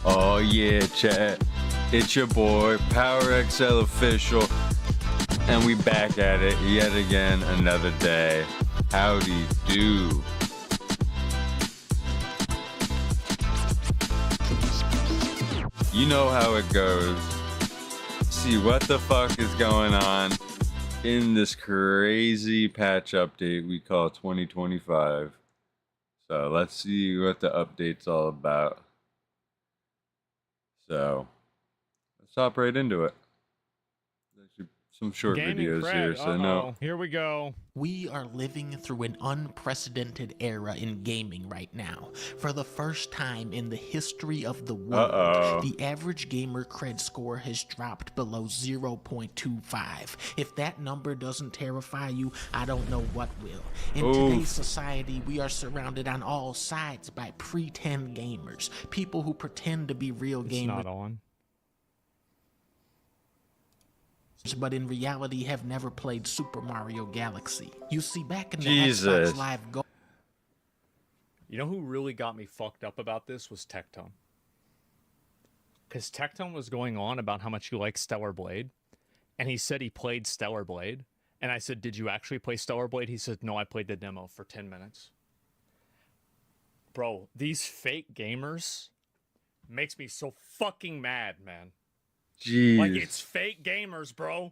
Oh yeah, chat. It's your boy, Power XL Official, and we back at it yet again another day. Howdy do. You know how it goes. See what the fuck is going on in this crazy patch update we call 2025. So let's see what the update's all about. So let's hop right into it. There's some short Gaming videos cred. here, so no. Here we go. We are living through an unprecedented era in gaming right now. For the first time in the history of the world, the average gamer cred score has dropped below 0.25. If that number doesn't terrify you, I don't know what will. In today's society, we are surrounded on all sides by pretend gamers, people who pretend to be real gamers. It's not on. But in reality have never played Super Mario Galaxy. You see, back in the Jesus. Xbox Live Go. You know who really got me fucked up about this was Tectone. Because Tectone was going on about how much he likes Stellar Blade. And he said he played Stellar Blade. And I said, did you actually play Stellar Blade? He said, no, I played the demo for 10 minutes. Bro, these fake gamers makes me so fucking mad, man. Jeez. Like, it's fake gamers, bro.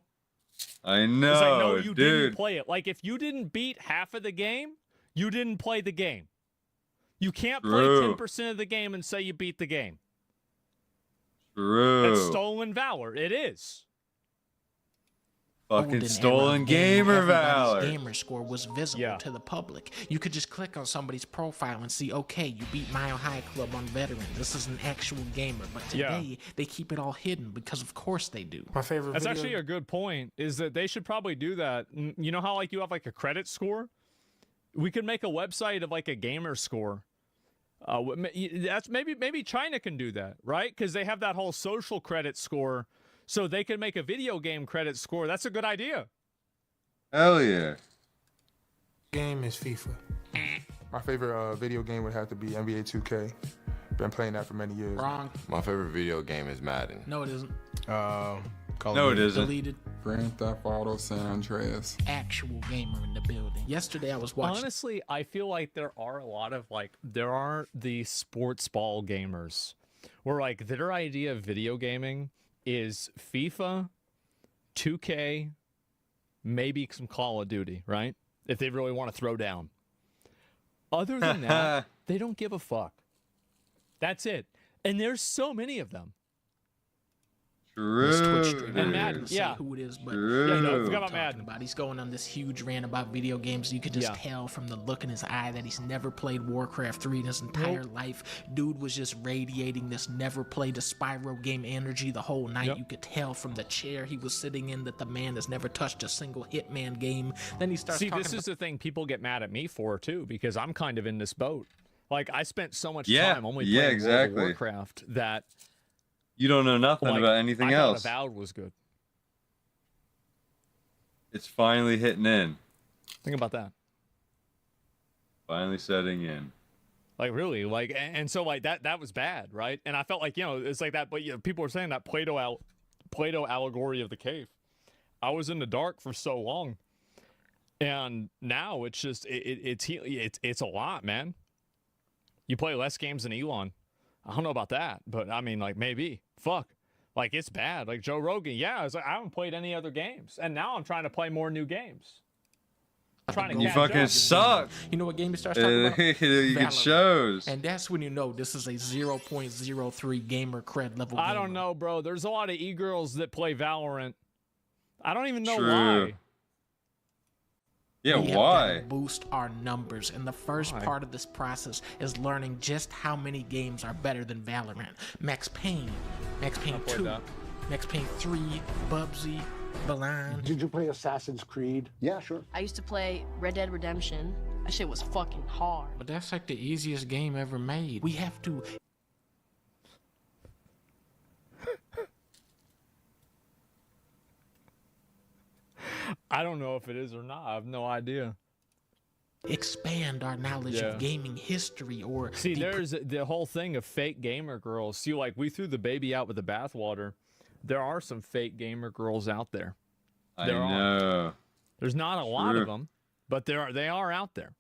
I know, It's like, no, you dude. didn't play it. Like, if you didn't beat half of the game, you didn't play the game. You can't play 10% of the game and say you beat the game. True. That's stolen valor. It is. Fucking stolen gamer valor. Gamer score was visible to the public. You could just click on somebody's profile and see, okay, you beat Mile High Club on Veteran. This is an actual gamer. But today, they keep it all hidden because of course they do. My favorite That's video... actually a good point, is that they should probably do that. You know how, like, you have, like, a credit score? We could make a website of, like, a gamer score. That's maybe China can do that, right? Because they have that whole social credit score. So they could make a video game credit score. That's a good idea. Hell yeah. Game is FIFA. My favorite video game would have to be NBA 2K. Been playing that for many years. Wrong. My favorite video game is Madden. No, it isn't. No, it isn't. Deleted. Grand Theft Auto San Andreas. Actual gamer in the building. Yesterday I was watching. Honestly, I feel like there are a lot of, like, there are the sports ball gamers where, like, their idea of video gaming is FIFA, 2K, maybe some Call of Duty, right? If they really want to throw down. Other than that, they don't give a fuck. That's it. And there's so many of them. True. And Madden, say who it is, but forgot about Madden. He's going on this huge rant about video games. You could just tell from the look in his eye that he's never played Warcraft 3 in his entire life. Dude was just radiating this never played a Spyro game energy the whole night. You could tell from the chair he was sitting in that the man has never touched a single Hitman game. Then he starts talking this is the thing people get mad at me for too, because I'm kind of in this boat. Like, I spent so much time only playing World of Warcraft that you don't know nothing about anything else. I thought Avowed was good. It's finally hitting in. Think about that. Finally setting in. Like, really, like, and so, like, that was bad, right? And I felt like, you know, it's like that, but people were saying that Plato allegory of the cave. I was in the dark for so long, and now it's just it's a lot, man. You play less games than Elon. I don't know about that, but I mean, like, maybe. Fuck. Like, it's bad. Like, Joe Rogan, it's like, I haven't played any other games. And now I'm trying to play more new games. I'm trying to You fucking suck. You know what game he starts talking about? You get shows. And that's when you know this is a 0.03 gamer cred level I gamer. don't know, bro. There's a lot of e-girls that play Valorant. I don't even know True. why. Yeah, we why? have to boost our numbers, and the first part of this process is learning just how many games are better than Valorant. Max Payne 2, Max Payne 3, Bubsy, Balan. Did you play Assassin's Creed? Yeah, sure. I used to play Red Dead Redemption. That shit was fucking hard. But that's like the easiest game ever made. We have to... I don't know if it is or not. I have no idea. expand our knowledge of gaming history or See, there's the whole thing of fake gamer girls. See, like, we threw the baby out with the bathwater. There are some fake gamer girls out there. I know. There's not a lot of them, but they are out there.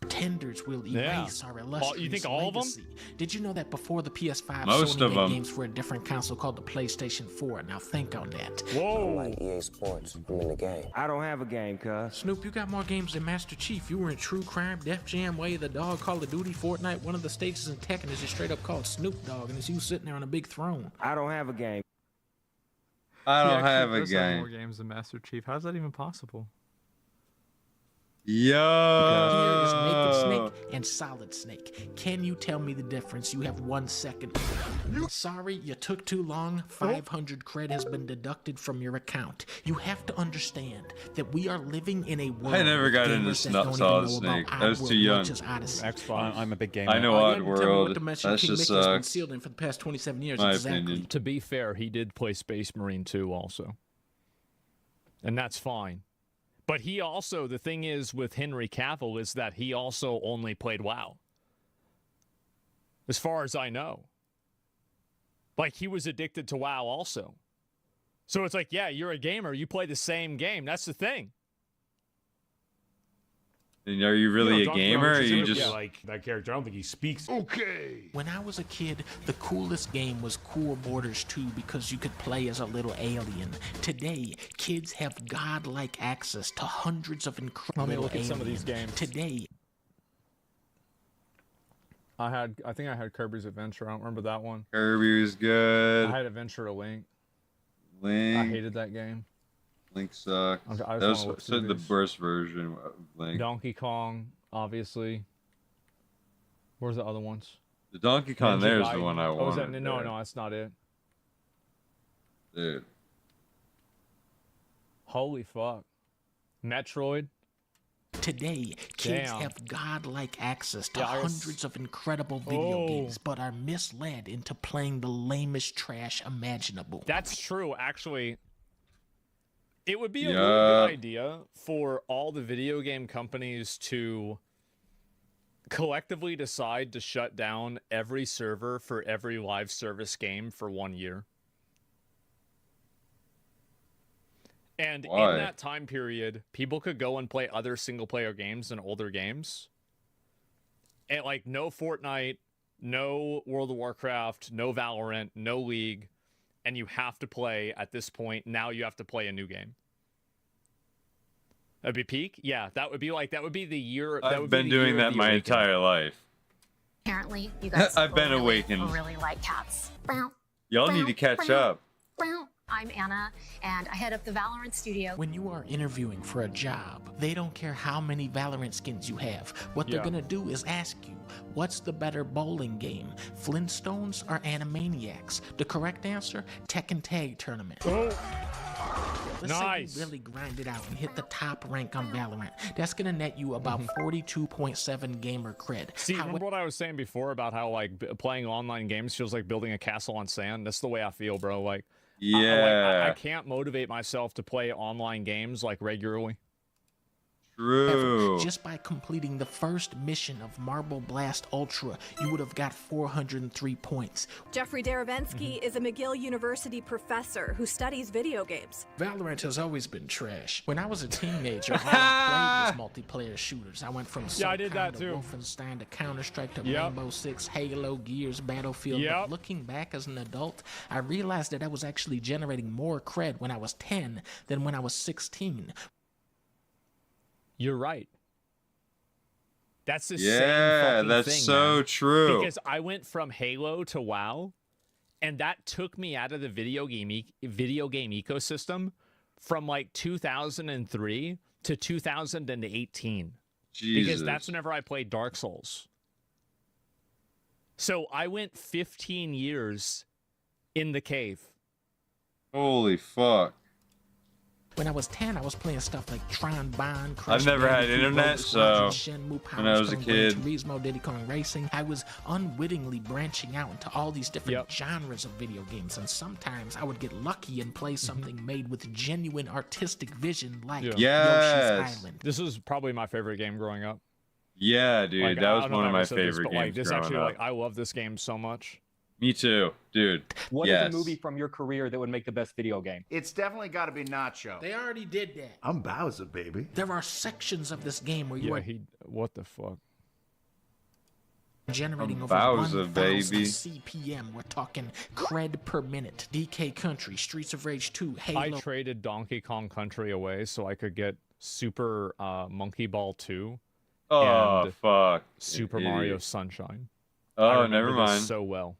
Pretenders will erase our illustrious You think all of them? legacy. Did you know that before the PS5, Most Sony of made them. games for a different console called the PlayStation 4? Now think on that. Whoa! Like EA Sports, I'm in the game. I don't have a game, cuz. Snoop, you got more games than Master Chief. You were in True Crime, Def Jam, Way of the Dog, Call of Duty, Fortnite. One of the stages in Tekken is just straight up called Snoop Dogg, and it's you sitting there on a big throne. I don't have a game. I don't He actually have a does game. more games than Master Chief. How's that even possible? Here is Naked Yo. Snake and Solid Snake. Can you tell me the difference? You have 1 second. Sorry, you took too long. 500 cred has been deducted from your account. You have to understand that we are living in a world. I never with got into gamers that don't even Solid know Snake. about I was Oddworld, too young. much as Odyssey. Xbox. I'm a big gamer. I know Oh, you haven't told me what Oddworld. dimension That King just Mickey's been sucks. sealed in for the past 27 years. My exactly. opinion. To be fair, he did play Space Marine 2 also. And that's fine. But he also, the thing is with Henry Cavill is that he also only played WoW. As far as I know. Like, he was addicted to WoW also. So it's like, yeah, you're a gamer. You play the same game. That's the thing. And are you really a gamer, or you just... like that character? I don't think he speaks. When I was a kid, the coolest game was Cool Borders 2 because you could play as a little alien. Today, kids have godlike access to hundreds of incredible Let me look at aliens. some of these games. Today, I think I had Kirby's Adventure. I don't remember that one. Kirby was I good. had Adventure to Link. I Link. hated that game. Link sucks. I just That wanna was look through the these. burst version of Link. Donkey Kong, obviously. Where's the other ones? The Donkey Kong Ninja there's the Gaiden. one I Oh, is wanted. that, no, that's not it. Dude. Holy fuck. Metroid. Today, kids Damn. have godlike access to Yeah, I guess- hundreds of incredible video Oh. games, but are misled into playing the lamest trash imaginable. That's true, actually. It would be a really Yeah. good idea for all the video game companies to collectively decide to shut down every server for every live service game for 1 year. And Why? in that time period, people could go and play other single-player games and older games. And, like, no Fortnite, no World of Warcraft, no Valorant, no League. And you have to play, at this point, now you have to play a new game. That'd be peak? Yeah, that would be the year... that I've would be been the year doing of that the my awakening. entire life. Apparently, you guys I've been really, awakened. really like cats. Y'all need to catch up. I'm Anna, and I head up the Valorant studio. When you are interviewing for a job, they don't care how many Valorant skins you have. What they're Yeah. gonna do is ask you, what's the better bowling game, Flintstones or Animaniacs? The correct answer, Tekken Tag Tournament. Let's Nice. say you really grind it out and hit the top rank on Valorant. That's gonna net you about 42.7 gamer cred. See, remember what I was saying before about how, like, playing online games feels like building a castle on sand? That's the way I feel, bro. Like, Yeah. I can't motivate myself to play online games, like, regularly. True. Just by completing the first mission of Marble Blast Ultra, you would have got 403 points. Jeffrey Darevensky is a McGill University professor who studies video games. Valorant has always been trash. When I was a teenager, all I played was multiplayer shooters. I went from Yeah, I did that SOCOM to too. Wolfenstein to Counter-Strike to Yep. Rainbow Six, Halo, Gears, Battlefield. Yep. But looking back as an adult, I realized that I was actually generating more cred when I was 10 than when I was 16. You're right. That's the same Yeah, fucking that's thing, so man. true. Because I went from Halo to WoW, and that took me out of the video game ecosystem from like 2003 to 2018. Jesus. Because that's whenever I played Dark Souls. So I went 15 years in the cave. Holy fuck. When I was 10, I was playing stuff like Tron Bond, I've never had internet, so when I was a kid, Turismo, Diddy Kong Racing, I was unwittingly branching out into all these different genres of video games, and sometimes I would get lucky and play something made with genuine artistic vision like Yoshi's Island. This was probably my favorite game growing up. Yeah, dude, Like, that was one of my favorite games like, this growing actually, up. like, I love this game so much. Me too, dude. What is a movie from your career that would make the best video game? It's definitely got to be Nacho. They already did that. I'm Bowser, baby. There are sections of this game where you are what the fuck? generating over Bowser, 1,000 baby. CPM. We're talking cred per minute. DK Country, Streets of Rage 2, Halo. I traded Donkey Kong Country away so I could get Super Monkey Ball 2. Oh, and fuck. Super Mario Sunshine. Oh, I never remember this mind. so well.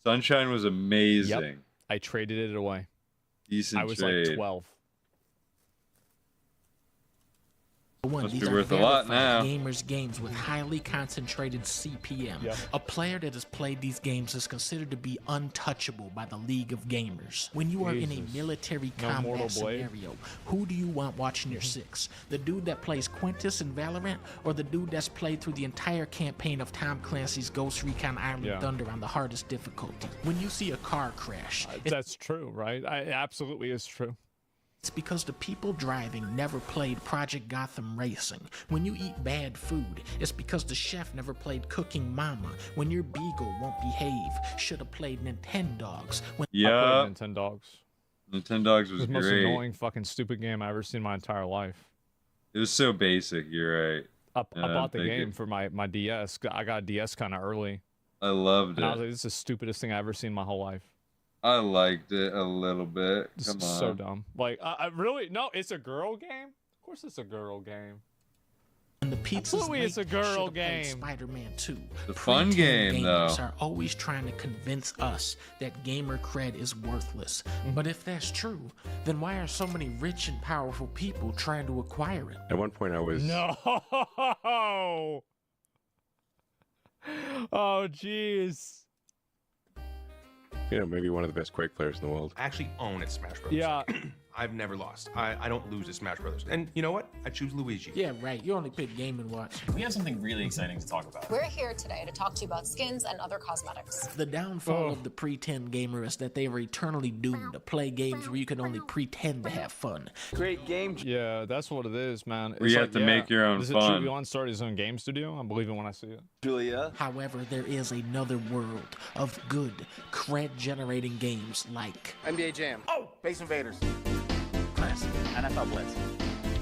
Sunshine was amazing. Yep. I traded it away. Decent I was trade. like 12. Must These be are worth a lot now. gamers games with highly concentrated CPM. Yep. A player that has played these games is considered to be untouchable by the League of Gamers. When you are in a military combat scenario, who do you want watching your six? The dude that plays Quintus in Valorant, or the dude that's played through the entire campaign of Tom Clancy's Ghost Recon Iron Thunder on the hardest difficulty? When you see a car crash, that's true, right? It absolutely is true. It's because the people driving never played Project Gotham Racing. When you eat bad food, it's because the chef never played Cooking Mama. When your beagle won't behave, should have played Nintendogs. I played Nintendogs. Nintendogs was It was the most great. annoying fucking stupid game I ever seen in my entire life. It was so basic, you're right. I bought the game for my DS. I got a DS kind of early. I loved And I was it. like, this is the stupidest thing I've ever seen in my whole life. I liked it a little bit. This Come is on. so dumb. Like, I really, no, it's a girl game? Of course it's a girl game. And the pizzas Absolutely, it's a girl should've played game. Spider-Man 2. The fun Pre-10 game, gamers though. are always trying to convince us that gamer cred is worthless. But if that's true, then why are so many rich and powerful people trying to acquire it? At one point I was... No! Oh, jeez. You know, maybe one of the best Quake players in the world. I actually own at Smash Brothers. Yeah. I've never lost. I don't lose at Smash Brothers. And you know what? I choose Luigi. Yeah, right. You only pick Game & Watch. We have something really exciting to talk about. We're here today to talk to you about skins and other cosmetics. The downfall of the pre-10 gamer is that they are eternally doomed to play games where you can only pretend to have fun. Great game. Yeah, that's what it is, man. Where you have to make your own Is it fun. true Elon started his own game studio? I believe it when I see it. Julia. However, there is another world of good, cred-generating games like NBA Jam. Oh, Space Invaders. Classic. NFL Blitz.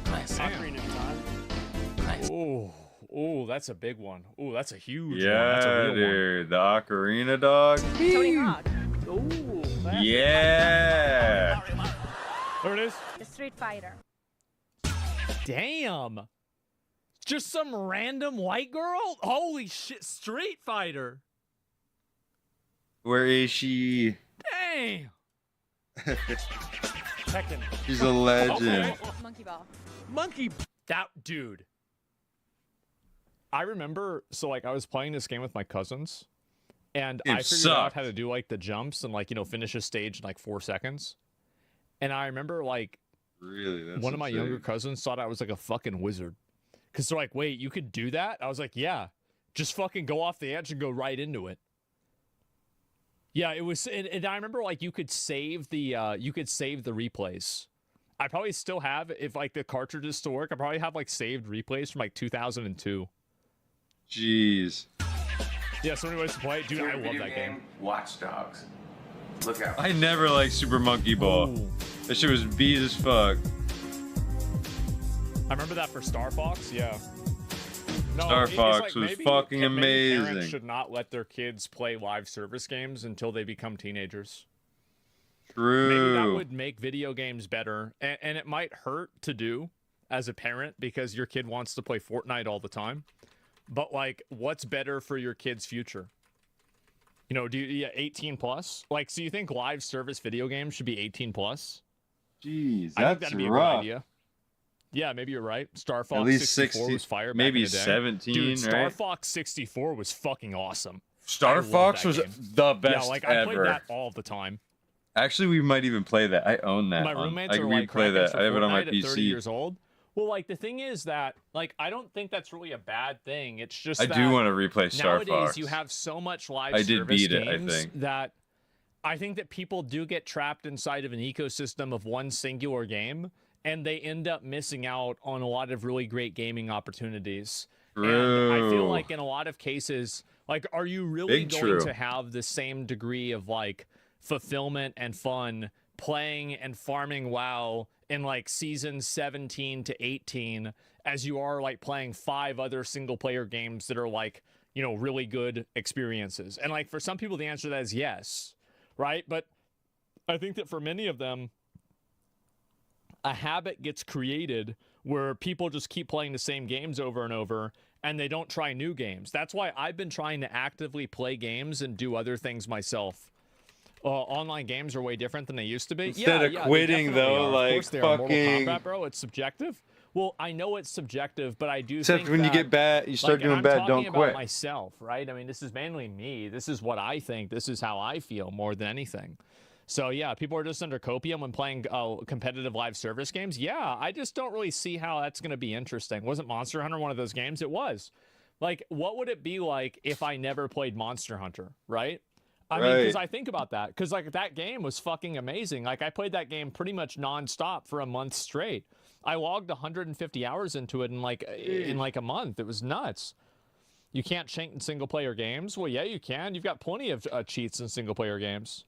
Classic. Ocarina of Time. Classic. Oh, that's a big one. Oh, that's a huge one. Yeah, That's a real dude. The Ocarina Dog. Tony Hawk. Ooh. Yeah. There it is. The Street Fighter. Damn. Just some random white girl? Holy shit, Street Fighter. Where is she? Dang. Tekken. She's a legend. Okay. Monkey Ball. That dude. I remember, so like I was playing this game with my cousins, and It I figured out sucked. how to do like the jumps and like, you know, finish a stage in like 4 seconds. And I remember like Really? That's one of my younger insane. cousins thought I was like a fucking wizard. Cause they're like, wait, you could do that? I was like, yeah, just fucking go off the edge and go right into it. Yeah, it was, and I remember like you could save the replays. I probably still have, if like the cartridges still work, I probably have like saved replays from like 2002. Jeez. Yeah, so many ways to play it. Dude, I love that game. Watch Dogs. Look out. I never liked Super Monkey Ball. Ooh. That shit was beat as fuck. I remember that for Star Fox, yeah. No, Star it's Fox was fucking maybe parents amazing. should not let their kids play live service games until they become teenagers. True. Maybe that would make video games better, and it might hurt to do as a parent because your kid wants to play Fortnite all the time. But like, what's better for your kid's future? You know, 18 plus? Like, so you think live service video games should be 18 plus? Jeez, I think that's that'd be a good rough. idea. Yeah, maybe you're right. Star Fox At least 64 60, was fire back maybe in the day. 17, Dude, Star right? Fox 64 was fucking awesome. Star I love Fox that was game. the best Yeah, like I played ever. that all the time. Actually, we might even play that. I own that. My roommates I are can like replay crackheads that. for I have it on my Fortnite at 30 PC. years old. Well, like the thing is that like I don't think that's really a bad thing. It's just I that do want to replay Star nowadays Fox. you have so much live I service did beat it, games I think. that I think that people do get trapped inside of an ecosystem of one singular game, and they end up missing out on a lot of really great gaming opportunities. And I feel True. like in a lot of cases, like, are you really Big going true. to have the same degree of like fulfillment and fun playing and farming WoW in like season 17 to 18 as you are like playing 5 other single player games that are like, you know, really good experiences? And like for some people, the answer to that is yes, right? But I think that for many of them, a habit gets created where people just keep playing the same games over and over and they don't try new games. That's why I've been trying to actively play games and do other things myself. Online games are way different than they used to be. Instead of they quitting, definitely though, are. like, of course they are. Mortal fucking- Kombat, bro, it's subjective. Well, I know it's subjective, but I do Except think when you that, get bad, you start like, and doing I'm bad, talking don't about quit. myself, right? I mean, this is mainly me. This is what I think. This is how I feel more than anything. So yeah, people are just under copium when playing competitive live service games. Yeah, I just don't really see how that's going to be interesting. Wasn't Monster Hunter one of those games? It was. Like, what would it be like if I never played Monster Hunter, right? I mean, because I think about that. Because, like, that game was fucking amazing. Like, I played that game pretty much nonstop for a month straight. I logged 150 hours into it in like a month. It was nuts. You can't cheat in single-player games? Well, yeah, you can. You've got plenty of cheats in single-player games.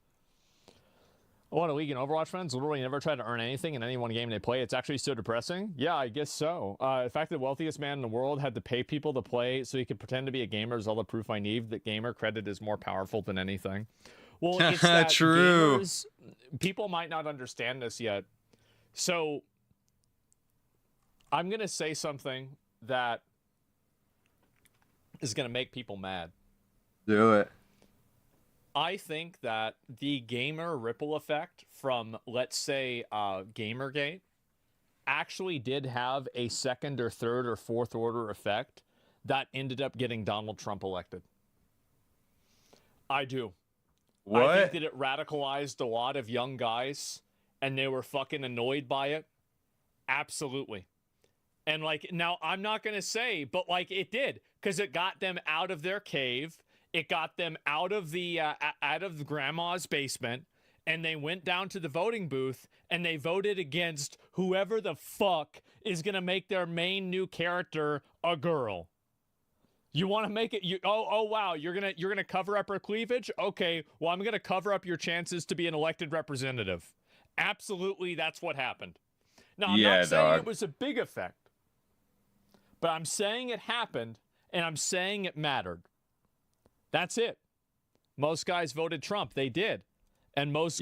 A lot of League and Overwatch friends literally never try to earn anything in any one game they play. It's actually so depressing. Yeah, I guess so. The fact that the wealthiest man in the world had to pay people to play so he could pretend to be a gamer is all the proof I need that gamer credit is more powerful than anything. Well, it's that True. gamers, people might not understand this yet. So I'm going to say something that is going to make people mad. Do it. I think that the gamer ripple effect from, let's say, Gamergate actually did have a second or third or fourth order effect that ended up getting Donald Trump elected. I do. What? I think that it radicalized a lot of young guys and they were fucking annoyed by it. Absolutely. And like, now I'm not going to say, but like it did, because it got them out of their cave. It got them out of the grandma's basement, and they went down to the voting booth and they voted against whoever the fuck is gonna make their main new character a girl. You want to make it? Oh wow, you're gonna cover up her cleavage? Okay, well I'm gonna cover up your chances to be an elected representative. Absolutely, that's what happened. Now I'm not saying it was a big effect, but I'm saying it happened, and I'm saying it mattered. That's it. Most guys voted Trump. They did. And most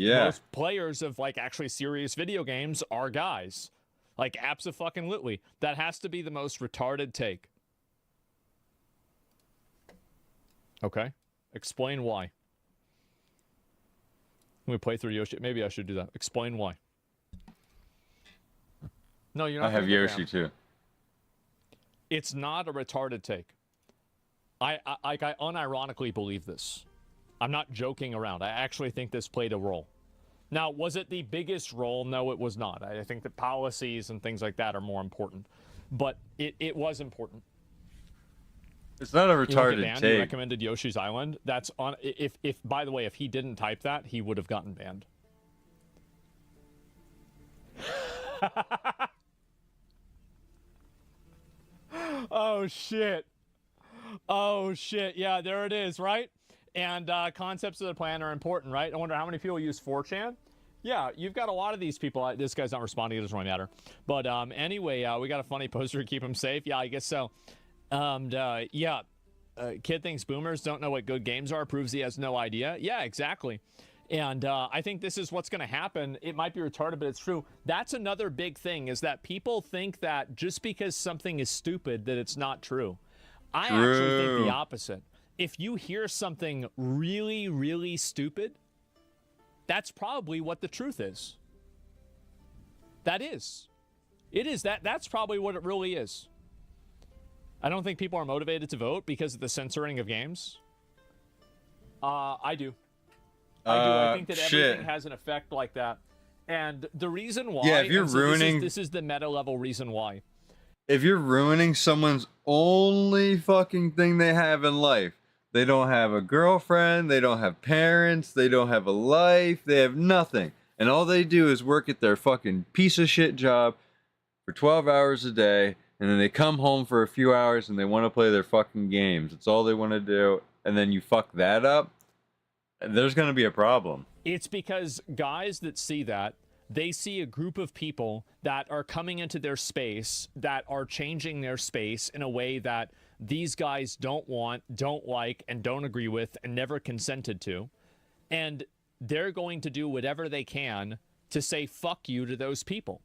players of like actually serious video games are guys. Like abso-fucking-lutely. That has to be the most retarded take. Okay. Explain why. Let me play through Yoshi. Maybe I should do that. Explain why. No, you're not. I have Yoshi too. It's not a retarded take. I unironically believe this. I'm not joking around. I actually think this played a role. Now, was it the biggest role? No, it was not. I think that policies and things like that are more important. But it was important. It's not a retarded He take. recommended Yoshi's Island. That's on. If by the way, if he didn't type that, he would have gotten banned. Oh shit. Oh shit, yeah, there it is, right? And concepts of the plan are important, right? I wonder how many people use 4chan? Yeah, you've got a lot of these people. This guy's not responding, it doesn't really matter. But anyway, we got a funny poster to keep him safe. Yeah, I guess so. Kid thinks boomers don't know what good games are, proves he has no idea. Yeah, exactly. And I think this is what's going to happen. It might be retarded, but it's true. That's another big thing, is that people think that just because something is stupid, that it's not true. I actually think the opposite. If you hear something really, really stupid, that's probably what the truth is. That is. It is. That's probably what it really is. I don't think people are motivated to vote because of the censoring of games. I do. I do. I think that shit. everything has an effect like that. And the reason why... Yeah, if you're ruining... This is the meta-level reason why. If you're ruining someone's only fucking thing they have in life, they don't have a girlfriend, they don't have parents, they don't have a life, they have nothing. And all they do is work at their fucking piece of shit job for 12 hours a day, and then they come home for a few hours and they want to play their fucking games. It's all they want to do. And then you fuck that up, there's going to be a problem. It's because guys that see that, they see a group of people that are coming into their space, that are changing their space in a way that these guys don't want, don't like, and don't agree with, and never consented to. And they're going to do whatever they can to say fuck you to those people.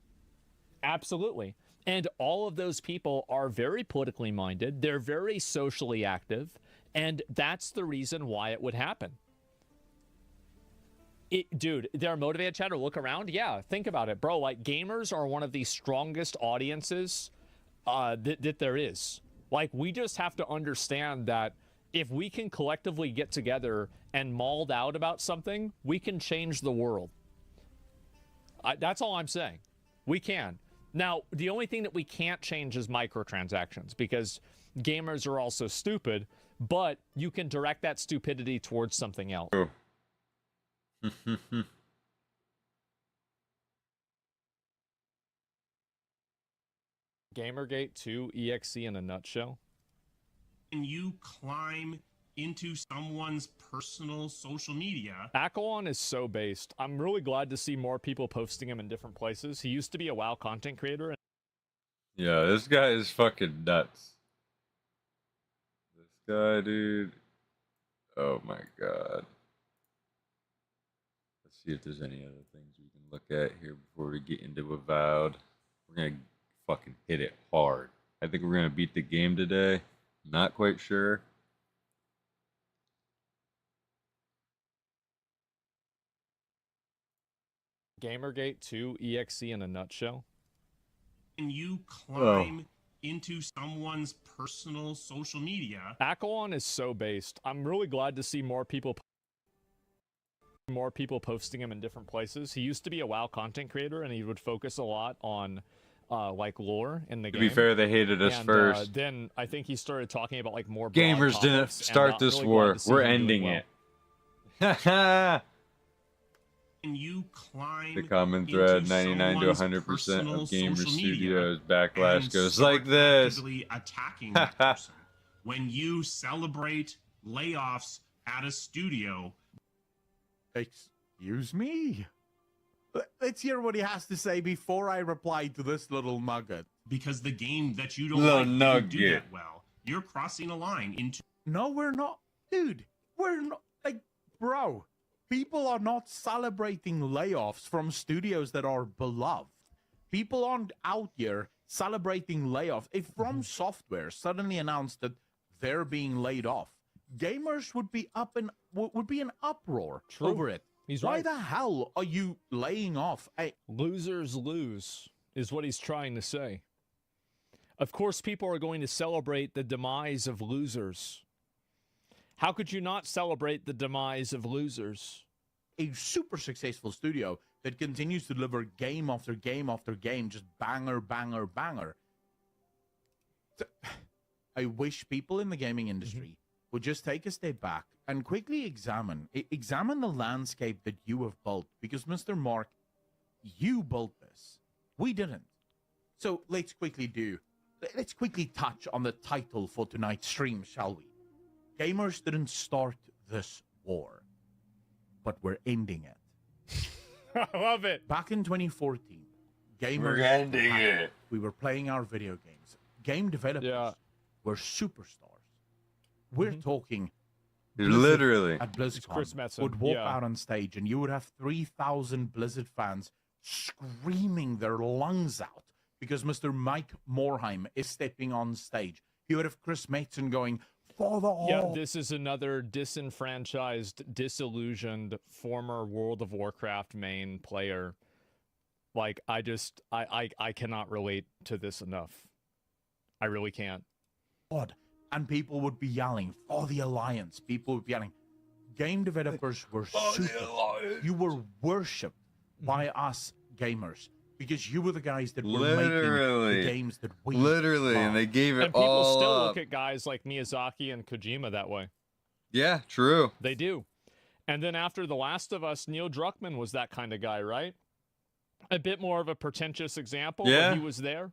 Absolutely. And all of those people are very politically minded. They're very socially active. And that's the reason why it would happen. Dude, they're motivated, chatter. Look around. Yeah, think about it, bro. Like, gamers are one of the strongest audiences that there is. Like, we just have to understand that if we can collectively get together and mauled out about something, we can change the world. That's all I'm saying. We can. Now, the only thing that we can't change is microtransactions, because gamers are also stupid, but you can direct that stupidity towards something else. Gamergate 2 EXE in a nutshell. Can you climb into someone's personal social media? Akalon is so based. I'm really glad to see more people posting him in different places. He used to be a WoW content creator. Yeah, this guy is fucking nuts. This guy, dude. Oh my god. Let's see if there's any other things we can look at here before we get into Avowed. We're gonna fucking hit it hard. I think we're gonna beat the game today. Not quite sure. Gamergate 2 EXE in a nutshell. Can you climb into someone's personal social media? Akalon is so based. I'm really glad to see more people posting him in different places. He used to be a WoW content creator, and he would focus a lot on like lore in the game. To be fair, they hated us first. Then I think he started talking about like more gamers didn't start this war. We're ending it. Haha. Can you climb the common thread, 99 to 100% of gamer studios backlash goes like this. Attacking that person. When you celebrate layoffs at a studio. Excuse me? Let's hear what he has to say before I reply to this little nugget. Because the game that you don't like to do that well. You're crossing a line into... No, we're not. Dude, we're not. Like, bro. People are not celebrating layoffs from studios that are beloved. People aren't out here celebrating layoffs. If From Software suddenly announced that they're being laid off, gamers would be would be an uproar over it. He's Why right. the hell are you laying off? Losers lose is what he's trying to say. Of course, people are going to celebrate the demise of losers. How could you not celebrate the demise of losers? A super successful studio that continues to deliver game after game after game, just banger, banger, banger. I wish people in the gaming industry would just take a step back and quickly examine the landscape that you have built. Because, Mr. Mark, you built this. We didn't. So let's quickly touch on the title for tonight's stream, shall we? Gamers didn't start this war, but we're ending it. I love it. Back in 2014, gamers... We're ending it. We were playing our video games. Game developers were superstars. We're talking... Literally. At BlizzCon would walk out on stage and you would have 3,000 Blizzard fans screaming their lungs out because Mr. Mike Morhaime is stepping on stage. You would have Chris Metzen going... Yeah, this is another disenfranchised, disillusioned former World of Warcraft main player. Like, I cannot relate to this enough. I really can't. And people would be yelling for the Alliance. People would be yelling. game developers were you were worshipped by us gamers because you were the guys that were making the games that we and they gave it And people all still up. look at guys like Miyazaki and Kojima that way. Yeah, true. They do. And then after The Last of Us, Neil Druckmann was that kind of guy, right? A bit more of a pretentious example, but he was there.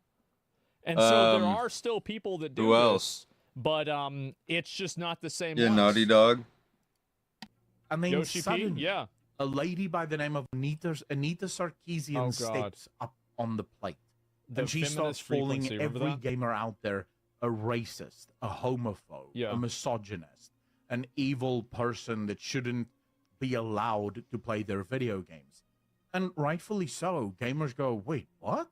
And so there are still people that do who this, else? but it's just not the same. Yeah, ones. Naughty Dog. I mean, Yoshi P? suddenly, Yeah. a lady by the name of Anita Sarkeesian steps up on the plate. The And she starts feminist calling frequency, remember every that? gamer out there a racist, a homophobe, a misogynist, an evil person that shouldn't be allowed to play their video games. And rightfully so, gamers go, wait, what?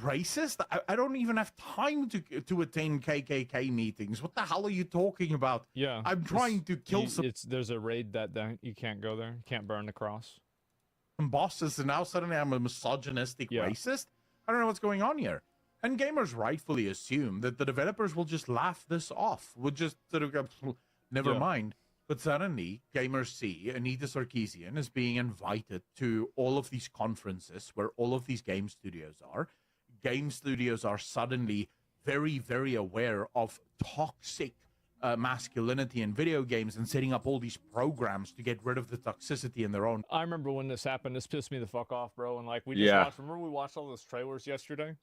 Racist? I don't even have time to attend KKK meetings. What the hell are you talking about? Yeah. I'm trying to kill some There's a raid that you can't go there. You can't burn the cross. bosses, and now suddenly I'm a misogynistic Yeah. racist? I don't know what's going on here. And gamers rightfully assume that the developers will just laugh this off. Will just sort of go, never mind. But suddenly, gamers see Anita Sarkeesian as being invited to all of these conferences where all of these game studios are. Game studios are suddenly very, very aware of toxic masculinity in video games and setting up all these programs to get rid of the toxicity in their own. I remember when this happened. This pissed me the fuck off, bro. And like we just watched. Remember we watched all those trailers yesterday?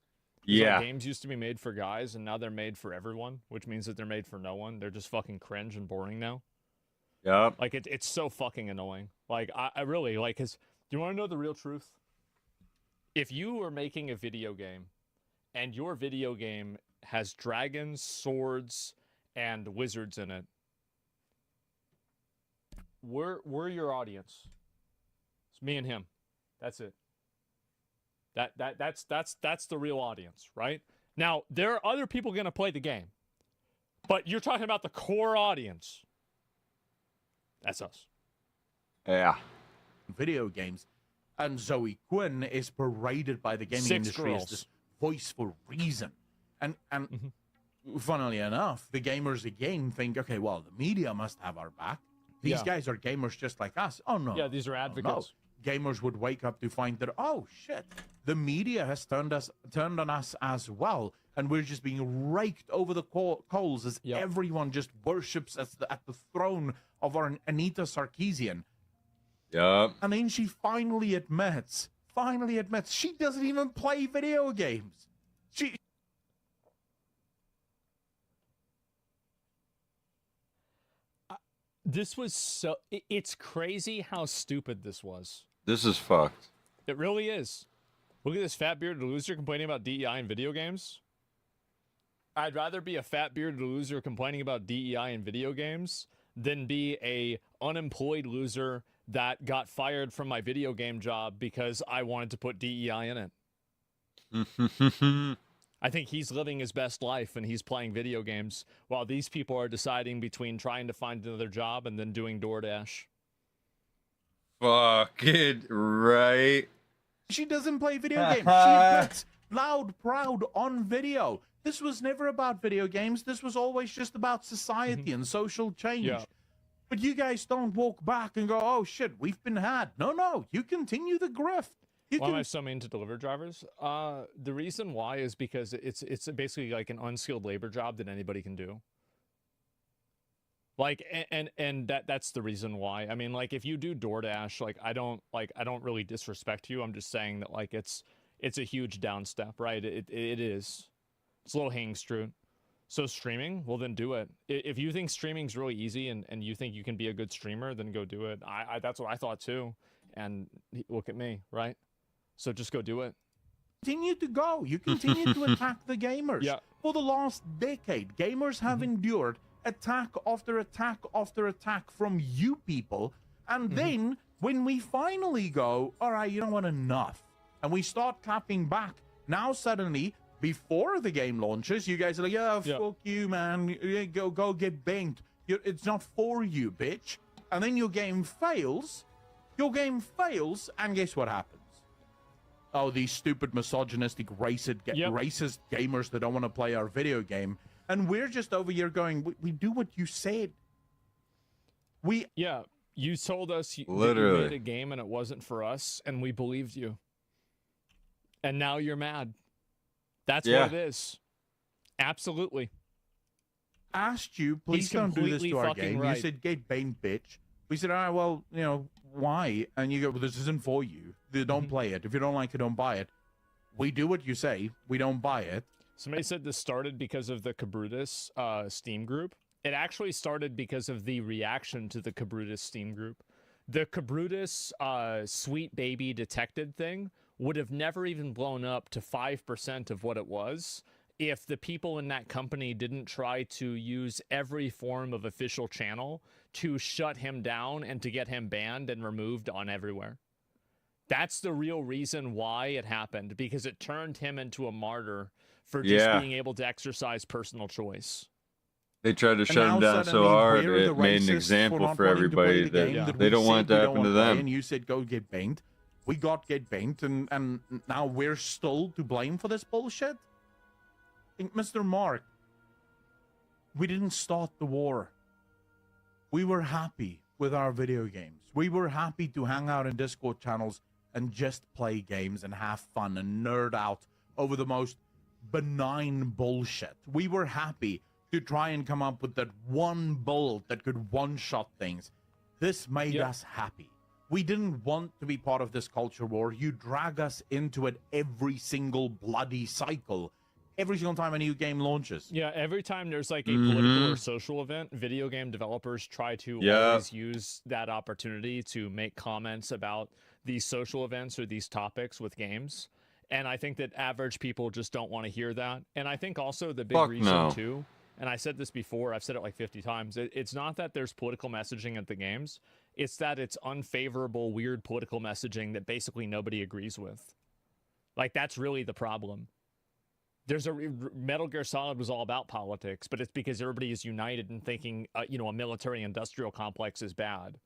Yeah. Like, games used to be made for guys, and now they're made for everyone, which means that they're made for no one. They're just fucking cringe and boring now. Yep. Like it's so fucking annoying. Like I really like. Cause do you want to know the real truth? If you are making a video game, and your video game has dragons, swords, and wizards in it, we're your audience. It's me and him. That's it. That's the real audience, right? Now, there are other people going to play the game, but you're talking about the core audience. That's us. Yeah. Video games. And Zoe Quinn is paraded by the gaming 6 industry girls. as this voice for reason. And funnily enough, the gamers again think, okay, well, the media must have our back. These guys are gamers just like us. Oh, no. Yeah, these are advocates. No. Gamers would wake up to find that, oh, shit, the media has turned on us as well. And we're just being raked over the coals as everyone just worships at the throne of our Anita Sarkeesian. Yep. And then she finally admits, she doesn't even play video games. This was so... It's crazy how stupid this was. This is fucked. It really is. Look at this fat bearded loser complaining about DEI in video games. I'd rather be a fat bearded loser complaining about DEI in video games than be a unemployed loser that got fired from my video game job because I wanted to put DEI in it. I think he's living his best life and he's playing video games while these people are deciding between trying to find another job and then doing DoorDash. Fucking right. She doesn't play video games. She admits loud, proud on video. This was never about video games. This was always just about society and social change. Yeah. But you guys don't walk back and go, oh, shit, we've been had. No, you continue the grift. Why am I so mean to delivery drivers? The reason why is because it's basically like an unskilled labor job that anybody can do. Like, and that's the reason why. I mean, like, if you do DoorDash, like, I don't really disrespect you. I'm just saying that, like, it's a huge downstep, right? It is. It's a little hang fruit. So streaming, well, then do it. If you think streaming's really easy and you think you can be a good streamer, then go do it. That's what I thought too. And look at me, right? So just go do it. Continue to go. You continue to attack the gamers. Yeah. For the last decade, gamers have endured attack after attack after attack from you people. And then when we finally go, all right, you know what, enough. And we start clapping back. Now suddenly, before the game launches, you guys are like, yeah, fuck you, man. Go get banked. It's not for you, bitch. And then your game fails. And guess what happens? Oh, these stupid misogynistic racist gamers that don't want to play our video game. And we're just over here going, we do what you said. You told us that you Literally. made a game and it wasn't for us, and we believed you. And now you're mad. That's what it is. Absolutely. Asked you, please don't do this completely to our fucking game. right. You said, get banned, bitch. We said, all right, well, you know, why? And you go, well, this isn't for you. Don't play it. If you don't like it, don't buy it. We do what you say. We don't buy it. Somebody said this started because of the Cabrutus Steam group. It actually started because of the reaction to the Cabrutus Steam group. The Cabrutus Sweet Baby Detected thing would have never even blown up to 5% of what it was if the people in that company didn't try to use every form of official channel to shut him down and to get him banned and removed on everywhere. That's the real reason why it happened, because it turned him into a martyr for just being able to exercise personal choice. They tried to shut him down so hard, it made an example for everybody that they don't want it to happen to them. And you said, go get banned. We got get banned, and now we're still to blame for this bullshit? Mr. Mark, we didn't start the war. We were happy with our video games. We were happy to hang out in Discord channels and just play games and have fun and nerd out over the most benign bullshit. We were happy to try and come up with that one bullet that could one-shot things. This made us happy. We didn't want to be part of this culture war. You drag us into it every single bloody cycle. Every single time a new game launches. Yeah, every time there's like a political or social event, video game developers try to always use that opportunity to make comments about these social events or these topics with games. And I think that average people just don't want to hear that. And I think also the big reason too, and I said this before, I've said it like 50 times, it's not that there's political messaging at the games, it's that it's unfavorable, weird political messaging that basically nobody agrees with. Like, that's really the problem. There's Metal Gear Solid was all about politics, but it's because everybody is united in thinking, you know, a military-industrial complex is bad.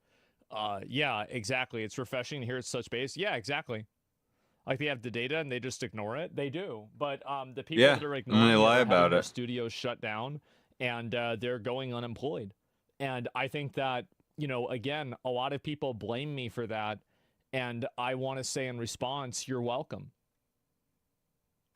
Yeah, exactly. It's refreshing to hear it's such base. Yeah, exactly. Like, they have the data and they just ignore it. They do, but the people that are ignoring and they lie are about having their it. studios shut down, and they're going unemployed. And I think that, you know, again, a lot of people blame me for that, and I want to say in response, you're welcome.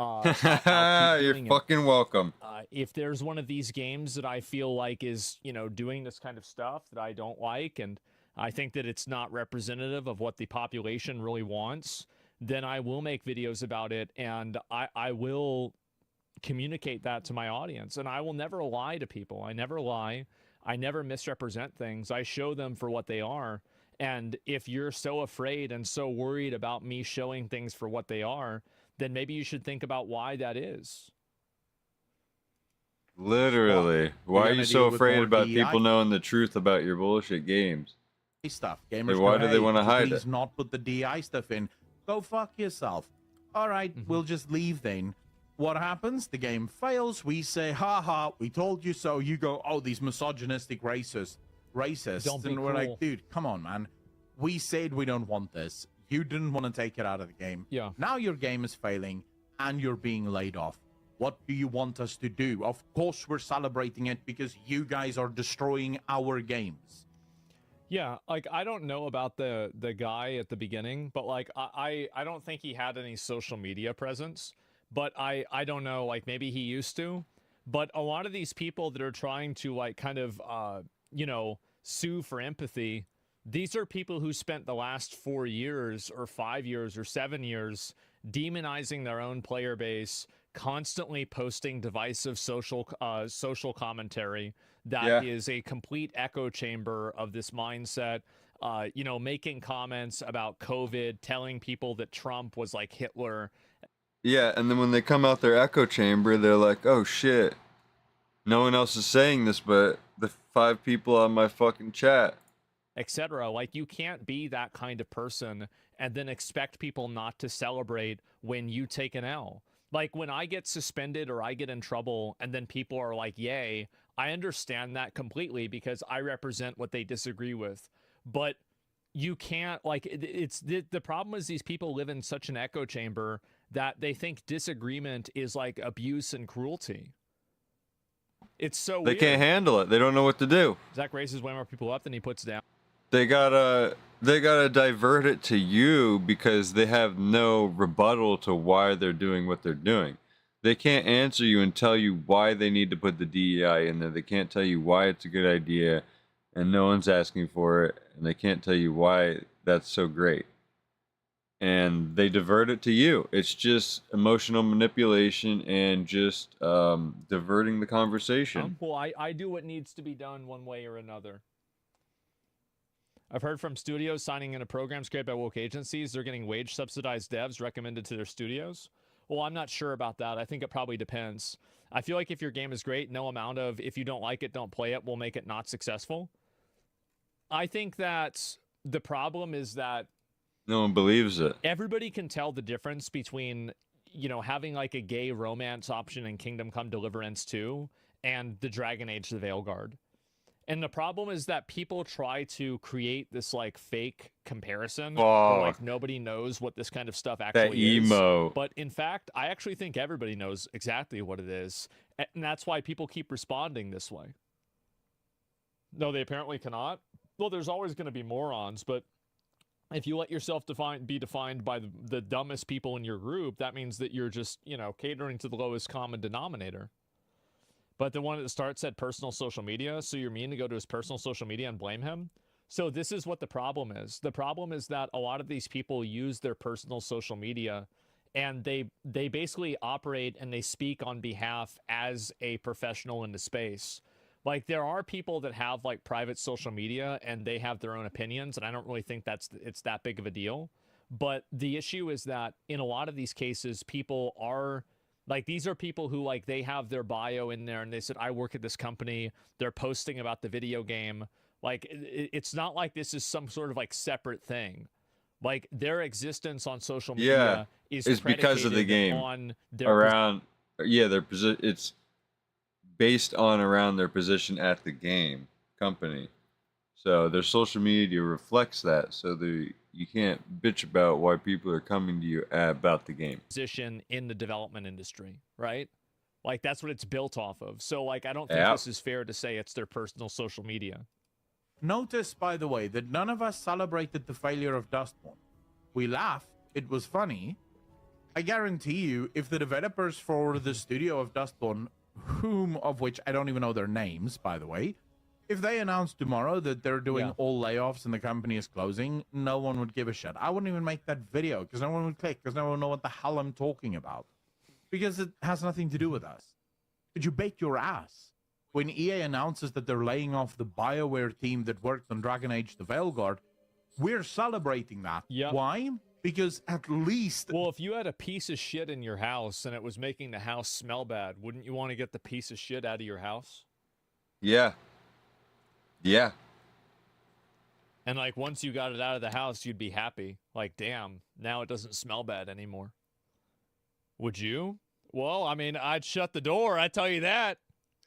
You're fucking welcome. If there's one of these games that I feel like is, you know, doing this kind of stuff that I don't like, and I think that it's not representative of what the population really wants, then I will make videos about it, and I will communicate that to my audience. And I will never lie to people. I never lie. I never misrepresent things. I show them for what they are. And if you're so afraid and so worried about me showing things for what they are, then maybe you should think about why that is. Literally. Why are you so afraid about people knowing the truth about your bullshit games? Stuff. Like, Gamers why go, do they want to hide please it? not put the DI stuff in. Go fuck yourself. All right, we'll just leave then. What happens? The game fails. We say, ha ha, we told you so. You go, oh, these misogynistic racists. Don't be and we're cruel. like, dude, come on, man. We said we don't want this. You didn't want to take it out of the game. Yeah. Now your game is failing and you're being laid off. What do you want us to do? Of course we're celebrating it because you guys are destroying our games. Yeah, like, I don't know about the guy at the beginning, but like I don't think he had any social media presence, but I don't know, like, maybe he used to. But a lot of these people that are trying to, like, kind of you know, sue for empathy, these are people who spent the last 4 years or 5 years or 7 years demonizing their own player base, constantly posting divisive social commentary that is a complete echo chamber of this mindset, you know, making comments about COVID, telling people that Trump was like Hitler. Yeah, and then when they come out their echo chamber, they're like, oh shit, no one else is saying this but the 5 people on my fucking chat. Etc. Like, you can't be that kind of person and then expect people not to celebrate when you take an L. Like, when I get suspended or I get in trouble and then people are like, yay, I understand that completely because I represent what they disagree with. But you can't, like, it's the problem is these people live in such an echo chamber that they think disagreement is like abuse and cruelty. It's so They weird. can't handle it. They don't know what to do. Zach raises way more people up than he puts down. they gotta divert it to you because they have no rebuttal to why they're doing what they're doing. They can't answer you and tell you why they need to put the DEI in there. They can't tell you why it's a good idea, and no one's asking for it, and they can't tell you why that's so great. And they divert it to you. It's just emotional manipulation and just diverting the conversation. Well, I do what needs to be done one way or another. I've heard from studios signing into programs created by woke agencies. They're getting wage-subsidized devs recommended to their studios. Well, I'm not sure about that. I think it probably depends. I feel like if your game is great, no amount of if you don't like it, don't play it will make it not successful. I think that the problem is that No one believes it. everybody can tell the difference between, you know, having like a gay romance option in Kingdom Come Deliverance 2 and the Dragon Age the Veilguard. And the problem is that people try to create this like fake comparison where like nobody knows what this kind of stuff actually emo. is. But in fact, I actually think everybody knows exactly what it is. And that's why people keep responding this way. No, they apparently cannot. Well, there's always going to be morons, but if you let yourself be defined by the dumbest people in your group, that means that you're just, you know, catering to the lowest common denominator. But the one that starts at personal social media, so you're mean to go to his personal social media and blame him? So this is what the problem is. The problem is that a lot of these people use their personal social media and they basically operate and they speak on behalf as a professional in the space. Like there are people that have like private social media and they have their own opinions, and I don't really think it's that big of a deal. But the issue is that in a lot of these cases, people are like, these are people who like they have their bio in there and they said, I work at this company. They're posting about the video game. Like it's not like this is some sort of like separate thing. Like their existence on social media is because of the game on their around their position. It's based on around their position at the game company, so their social media reflects that. So you can't bitch about why people are coming to you about the game. Position in the development industry, right? Like that's what it's built off of. So like I don't think this is fair to say it's their personal social media. Notice, by the way, that none of us celebrated the failure of Dustborn. We laughed. It was funny. I guarantee you, if the developers for the studio of Dustborn, of which I don't even know their names, by the way, if they announced tomorrow that they're doing all layoffs and the company is closing, no one would give a shit. I wouldn't even make that video because no one would click, because no one would know what the hell I'm talking about. Because it has nothing to do with us. Could you bet your ass? When EA announces that they're laying off the BioWare team that worked on Dragon Age the Veilguard, we're celebrating that. Yep. Why? Because at least... Well, if you had a piece of shit in your house and it was making the house smell bad, wouldn't you want to get the piece of shit out of your house? Yeah. Yeah. And like once you got it out of the house, you'd be happy. Like, damn, now it doesn't smell bad anymore. Would you? Well, I mean, I'd shut the door, I tell you that.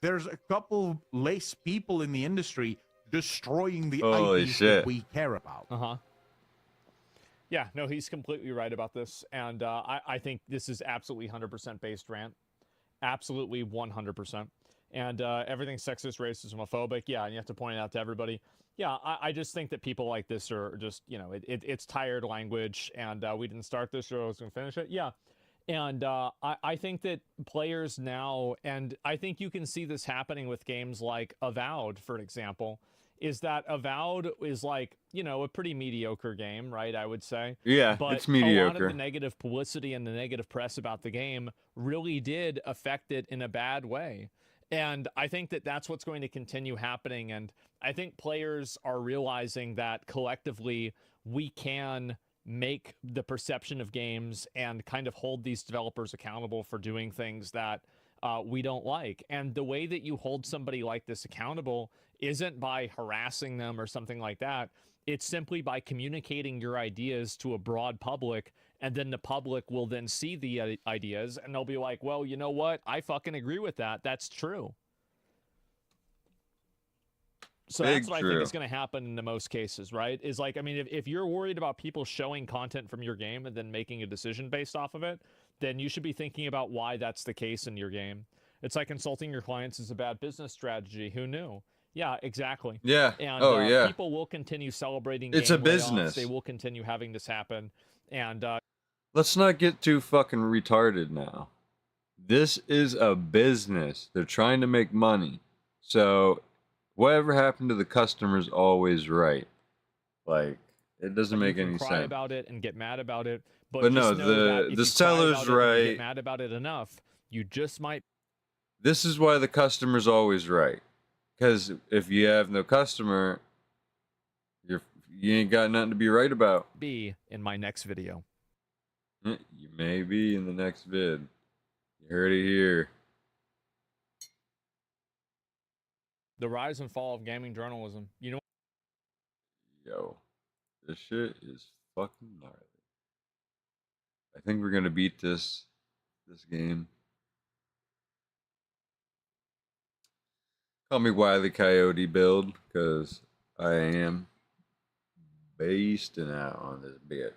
There's a couple less people in the industry destroying the Holy IPs shit. that we care about. Uh-huh. Yeah, no, he's completely right about this. And I think this is absolutely 100% based rant. Absolutely 100%. And everything's sexist, racist, homophobic. Yeah, and you have to point it out to everybody. Yeah, I just think that people like this are just, you know, it's tired language. And we didn't start this show, I was going to finish it. Yeah. And I think that players now, and I think you can see this happening with games like Avowed, for example, is that Avowed is like, you know, a pretty mediocre game, right, I would say. Yeah, but it's mediocre. A lot of the negative publicity and the negative press about the game really did affect it in a bad way. And I think that that's what's going to continue happening. And I think players are realizing that collectively we can make the perception of games and kind of hold these developers accountable for doing things that we don't like. And the way that you hold somebody like this accountable isn't by harassing them or something like that. It's simply by communicating your ideas to a broad public, and then the public will then see the ideas and they'll be like, well, you know what? I fucking agree with that. That's true. So that's what I think is going to happen in the most cases, right? Is like, I mean, if you're worried about people showing content from your game and then making a decision based off of it, then you should be thinking about why that's the case in your game. It's like insulting your clients is a bad business strategy. Who knew? Yeah, exactly. Yeah. And Oh, yeah. people will continue celebrating. It's a game layoffs. business. They will continue having this happen. And let's not get too fucking retarded now. This is a business. They're trying to make money. So whatever happened to the customer's always right. Like, it doesn't make any cry sense. about it and get mad about it, but no, just know that if the you seller's cry about it and right. get mad about it enough, you just might. This is why the customer's always right. Because if you have no customer, you ain't got nothing to be right about. Be in my next video. You may be in the next vid. You heard it here. The rise and fall of gaming journalism. You know. Yo, this shit is fucking gnarly. I think we're gonna beat this game. Call me Wile E. Coyote build, because I am basting out on this bitch.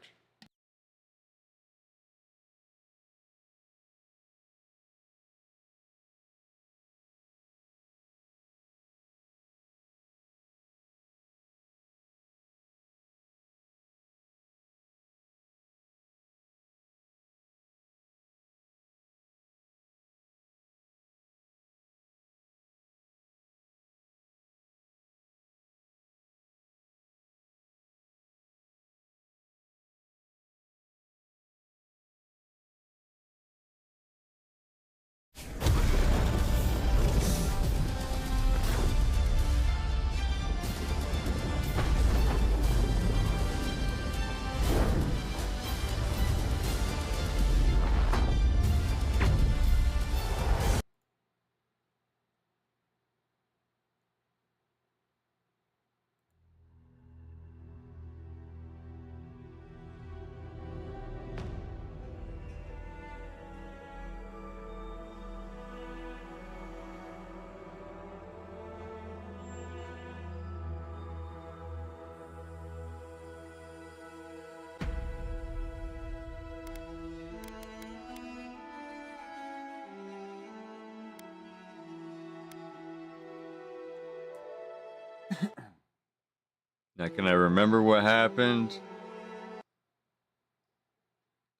Now, can I remember what happened?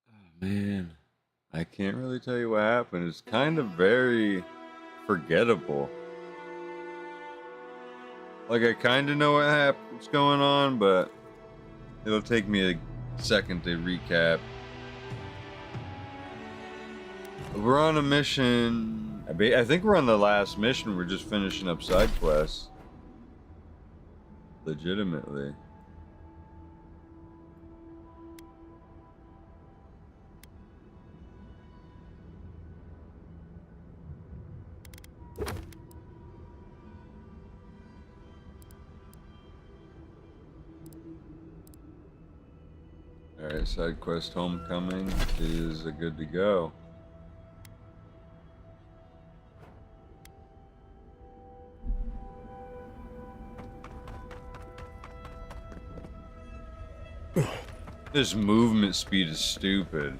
Oh, man. I can't really tell you what happened. It's kind of very forgettable. Like, I kind of know what's going on, but it'll take me a second to recap. We're on a mission. I think we're on the last mission. We're just finishing up side quests. Legitimately. Alright, side quest Homecoming is good to go. This movement speed is stupid.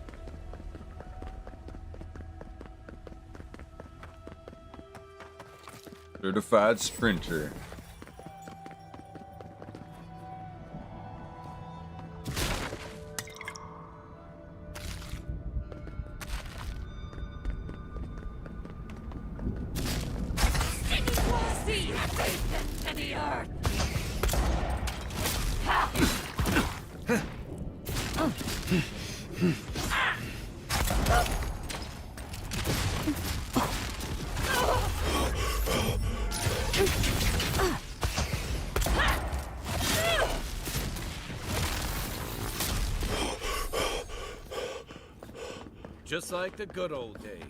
Certified sprinter. Just like the good old days.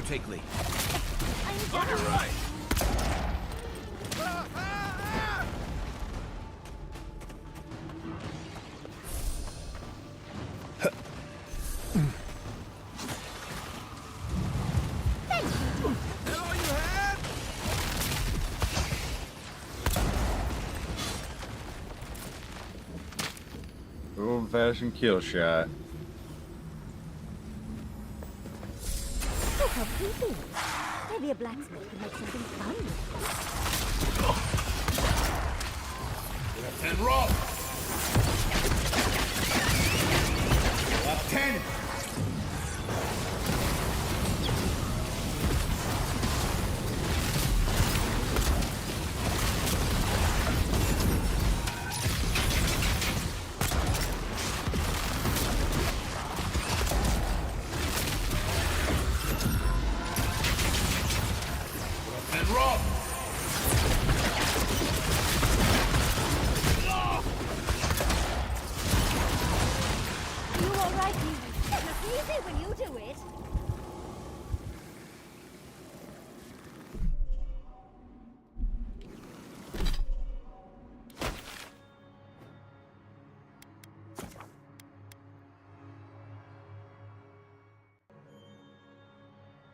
take lead. On your right. That all you had? Old-fashioned kill shot. Look how creepy. Maybe a blacksmith could make something fun. Left hand roll. Left 10. And roll. You alright, you? It's easy when you do it.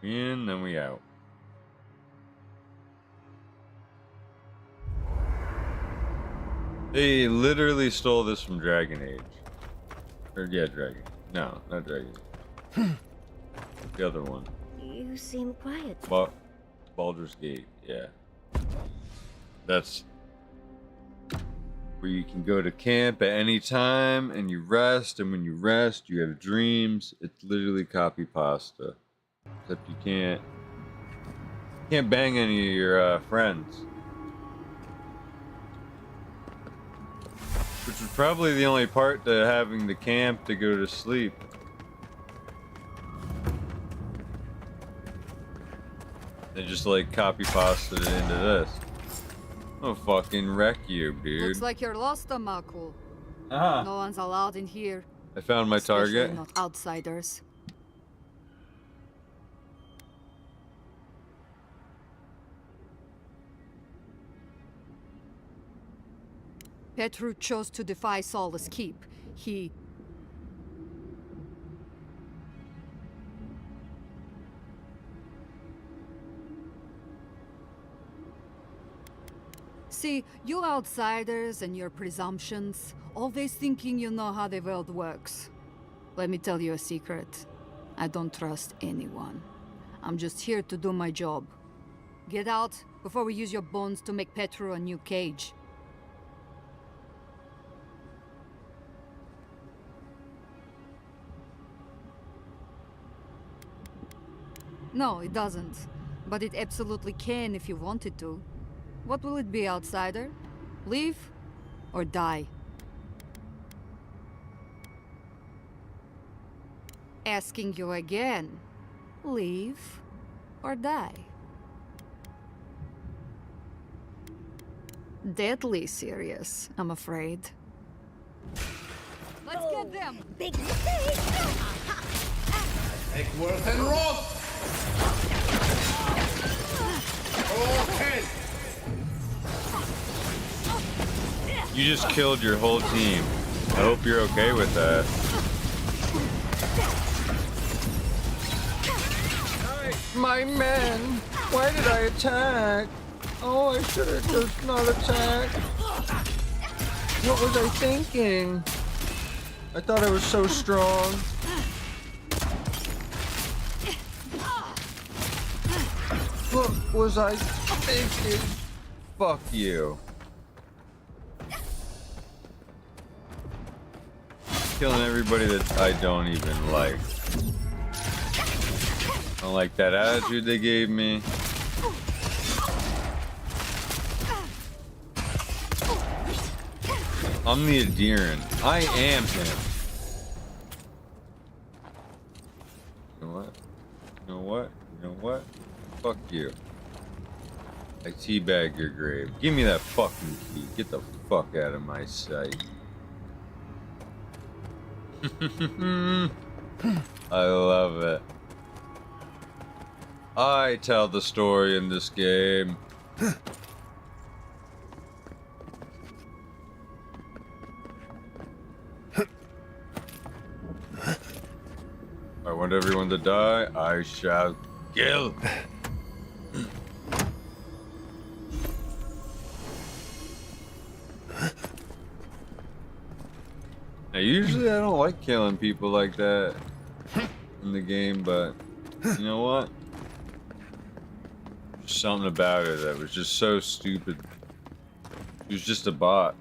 In, then we out. They literally stole this from Dragon Age. Or yeah, Dragon. No, not Dragon Age. The other one. You seem quiet. Baldur's Gate, yeah. That's where you can go to camp at any time and you rest, and when you rest you have dreams. It's literally copy pasta. Except you can't bang any of your friends. Which is probably the only part to having the camp to go to sleep. They just like copy pasted it into this. I'll fucking wreck you, dude. Looks like you're lost, Amaku. Ah. No one's allowed in here. I found my target. Especially not outsiders. Petru chose to defy Solace Keep. He... See, you outsiders and your presumptions, always thinking you know how the world works. Let me tell you a secret. I don't trust anyone. I'm just here to do my job. Get out before we use your bones to make Petru a new cage. No, it doesn't. But it absolutely can if you wanted to. What will it be, outsider? Leave or die? Asking you again. Leave or die? Deadly serious, I'm afraid. Let's get them! Big mistake! Take worth and roll. Okay. You just killed your whole team. I hope you're okay with that. My men! Why did I attack? Oh, I should have just not attacked. What was I thinking? I thought I was so strong. What was I thinking? Fuck you. Killing everybody that I don't even like. I don't like that attitude they gave me. I'm the Adiran. I am him. You know what? You know what? You know what? Fuck you. I teabag your grave. Give me that fucking key. Get the fuck out of my sight. I love it. I tell the story in this game. I want everyone to die. I shall kill. Now, usually I don't like killing people like that in the game, but you know what? There's something about it that was just so stupid. It was just a bot.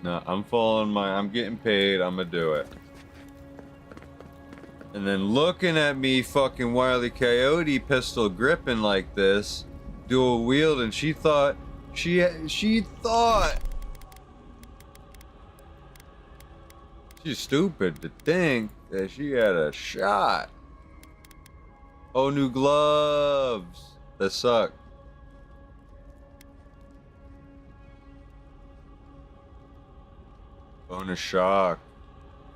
No, I'm getting paid, I'm gonna do it. And then looking at me fucking Wile E. Coyote pistol gripping like this, dual wield, and she thought, she's stupid to think that she had a shot. Oh, new gloves. That suck. Bonus shock.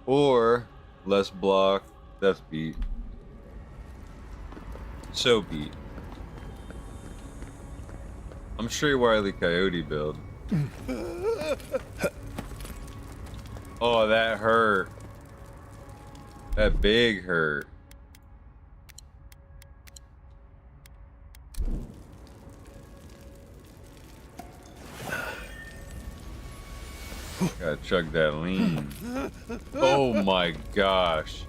Or less block. That's beat. So beat. I'm straight Wile E. Coyote build. Oh, that hurt. That big hurt. Gotta chug that lean. Oh my gosh.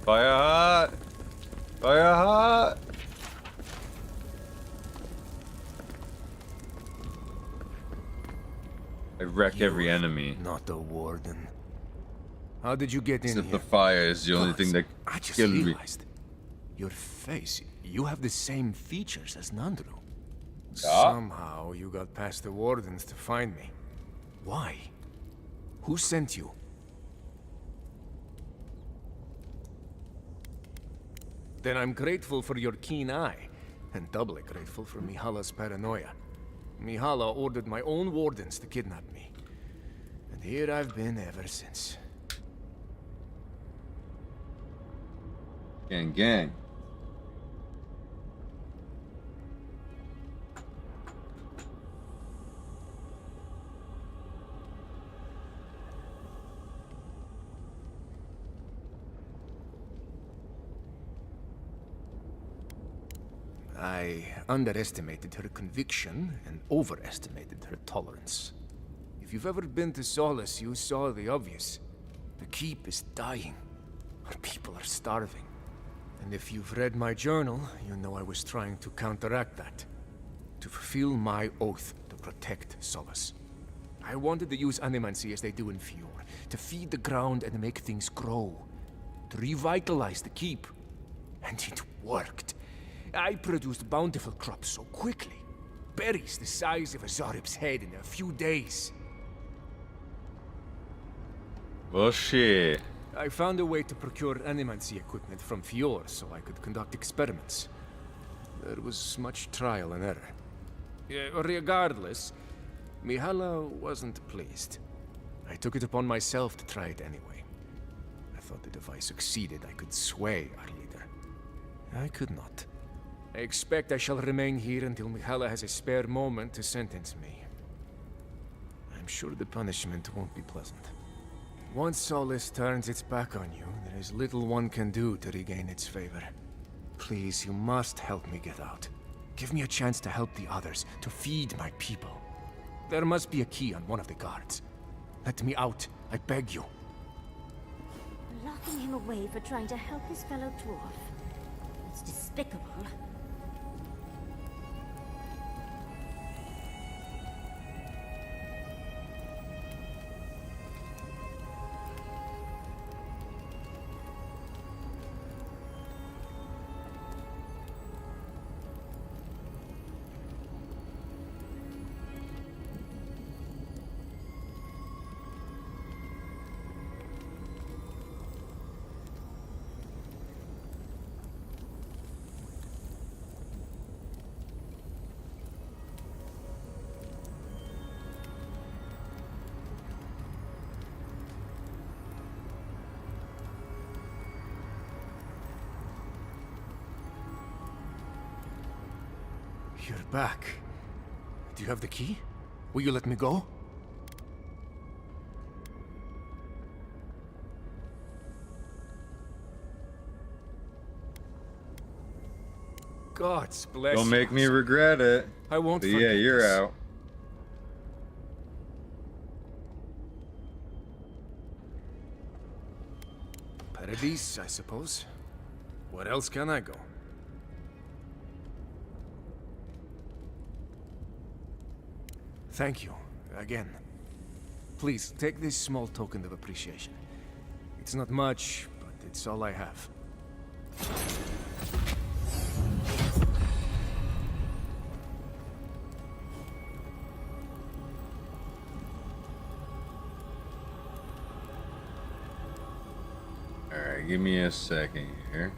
Fire hot! Fire hot! I wreck every enemy. Not the warden. How did you get in Except here? the fire is the only thing that I just killed me. realized. Your face, you have the same features as Nandru. Yeah. Somehow you got past the wardens to find me. Why? Who sent you? Then I'm grateful for your keen eye, and doubly grateful for Mihala's paranoia. Mihala ordered my own wardens to kidnap me. And here I've been ever since. Gang, gang. I underestimated her conviction and overestimated her tolerance. If you've ever been to Solace, you saw the obvious. The keep is dying. Our people are starving. And if you've read my journal, you know I was trying to counteract that. To fulfill my oath to protect Solace. I wanted to use animancy as they do in Fior, to feed the ground and make things grow. To revitalize the keep. And it worked. I produced bountiful crops so quickly. Berries the size of a Zarib's head in a few days. Well, shit. I found a way to procure animancy equipment from Fior so I could conduct experiments. There was much trial and error. Regardless, Mihala wasn't pleased. I took it upon myself to try it anyway. I thought that if I succeeded, I could sway our leader. I could not. I expect I shall remain here until Mihala has a spare moment to sentence me. I'm sure the punishment won't be pleasant. Once Solace turns its back on you, there is little one can do to regain its favor. Please, you must help me get out. Give me a chance to help the others, to feed my people. There must be a key on one of the guards. Let me out, I beg you. Locking him away for trying to help his fellow dwarf. It's despicable. You're back. Do you have the key? Will you let me go? God's bless Don't you. make me regret it. I won't But forget yeah, you're this. out. Paradise, I suppose. Where else can I go? Thank you, again. Please, take this small token of appreciation. It's not much, but it's all I have. Alright, give me a second here.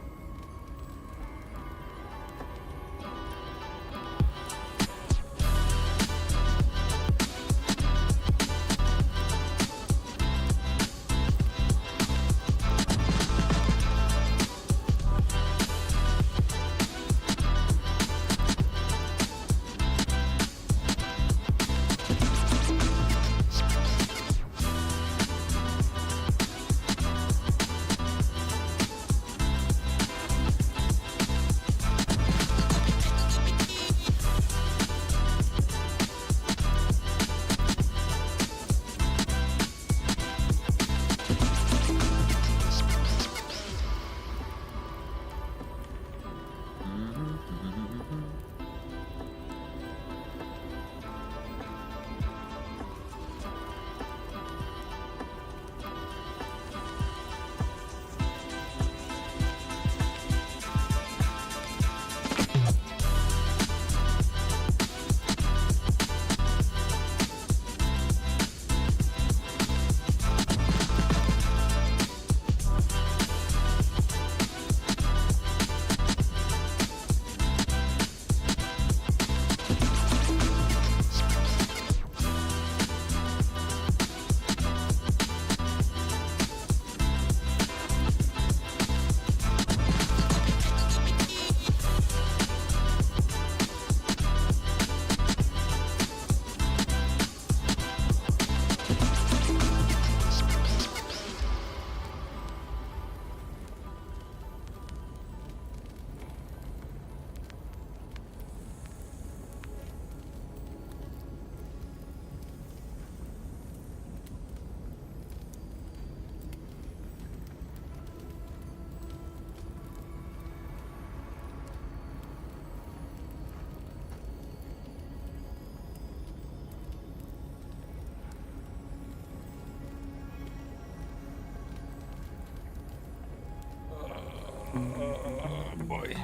Boy.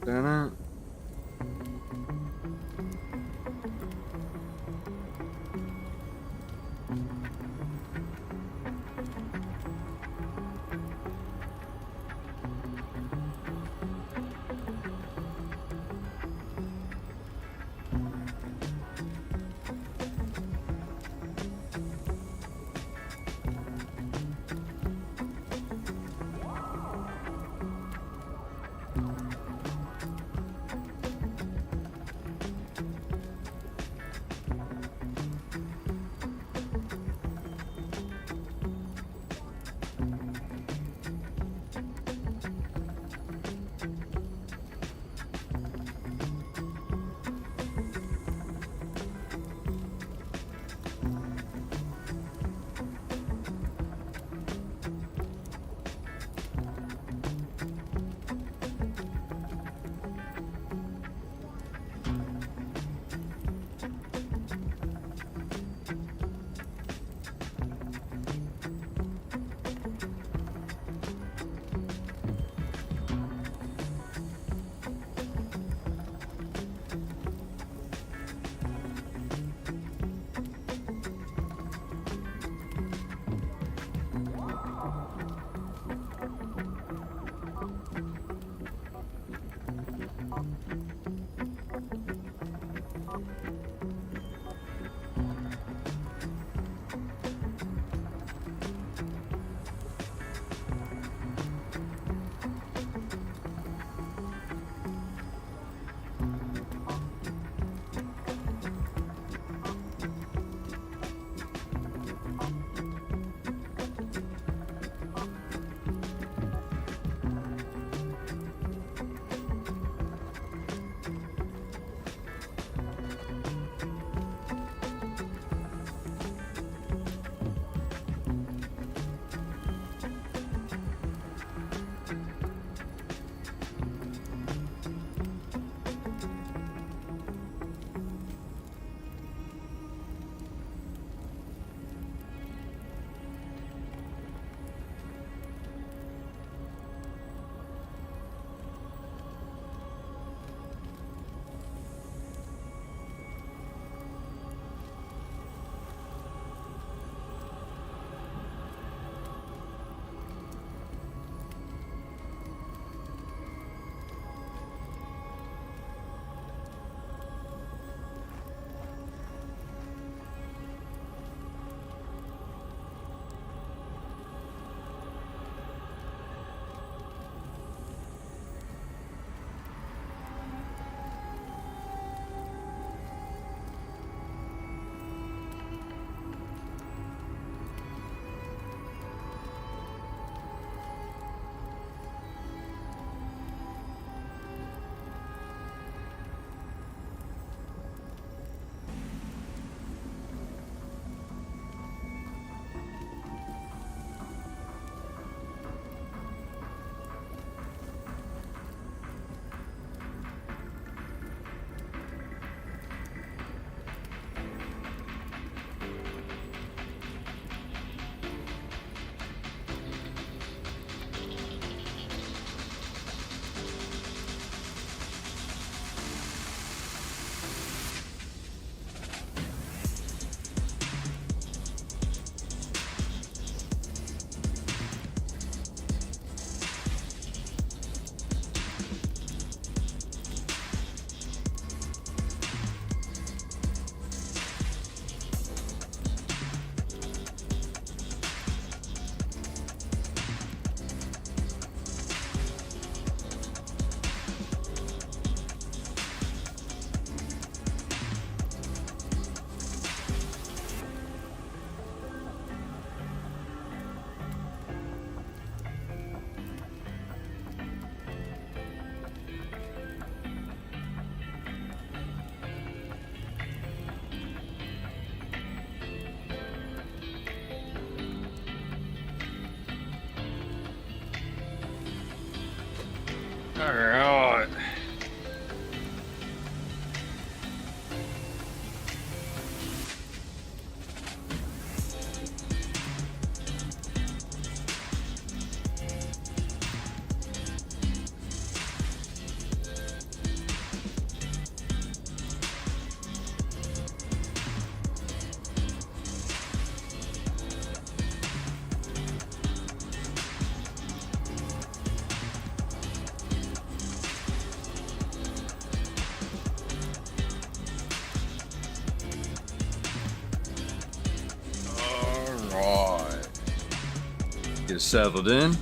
Da-da. Get settled in.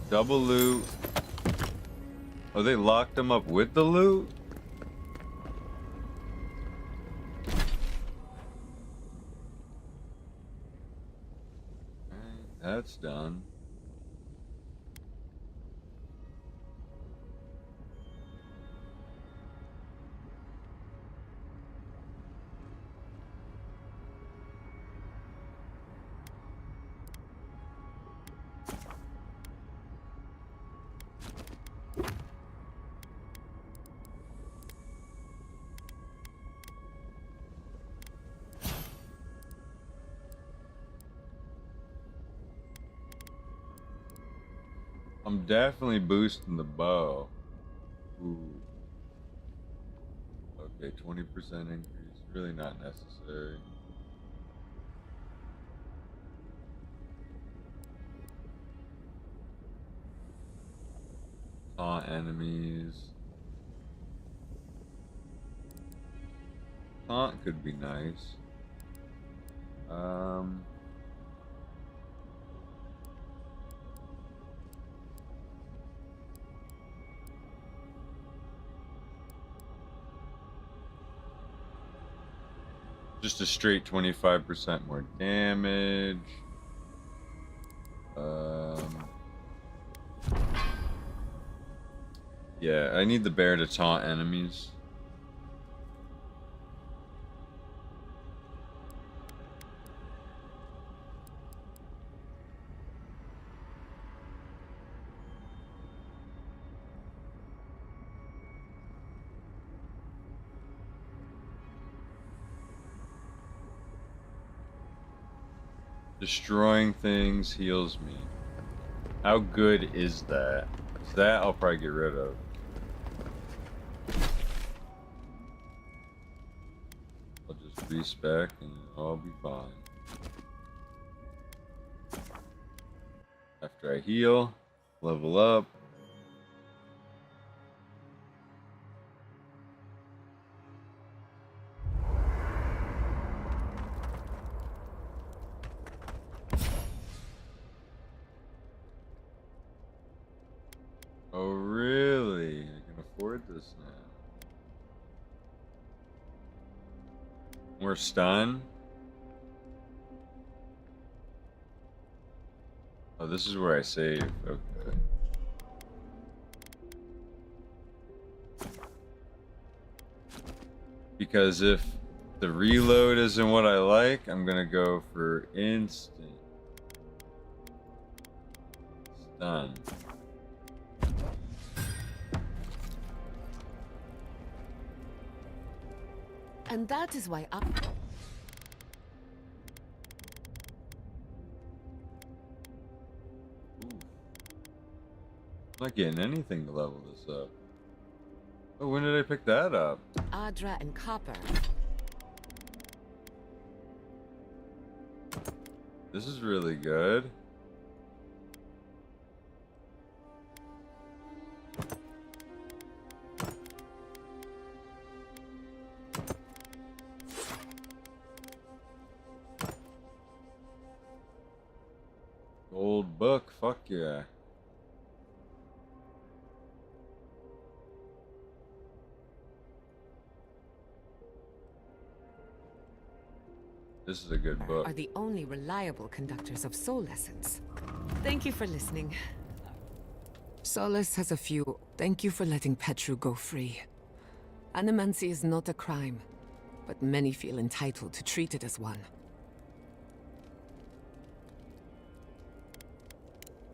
Double loot. Oh, they locked him up with the loot? Alright, that's done. I'm definitely boosting the bow. Ooh. Okay, 20% increase. Really not necessary. Taunt enemies. Taunt could be nice. Just a straight 25% more damage. Yeah, I need the bear to taunt enemies. Destroying things heals me. How good is that? That I'll probably get rid of. I'll just respec and I'll be fine. After I heal, level up. Oh, really? I can afford this now. More stun? Oh, this is where I save. Okay. Because if the reload isn't what I like, I'm gonna go for instant stun. And that is why I... Ooh. I'm not getting anything to level this up. Oh, when did I pick that up? Adra and Copper. This is really good. Gold book, fuck yeah. This is a good book. Are the only reliable conductors of soul lessons. Thank you for listening. Solace has a few. Thank you for letting Petru go free. Animancy is not a crime. but many feel entitled to treat it as one.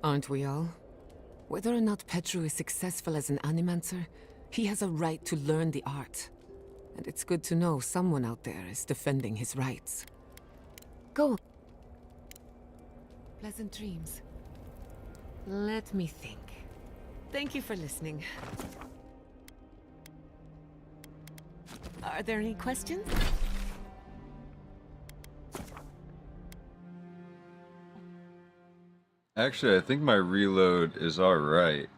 Aren't we all? Whether or not Petru is successful as an animancer, he has a right to learn the art. And it's good to know someone out there is defending his rights. Go. Pleasant dreams. Let me think. Thank you for listening. Are there any questions? Actually, I think my reload is alright.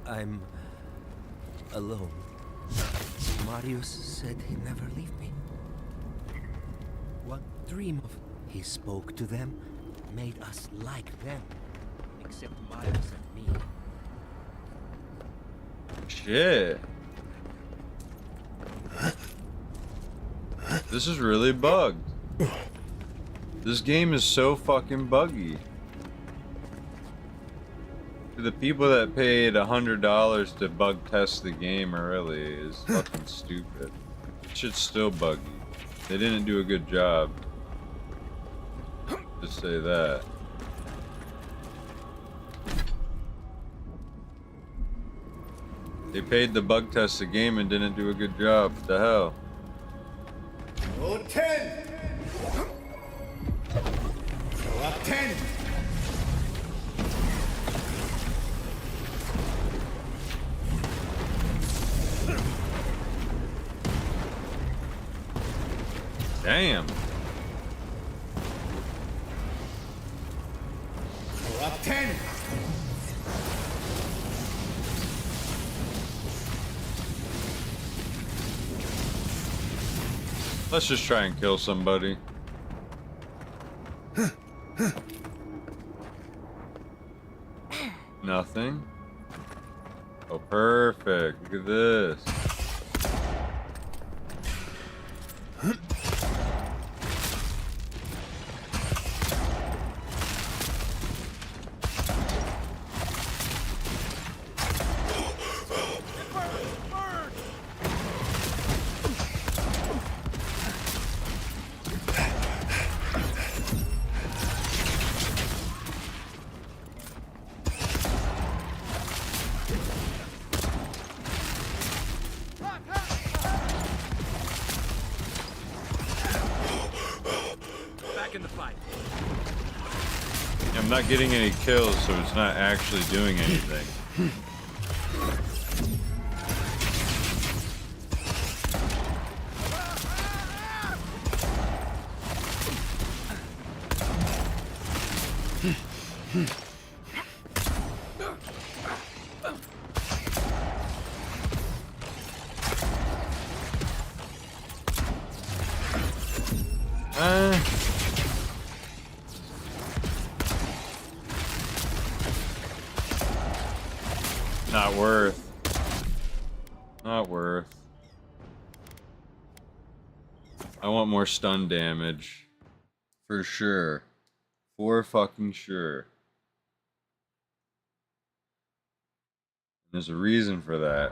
I'm alone. Marius said he'd never leave me. What dream of... He spoke to them, made us like them. Except Marius and me. Shit. This is really bugged. This game is so fucking buggy. The people that paid $100 to bug test the game early is fucking stupid. Shit's still buggy. They didn't do a good job. Just say that. They paid to bug test the game and didn't do a good job. What the hell? Oh, 10! Go up 10! Damn. Go up 10! Let's just try and kill somebody. Nothing. Oh, perfect. Look at this. I'm not getting any kills, so it's not actually doing anything. Not worth. Not worth. I want more stun damage. For sure. For fucking sure. There's a reason for that.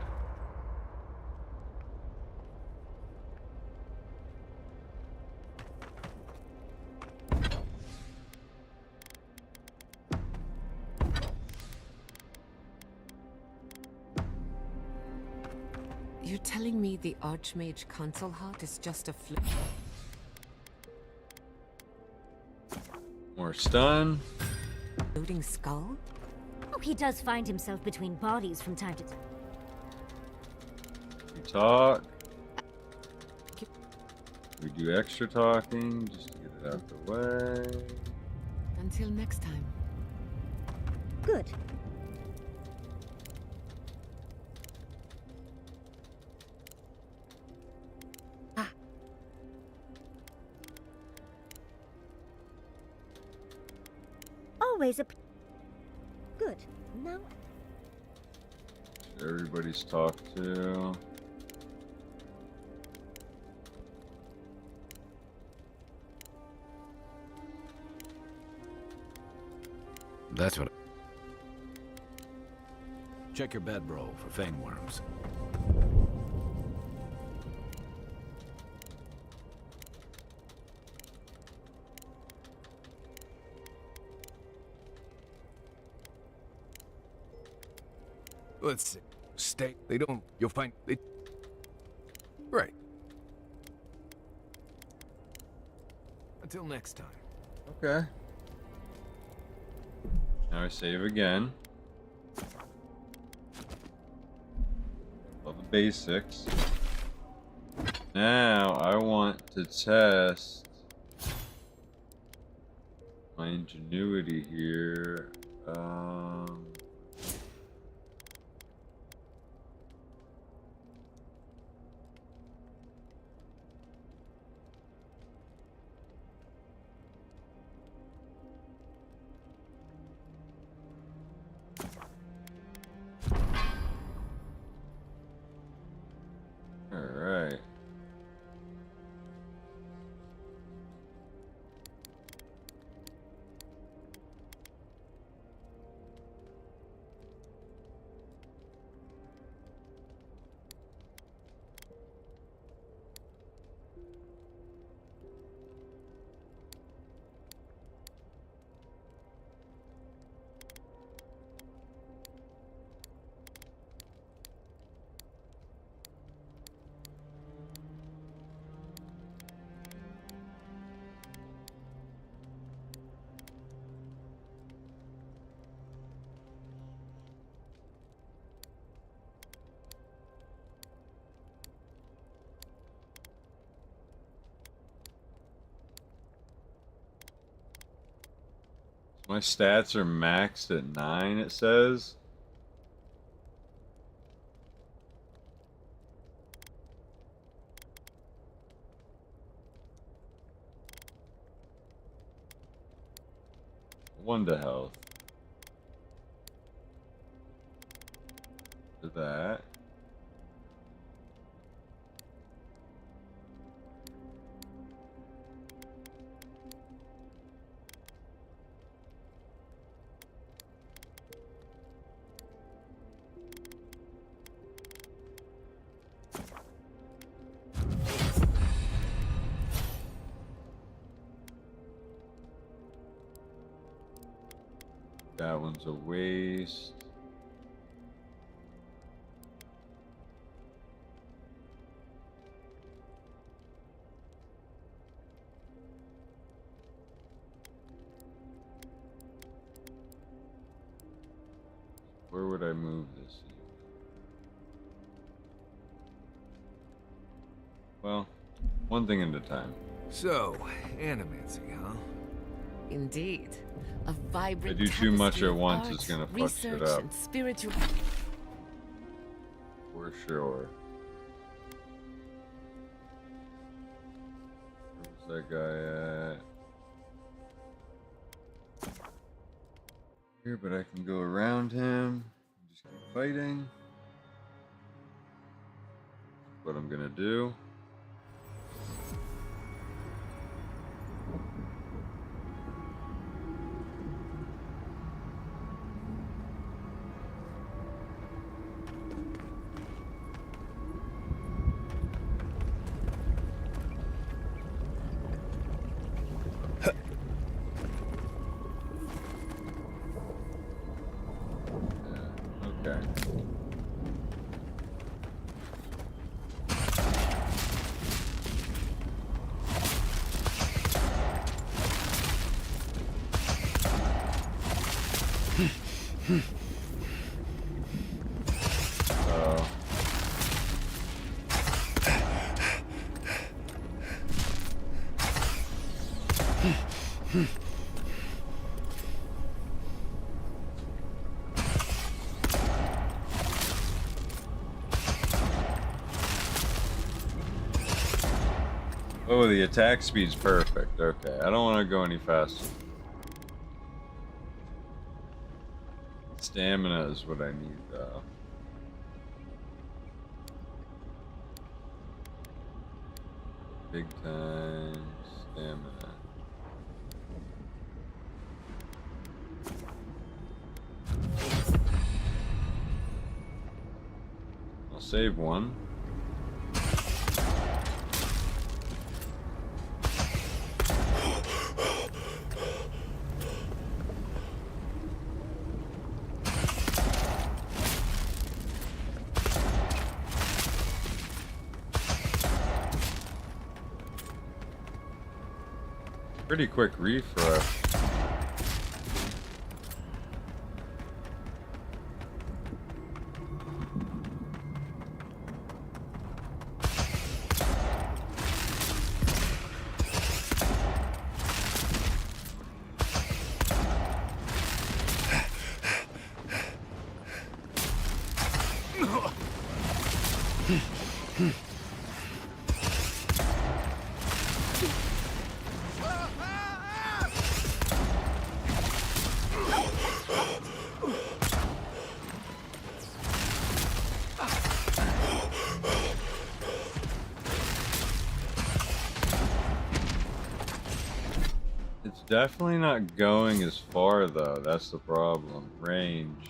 You're telling me the Archmage console hut is just a flip? More stun. Floating skull? Oh, he does find himself between bodies from time to time. We talk. We do extra talking just to get it out the way. Until next time. Good. Always a... Good. Now... Everybody's talked to. That's what. Check your bedroll for fang worms. Let's see. Stay. They don't. You'll find. They. Right. Until next time. Okay. Now I save again. All the basics. Now I want to test my ingenuity here. Alright. My stats are maxed at 9, it says. One to health. To that. That one's a waste. Where would I move this? Well, one thing at a time. So, animancing, huh? Indeed. A vibrant I do too much tapestry at of once, art, it's gonna fuck shit research, up. and spiritual. For sure. Where's that guy at? Here, but I can go around him. Just keep fighting. What I'm gonna do. Okay. Oh, the attack speed's perfect. Okay, I don't want to go any faster. Stamina is what I need, though. Big time stamina. I'll save one. Pretty quick refresh. It's definitely not going as far though, that's the problem. Range.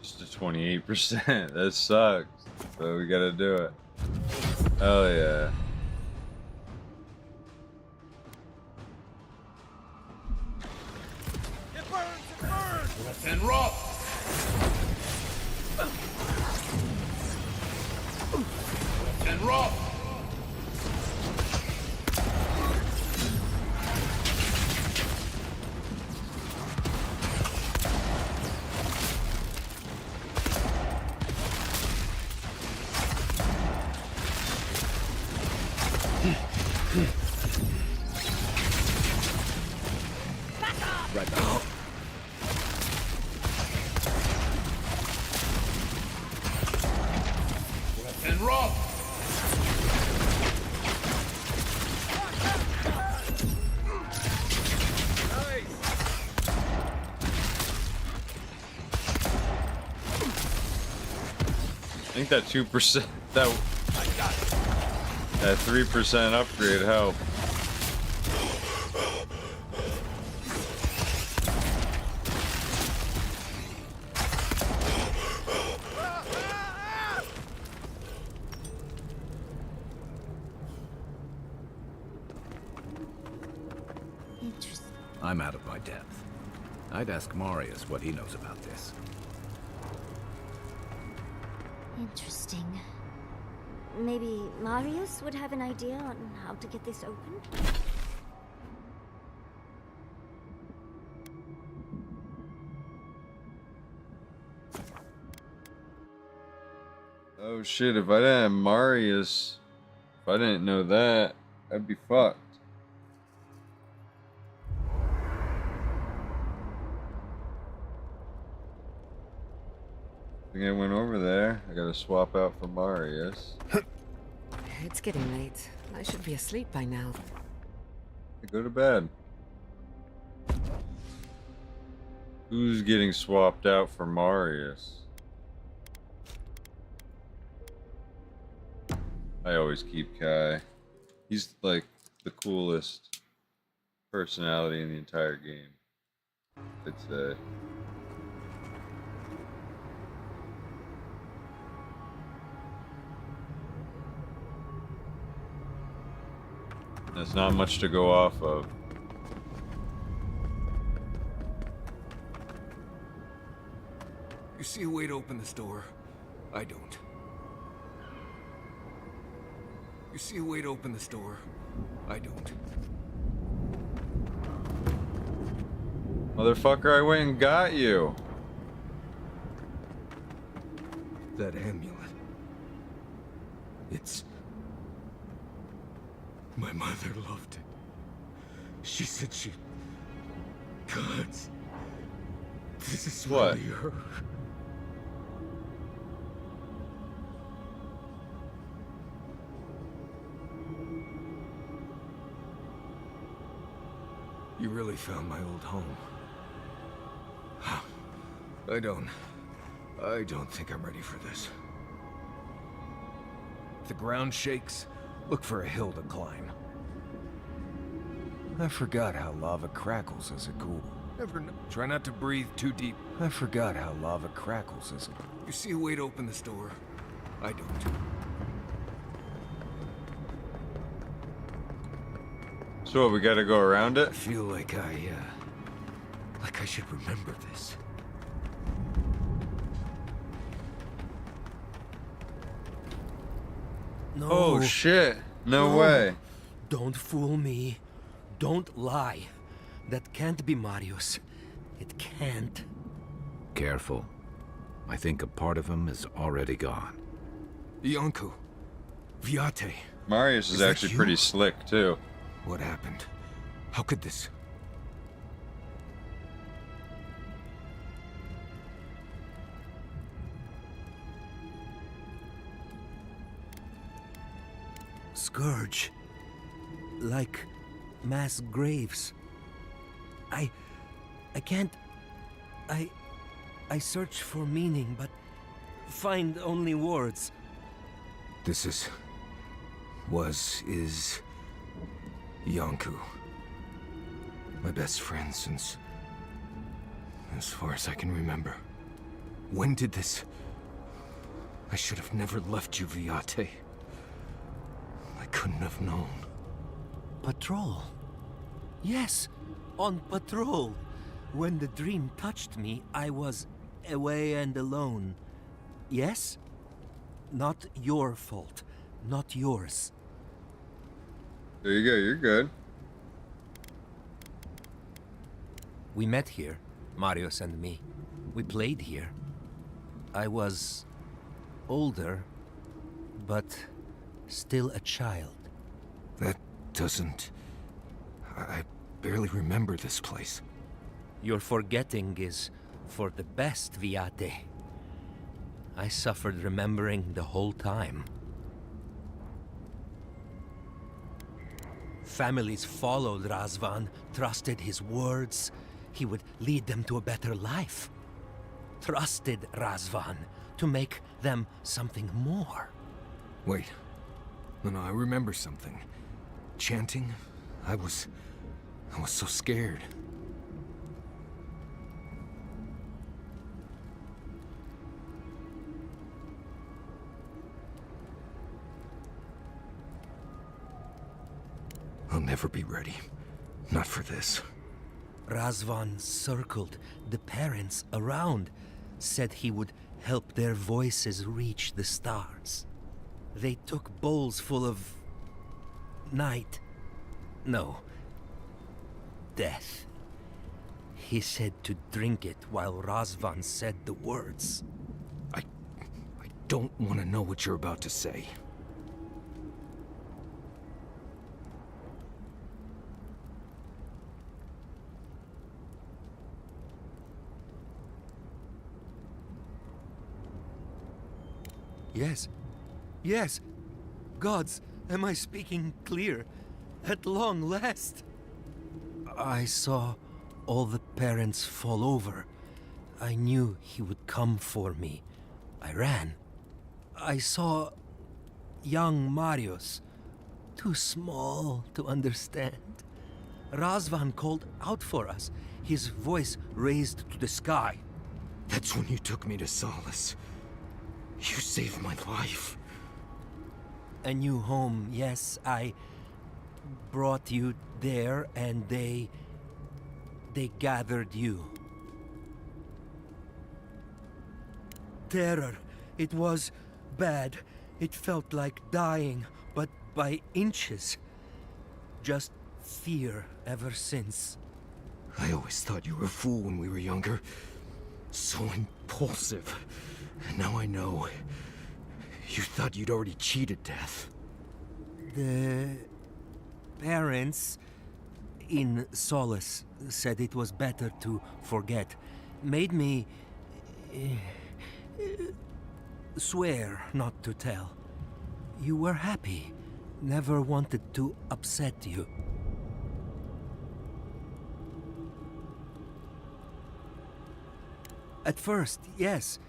Just a 28%. That sucks. But we gotta do it. Hell yeah. It burns! It burns! Left hand rock! Left hand rock! Right now. Left hand rock! I think that 2%, that 3% upgrade helped. I'm out of my depth. I'd ask Marius what he knows about this. Interesting. Maybe Marius would have an idea on how to get this open? Oh shit, if I didn't have Marius, if I didn't know that, I'd be fucked. I think I went over there. I gotta swap out for Marius. It's getting late. I should be asleep by now. Go to bed. Who's getting swapped out for Marius? I always keep Kai. He's like the coolest personality in the entire game, I'd say. There's not much to go off of. You see a way to open this door? I don't. You see a way to open this door? I don't. Motherfucker, I went and got you. That amulet. It's... My mother loved it. She said she... God... This is what? Really her. You really found my old home. I don't I don't think I'm ready for this. If the ground shakes, look for a hill to climb. I forgot how lava crackles as it cools. Try not to breathe too deep. I forgot how lava crackles as it... You see a way to open this door? I don't. So we gotta go around it? I feel like I should remember this. No. Oh shit. No way. Don't fool me. Don't lie. That can't be Marius. It can't. Careful. I think a part of him is already gone. Yonku. Viate. Marius is actually pretty slick, too. What happened? How could this... Scourge. Like mass graves. I can't... I search for meaning, but find only words. This is... is... Yonku. My best friend since... as far as I can remember. When did this... I should have never left you, Viate. I couldn't have known. Patrol. Yes, on patrol. When the dream touched me, I was away and alone. Yes? Not your fault. Not yours. There you go, you're good. We met here, Marius and me. We played here. I was older, but still a child. That doesn't... I barely remember this place. Your forgetting is for the best, Viate. I suffered remembering the whole time. Families followed Razvan, trusted his words. He would lead them to a better life. Trusted Razvan to make them something more. Wait. No, I remember something. Chanting? I was so scared. I'll never be ready. Not for this. Razvan circled the parents around, said he would help their voices reach the stars. They took bowls full of... night. No. Death. He said to drink it while Razvan said the words. I don't want to know what you're about to say. Yes. Yes. Gods, am I speaking clear? At long last. I saw all the parents fall over. I knew he would come for me. I ran. I saw young Marius, too small to understand. Razvan called out for us, his voice raised to the sky. That's when you took me to Solace. You saved my life. A new home, yes, I brought you there and they gathered you. Terror. It was bad. It felt like dying, but by inches. Just fear ever since. I always thought you were a fool when we were younger. So impulsive. And now I know. You thought you'd already cheated death. The parents in Solace said it was better to forget. Made me swear not to tell. You were happy. Never wanted to upset you. At first, yes.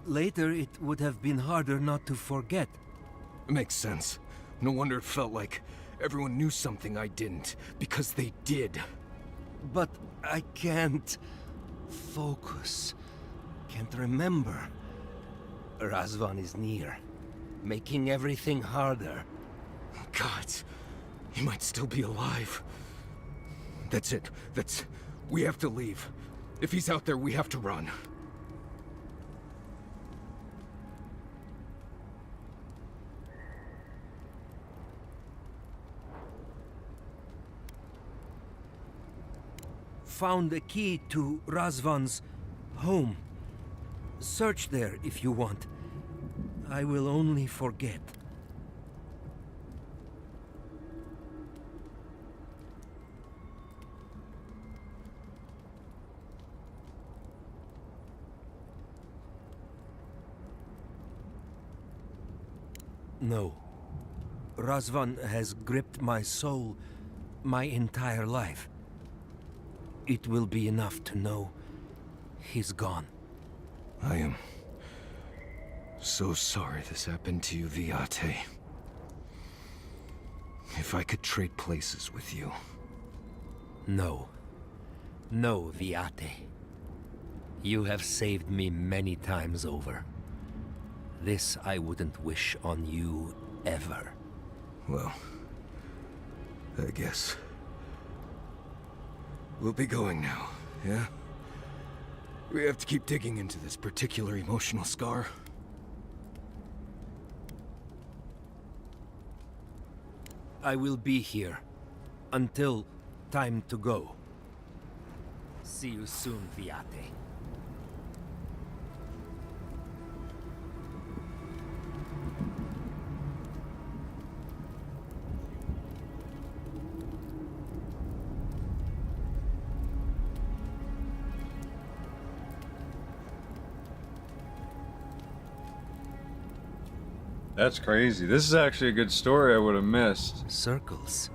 later it would have been harder not to forget. Makes sense. No wonder it felt like everyone knew something I didn't, because they did. But I can't focus. Can't remember. Razvan is near, making everything harder. God, he might still be alive. That's it. We have to leave. If he's out there, we have to run. Found a key to Razvan's home. Search there if you want. I will only forget. No. Razvan has gripped my soul my entire life. It will be enough to know he's gone. I am so sorry this happened to you, Viate. If I could trade places with you. No. No, Viate. You have saved me many times over. This I wouldn't wish on you ever. Well, I guess we'll be going now, yeah? We have to keep digging into this particular emotional scar. I will be here until time to go. See you soon, Viate. That's crazy. This is actually a good story I would have missed. Circles.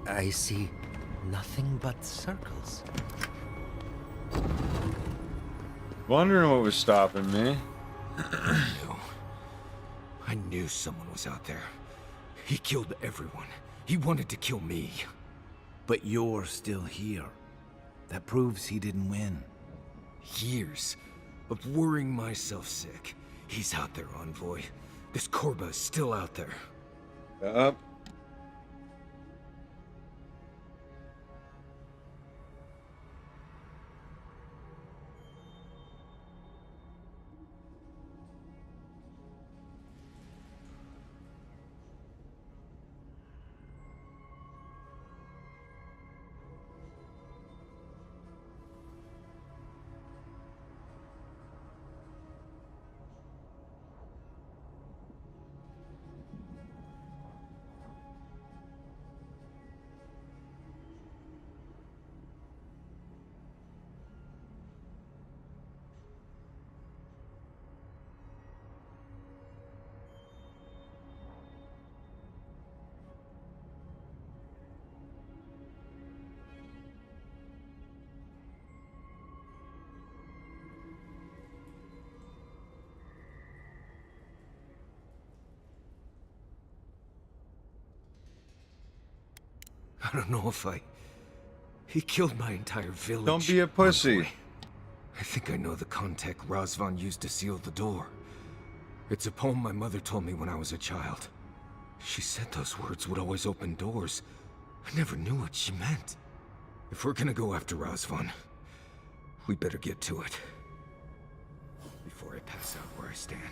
I see nothing but circles. Wondering what was stopping me. I knew someone was out there. He killed everyone. He wanted to kill me. But you're still here. That proves he didn't win. Years of worrying myself sick. He's out there, Envoy. This Korba is still out there. Up. I don't know if He killed my entire village. Don't be a pussy. Envoy. I think I know the contact Razvan used to seal the door. It's a poem my mother told me when I was a child. She said those words would always open doors. I never knew what she meant. If we're gonna go after Razvan, we better get to it. Before I pass out where I stand.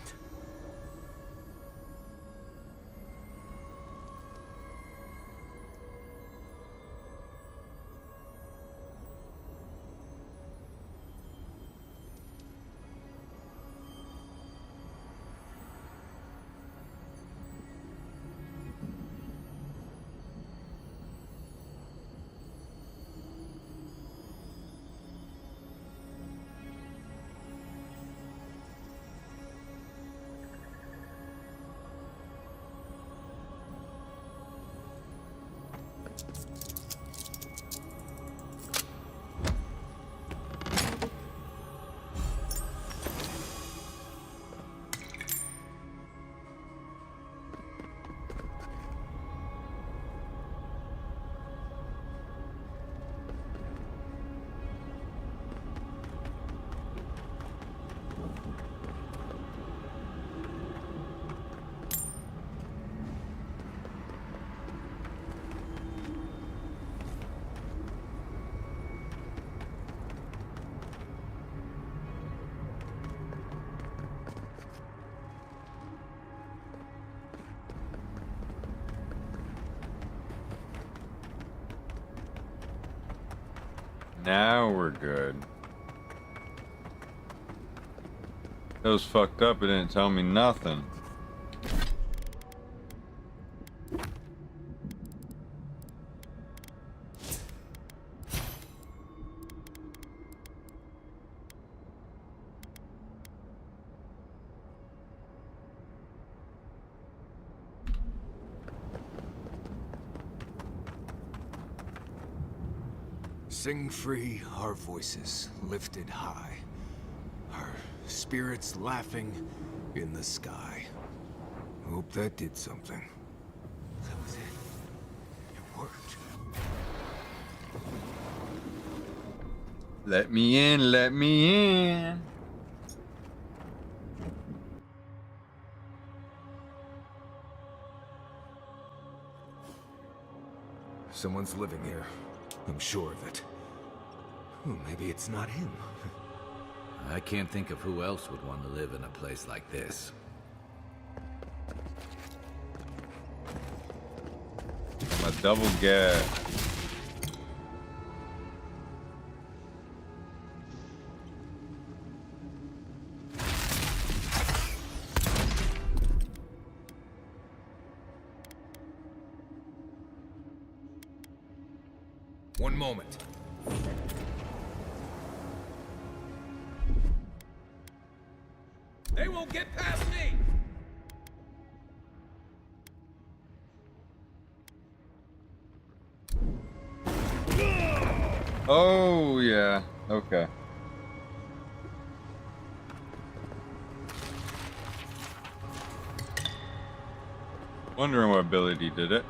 Now we're good. That was fucked up. It didn't tell me nothing. Sing free, our voices lifted high. Our spirits laughing in the sky. Hope that did something. That was it. It worked. Let me in, let me in. Someone's living here. I'm sure of it. Well, maybe it's not him. I can't think of who else would want to live in a place like this. I'm a double gag. One moment. They won't get past me! Oh, yeah. Okay. Wondering what ability did it.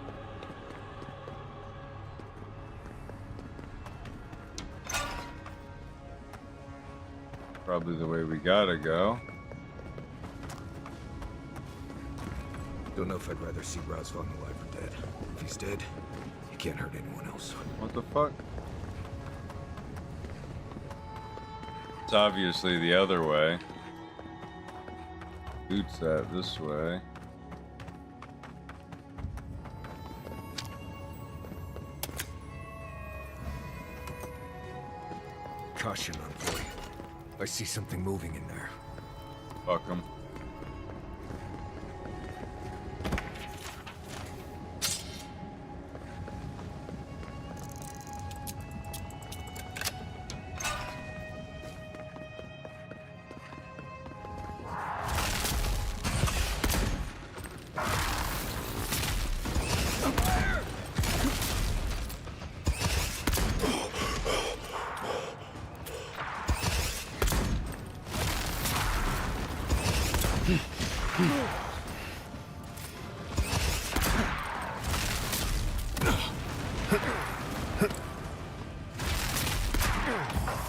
Probably the way we gotta go. Don't know if I'd rather see Razvan alive or dead. If he's dead, he can't hurt anyone else. What the fuck? It's obviously the other way. Shoots that this way. Caution on boy. I see something moving in there. Fuck him.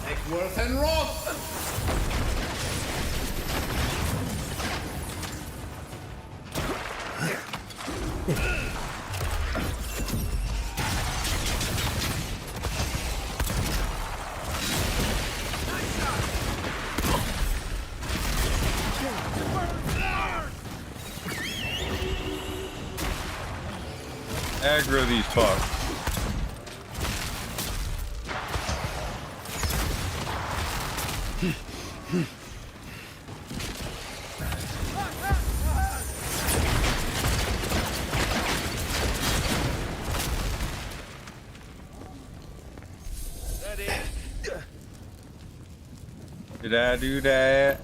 Eckworth and Roth! Aggro these fucks. Did I do that?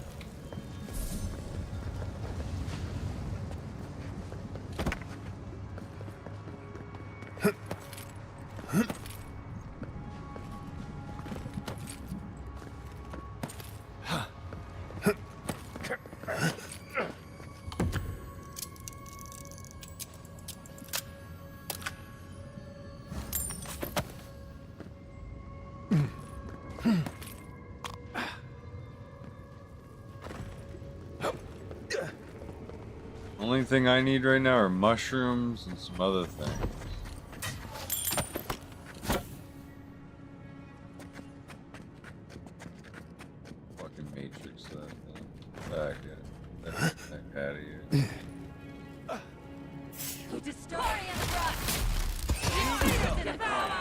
Only thing I need right now are mushrooms and some other things. Fucking Matrix that thing. Back it. Back out of here. Destroy and thrust! To devour!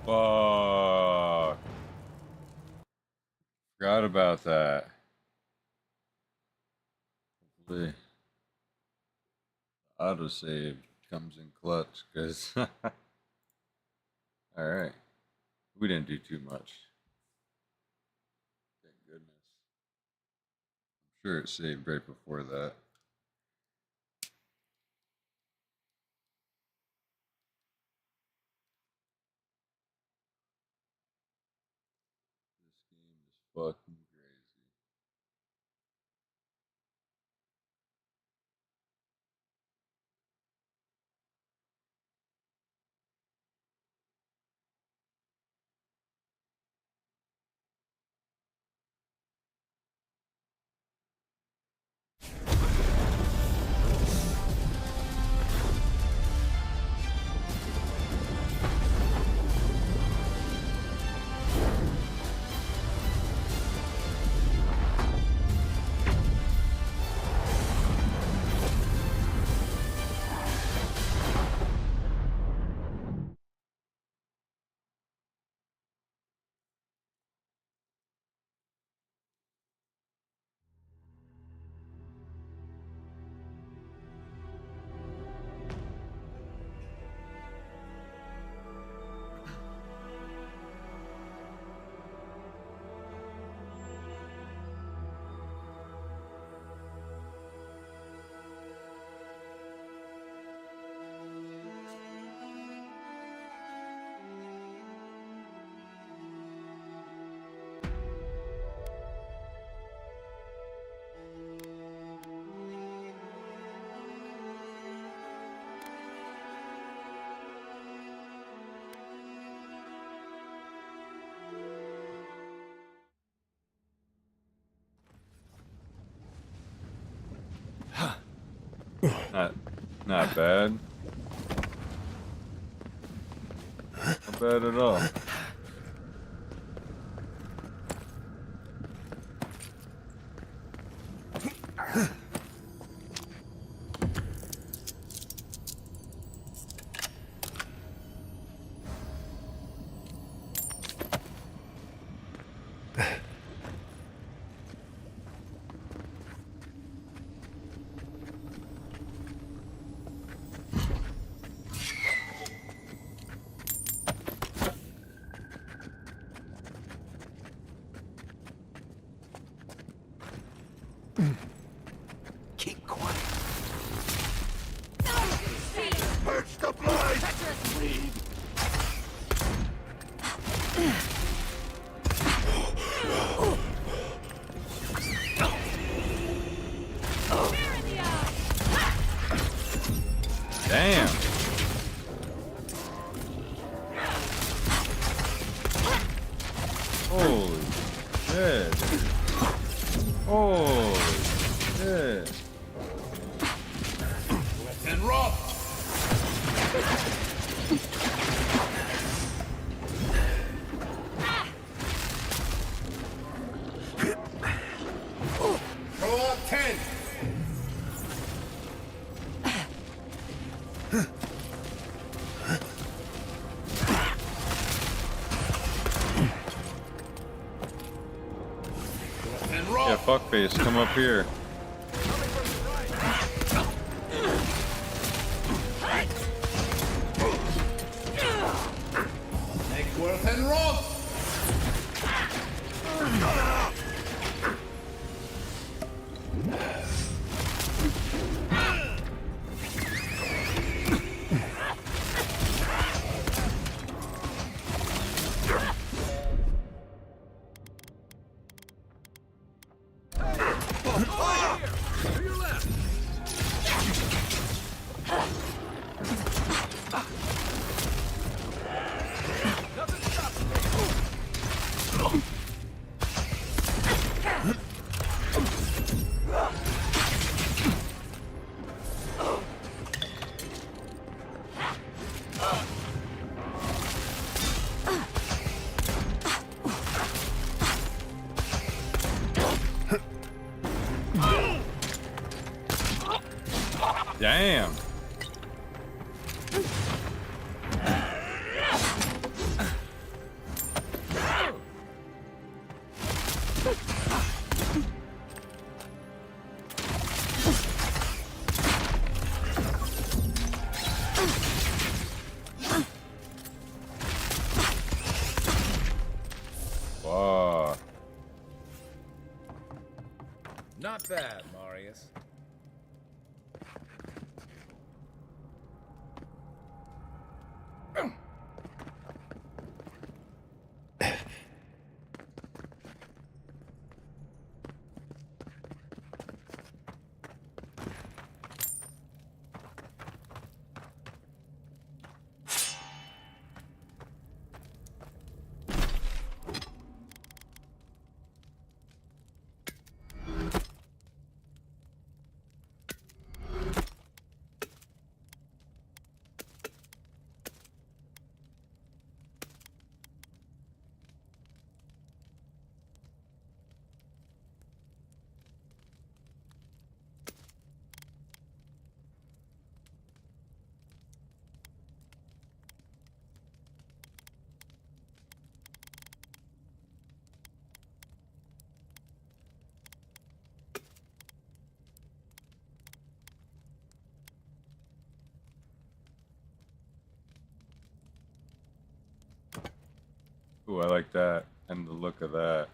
Fuck. Forgot about that. Hopefully, autosave comes in clutch, because... Alright. We didn't do too much. Thank goodness. I'm sure it saved right before that. This game is fucking crazy. Not bad. Not bad at all. Keep quiet. Purge the blade! Damn. Holy shit. Holy shit. And rock! Go up 10! Yeah, fuckface, come up here. Neckworth and rock! Damn. Whoa. Not bad, Marius. Ooh, I like that. And the look of that.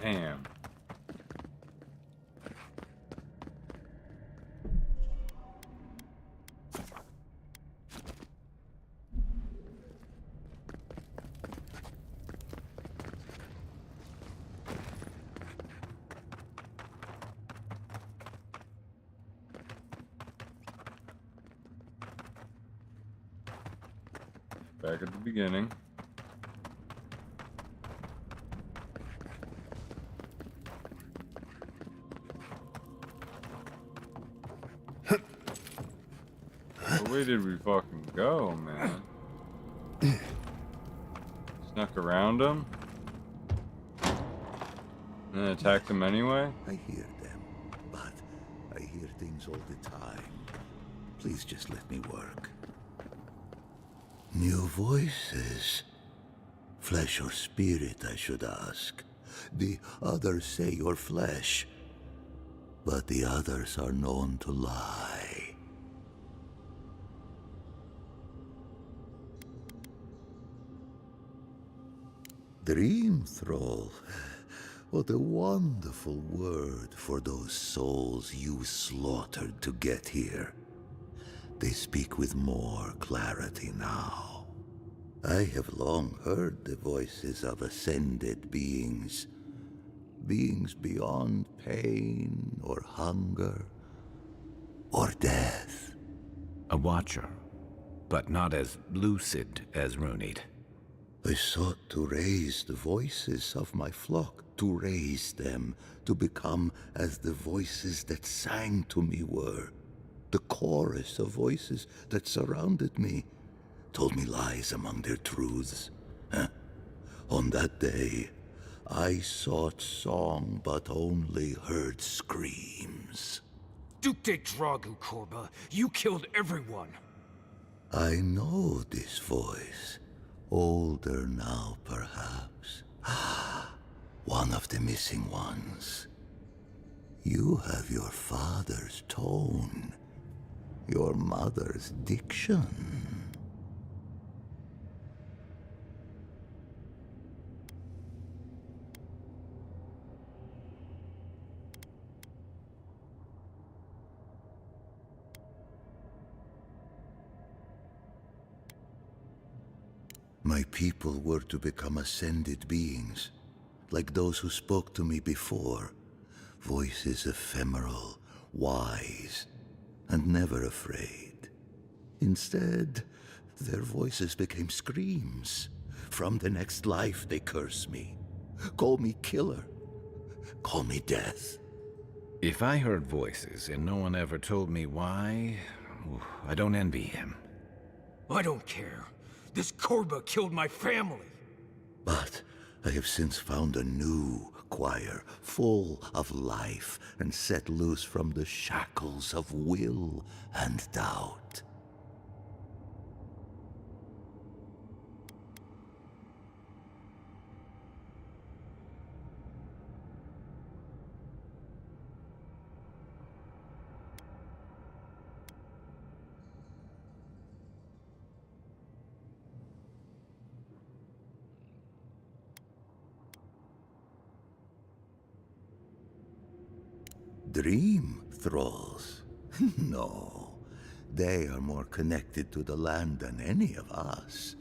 Damn. Back at the beginning. Where did we fucking go, man? Snuck around him? And then attacked him anyway? I hear them, but I hear things all the time. Please just let me work. New voices. Flesh or spirit, I should ask. The others say you're flesh, but the others are known to lie. Dream thrall. What a wonderful word for those souls you slaughtered to get here. They speak with more clarity now. I have long heard the voices of ascended beings. Beings beyond pain or hunger or death. A watcher, but not as lucid as Runid. I sought to raise the voices of my flock, to raise them, to become as the voices that sang to me were. The chorus of voices that surrounded me, told me lies among their truths. On that day, I sought song but only heard screams. Duke de Dragu, Korba. You killed everyone. I know this voice. Older now, perhaps. One of the missing ones. You have your father's tone, your mother's diction. My people were to become ascended beings, like those who spoke to me before. Voices ephemeral, wise, and never afraid. Instead, their voices became screams. From the next life they curse me. Call me killer. Call me death. If I heard voices and no one ever told me why, I don't envy him. I don't care. This Korba killed my family. But I have since found a new choir, full of life and set loose from the shackles of will and doubt. Dream thralls? No. They are more connected to the land than any of us.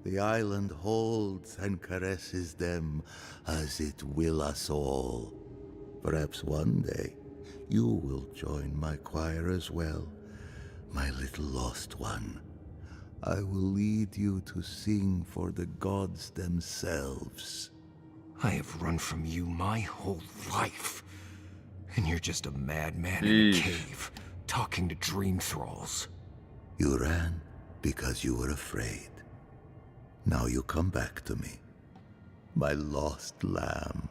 The island holds and caresses them as it will us all. Perhaps one day you will join my choir as well, my little lost one. I will lead you to sing for the gods themselves. I have run from you my whole life. And you're just a madman in a cave, talking to dream thralls. You ran because you were afraid. Now you come back to me. My lost lamb.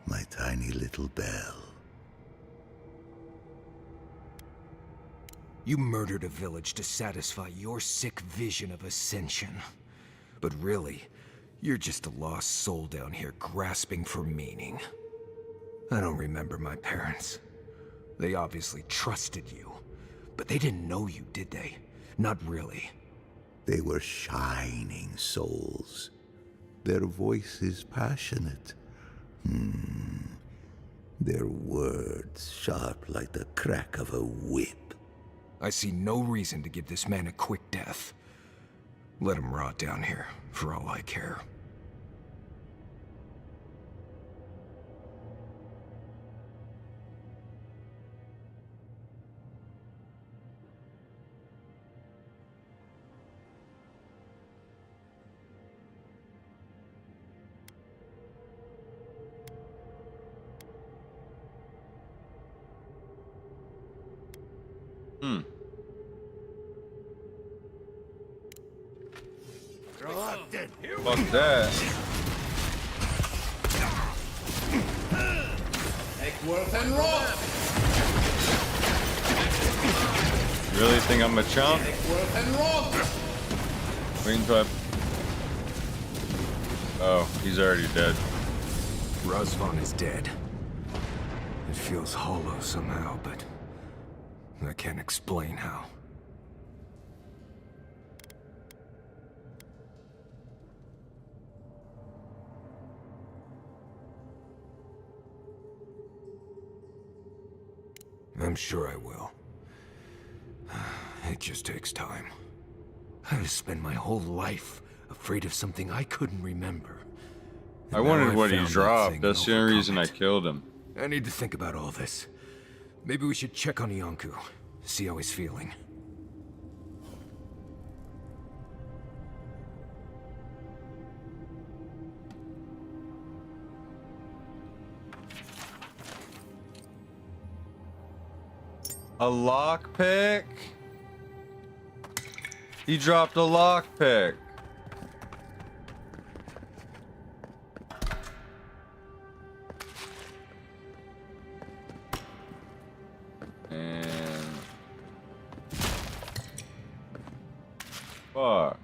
My tiny little bell. You murdered a village to satisfy your sick vision of ascension. But really, you're just a lost soul down here grasping for meaning. I don't remember my parents. They obviously trusted you. But they didn't know you, did they? Not really. They were shining souls. Their voices passionate. Their words sharp like the crack of a whip. I see no reason to give this man a quick death. Let him rot down here, for all I care. Fuck that. Eckworth and Roth! Really think I'm a chump? Eckworth and Roth! Wait until I... Oh, he's already dead. Razvan is dead. It feels hollow somehow, but I can't explain how. I'm sure I will. It just takes time. I've spent my whole life afraid of something I couldn't remember. I wondered what he dropped. That's the only reason I killed him. I need to think about all this. Maybe we should check on Iancu, see how he's feeling. A lockpick? He dropped a lockpick. And... fuck.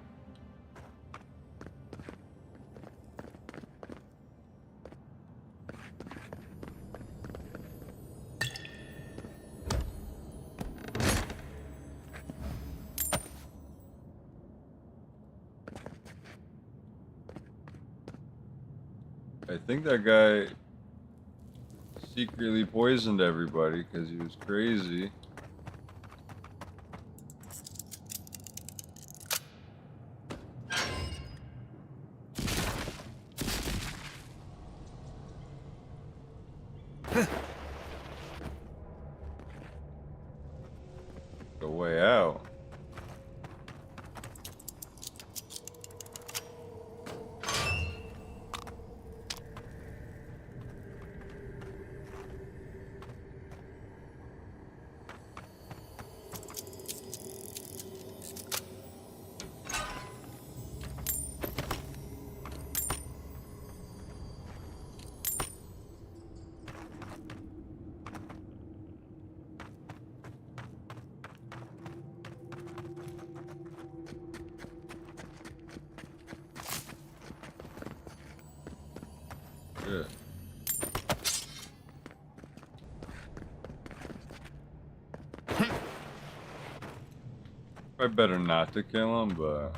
I think that guy secretly poisoned everybody because he was crazy. The way out. I better not to kill him, but.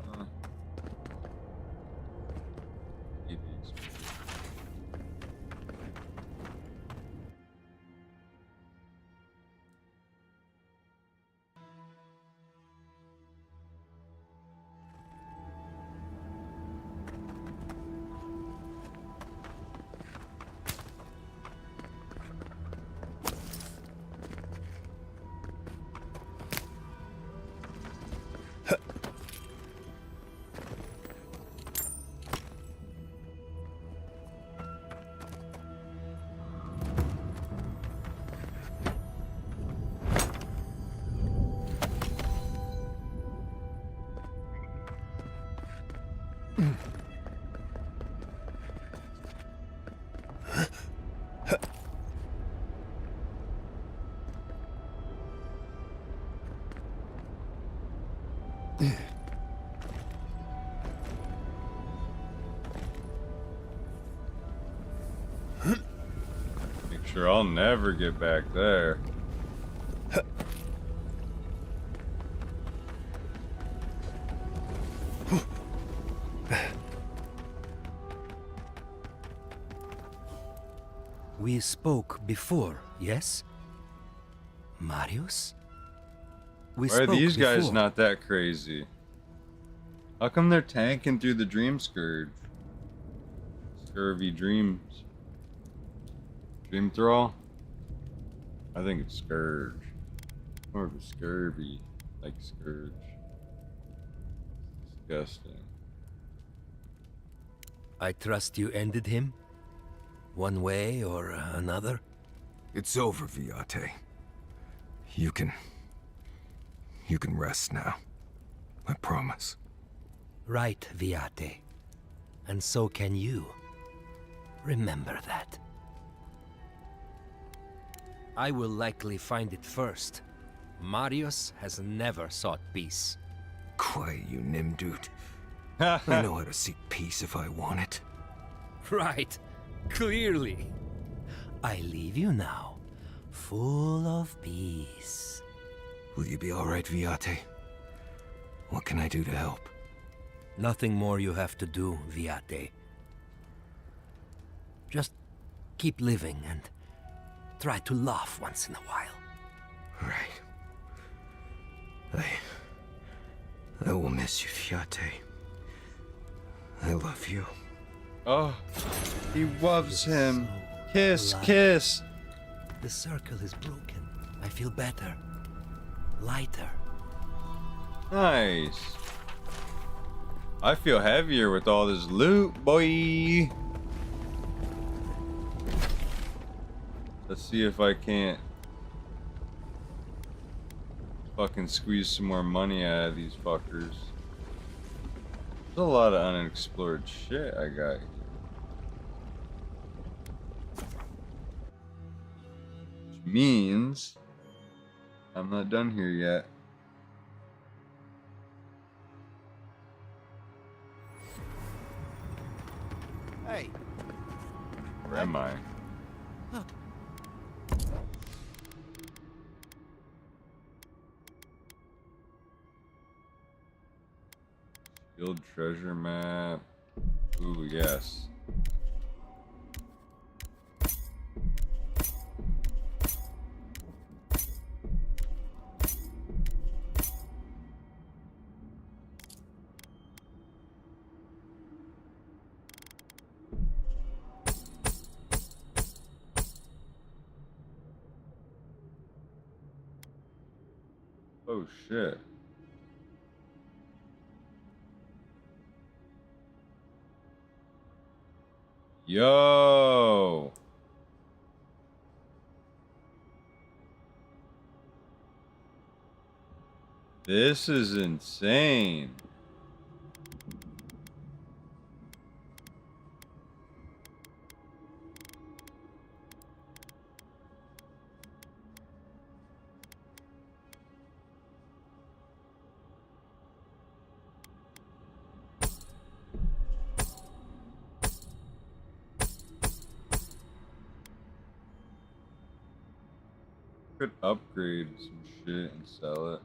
Make sure I'll never get back there. We spoke before, yes? Marius? We Why are spoke these guys before. not that crazy? How come they're tanking through the dream scourge? Scurvy dreams. Dream thrall? I think it's scourge. More of a scurvy, like scourge. Disgusting. I trust you ended him? One way or another? It's over, Viate. You can rest now. I promise. Right, Viate. And so can you. Remember that. I will likely find it first. Marius has never sought peace. Quiet, you Nimdude. I know how to seek peace if I want it. Right. Clearly. I leave you now, full of peace. Will you be alright, Viate? What can I do to help? Nothing more you have to do, Viate. Just keep living and try to laugh once in a while. Right. I will miss you, Viate. I love you. Oh, he loves him. Kiss, alive. kiss. The circle is broken. I feel better. Lighter. Nice. I feel heavier with all this loot, boy. Let's see if I can't fucking squeeze some more money out of these fuckers. There's a lot of unexplored shit I got here. Which means I'm not done here yet. Hey. Where am I? Field treasure map. Ooh, yes. Oh shit. Yo. This is insane. Could upgrade some shit and sell it.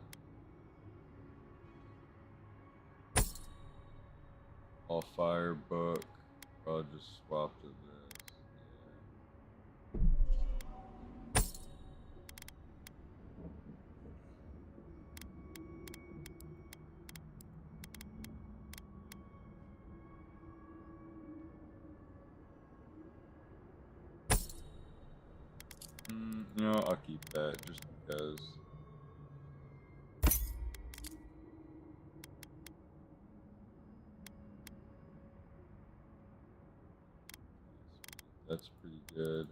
All fire book. I'll just swap to this. You know, I'll keep that just because. That's pretty good.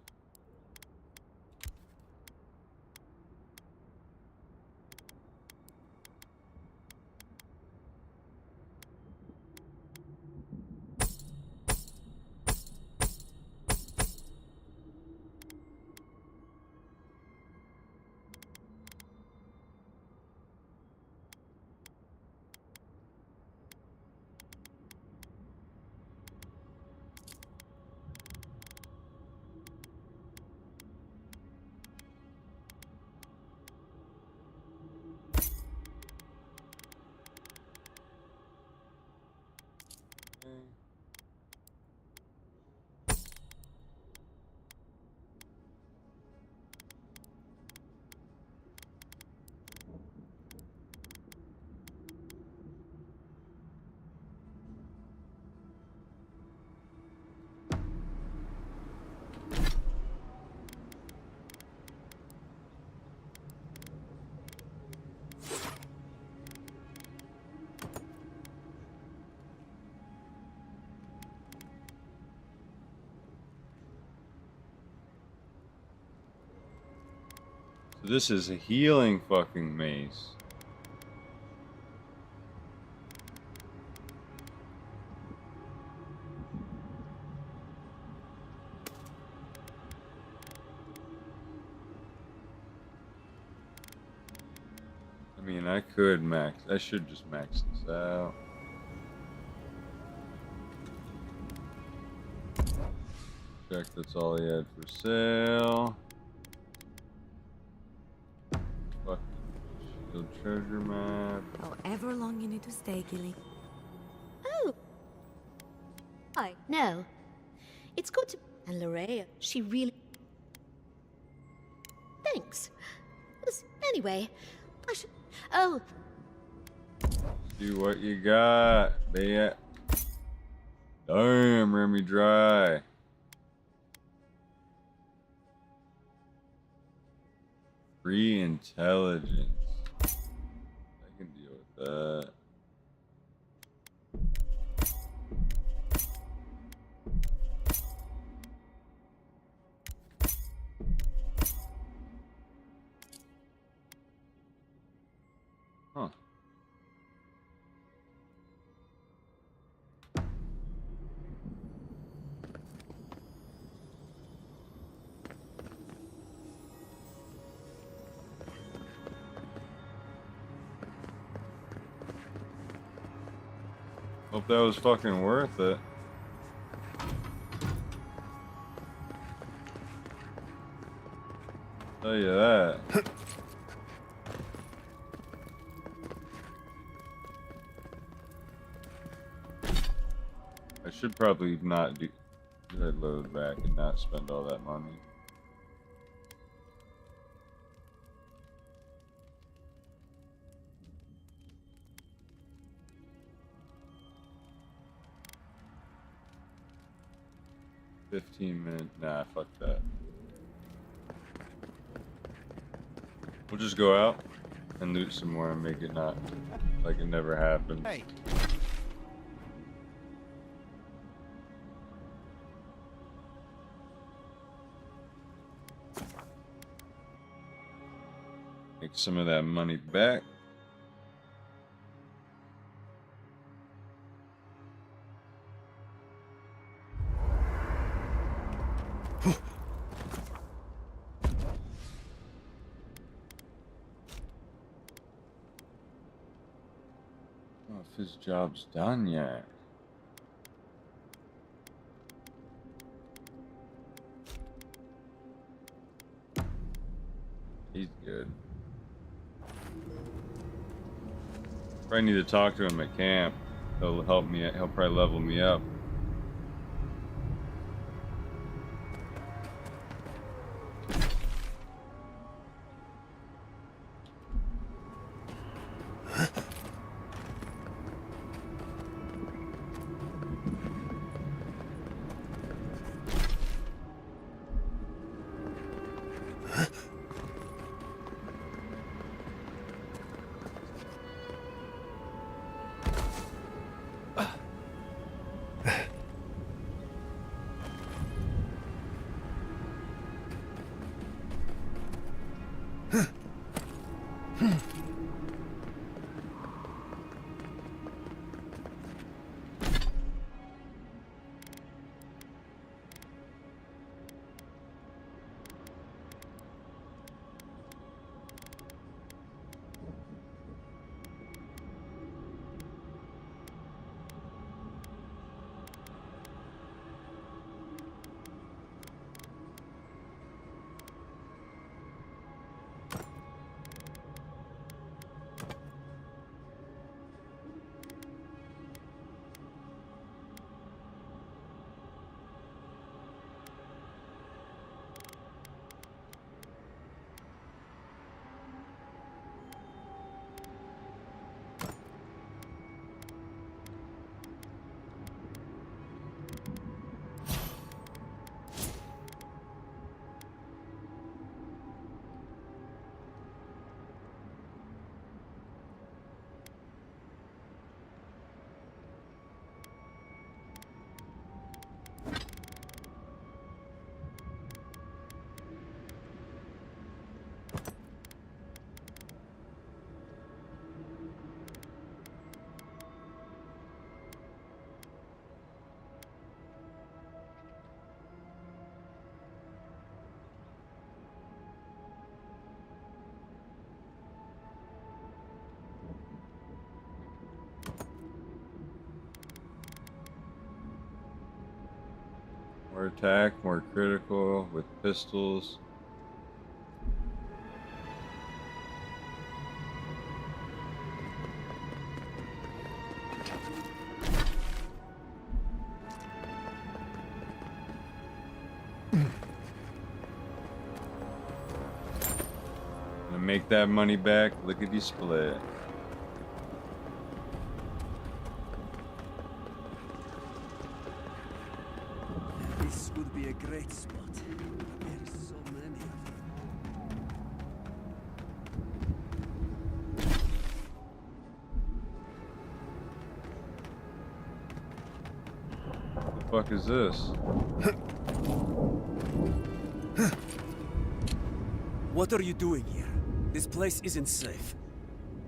So this is a healing fucking mace. I mean, I could max. I should just max this out. Check that's all he had for sale. Fucking shield treasure map. However long you need to stay, Gilly. Oh. Hi. No. It's good to... And Larea, She really... Thanks. Anyway, I should... Oh. See what you got, bitch. Damn, Remy Dry. Free intelligence. I can deal with that. Huh. Hope that was fucking worth it. Tell you that. I should probably not do. Should I load back and not spend all that money? $15 Nah, fuck that. We'll just go out and loot some more and make it not like it never happened. Hey. Make some of that money back. If his job's done yet. He's good. Probably need to talk to him at camp. He'll help me. He'll probably level me up. More attack, more critical with pistols. Gonna make that money back. Look at you split. This would be a great spot. There's so many of them. The fuck is this? What are you doing here? This place isn't safe.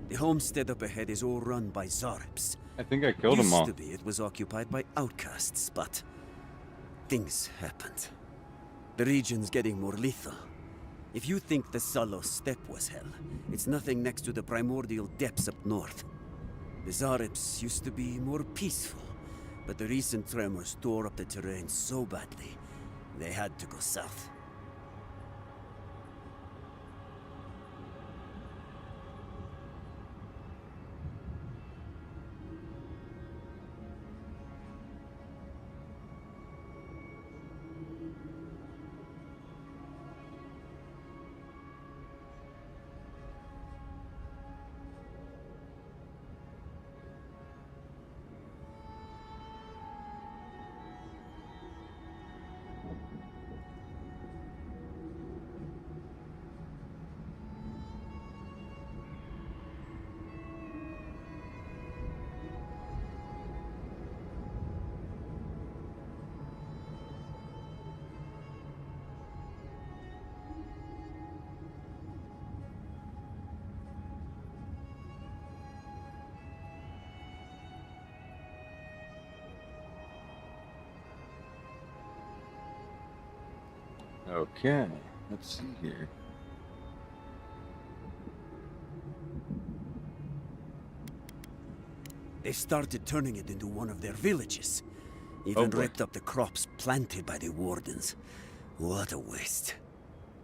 The homestead up ahead is all run by Zarps. I think I killed them all. Used to be it was occupied by outcasts, but things happened. The region's getting more lethal. If you think the Salos steppe was hell, it's nothing next to the primordial depths up north. The Zarps used to be more peaceful, but the recent tremors tore up the terrain so badly, they had to go south. Okay, let's see here. They started turning it into one of their villages. Even ripped up the crops planted by the wardens. What a waste.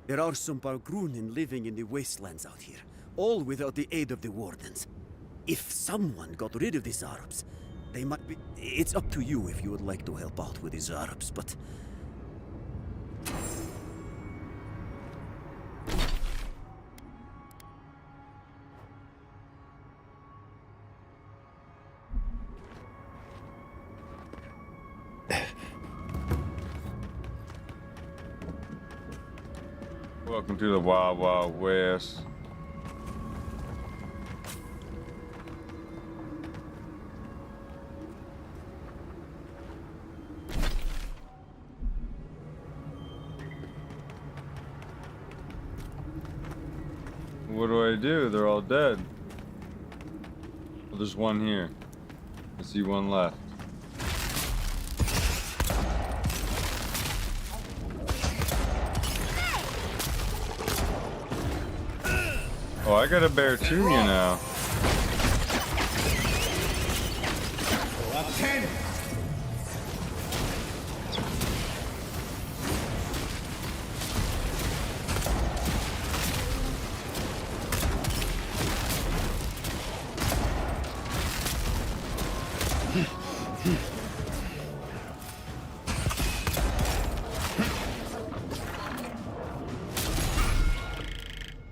There are some Bargrunin living in the wastelands out here, all without the aid of the wardens. If someone got rid of these Arabs, They might be. It's up to you if you would like to help out with these Arabs, but. Welcome to the Wild Wild West. What do I do? They're all dead. Well, there's one here. I see one left. Oh, I got a bear too, you know.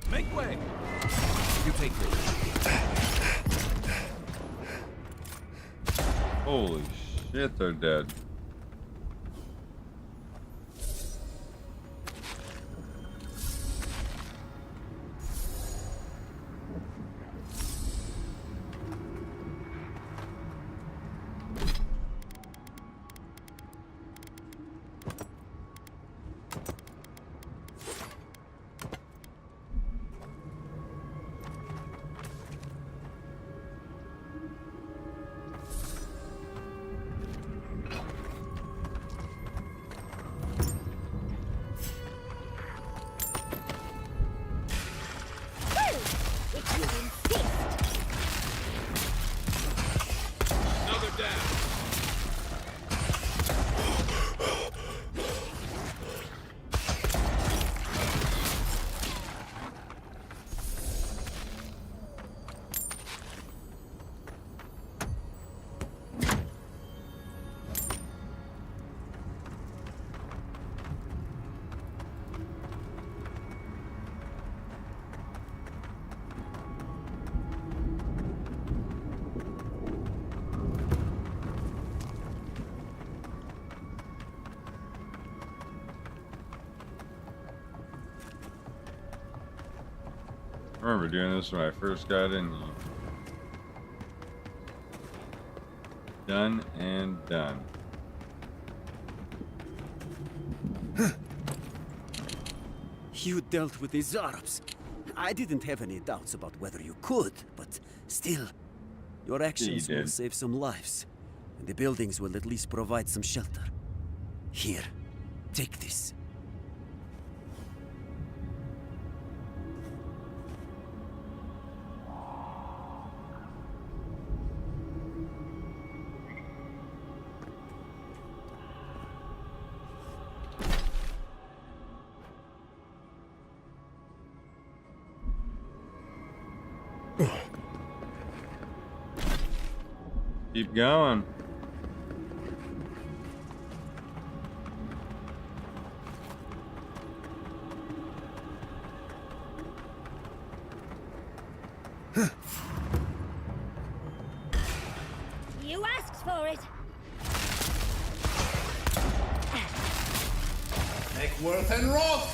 Make way! You take this. Holy shit, they're dead. I remember doing this when I first got in here. Done and done. You dealt with these Arabs. I didn't have any doubts about whether you could, but still, your actions will save some lives. And the buildings will at least provide some shelter. Here, take this. Keep going. You asked for it. Neckworth and Roth!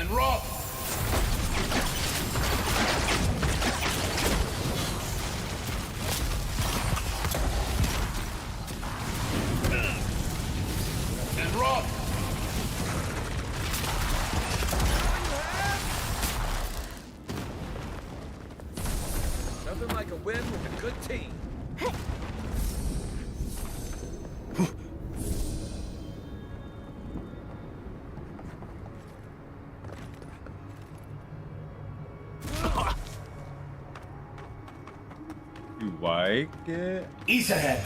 and rot! And rot! Nothing like a win with a good team. You like it? Ease ahead!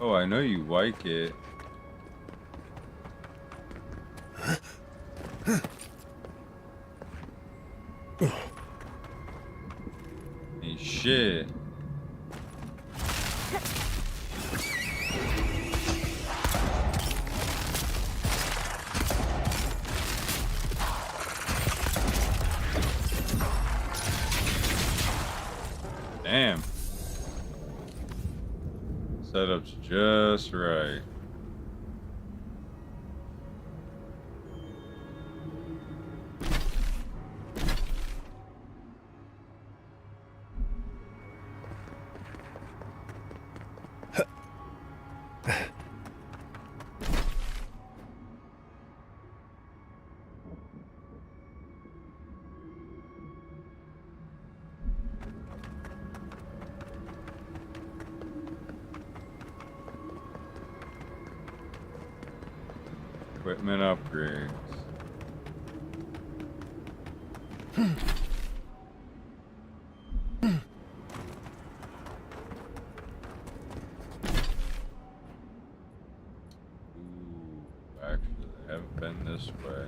Oh, I know you like it. Hey, shit. Damn. Setup's just right. Equipment upgrades. Ooh, actually, I haven't been this way.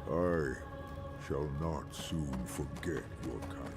I shall not soon forget your kindness.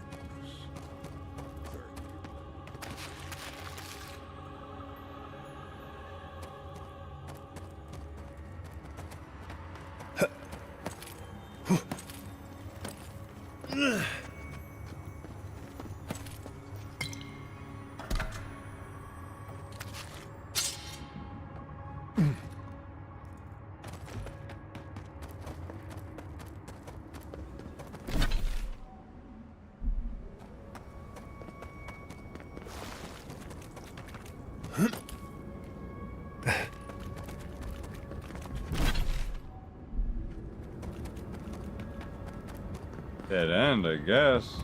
Dead end, I guess.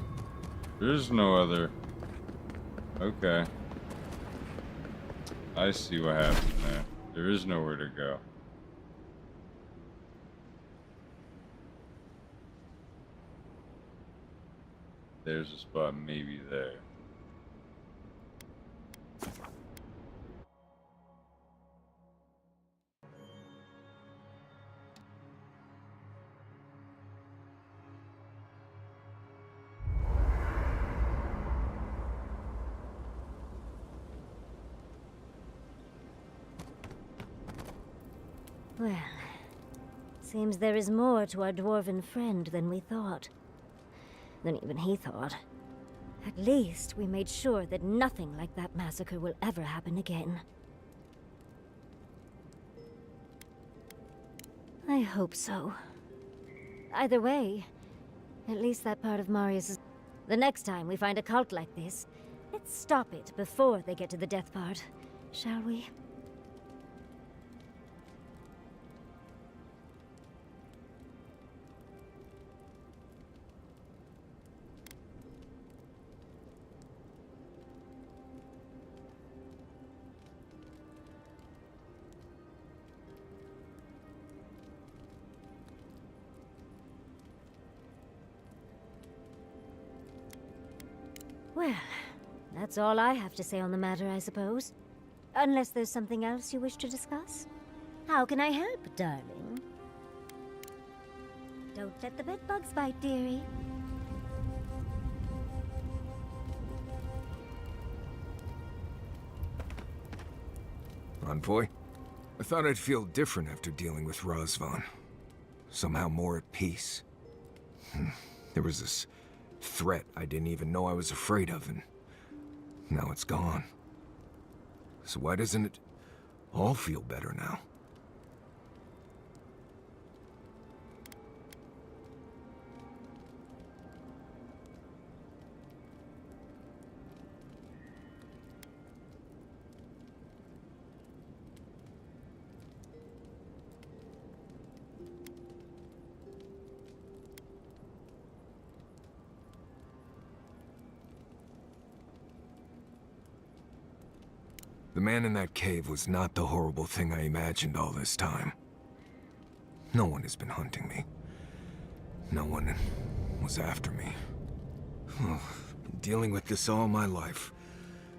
There's no other. Okay. I see what happened there. There is nowhere to go. There's a spot maybe there. Well, seems there is more to our dwarven friend than we thought. Than even he thought. At least we made sure that nothing like that massacre will ever happen again. I hope so. Either way, at least that part of Marius' The next time we find a cult like this, let's stop it before they get to the death part, shall we? Well, that's all I have to say on the matter, I suppose. Unless there's something else you wish to discuss? How can I help, darling? Don't let the bed bugs bite, dearie. Envoy? I thought I'd feel different after dealing with Razvan. Somehow more at peace. There was this threat I didn't even know I was afraid of, and now it's gone. So why doesn't it all feel better now? The man in that cave was not the horrible thing I imagined all this time. No one has been hunting me. No one was after me. Been dealing with this all my life.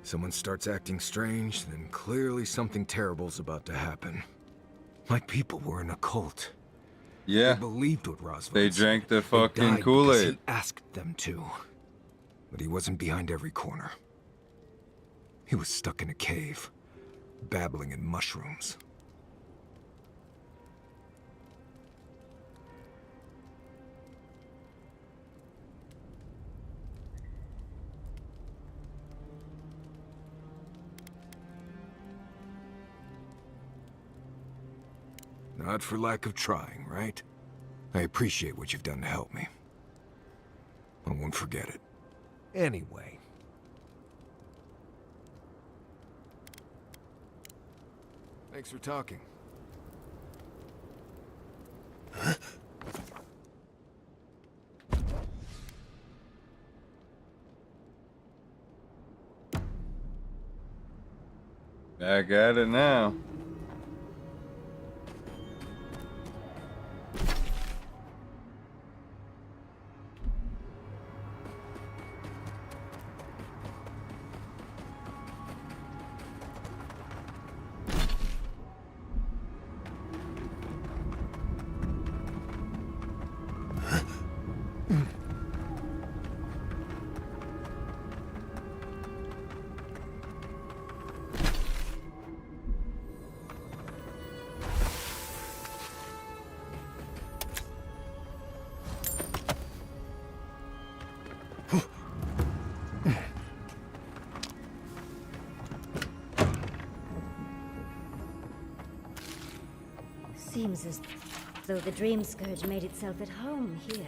Someone starts acting strange, then clearly something terrible's about to happen. My people were in a cult. Yeah. They believed what Razvan They said. drank the They fucking died because Kool-Aid. he asked them to. But he wasn't behind every corner. He was stuck in a cave, babbling in mushrooms. Not for lack of trying, right? I appreciate what you've done to help me. I won't forget it. Anyway. Thanks for talking. Back at it now. Seems as though the Dream Scourge made itself at home here.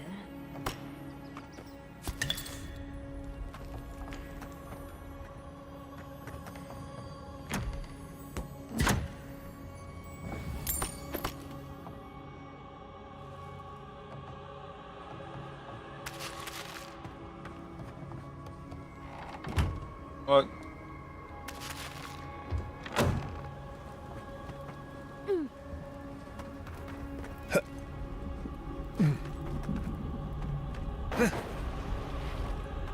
What?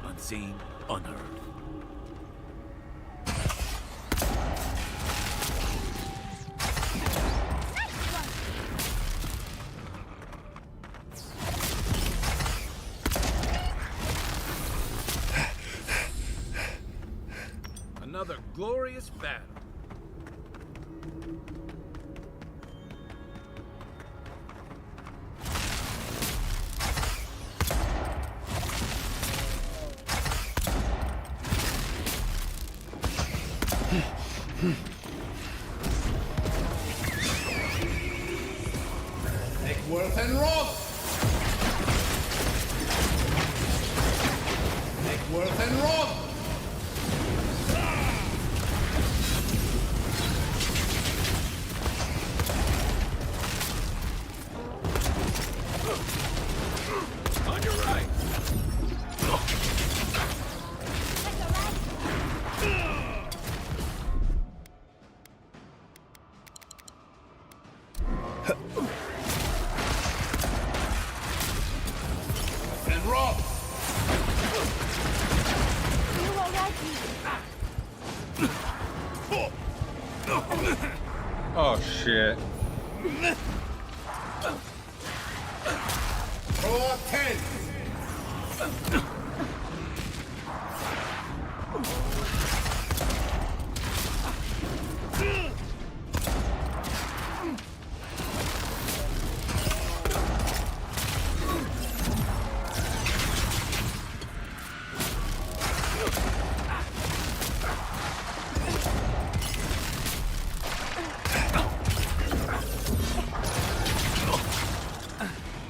Unseen, unheard. Another glorious battle. Nickworth and Roth! Nickworth and Roth! On your right. And Roth! Oh shit. Your 10.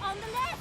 On the left!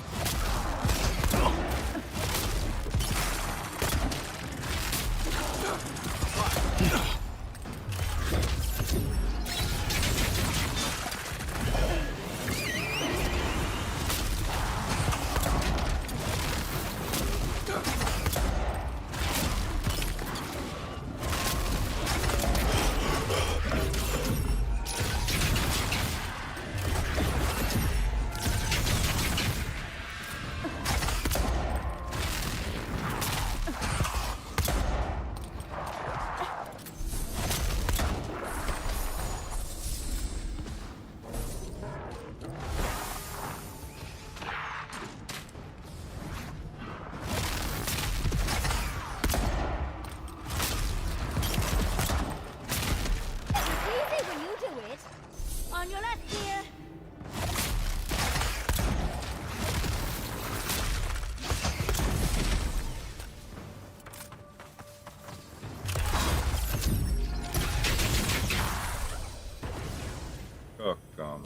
Easy when you do it. On your left here. Oh, come.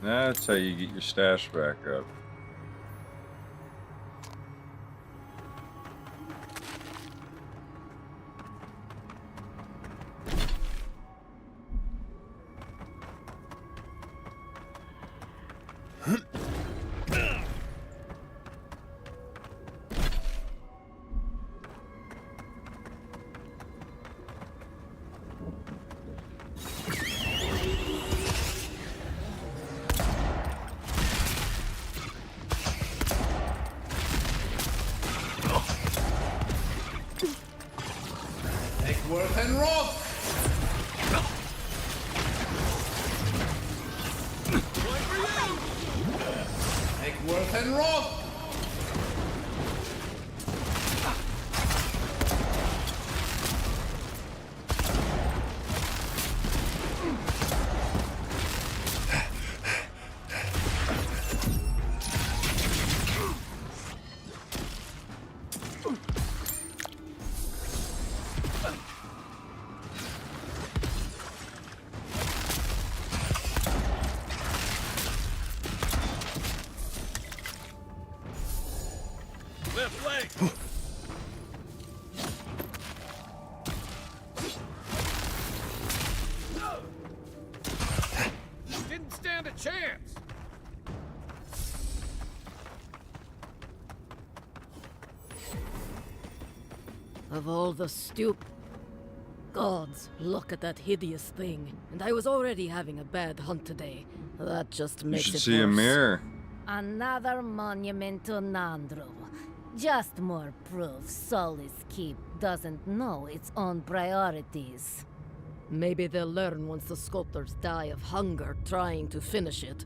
That's how you get your stash back up. Eckworth and Roth. Eckworth and Roth. Left leg. Didn't stand a chance. Of all the Gods, look at that hideous thing. And I was already having a bad hunt today. That just You makes should it see a worse. mirror. Another monument to Nandru. Just more proof Solis Keep doesn't know its own priorities. Maybe they'll learn once the sculptors die of hunger trying to finish it.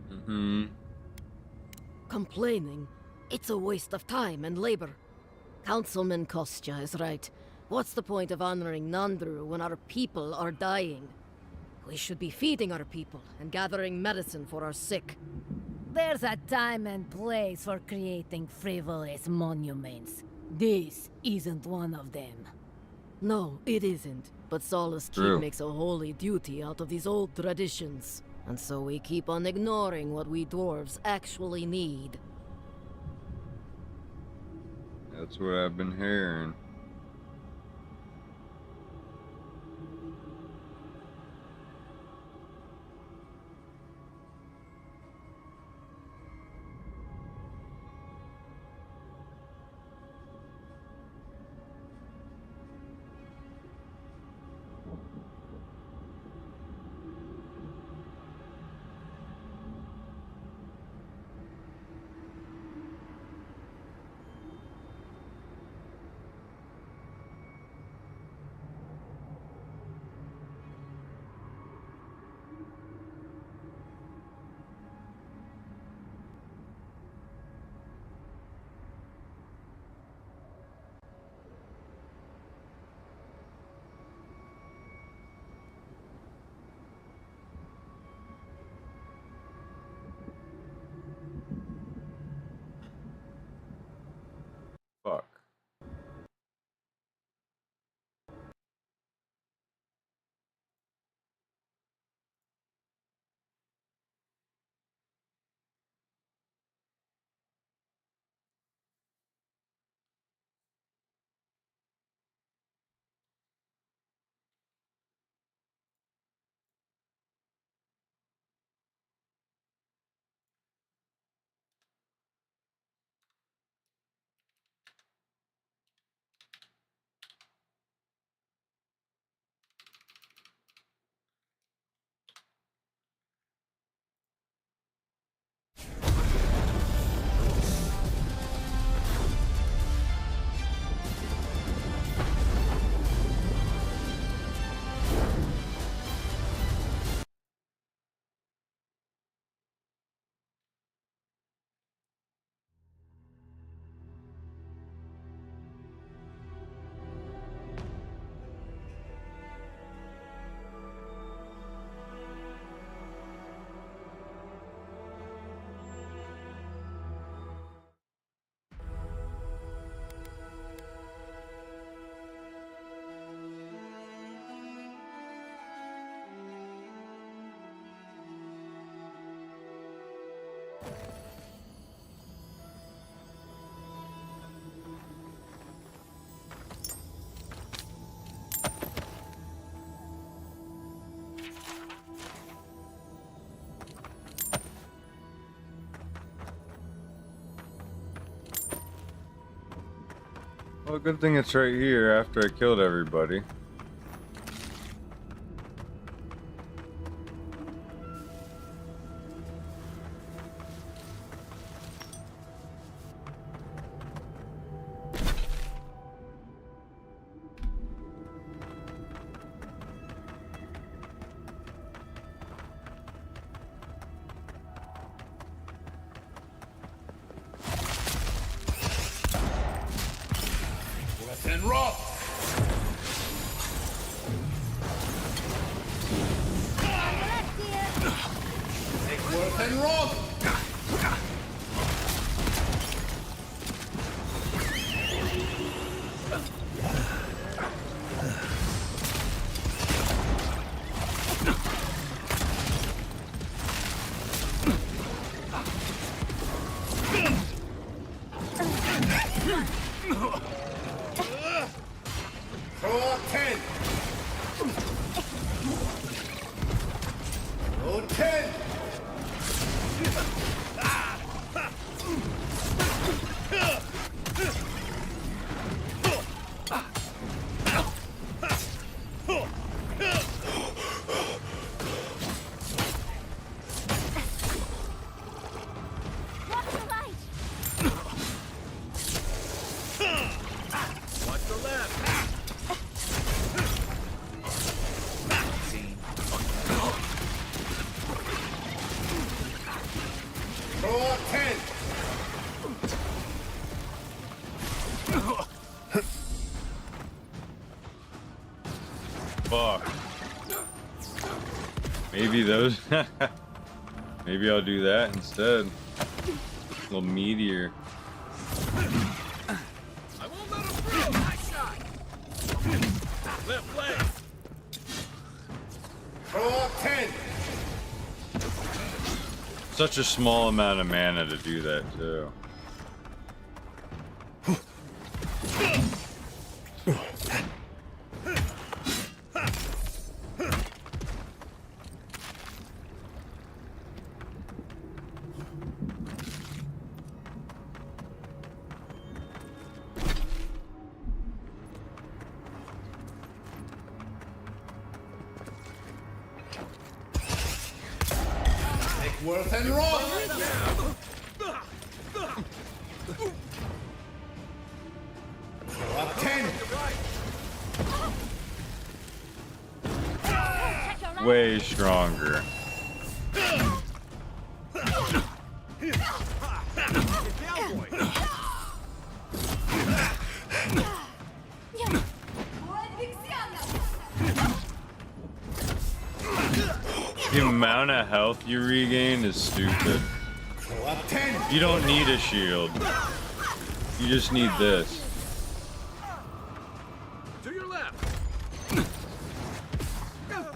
Mm-hmm. Complaining? It's a waste of time and labor. Councilman Kostya is right. What's the point of honoring Nandru when our people are dying? We should be feeding our people and gathering medicine for our sick. There's a time and place for creating frivolous monuments. This isn't one of them. No, it isn't. But Solace True. Keep makes a holy duty out of these old traditions. And so we keep on ignoring what we dwarves actually need. That's what I've been hearing. Well, good thing it's right here after I killed everybody. And rough. Take worth and rough. Throw 10. Throw 10. Watch the left. Throw 10. Fuck. Maybe those. Maybe I'll do that instead. Little meteor. I won't let him through. Nice shot. Left leg. Throw 10. Such a small amount of mana to do that too. Take worth and rough. Throw 10. Way stronger. The amount of health you regain is stupid. You don't need a shield. You just need this. To your left. Throw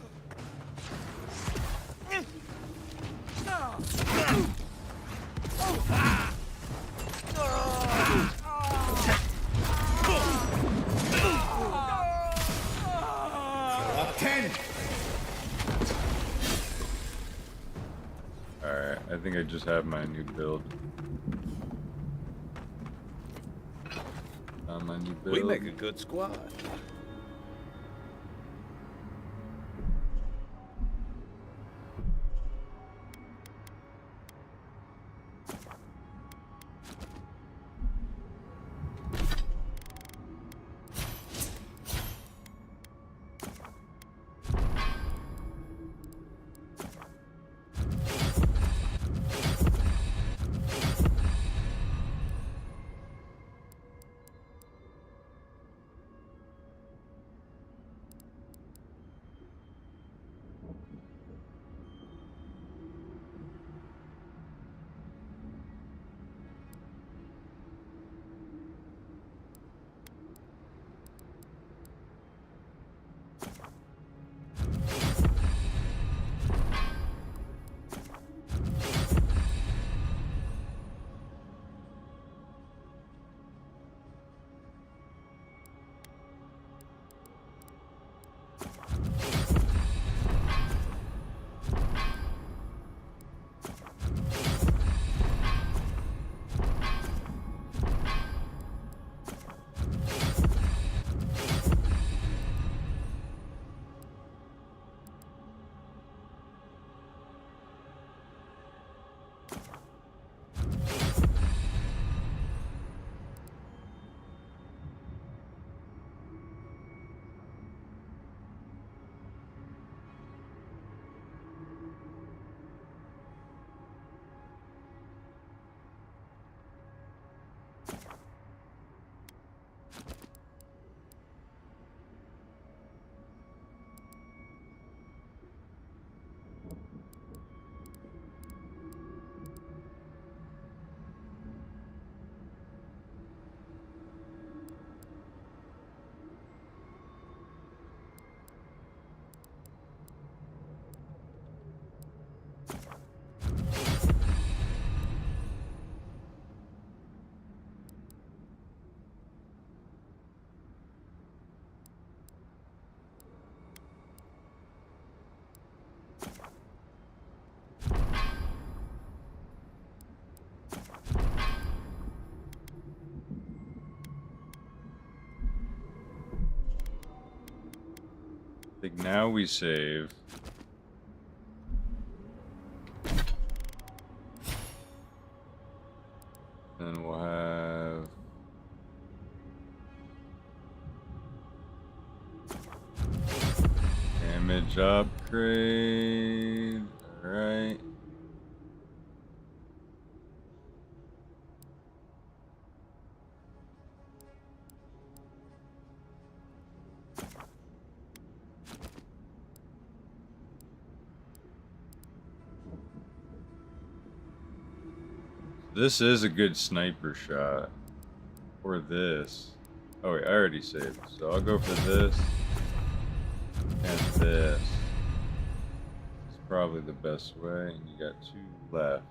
10. Alright, I think I just have my new build. Found my new build. We make a good squad. I think now we save. And we'll have damage upgrade. Alright. This is a good sniper shot. Or this. Oh wait, I already saved. So I'll go for this. And this. It's probably the best way. And you got 2 left.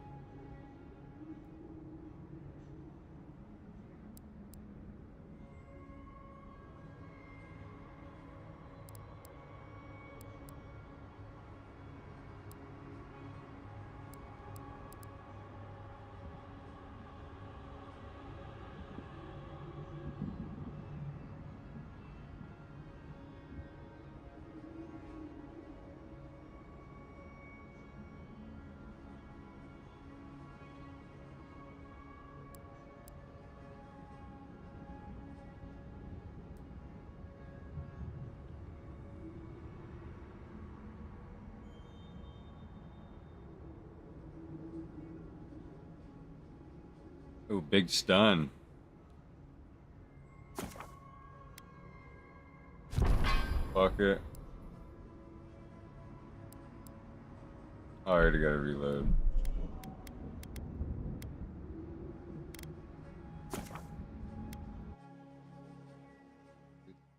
Oh, big stun. Fuck it. Oh, I already gotta reload.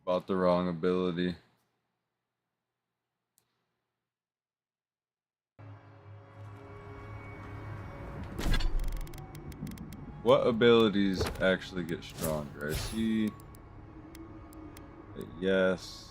Bought the wrong ability. What abilities actually get stronger? I see that yes.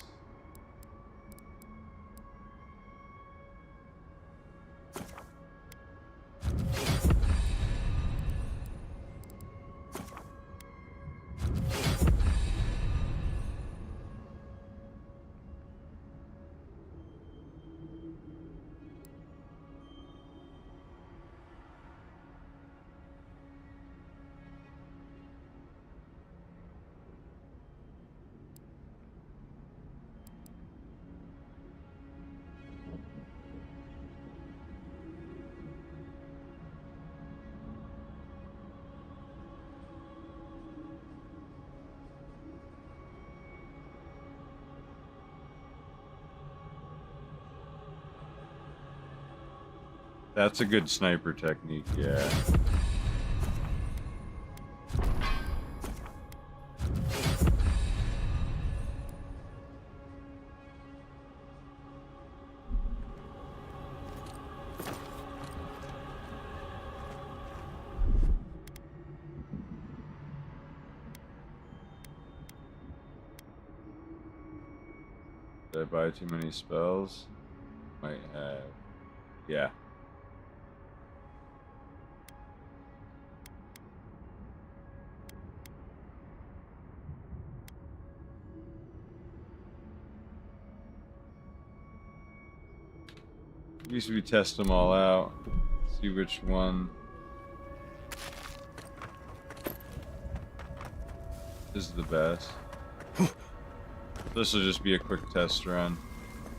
That's a good sniper technique, yeah. Did I buy too many spells? Might have. Yeah. Usually we test them all out, See which one is the best. This will just be a quick test run.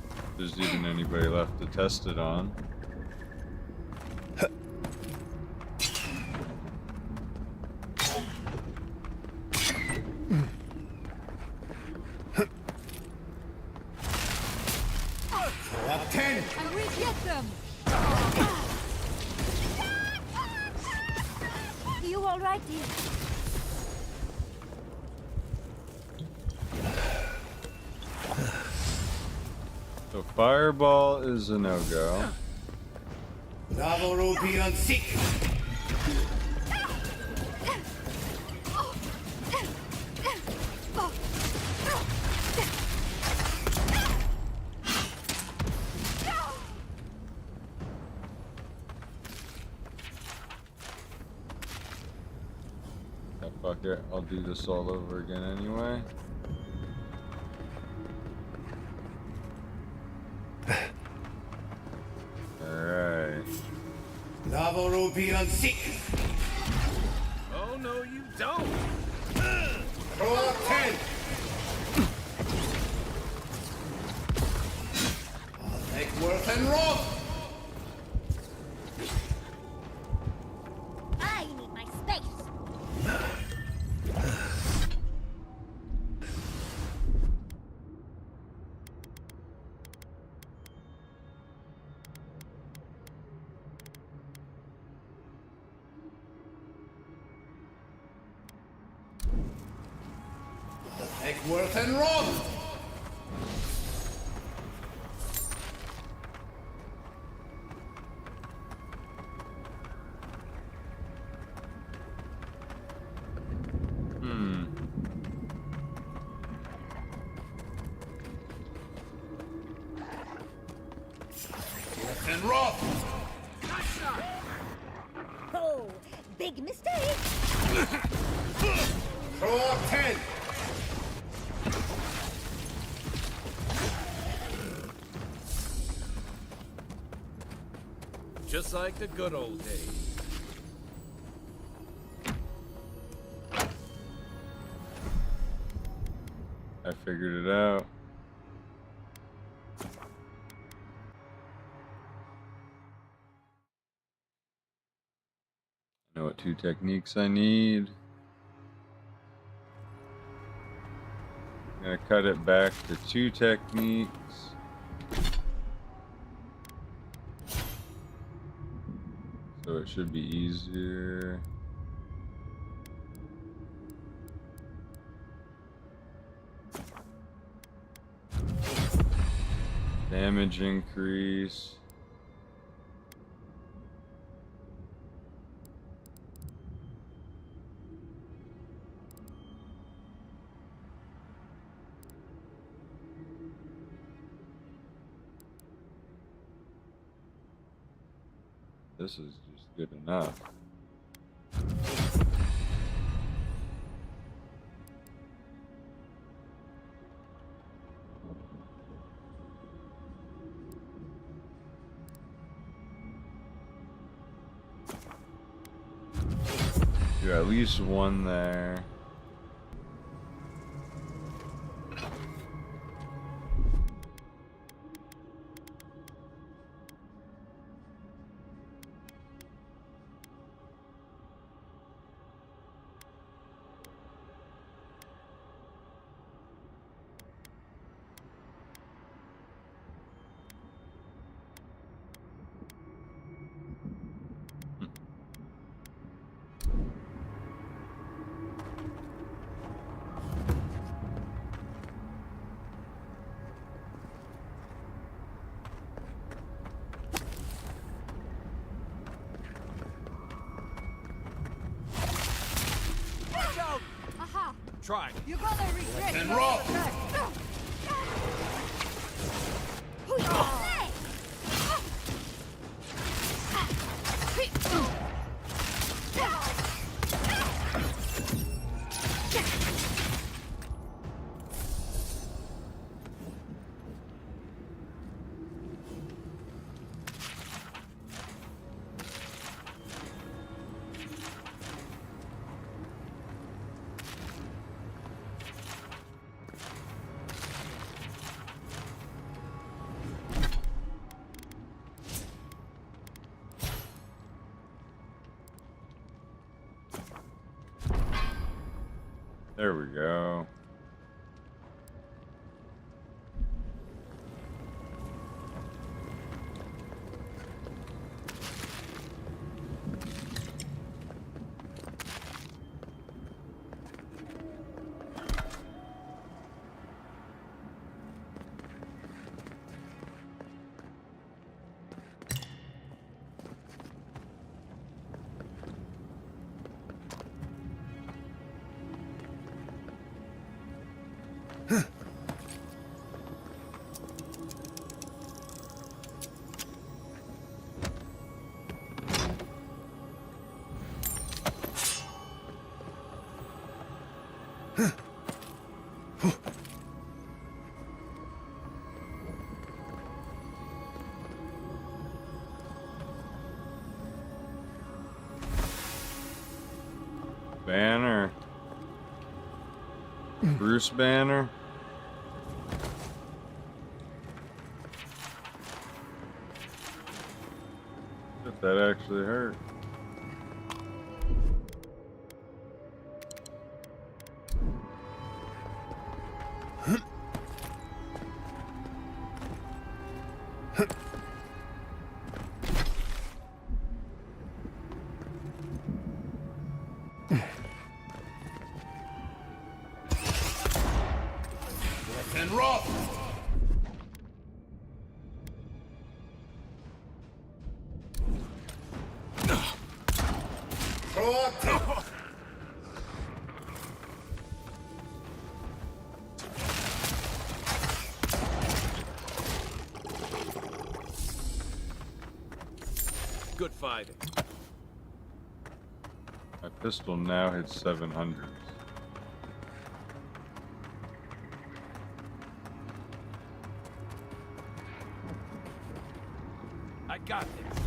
If there's even anybody left to test it on. You all right, dear? So fireball is a no-go. Yeah, fuck it. I'll do this all over again anyway. Alright. Oh, no, you don't. I need my space. Eckworth and Rob. And Rob. Oh, big mistake. Throw up 10. Just like the good old days. I figured it out. I know what 2 techniques I need. I'm gonna cut it back to 2 techniques. So it should be easier. Damage increase. This is just good enough. Do at least one there. Try. You gotta regret And your Rob. attack. There we go. Banner. Bruce Banner. If that actually hurt. And rock! Good fighting. My pistol now hits 700s. I got this.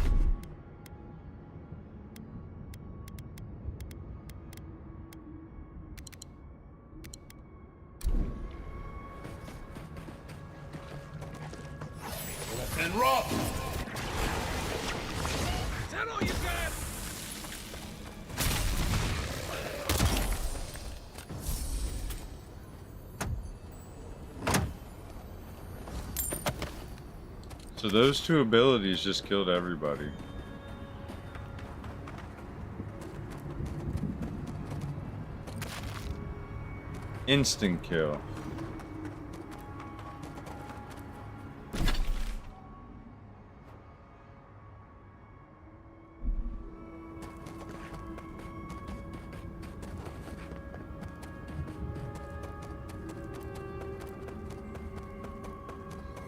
And rock! Is that all you got? So those two abilities just killed everybody. Instant kill.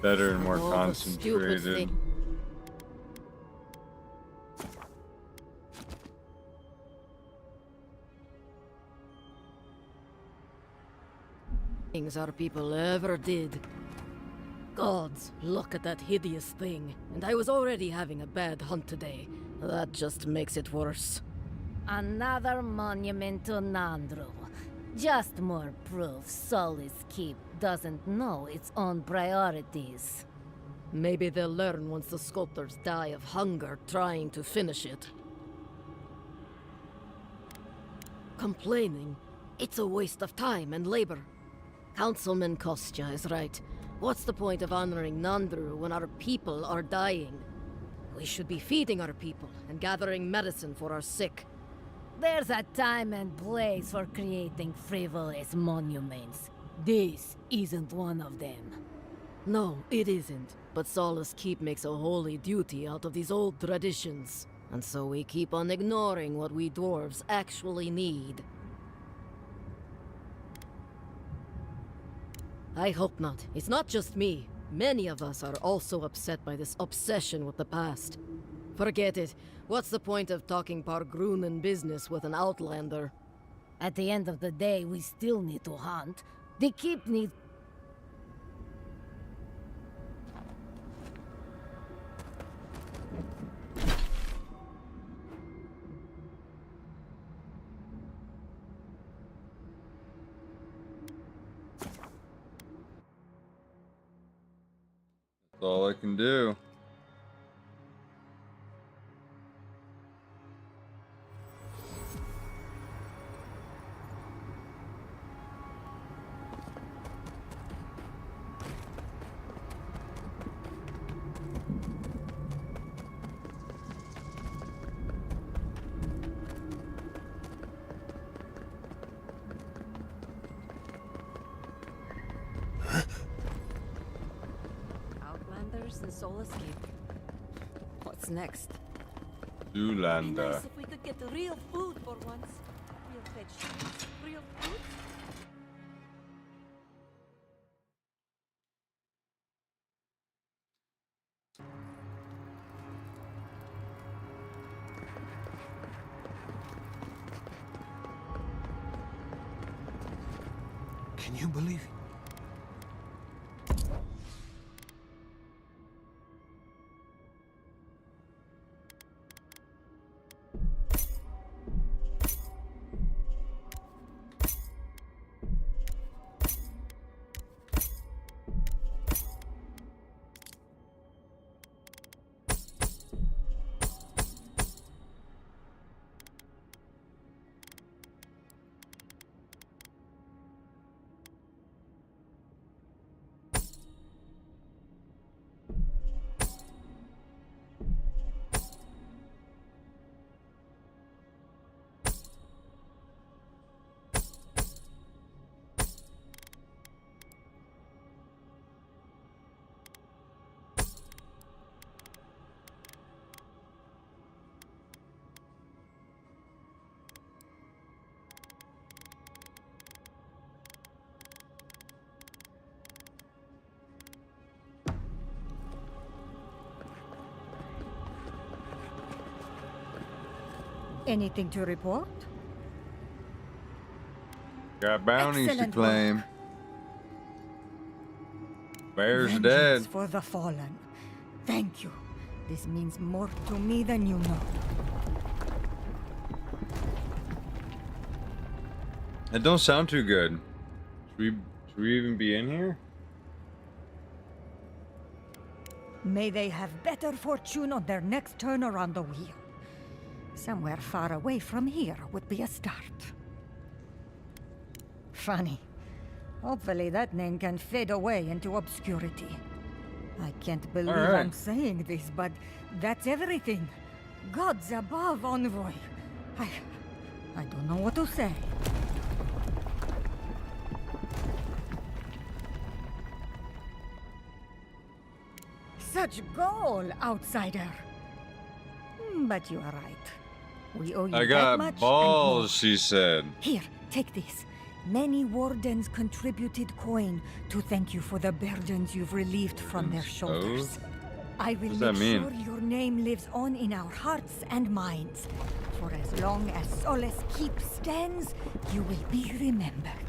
Better and more All the stupid concentrated. thing- Things our people ever did. Gods, look at that hideous thing. And I was already having a bad hunt today. That just makes it worse. Another monument to Nandru. Just more proof Sully's keep doesn't know its own priorities. Maybe they'll learn once the sculptors die of hunger trying to finish it. Complaining? It's a waste of time and labor. Councilman Kostya is right. What's the point of honoring Nandru when our people are dying? We should be feeding our people and gathering medicine for our sick. There's a time and place for creating frivolous monuments. This isn't one of them. No, it isn't. But Solace Keep makes a holy duty out of these old traditions. And so we keep on ignoring what we dwarves actually need. I hope not. It's not just me. Many of us are also upset by this obsession with the past. Forget it. What's the point of talking Pargrunen business with an outlander? At the end of the day, we still need to hunt. The keep needs... That's all I can do. soul escape. What's next? Zoolander. Nice if we could get the real food for once. Real vegetables, real fruit. Can you believe it? Anything to report? Got bounties Excellent to claim. Bear's Vengeance dead. for the fallen. Thank you. This means more to me than you know. That don't sound too good. Should we even be in here? May they have better fortune on their next turn around the wheel. Somewhere far away from here would be a start. Funny. Hopefully that name can fade away into obscurity. I can't believe I'm saying this, but that's everything. Gods above, envoy. I don't know what to say. Such goal, outsider. But you are right. We owe you I that got much and balls, more. she said. Here, take this. Many wardens contributed coin to thank you for the burdens you've relieved from their shoulders. I will What's that make mean? sure your name lives on in our hearts and minds. For as long as Solace Keep stands, you will be remembered.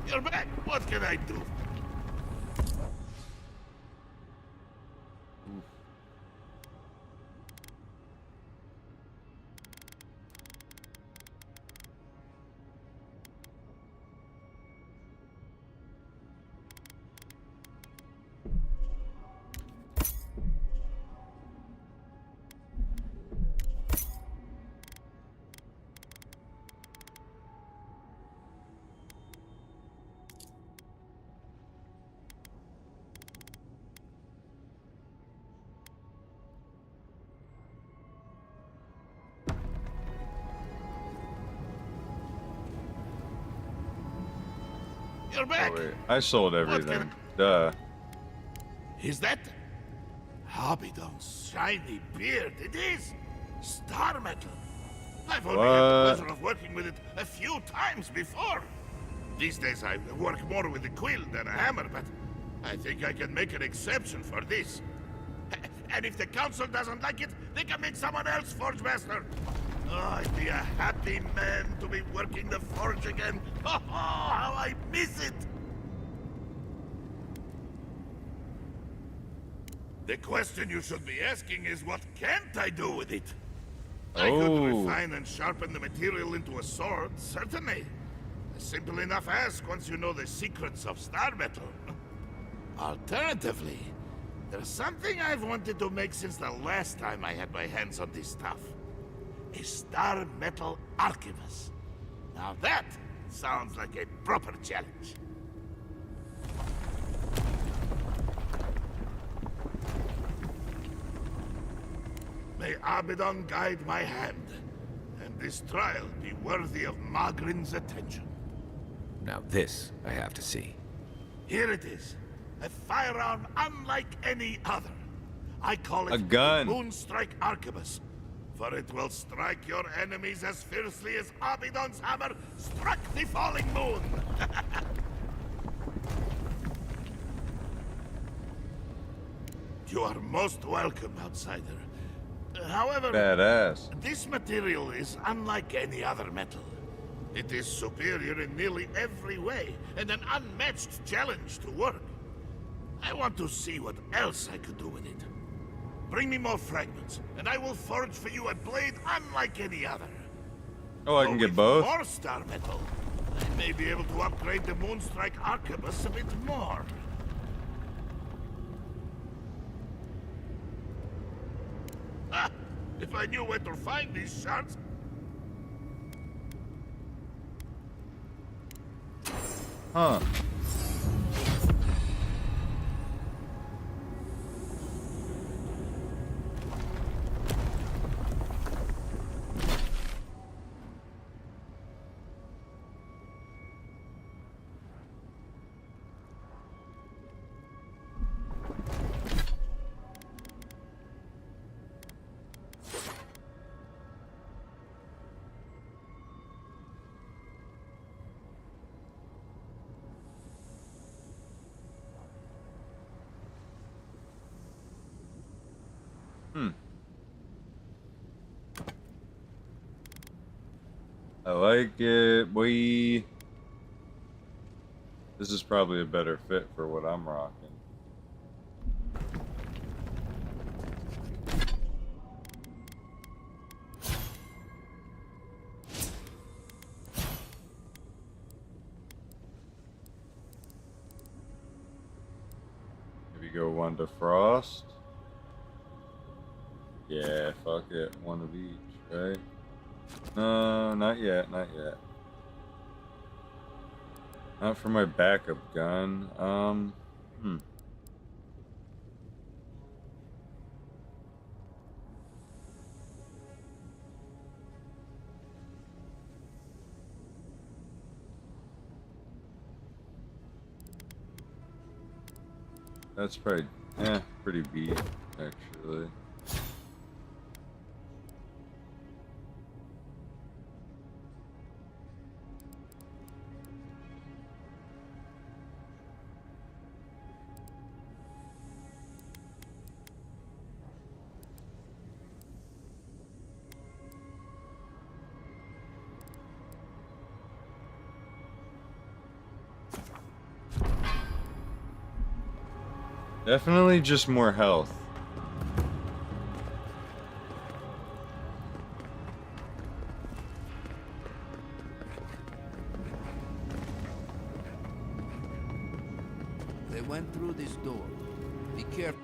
You're back. What can I do? You're back. Oh, wait. I sold everything. Duh. Is that Abidon's shiny beard? It is star metal. I've only had the pleasure of working with it a few times before. These days I work more with a quill than a hammer, but I think I can make an exception for this. And if the council doesn't like it, they can make someone else Forge Master. Oh, I'd be a happy man to be working the forge again. Oh, how I miss it! The question you should be asking is, what can't I do with it? I could refine and sharpen the material into a sword, certainly. A simple enough ask once you know the secrets of star metal. Alternatively, there's something I've wanted to make since the last time I had my hands on this stuff. A star metal archivist. Now that sounds like a proper challenge. May Abaddon guide my hand, and this trial be worthy of Magrin's attention. Now this I have to see. Here it is. A firearm unlike any other. I call it a gun. The Moonstrike Arquebus, for it will strike your enemies as fiercely as Abaddon's hammer struck the falling moon. You are most welcome, outsider. However, badass. This material is unlike any other metal. It is superior in nearly every way, and an unmatched challenge to work. I want to see what else I could do with it. Bring me more fragments, and I will forge for you a blade unlike any other. Oh, I can get both? More star metal, I may be able to upgrade the Moonstrike Arquebus a bit more. Ah, if I knew where to find these shards... Huh. I like it, boy. This is probably a better fit for what I'm rocking. Maybe go one to Frost. Yeah, fuck it. One of each, right? No, not yet, not yet. Not for my backup gun. That's probably, pretty beat, actually. Definitely just more health. They went through this door. Be careful.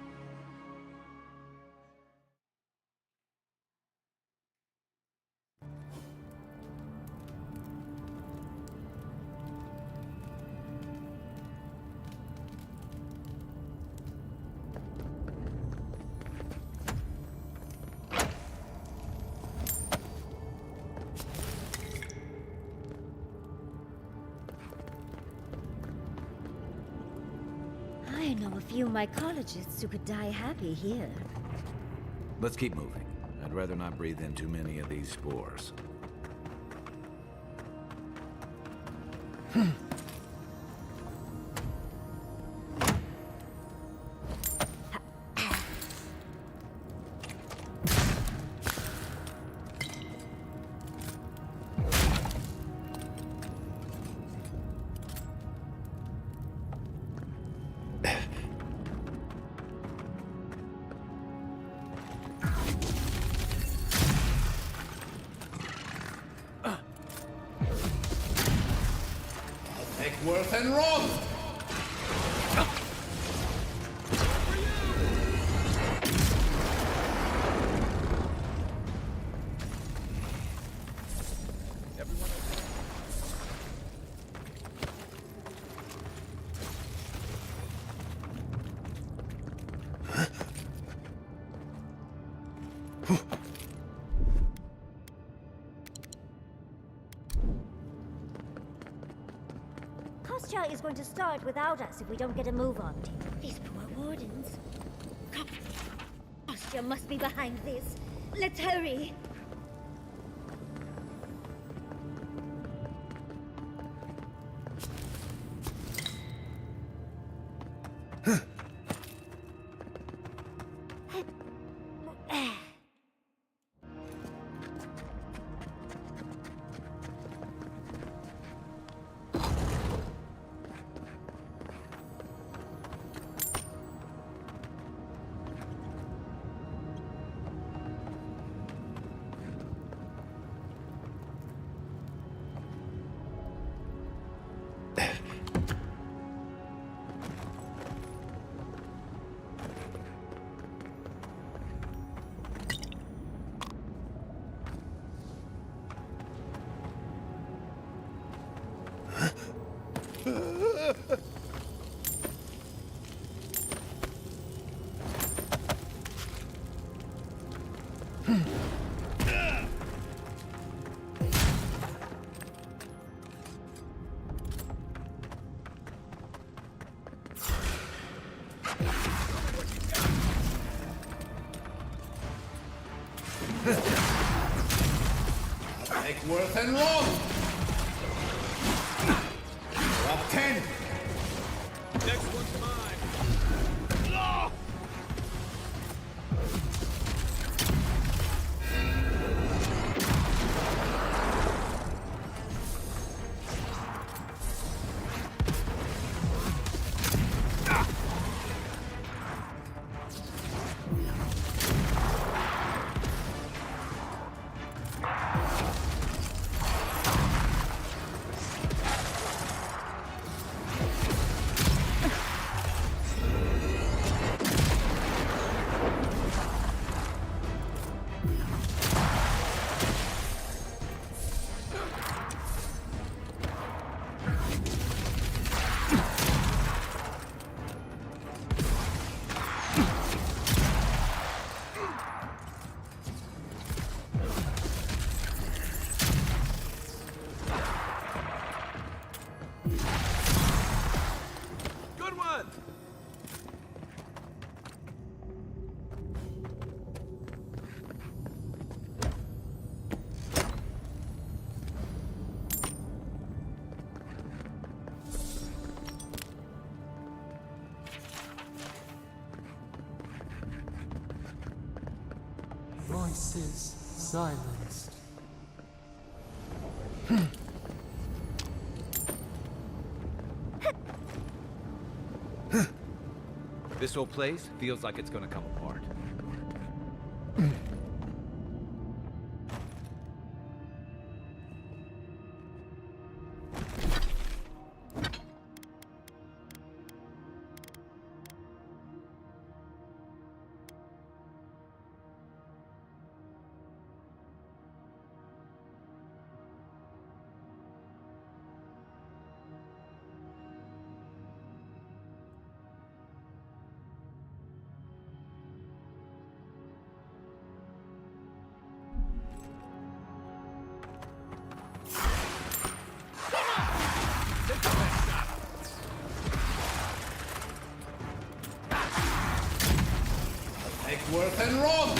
I know a few mycologists who could die happy here. Let's keep moving. I'd rather not breathe in too many of these spores. worth and run! Kostya is going to start without us if we don't get a move on. These poor wardens. Come. Kostya must be behind this. Let's hurry. Make worth and run! Up 10! Next one's mine! No! Good one! Voices silenced. This whole place feels like it's gonna come apart. Make worth and run!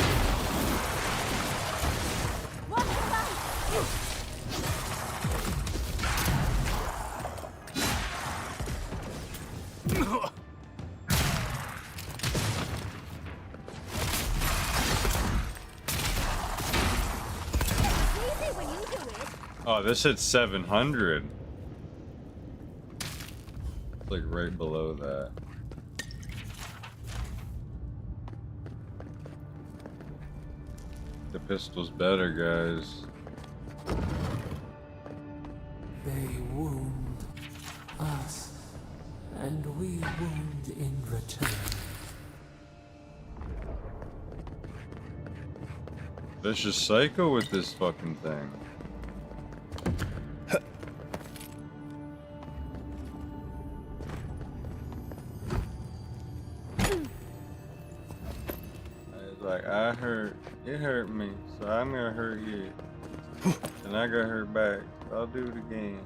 Oh, this hit 700. Like right below that. The pistol's better, guys. They wound us. return. Vicious Psycho with this fucking thing. It's like, it hurt me, so I'm gonna hurt you. And I got hurt back. I'll do it again.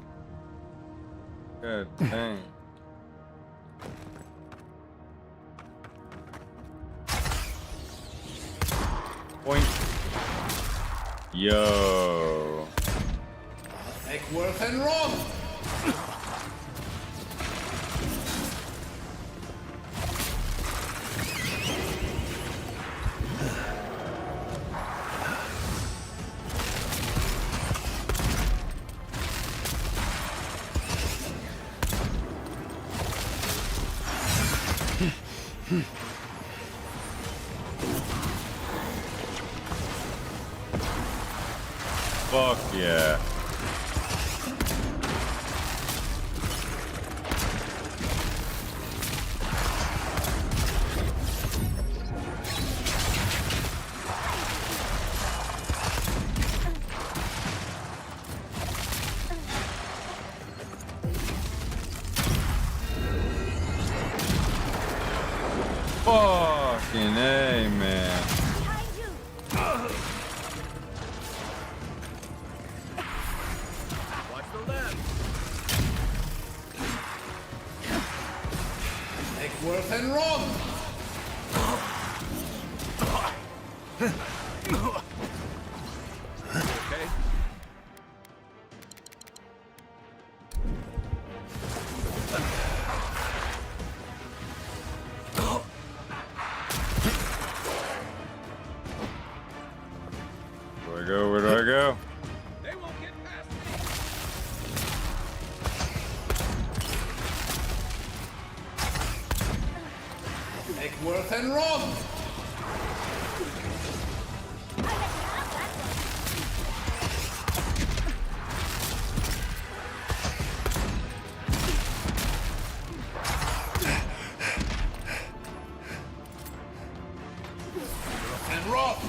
God dang. Point. Yo. Eckworth and Roth! Fuck yeah. Fucking A, man. Watch the left! Eckworth and Roth! Okay. Where do I go? Where do I go? They won't get past me! Eckworth and Roth! And Roth!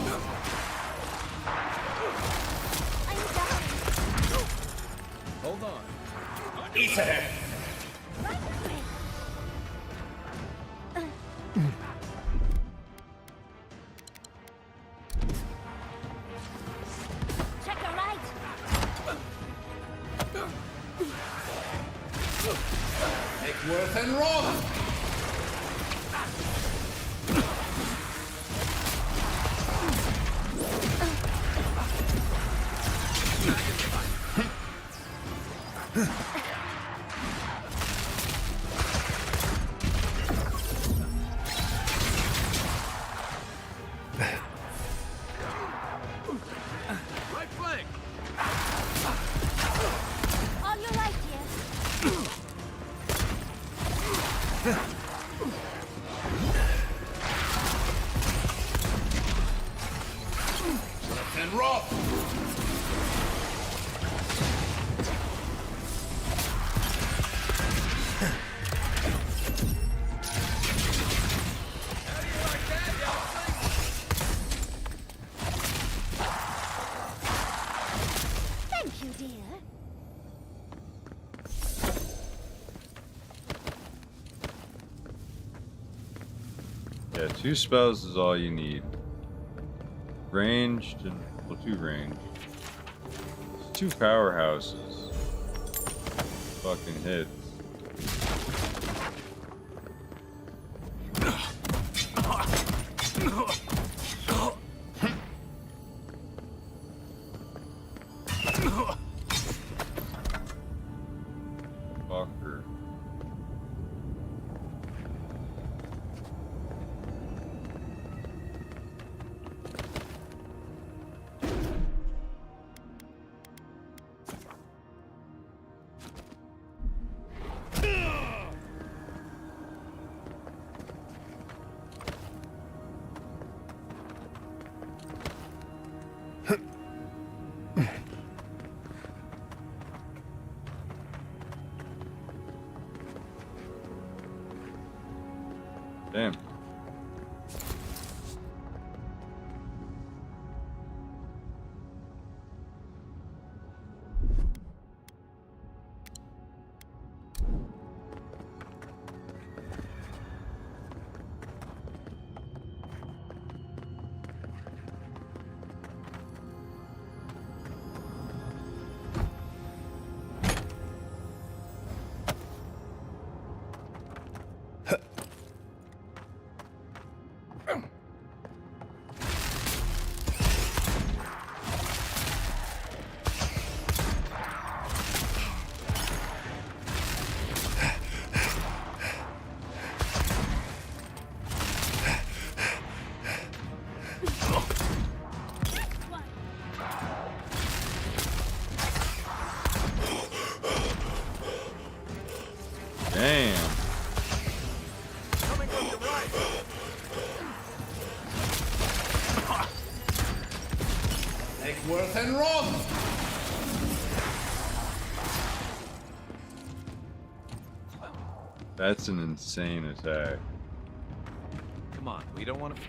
Hold on. Eat ahead! Check your right. Eckworth and Roth! Right flank! On your right, dear. And Roth! Thank you, dear. Yeah, 2 spells is all you need. Ranged and, well, 2 ranged. 2 powerhouses. Fucking hits. Fucker. Damn. Damn. Coming from the right. Eckworth and Rob! That's an insane attack. Come on, we don't want to.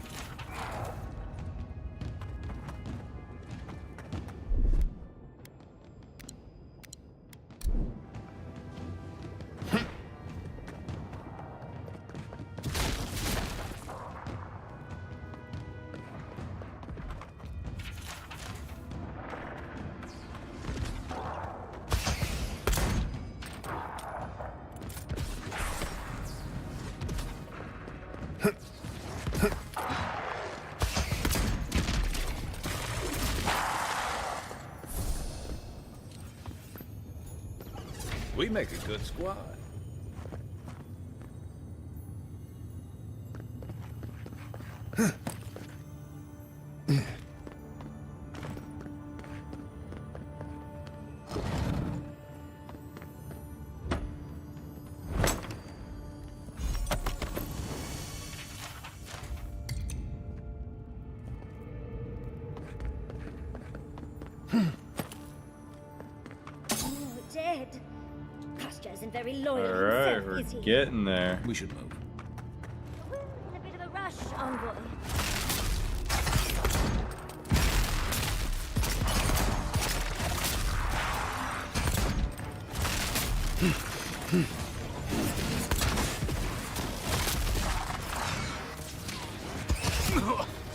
We make a good squad. Dead. Kostya isn't very loyal Alright, himself, we're is he? getting there. We should move. We're in a bit of a rush, envoy.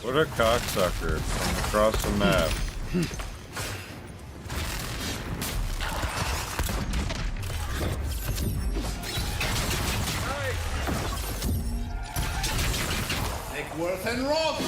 What a cocksucker from across the map. Eckworth and Rob!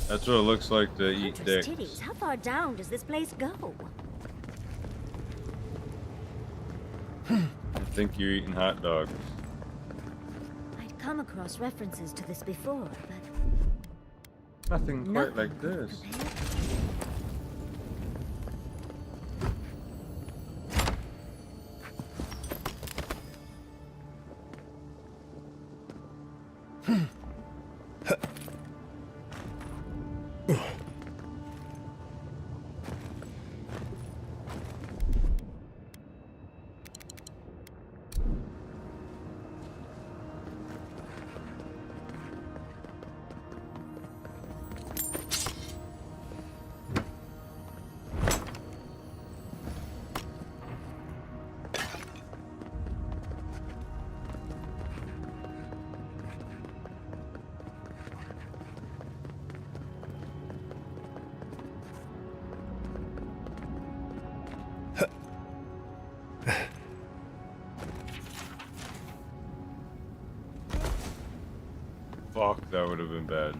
That's what it looks like to eat Hunter's dicks. titties. How far down does this place go? I think you're eating hot dogs. I'd come across references to this before, but Nothing quite nothing like this. Fuck, that would have been bad.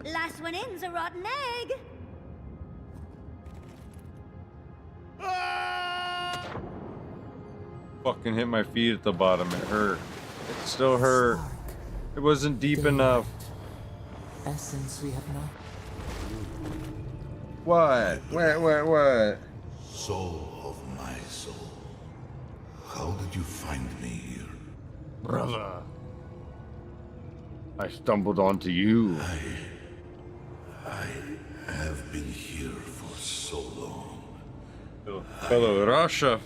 Last one in's a rotten egg. Fucking hit my feet at the bottom. It hurt. It still hurt. It wasn't deep enough. Essence we have not. What? What? Soul of my soul. How did you find me here? Brother. I stumbled onto you. I have been here for so long. Fellow Russia.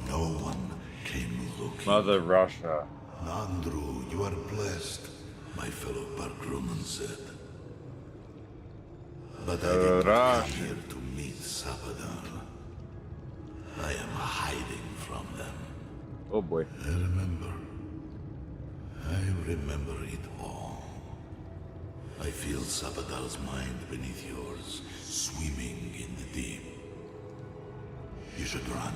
No one came looking. Mother Russia. Nandru, you are blessed, my fellow Parkruman said. But I did not come here to meet Sabadar. I am hiding from them. Oh boy. I remember it all. I feel Sabadar's mind beneath yours, swimming in the deep. You should run.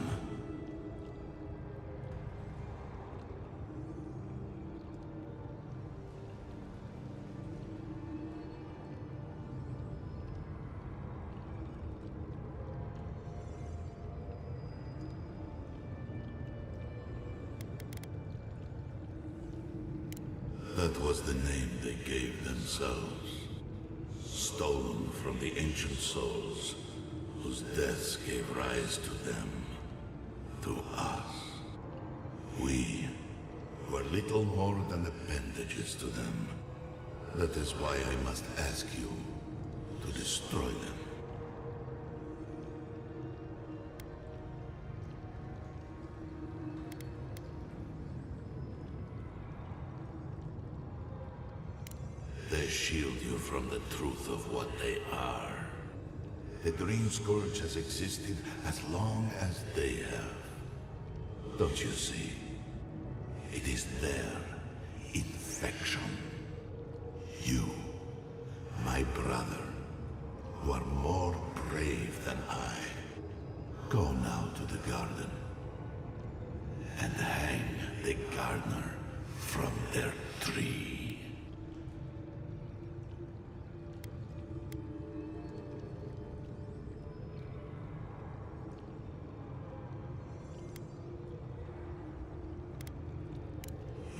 That was the name they gave themselves. Stolen from the ancient souls, whose deaths gave rise to them. To us. We were little more than appendages to them. That is why I must ask you to destroy them. They shield you from the truth of what they are. The Dream Scourge has existed as long as they have. Don't you see? It is their infection. You, my brother, who are more brave than I, go now to the garden and hang the gardener from their tree.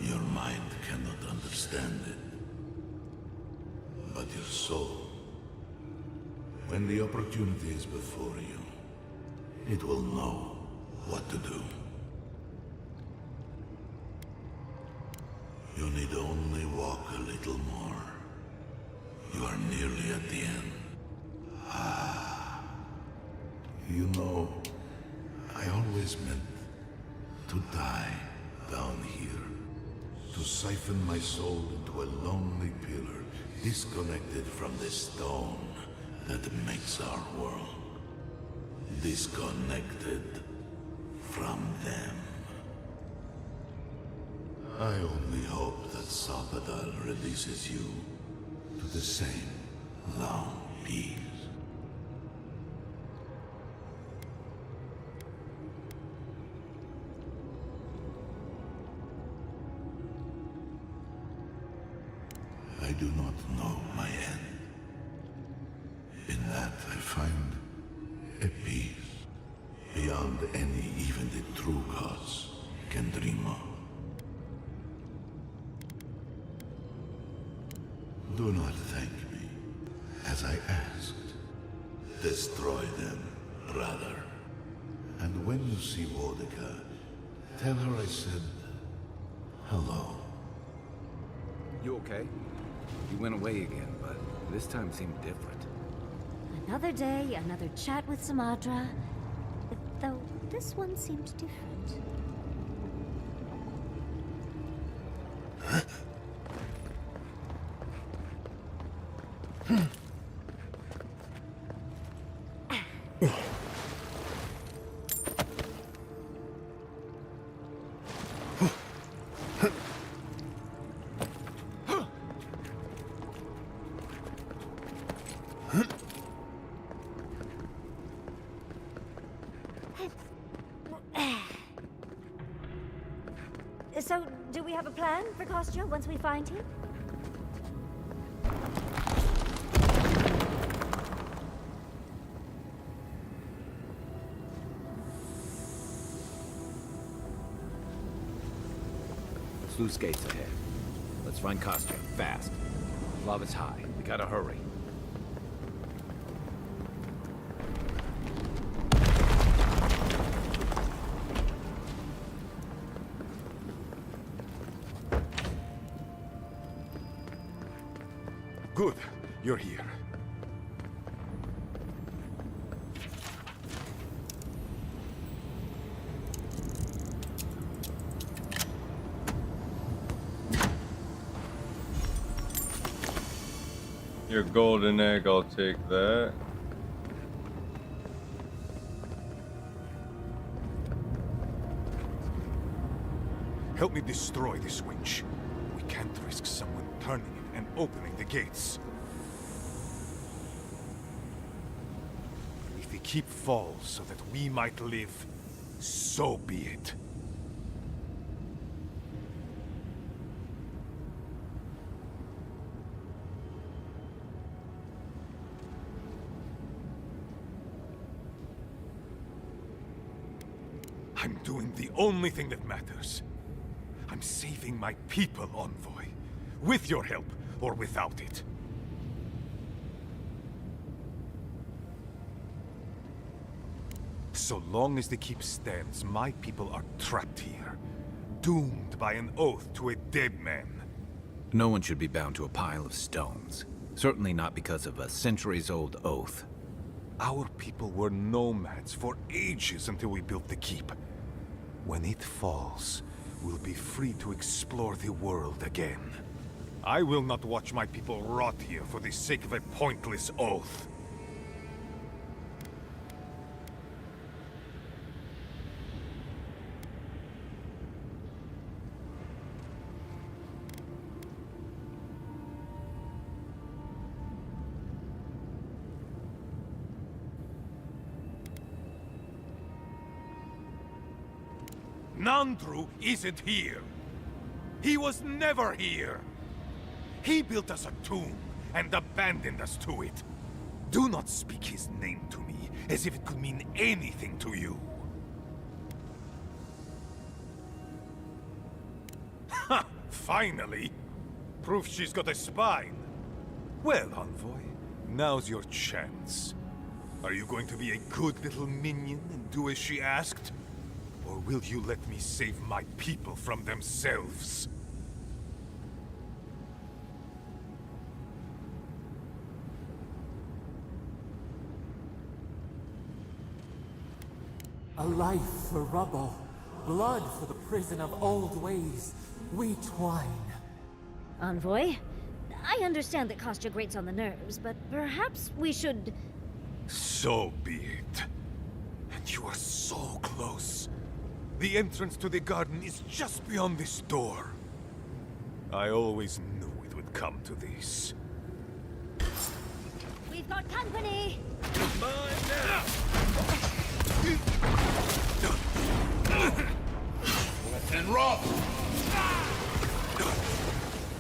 Your mind cannot understand it. But your soul, when the opportunity is before you, it will know what to do. You need only walk a little more. You are nearly at the end. You know, I always meant to die down here. To siphon my soul into a lonely pillar, disconnected from the stone that makes our world. Disconnected from them. I only hope that Sabadal releases you to the same long peace. I do not know my end. In that I find a peace beyond any even the true gods can dream of. Do not thank me, as I asked. Destroy them, rather. And when you see Wodika, tell her I said hello. You okay? You went away again, but this time seemed different. Another day, another chat with Samadra. Though this one seemed different. So, do we have a plan for Kostya once we find him? Sluice gates ahead. Let's find Kostya, fast. Lava's high. We gotta hurry. Good. You're here. Your golden egg, I'll take that. Help me destroy this winch. We can't risk someone turning it and opening the gates. If the keep falls so that we might live, so be it. I'm doing the only thing that matters. I'm saving my people, Envoy. With your help, or without it. So long as the keep stands, my people are trapped here. Doomed by an oath to a dead man. No one should be bound to a pile of stones. Certainly not because of a centuries-old oath. Our people were nomads for ages until we built the keep. When it falls, we'll be free to explore the world again. I will not watch my people rot here for the sake of a pointless oath. Nandru isn't here. He was never here. He built us a tomb and abandoned us to it. Do not speak his name to me as if it could mean anything to you. Ha! Finally! Proof she's got a spine. Well, Envoy, now's your chance. Are you going to be a good little minion and do as she asked? Or will you let me save my people from themselves? A life for rubble, blood for the prison of old ways. We twine. Envoy, I understand that Kostya grates on the nerves, but perhaps we should... So be it. And you are so close. The entrance to the garden is just beyond this door. I always knew it would come to this. We've got company! And Rob!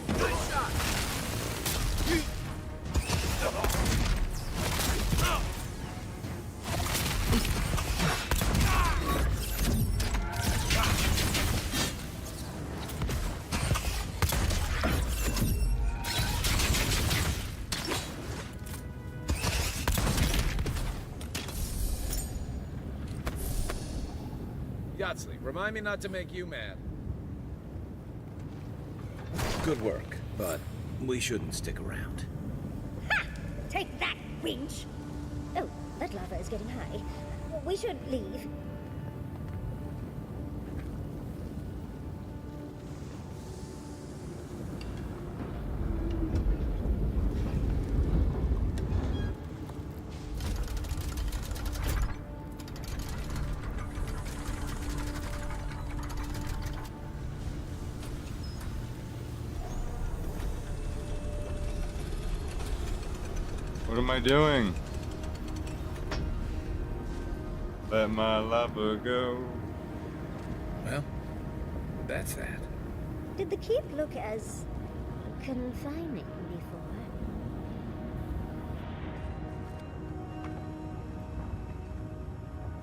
Nice shot! Yatsley, remind me not to make you mad. Good work, but we shouldn't stick around. Ha! Take that, winch! Oh, that lava is getting high. We should leave. What am I doing? Let my lava go. Well, That's that. Did the keep look as confining before?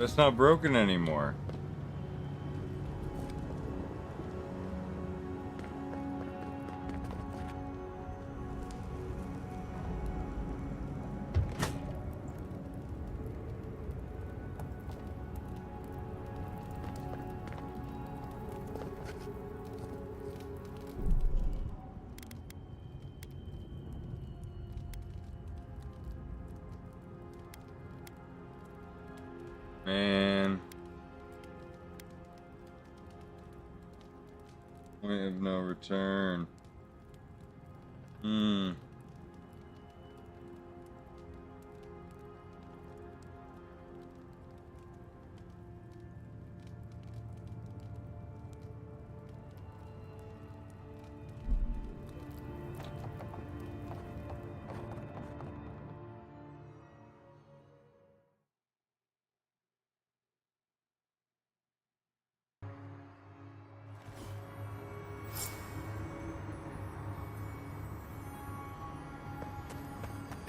It's not broken anymore. Man. Point of no return.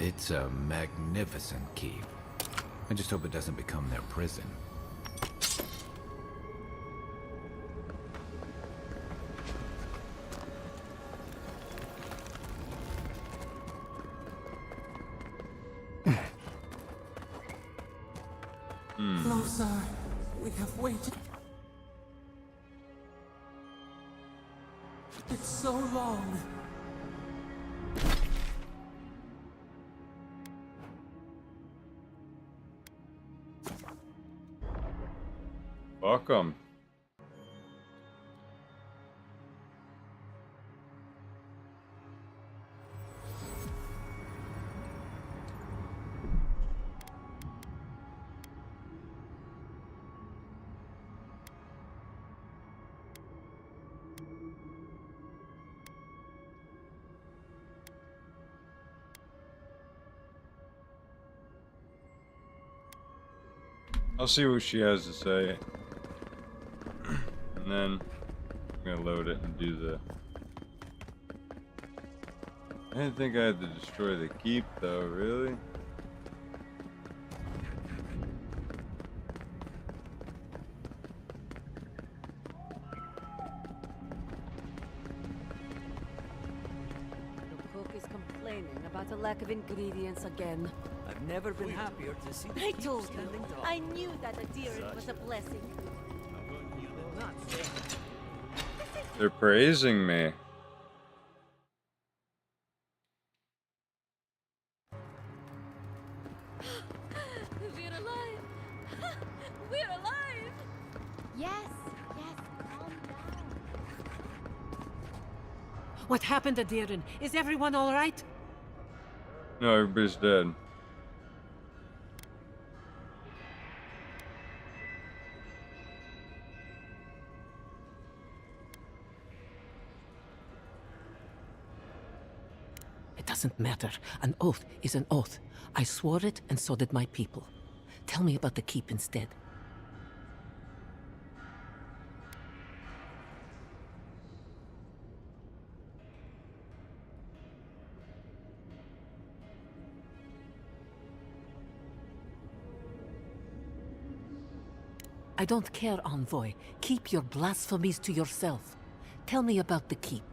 It's a magnificent keep. I just hope it doesn't become their prison. Closer. We have waited. It's so long. Welcome. I'll see what she has to say. And then I'm gonna load it and do the... I didn't think I had to destroy the keep though, really? The cook is complaining about a lack of ingredients again. I've never been happier to see the I keep told standing you. tall. I knew that Adiran was a blessing. They're praising me. We're alive! We're alive! Yes, calm down. What happened, Adiran? Is everyone all right? No, everybody's dead. It doesn't matter. An oath is an oath. I swore it, and so did my people. Tell me about the keep instead. I don't care, Envoy. Keep your blasphemies to yourself. Tell me about the keep.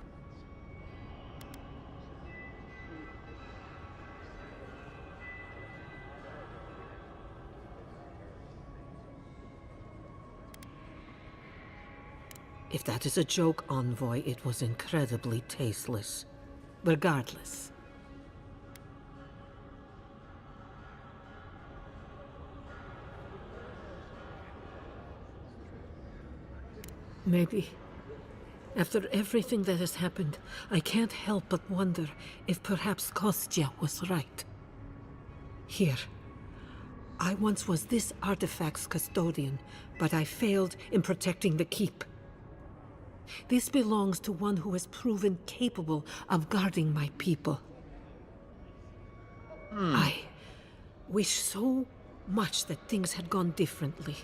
If that is a joke, Envoy, it was incredibly tasteless. Regardless. Maybe. After everything that has happened, I can't help but wonder if perhaps Kostya was right. Here. I once was this artifact's custodian, but I failed in protecting the keep. This belongs to one who has proven capable of guarding my people. I wish so much that things had gone differently.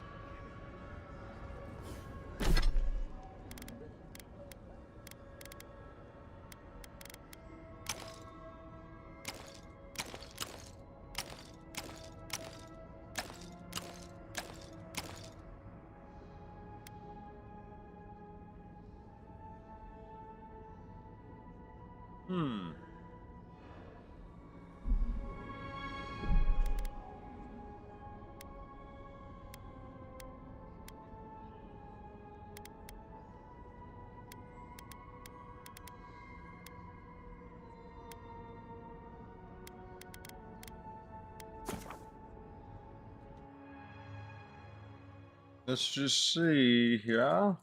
Let's just see here.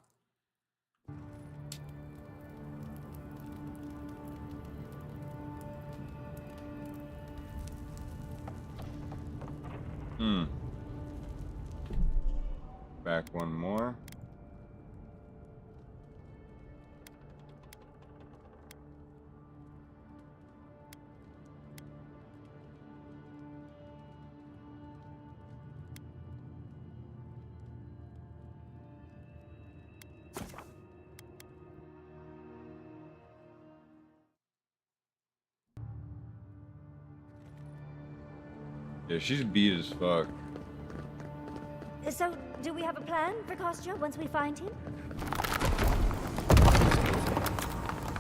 Back one more. Yeah, she's beat as fuck. So, do we have a plan for Kostya once we find him?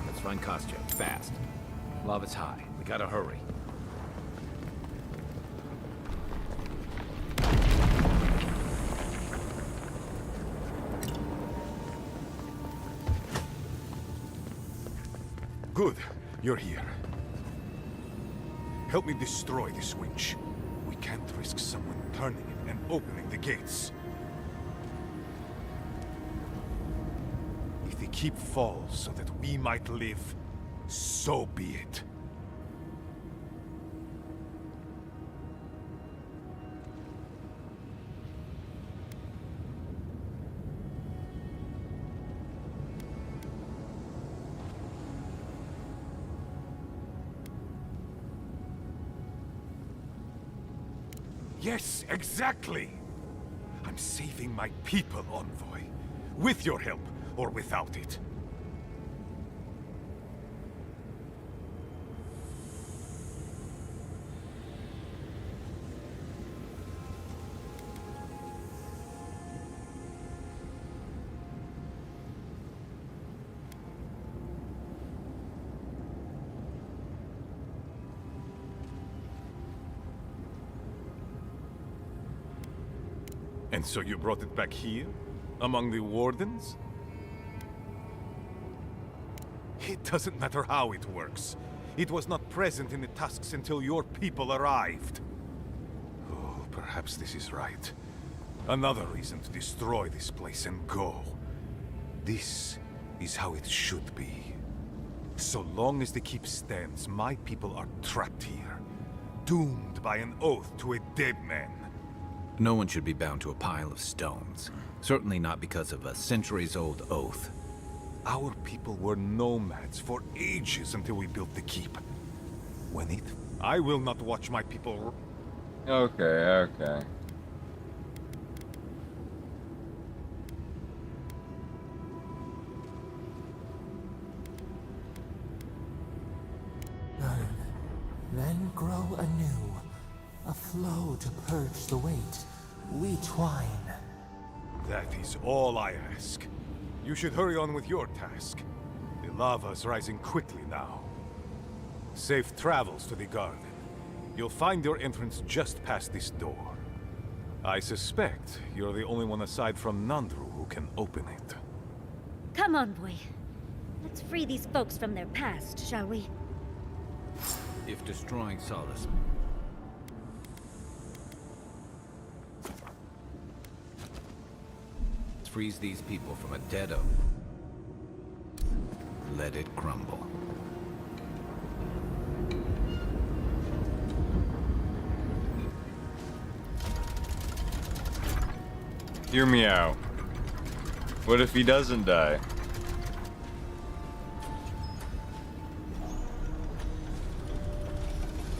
Let's find Kostya, fast. Lava's high. We gotta hurry. Good, you're here. Help me destroy this winch. We can't risk someone turning it and opening the gates. If the keep falls so that we might live, so be it. Yes, exactly! I'm saving my people, Envoy. With your help, or without it. And so you brought it back here? Among the Wardens? It doesn't matter how it works. It was not present in the tusks until your people arrived. Oh, perhaps this is right. Another reason to destroy this place and go. This is how it should be. So long as the keep stands, my people are trapped here. Doomed by an oath to a dead man. No one should be bound to a pile of stones. Certainly not because of a centuries-old oath. Our people were nomads for ages until we built the keep. When it... I will not watch my people... Okay. Burn, then grow anew. A flow to purge the weight. We twine. That is all I ask. You should hurry on with your task. The lava's rising quickly now. Safe travels to the garden. You'll find your entrance just past this door. I suspect you're the only one aside from Nandru who can open it. Come on, boy. Let's free these folks from their past, shall we? If destroying Solace... freeze these people from a dead oak. Let it crumble. Hear me out. What if he doesn't die?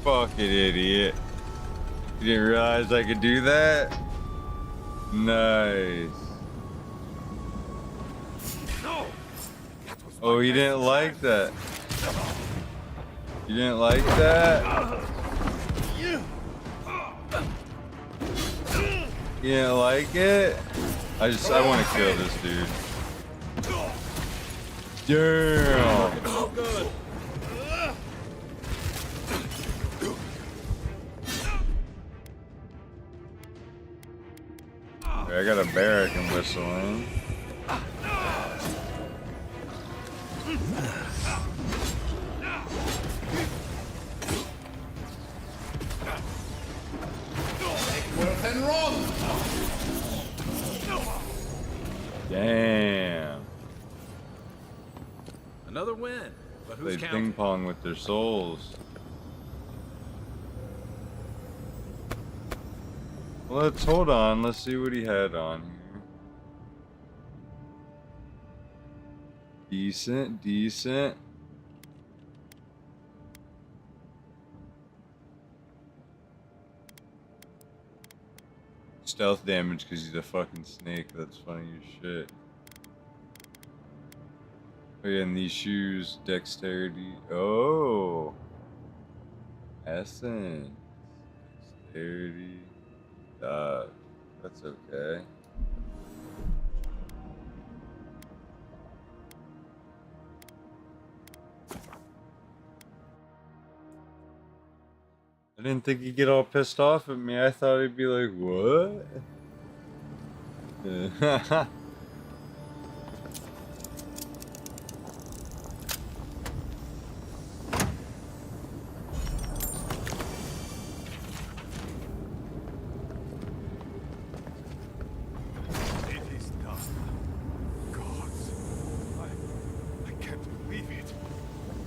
Fucking idiot. You didn't realize I could do that? Nice. Oh, you didn't like that. You didn't like that? You didn't like it? I want to kill this dude. Damn. barbaric and whistling. Worth and wrong. Damn. Another win. But who's They counting? ping pong with their souls. Let's hold on. Let's see what he had on here. Decent, decent. Stealth damage because he's a fucking snake. That's funny as shit. Oh yeah, and these shoes, dexterity. Oh, essence, dexterity. That's okay. I didn't think he'd get all pissed off at me. I thought he'd be like, what? It is done. Gods. I can't believe it.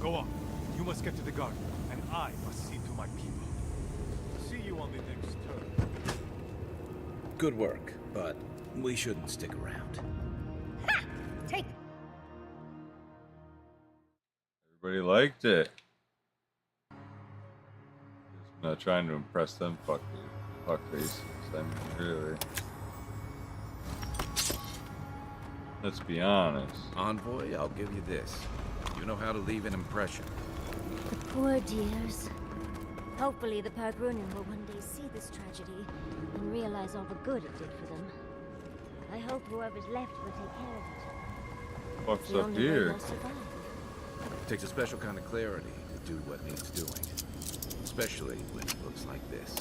Go on. You must get to the garden, and I must see to my people. See you on the next turn. Good work, but we shouldn't stick around. Take. Everybody liked it. Just not trying to impress them fuck faces. I mean, really. Let's be honest. Envoy, I'll give you this. You know how to leave an impression. The poor dears. Hopefully the Park Runin will one day see this tragedy and realize all the good it did for them. I hope whoever's left will take care of it. What's The up only way here? they'll survive. It takes a special kind of clarity to do what needs doing. Especially when it looks like this.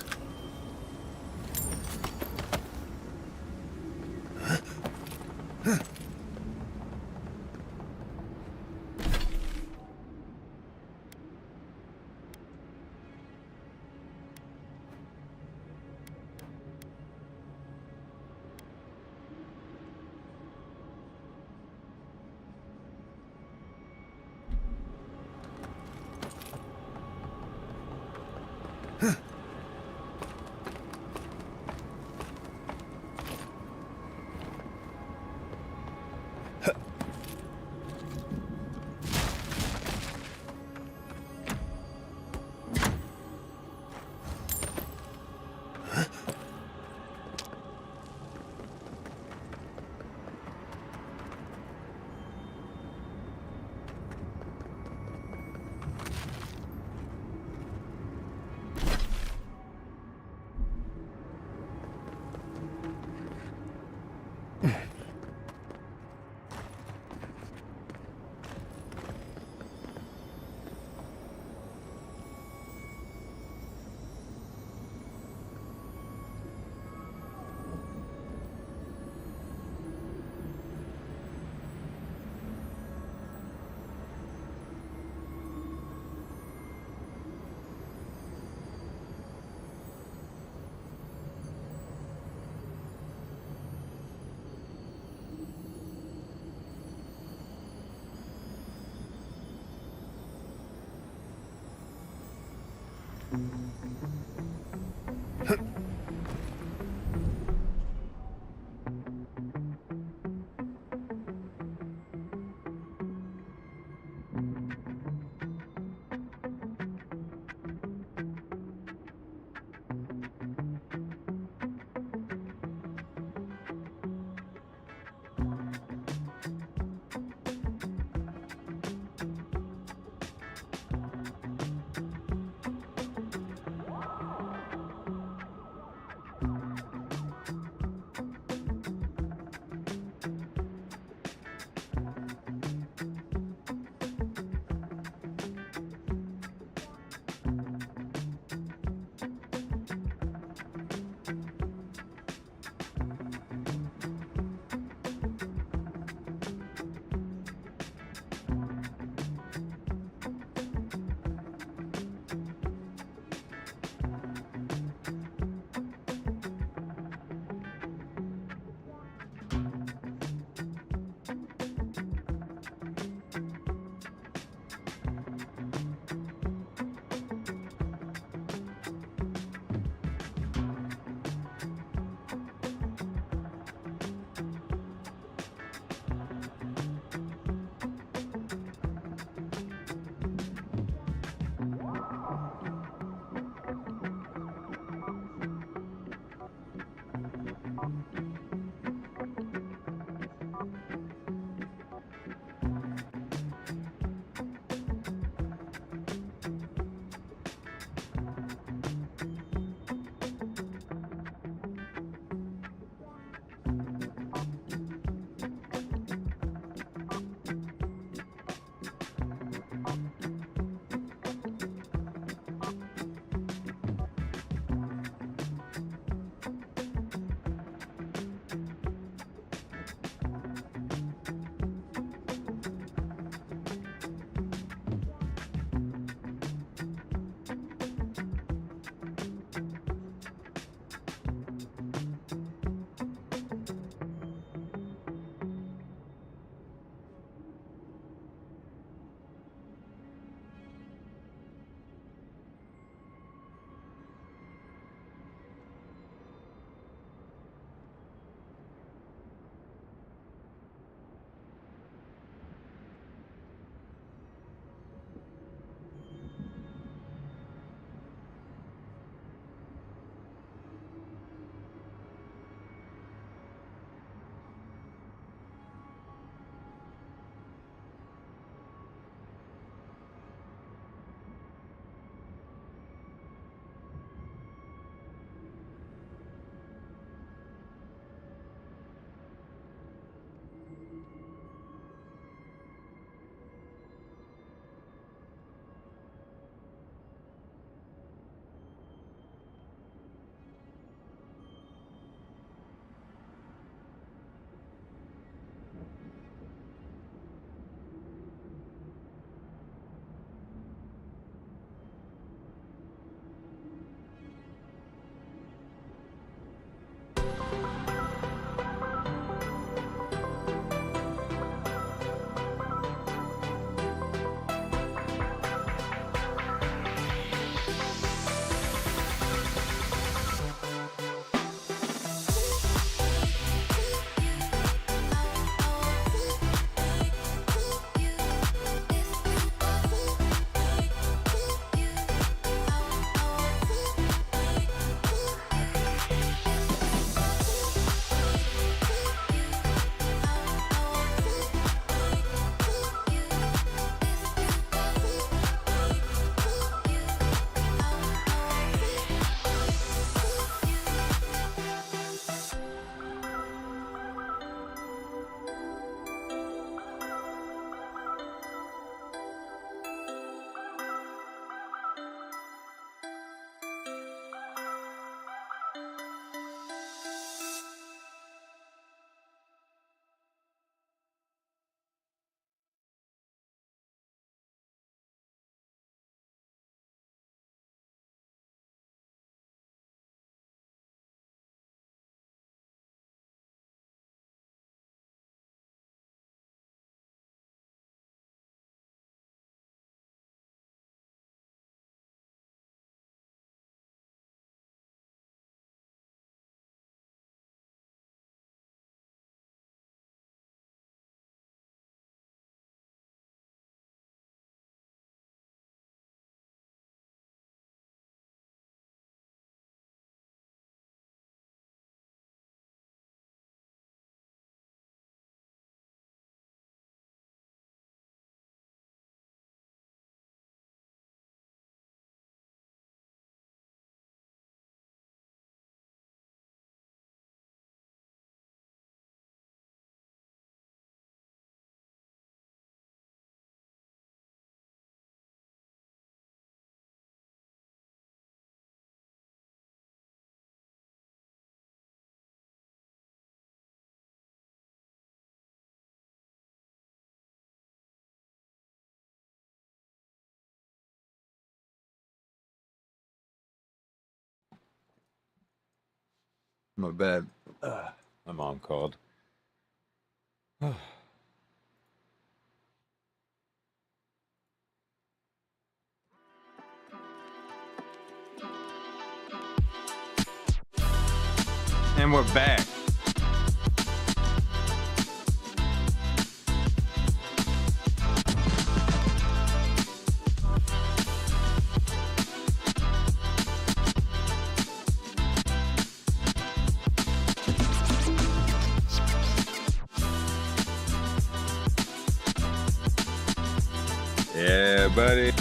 My bad. My mom called. And we're back. Yeah, buddy.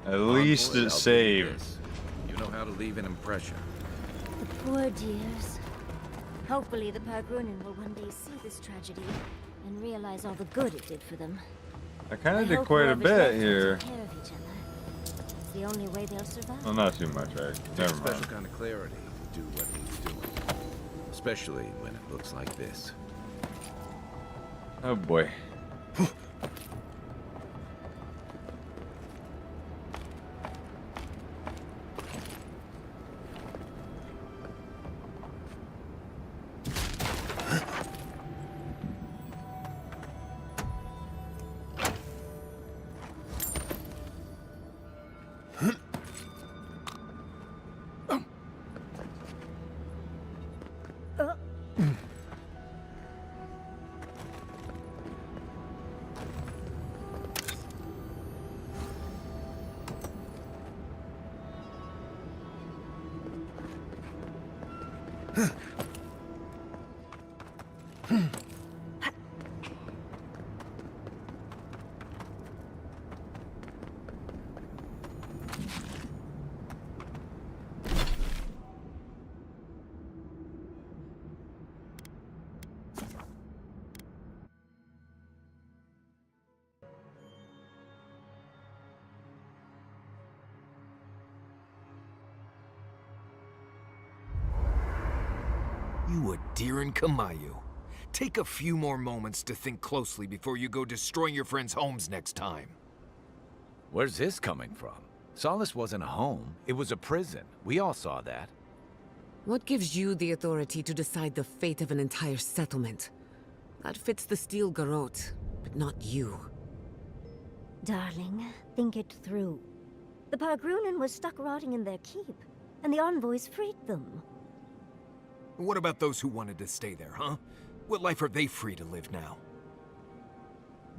At least it's saved. You know how to leave an impression. The poor dears. Hopefully the Pargrunin will one day see this tragedy and realize all the good it did for them. I kind of did hope quite a whoever's bit left will here. take care of each other. It's the only way they'll survive. Well, not too much, right? Takes Never a special mind. kind of clarity to do what needs doing. Especially when it looks like this. Oh boy. You Adiran Kamayu. Take a few more moments to think closely before you go destroying your friends' homes next time. Where's this coming from? Solace wasn't a home. It was a prison. We all saw that. What gives you the authority to decide the fate of an entire settlement? That fits the Steel Garrote, but not you. Darling, think it through. The Pargrunin was stuck rotting in their keep, and the envoys freed them. What about those who wanted to stay there, huh? What life are they free to live now?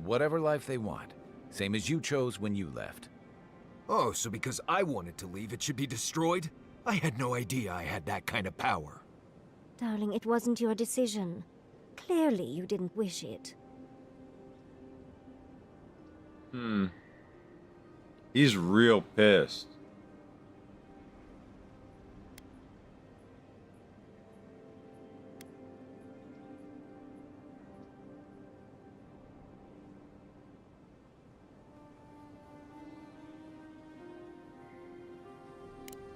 Whatever life they want. Same as you chose when you left. Oh, so because I wanted to leave, it should be destroyed? I had no idea I had that kind of power. Darling, it wasn't your decision. Clearly, you didn't wish it. He's real pissed.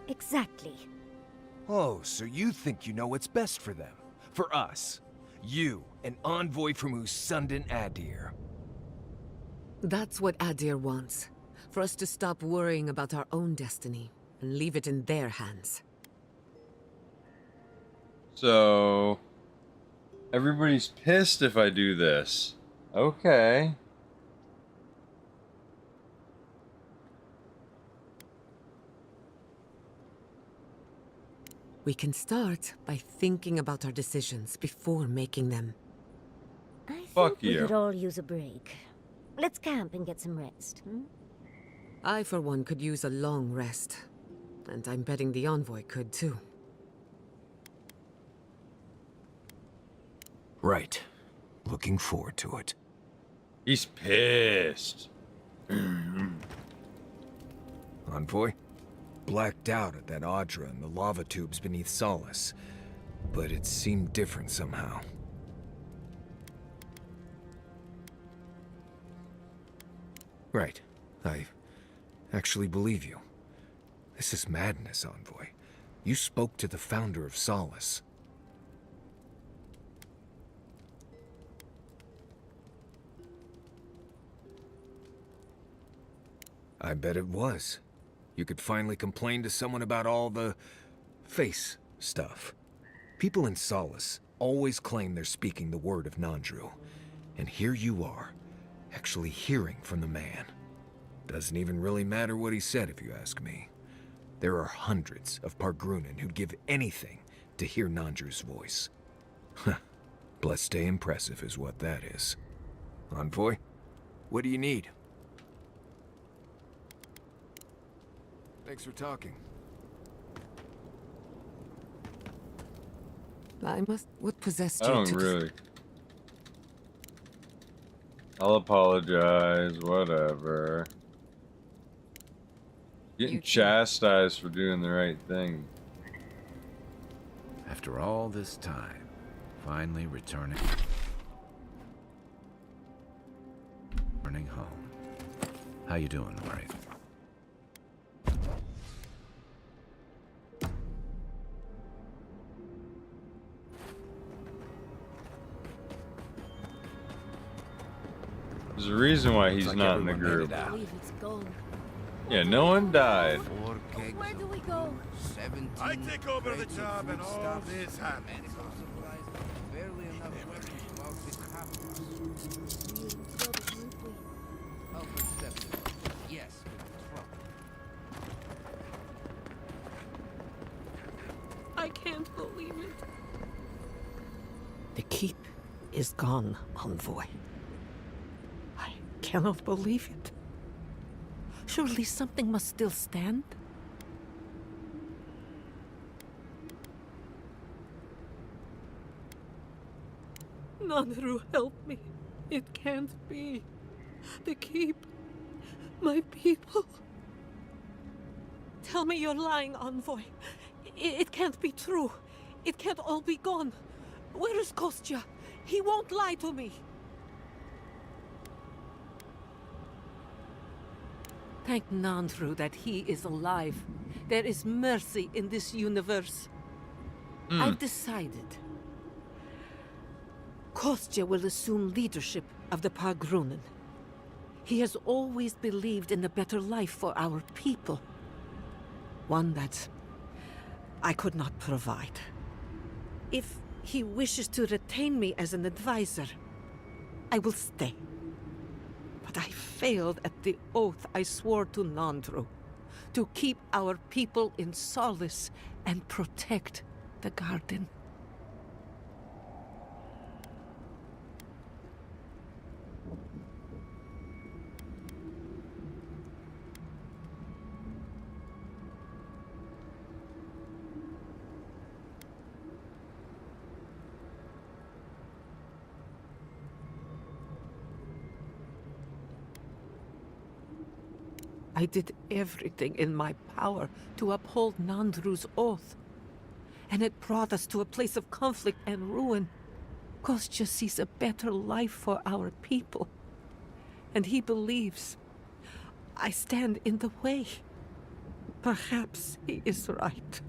Exactly. Oh, so you think you know what's best for them? For us? You, an envoy from Usundan Adir. That's what Adir wants. For us to stop worrying about our own destiny and leave it in their hands. So, everybody's pissed if I do this. Okay. We can start by thinking about our decisions before making them. I Fuck think we you. could all use a break. Let's camp and get some rest. I, for one, could use a long rest. And I'm betting the Envoy could, too. Right. Looking forward to it. He's pissed. Envoy? Blacked out at that Audra and the lava tubes beneath Solace. But it seemed different somehow. Right. I actually believe you. This is madness, Envoy. You spoke to the founder of Solace. I bet it was. You could finally complain to someone about all the face stuff. People in Solace always claim they're speaking the word of Nandru. And here you are, actually hearing from the man. Doesn't even really matter what he said, if you ask me. There are hundreds of Pargrunan who'd give anything to hear Nandru's voice. Blessed day impressive is what that is. Envoy, what do you need? Thanks for talking. What possessed I you don't to... really. I'll apologize, whatever. Getting chastised for doing the right thing. After all this time, finally returning home. How you doing, Wraith? There's a reason why he's Looks like not in the everyone made group. it out. Yeah, no one died. Where do we go? I take over the job and all this happens. Barely enough weapons to outfit half of us. How perceptive. Yes, trouble. I can't believe it. The keep is gone, Envoy. I cannot believe it. Surely something must still stand? Nandru, help me. It can't be. The keep. My people. Tell me you're lying, Envoy. It can't be true. It can't all be gone. Where is Kostya? He won't lie to me. Thank Nandru that he is alive. There is mercy in this universe. I've decided. Kostya will assume leadership of the Pargrunan. He has always believed in a better life for our people. One that I could not provide. If he wishes to retain me as an advisor, I will stay. But I failed at the oath I swore to Nandru, to keep our people in solace and protect the garden. I did everything in my power to uphold Nandru's oath. And it brought us to a place of conflict and ruin. Kostya sees a better life for our people. And he believes I stand in the way. Perhaps he is right.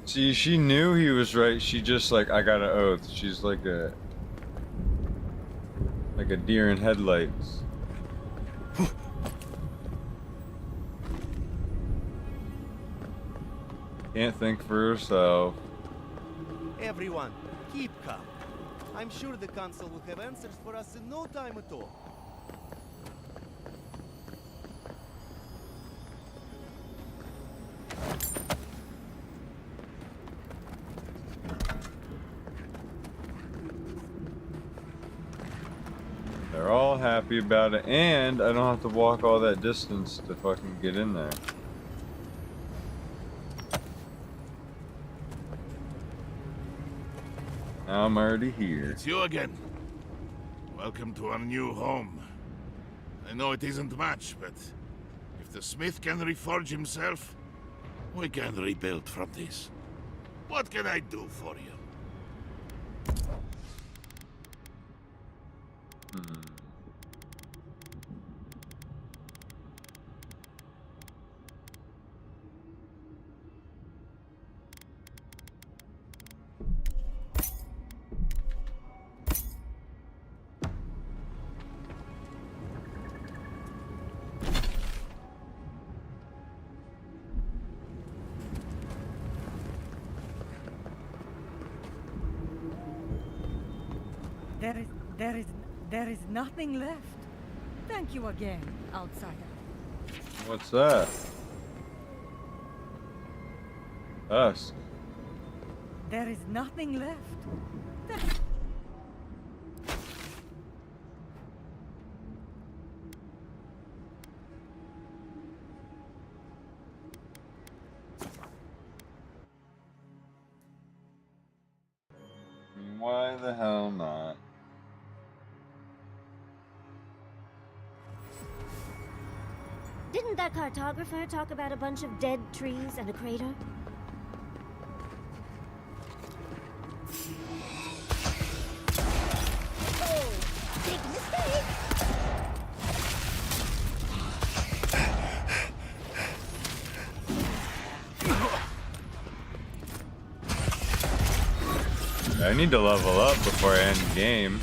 See, she knew he was right. She just like, I got an oath. She's like a deer in headlights. Can't think for herself. Everyone, keep calm. I'm sure the council will have answers for us in no time at all. They're all happy about it, and I don't have to walk all that distance to fucking get in there. Now I'm already here. It's you again. Welcome to our new home. I know it isn't much, but if the smith can reforge himself, we can rebuild from this. What can I do for you? There is nothing left. Thank you again, outsider. What's that? Us. There is nothing left. Why the hell not? Didn't that cartographer talk about a bunch of dead trees and a crater? Oh, big mistake! I need to level up before I end the game.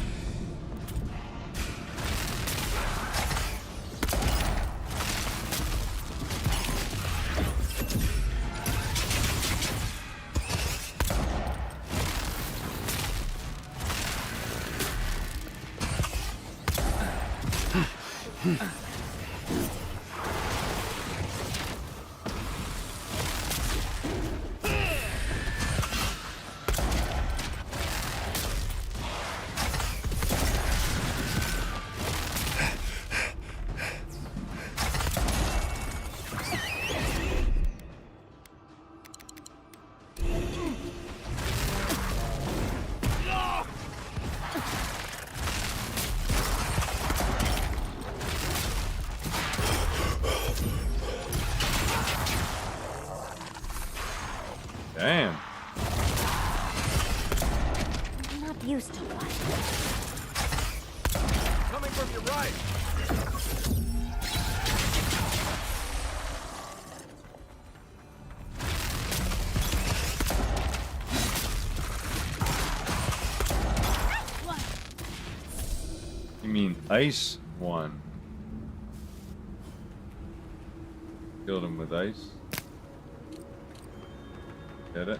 Damn. I'm not used to one. Coming from your right. You mean ice one? Killed him with ice. Get it?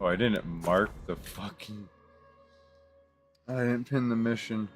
Oh, I didn't mark the fucking... I didn't pin the mission.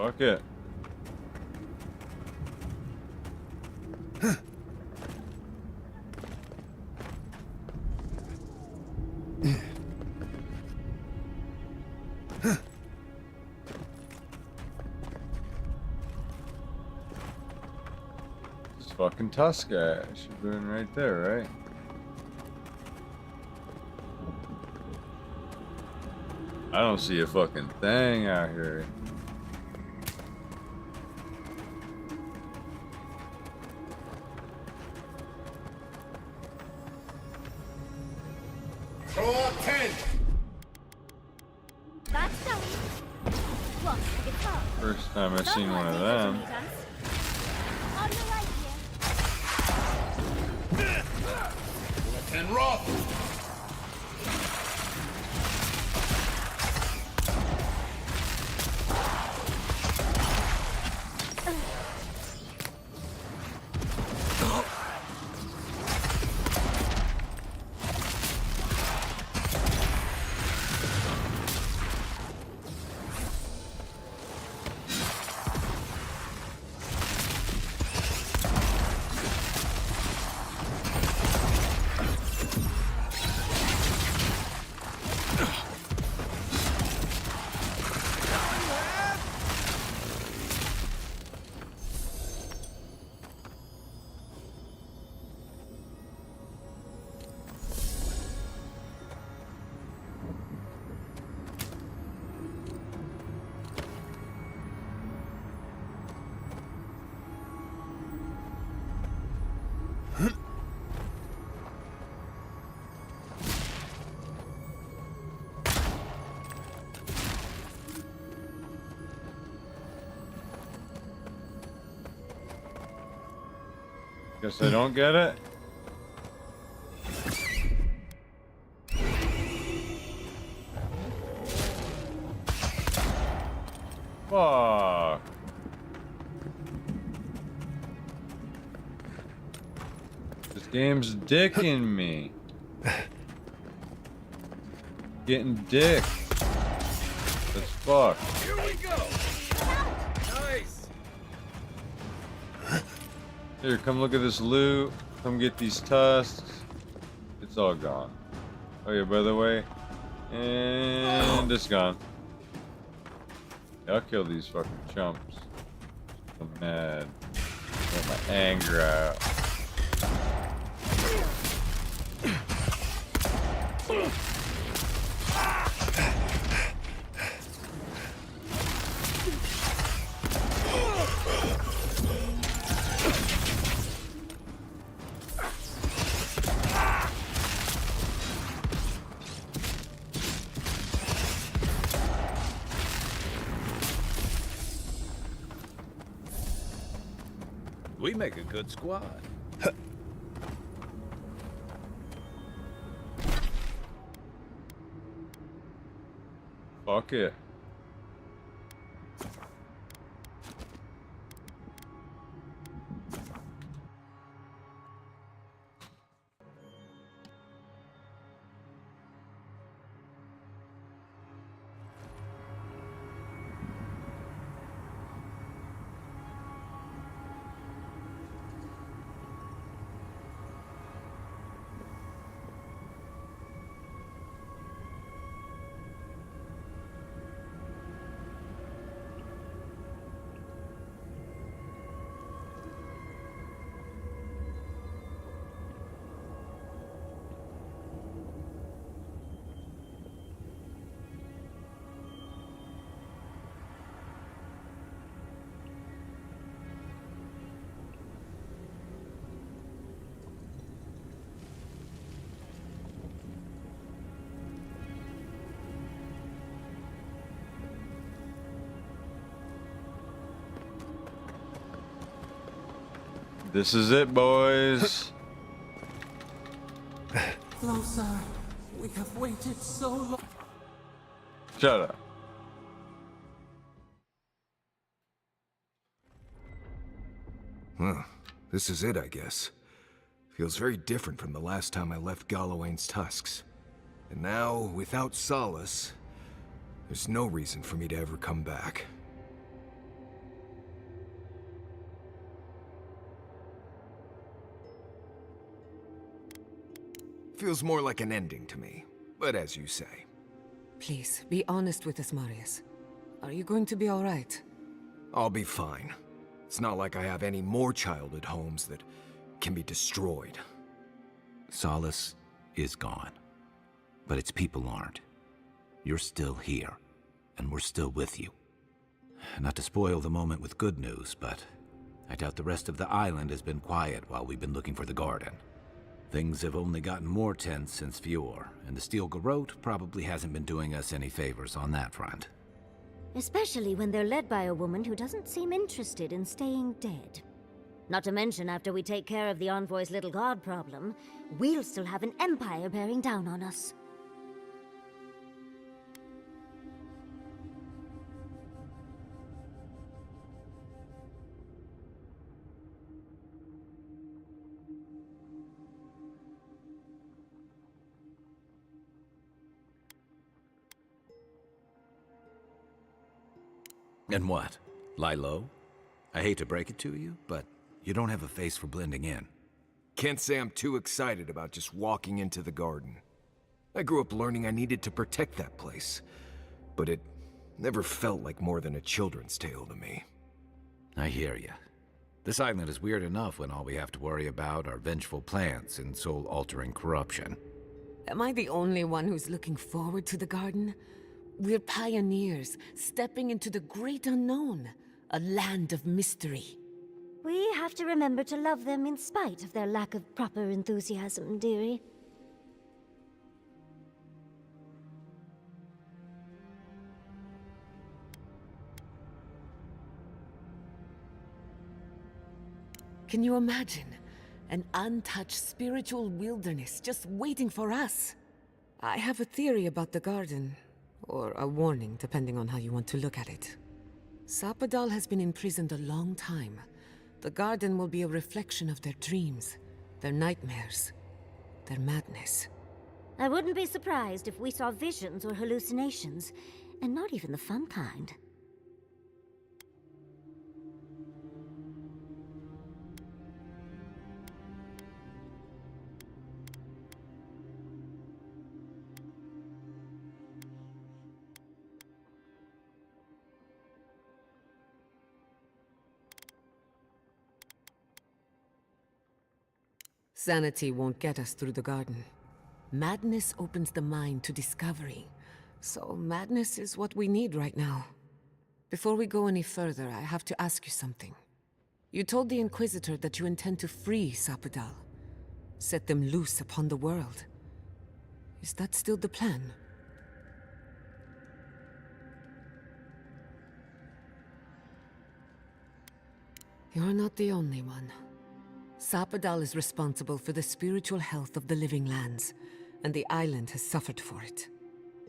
Fuck it. It's fucking Tuska. Should have been right there, right? I don't see a fucking thing out here. Draw 10. That's done. Look, it's up. First time I've seen one of them. On your right here. Draw 10 Roth. Guess I don't get it. Fuck. This game's dicking me. Getting dick. That's fuck. Here we go. Nice. Here, come look at this loot. Come get these tusks. It's all gone. Oh yeah, by the way. And it's gone. I'll kill these fucking chumps. I'm mad. Get my anger out. We make a good squad. Fuck it. This is it, boys. Closer. We have waited so long. Shut up. Huh. This is it, I guess. Feels very different from the last time I left Galawain's tusks. And now, without Solace, there's no reason for me to ever come back. Feels more like an ending to me, but as you say. Please, be honest with us, Marius. Are you going to be alright? I'll be fine. It's not like I have any more childhood homes that can be destroyed. Solace is gone, but its people aren't. You're still here, and we're still with you. Not to spoil the moment with good news, but I doubt the rest of the island has been quiet while we've been looking for the garden. Things have only gotten more tense since Fior, and the Steel Garrote probably hasn't been doing us any favors on that front. Especially when they're led by a woman who doesn't seem interested in staying dead. Not to mention, after we take care of the Envoy's little god problem, we'll still have an empire bearing down on us. And what? Lie low? I hate to break it to you, but you don't have a face for blending in. Can't say I'm too excited about just walking into the garden. I grew up learning I needed to protect that place, but it never felt like more than a children's tale to me. I hear you. This island is weird enough when all we have to worry about are vengeful plans and soul-altering corruption. Am I the only one who's looking forward to the garden? We're pioneers, stepping into the great unknown, a land of mystery. We have to remember to love them in spite of their lack of proper enthusiasm, dearie. Can you imagine? An untouched spiritual wilderness just waiting for us. I have a theory about the garden. Or a warning, depending on how you want to look at it. Sapadal has been imprisoned a long time. The garden will be a reflection of their dreams, their nightmares, their madness. I wouldn't be surprised if we saw visions or hallucinations, and not even the fun kind. Sanity won't get us through the garden. Madness opens the mind to discovery. So madness is what we need right now. Before we go any further, I have to ask you something. You told the Inquisitor that you intend to free Sapadal. Set them loose upon the world. Is that still the plan? You're not the only one. Sapadal is responsible for the spiritual health of the living lands, and the island has suffered for it.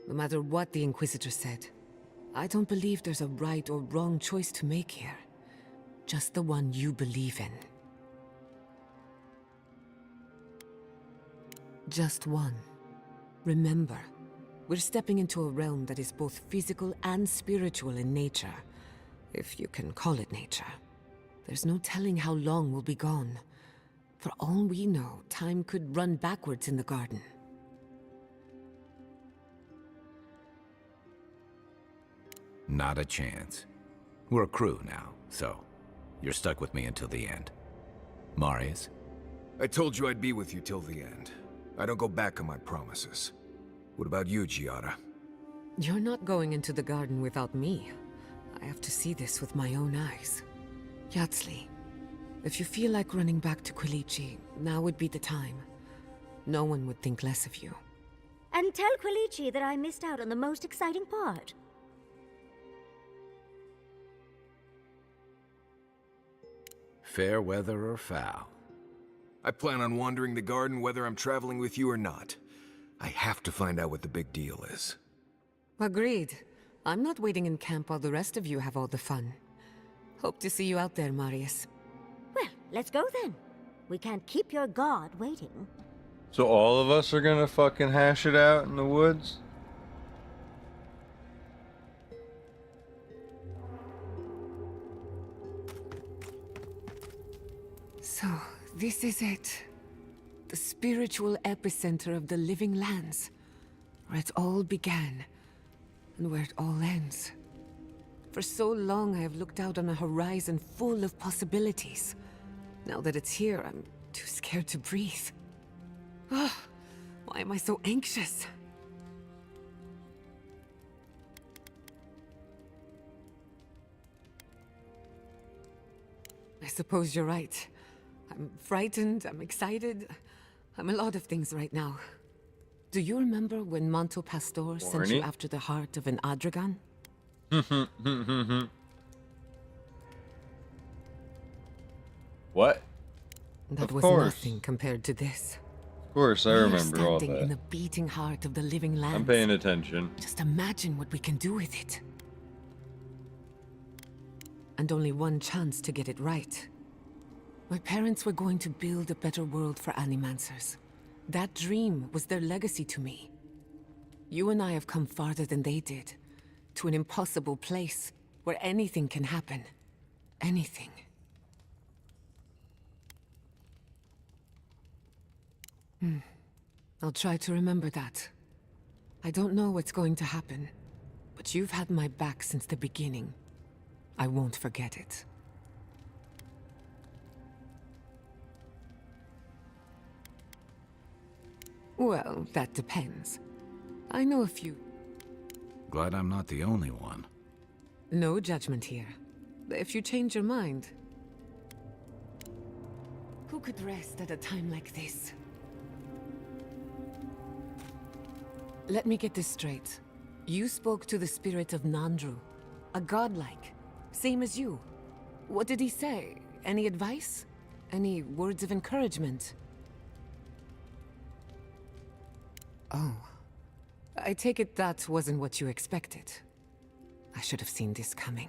No matter what the Inquisitor said, I don't believe there's a right or wrong choice to make here. Just the one you believe in. Just one. Remember, we're stepping into a realm that is both physical and spiritual in nature, if you can call it nature. There's no telling how long we'll be gone. For all we know, time could run backwards in the garden. Not a chance. We're a crew now, so you're stuck with me until the end. Marius? I told you I'd be with you till the end. I don't go back on my promises. What about you, Giada? You're not going into the garden without me. I have to see this with my own eyes. Yatsli, if you feel like running back to Quilici, now would be the time. No one would think less of you. And tell Quilici that I missed out on the most exciting part. Fair weather or foul? I plan on wandering the garden whether I'm traveling with you or not. I have to find out what the big deal is. Agreed. I'm not waiting in camp while the rest of you have all the fun. Hope to see you out there, Marius. Well, let's go then. We can't keep your god waiting. So all of us are gonna fucking hash it out in the woods? So, this is it. The spiritual epicenter of the living lands. Where it all began, and where it all ends. For so long I have looked out on a horizon full of possibilities. Now that it's here, I'm too scared to breathe. Oh, why am I so anxious? I suppose you're right. I'm frightened, I'm excited. I'm a lot of things right now. Do you remember when Manto Pastor sent you after the heart of an Adragan? What? That of was course. nothing compared to this. Of course, I remember all standing in that. the beating heart of the living lands. I'm paying attention. Just imagine what we can do with it. And only one chance to get it right. My parents were going to build a better world for Animancers. That dream was their legacy to me. You and I have come farther than they did. To an impossible place where anything can happen. Anything. I'll try to remember that. I don't know what's going to happen, but you've had my back since the beginning. I won't forget it. Well, that depends. I know a few. Glad I'm not the only one. No judgment here. If you change your mind... Who could rest at a time like this? Let me get this straight. You spoke to the spirit of Nandru, a godlike, same as you. What did he say? Any advice? Any words of encouragement? Oh. I take it that wasn't what you expected. I should have seen this coming.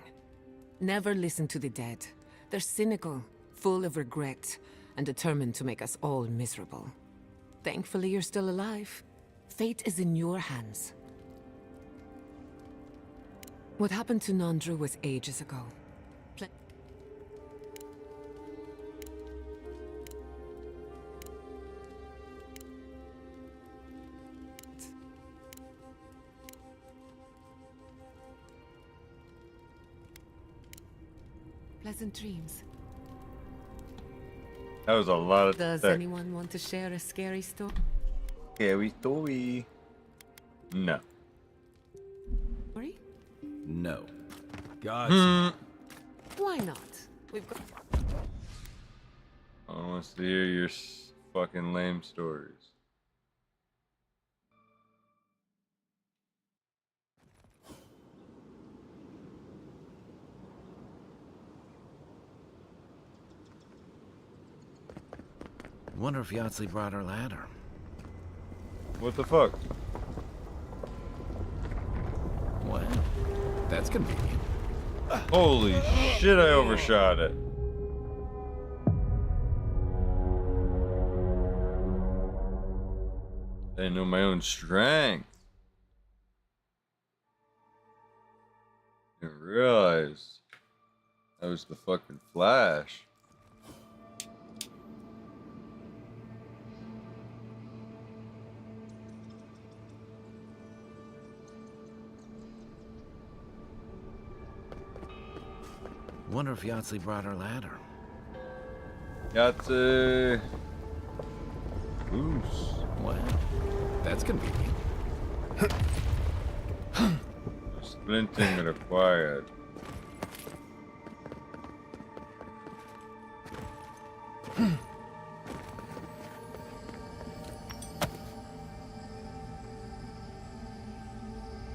Never listen to the dead. They're cynical, full of regret, and determined to make us all miserable. Thankfully, you're still alive. Fate is in your hands. What happened to Nandru was ages ago. Pleasant dreams. That was a lot of Does text. anyone want to share a scary story? Scary story. No. Story? No. God. Why not? We've got... I want to hear your fucking lame stories. Wonder if Yahtzee brought her ladder. What the fuck? Well, that's convenient. Holy shit, I overshot it. I didn't know my own strength. Didn't realize that was the fucking Flash. Wonder if Yahtzee brought her ladder. Yahtzee. Goose. Well, that's convenient. Splinting required.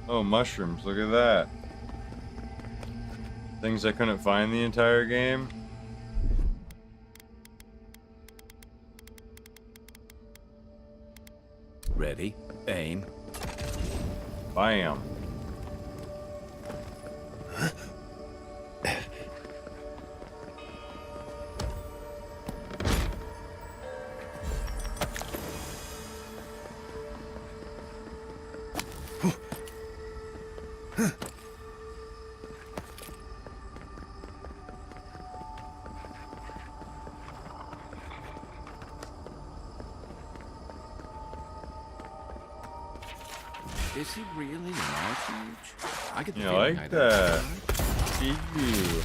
Oh, mushrooms, look at that. Things I couldn't find the entire game. Ready, aim. Bam. Is he really an Archmage? I get the Yeah, feeling like I'd that. have See you.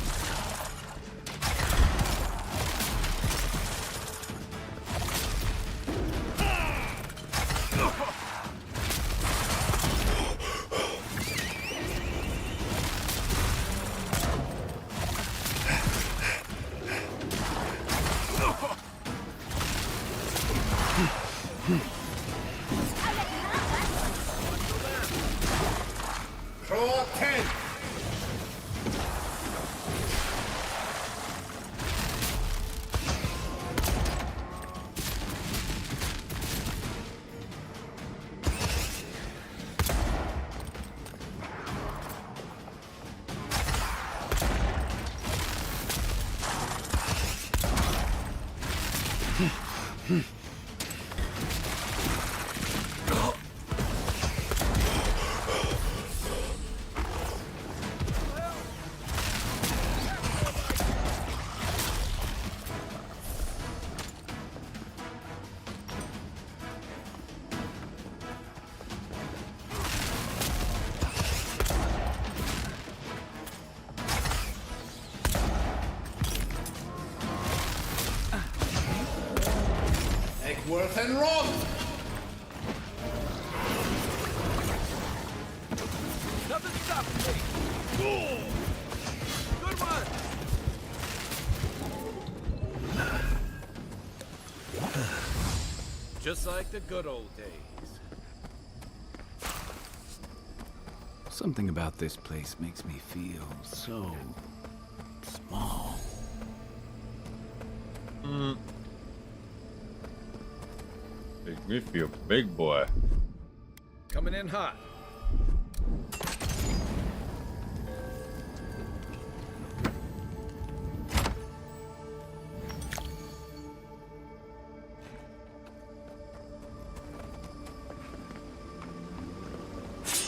Draw 10. Egworth and Roth. Nothing stopping me. Cool. Good one. Just like the good old days. Something about this place makes me feel so small. Make me feel big, boy. Coming in hot.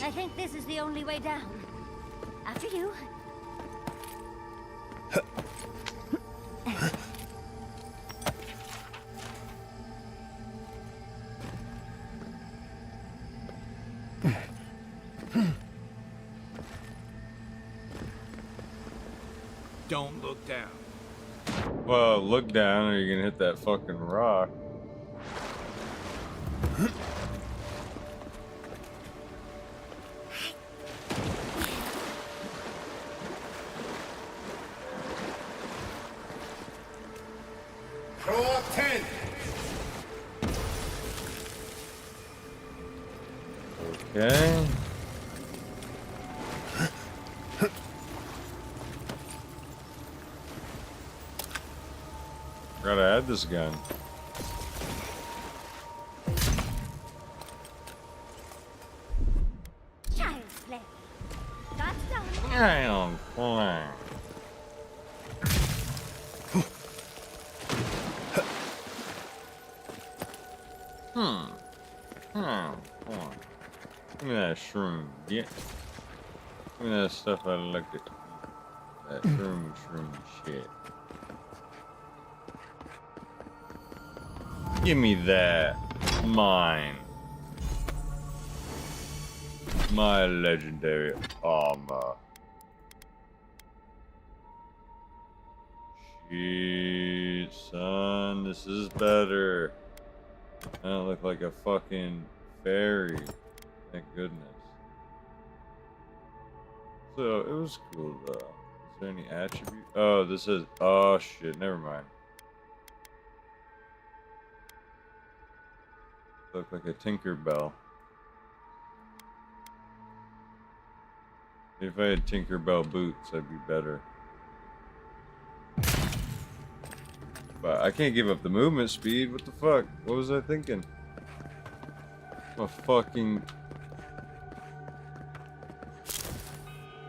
I think this is the only way down. After you. Don't look down. Well, look down or you're gonna hit that fucking rock. Draw 10. Okay. Gotta add this gun. Child's play. That's done. Damn, fine. Give me that shroom. Yeah. Give me that stuff I like to eat. That shroom shit. Give me that. Mine. My legendary armor. Shit, son, this is better. I don't look like a fucking fairy. Thank goodness. So, it was cool though. Is there any attribute? Oh, this is. Oh shit, never mind. Look like a Tinkerbell. If I had Tinkerbell boots, I'd be better. But I can't give up the movement speed. What the fuck? What was I thinking? My fucking...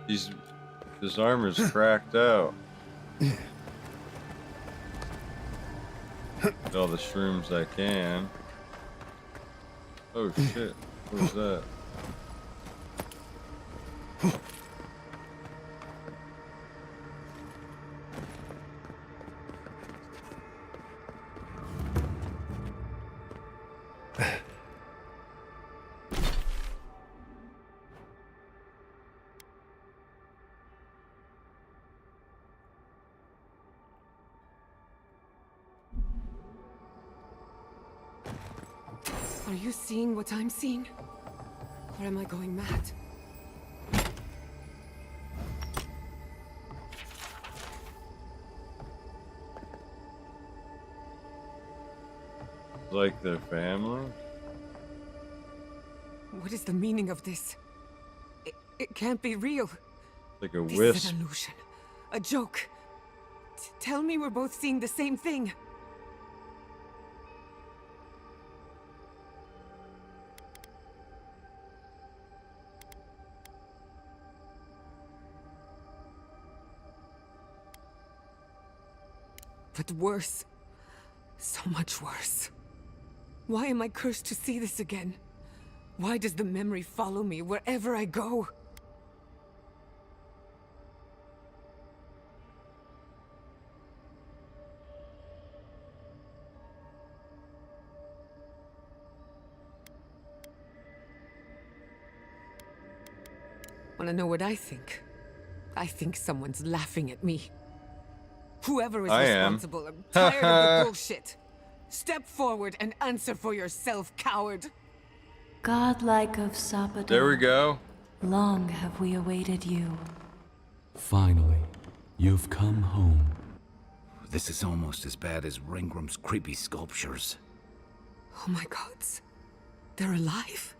This armor's cracked out. Get all the shrooms I can. Oh shit. What was that? Are you seeing what I'm seeing? Or am I going mad? Like their family? What is the meaning of this? It can't be real. Like a This wisp. is an illusion. A joke. Tell me we're both seeing the same thing. But worse. So much worse. Why am I cursed to see this again? Why does the memory follow me wherever I go? Wanna know what I think? I think someone's laughing at me. Whoever is I am. responsible, I'm tired of the bullshit. Step forward and answer for yourself, coward. Godlike of Sapadon. There we go. Long have we awaited you. Finally, you've come home. This is almost as bad as Ringram's creepy sculptures. Oh my gods. They're alive.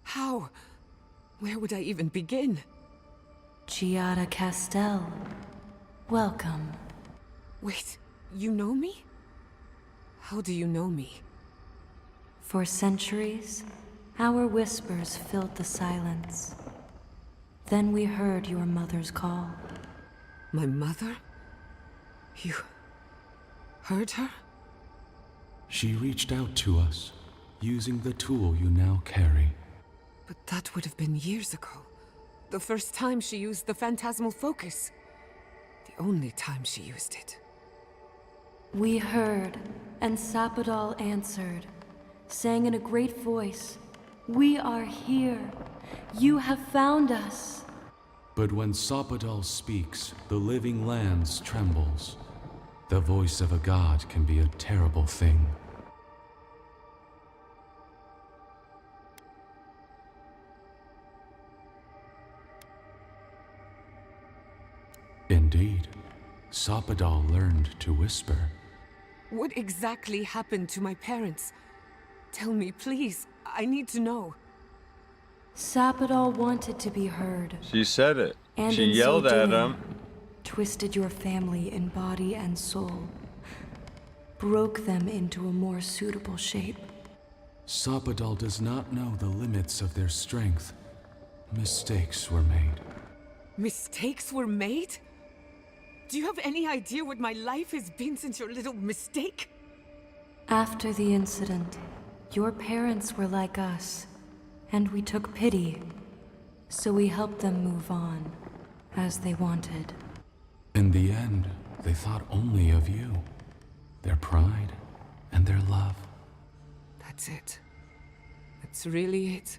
How? Where would I even begin? Giada Castel. Welcome. Wait, you know me? How do you know me? For centuries, our whispers filled the silence. Then we heard your mother's call. My mother? You heard her? She reached out to us, using the tool you now carry. But that would have been years ago. The first time she used the phantasmal focus. The only time she used it. We heard, and Sapadal answered, saying in a great voice, "We are here. You have found us." But when Sapadal speaks, the living lands trembles. The voice of a god can be a terrible thing. Indeed, Sapadal learned to whisper. What exactly happened to my parents? Tell me, please. I need to know. Sapadal wanted to be heard. She said it. And She in yelled so at doing, him. Twisted your family in body and soul. Broke them into a more suitable shape. Sapadal does not know the limits of their strength. Mistakes were made. Mistakes were made? Do you have any idea what my life has been since your little mistake? After the incident, your parents were like us, and we took pity. So we helped them move on, as they wanted. In the end, they thought only of you, their pride, and their love. That's it. That's really it.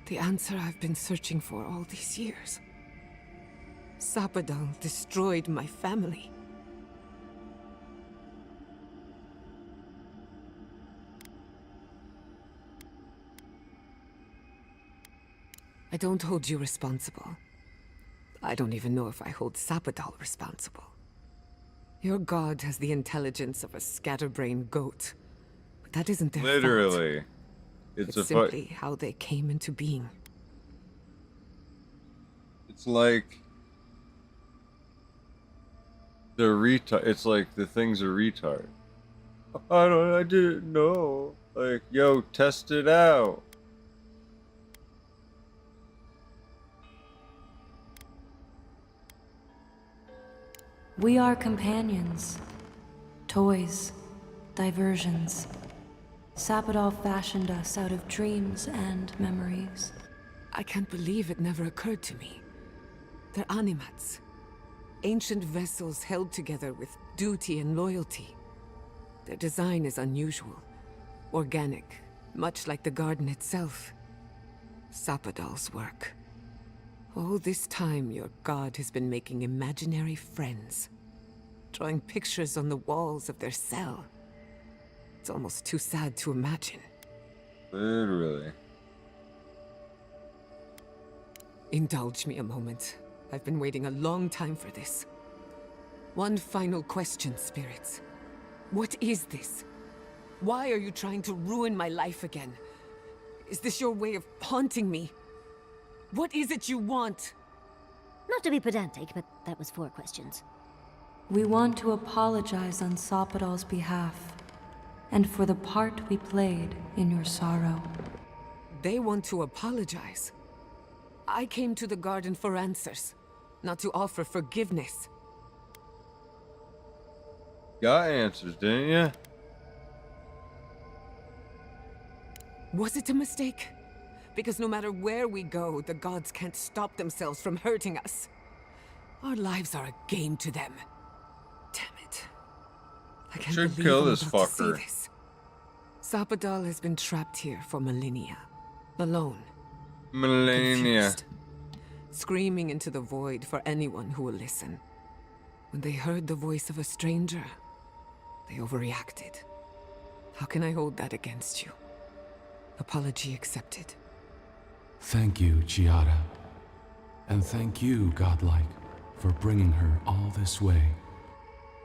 The answer I've been searching for all these years. Sapadal destroyed my family. I don't hold you responsible. I don't even know if I hold Sapadal responsible. Your god has the intelligence of a scatterbrained goat. But that isn't their fault. Literally. It's simply how they came into being. It's like they're retard. It's like the thing's a retard. I didn't know. Like, yo, test it out. We are companions. Toys. Diversions. Sapadal fashioned us out of dreams and memories. I can't believe it never occurred to me. They're animats. Ancient vessels held together with duty and loyalty. Their design is unusual. Organic, much like the garden itself. Sapadal's work. All this time, your god has been making imaginary friends. drawing pictures on the walls of their cell. It's almost too sad to imagine. Literally. Indulge me a moment. I've been waiting a long time for this. One final question, spirits. What is this? Why are you trying to ruin my life again? Is this your way of haunting me? What is it you want? Not to be pedantic, but that was 4 questions. We want to apologize on Sopadal's behalf, and for the part we played in your sorrow. They want to apologize. I came to the garden for answers, not to offer forgiveness. Got answers, didn't you? Was it a mistake? Because no matter where we go, the gods can't stop themselves from hurting us. Our lives are a game to them. Damn it. I can't Should believe kill I'm this about to see fucker. this. Sapadal has been trapped here for millennia. Alone. Millennia. Confused. Screaming into the void for anyone who will listen. When they heard the voice of a stranger, they overreacted. How can I hold that against you? Apology accepted. Thank you, Chiara. And thank you, Godlike, for bringing her all this way.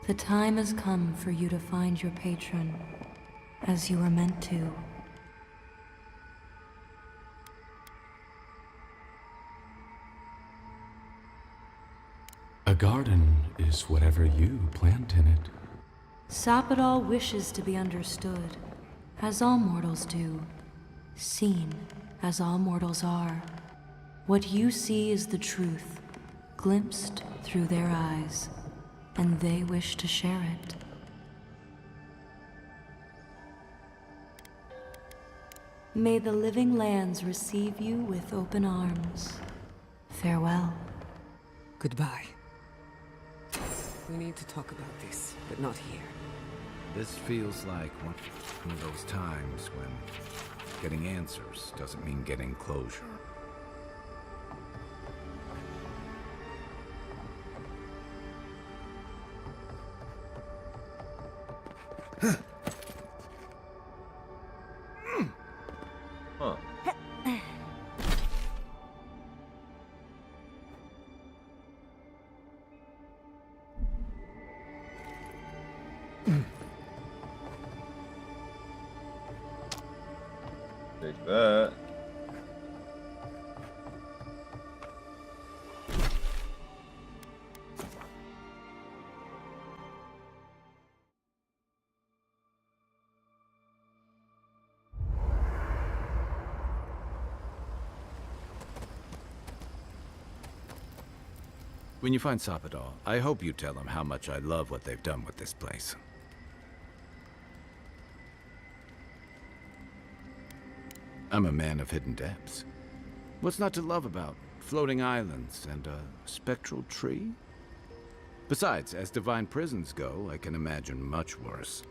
The time has come for you to find your patron, as you were meant to. A garden is whatever you plant in it. Sapadal wishes to be understood, as all mortals do. Seen, as all mortals are. What you see is the truth, glimpsed through their eyes, and they wish to share it. May the living lands receive you with open arms. Farewell. Goodbye. We need to talk about this, but not here. This feels like one of those times when getting answers doesn't mean getting closure. Huh. Take that. When you find Sapadal, I hope you tell him how much I love what they've done with this place. I'm a man of hidden depths. What's not to love about floating islands and a spectral tree? Besides, as divine prisons go, I can imagine much worse.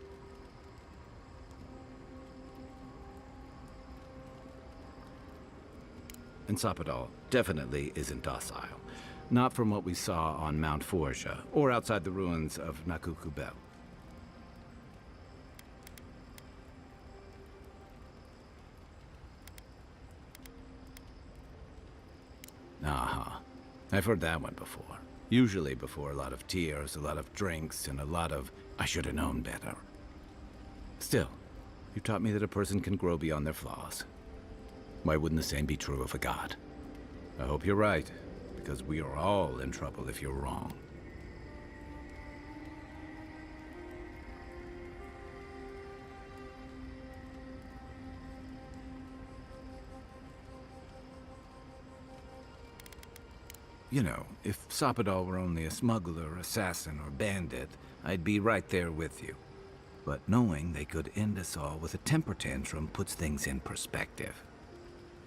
And Sapadal definitely isn't docile. Not from what we saw on Mount Forja, or outside the ruins of Nakukubel. Uh-huh. I've heard that one before. Usually before a lot of tears, a lot of drinks, and a lot of, I should have known better. Still, you taught me that a person can grow beyond their flaws. Why wouldn't the same be true of a god? I hope you're right, because we are all in trouble if you're wrong. You know, if Sapadal were only a smuggler, assassin, or bandit, I'd be right there with you. But knowing they could end us all with a temper tantrum puts things in perspective.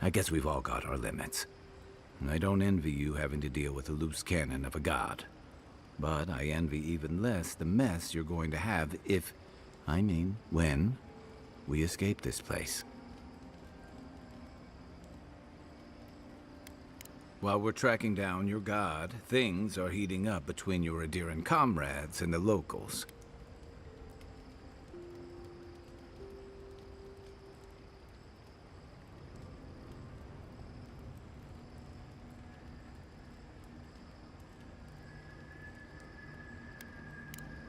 I guess we've all got our limits. I don't envy you having to deal with a loose cannon of a god. But I envy even less the mess you're going to have if, I mean, when, we escape this place. While we're tracking down your god, things are heating up between your Adiran comrades and the locals.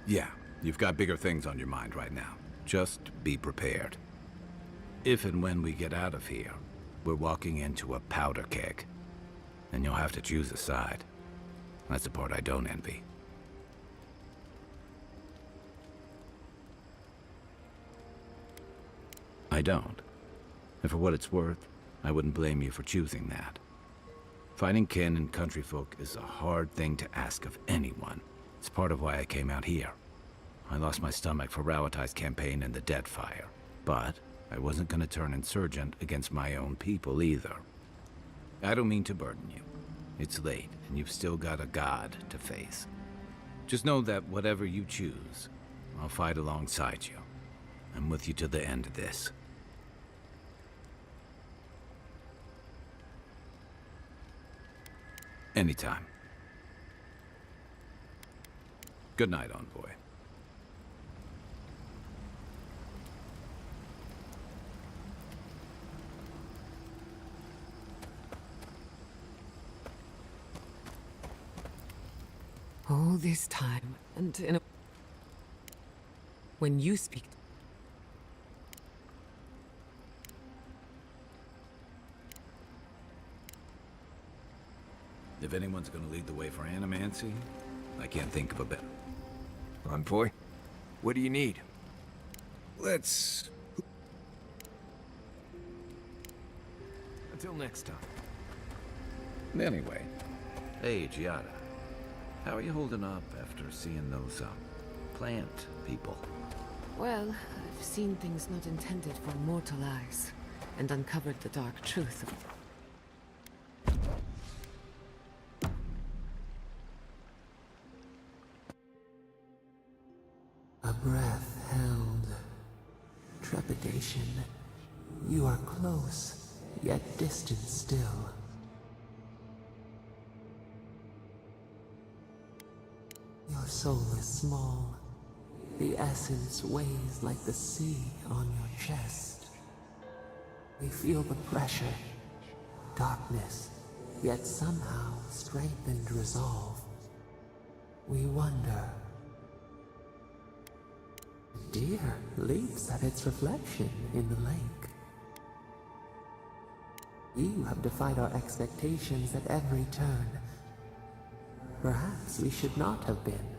Yeah, you've got bigger things on your mind right now. Just be prepared. If and when we get out of here, we're walking into a powder keg. And you'll have to choose a side. That's the part I don't envy. I don't. And for what it's worth, I wouldn't blame you for choosing that. Fighting kin and countryfolk is a hard thing to ask of anyone. It's part of why I came out here. I lost my stomach for Rauatai's campaign and the Deadfire. But I wasn't going to turn insurgent against my own people either. I don't mean to burden you. It's late, and you've still got a god to face. Just know that whatever you choose, I'll fight alongside you. I'm with you to the end of this. Anytime. Good night, Envoy. All this time, and when you speak... If anyone's gonna lead the way for animancy, I can't think of a better. Envoy, what do you need? Let's... Until next time. Anyway, hey, Giada. How are you holding up after seeing those, plant people? Well, I've seen things not intended for mortal eyes, and uncovered the dark truth. A breath held. Trepidation. You are close, yet distant still. Your soul is small. The essence weighs like the sea on your chest. We feel the pressure, darkness, yet somehow strengthened resolve. We wonder. Deer leaps at its reflection in the lake. You have defied our expectations at every turn. Perhaps we should not have been.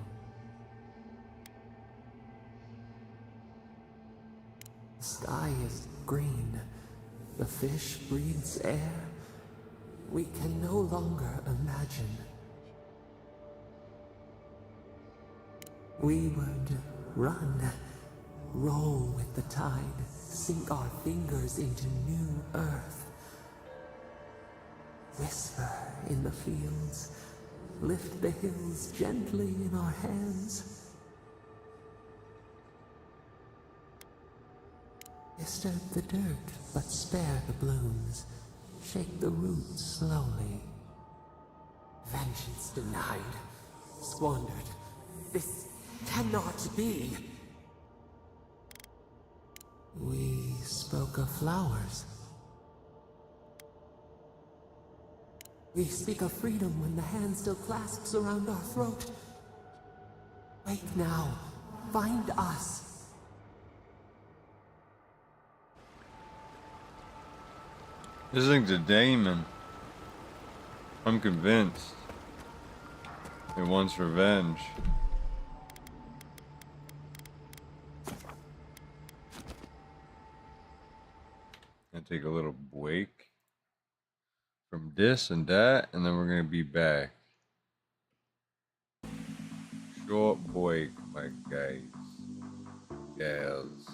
The sky is green. The fish breathes air. We can no longer imagine. We would run, roll with the tide, sink our fingers into new earth. Whisper in the fields, lift the hills gently in our hands. Disturb the dirt, but spare the blooms. Shake the roots slowly. Vengeance denied, squandered. This cannot be. We spoke of flowers. We speak of freedom when the hand still clasps around our throat. Wake now. Find us. This thing's a demon. I'm convinced. It wants revenge. I take a little break from this and that, and then we're gonna be back. Short break, my guys. Gals.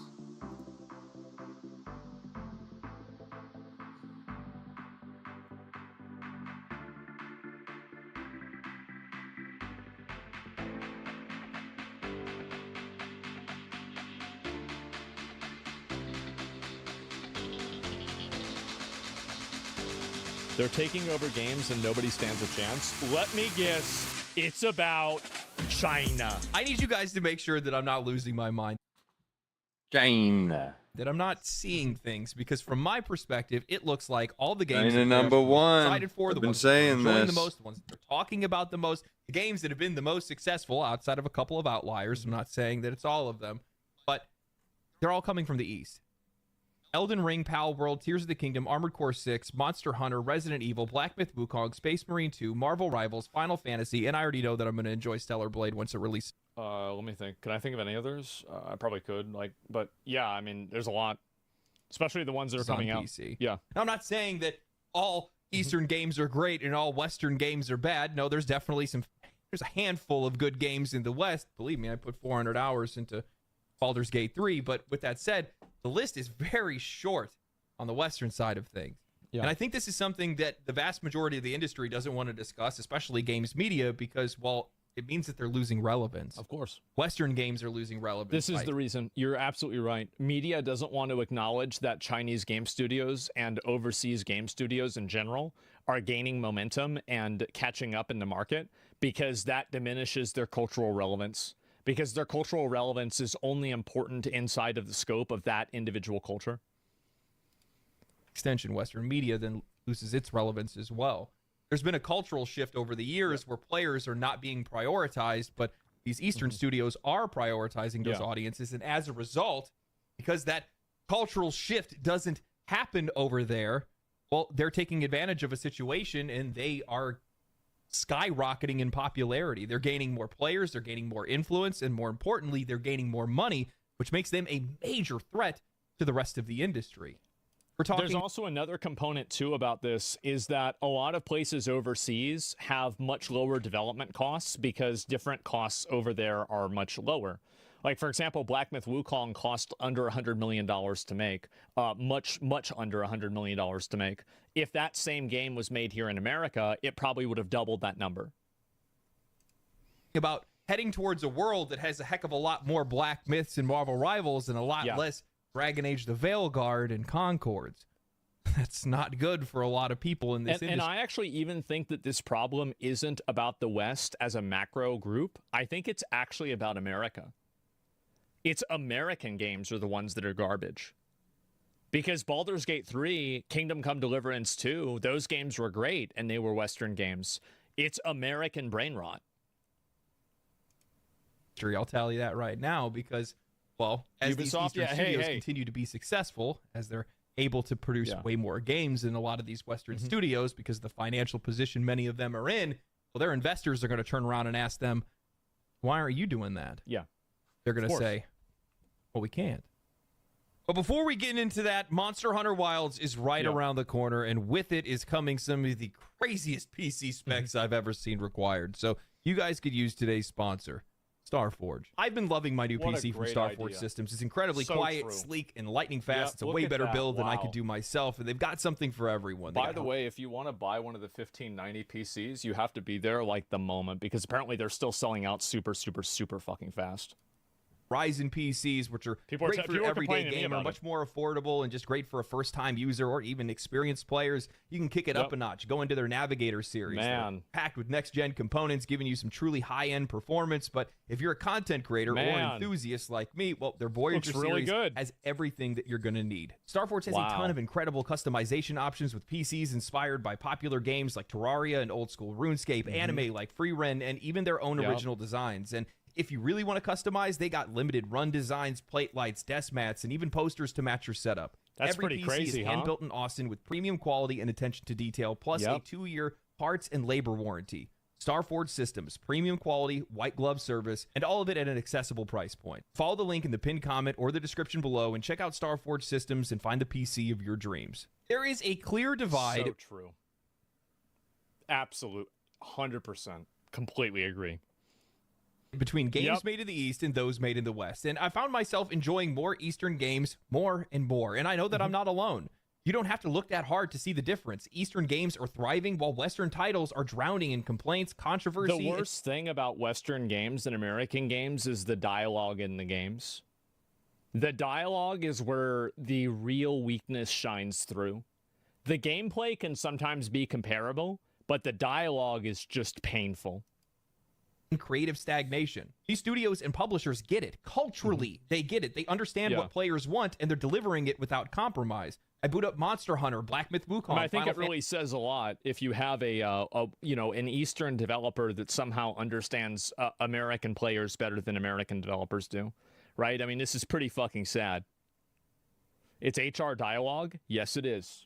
They're taking over games and nobody stands a chance. Let me guess, it's about China. I need you guys to make sure that I'm not losing my mind. China. That I'm not seeing things, because from my perspective, it looks like all the games China that number one. excited for, I've the been ones that are saying enjoying this. the most, the ones that they're talking about the most, the games that have been the most successful outside of a couple of outliers. I'm not saying that it's all of them, but they're all coming from the East. Elden Ring, Pal World, Tears of the Kingdom, Armored Core 6, Monster Hunter, Resident Evil, Black Myth Wukong, Space Marine 2, Marvel Rivals, Final Fantasy, and I already know that I'm going to enjoy Stellar Blade once it releases. Let me think. Can I think of any others? I probably could. But yeah, I mean, there's a lot, especially the ones that are coming out. PC. Yeah. Now, I'm not saying that all Eastern games are great and all Western games are bad. No, there's definitely there's a handful of good games in the West. Believe me, I put 400 hours into Baldur's Gate 3. But with that said, the list is very short on the Western side of things. Yeah. And I think this is something that the vast majority of the industry doesn't want to discuss, especially games media, because, well, it means that they're losing relevance. Of course. Western games are losing relevance. This is the reason. You're absolutely right. Media doesn't want to acknowledge that Chinese game studios and overseas game studios in general are gaining momentum and catching up in the market, because that diminishes their cultural relevance. Because their cultural relevance is only important inside of the scope of that individual culture. Extension, Western media then loses its relevance as well. There's been a cultural shift over the years where players are not being prioritized, but these Eastern studios are prioritizing those audiences. And as a result, because that cultural shift doesn't happen over there, well, they're taking advantage of a situation and they are skyrocketing in popularity. They're gaining more players, they're gaining more influence, and more importantly, they're gaining more money, which makes them a major threat to the rest of the industry. There's also another component too about this, is that a lot of places overseas have much lower development costs because different costs over there are much lower. Like, for example, Black Myth Wukong cost under $100 million to make, much under $100 million to make. If that same game was made here in America, it probably would have doubled that number. About heading towards a world that has a heck of a lot more Black Myths and Marvel Rivals and a lot less Dragon Age the Veilguard and Concords. That's not good for a lot of people in this industry. And I actually even think that this problem isn't about the West as a macro group. I think it's actually about America. It's American games are the ones that are garbage. Because Baldur's Gate 3, Kingdom Come Deliverance 2, those games were great and they were Western games. It's American brain rot. I'll tell you that right now because, well, as these Eastern studios continue to be successful, as they're able to produce way more games than a lot of these Western studios because of the financial position many of them are in, well, their investors are going to turn around and ask them, why aren't you doing that? Yeah. They're going to say, well, we can't. But before we get into that, Monster Hunter Wilds is right around the corner, and with it is coming some of the craziest PC specs I've ever seen required. So you guys could use today's sponsor, Starforge. I've been loving my new PC from Starforge Systems. It's incredibly quiet, sleek, and lightning fast. It's a way better build than I could do myself, and they've got something for everyone. By the way, if you want to buy one of the 1590 PCs, you have to be there like the moment, because apparently they're still selling out super fucking fast. Ryzen PCs, which are great for your everyday gamer, much more affordable and just great for a first-time user or even experienced players. You can kick it up a notch. Go into their Navigator series. They're packed with next-gen components, giving you some truly high-end performance. But if you're a content creator or enthusiast like me, well, their Voyager series has everything that you're going to need. Starforge has a ton of incredible customization options with PCs inspired by popular games like Terraria and old-school RuneScape, anime like FreeRen, and even their own original designs. And if you really want to customize, they got limited run designs, plate lights, desk mats, and even posters to match your setup. That's Every pretty PC crazy, is hand-built in Austin with premium quality and attention to detail, plus a 2-year parts and labor warranty. Starforge Systems, premium quality, white glove service, and all of it at an accessible price point. Follow the link in the pinned comment or the description below and check out Starforge Systems and find the PC of your dreams. There is a clear divide. So true. Absolute. 100%. Completely agree. Between games made in the East and those made in the West. And I found myself enjoying more Eastern games more and more. And I know that I'm not alone. You don't have to look that hard to see the difference. Eastern games are thriving while Western titles are drowning in complaints, controversy. The worst thing about Western games and American games is the dialogue in the games. The dialogue is where the real weakness shines through. The gameplay can sometimes be comparable, but the dialogue is just painful. Creative stagnation. These studios and publishers get it. Culturally, they get it. They understand what players want, and they're delivering it without compromise. I boot up Monster Hunter, Black Myth Wukong. I think it really says a lot if you have an Eastern developer that somehow understands American players better than American developers do, right? I mean, this is pretty fucking sad. It's HR dialogue? Yes, it is.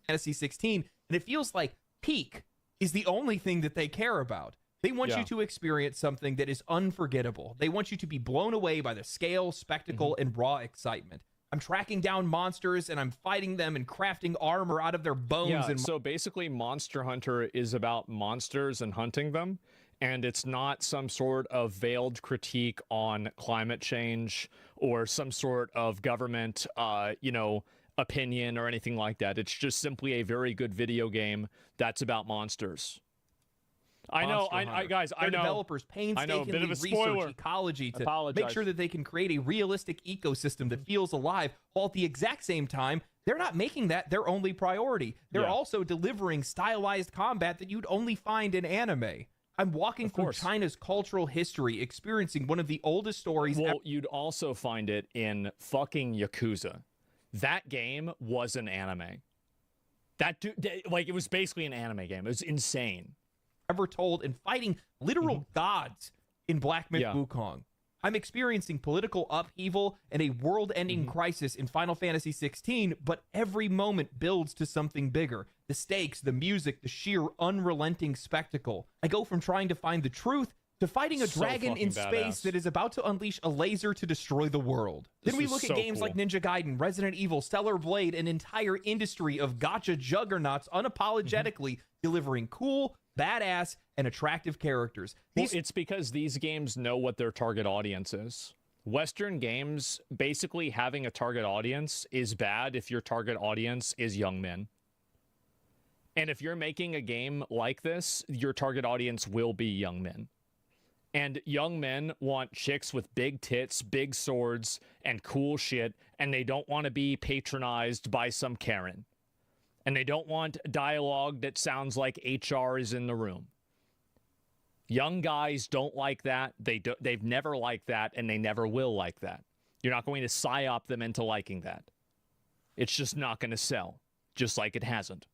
Fantasy 16, and it feels like peak is the only thing that they care about. They want you to experience something that is unforgettable. They want you to be blown away by the scale, spectacle, and raw excitement. I'm tracking down monsters, and I'm fighting them and crafting armor out of their bones. Yeah, and so basically Monster Hunter is about monsters and hunting them, and it's not some sort of veiled critique on climate change or some sort of government, opinion or anything like that. It's just simply a very good video game that's about monsters. I know, guys, I know. Developers painstakingly research ecology to make sure that they can create a realistic ecosystem that feels alive, while at the exact same time, they're not making that their only priority. They're also delivering stylized combat that you'd only find in anime. I'm walking through China's cultural history, experiencing one of the oldest stories. Well, you'd also find it in fucking Yakuza. That game was an anime. It was basically an anime game. It was insane. Ever told, and fighting literal gods in Black Myth Wukong. I'm experiencing political upheaval and a world-ending crisis in Final Fantasy 16, but every moment builds to something bigger. The stakes, the music, the sheer unrelenting spectacle. I go from trying to find the truth to fighting a dragon in space that is about to unleash a laser to destroy the world. Then we look at games like Ninja Gaiden, Resident Evil, Stellar Blade, an entire industry of gacha juggernauts unapologetically delivering cool, badass, and attractive characters. It's because these games know what their target audience is. Western games, basically having a target audience is bad if your target audience is young men. And if you're making a game like this, your target audience will be young men. And young men want chicks with big tits, big swords, and cool shit, and they don't want to be patronized by some Karen. And they don't want dialogue that sounds like HR is in the room. Young guys don't like that. They've never liked that, and they never will like that. You're not going to psyop them into liking that. It's just not going to sell, just like it hasn't.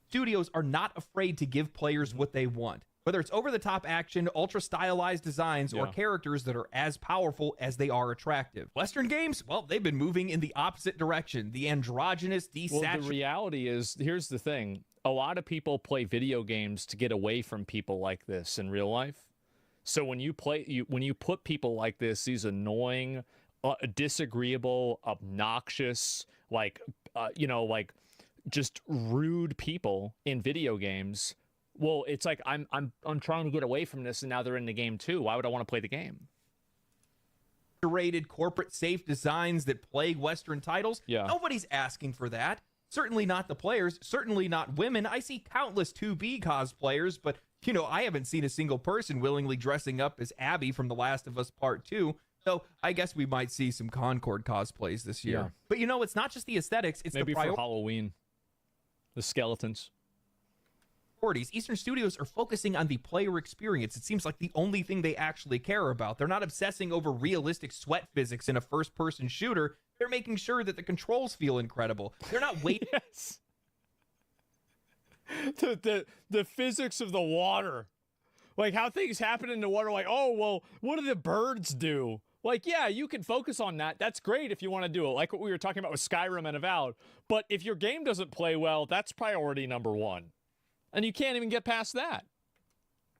Studios are not afraid to give players what they want. Whether it's over-the-top action, ultra-stylized designs, or characters that are as powerful as they are attractive. Western games, well, they've been moving in the opposite direction. The androgynous, desaturated... Well, the reality is, here's the thing. A lot of people play video games to get away from people like this in real life. So when you put people like this, these annoying, disagreeable, obnoxious, just rude people in video games... Well, it's like I'm trying to get away from this, and now they're in the game too. Why would I want to play the game? Rated corporate safe designs that plague Western titles. Nobody's asking for that. Certainly not the players. Certainly not women. I see countless 2B cosplayers, but I haven't seen a single person willingly dressing up as Abby from The Last of Us Part 2. So I guess we might see some Concord cosplays this year. But it's not just the aesthetics. It's maybe for Halloween. The skeletons. Eastern studios are focusing on the player experience. It seems like the only thing they actually care about. They're not obsessing over realistic sweat physics in a first-person shooter. They're making sure that the controls feel incredible. They're not waiting. Yes. The physics of the water. Like how things happen in the water. Like, oh, well, what do the birds do? Like, yeah, you can focus on that. That's great if you want to do it. Like what we were talking about with Skyrim and Avowed. But if your game doesn't play well, that's priority number one. And you can't even get past that.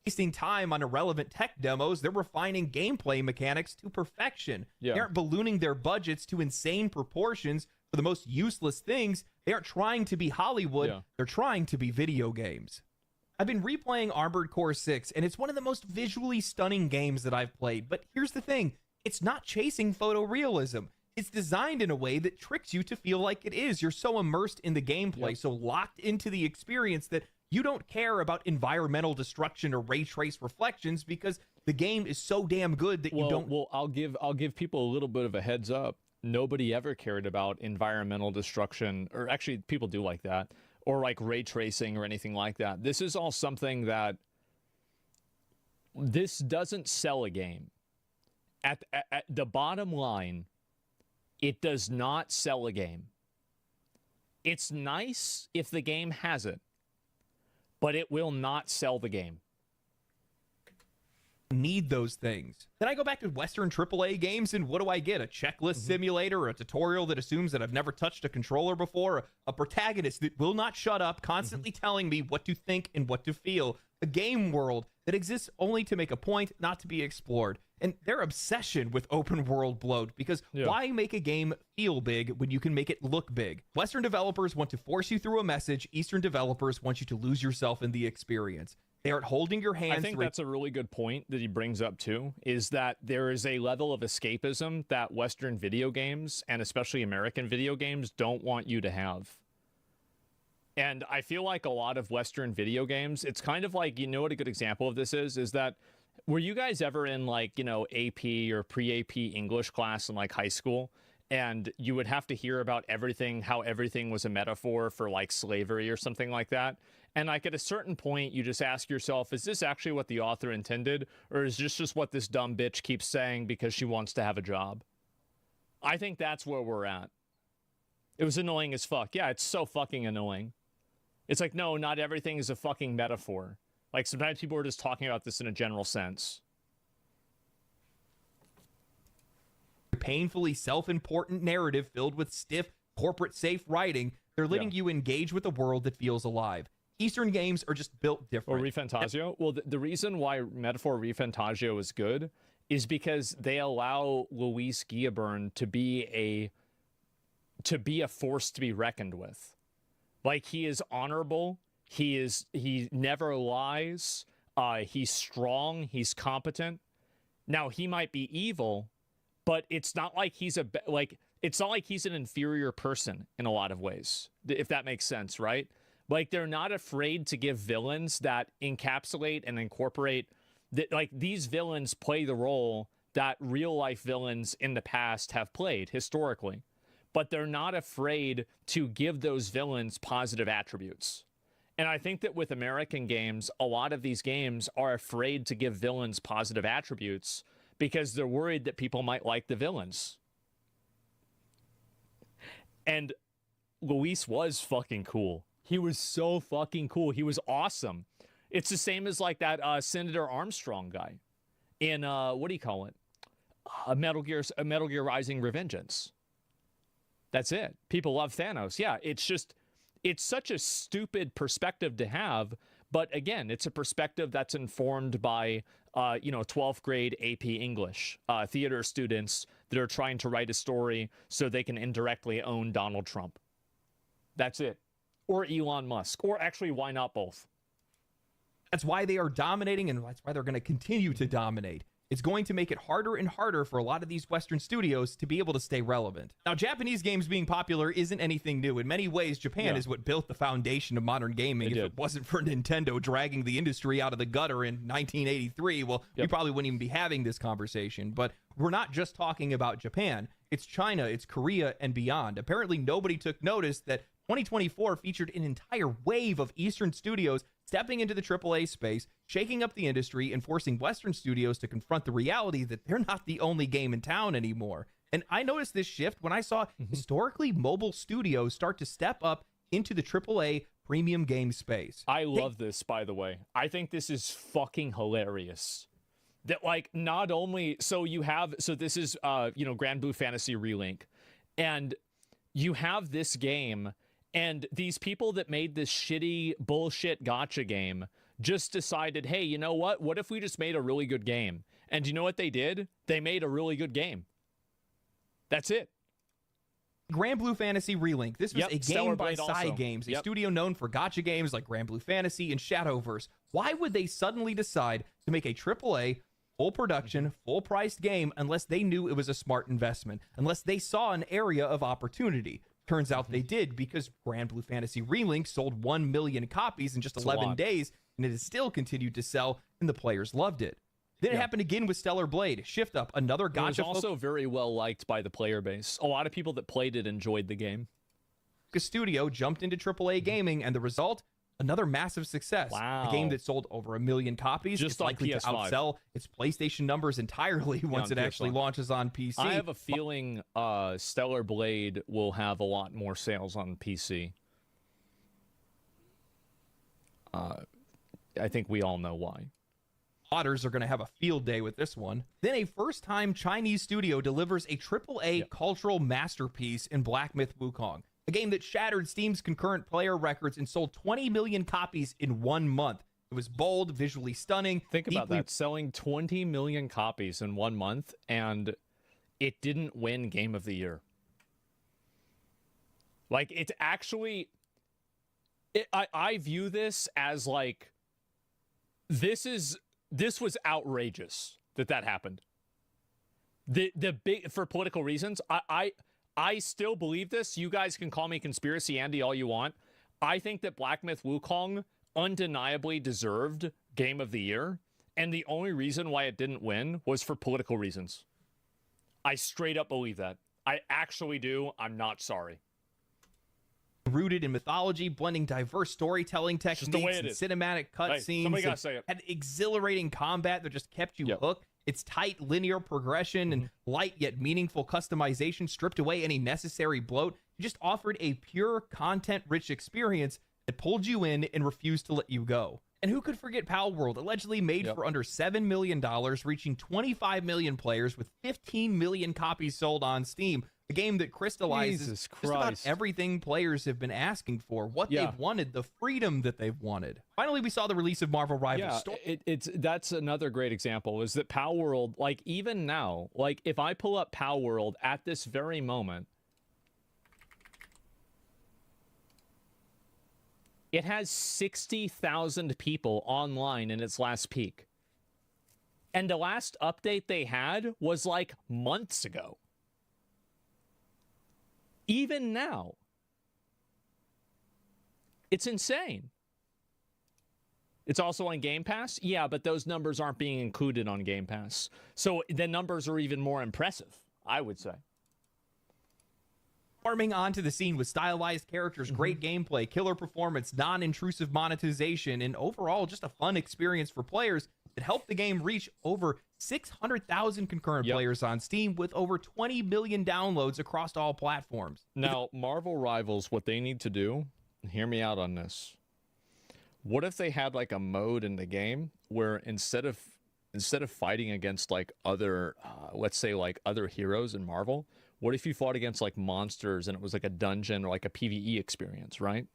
Wasting time on irrelevant tech demos, they're refining gameplay mechanics to perfection. They aren't ballooning their budgets to insane proportions for the most useless things. They aren't trying to be Hollywood. They're trying to be video games. I've been replaying Armored Core 6, and it's one of the most visually stunning games that I've played. But here's the thing. It's not chasing photorealism. It's designed in a way that tricks you to feel like it is. You're so immersed in the gameplay, so locked into the experience that you don't care about environmental destruction or ray trace reflections because the game is so damn good that you don't. Well, I'll give people a little bit of a heads up. nobody ever cared about environmental destruction, or actually people do like that, or like ray tracing or anything like that. This is all something that this doesn't sell a game. At the bottom line, it does not sell a game. It's nice if the game has it, but it will not sell the game. Need those things. Then I go back to Western AAA games, and what do I get? A checklist simulator, or a tutorial that assumes that I've never touched a controller before, a protagonist that will not shut up, constantly telling me what to think and what to feel, a game world that exists only to make a point, not to be explored. And their obsession with open world bloat, because why make a game feel big when you can make it look big? Western developers want to force you through a message. Eastern developers want you to lose yourself in the experience. They aren't holding your hands. I think that's a really good point that he brings up too, is that there is a level of escapism that Western video games, and especially American video games, don't want you to have. And I feel like a lot of Western video games, it's kind of like, you know what a good example of this is that, were you guys ever in like, you know, AP or pre-AP English class in like high school? And you would have to hear about everything, how everything was a metaphor for like slavery or something like that. And like at a certain point, you just ask yourself, is this actually what the author intended? Or is this just what this dumb bitch keeps saying because she wants to have a job? I think that's where we're at. It was annoying as fuck. Yeah, it's so fucking annoying. It's like, no, not everything is a fucking metaphor. Like sometimes people are just talking about this in a general sense. Painfully self-important narrative filled with stiff, corporate-safe writing. They're letting you engage with a world that feels alive. Eastern games are just built different. Or ReFantazio? Well, the reason why Metaphor ReFantazio is good is because they allow Luis Guillerburn to be a force to be reckoned with. Like, he is honorable. He never lies. He's strong. He's competent. Now, he might be evil, but it's not like he's it's not like he's an inferior person in a lot of ways, if that makes sense, right? Like, they're not afraid to give villains that encapsulate and incorporate that. Like, these villains play the role that real life villains in the past have played historically, but they're not afraid to give those villains positive attributes. And I think that with American games, a lot of these games are afraid to give villains positive attributes because they're worried that people might like the villains. And Luis was fucking cool. He was so fucking cool. He was awesome. It's the same as like that Senator Armstrong guy in what do you call it? Metal Gear Rising: Revengeance. That's it. People love Thanos. Yeah, it's such a stupid perspective to have, but again, it's a perspective that's informed by 12th grade AP English theater students that are trying to write a story so they can indirectly own Donald Trump. That's it. Or Elon Musk. Or actually, why not both? That's why they are dominating, and that's why they're going to continue to dominate. It's going to make it harder and harder for a lot of these Western studios to be able to stay relevant. Now, Japanese games being popular isn't anything new. In many ways, Japan is what built the foundation of modern gaming. If it wasn't for Nintendo dragging the industry out of the gutter in 1983, well, we probably wouldn't even be having this conversation. But we're not just talking about Japan. It's China, it's Korea, and beyond. Apparently, nobody took notice that 2024 featured an entire wave of Eastern studios stepping into the AAA space, shaking up the industry, and forcing Western studios to confront the reality that they're not the only game in town anymore. And I noticed this shift when I saw historically mobile studios start to step up into the AAA premium game space. I love this, by the way. I think this is fucking hilarious. That, like, not only... So this is, Grand Blue Fantasy Relink. And you have this game... And these people that made this shitty bullshit gacha game just decided, hey, you know what? What if we just made a really good game? And you know what they did? They made a really good game. That's it. Grand Blue Fantasy Relink. This was a game by Side Games, a studio known for gacha games like Grand Blue Fantasy and Shadowverse. Why would they suddenly decide to make a AAA, full production, full-priced game unless they knew it was a smart investment, unless they saw an area of opportunity? Turns out they did, because Grand Blue Fantasy Relink sold 1 million copies in just 11 days, and it has still continued to sell, and the players loved it. Then it happened again with Stellar Blade. Shift Up, another It was gotcha. also very well liked by the player base. A lot of people that played it enjoyed the game. Studio jumped into AAA gaming, and the result, another massive success. Wow. A game that sold over 1 million copies. Just it's on likely to PS5. outsell its PlayStation numbers entirely once on it actually PS5. launches on PC. I have a feeling Stellar Blade will have a lot more sales on PC. I think we all know why. Modders are going to have a field day with this one. Then a first-time Chinese studio delivers a AAA cultural masterpiece in Black Myth Wukong, a game that shattered Steam's concurrent player records and sold 20 million copies in 1 month. It was bold, visually stunning. Think about that, selling 20 million copies in 1 month, and it didn't win Game of the Year. Like, it's actually... I view this as, like... This was outrageous that happened. The big, for political reasons, I still believe this. You guys can call me Conspiracy Andy all you want. I think that Black Myth Wukong undeniably deserved Game of the Year, and the only reason why it didn't win was for political reasons. I straight up believe that. I actually do. I'm not sorry. Rooted in mythology, blending diverse storytelling techniques and cinematic cutscenes. Somebody gotta say it. Had exhilarating combat that just kept you hooked. Its tight linear progression and light yet meaningful customization stripped away any necessary bloat. It just offered a pure, content-rich experience that pulled you in and refused to let you go. And who could forget Pal World, allegedly made for under $7 million, reaching 25 million players with 15 million copies sold on Steam. A game that crystallizes just about everything players have been asking for, what they've wanted, the freedom that they've wanted. Finally, we saw the release of Marvel Rivals. That's another great example, is that Pal World, like, even now, like, if I pull up Pal World at this very moment, it has 60,000 people online in its last peak. And the last update they had was, like, months ago. Even now. It's insane. It's also on Game Pass? Yeah, but those numbers aren't being included on Game Pass. So the numbers are even more impressive, I would say. Farming onto the scene with stylized characters, great gameplay, killer performance, non-intrusive monetization, and overall just a fun experience for players that helped the game reach over 600,000 concurrent players on Steam with over 20 million downloads across all platforms. Now, Marvel Rivals, what they need to do, hear me out on this. What if they had like a mode in the game where instead of fighting against like other, let's say like other heroes in Marvel, what if you fought against like monsters and it was like a dungeon or like a PvE experience, right?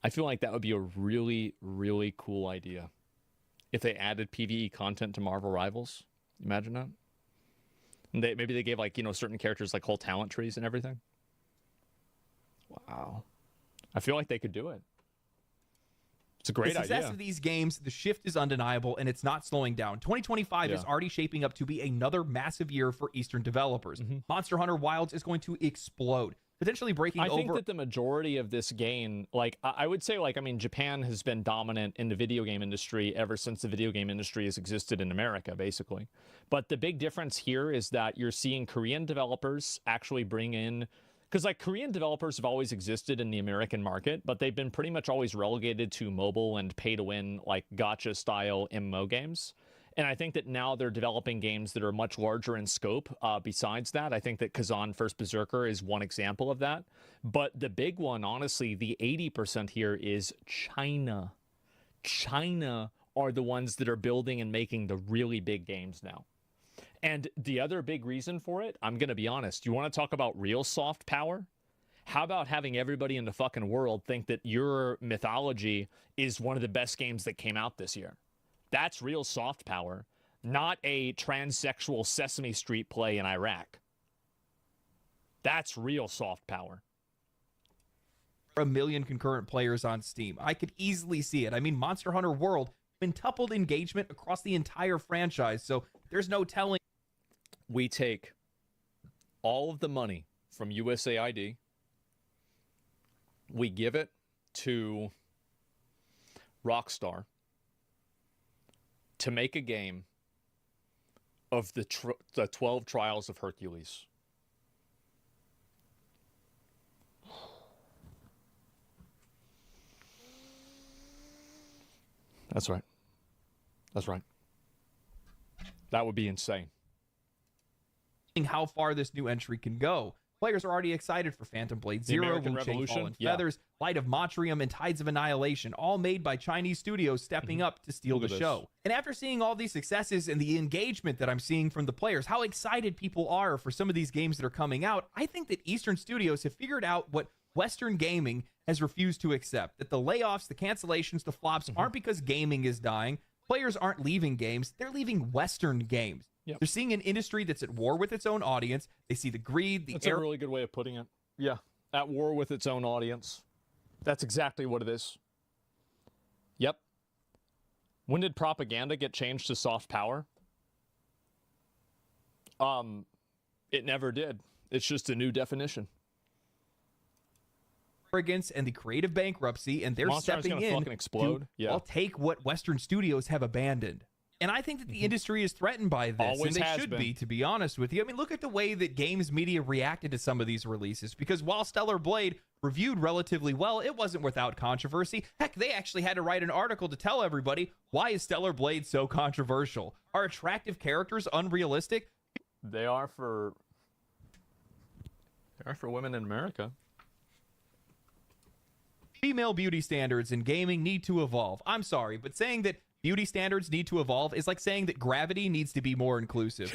I feel like that would be a really, really cool idea. If they added PvE content to Marvel Rivals, imagine that. And maybe they gave like, you know, certain characters like whole talent trees and everything. Wow. I feel like they could do it. It's a great idea. The success of these games, the shift is undeniable, and it's not slowing down. 2025 is already shaping up to be another massive year for Eastern developers. Monster Hunter Wilds is going to explode, potentially breaking over. I think that the majority of this game, like, I would say, like, I mean, Japan has been dominant in the video game industry ever since the video game industry has existed in America, basically. But the big difference here is that you're seeing Korean developers actually bring in, because like Korean developers have always existed in the American market, but they've been pretty much always relegated to mobile and pay to win, like gacha style MMO games. And I think that now they're developing games that are much larger in scope. Besides that, I think that Kazan First Berserker is one example of that. But the big one, honestly, the 80% here is China. China are the ones that are building and making the really big games now. And the other big reason for it, I'm going to be honest, you want to talk about real soft power? How about having everybody in the fucking world think that your mythology is one of the best games that came out this year? That's real soft power, not a transsexual Sesame Street play in Iraq. That's real soft power. 1 million concurrent players on Steam. I could easily see it. I mean, Monster Hunter World, quintupled engagement across the entire franchise, so there's no telling. We take all of the money from USAID, we give it to Rockstar to make a game of the 12 Trials of Hercules. That's right. That's right. That would be insane. How far this new entry can go. Players are already excited for Phantom Blade Zero, Wu Chang Fallen Feathers, Light of Motrium, and Tides of Annihilation, all made by Chinese studios stepping up to steal the show. And after seeing all these successes and the engagement that I'm seeing from the players, how excited people are for some of these games that are coming out, I think that Eastern studios have figured out what Western gaming has refused to accept. That the layoffs, the cancellations, the flops aren't because gaming is dying. Players aren't leaving games, they're leaving Western games. Yep. They're seeing an industry that's at war with its own audience. They see the greed, the That's a really good way of putting it. Yeah, at war with its own audience. That's exactly what it is. Yep. When did propaganda get changed to soft power? It never did. It's just a new definition. Arrogance and the creative bankruptcy, and they're stepping in fucking explode. I'll take what Western studios have abandoned. And I think that the industry is threatened by this. Always and they has should been. be, to be honest with you. I mean, look at the way that games media reacted to some of these releases. Because while Stellar Blade reviewed relatively well, it wasn't without controversy. Heck, they actually had to write an article to tell everybody, why is Stellar Blade so controversial? Are attractive characters unrealistic? They are for women in America. Female beauty standards in gaming need to evolve. I'm sorry, but saying that beauty standards need to evolve is like saying that gravity needs to be more inclusive.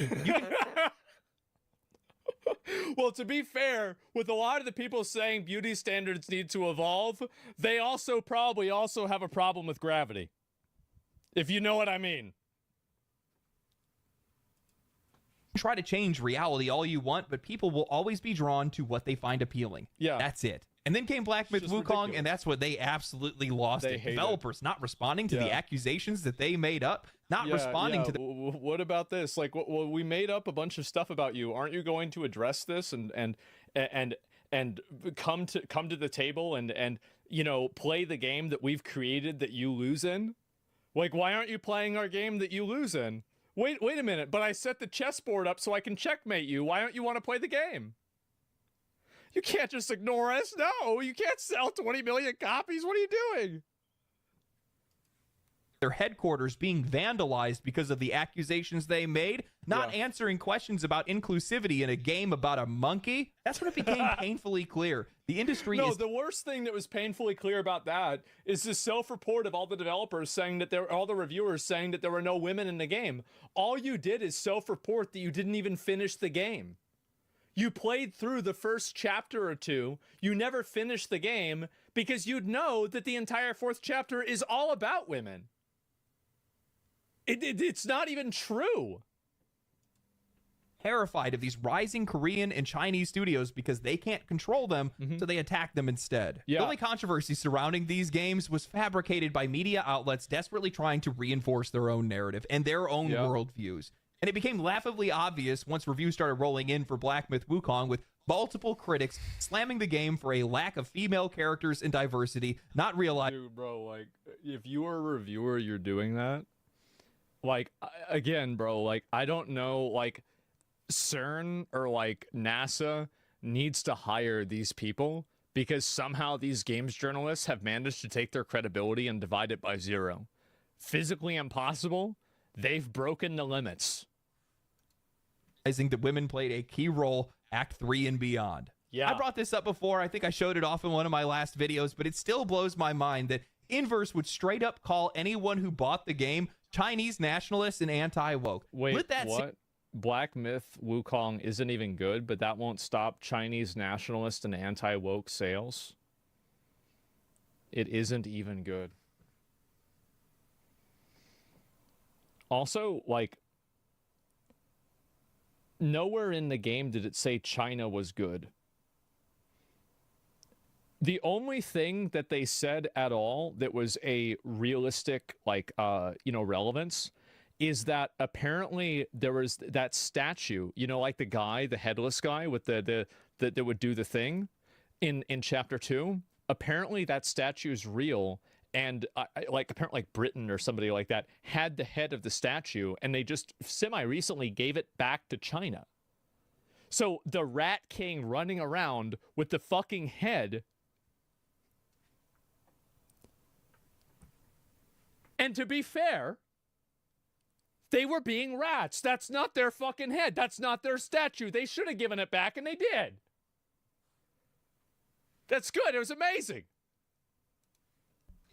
Well, to be fair, with a lot of the people saying beauty standards need to evolve, they also probably also have a problem with gravity. If you know what I mean. Try to change reality all you want, but people will always be drawn to what they find appealing. Yeah. That's it. And then came Black Myth Wukong, and that's what they absolutely lost it. Developers not responding to the accusations that they made up, not responding to the... What about this? Like, well, we made up a bunch of stuff about you. Aren't you going to address this and come to the table and you know, play the game that we've created that you lose in? Like, why aren't you playing our game that you lose in? Wait a minute, but I set the chessboard up so I can checkmate you. Why don't you want to play the game? You can't just ignore us. No, you can't sell 20 million copies. What are you doing? Their headquarters being vandalized because of the accusations they made, not answering questions about inclusivity in a game about a monkey. That's when it became painfully clear. The industry is... the worst thing that was painfully clear about that is the self-report of all the developers saying that all the reviewers saying that there were no women in the game. All you did is self-report that you didn't even finish the game. You played through the first chapter or two. You never finished the game because you'd know that the entire fourth chapter is all about women. It's not even true. Terrified of these rising Korean and Chinese studios because they can't control them, so they attack them instead. The only controversy surrounding these games was fabricated by media outlets desperately trying to reinforce their own narrative and their own worldviews. And it became laughably obvious once reviews started rolling in for Black Myth Wukong, with multiple critics slamming the game for a lack of female characters and diversity, not realizing... Dude, bro, like, if you are a reviewer, you're doing that. Like, again, bro, like, I don't know, like, CERN or, like, NASA needs to hire these people because somehow these games journalists have managed to take their credibility and divide it by zero. Physically impossible. They've broken the limits. I think that women played a key role Act 3 and beyond. Yeah. I brought this up before. I think I showed it off in one of my last videos, but it still blows my mind that Inverse would straight up call anyone who bought the game Chinese nationalists and anti-woke. Wait, what? Black Myth Wukong isn't even good, but that won't stop Chinese nationalist and anti-woke sales? It isn't even good. Also, like, nowhere in the game did it say China was good. The only thing that they said at all that was a realistic, like, relevance is that apparently there was that statue, like the guy, the headless guy with that would do the thing in chapter 2. Apparently that statue is real, and like apparently like Britain or somebody like that had the head of the statue, and they just semi-recently gave it back to China. So the Rat King running around with the fucking head. And to be fair, they were being rats. That's not their fucking head. That's not their statue. They should have given it back, and they did. That's good. It was amazing.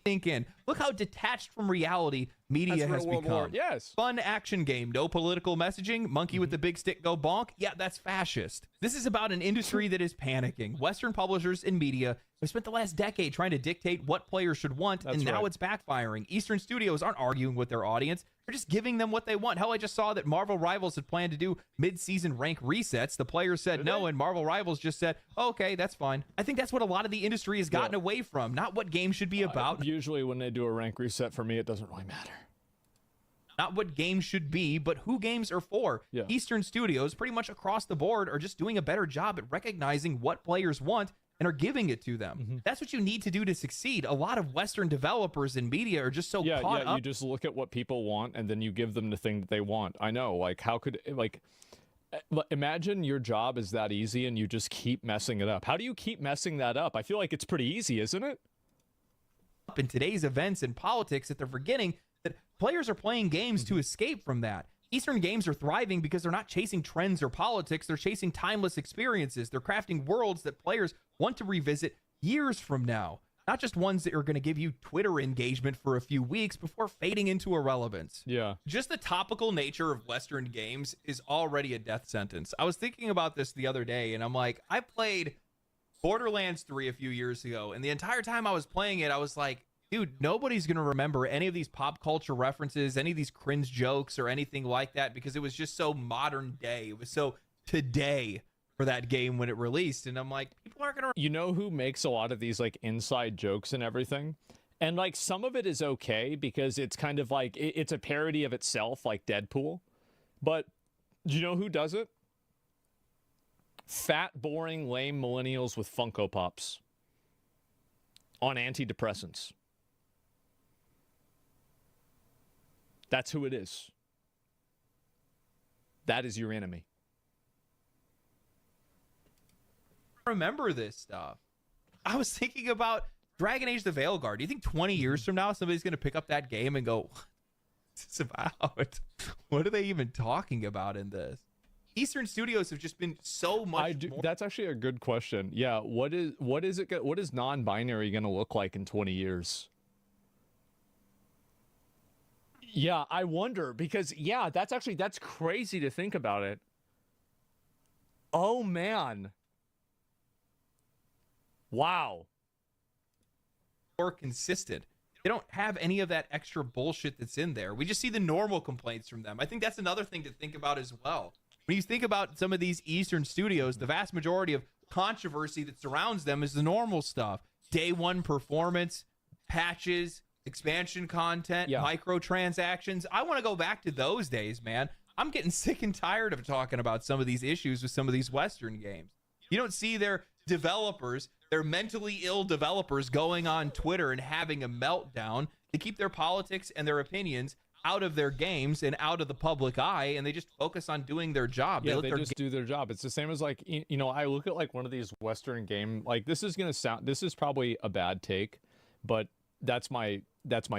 Think in. Look how detached from reality media has become. Yes. Fun action game, no political messaging, monkey with the big stick go bonk. Yeah, that's fascist. This is about an industry that is panicking. Western publishers and media have spent the last decade trying to dictate what players should want, and now it's backfiring. Eastern studios aren't arguing with their audience. They're just giving them what they want. Hell, I just saw that Marvel Rivals had planned to do mid-season rank resets. The players said no, and Marvel Rivals just said, oh, okay, that's fine. I think that's what a lot of the industry has gotten away from, not what games should be about. Usually when they do a rank reset, for me, it doesn't really matter. Not what games should be, but who games are for. Yeah. Eastern studios, pretty much across the board, are just doing a better job at recognizing what players want and are giving it to them. That's what you need to do to succeed. A lot of Western developers and media are just so caught up. You just look at what people want, and then you give them the thing that they want. I know, like, how could, like, imagine your job is that easy, and you just keep messing it up. How do you keep messing that up? I feel like it's pretty easy, isn't it? In today's events and politics, that they're forgetting that players are playing games to escape from that. Eastern games are thriving because they're not chasing trends or politics. They're chasing timeless experiences. They're crafting worlds that players want to revisit years from now, not just ones that are going to give you Twitter engagement for a few weeks before fading into irrelevance. Yeah. Just the topical nature of Western games is already a death sentence. I was thinking about this the other day, and I'm like, I played Borderlands 3 a few years ago, and the entire time I was playing it, I was like, dude, nobody's going to remember any of these pop culture references, any of these cringe jokes or anything like that, because it was just so modern day. It was so today for that game when it released. And I'm like, people aren't going to... You know who makes a lot of these like inside jokes and everything? And like some of it is okay because it's kind of like, it's a parody of itself, like Deadpool. But do you know who does it? Fat, boring, lame millennials with Funko Pops on antidepressants. That's who it is. That is your enemy. Remember this stuff. I was thinking about Dragon Age the Veilguard. Do you think 20 years from now somebody's going to pick up that game and go, what's this about? What are they even talking about in this? Eastern studios have just been so much more... That's actually a good question. Yeah, what is non-binary going to look like in 20 years? Yeah, I wonder, because yeah, that's crazy to think about it. Oh man. Wow. More consistent. They don't have any of that extra bullshit that's in there. We just see the normal complaints from them. I think that's another thing to think about as well. When you think about some of these Eastern studios, the vast majority of controversy that surrounds them is the normal stuff. Day one performance, patches, expansion content, microtransactions. I want to go back to those days, man. I'm getting sick and tired of talking about some of these issues with some of these Western games. You don't see their developers, their mentally ill developers going on Twitter and having a meltdown. They keep their politics and their opinions out of their games and out of the public eye, and they just focus on doing their job. Yeah, they just do their job. It's the same as like, you know, I look at like one of these Western game, like this is probably a bad take, but that's my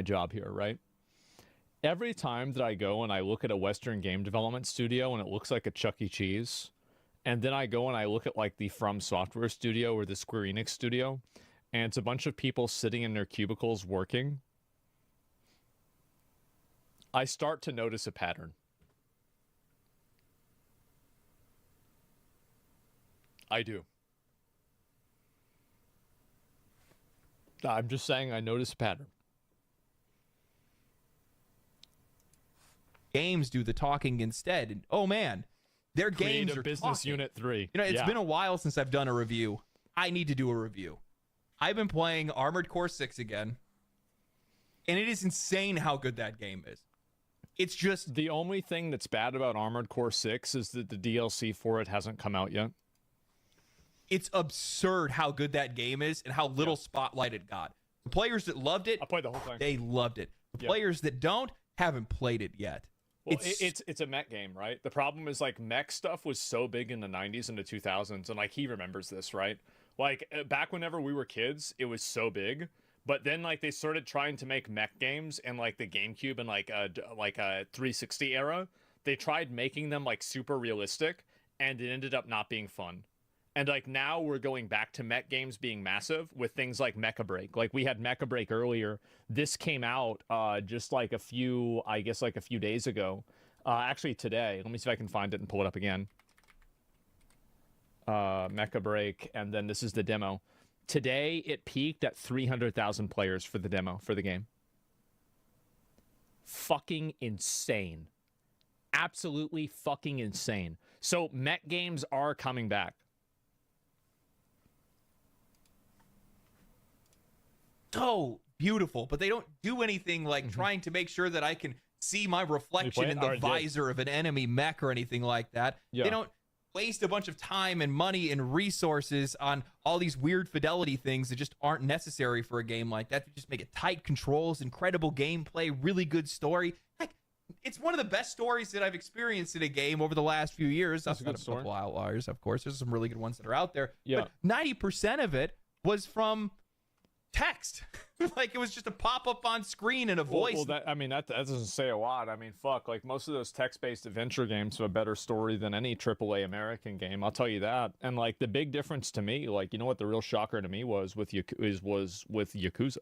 job here, right? Every time that I go and I look at a Western game development studio and it looks like a Chuck E. Cheese, and then I go and I look at like the From Software studio or the Square Enix studio, and it's a bunch of people sitting in their cubicles working, I start to notice a pattern. I do. I'm just saying I notice a pattern. Games do the talking instead. And oh man, their games are Business talking. Unit 3. You know, it's been a while since I've done a review. I need to do a review. I've been playing Armored Core 6 again, and it is insane how good that game is. It's just... The only thing that's bad about Armored Core 6 is that the DLC for it hasn't come out yet. It's absurd how good that game is and how little spotlight it got. The players that loved it, I played the whole thing. They loved it. The Yep. players that don't haven't played it yet. Well, it's a mech game, right? The problem is like mech stuff was so big in the 90s and the 2000s, and like he remembers this, right? Like back whenever we were kids, it was so big, but then like they started trying to make mech games in like the GameCube and like a 360 era. They tried making them like super realistic, and it ended up not being fun. And like now we're going back to mech games being massive with things like Mecha Break. Like we had Mecha Break earlier. This came out just like a few days ago. Actually today. Let me see if I can find it and pull it up again. Mecha Break, and then this is the demo. Today it peaked at 300,000 players for the demo for the game. Fucking insane. Absolutely fucking insane. So mech games are coming back. So beautiful, but they don't do anything like trying to make sure that I can see my reflection in the visor of an enemy mech or anything like that. Yeah. They don't waste a bunch of time and money and resources on all these weird fidelity things that just aren't necessary for a game like that. They just make it tight controls, incredible gameplay, really good story. Heck, it's one of the best stories that I've experienced in a game over the last few years. That's a good story. Couple outliers, of course. There's some really good ones that are out there. Yeah. But 90% of it was from text. Like it was just a pop-up on screen and a voice. Well, that doesn't say a lot. I mean, fuck, like most of those text-based adventure games have a better story than any AAA American game. I'll tell you that. And like the big difference to me, like you know what the real shocker to me was with Yakuza.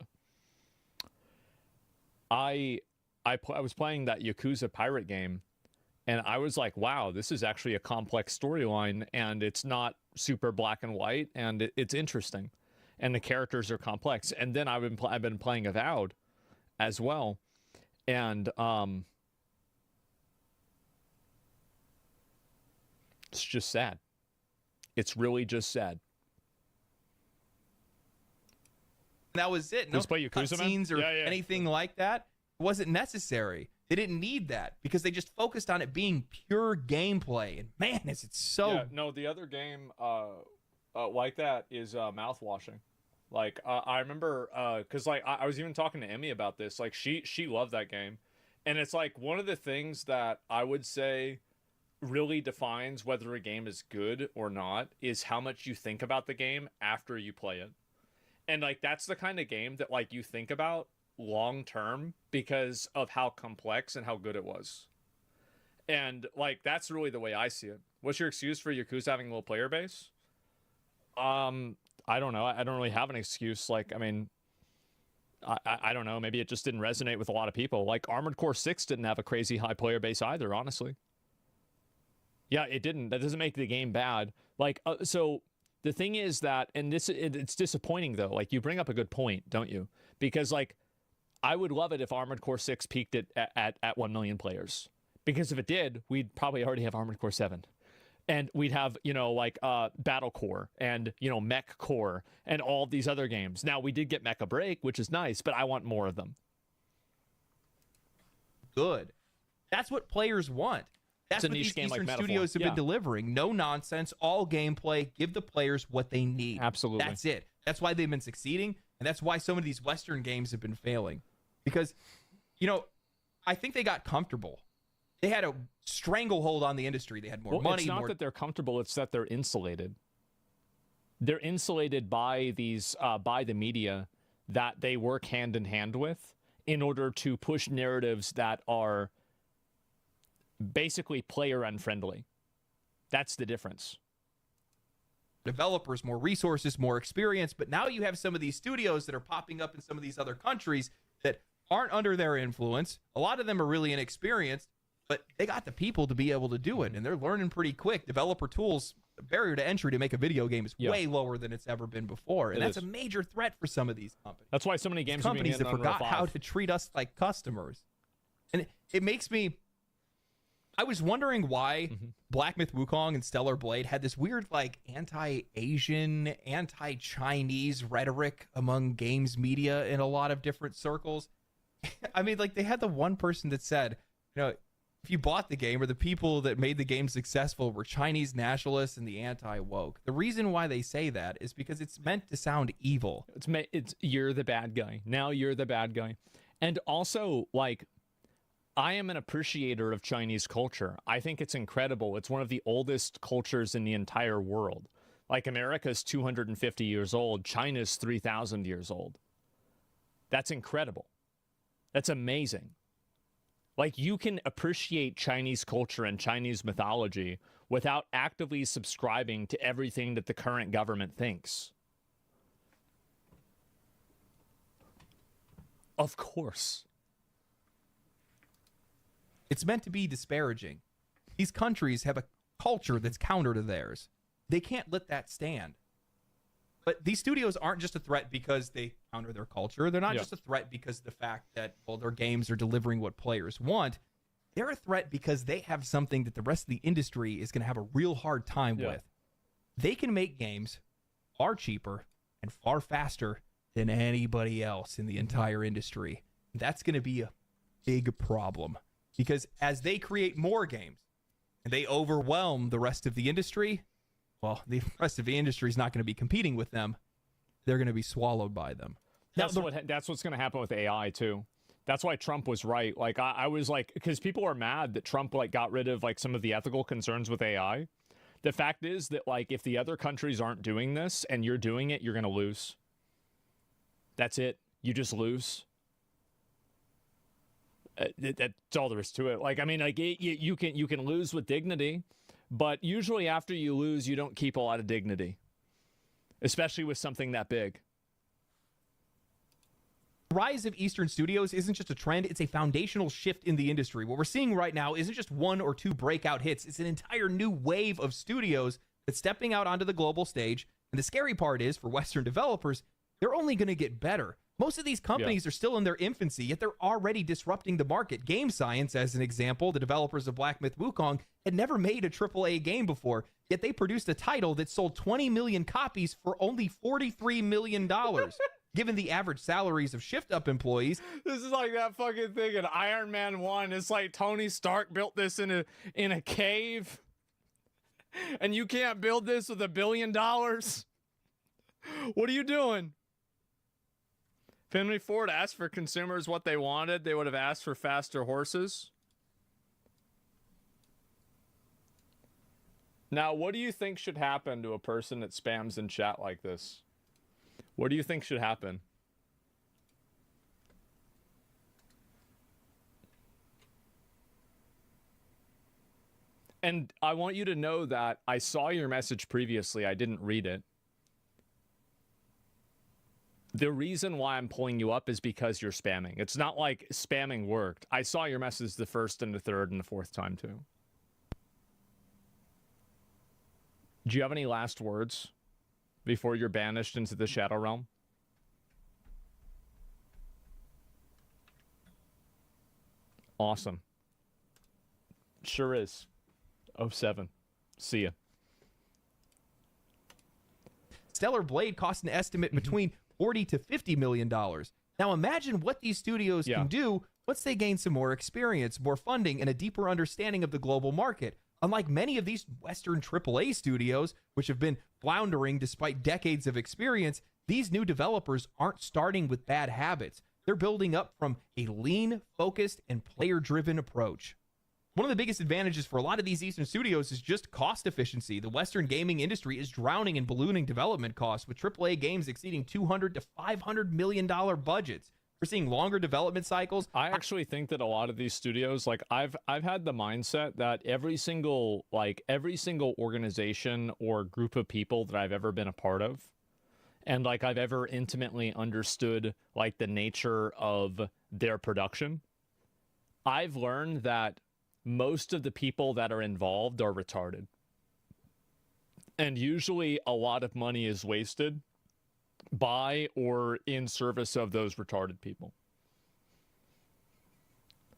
I was playing that Yakuza pirate game, and I was like, wow, this is actually a complex storyline, and it's not super black and white, and it's interesting. And the characters are complex. And then I've been playing Avowed as well, and it's just sad. It's really just sad. That was it. No cutscenes or anything like that. It wasn't necessary. They didn't need that because they just focused on it being pure gameplay. And man, is it so... Yeah, no, the other game like that is mouth washing. Like I remember because like I was even talking to Emmy about this. Like she loved that game, and it's like one of the things that I would say really defines whether a game is good or not is how much you think about the game after you play it. And like that's the kind of game that like you think about long term because of how complex and how good it was. And like that's really the way I see it. What's your excuse for Yakuza having a low player base? I don't know. I don't really have an excuse. Like, I mean, I don't know. Maybe it just didn't resonate with a lot of people. Like Armored Core 6 didn't have a crazy high player base either, honestly. Yeah, it didn't. That doesn't make the game bad. Like, so the thing is that, and it's disappointing though. Like you bring up a good point, don't you? Because like, I would love it if Armored Core 6 peaked at 1 million players. Because if it did, we'd probably already have Armored Core 7. And we'd have, you know, like Battle Core and, you know, Mech Core and all these other games. Now, we did get Mecha Break, which is nice, but I want more of them. Good. That's what players want. That's what these Eastern Studios have been delivering. No nonsense, all gameplay. Give the players what they need. Absolutely. That's it. That's why they've been succeeding, and that's why some of these Western games have been failing. Because, you know, I think they got comfortable. They had a stranglehold on the industry. They had more money. It's not that they're comfortable. It's that they're insulated. They're insulated by by the media that they work hand in hand with in order to push narratives that are basically player unfriendly. That's the difference. Developers, more resources, more experience. But now you have some of these studios that are popping up in some of these other countries that aren't under their influence. A lot of them are really inexperienced. But they got the people to be able to do it, and they're learning pretty quick. Developer tools, the barrier to entry to make a video game is way lower than it's ever been before, and that's a major threat for some of these companies. That's why so many games companies that forgot how to treat us like customers, and it makes me. I was wondering why Black Myth Wukong and Stellar Blade had this weird like anti-Asian, anti-Chinese rhetoric among games media in a lot of different circles. I mean, like they had the one person that said, you know, if you bought the game or the people that made the game successful were Chinese nationalists and the anti-woke. The reason why they say that is because it's meant to sound evil. It's you're the bad guy. Now you're the bad guy. And also, like, I am an appreciator of Chinese culture. I think it's incredible. It's one of the oldest cultures in the entire world. Like, America's 250 years old. China's 3,000 years old. That's incredible. That's amazing. Like, you can appreciate Chinese culture and Chinese mythology without actively subscribing to everything that the current government thinks. Of course. It's meant to be disparaging. These countries have a culture that's counter to theirs. They can't let that stand. But these studios aren't just a threat because they counter their culture. They're not just a threat because of the fact that, well, their games are delivering what players want. They're a threat because they have something that the rest of the industry is going to have a real hard time with. They can make games far cheaper and far faster than anybody else in the entire industry. That's going to be a big problem because as they create more games and they overwhelm the rest of the industry, well, the rest of the industry is not going to be competing with them. They're going to be swallowed by them. That's what's going to happen with AI too. That's why Trump was right. Like, I was like, because people are mad that Trump like got rid of like some of the ethical concerns with AI. The fact is that, like, if the other countries aren't doing this and you're doing it, you're going to lose. That's it. You just lose. That's all there is to it. Like, I mean, like, you can lose with dignity. But usually after you lose, you don't keep a lot of dignity, especially with something that big. The rise of Eastern studios isn't just a trend, it's a foundational shift in the industry. What we're seeing right now isn't just one or two breakout hits, it's an entire new wave of studios that's stepping out onto the global stage. And the scary part is, for Western developers, they're only going to get better. Most of these companies are still in their infancy, yet they're already disrupting the market. Game Science, as an example, the developers of Black Myth Wukong, had never made a AAA game before, yet they produced a title that sold 20 million copies for only $43 million. Given the average salaries of shift-up employees. This is like that fucking thing in Iron Man 1. It's like Tony Stark built this in a cave. And you can't build this with $1 billion? What are you doing? If Henry Ford asked for consumers what they wanted, they would have asked for faster horses. Now, what do you think should happen to a person that spams in chat like this? What do you think should happen? And I want you to know that I saw your message previously. I didn't read it. The reason why I'm pulling you up is because you're spamming. It's not like spamming worked. I saw your message the first and the third and the fourth time too. Do you have any last words before you're banished into the Shadow Realm? Awesome. Sure is. 07. See ya. Stellar Blade cost an estimate between $40 to $50 million. Now imagine what these studios can do once they gain some more experience, more funding, and a deeper understanding of the global market. Unlike many of these Western AAA studios, which have been floundering despite decades of experience, these new developers aren't starting with bad habits. They're building up from a lean, focused, and player-driven approach. One of the biggest advantages for a lot of these Eastern studios is just cost efficiency. The Western gaming industry is drowning in ballooning development costs, with AAA games exceeding $200 to $500 million budgets. We're seeing longer development cycles. I actually think that a lot of these studios, like I've had the mindset that every single organization or group of people that I've ever been a part of, and like I've ever intimately understood like the nature of their production, I've learned that most of the people that are involved are retarded. And usually a lot of money is wasted by or in service of those retarded people.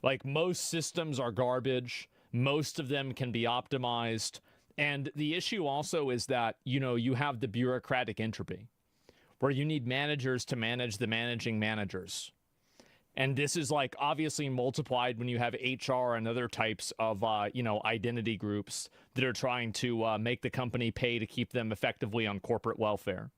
Like, most systems are garbage. Most of them can be optimized. And the issue also is that, you know, you have the bureaucratic entropy, where you need managers to manage the managing managers. And this is like obviously multiplied when you have HR and other types of, identity groups that are trying to make the company pay to keep them effectively on corporate welfare.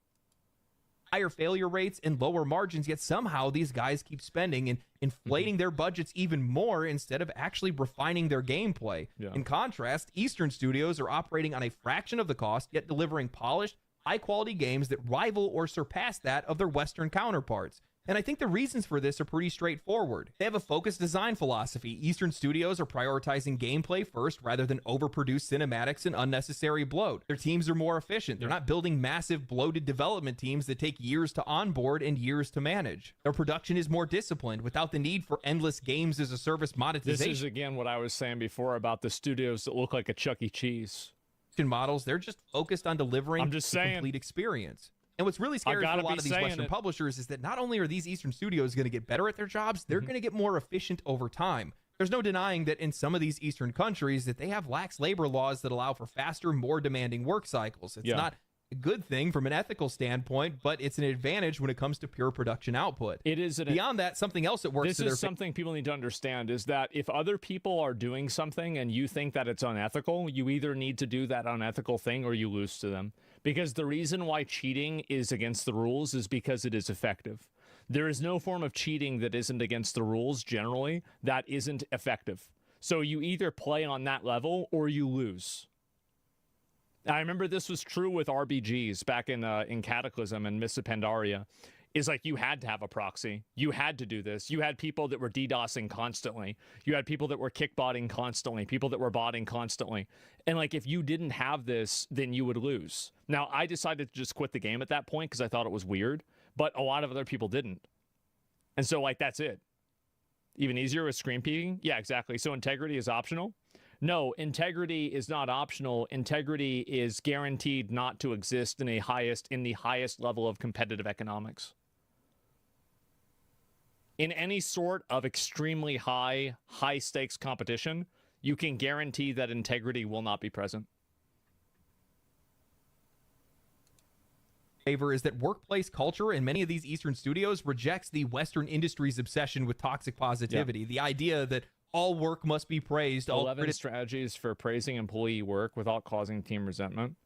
Higher failure rates and lower margins, yet somehow these guys keep spending and inflating their budgets even more instead of actually refining their gameplay. Yeah. In contrast, Eastern studios are operating on a fraction of the cost, yet delivering polished, high-quality games that rival or surpass that of their Western counterparts. And I think the reasons for this are pretty straightforward. They have a focused design philosophy. Eastern studios are prioritizing gameplay first rather than overproduced cinematics and unnecessary bloat. Their teams are more efficient. They're not building massive bloated development teams that take years to onboard and years to manage. Their production is more disciplined without the need for endless games as a service monetization. This is again what I was saying before about the studios that look like a Chuck E. Cheese. Models, they're just focused on delivering I'm just saying. a complete experience. And what's really scary for a lot of these Western publishers is that not only are these Eastern studios going to get better at their jobs, they're going to get more efficient over time. There's no denying that in some of these Eastern countries that they have lax labor laws that allow for faster, more demanding work cycles. It's not a good thing from an ethical standpoint, but it's an advantage when it comes to pure production output. It is beyond that, something else that works. This is something people need to understand is that if other people are doing something and you think that it's unethical, you either need to do that unethical thing or you lose to them. Because the reason why cheating is against the rules is because it is effective. There is no form of cheating that isn't against the rules generally that isn't effective. So you either play on that level or you lose. I remember this was true with RBGs back in Cataclysm and Mists of Pandaria. Is like you had to have a proxy. You had to do this. You had people that were DDoSing constantly. You had people that were kickbotting constantly, people that were botting constantly. And like if you didn't have this, then you would lose. Now, I decided to just quit the game at that point because I thought it was weird, but a lot of other people didn't. And so like that's it. Even easier with screen peeking? Yeah, exactly. So integrity is optional? No, integrity is not optional. Integrity is guaranteed not to exist in the highest level of competitive economics. In any sort of extremely high stakes competition, you can guarantee that integrity will not be present. Is that workplace culture in many of these Eastern studios rejects the Western industry's obsession with toxic positivity. The idea that all work must be praised. 11 strategies for praising employee work without causing team resentment.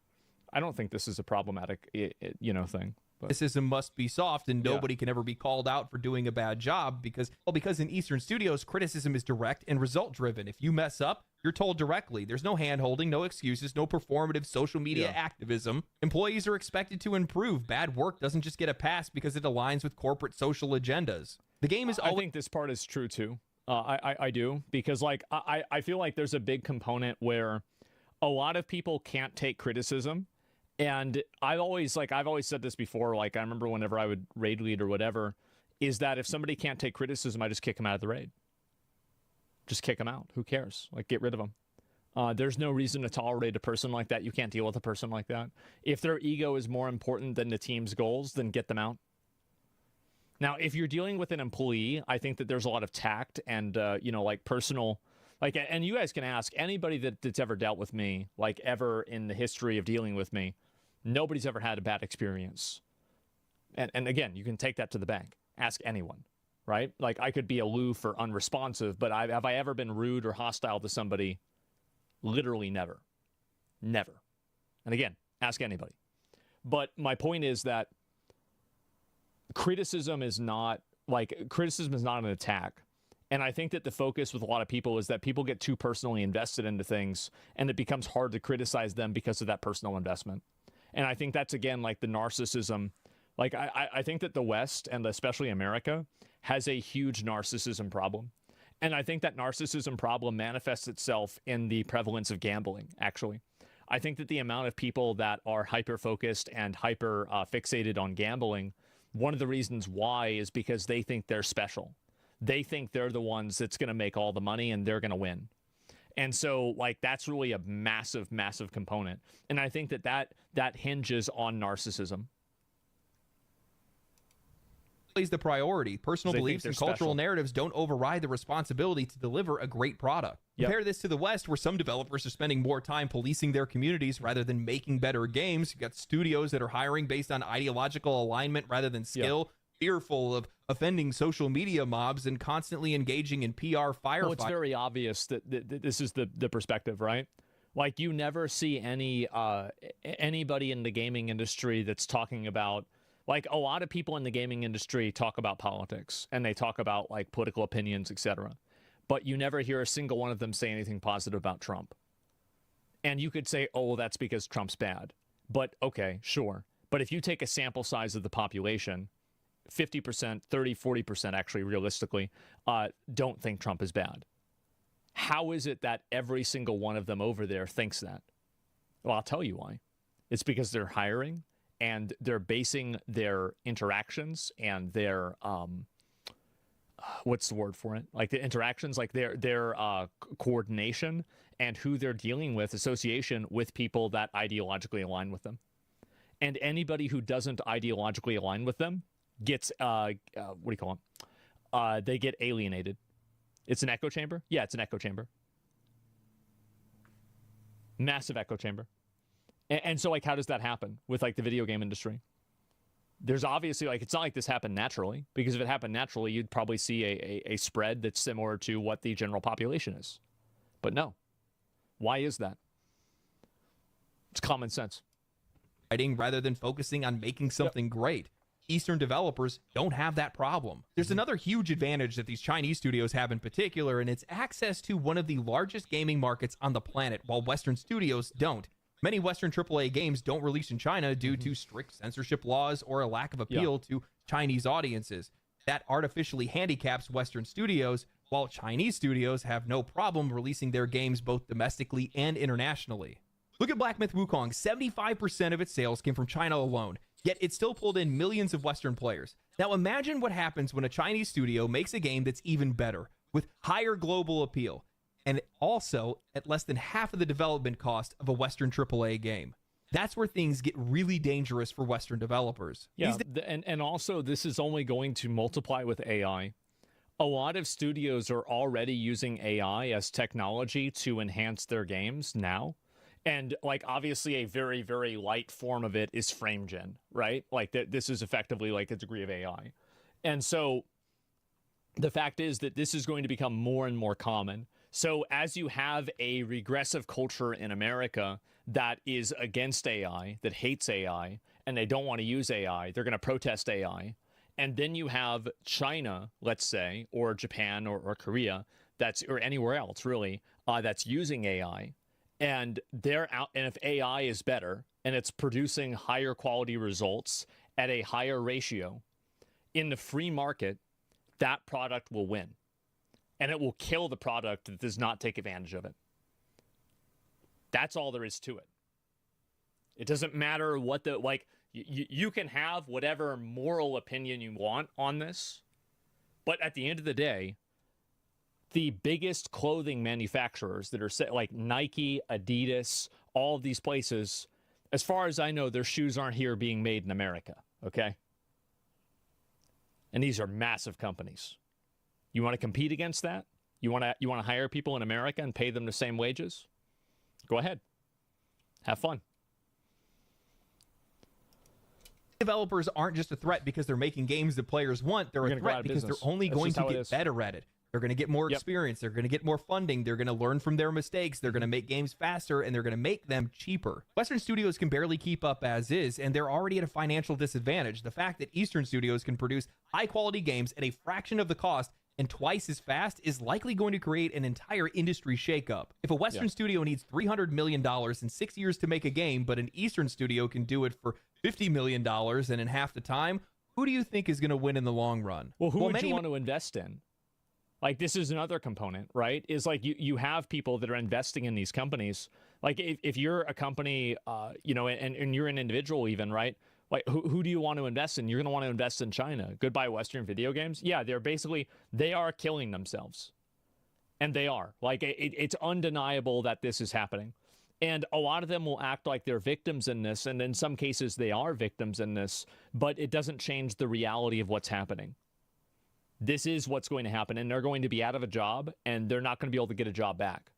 I don't think this is a problematic, thing. But criticism must be soft, and nobody can ever be called out for doing a bad job because in Eastern studios, criticism is direct and result-driven. If you mess up, you're told directly. There's no hand-holding, no excuses, no performative social media activism. Employees are expected to improve. Bad work doesn't just get a pass because it aligns with corporate social agendas. The game is always... I think this part is true, too. I do, because like I feel like there's a big component where a lot of people can't take criticism, and I've always said this before. Like I remember whenever I would raid lead or whatever, is that if somebody can't take criticism, I just kick them out of the raid. Just kick them out. Who cares? Like get rid of them. There's no reason to tolerate a person like that. You can't deal with a person like that. If their ego is more important than the team's goals, then get them out. Now, if you're dealing with an employee, I think that there's a lot of tact and, personal, and you guys can ask anybody that's ever dealt with me, like ever in the history of dealing with me, nobody's ever had a bad experience. And again, you can take that to the bank. Ask anyone, right? Like I could be aloof or unresponsive, but have I ever been rude or hostile to somebody? Literally never. Never. And again, ask anybody. But my point is that criticism is not an attack. And I think that the focus with a lot of people is that people get too personally invested into things and it becomes hard to criticize them because of that personal investment. And I think that's, again, like the narcissism. Like I think that the West and especially America has a huge narcissism problem. And I think that narcissism problem manifests itself in the prevalence of gambling, actually. I think that the amount of people that are hyper-focused and hyper-fixated on gambling, one of the reasons why is because they think they're special. They think they're the ones that's going to make all the money and they're going to win. And so, like, that's really a massive, massive component. And I think that hinges on narcissism. Is the priority. Personal beliefs and cultural narratives don't override the responsibility to deliver a great product. Compare this to the West, where some developers are spending more time policing their communities rather than making better games. You've got studios that are hiring based on ideological alignment rather than skill. fearful of offending social media mobs and constantly engaging in PR firefighting. Well, it's very obvious that this is the perspective, right? Like, you never see anybody in the gaming industry that's talking about, like, a lot of people in the gaming industry talk about politics and they talk about like political opinions, etc. But you never hear a single one of them say anything positive about Trump. And you could say, oh, that's because Trump's bad. But okay, sure. But if you take a sample size of the population, 50%, 30, 40% actually realistically don't think Trump is bad. How is it that every single one of them over there thinks that? Well, I'll tell you why. It's because they're hiring and they're basing their interactions and their what's the word for it? Like the interactions, like their coordination and who they're dealing with, association with people that ideologically align with them. And anybody who doesn't ideologically align with them gets what do you call it? They get alienated. It's an echo chamber? Yeah, it's an echo chamber. Massive echo chamber. And so, like, how does that happen with, like, the video game industry? There's obviously, like, it's not like this happened naturally, because if it happened naturally, you'd probably see a spread that's similar to what the general population is. But no. Why is that? It's common sense. Rather than focusing on making something great. Eastern developers don't have that problem. There's another huge advantage that these Chinese studios have in particular, and it's access to one of the largest gaming markets on the planet, while Western studios don't. Many Western AAA games don't release in China due to strict censorship laws or a lack of appeal to Chinese audiences. That artificially handicaps Western studios, while Chinese studios have no problem releasing their games both domestically and internationally. Look at Black Myth Wukong. 75% of its sales came from China alone, yet it still pulled in millions of Western players. Now imagine what happens when a Chinese studio makes a game that's even better, with higher global appeal, and also at less than half of the development cost of a Western AAA game. That's where things get really dangerous for Western developers. Yeah, and also this is only going to multiply with AI. A lot of studios are already using AI as technology to enhance their games now. And, like, obviously a very, very light form of it is frame gen, right? Like, this is effectively like a degree of AI. And so the fact is that this is going to become more and more common. So as you have a regressive culture in America that is against AI, that hates AI, and they don't want to use AI, they're going to protest AI. And then you have China, let's say, or Japan or Korea, or anywhere else, really, that's using AI. And they're out, and if AI is better and it's producing higher quality results at a higher ratio in the free market, that product will win. And it will kill the product that does not take advantage of it. That's all there is to it. It doesn't matter what you can have whatever moral opinion you want on this, but at the end of the day, the biggest clothing manufacturers that are like Nike, Adidas, all of these places, as far as I know, their shoes aren't here being made in America, okay? And these are massive companies. You want to compete against that? You want to hire people in America and pay them the same wages? Go ahead. Have fun. Developers aren't just a threat because they're making games that players want. They're a threat because they're only going to get better at it. They're going to get more experience. They're going to get more funding. They're going to learn from their mistakes. They're going to make games faster, and they're going to make them cheaper. Western studios can barely keep up as is, and they're already at a financial disadvantage. The fact that Eastern studios can produce high-quality games at a fraction of the cost and twice as fast is likely going to create an entire industry shakeup. If a Western studio needs $300 million in 6 years to make a game, but an Eastern studio can do it for $50 million and in half the time, who do you think is going to win in the long run? Well, who would you want to invest in? Like, this is another component, right? Is like you have people that are investing in these companies. Like, if you're a company, and you're an individual even, right? Like, who do you want to invest in? You're going to want to invest in China. Goodbye Western video games. Yeah, they are killing themselves. And they are. Like, it's undeniable that this is happening. And a lot of them will act like they're victims in this. And in some cases, they are victims in this. But it doesn't change the reality of what's happening. This is what's going to happen, and they're going to be out of a job, and they're not going to be able to get a job back.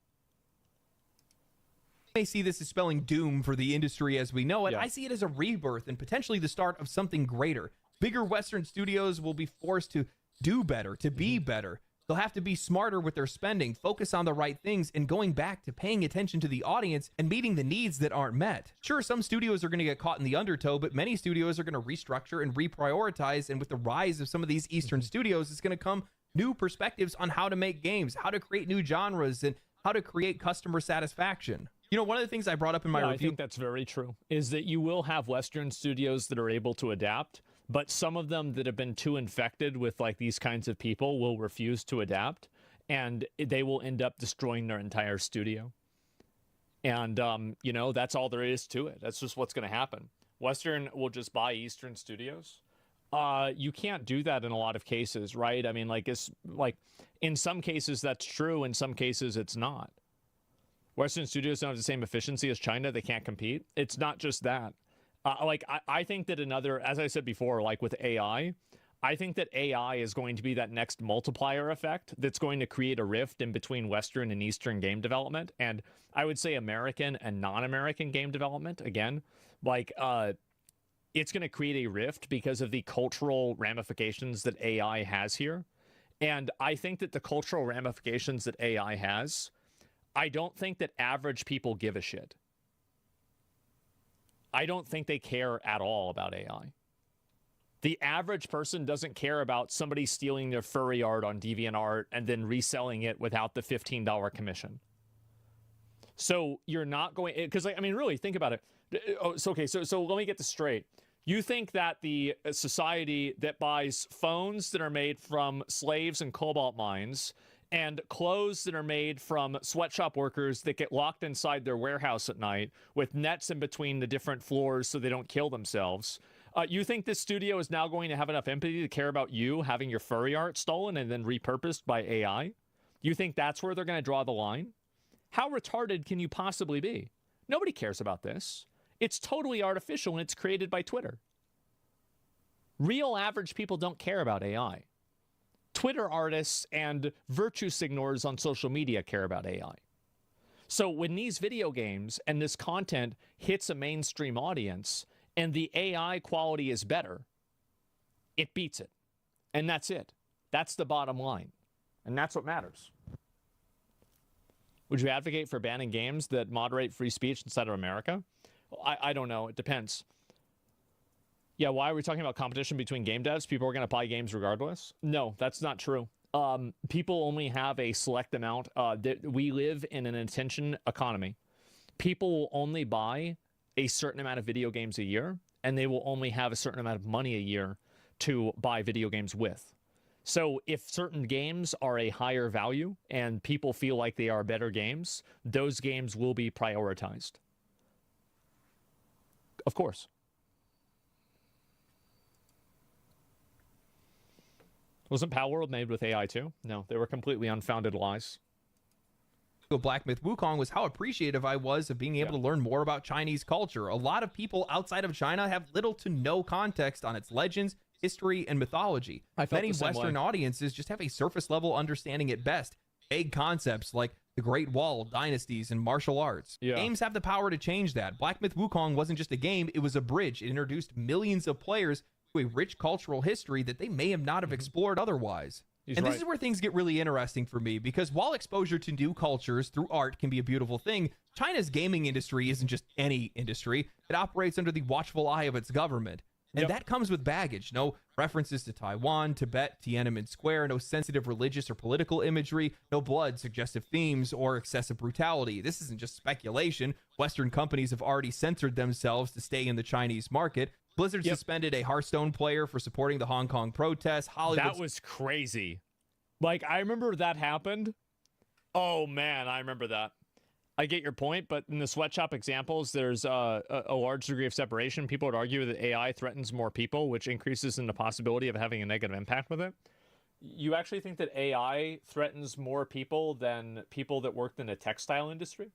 I may see this as spelling doom for the industry as we know it. I see it as a rebirth and potentially the start of something greater. Bigger Western studios will be forced to do better, to be better. They'll have to be smarter with their spending, focus on the right things, and going back to paying attention to the audience and meeting the needs that aren't met. Sure, some studios are going to get caught in the undertow, but many studios are going to restructure and reprioritize. And with the rise of some of these Eastern studios, it's going to come new perspectives on how to make games, how to create new genres, and how to create customer satisfaction. You know, one of the things I brought up in my review... I think that's very true, is that you will have Western studios that are able to adapt, but some of them that have been too infected with like these kinds of people will refuse to adapt, and they will end up destroying their entire studio. And, you know, that's all there is to it. That's just what's going to happen. Western will just buy Eastern studios. You can't do that in a lot of cases, right? I mean, like, it's like in some cases that's true. In some cases it's not. Western studios don't have the same efficiency as China. They can't compete. It's not just that. I think that as I said before, like with AI, I think that AI is going to be that next multiplier effect that's going to create a rift in between Western and Eastern game development. And I would say American and non-American game development, again, like, it's going to create a rift because of the cultural ramifications that AI has here. And I think that the cultural ramifications that AI has, I don't think that average people give a shit. I don't think they care at all about AI. The average person doesn't care about somebody stealing their furry art on DeviantArt and then reselling it without the $15 commission. So you're not going... Because, like, I mean, really, think about it. So let me get this straight. You think that the society that buys phones that are made from slaves and cobalt mines and clothes that are made from sweatshop workers that get locked inside their warehouse at night with nets in between the different floors so they don't kill themselves. You think this studio is now going to have enough empathy to care about you having your furry art stolen and then repurposed by AI? You think that's where they're going to draw the line? How retarded can you possibly be? Nobody cares about this. It's totally artificial and it's created by Twitter. Real average people don't care about AI. Twitter artists and virtue signalers on social media care about AI. So when these video games and this content hits a mainstream audience and the AI quality is better, it beats it. And that's it. That's the bottom line. And that's what matters. Would you advocate for banning games that moderate free speech inside of America? I don't know. It depends. Yeah, why are we talking about competition between game devs? People are going to buy games regardless? No, that's not true. People only have a select amount. We live in an attention economy. People will only buy a certain amount of video games a year, and they will only have a certain amount of money a year to buy video games with. So if certain games are a higher value and people feel like they are better games, those games will be prioritized. Of course. Wasn't Palworld made with AI too? No, they were completely unfounded lies. Black Myth Wukong was how appreciative I was of being able to learn more about Chinese culture. A lot of people outside of China have little to no context on its legends, history, and mythology. Many Western audiences just have a surface level understanding at best. Vague concepts like the Great Wall, dynasties, and martial arts. Games have the power to change that. Black Myth Wukong wasn't just a game, it was a bridge. It introduced millions of players to a rich cultural history that they may have not have explored otherwise. This is where things get really interesting for me, because while exposure to new cultures through art can be a beautiful thing, China's gaming industry isn't just any industry. It operates under the watchful eye of its government. And that comes with baggage. No references to Taiwan, Tibet, Tiananmen Square, no sensitive religious or political imagery, no blood, suggestive themes, or excessive brutality. This isn't just speculation. Western companies have already censored themselves to stay in the Chinese market. Blizzard suspended a Hearthstone player for supporting the Hong Kong protests. That was crazy. Like, I remember that happened. Oh, man, I remember that. I get your point, but in the sweatshop examples, there's a large degree of separation. People would argue that AI threatens more people, which increases in the possibility of having a negative impact with it. You actually think that AI threatens more people than people that worked in the textile industry?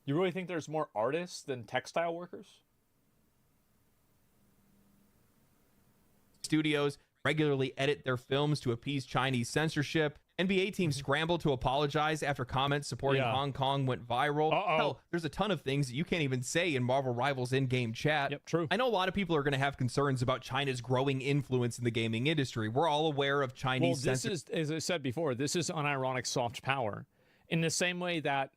You really think there's more artists than textile workers? Studios regularly edit their films to appease Chinese censorship, NBA teams scrambled to apologize after comments supporting Hong Kong went viral. Hell, there's a ton of things that you can't even say in Marvel Rivals in-game chat. Yep, true. I know a lot of people are going to have concerns about China's growing influence in the gaming industry. We're all aware of Chinese... Well, this is, as I said before, this is unironic soft power. In the same way that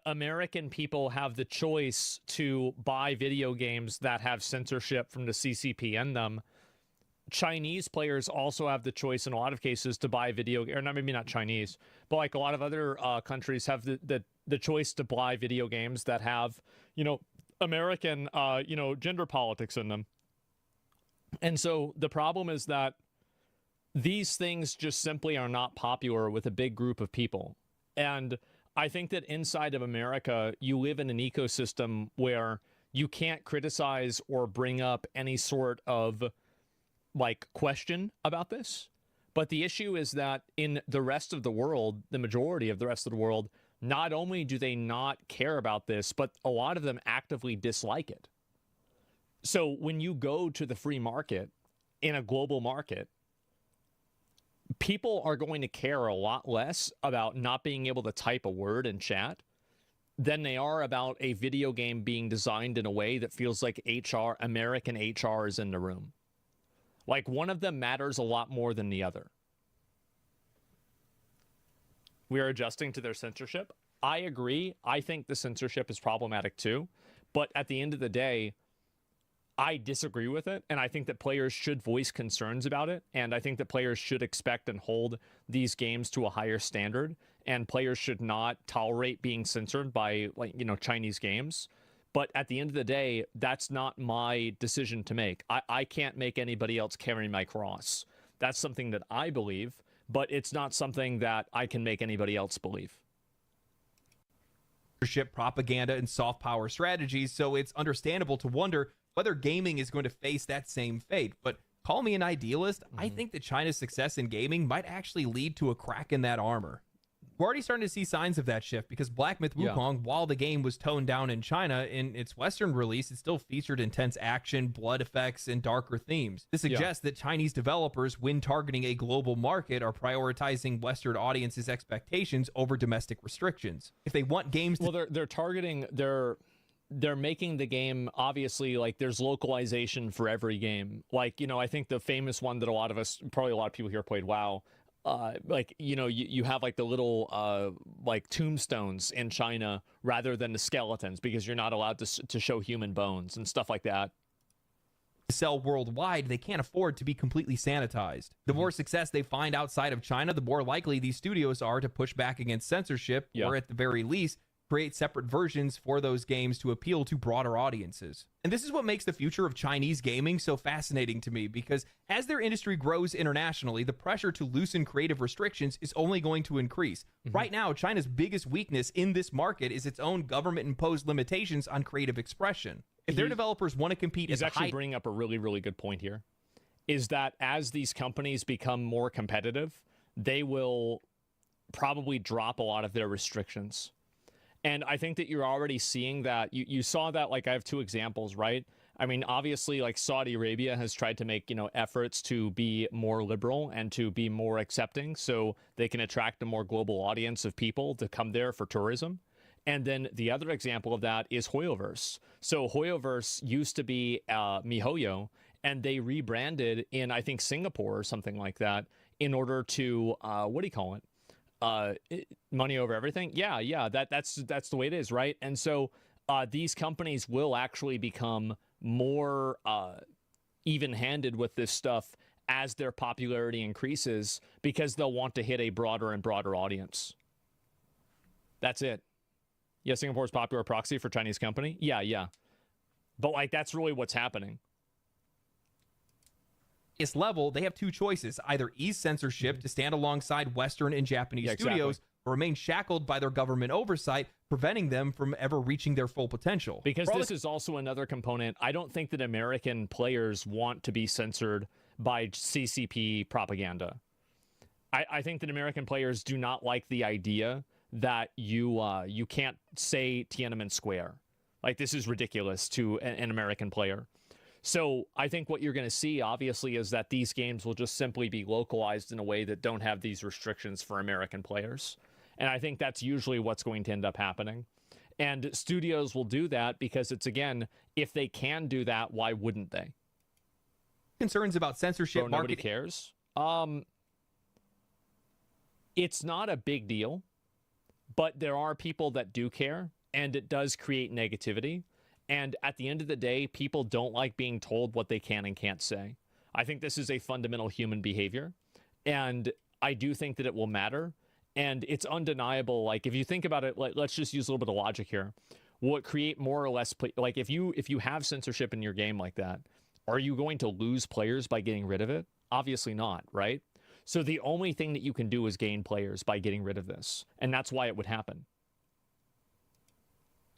American people have the choice to buy video games that have censorship from the CCP in them, Chinese players also have the choice in a lot of cases to buy video, or not, maybe not Chinese, but like a lot of other countries have the choice to buy video games that have, you know, American, you know, gender politics in them. And so the problem is that these things just simply are not popular with a big group of people. And I think that inside of America, you live in an ecosystem where you can't criticize or bring up any sort of like question about this. But the issue is that in the rest of the world, the majority of the rest of the world, not only do they not care about this, but a lot of them actively dislike it. So when you go to the free market in a global market, people are going to care a lot less about not being able to type a word in chat than they are about a video game being designed in a way that feels like HR, American HR is in the room. Like, one of them matters a lot more than the other. We are adjusting to their censorship. I agree. I think the censorship is problematic too. But at the end of the day, I disagree with it. And I think that players should voice concerns about it. And I think that players should expect and hold these games to a higher standard. And players should not tolerate being censored by, like, you know, Chinese games. But at the end of the day, that's not my decision to make. I can't make anybody else carry my cross. That's something that I believe, but it's not something that I can make anybody else believe. Propaganda and soft power strategies, so it's understandable to wonder whether gaming is going to face that same fate. But call me an idealist, I think that China's success in gaming might actually lead to a crack in that armor. We're already starting to see signs of that shift because Black Myth Wukong, while the game was toned down in China, in its Western release, it still featured intense action, blood effects, and darker themes. This suggests that Chinese developers, when targeting a global market, are prioritizing Western audiences' expectations over domestic restrictions. If they want games to... Well, they're targeting... They're making the game, obviously, like, there's localization for every game. Like, you know, I think the famous one that probably a lot of people here played WoW, like, you know, you have like the little like tombstones in China rather than the skeletons because you're not allowed to show human bones and stuff like that. Sell worldwide, they can't afford to be completely sanitized. The more success they find outside of China, the more likely these studios are to push back against censorship, or at the very least, create separate versions for those games to appeal to broader audiences. And this is what makes the future of Chinese gaming so fascinating to me, because as their industry grows internationally, the pressure to loosen creative restrictions is only going to increase. Right now, China's biggest weakness in this market is its own government-imposed limitations on creative expression. If their developers want to compete... He's actually bringing up a really, really good point here, is that as these companies become more competitive, they will probably drop a lot of their restrictions. And I think that you're already seeing that. You saw that, like, I have two examples, right? I mean, obviously, like, Saudi Arabia has tried to make, you know, efforts to be more liberal and to be more accepting so they can attract a more global audience of people to come there for tourism. And then the other example of that is HoYoverse. So HoYoverse used to be MiHoYo, and they rebranded in, I think, Singapore or something like that in order to, what do you call it? Money over everything. That's the way it is, right? And so these companies will actually become more even-handed with this stuff as their popularity increases because they'll want to hit a broader and broader audience. That's it. Yeah, Singapore's popular proxy for Chinese company. Yeah. But, like, that's really what's happening. Level, they have two choices: either ease censorship to stand alongside Western and Japanese studios, or remain shackled by their government oversight, preventing them from ever reaching their full potential. Because this is also another component. I don't think that American players want to be censored by CCP propaganda. I think that American players do not like the idea that you can't say Tiananmen Square. Like, this is ridiculous to an American player. So I think what you're going to see, obviously, is that these games will just simply be localized in a way that don't have these restrictions for American players. And I think that's usually what's going to end up happening. And studios will do that because it's, again, if they can do that, why wouldn't they? Concerns about censorship, nobody cares. It's not a big deal, but there are people that do care, and it does create negativity. And at the end of the day, people don't like being told what they can and can't say. I think this is a fundamental human behavior, and I do think that it will matter. And it's undeniable. Like, if you think about it, like, let's just use a little bit of logic here. Will it create more or less like if you have censorship in your game like that, are you going to lose players by getting rid of it? Obviously not, right? So the only thing that you can do is gain players by getting rid of this, and that's why it would happen.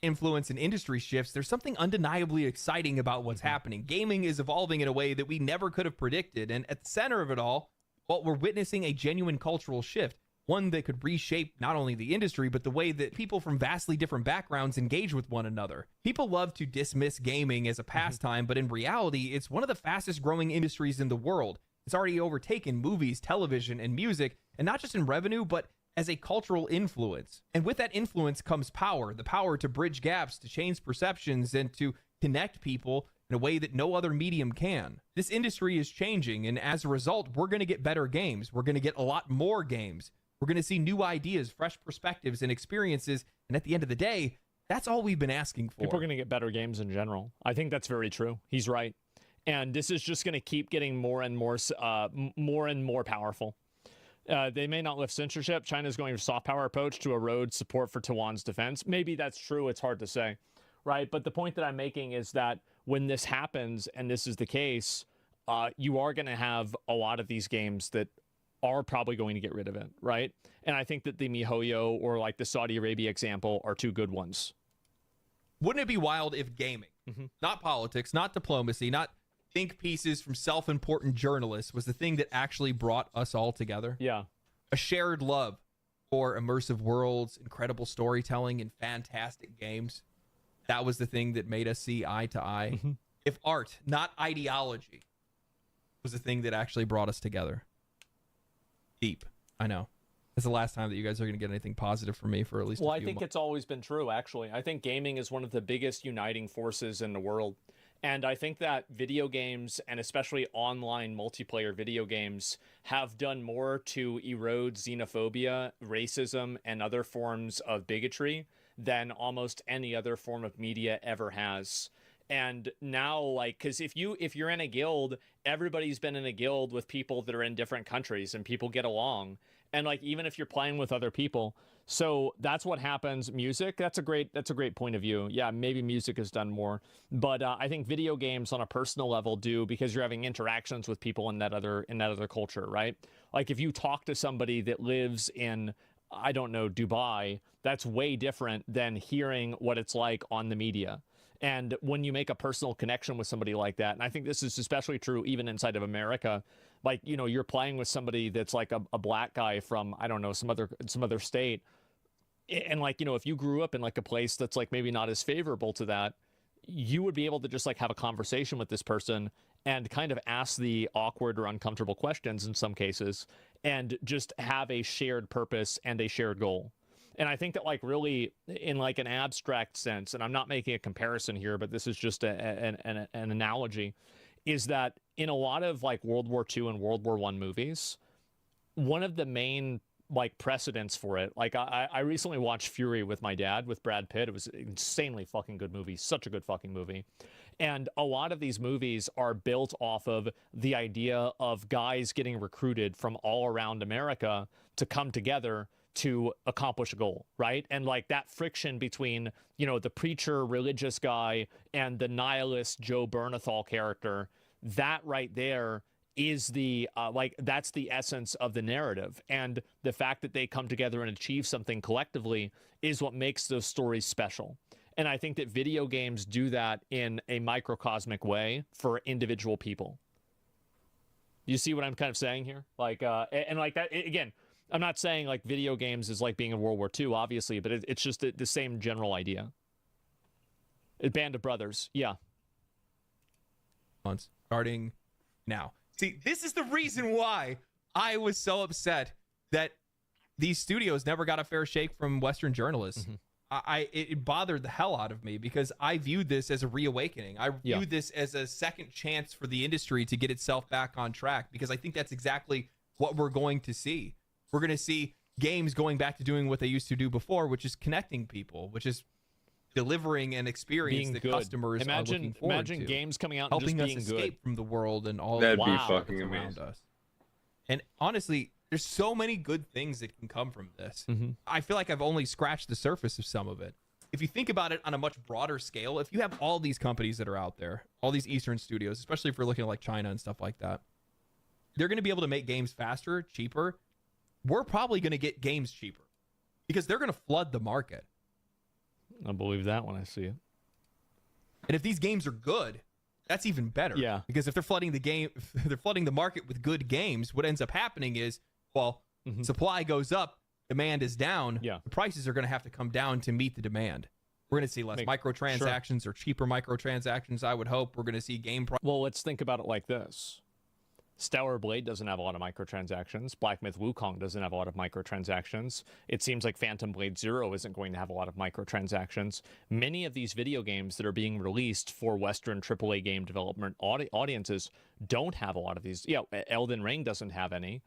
Influence and industry shifts, there's something undeniably exciting about what's happening. Gaming is evolving in a way that we never could have predicted, and at the center of it all, well, we're witnessing a genuine cultural shift. One that could reshape not only the industry, but the way that people from vastly different backgrounds engage with one another. People love to dismiss gaming as a pastime, but in reality, it's one of the fastest growing industries in the world. It's already overtaken movies, television, and music, and not just in revenue, but as a cultural influence. And with that influence comes power, the power to bridge gaps, to change perceptions, and to connect people in a way that no other medium can. This industry is changing, and as a result, we're going to get better games. We're going to get a lot more games. We're going to see new ideas, fresh perspectives, and experiences. And at the end of the day, that's all we've been asking for. People are going to get better games in general. I think that's very true. He's right. And this is just going to keep getting more and more powerful. They may not lift censorship. China's going for soft power approach to erode support for Taiwan's defense. Maybe that's true. It's hard to say, right? But the point that I'm making is that when this happens, and this is the case, you are going to have a lot of these games that are probably going to get rid of it, right? And I think that the MiHoYo or like the Saudi Arabia example are two good ones. Wouldn't it be wild if gaming, not politics, not diplomacy, not think pieces from self-important journalists, was the thing that actually brought us all together? Yeah. A shared love for immersive worlds, incredible storytelling, and fantastic games. That was the thing that made us see eye to eye. If art, not ideology, was the thing that actually brought us together. Deep. I know. That's the last time that you guys are going to get anything positive from me for at least a few I think it's always been true, actually. I think gaming is one of the biggest uniting forces in the world. And I think that video games, and especially online multiplayer video games, have done more to erode xenophobia, racism, and other forms of bigotry than almost any other form of media ever has. And now, like, because if you're in a guild, everybody's been in a guild with people that are in different countries, and people get along. And like, even if you're playing with other people, so that's what happens. Music, that's a great point of view. Yeah, maybe music has done more, but I think video games on a personal level do, because you're having interactions with people in that other culture, right? Like if you talk to somebody that lives in, I don't know, Dubai, that's way different than hearing what it's like on the media. And when you make a personal connection with somebody like that, and I think this is especially true even inside of America, like, you know, you're playing with somebody that's like a black guy from, I don't know, some other state. And like, you know, if you grew up in like a place that's like maybe not as favorable to that, you would be able to just like have a conversation with this person and kind of ask the awkward or uncomfortable questions in some cases, and just have a shared purpose and a shared goal. And I think that, like, really in like an abstract sense, and I'm not making a comparison here, but this is just an analogy, is that in a lot of like World War II and World War I movies, one of the main like precedents for it, like I recently watched Fury with my dad with Brad Pitt. It was an insanely fucking good movie, such a good fucking movie. And a lot of these movies are built off of the idea of guys getting recruited from all around America to come together to accomplish a goal, right? And like that friction between, you know, the preacher religious guy and the nihilist Joe Bernthal character, that right there is the like that's the essence of the narrative. And the fact that they come together and achieve something collectively is what makes those stories special. And I think that video games do that in a microcosmic way for individual people. You see what I'm kind of saying here? Like and like that again, I'm not saying like video games is like being in World War II, obviously, but it's just the same general idea. A band of brothers, yeah. months, starting now. See, this is the reason why I was so upset that these studios never got a fair shake from Western journalists. It bothered the hell out of me because I viewed this as a reawakening. I viewed this as a second chance for the industry to get itself back on track, because I think that's exactly what we're going to see. We're going to see games going back to doing what they used to do before, which is connecting people, which is delivering an experience that customers are looking forward to. Imagine games coming out helping and just us being escape from the world and all That'd the be wow fucking that's around amazing. us. And honestly, there's so many good things that can come from this. I feel like I've only scratched the surface of some of it. If you think about it on a much broader scale, if you have all these companies that are out there, all these Eastern studios, especially if we're looking at like China and stuff like that, they're going to be able to make games faster, cheaper. We're probably going to get games cheaper because they're going to flood the market. I believe that when I see it. And if these games are good, that's even better. Yeah. Because if they're flooding the game, if they're flooding the market with good games, what ends up happening is, well, supply goes up, demand is down. Yeah. The prices are going to have to come down to meet the demand. We're going to see less microtransactions or cheaper microtransactions, I would hope. We're going to see game prices. Well, let's think about it like this. Stellar Blade doesn't have a lot of microtransactions. Black Myth Wukong doesn't have a lot of microtransactions. It seems like Phantom Blade Zero isn't going to have a lot of microtransactions. Many of these video games that are being released for Western AAA game development audiences don't have a lot of these. Yeah, Elden Ring doesn't have any.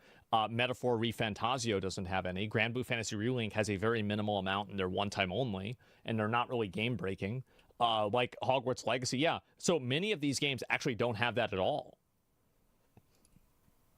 Metaphor ReFantasio doesn't have any. Grand Blue Fantasy Relink has a very minimal amount, and they're one time only, and they're not really game breaking. Like Hogwarts Legacy, yeah. So many of these games actually don't have that at all.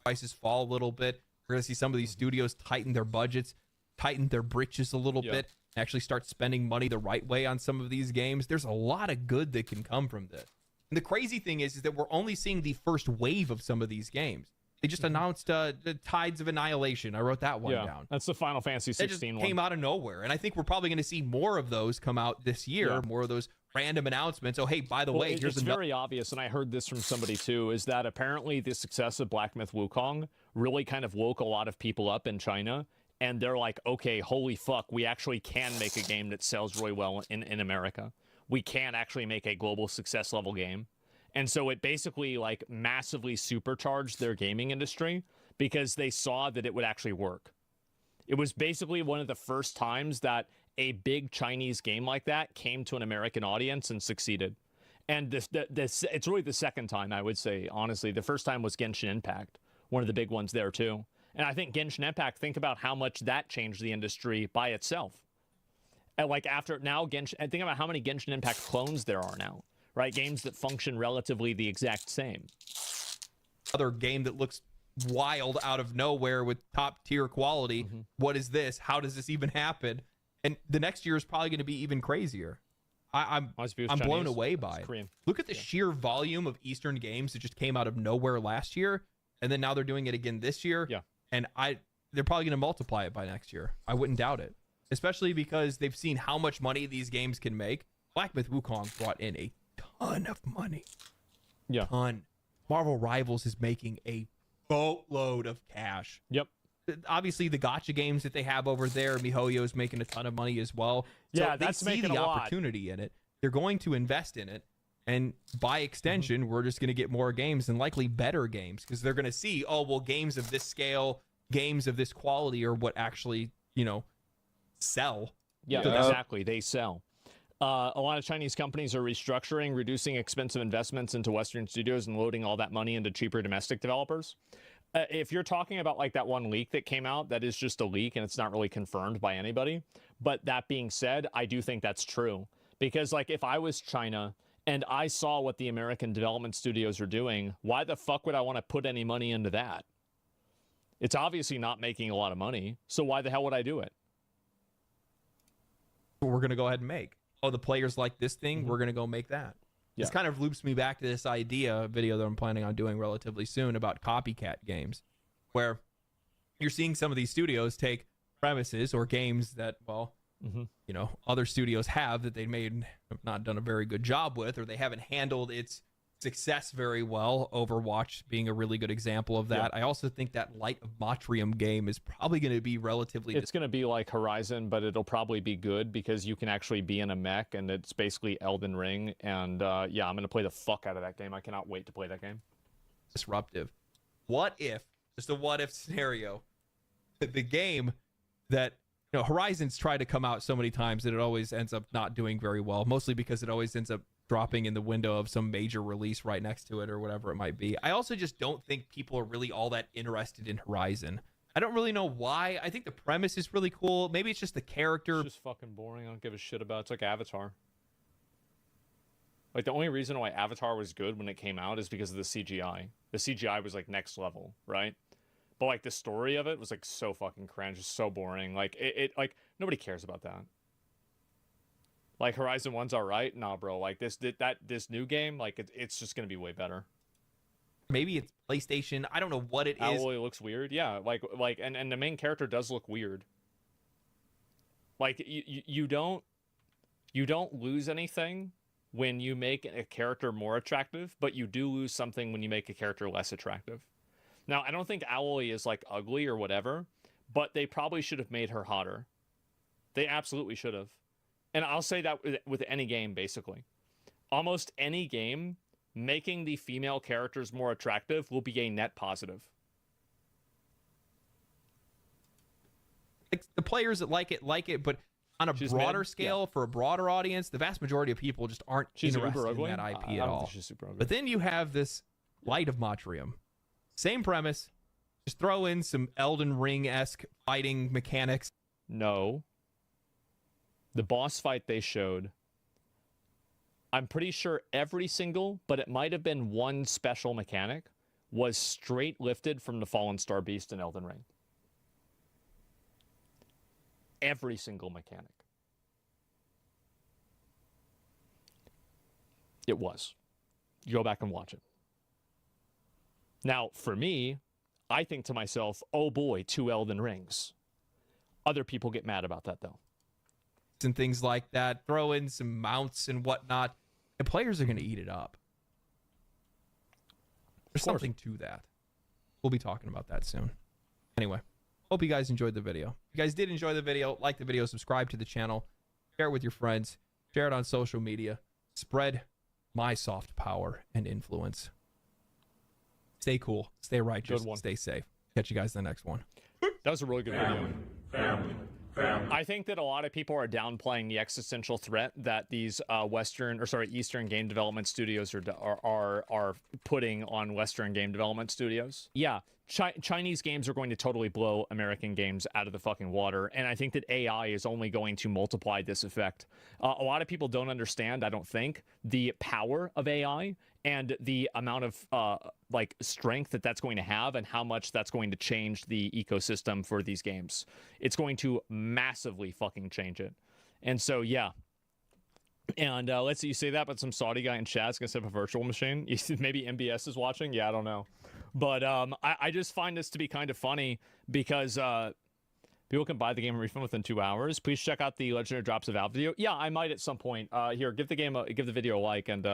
Prices fall a little bit. We're going to see some of these studios tighten their budgets, tighten their britches a little bit, actually start spending money the right way on some of these games. There's a lot of good that can come from this. And the crazy thing is that we're only seeing the first wave of some of these games. They just announced the Tides of Annihilation. I wrote that one down. That's the Final Fantasy 16 just one. Came out of nowhere. And I think we're probably going to see more of those come out this year, more of those random announcements. Oh, hey, by the way, here's it's very obvious, and I heard this from somebody too, is that apparently the success of Black Myth Wukong really kind of woke a lot of people up in China, and they're like, okay, holy fuck, we actually can make a game that sells really well in America. We can actually make a global success level game. And so it basically like massively supercharged their gaming industry because they saw that it would actually work. It was basically one of the first times that a big Chinese game like that came to an American audience and succeeded. And it's really the second time, I would say, honestly. The first time was Genshin Impact, one of the big ones there too. And I think Genshin Impact, think about how much that changed the industry by itself. And like after now, think about how many Genshin Impact clones there are now, right? Games that function relatively the exact same. Other game that looks wild out of nowhere with top tier quality. What is this? How does this even happen? And the next year is probably going to be even crazier. I'm blown away by it. Look at the sheer volume of Eastern games that just came out of nowhere last year, and then now they're doing it again this year. Yeah, and they're probably going to multiply it by next year. I wouldn't doubt it, especially because they've seen how much money these games can make. Black Myth Wukong brought in a ton of money. Yeah, ton. Marvel Rivals is making a boatload of cash. Yep. Obviously, the gacha games that they have over there, MiHoYo's making a ton of money as well. So yeah, that's they see making the a lot. opportunity in it. They're going to invest in it, and by extension, we're just going to get more games and likely better games because they're going to see, oh, well, games of this scale, games of this quality are what actually, sell. Yeah, exactly. They sell. A lot of Chinese companies are restructuring, reducing expensive investments into Western studios and loading all that money into cheaper domestic developers. If you're talking about like that one leak that came out, that is just a leak and it's not really confirmed by anybody. But that being said, I do think that's true. Because like if I was China and I saw what the American development studios are doing, why the fuck would I want to put any money into that? It's obviously not making a lot of money. So why the hell would I do it? We're going to go ahead and make. Oh, the players like this thing, we're going to go make that. Yeah. This kind of loops me back to this video that I'm planning on doing relatively soon about copycat games, where you're seeing some of these studios take premises or games that, well, other studios have that they may have not done a very good job with, or they haven't handled its success very well. Overwatch being a really good example of that. I also think that Light of Motrium game is probably going to be relatively... It's going to be like Horizon, but it'll probably be good because you can actually be in a mech, and it's basically Elden Ring. And yeah, I'm going to play the fuck out of that game. I cannot wait to play that game. Disruptive. What if, just a what if scenario, the game that, you know, Horizon's tried to come out so many times that it always ends up not doing very well, mostly because it always ends up dropping in the window of some major release right next to it or whatever it might be. I also just don't think people are really all that interested in Horizon. I don't really know why. I think the premise is really cool. Maybe it's just the character. It's just fucking boring. I don't give a shit about it. It's like Avatar. Like, the only reason why Avatar was good when it came out is because of the CGI. The CGI was, like, next level, right? But, like, the story of it was, like, so fucking cringe. It's so boring. Like, like, nobody cares about that. Like, Horizon 1's alright? Nah, bro. Like, this new game, like, it's just gonna be way better. Maybe it's PlayStation. I don't know what it is. Alloy looks weird. Yeah, like, and the main character does look weird. Like, you don't lose anything when you make a character more attractive, but you do lose something when you make a character less attractive. Now, I don't think Alloy is, like, ugly or whatever, but they probably should have made her hotter. They absolutely should have. And I'll say that with any game, basically. Almost any game, making the female characters more attractive will be a net positive. Like, the players that like it, but on a broader scale, for a broader audience, the vast majority of people just aren't interested in that IP at all. She's super ugly. But then you have this Light of Motrium. Same premise. Just throw in some Elden Ring-esque fighting mechanics. No. The boss fight they showed, I'm pretty sure every single, but it might have been one special mechanic, was straight lifted from the Fallen Star Beast in Elden Ring. Every single mechanic. It was. You go back and watch it. Now, for me, I think to myself, oh boy, 2 Elden Rings. Other people get mad about that, though. And things like that. Throw in some mounts and whatnot. And players are going to eat it up. There's something to that. We'll be talking about that soon. Anyway, hope you guys enjoyed the video. If you guys did enjoy the video, like the video, subscribe to the channel, share it with your friends, share it on social media, spread my soft power and influence. Stay cool, stay righteous, stay safe. Catch you guys in the next one. That was a really good video. I think that a lot of people are downplaying the existential threat that these Eastern game development studios are putting on Western game development studios. Yeah, Chinese games are going to totally blow American games out of the fucking water, and I think that AI is only going to multiply this effect. A lot of people don't understand, I don't think, the power of AI and the amount of like strength that that's going to have and how much that's going to change the ecosystem for these games. It's going to massively fucking change it. And so, yeah. And let's see, you say that, but some Saudi guy in chat's gonna set up a virtual machine. Maybe MBS is watching. Yeah, I don't know. But I just find this to be kind of funny because people can buy the game and refund within 2 hours. Please check out the Legendary Drops of Avowed video. Yeah, I might at some point. Here, give the video a like. And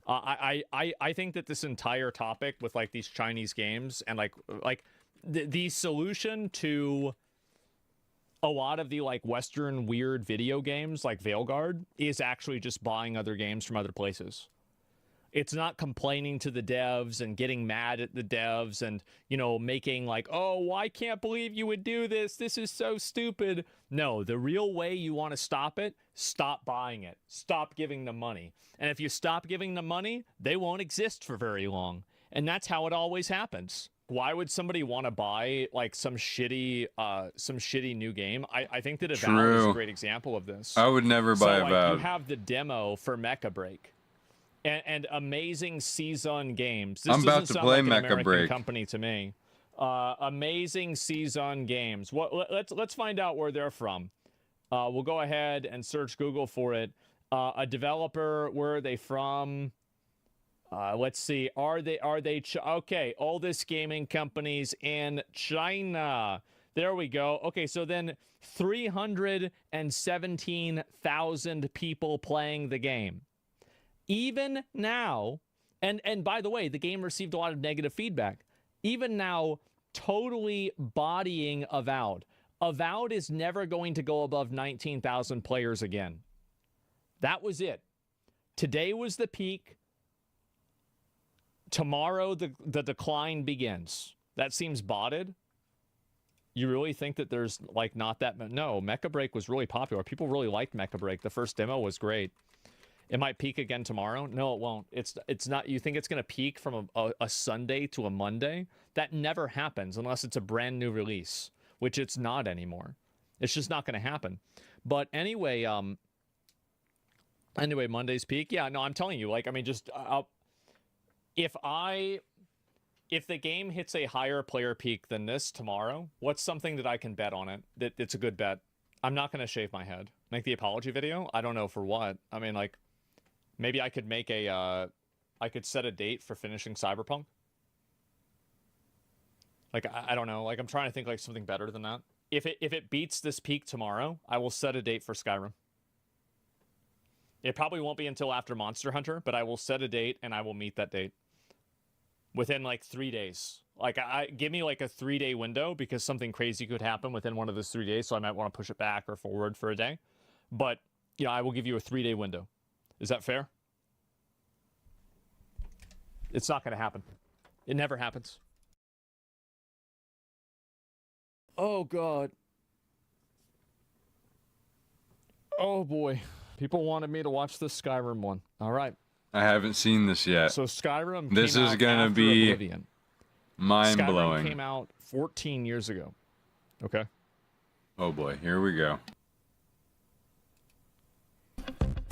I think that this entire topic with like these Chinese games and like the solution to a lot of the like Western weird video games like Veilguard is actually just buying other games from other places. It's not complaining to the devs and getting mad at the devs and, you know, making like, oh, I can't believe you would do this. This is so stupid. No, the real way you want to stop it, stop buying it. Stop giving them money. And if you stop giving them money, they won't exist for very long. And that's how it always happens. Why would somebody want to buy like some shitty new game? I think that Avowed is a great example of this. I would never buy Avowed. You have the demo for Mecha Break. And amazing Season Games. This I'm about to play like Mecha Break. Company to me. Amazing Season Games. Let's find out where they're from. We'll go ahead and search Google for it. A developer. Where are they from? Let's see. Are they? Okay. Oldest gaming companies in China. There we go. Okay, so then 317,000 people playing the game. Even now, And by the way, the game received a lot of negative feedback. Even now, totally bodying Avowed. Avowed is never going to go above 19,000 players again. That was it. Today was the peak. Tomorrow, the decline begins. That seems botted. You really think that there's, like, not that... No, Mecha Break was really popular. People really liked Mecha Break. The first demo was great. It might peak again tomorrow. No, it won't. It's not. You think it's going to peak from a Sunday to a Monday? That never happens unless it's a brand new release, which it's not anymore. It's just not going to happen. But anyway, Monday's peak. Yeah, no, I'm telling you. Like, I mean, just if the game hits a higher player peak than this tomorrow, what's something that I can bet on it? That it's a good bet. I'm not going to shave my head. Make the apology video. I don't know for what. I mean, like. Maybe I could make I could set a date for finishing Cyberpunk. Like, I don't know. Like, I'm trying to think like something better than that. If it beats this peak tomorrow, I will set a date for Skyrim. It probably won't be until after Monster Hunter, but I will set a date and I will meet that date. Within like 3 days. Like, give me like a 3-day window because something crazy could happen within one of those 3 days, so I might want to push it back or forward for a day. But, yeah, I will give you a 3-day window. Is that fair? It's not going to happen. It never happens. Oh, God. Oh, boy. People wanted me to watch the Skyrim one. All right. I haven't seen this yet. So Skyrim This came is out going to after be Oblivion. mind-blowing. Skyrim came out 14 years ago. Okay. Oh, boy. Here we go.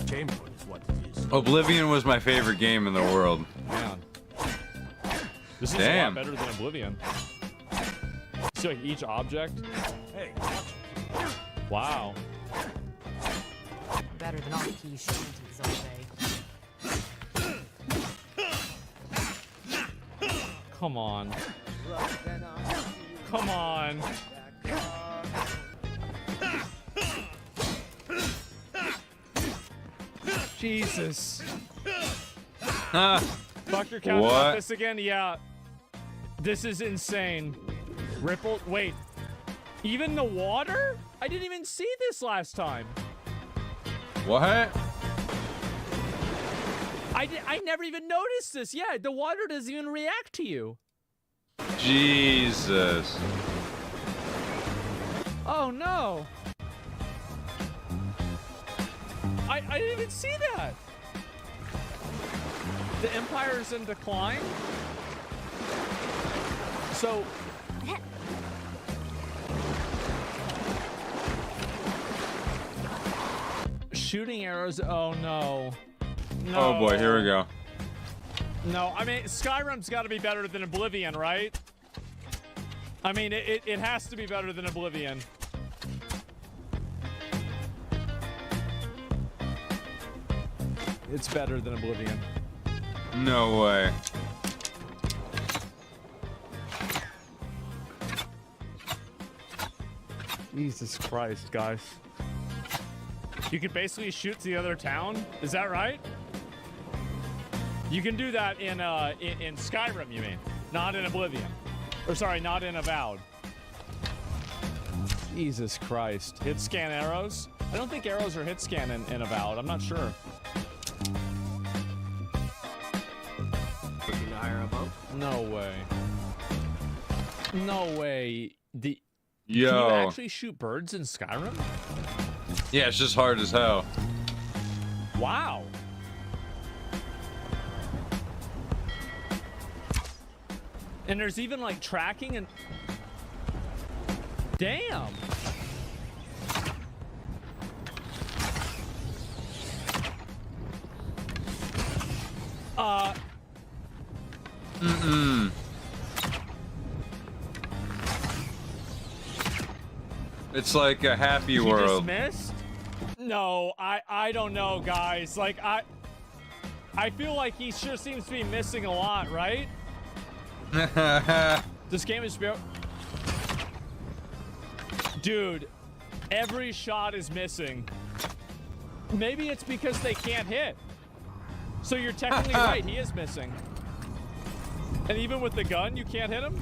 Chamberlain is what it is. Oblivion was my favorite game in the world. Man. This is a lot better than Oblivion. See, like, each object? Hey. Wow. Better than all the key shanties all day. Come on. Come on. Jesus. Fucker count about this again? Yeah. This is insane. Ripple. Wait. Even the water? I didn't even see this last time. What? I never even noticed this. Yeah, the water doesn't even react to you. Jesus. Oh, no. I didn't even see that. The Empire's in decline. So... Shooting arrows. Oh, no. No. Oh, boy. Here we go. No, I mean, Skyrim's got to be better than Oblivion, right? I mean, it has to be better than Oblivion. It's better than Oblivion. No way. Jesus Christ, guys. You can basically shoot to the other town? Is that right? You can do that in Skyrim, you mean? Not in Oblivion. Or sorry, not in Avowed. Jesus Christ. Hit scan arrows? I don't think arrows are hit scan in Avowed. I'm not sure. Looking to hire a boat? No way. No way. Can Yo. you actually shoot birds in Skyrim? Yeah, it's just hard as hell. Wow. And there's even like tracking and... Damn. Mm-mm. It's like a happy world. You just missed? No, I don't know, guys. Like, I feel like he sure seems to be missing a lot, right? This game is... Dude, every shot is missing. Maybe it's because they can't hit. So you're technically right, he is missing. And even with the gun, you can't hit him?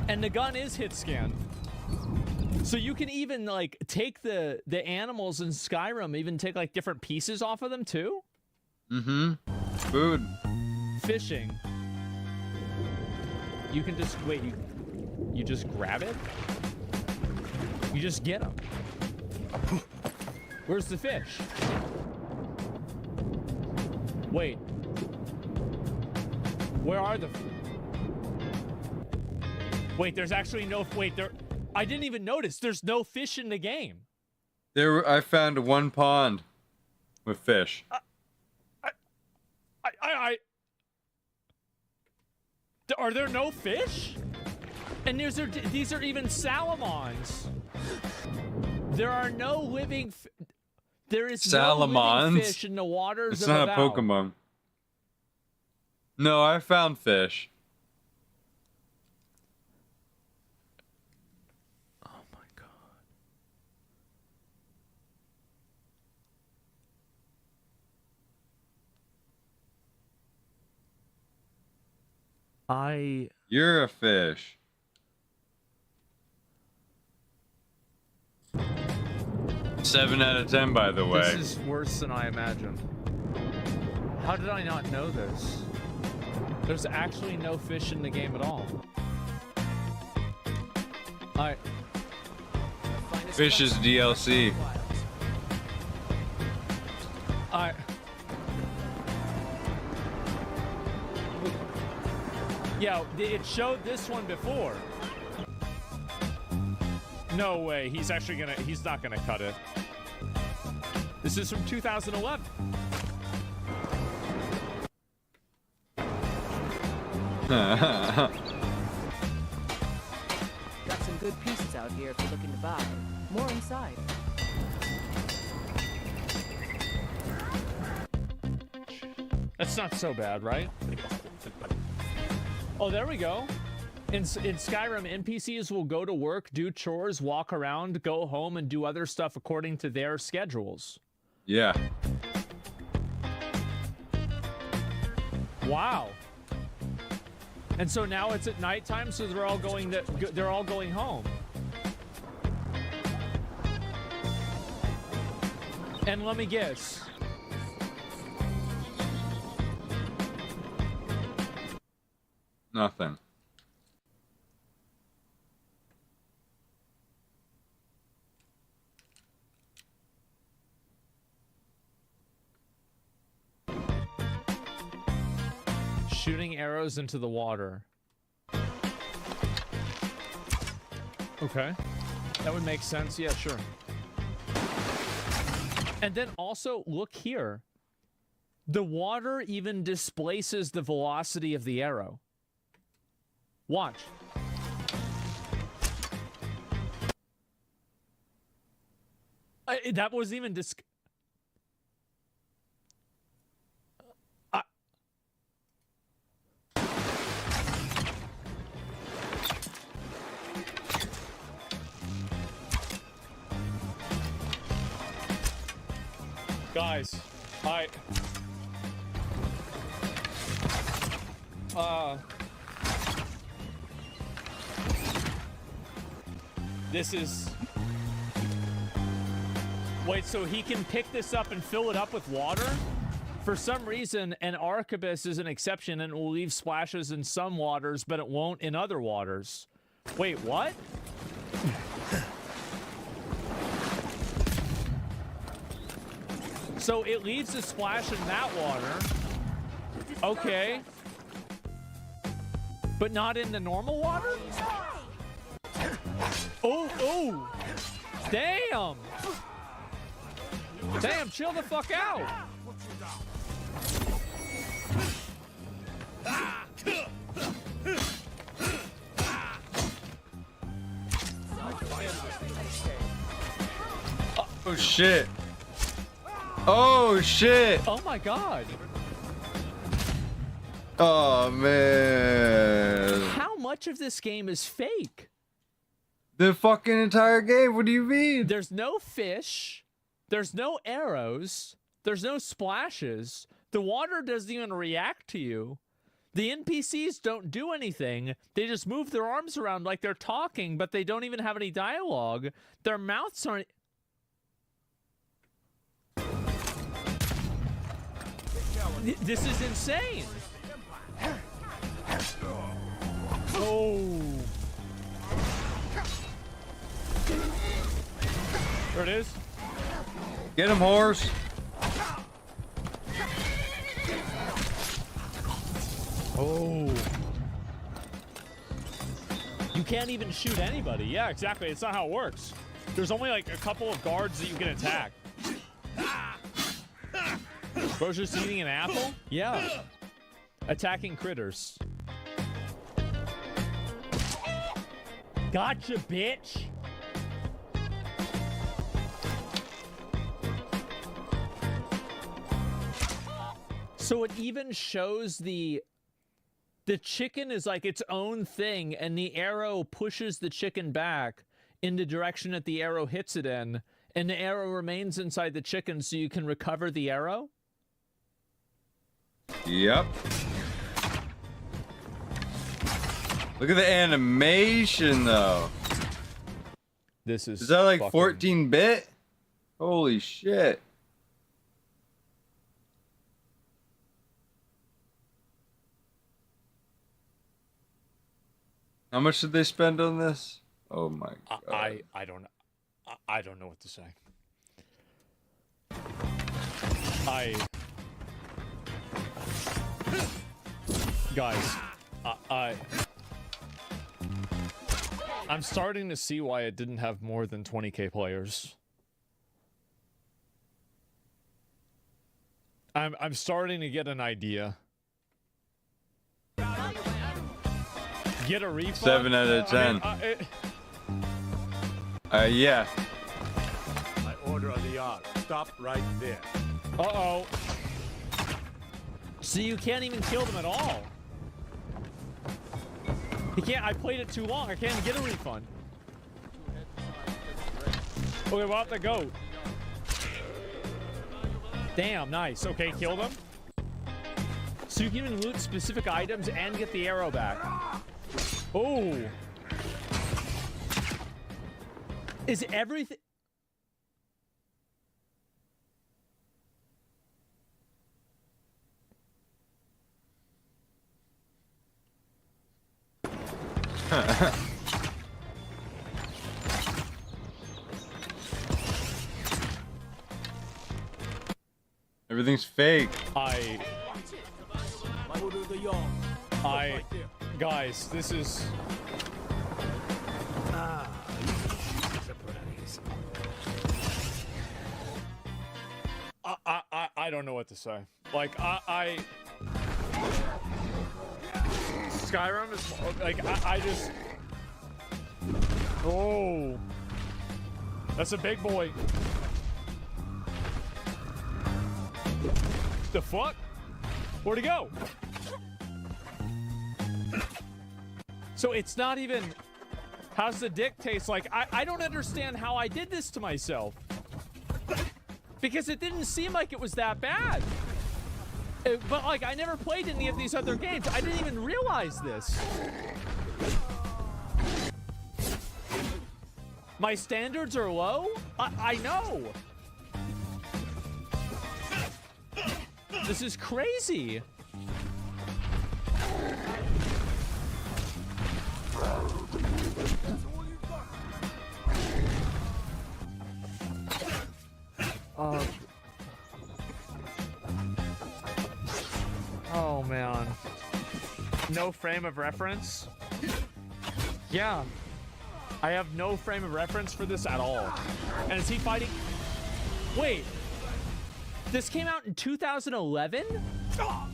And the gun is hit scan. So you can even, like, take the animals in Skyrim, even take, like, different pieces off of them, too? Mm-hmm. Food. Fishing. You can just, wait, you just grab it? You just get them. Where's the fish? Wait. Where are the... Wait, there's actually no... Wait, there... I didn't even notice. There's no fish in the game. I found one pond with fish. Are there no fish? And these are even salamons. There are no living... There is no living fish in the waters of Avowed. It's not a Pokemon. No, I found fish. Oh my god. You're a fish. Seven out of 10, by the way. This is worse than I imagined. How did I not know this? There's actually no fish in the game at all. Alright. Fish is DLC. Alright. Yeah, it showed this one before. No way, he's not gonna cut it. This is from 2011. Got some good pieces out here if you're looking to buy. More inside. That's not so bad, right? Oh, there we go. In Skyrim, NPCs will go to work, do chores, walk around, go home, and do other stuff according to their schedules. Yeah. Wow. And so now it's at nighttime, so they're all going home. And let me guess. Nothing. Shooting arrows into the water. Okay. That would make sense. Yeah, sure. And then also, look here. The water even displaces the velocity of the arrow. Watch. That wasn't even Guys, this is... Wait, so he can pick this up and fill it up with water? For some reason, an arquebus is an exception and will leave splashes in some waters, but it won't in other waters. Wait, what? So it leaves a splash in that water. Okay. But not in the normal water? Oh! Damn! Damn, chill the fuck out! Oh shit! Oh shit! Oh my god! Oh man! How much of this game is fake? The fucking entire game, what do you mean? There's no fish, there's no arrows, there's no splashes, The water doesn't even react to you. The NPCs don't do anything. They just move their arms around like they're talking, but they don't even have any dialogue. Their mouths aren't... This is insane. Oh. There it is. Get him, horse. Oh. You can't even shoot anybody. Yeah, exactly. It's not how it works. There's only like a couple of guards that you can attack. Bro's just eating an apple? Yeah. Attacking critters. Gotcha, bitch. So it even shows the chicken is like its own thing, and the arrow pushes the chicken back in the direction that the arrow hits it in, and the arrow remains inside the chicken so you can recover the arrow? Yep. Look at the animation, though. This is... Is that like 14-bit? Holy shit. How much did they spend on this? Oh my god. I don't know what to say. Guys, I'm starting to see why it didn't have more than 20k players. I'm starting to get an idea. Get a refund? 7 out of 10. Yeah. I order on the yard. Stop right there. Uh-oh. See, you can't even kill them at all. You can't. I played it too long. I can't even get a refund. Okay, what about the goat? Damn, nice. Okay, kill them. So you can even loot specific items and get the arrow back. Oh. Is everything... Everything's fake. Guys, this is... I don't know what to say. Like, Skyrim is, like, I just... Oh. That's a big boy. The fuck? Where'd he go? So it's not even... How's the dick taste like? I don't understand how I did this to myself. Because it didn't seem like it was that bad. But, like, I never played any of these other games. I didn't even realize this. My standards are low? I know. This is crazy. Oh man. No frame of reference? Yeah. I have no frame of reference for this at all. And is he fighting? Wait. This came out in 2011? Oh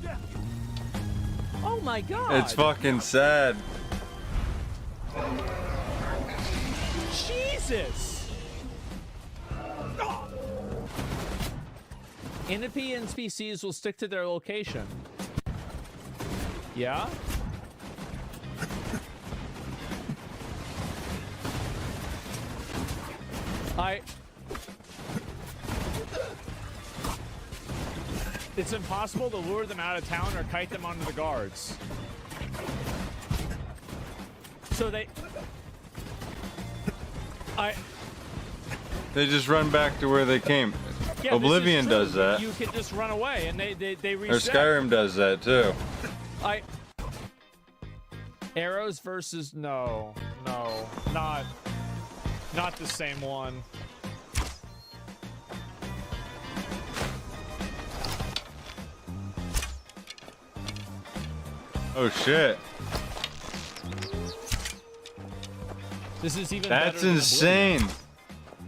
my god. It's fucking sad. Jesus. NPCs will stick to their location. Yeah? It's impossible to lure them out of town or kite them onto the guards. So they just run back to where they came. Yeah, Oblivion does that. You can just run away, and they reset. Or Skyrim does that too. Arrows versus no, not the same one. Oh shit. This is even That's better than insane. Oblivion.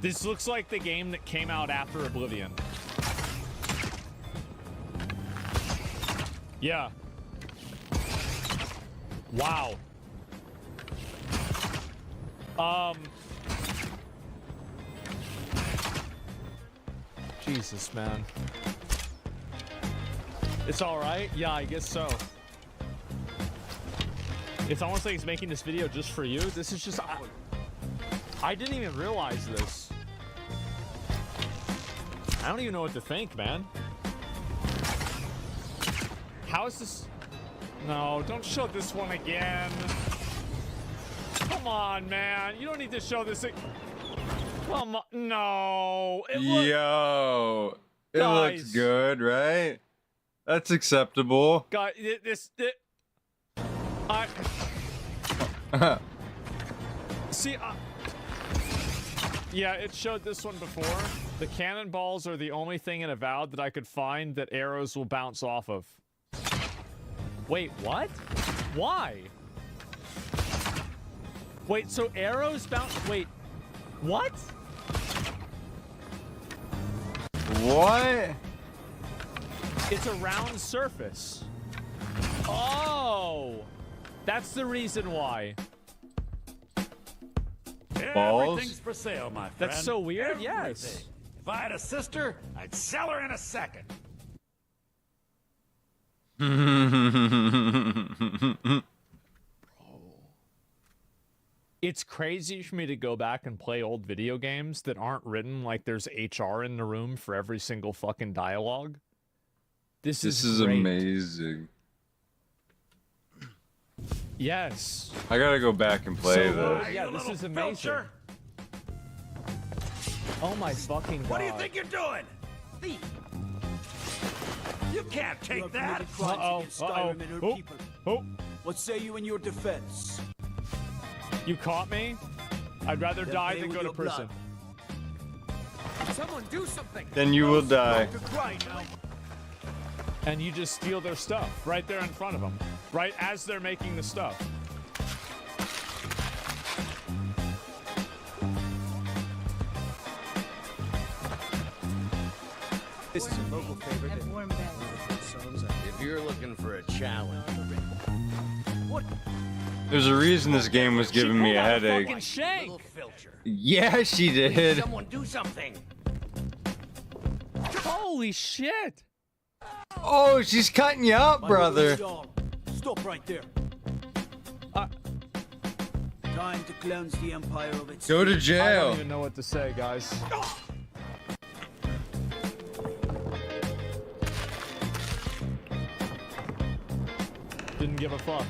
This looks like the game that came out after Oblivion. Yeah. Wow. Jesus, man. It's all right? Yeah, I guess so. It's almost like he's making this video just for you. This is just... I didn't even realize this. I don't even know what to think, man. How is this... No, don't show this one again. Come on, man. You don't need to show this... Come on. No. Yo. It looks good, right? That's acceptable. God, See, yeah, it showed this one before. The cannonballs are the only thing in Avowed that I could find that arrows will bounce off of. Wait, what? Why? Wait, so arrows bounce... Wait, what? What? It's a round surface. Oh! That's the reason why. Balls? Everything's for sale, my friend. That's so weird, Everything. yes. If I had a sister, I'd sell her in a second. It's crazy for me to go back and play old video games that aren't written like there's HR in the room for every single fucking dialogue. This is great. Amazing. Yes. I gotta go back and play this. Yeah, this is amazing. Oh my fucking god. What do you think you're doing? Thief! You can't take that! What say you in your defense? You caught me? I'd rather die than go to prison. Someone do something! Then you will die. And you just steal their stuff right there in front of them. Right as they're making the stuff. This is a local favorite. If you're looking for a challenge, There's a reason this game was giving me a headache. Yeah, she did. Someone do something. Holy shit! Oh, she's cutting you up, brother. Stop right there. Time to cleanse the Empire of its... Go to I jail. don't even know what to say, guys. Didn't give a fuck.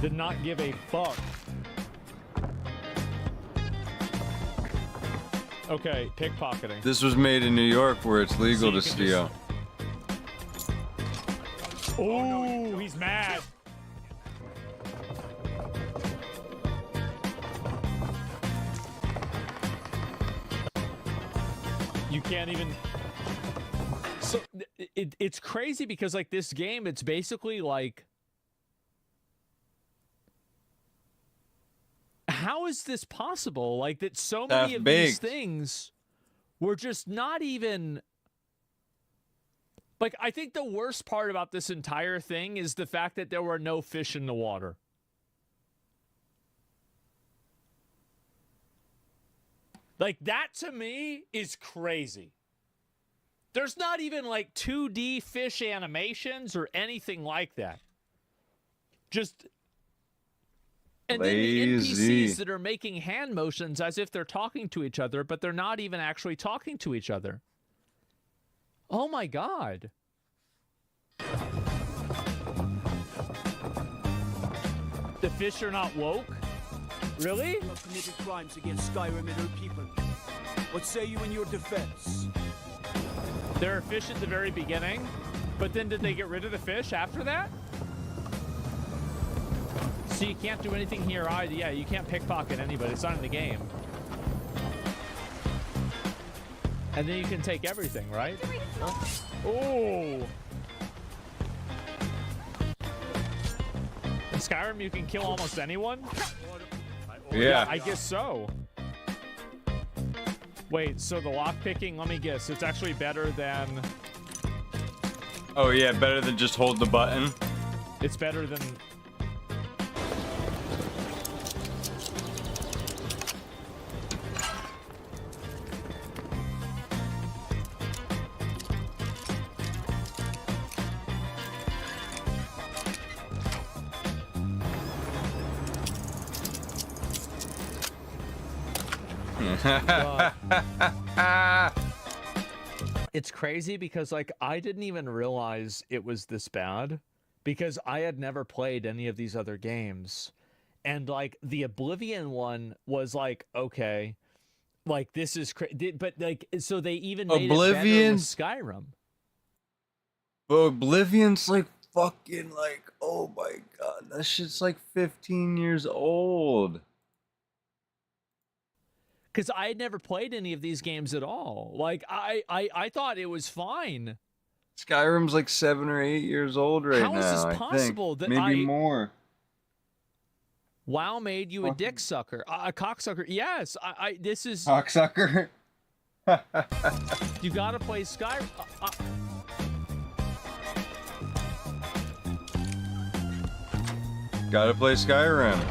Did not give a fuck. Okay, pickpocketing. This was made in New York where it's legal to steal. Oh, he's mad. You can't even... So, it's crazy because, like, this game, it's basically like... How is this possible? Like, that so many of these things were just not even... Like, I think the worst part about this entire thing is the fact that there were no fish in the water. Like, that to me is crazy. There's not even, like, 2D fish animations or anything like that. Just... And then the NPCs that are making hand motions as if they're talking to each other, but they're not even actually talking to each other. Oh my god. The fish are not woke? Really? You have committed crimes against Skyrim and her people. What say you in your defense? There are fish at the very beginning, but then did they get rid of the fish after that? So you can't do anything here either. Yeah, you can't pickpocket anybody. It's not in the game. And then you can take everything, right? Oh. In Skyrim, you can kill almost anyone? Yeah. I guess so. Wait, so the lockpicking, let me guess, it's actually better than... Oh yeah, better than just hold the button. It's better than... It's crazy because, like, I didn't even realize it was this bad because I had never played any of these other games. And, like, the Oblivion one was like, okay, like, this is crazy. But, like, so they even made it better with Skyrim. But Oblivion's like fucking like, oh my god, that shit's like 15 years old. Because I had never played any of these games at all. Like, I thought it was fine. Skyrim's like 7 or 8 years old right now. How is this possible? That maybe more. WoW made you a dick sucker, a cocksucker. Yes, this is cocksucker. You gotta play Skyrim. Gotta play Skyrim.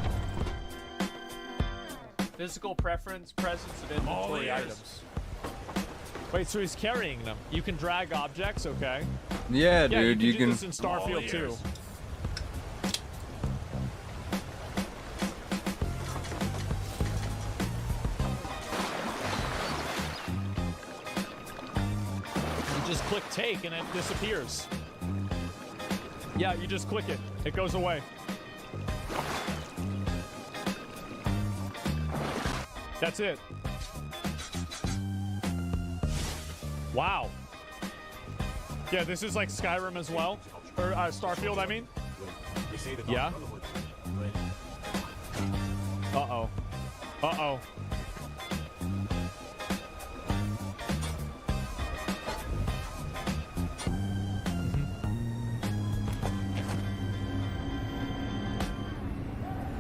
Physical presence of inventory items. Wait, so he's carrying them. You can drag objects, okay? Yeah, dude, you can do this in Starfield too. You just click take and it disappears. Yeah, you just click it. It goes away. That's it. Wow. Yeah, this is like Skyrim as well. Or Starfield, I mean. Yeah. Uh-oh. Uh-oh.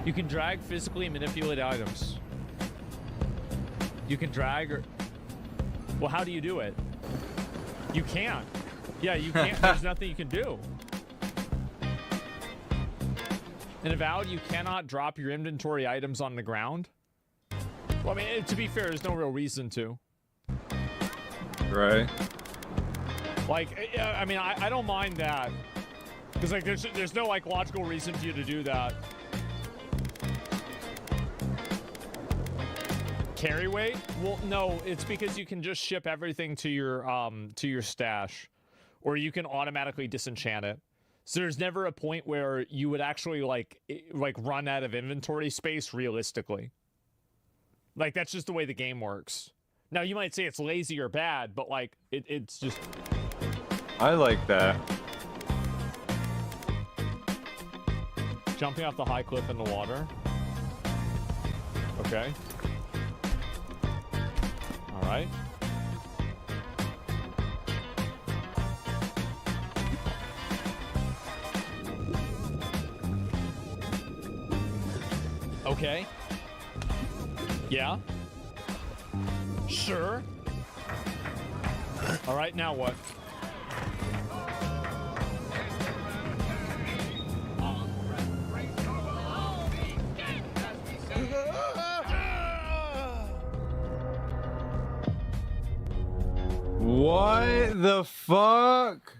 You can drag physically manipulate items. You can drag or... Well, how do you do it? You can't. Yeah, you can't. There's nothing you can do. In Avowed, you cannot drop your inventory items on the ground. Well, I mean, to be fair, there's no real reason to. Right. Like, I mean, I don't mind that. Because, like, there's no, like, logical reason for you to do that. Carry weight? Well, no, it's because you can just ship everything to your stash, or you can automatically disenchant it. So there's never a point where you would actually like run out of inventory space realistically. Like, that's just the way the game works. Now you might say it's lazy or bad, but like it's just. I like that. Jumping off the high cliff in the water. Okay. All right. Okay. Yeah. Sure. All right, now what? What the fuck?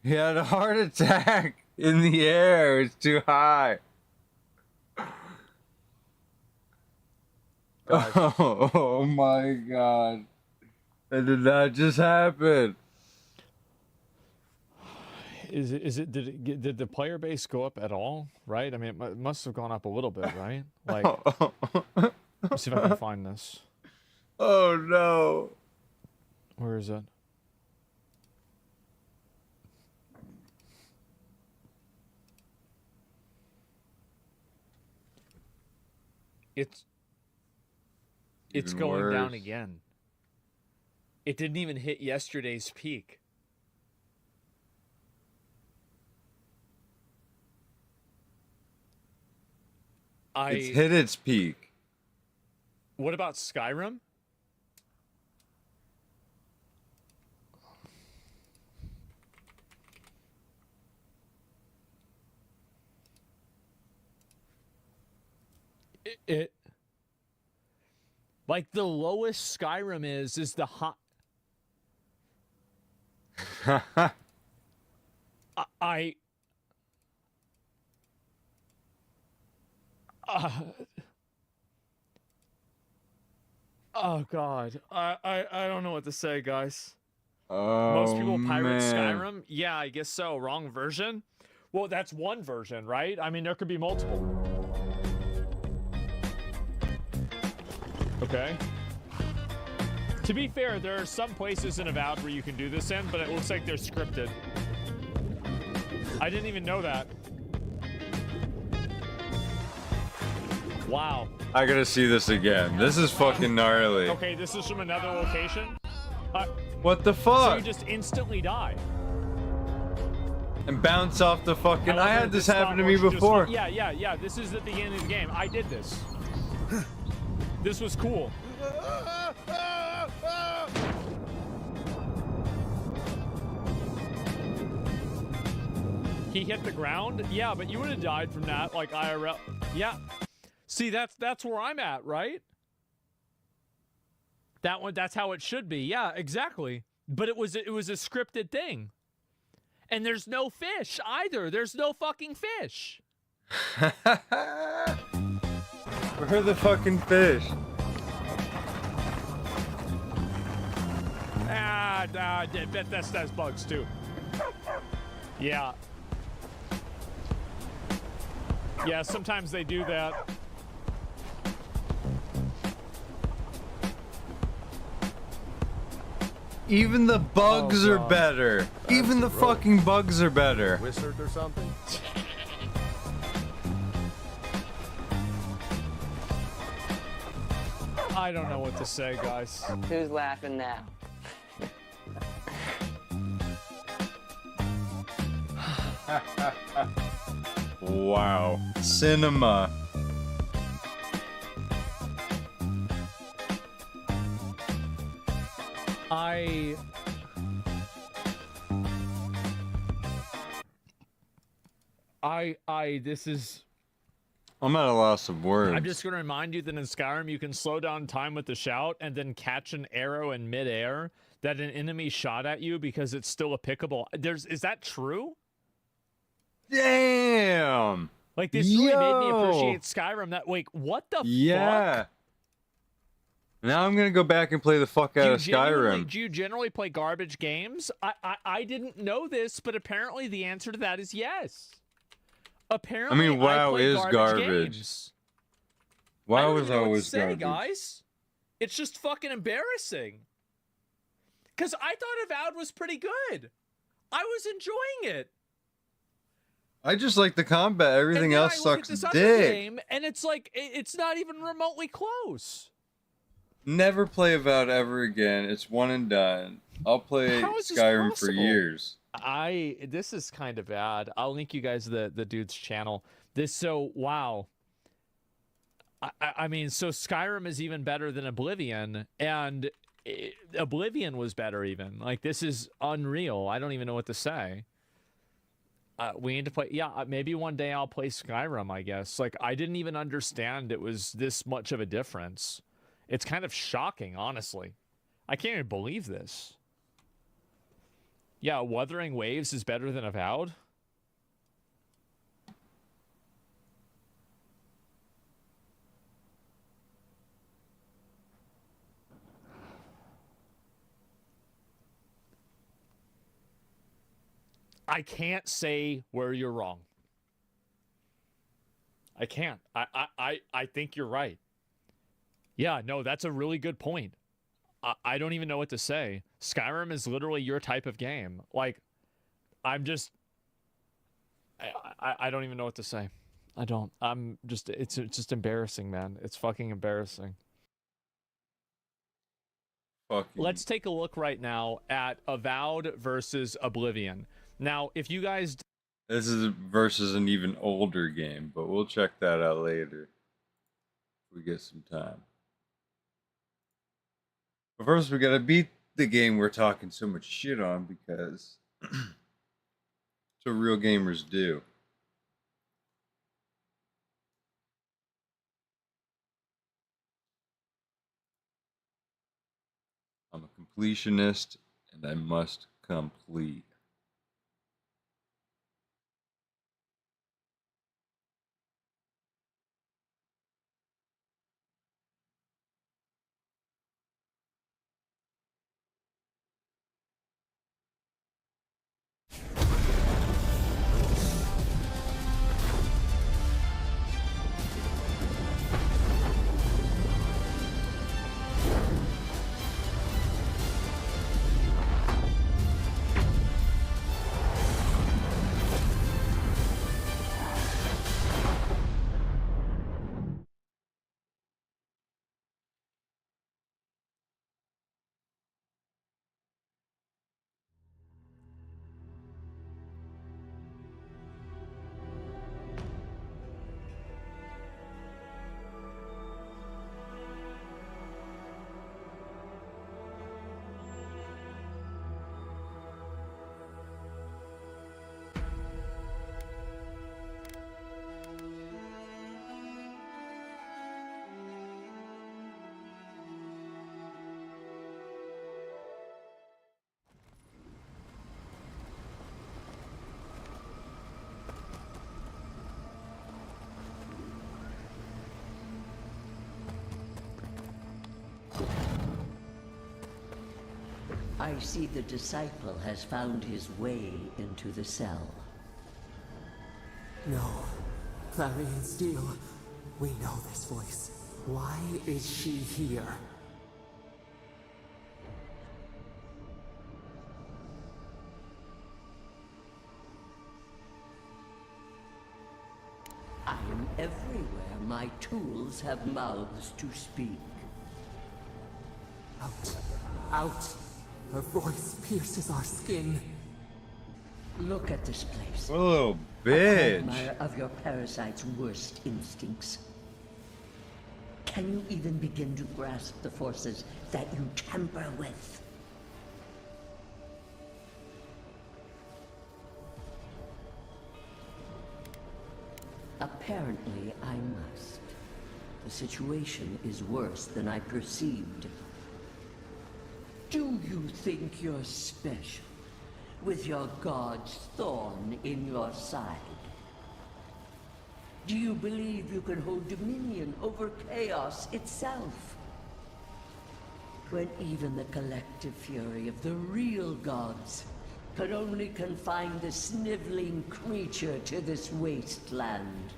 He had a heart attack in the air. It's too high. Oh my god. That did not just happen. Did the player base go up at all? Right? I mean, it must have gone up a little bit, right? Like, let's see if I can find this. Oh no. Where is it? It's Even going down worse. again. It didn't even hit yesterday's peak. It's hit its peak. What about Skyrim? It like the lowest Skyrim is the hot. Oh God, I don't know what to say, guys. Oh, Most people pirate man. Skyrim. Yeah, I guess so. Wrong version. Well, that's one version, right? I mean, there could be multiple. Okay. To be fair, there are some places in Avowed where you can do this in, but it looks like they're scripted. I didn't even know that. Wow. I gotta see this again. This is fucking gnarly. Okay, this is from another location. What the So fuck? you just instantly die. And bounce off the fucking. I had this happen to me stop motion just before. yeah. This is at the beginning of the game. I did this. This was cool. He hit the ground? Yeah, but you would have died from that, like IRL. Yeah. See, that's where I'm at, right? That one, that's how it should be. Yeah, exactly. But it was a scripted thing. And there's no fish either. There's no fucking fish. Where are the fucking fish? That's bugs too. Yeah. Yeah, sometimes they do that. Even the bugs are better. Even the fucking bugs are better. Wizard or something? I don't know what to say, guys. Who's laughing now? Wow. Cinema. This is... I'm at a loss of words. I'm just going to remind you that in Skyrim, you can slow down time with the shout and then catch an arrow in midair that an enemy shot at you because it's still applicable. Is that true? Damn! Like, this really made me appreciate Skyrim. That, like, what the fuck? Now I'm gonna go back and play the fuck out of Skyrim. Do you generally play garbage games? I didn't know this, but apparently the answer to that is yes. Apparently, I mean, WoW play is garbage. Games. WoW I is don't even know what to always say, garbage. guys. It's just fucking embarrassing. Because I thought Avowed was pretty good. I was enjoying it. I just like the combat. Everything And then else I look sucks at this other dick. game, and it's like it's not even remotely close. Never play Avowed ever again. It's one and done. I'll play How is this Skyrim for possible? years. This is kind of bad. I'll link you guys the dude's channel. Wow. I mean, so Skyrim is even better than Oblivion, and Oblivion was better even. Like, this is unreal. I don't even know what to say. We need to play. Yeah, maybe one day I'll play Skyrim, I guess. Like, I didn't even understand it was this much of a difference. It's kind of shocking, honestly. I can't even believe this. Yeah, Wuthering Waves is better than Avowed? I can't say where you're wrong. I can't. I think you're right. Yeah, no, that's a really good point. I don't even know what to say. Skyrim is literally your type of game. Like, I'm just... I don't even know what to say. I don't. I'm just... It's just embarrassing, man. It's fucking embarrassing. Let's take a look right now at Avowed versus Oblivion. Now, if you guys... This is versus an even older game, but we'll check that out later if we get some time. But first, we gotta beat the game we're talking so much shit on, because it's what real gamers do. I'm a completionist, and I must complete. I see the disciple has found his way into the cell. No. Clarion Steel. We know this voice. Why is she here? I am everywhere my tools have mouths to speak. Out. Out. Her voice pierces our skin. Look at this place. Oh, little A bitch. quagmire of your parasite's worst instincts. Can you even begin to grasp the forces that you tamper with? Apparently, I must. The situation is worse than I perceived. Do you think you're special, with your god's thorn in your side? Do you believe you can hold dominion over chaos itself? When even the collective fury of the real gods could only confine the sniveling creature to this wasteland.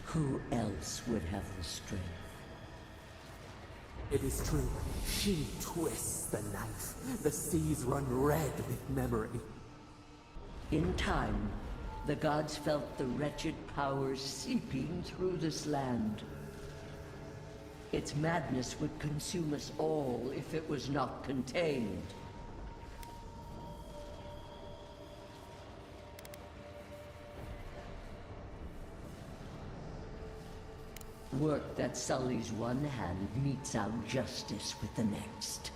Who else would have the strength? It is true. She twists the knife. The seas run red with memory. In time, the gods felt the wretched powers seeping through this land. Its madness would consume us all if it was not contained. Work that sullies one hand meets out justice with the next.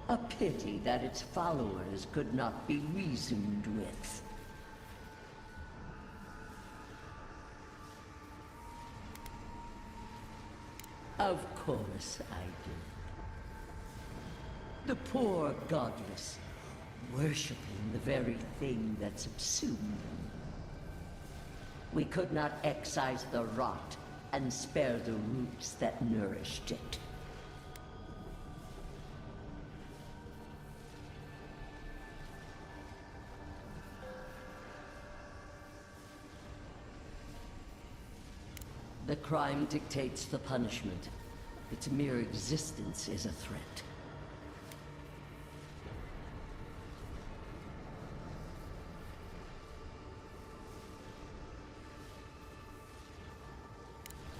A pity that its followers could not be reasoned with. Of course I did. The poor godless, worshipping the very thing that subsumed them. We could not excise the rot and spare the roots that nourished it. The crime dictates the punishment. Its mere existence is a threat.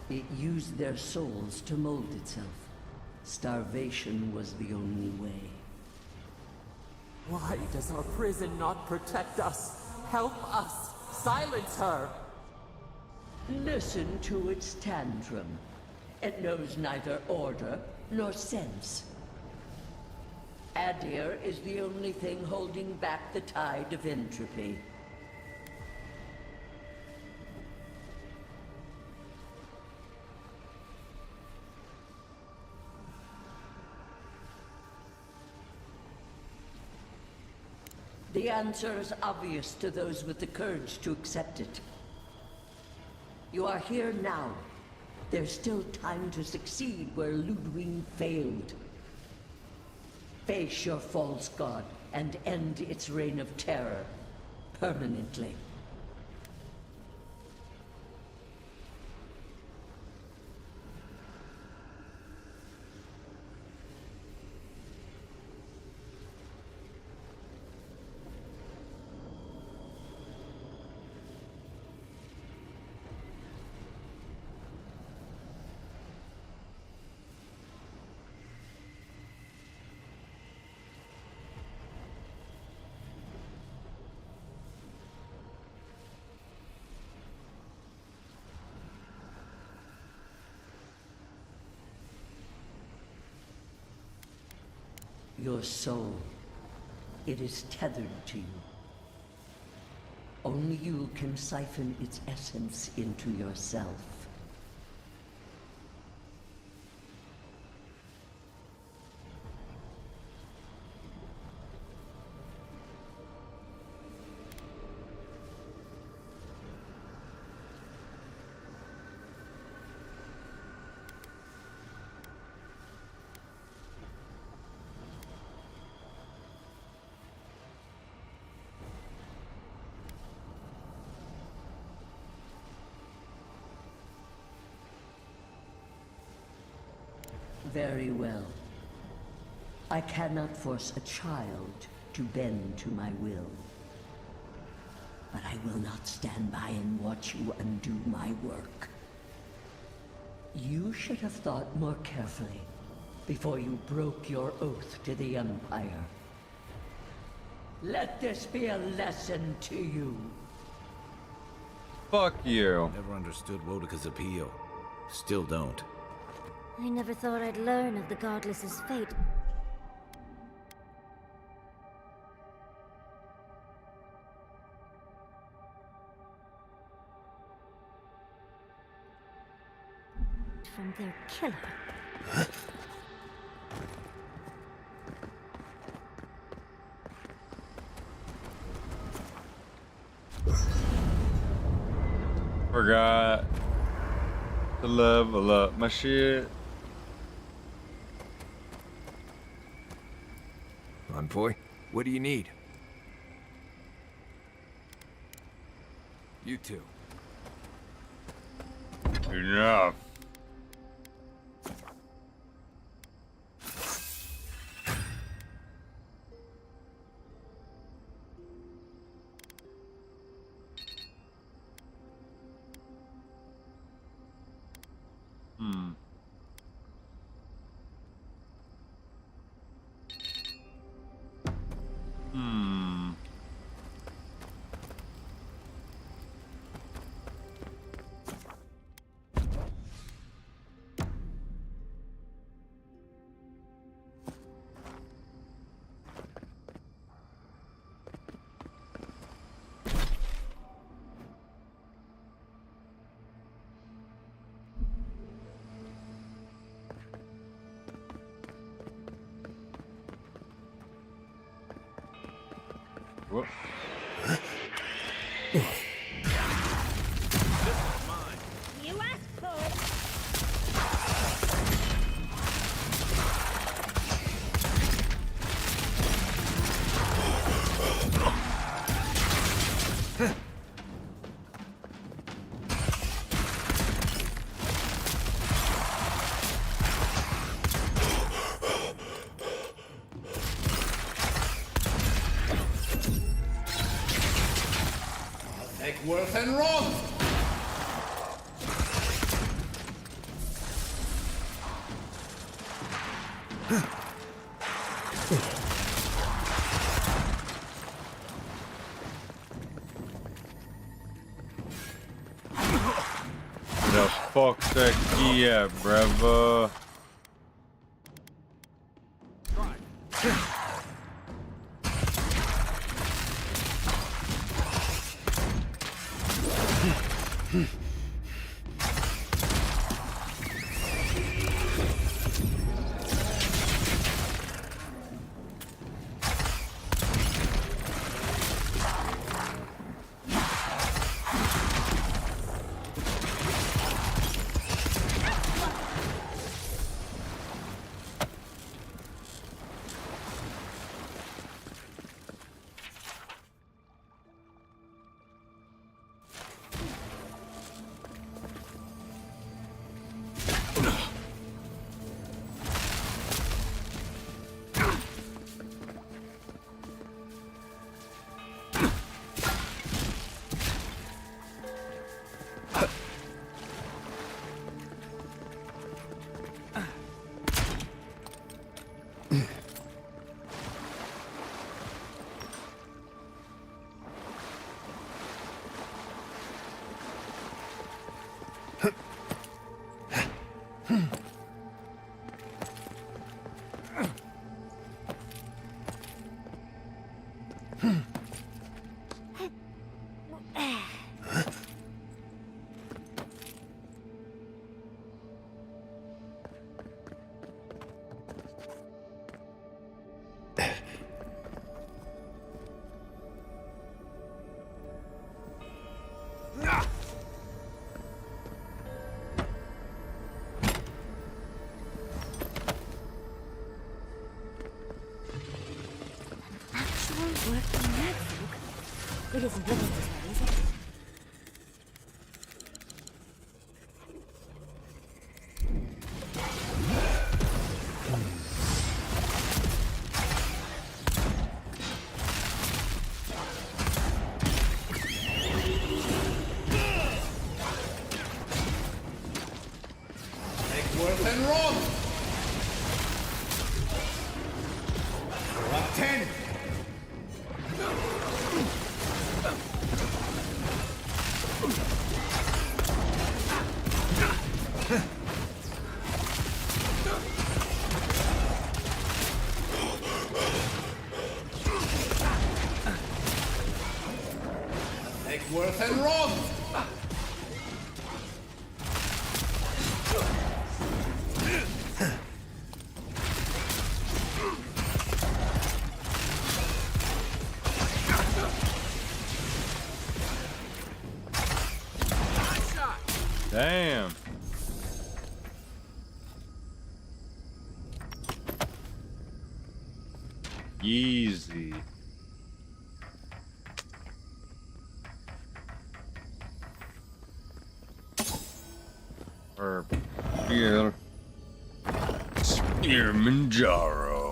It used their souls to mold itself. Starvation was the only way. Why does our prison not protect us? Help us! Silence her! Listen to its tantrum. It knows neither order nor sense. Adir is the only thing holding back the tide of entropy. The answer is obvious to those with the courage to accept it. You are here now. There's still time to succeed where Ludwig failed. Face your false god and end its reign of terror permanently. Your soul, it is tethered to you. Only you can siphon its essence into yourself. Very well. I cannot force a child to bend to my will. But I will not stand by and watch you undo my work. You should have thought more carefully before you broke your oath to the Empire. Let this be a lesson to you. Fuck you. Never understood Wodika's appeal. Still don't. I never thought I'd learn of the Godless's fate. From their killer. Forgot to level up my shit. Envoy, what do you need? You too. Enough. Whoop. This is mine. You asked for it. worth and wrong! The fuck's that key at, bravo? It isn't living this way, is it? Make worth and wrong! Up 10! Make worth and wrong! Damn. Easy. Or Spearmanjaro.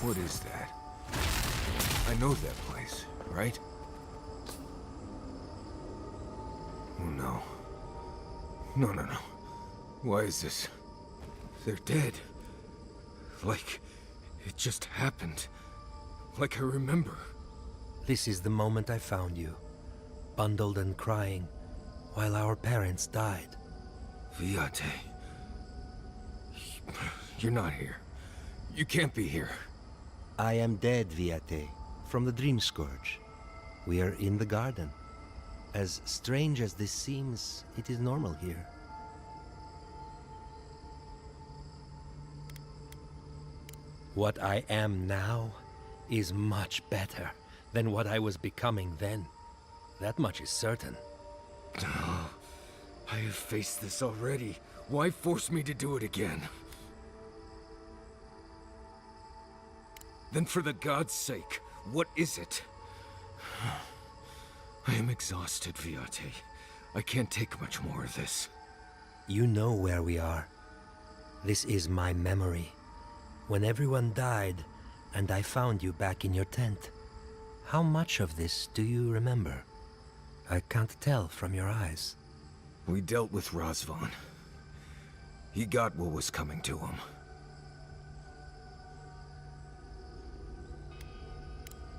What is that? I know that place, right? Oh no. No, no, no. Why is this? They're dead. Like it just happened. Like I remember. This is the moment I found you, bundled and crying, while our parents died. Viate. You're not here. You can't be here. I am dead, Viate, from the Dream Scourge. We are in the garden. As strange as this seems, it is normal here. What I am now is much better than what I was becoming then. That much is certain. I have faced this already. Why force me to do it again? Then for the god's sake, what is it? I am exhausted, Viate. I can't take much more of this. You know where we are. This is my memory. When everyone died, and I found you back in your tent. How much of this do you remember? I can't tell from your eyes. We dealt with Razvan. He got what was coming to him.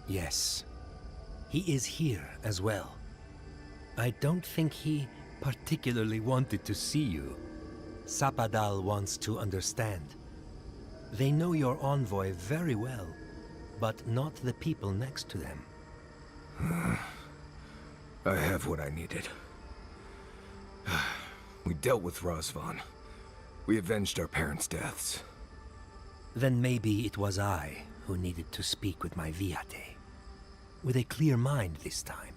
Yes. He is here as well. I don't think he particularly wanted to see you. Sapadal wants to understand. They know your envoy very well, but not the people next to them. I have what I needed. We dealt with Razvan. We avenged our parents' deaths. Then maybe it was I who needed to speak with my Viate. With a clear mind this time.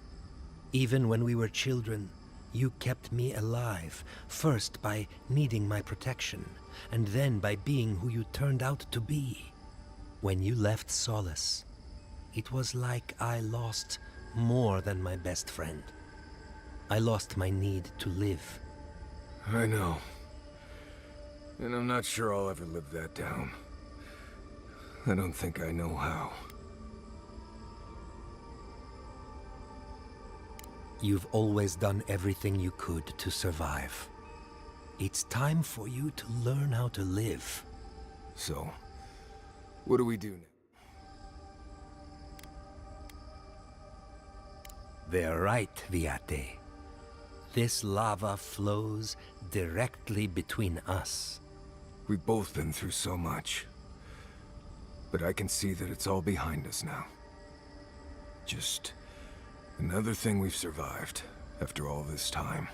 Even when we were children, you kept me alive, first by needing my protection, and then by being who you turned out to be. When you left Solace, it was like I lost more than my best friend. I lost my need to live. I know. And I'm not sure I'll ever live that down. I don't think I know how. You've always done everything you could to survive. It's time for you to learn how to live. So, what do we do now? They're right, Viate. This lava flows directly between us. We've both been through so much. But I can see that it's all behind us now. Just another thing we've survived after all this time.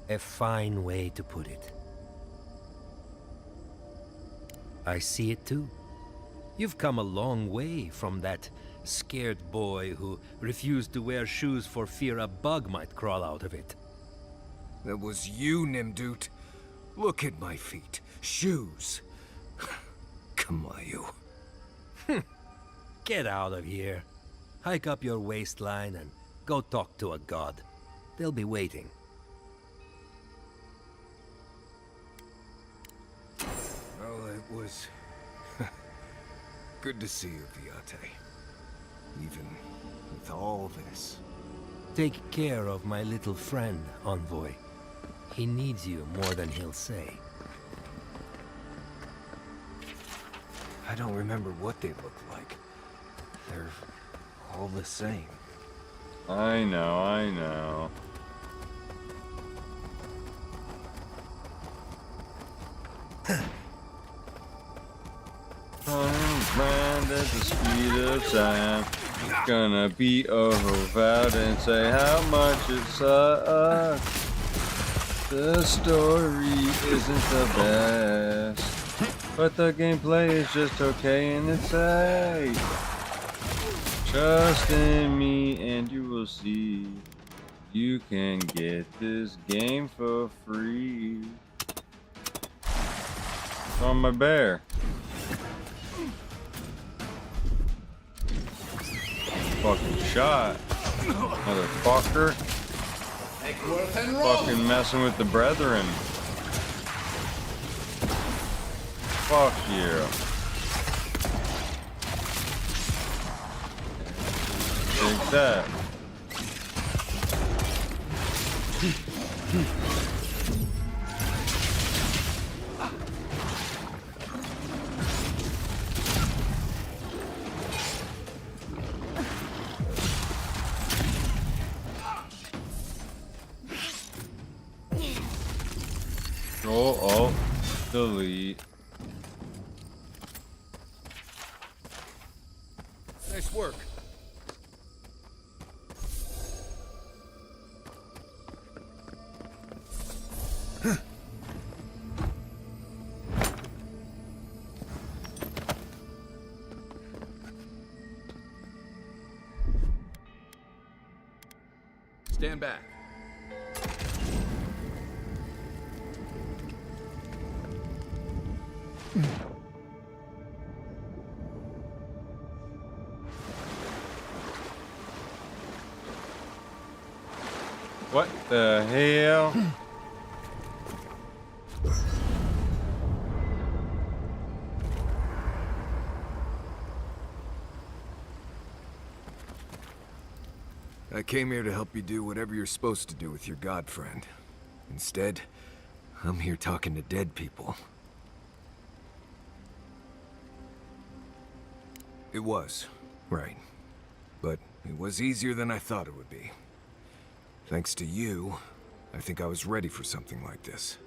A fine way to put it. I see it too. You've come a long way from that scared boy who refused to wear shoes for fear a bug might crawl out of it. That was you, Nimdut. Look at my feet. Shoes. Kamayu. Get out of here. Hike up your waistline and go talk to a god. They'll be waiting. Well, it was good to see you, Viate. Even with all this. Take care of my little friend, Envoy. He needs you more than he'll say. I don't remember what they look like. They're all the same. I know. I'm blind at the speed of sound. Gonna be Avowed and say how much it sucks. The story isn't the best, but the gameplay is just okay and it's safe. Trust in me and you will see. You can get this game for free. On my bear. Fucking shot. Motherfucker. Fucking messing with the brethren. Fuck you. Take that. Control, Alt, Delete. Nice work. Stand back. What the hell? I came here to help you do whatever you're supposed to do with your god friend. Instead, I'm here talking to dead people. It was, right. But it was easier than I thought it would be. Thanks to you, I think I was ready for something like this.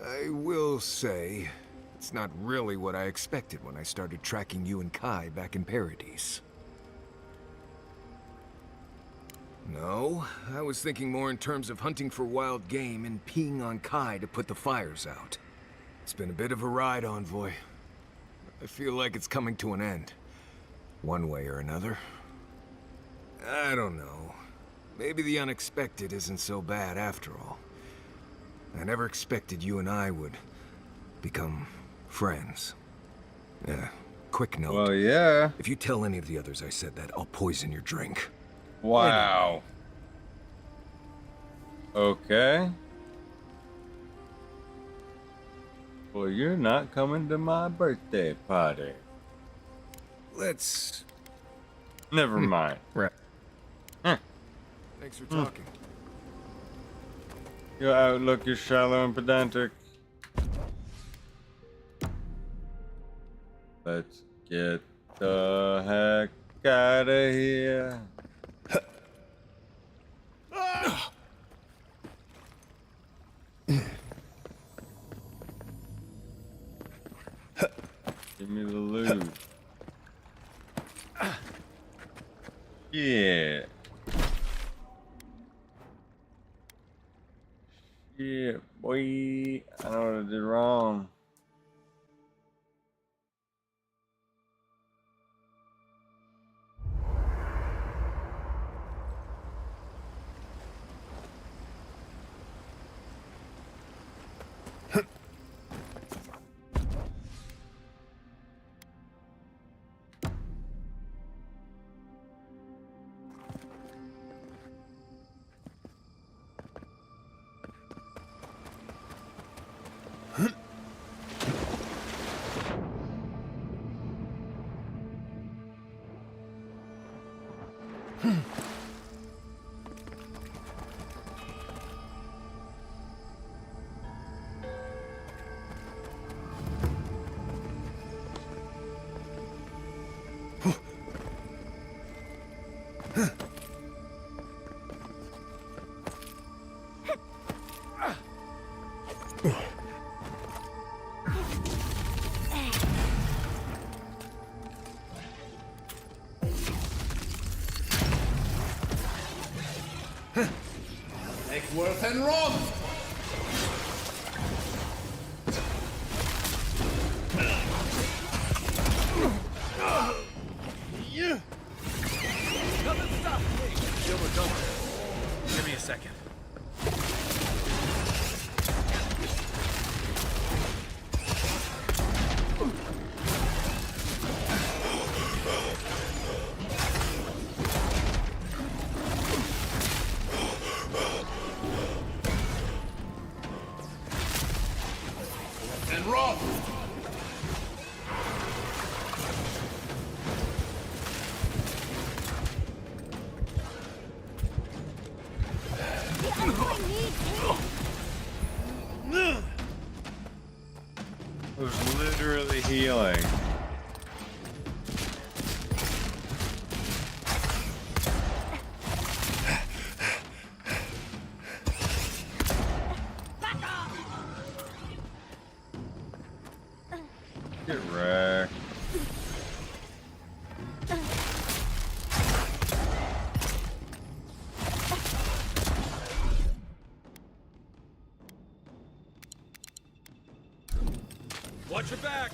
I will say, it's not really what I expected when I started tracking you and Kai back in Paradise. No, I was thinking more in terms of hunting for wild game and peeing on Kai to put the fires out. It's been a bit of a ride, Envoy. I feel like it's coming to an end. One way or another. I don't know. Maybe the unexpected isn't so bad after all. I never expected you and I would become friends. Quick note. Well, yeah. If you tell any of the others I said that, I'll poison your drink. Wow. Okay. Well, you're not coming to my birthday party. Let's... Never mind. Right. Thanks for talking. Your outlook is shallow and pedantic. Let's get the heck out of here. Give me the loot. Yeah. Yeah, boy. I know what I did wrong. Take worth and run! Nothing stops me! Silver, don't. Give me a second. And run! It was literally healing. Get wrecked. Watch your back!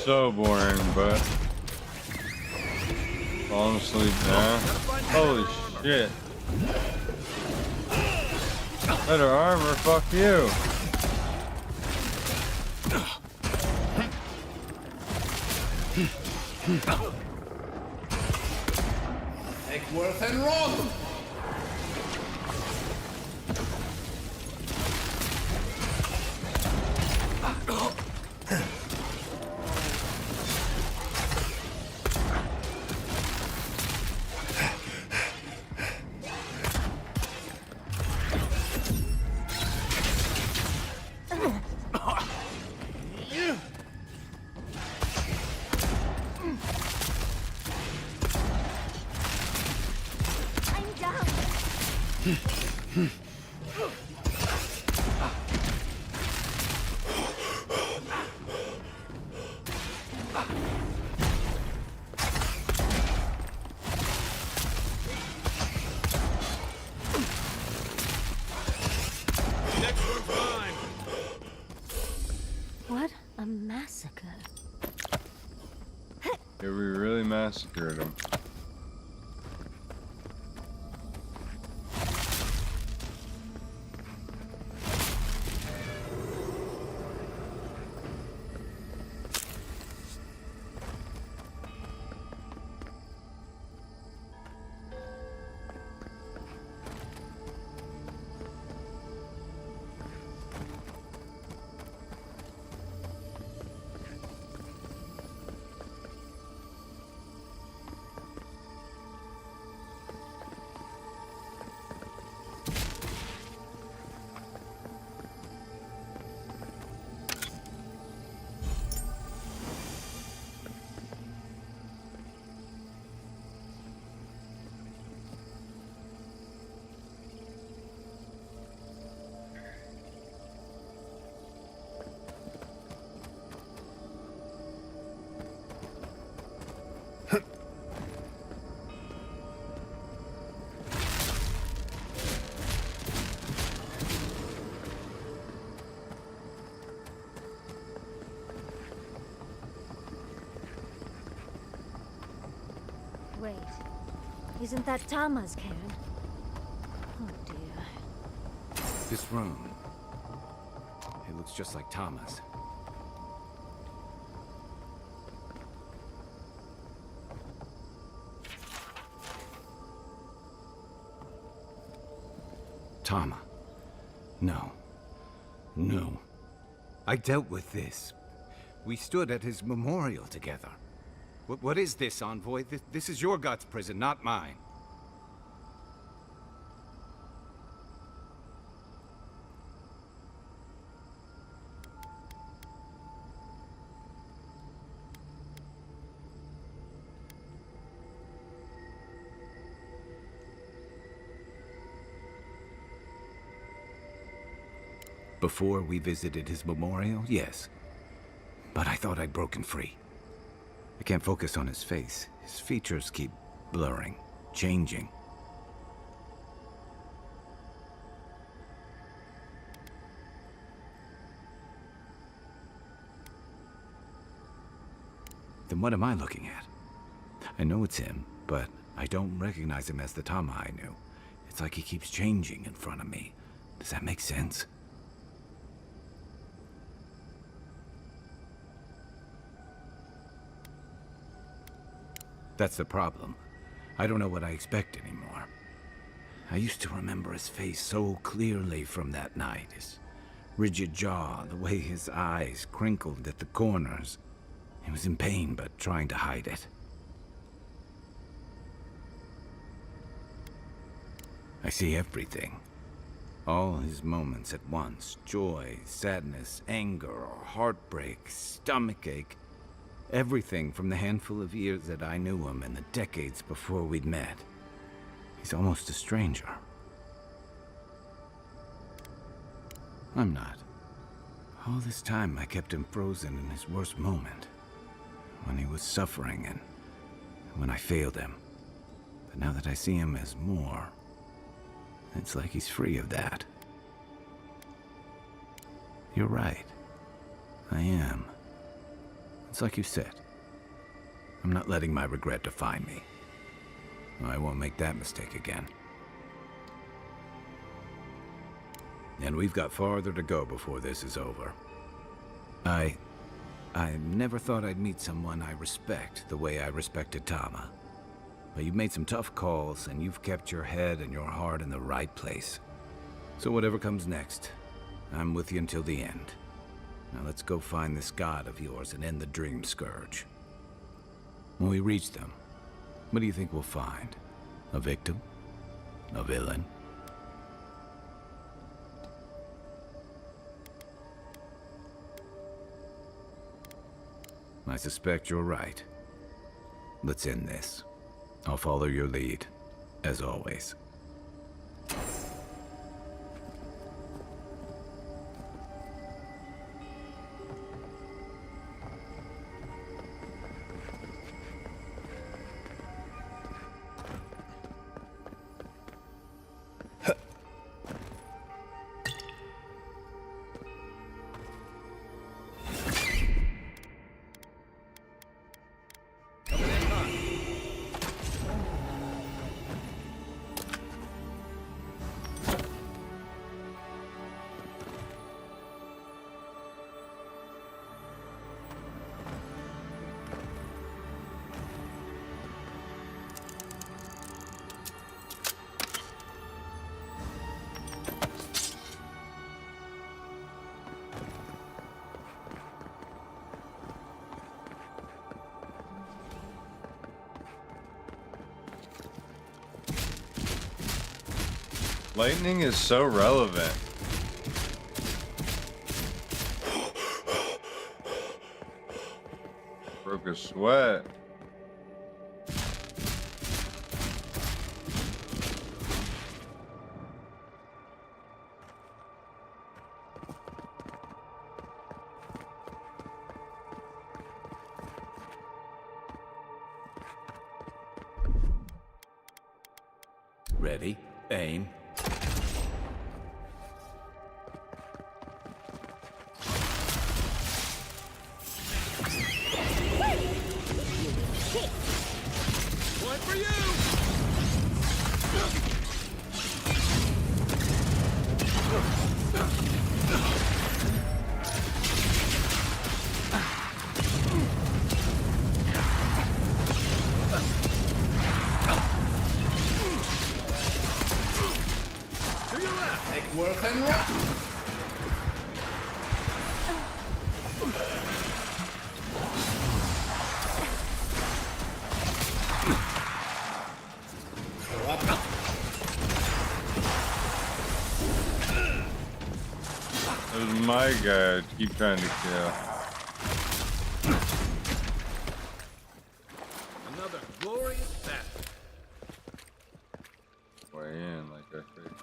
So boring, but falling asleep now. Holy shit. Better armor, fuck you. Take worth and run! What a massacre. Yeah, we really massacred him. Wait, isn't that Tama's cairn? Oh dear. This room. It looks just like Tama's. Tama. No. No. I dealt with this. We stood at his memorial together. What is this, Envoy? This is your god's prison, not mine. Before we visited his memorial, yes. But I thought I'd broken free. I can't focus on his face. His features keep blurring, changing. Then what am I looking at? I know it's him, but I don't recognize him as the Tama I knew. It's like he keeps changing in front of me. Does that make sense? That's the problem. I don't know what I expect anymore. I used to remember his face so clearly from that night. His rigid jaw, the way his eyes crinkled at the corners. He was in pain, but trying to hide it. I see everything. All his moments at once. Joy, sadness, anger, heartbreak, stomachache. Everything from the handful of years that I knew him and the decades before we'd met. He's almost a stranger. I'm not. All this time I kept him frozen in his worst moment. When he was suffering and when I failed him. But now that I see him as more, it's like he's free of that. You're right. I am. It's like you said. I'm not letting my regret define me. I won't make that mistake again. And we've got farther to go before this is over. I never thought I'd meet someone I respect the way I respected Tama. But you've made some tough calls, and you've kept your head and your heart in the right place. So whatever comes next, I'm with you until the end. Now let's go find this god of yours and end the Dream Scourge. When we reach them, what do you think we'll find? A victim? A villain? I suspect you're right. Let's end this. I'll follow your lead, as always. Lightning is so relevant. Broke a sweat. Ready, aim. One for you! To your left! Make work and run! It was my guy to keep trying to kill. Another glorious battle. Way in, like I said.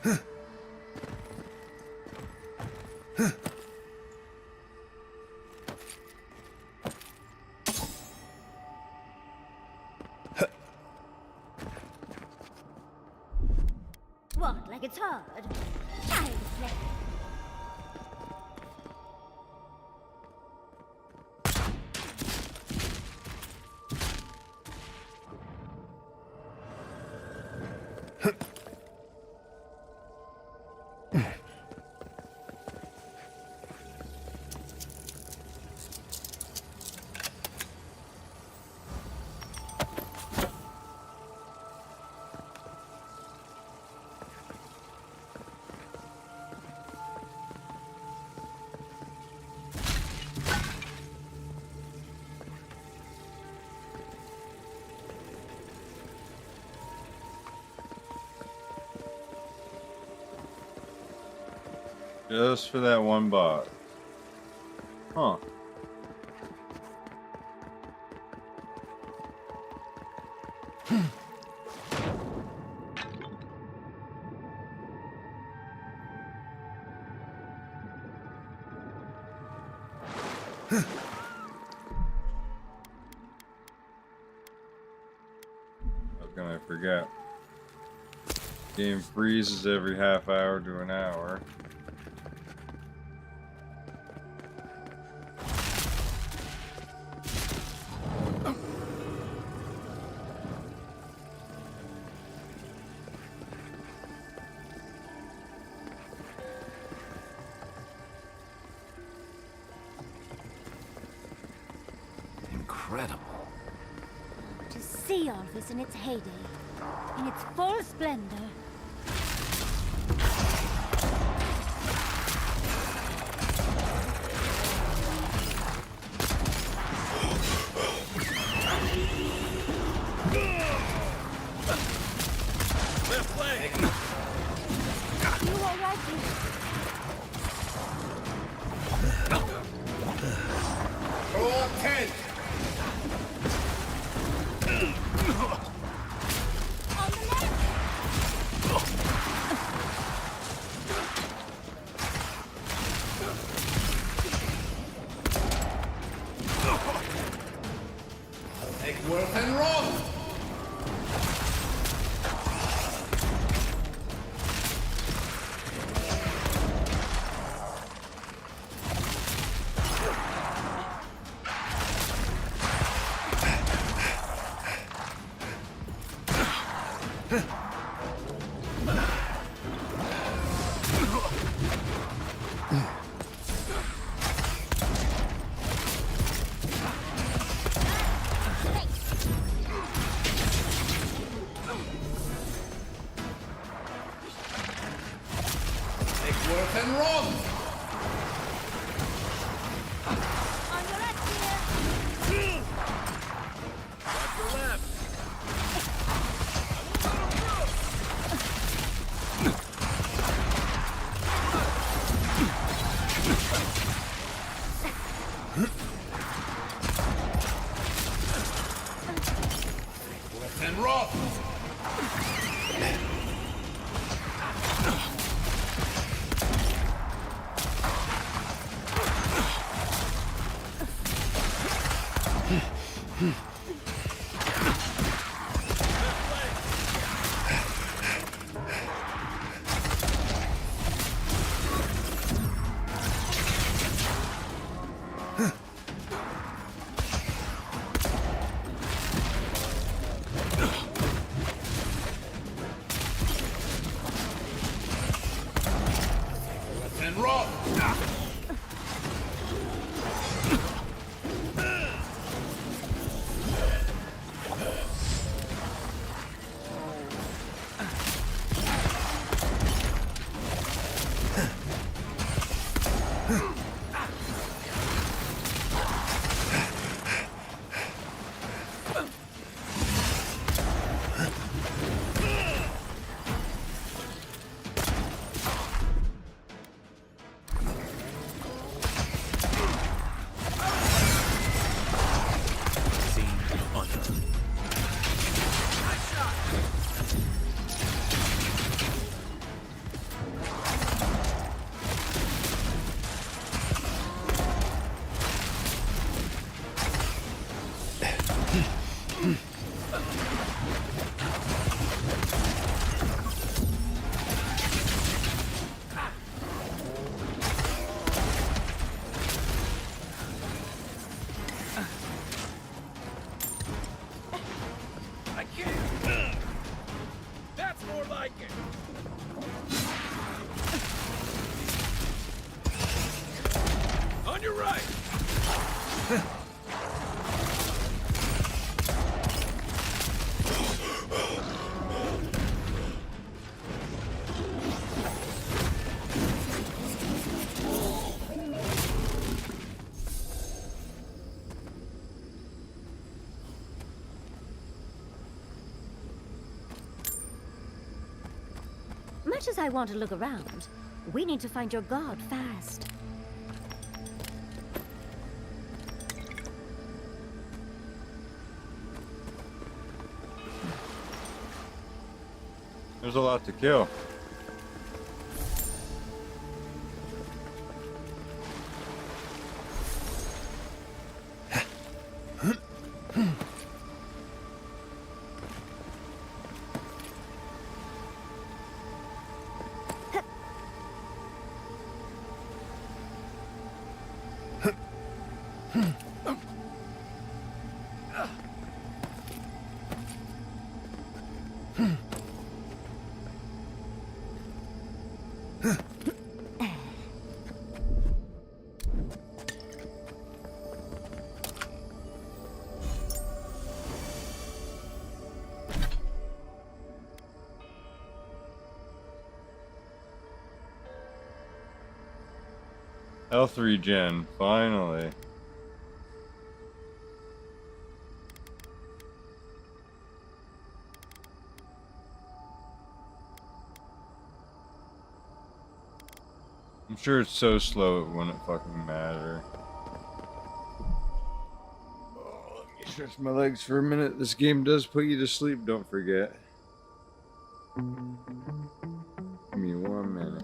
What, like it's hard? Child's play. Just for that one bot. Huh. How can I forget? Game freezes every half hour to an hour. Incredible. To see all this in its heyday, in its full splendor. Left leg. You all right here? Roll 10. Take worth and wrong. Take worth and wrong. On your left here. Watch your left. Worth and wrong. much as I want to look around, we need to find your god fast. There's a lot to kill. Health regen, finally. I'm sure it's so slow it wouldn't fucking matter. Oh, let me stretch my legs for a minute. This game does put you to sleep, don't forget. Give me 1 minute.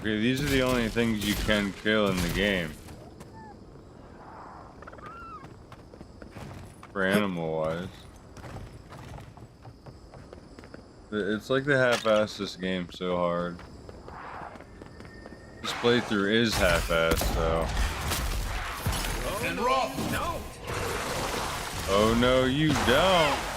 Okay, these are the only things you can kill in the game. For animal-wise. It's like they half-assed this game so hard. This playthrough is half-assed, though. And Roth, no! Oh no, you don't!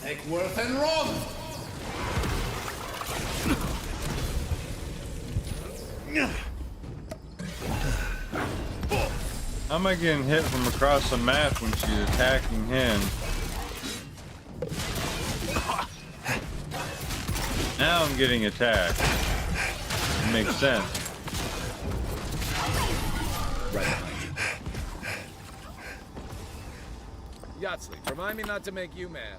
Take Worth and run! How am I getting hit from across the map when she's attacking him? Now I'm getting attacked. It makes sense. Right behind you. Yahtzee, remind me not to make you mad.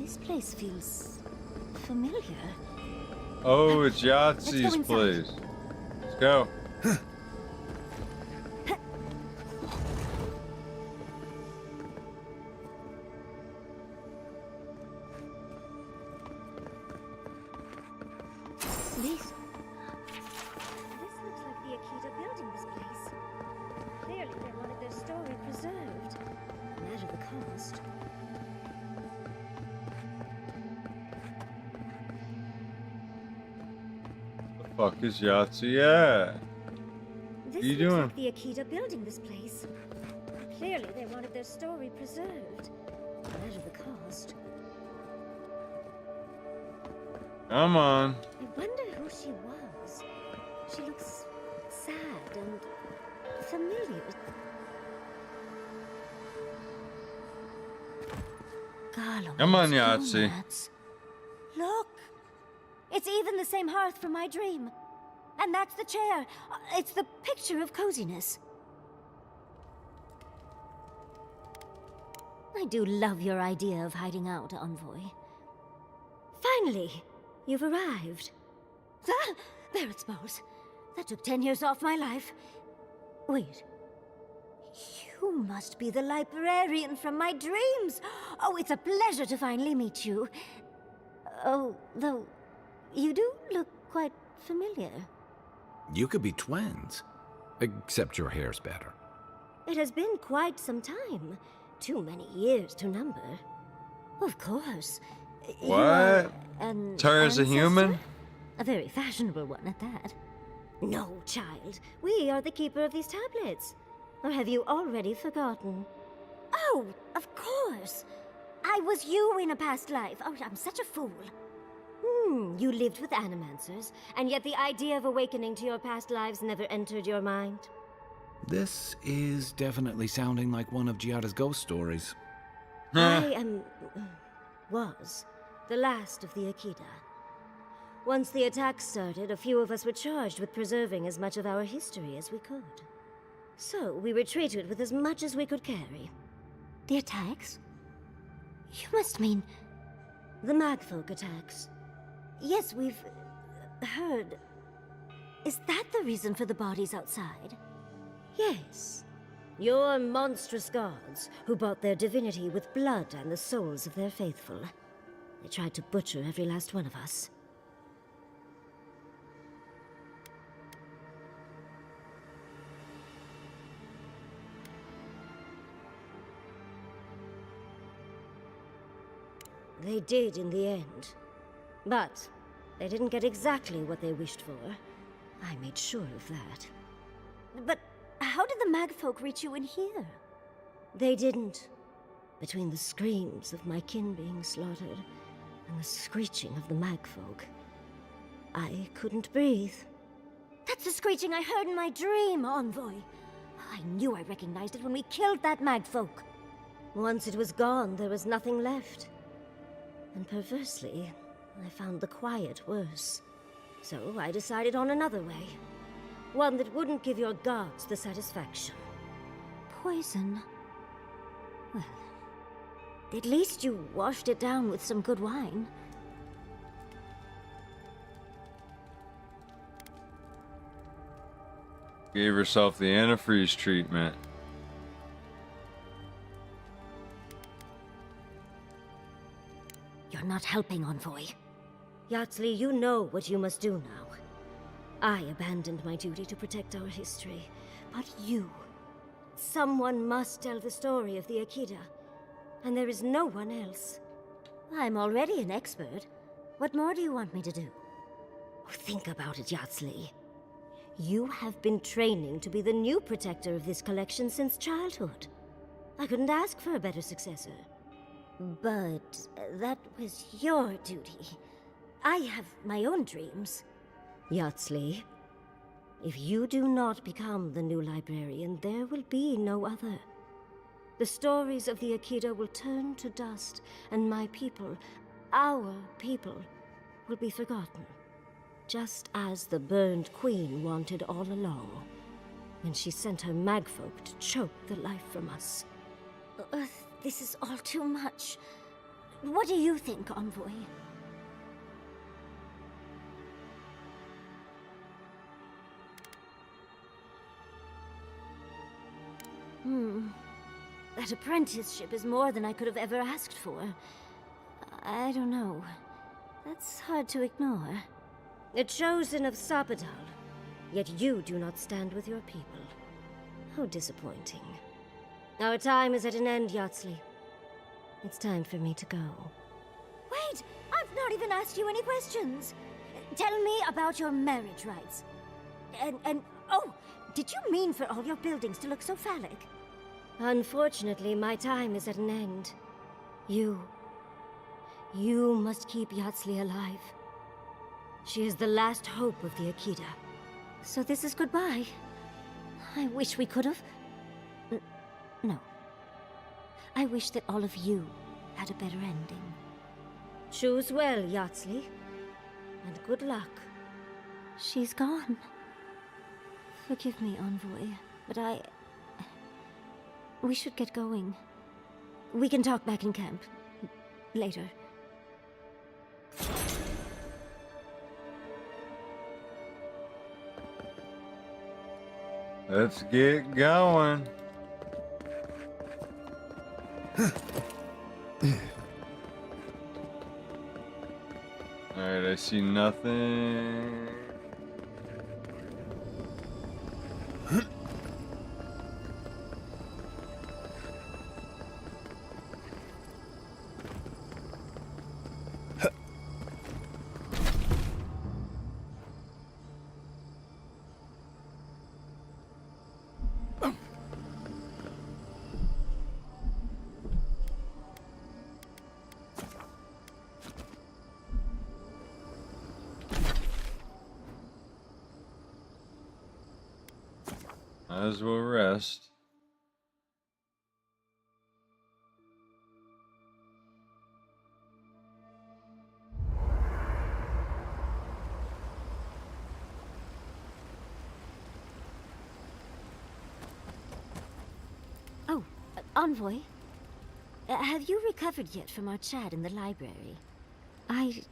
This place feels familiar. Oh, it's Yahtzee's place. Let's go. This looks like the Akita building this place. Clearly they wanted their story preserved. No matter the cost. The fuck is Yahtzee at? What are you This looks doing? like the Akita building this place. Clearly they wanted their story preserved. No matter the cost. Come on. I wonder who she was. She looks sad and familiar. Come on, Yahtzee. Donuts. Look! It's even the same hearth from my dream. And that's the chair. It's the picture of coziness. I do love your idea of hiding out, Envoy. Finally, you've arrived. Ah, there it smells. That took 10 years off my life. Wait. You must be the librarian from my dreams. Oh, it's a pleasure to finally meet you. Oh, though, you do look quite familiar. You could be twins. Except your hair's better. It has been quite some time. Too many years to number. Of course. You are What? an Tara's a ancestor? human? A very fashionable one at that. No, child. We are the keeper of these tablets. Or have you already forgotten? Oh, of course. I was you in a past life. Oh, I'm such a fool. You lived with animancers, and yet the idea of awakening to your past lives never entered your mind. This is definitely sounding like one of Giada's ghost stories. I was the last of the Akita. Once the attack started, a few of us were charged with preserving as much of our history as we could. So we retreated with as much as we could carry. The attacks? You must mean the Magfolk attacks. Yes, we've heard. Is that the reason for the bodies outside? Yes. Your monstrous gods, who bought their divinity with blood and the souls of their faithful. They tried to butcher every last one of us. They did in the end. But they didn't get exactly what they wished for. I made sure of that. But how did the Magfolk reach you in here? They didn't. Between the screams of my kin being slaughtered and the screeching of the Magfolk, I couldn't breathe. That's the screeching I heard in my dream, Envoy. I knew I recognized it when we killed that Magfolk. Once it was gone, there was nothing left. And perversely, I found the quiet worse. So I decided on another way. One that wouldn't give your gods the satisfaction. Poison? Well, at least you washed it down with some good wine. Gave herself the antifreeze treatment. You're not helping, Envoy. Yahtzee, you know what you must do now. I abandoned my duty to protect our history, but you... Someone must tell the story of the Akita, and there is no one else. I'm already an expert. What more do you want me to do? Think about it, Yatsley. You have been training to be the new protector of this collection since childhood. I couldn't ask for a better successor. But that was your duty. I have my own dreams. Yatsley, if you do not become the new librarian, there will be no other. The stories of the Akita will turn to dust, and my people, our people, will be forgotten. Just as the burned queen wanted all along, when she sent her magfolk to choke the life from us. This is all too much. What do you think, Envoy? That apprenticeship is more than I could have ever asked for. I don't know. That's hard to ignore. A chosen of Sapadal, yet you do not stand with your people. How disappointing. Our time is at an end, Yatsley. It's time for me to go. Wait! I've not even asked you any questions! Tell me about your marriage rites. And oh! Did you mean for all your buildings to look so phallic? Unfortunately, my time is at an end. You must keep Yatsley alive. She is the last hope of the Akita. So this is goodbye. I wish we could have... No. I wish that all of you had a better ending. Choose well, Yatsley. And good luck. She's gone. Forgive me, Envoy, but we should get going. We can talk back in camp. Later. Let's get going. Alright, I see nothing. Might as well rest. Oh, Envoy. Have you recovered yet from our chat in the library? I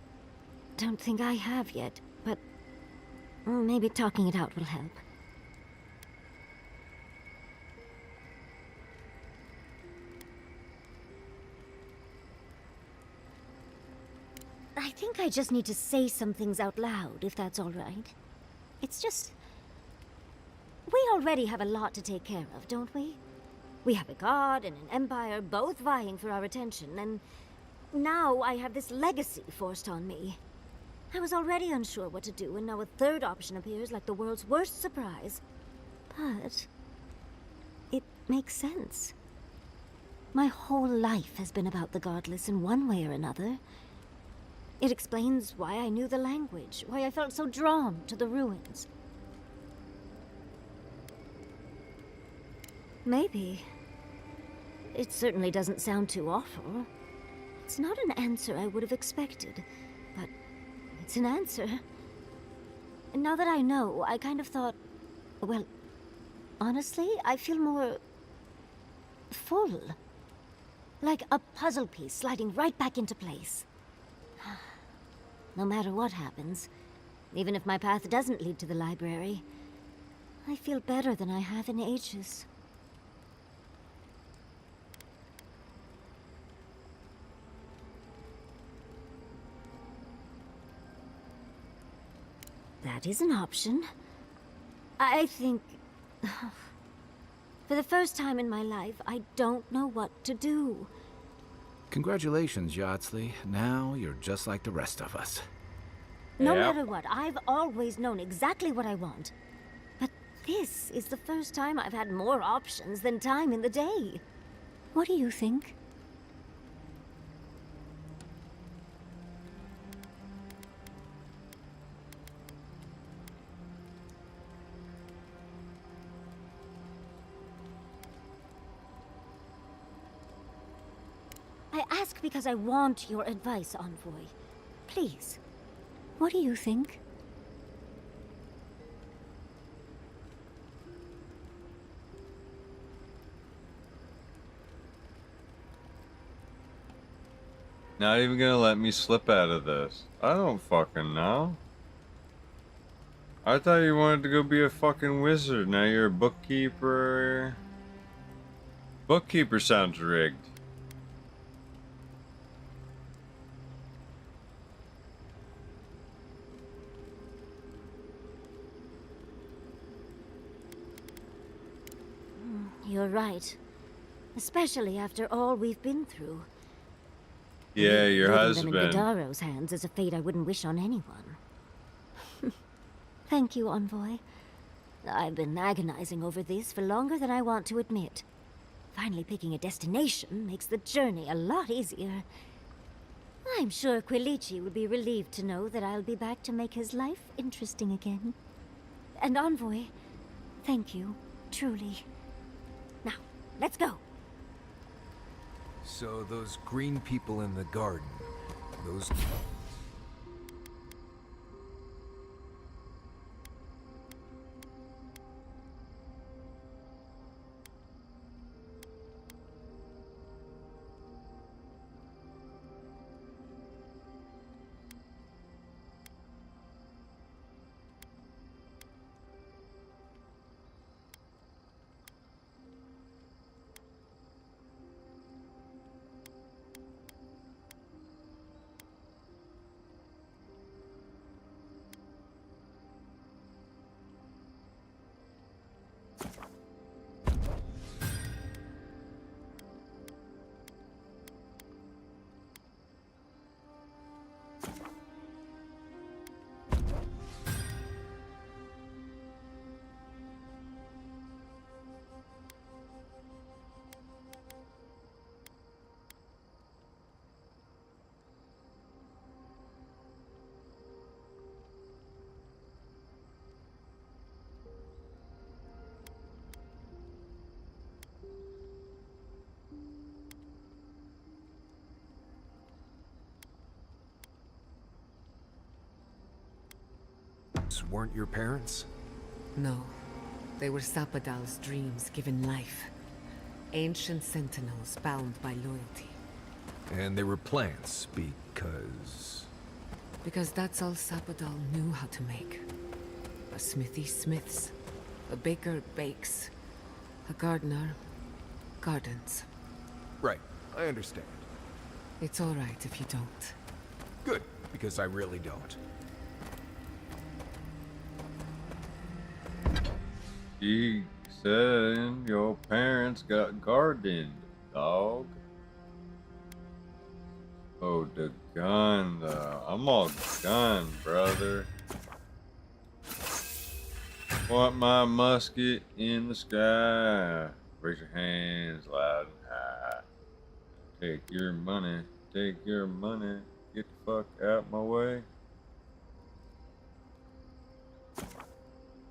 don't think I have yet, but maybe talking it out will help. I think I just need to say some things out loud, if that's all right. It's just... we already have a lot to take care of, don't we? We have a god and an empire, both vying for our attention, and now I have this legacy forced on me. I was already unsure what to do, and now a third option appears like the world's worst surprise. But... it makes sense. My whole life has been about the godless in one way or another. It explains why I knew the language, why I felt so drawn to the ruins. Maybe. It certainly doesn't sound too awful. It's not an answer I would have expected, but it's an answer. And now that I know, I kind of thought, well, honestly, I feel more... full. Like a puzzle piece sliding right back into place. No matter what happens, even if my path doesn't lead to the library, I feel better than I have in ages. That is an option. I think... for the first time in my life, I don't know what to do. Congratulations, Yardsley. Now you're just like the rest of us. No matter what, I've always known exactly what I want. But this is the first time I've had more options than time in the day. What do you think? I ask because I want your advice, Envoy. Please, what do you think? Not even gonna let me slip out of this. I don't fucking know. I thought you wanted to go be a fucking wizard. Now you're a bookkeeper. Bookkeeper sounds rigged. You're right. Especially after all we've been through. Yeah, your Leaving them in husband. Gadaro's hands is a fate I wouldn't wish on anyone. Thank you, Envoy. I've been agonizing over this for longer than I want to admit. Finally picking a destination makes the journey a lot easier. I'm sure Quilici will be relieved to know that I'll be back to make his life interesting again. And Envoy, thank you, truly. Now, let's go. So those green people in the garden, those... weren't your parents? No. They were Sapadal's dreams given life. Ancient sentinels bound by loyalty. And they were plants because... Because that's all Sapadal knew how to make. A smithy smiths. A baker bakes. A gardener gardens. Right, I understand. It's all right if you don't. Good, because I really don't. She said your parents got gardened, dog. Oh, the gun, though. I'm all gun, brother. Want my musket in the sky. Raise your hands loud and high. Take your money. Take your money. Get the fuck out my way.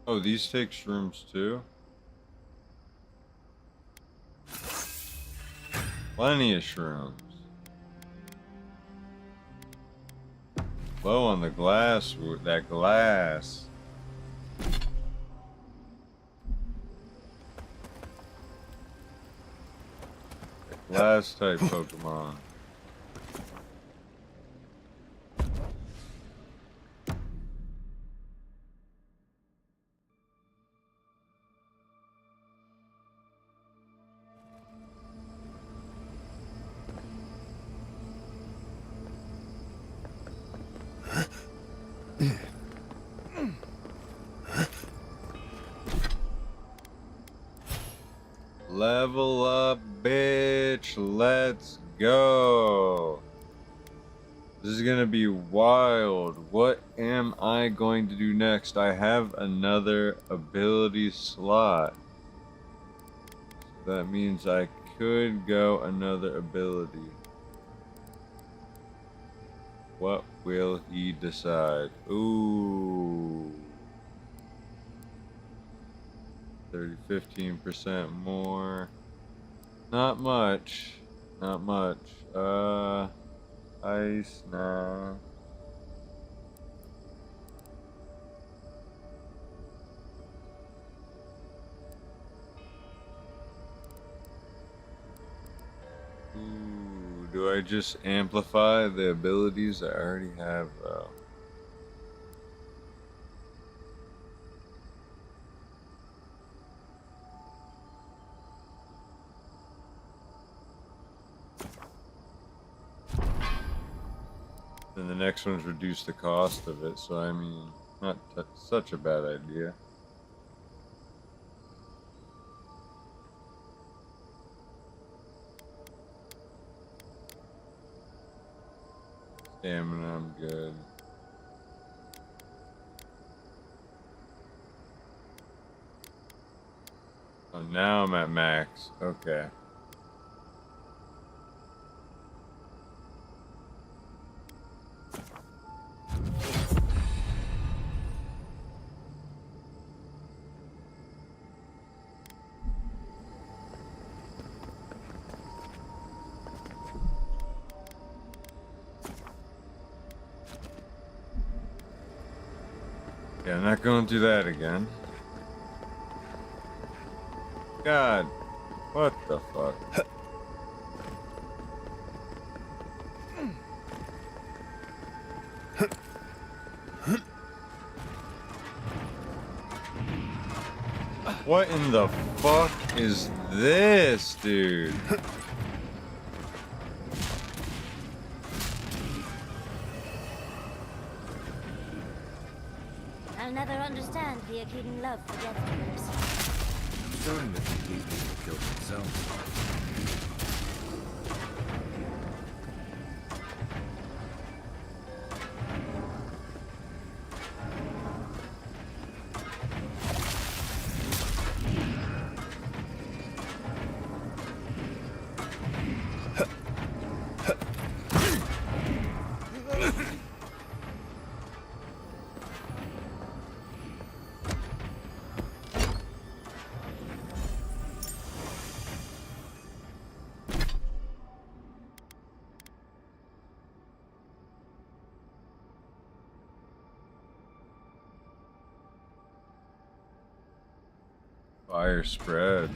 Oh, these take shrooms too? Plenty of shrooms. Low on the glass, that glass. That glass type Pokemon. Level up, bitch. Let's go. This is gonna be wild. What am I going to do next? I have another ability slot. That means I could go another ability. What will he decide? Ooh. 15% more. Not much. Not much. Ice, nah. Ooh, do I just amplify the abilities I already have, though? Then the next one's reduce the cost of it, so I mean, not such a bad idea. Stamina, I'm good. Oh, now I'm at max. Okay. Yeah, I'm not going through that again. God, what the fuck? What in the fuck is this, dude? I'll never understand the Akhitan love for Death Dealers. I'm starting to think these people killed themselves. Fire spread.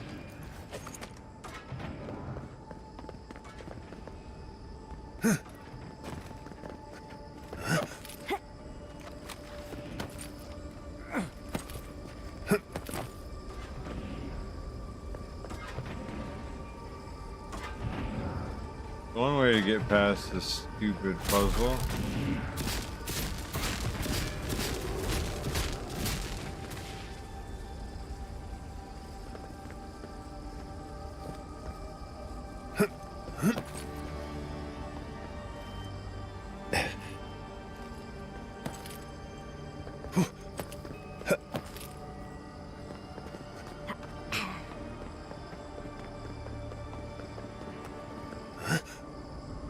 One way to get past this stupid puzzle.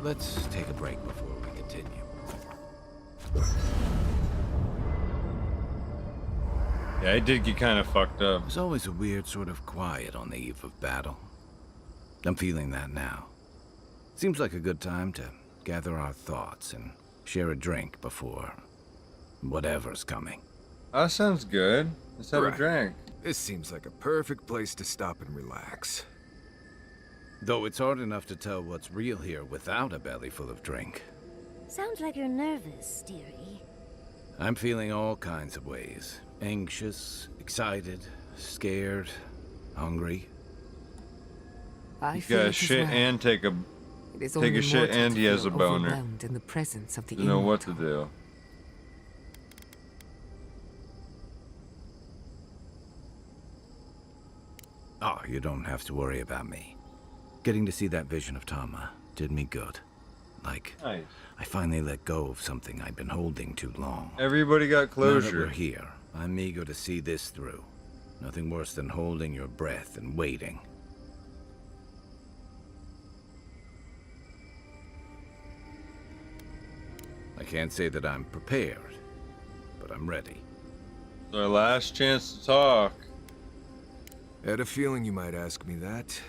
Let's take a break before we continue. Yeah, I did get kind of fucked up. There's always a weird sort of quiet on the eve of battle. I'm feeling that now. Seems like a good time to gather our thoughts and share a drink before whatever's coming. That sounds good. Let's have a drink. This seems like a perfect place to stop and relax. Though it's hard enough to tell what's real here without a belly full of drink. Sounds like you're nervous, dearie. I'm feeling all kinds of ways. Anxious, excited, scared, hungry. I You got shit and take a shit and he has a boner. In the presence of the You know what to do. Oh, you don't have to worry about me. Getting to see that vision of Tama did me good. Like, Nice. I finally let go of something I'd been holding too long. Everybody got Now closure. that we're here, I'm eager to see this through. Nothing worse than holding your breath and waiting. I can't say that I'm prepared, but I'm ready. It's our last chance to talk. Had a feeling you might ask me that.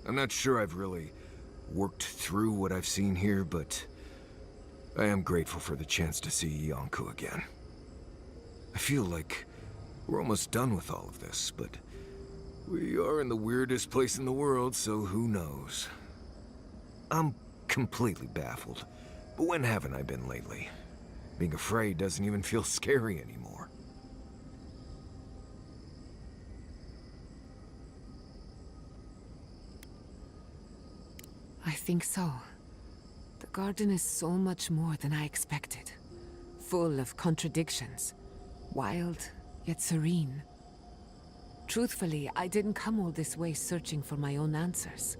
I'm not sure I've really worked through what I've seen here, but I am grateful for the chance to see Yonko again. I feel like we're almost done with all of this, but we are in the weirdest place in the world, so who knows? I'm completely baffled, but when haven't I been lately? Being afraid doesn't even feel scary anymore. I think so. The garden is so much more than I expected. Full of contradictions. Wild, yet serene. Truthfully, I didn't come all this way searching for my own answers.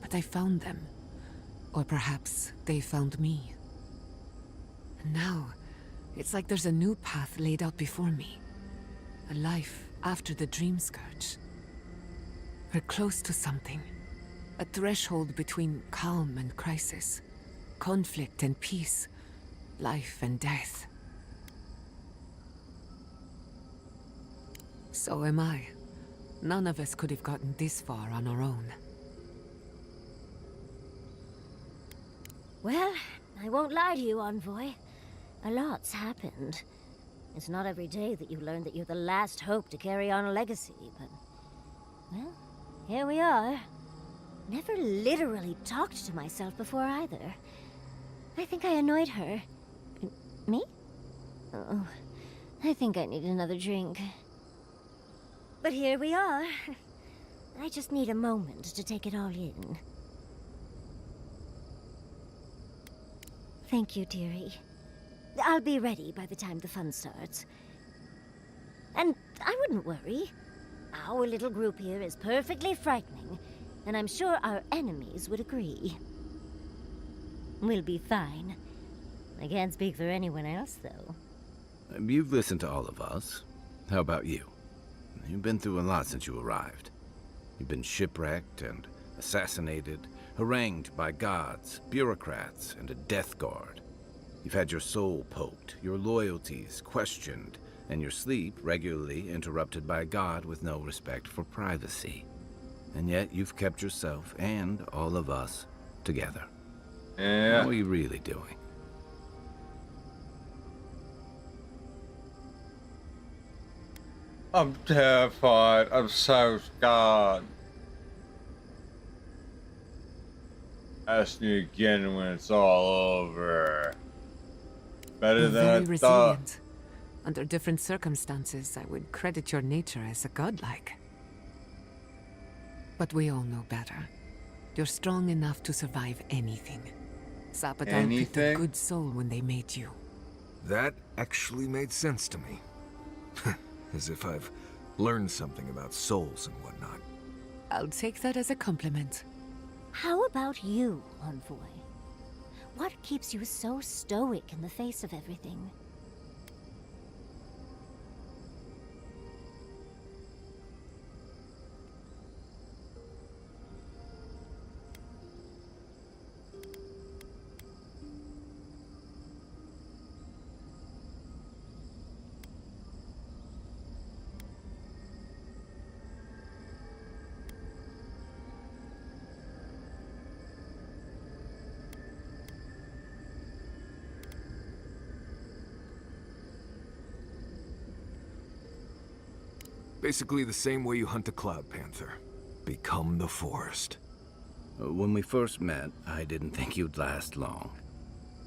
But I found them. Or perhaps they found me. And now, it's like there's a new path laid out before me. A life after the Dream Scourge. We're close to something. A threshold between calm and crisis. Conflict and peace. Life and death. So am I. None of us could have gotten this far on our own. Well, I won't lie to you, Envoy. A lot's happened. It's not every day that you learn that you're the last hope to carry on a legacy, but... well, here we are. Never literally talked to myself before either. I think I annoyed her. Me? Oh, I think I need another drink. But here we are. I just need a moment to take it all in. Thank you, dearie. I'll be ready by the time the fun starts. And I wouldn't worry. Our little group here is perfectly frightening, and I'm sure our enemies would agree. We'll be fine. I can't speak for anyone else, though. You've listened to all of us. How about you? You've been through a lot since you arrived. You've been shipwrecked and assassinated, harangued by gods, bureaucrats, and a death guard. You've had your soul poked, your loyalties questioned, and your sleep regularly interrupted by a god with no respect for privacy. And yet you've kept yourself and all of us together. Yeah. How are you really doing? I'm terrified. I'm so scared. Ask me again when it's all over. Better than I very thought. resilient. Under different circumstances, I would credit your nature as a godlike. But we all know better. You're strong enough to survive anything. Zapadal picked a good soul when they made you. That actually made sense to me. As if I've learned something about souls and whatnot. I'll take that as a compliment. How about you, Envoy? What keeps you so stoic in the face of everything? Basically the same way you hunt a cloud panther. Become the forest. When we first met, I didn't think you'd last long.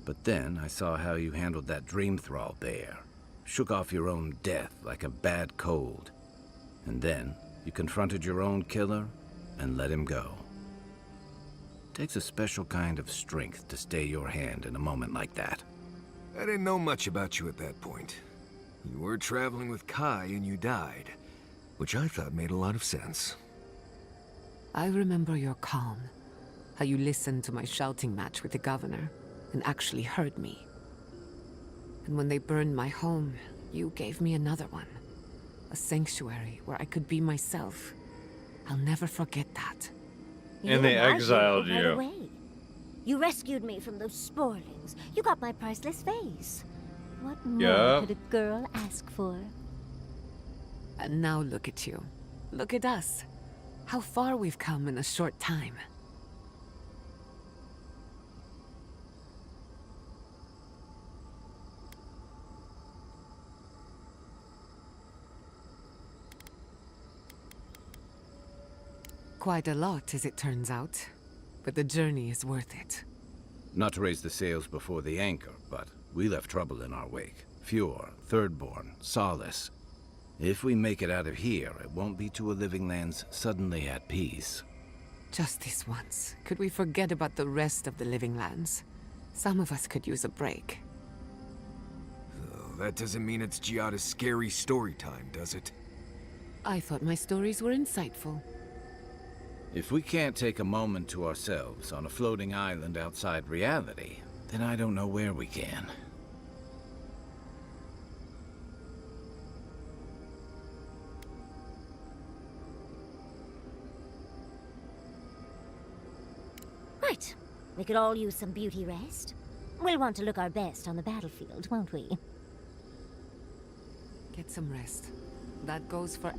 But then I saw how you handled that dream thrall bear. Shook off your own death like a bad cold. And then you confronted your own killer and let him go. It takes a special kind of strength to stay your hand in a moment like that. I didn't know much about you at that point. You were traveling with Kai and you died. Which I thought made a lot of sense. I remember your calm, How you listened to my shouting match with the governor and actually heard me. And when they burned my home, you gave me another one. A sanctuary where I could be myself. I'll never forget that. And they exiled Right you. away. You rescued me from those sporlings. You got my priceless vase. What more could a girl ask for? And now look at you. Look at us. How far we've come in a short time. Quite a lot, as it turns out. But the journey is worth it. Not to raise the sails before the anchor, but we left trouble in our wake. Fjord, Thirdborn, Solace. If we make it out of here, it won't be to a living lands suddenly at peace. Just this once. Could we forget about the rest of the living lands? Some of us could use a break. Oh, that doesn't mean it's Giada's scary story time, does it? I thought my stories were insightful. If we can't take a moment to ourselves on a floating island outside reality, then I don't know where we can. Right. We could all use some beauty rest. We'll want to look our best on the battlefield, won't we? Get some rest. That goes for...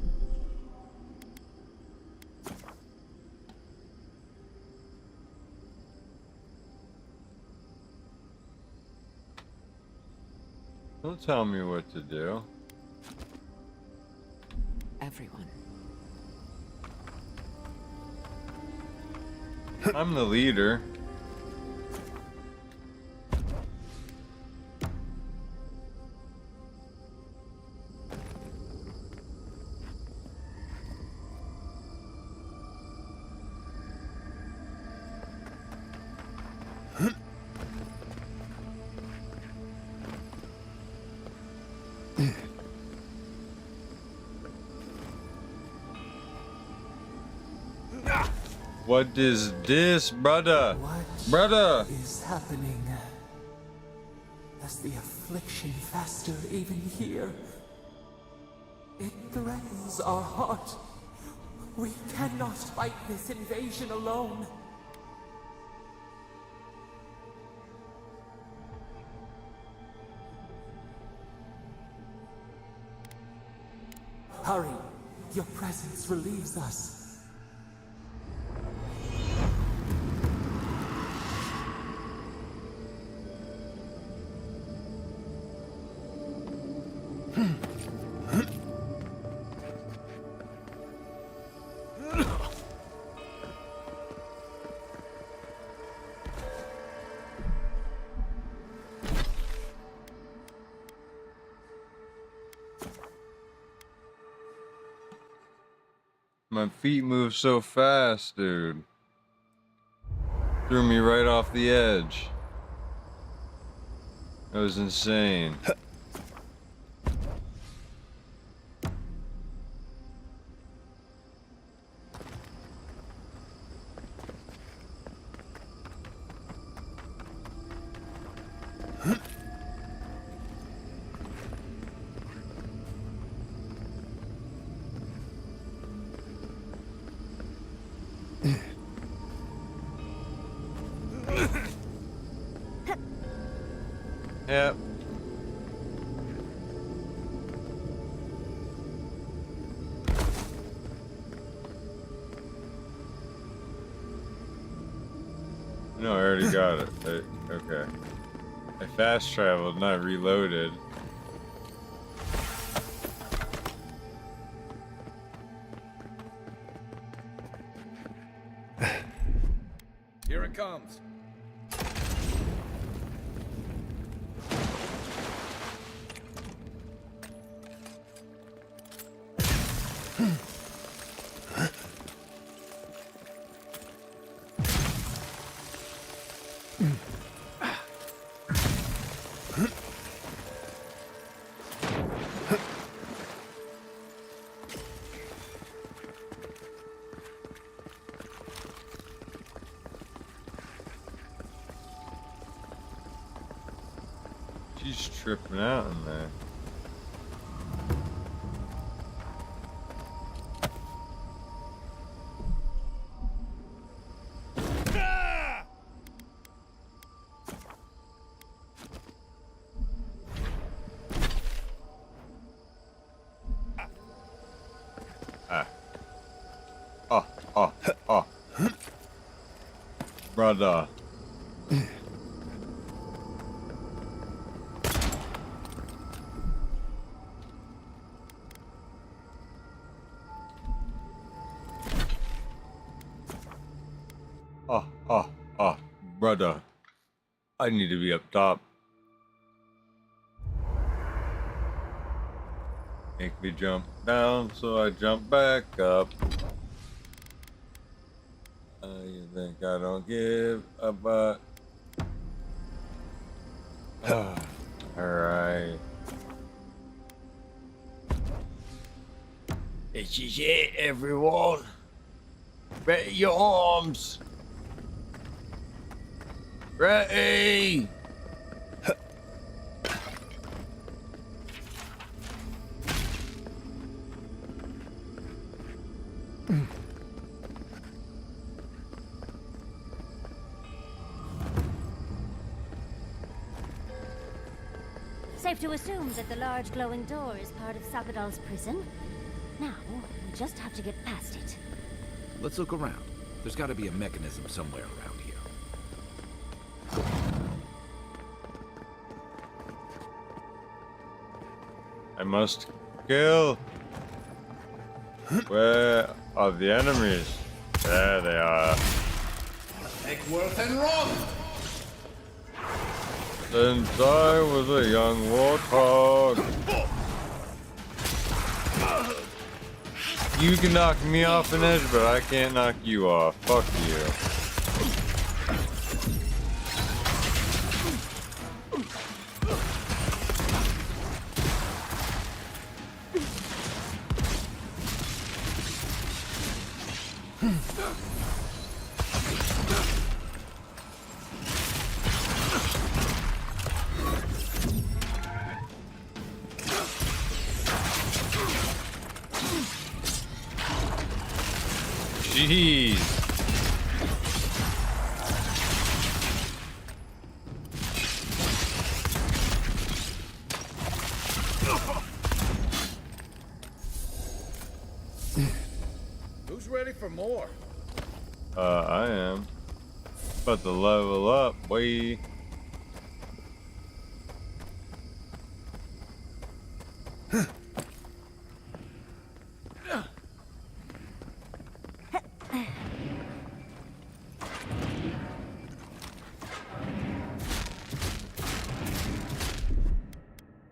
Don't tell me what to do. Everyone. I'm the leader. What is this, brother? Brother! Is happening? Does the affliction fester even here? It threatens our heart. We cannot fight this invasion alone. Hurry! Your presence relieves us. My feet move so fast, dude. Threw me right off the edge. That was insane. Yep. No, I already got it. Okay. I fast traveled, not reloaded. Here it comes. She's tripping out in there. Brother. Brother. I need to be up top. Make me jump down, so I jump back up. You think I don't give a butt? Alright. This is it, everyone. Ready your arms. Ready. Safe to assume that the large glowing door is part of Sapadal's prison. Now, we just have to get past it. Let's look around. There's got to be a mechanism somewhere around here. I must kill. Where are the enemies? There they are. Eckworth and Rob! Since I was a young warthog. You can knock me off an edge, but I can't knock you off. Fuck you. Jeez. Who's ready for more? I am. About to level up, boy.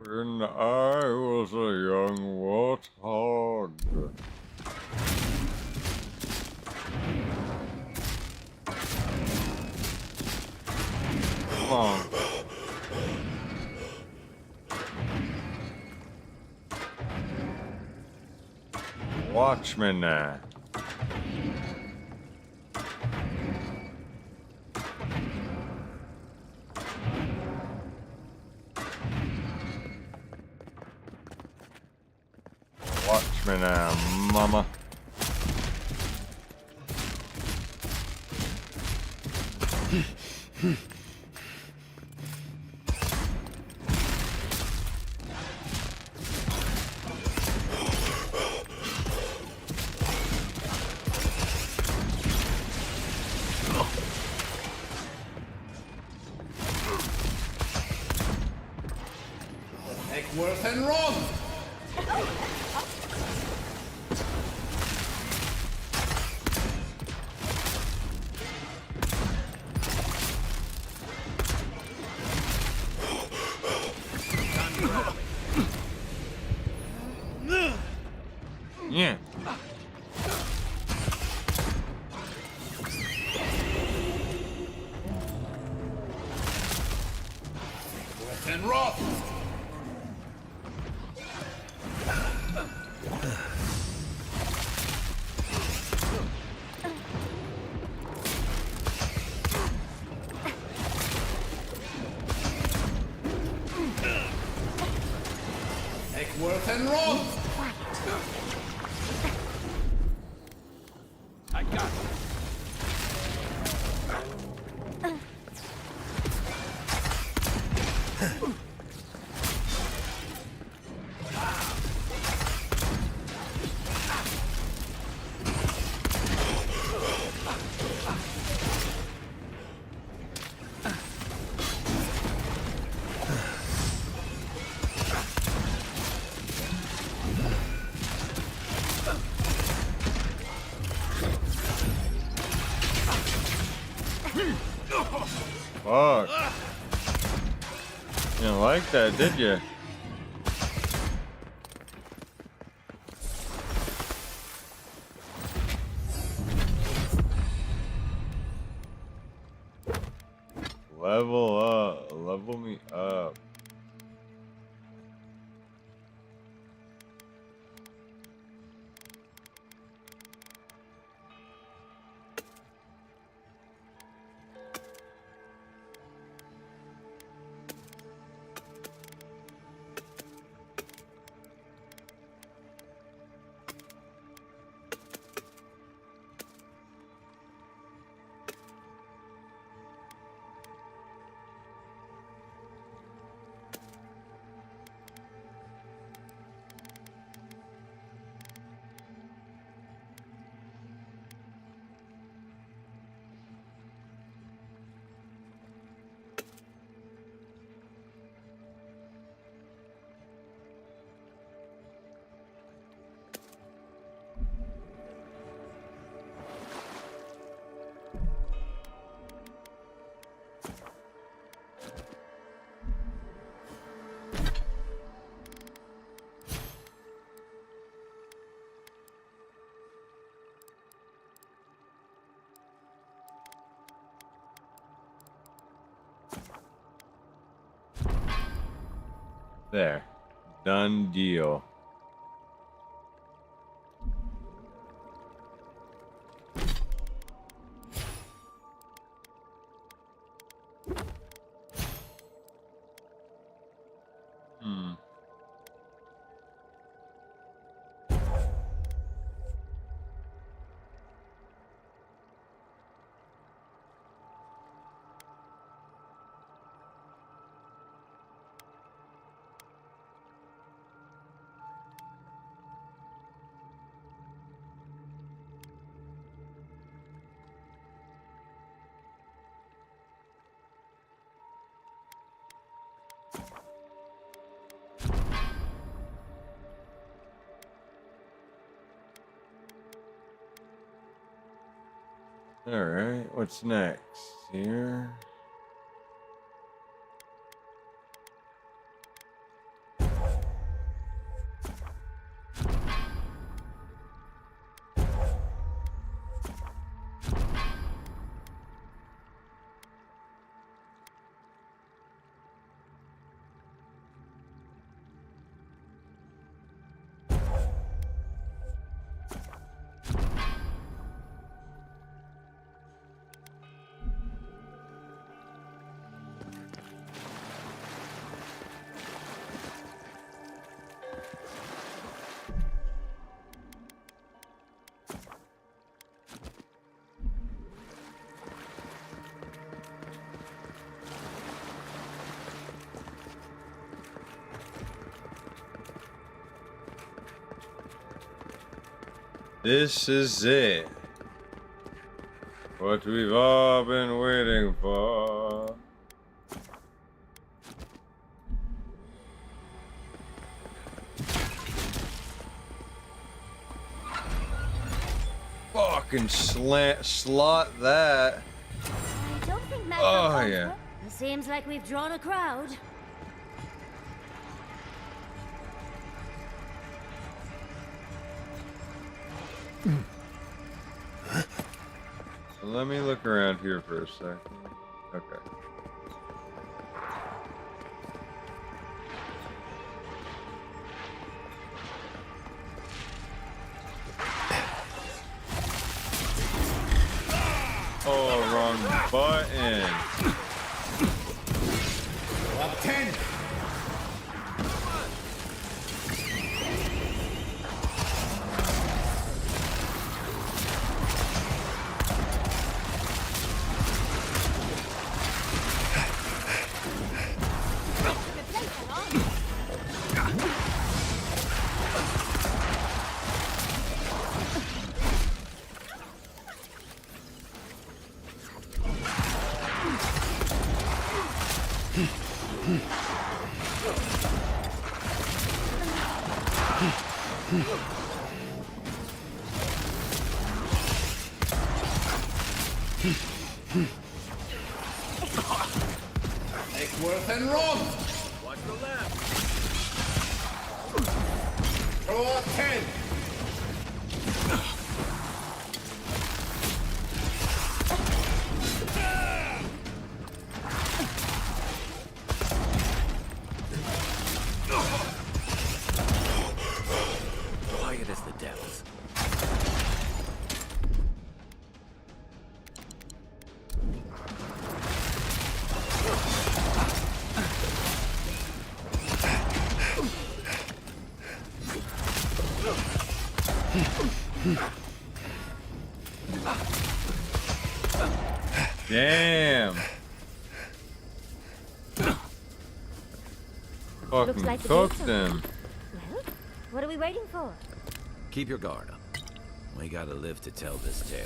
When I was a young warthog. Come on. Watch me now. Watch me now, mama. Eckworth and Rob! Yeah. Eckworth and Rob! Dwarven roll! I got you. Fuck. You didn't like that, did you? Level up. Level me up. There. Done deal. Alright, what's next here? This is it. What we've all been waiting for. Fucking slot that. I don't think Matt Oh yeah. It seems like we've drawn a crowd. So let me look around here for a second. Okay. Oh, wrong button. Up 10. Make worth and wrong. Watch the left. Throw a 10. Quiet as the depths. Damn. Fucking like the cooked gates them. Well, what are we waiting for? Keep your guard up. We gotta live to tell this tale.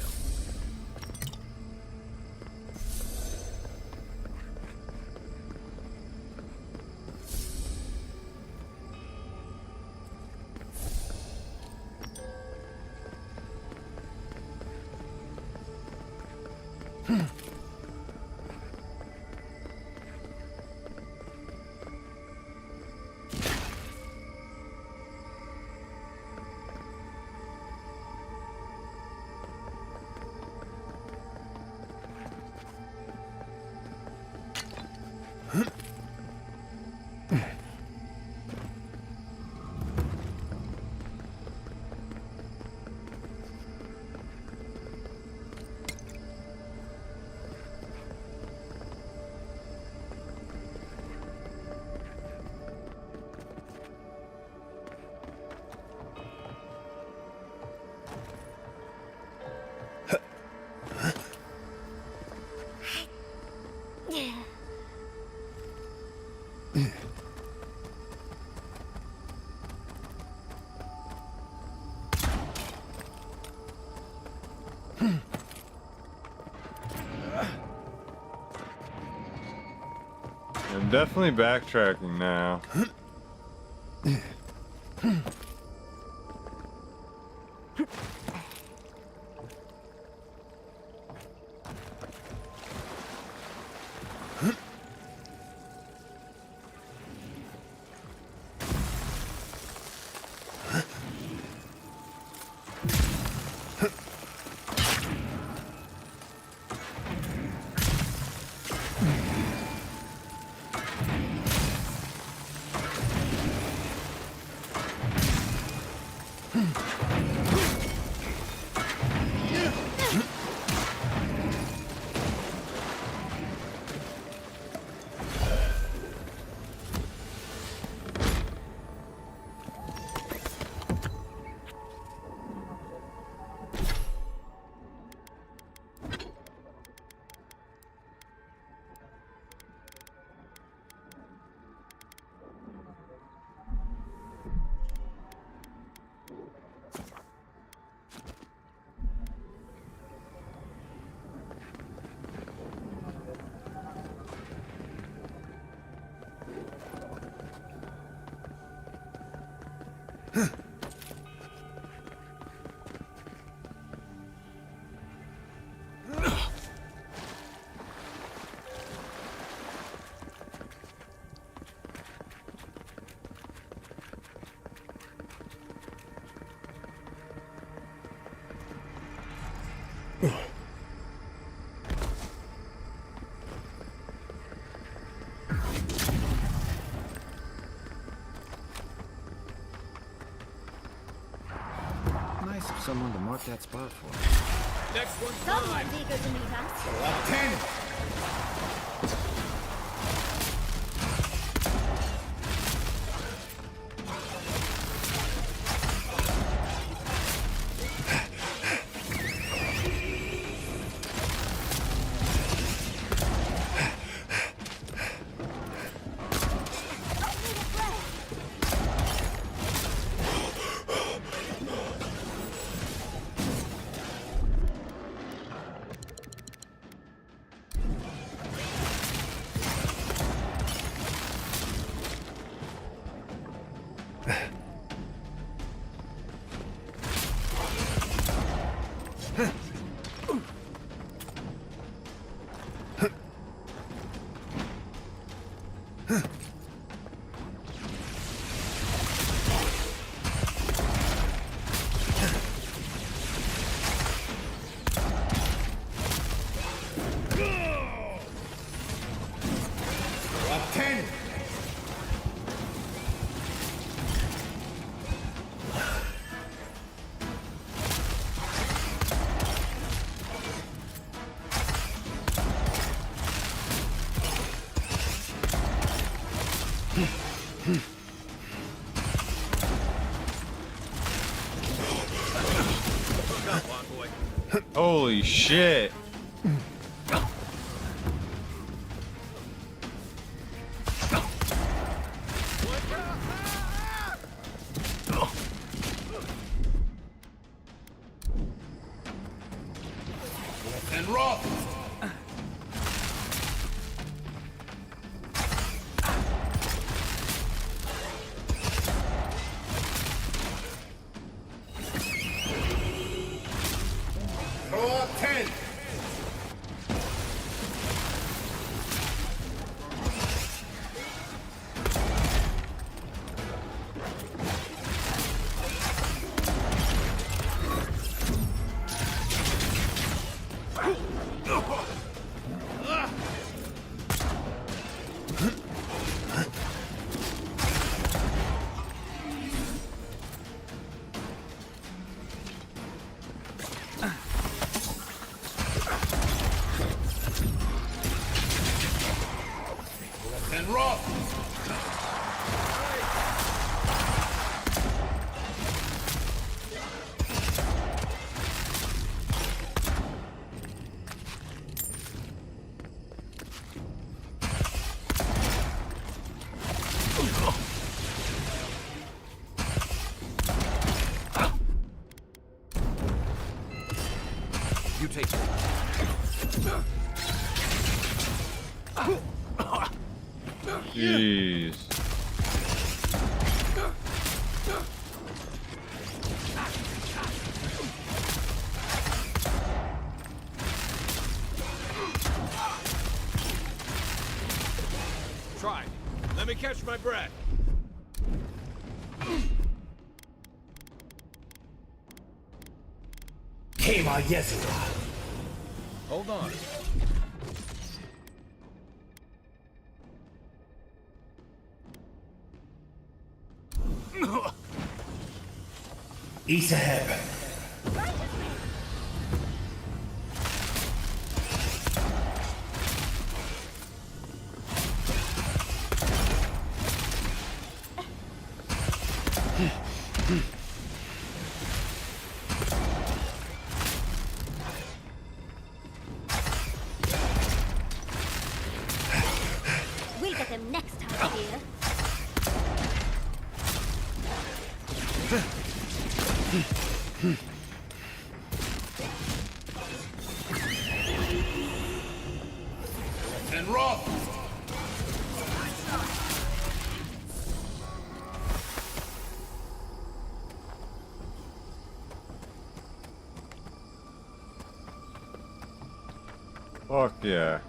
I'm definitely backtracking now. Nice of someone to mark that spot for me. Next one's Someone's eager to meet us. 10. Holy shit. And rock. Go 10. And rock. You take it. Jeez. Try. Let me catch my breath. Kema Yezua. Hold on. Isaheb. We'll get them next time, dear. And rock. Fuck yeah.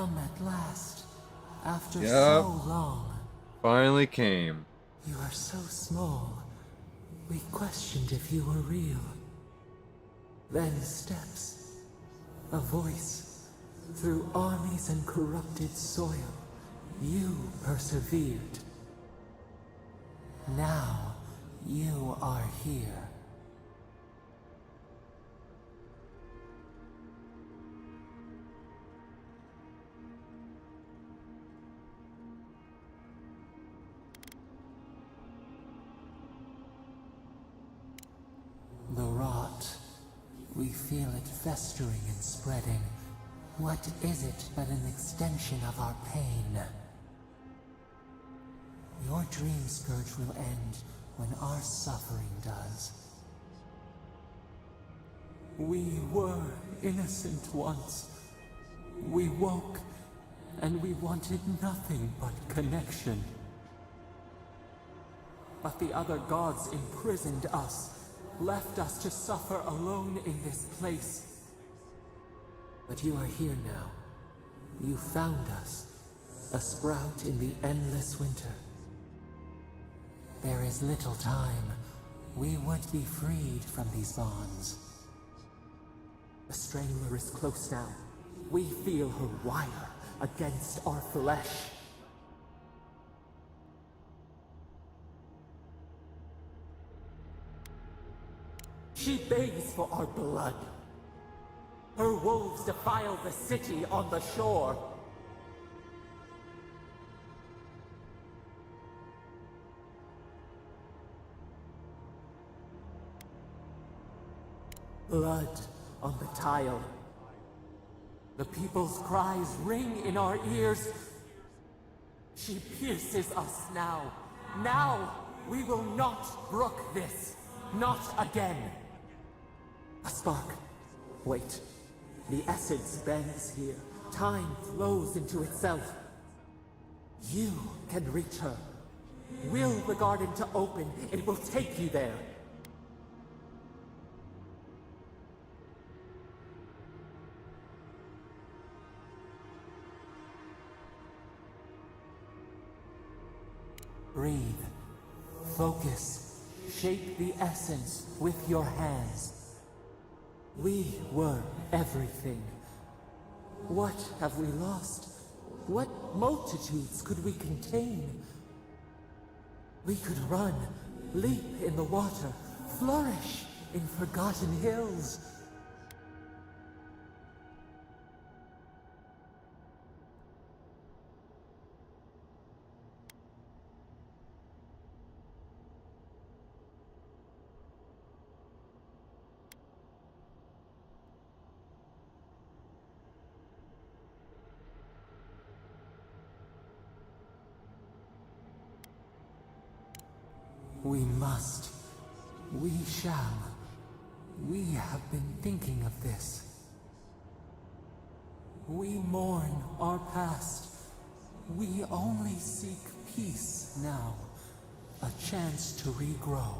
come at last, after Yep. so long. Finally came. You are so small. We questioned if you were real. Then steps, a voice, through armies and corrupted soil. You persevered. Now, you are here. The rot. We feel it festering and spreading. What is it but an extension of our pain? Your dream scourge will end when our suffering does. We were innocent once. We woke, and we wanted nothing but connection. But the other gods imprisoned us, left us to suffer alone in this place. But you are here now. You found us, a sprout in the endless winter. There is little time. We would be freed from these bonds. The Strangler is close now. We feel her wire against our flesh. She begs for our blood. Her wolves defile the city on the shore. Blood on the tile. The people's cries ring in our ears. She pierces us now. Now we will not brook this. Not again. A spark. Wait. The essence bends here. Time flows into itself. You can reach her. Will the garden to open, it will take you there. Breathe. Focus. Shape the essence with your hands. We were everything. What have we lost? What multitudes could we contain? We could run, leap in the water, flourish in forgotten hills. We must. We shall. We have been thinking of this. We mourn our past. We only seek peace now. A chance to regrow.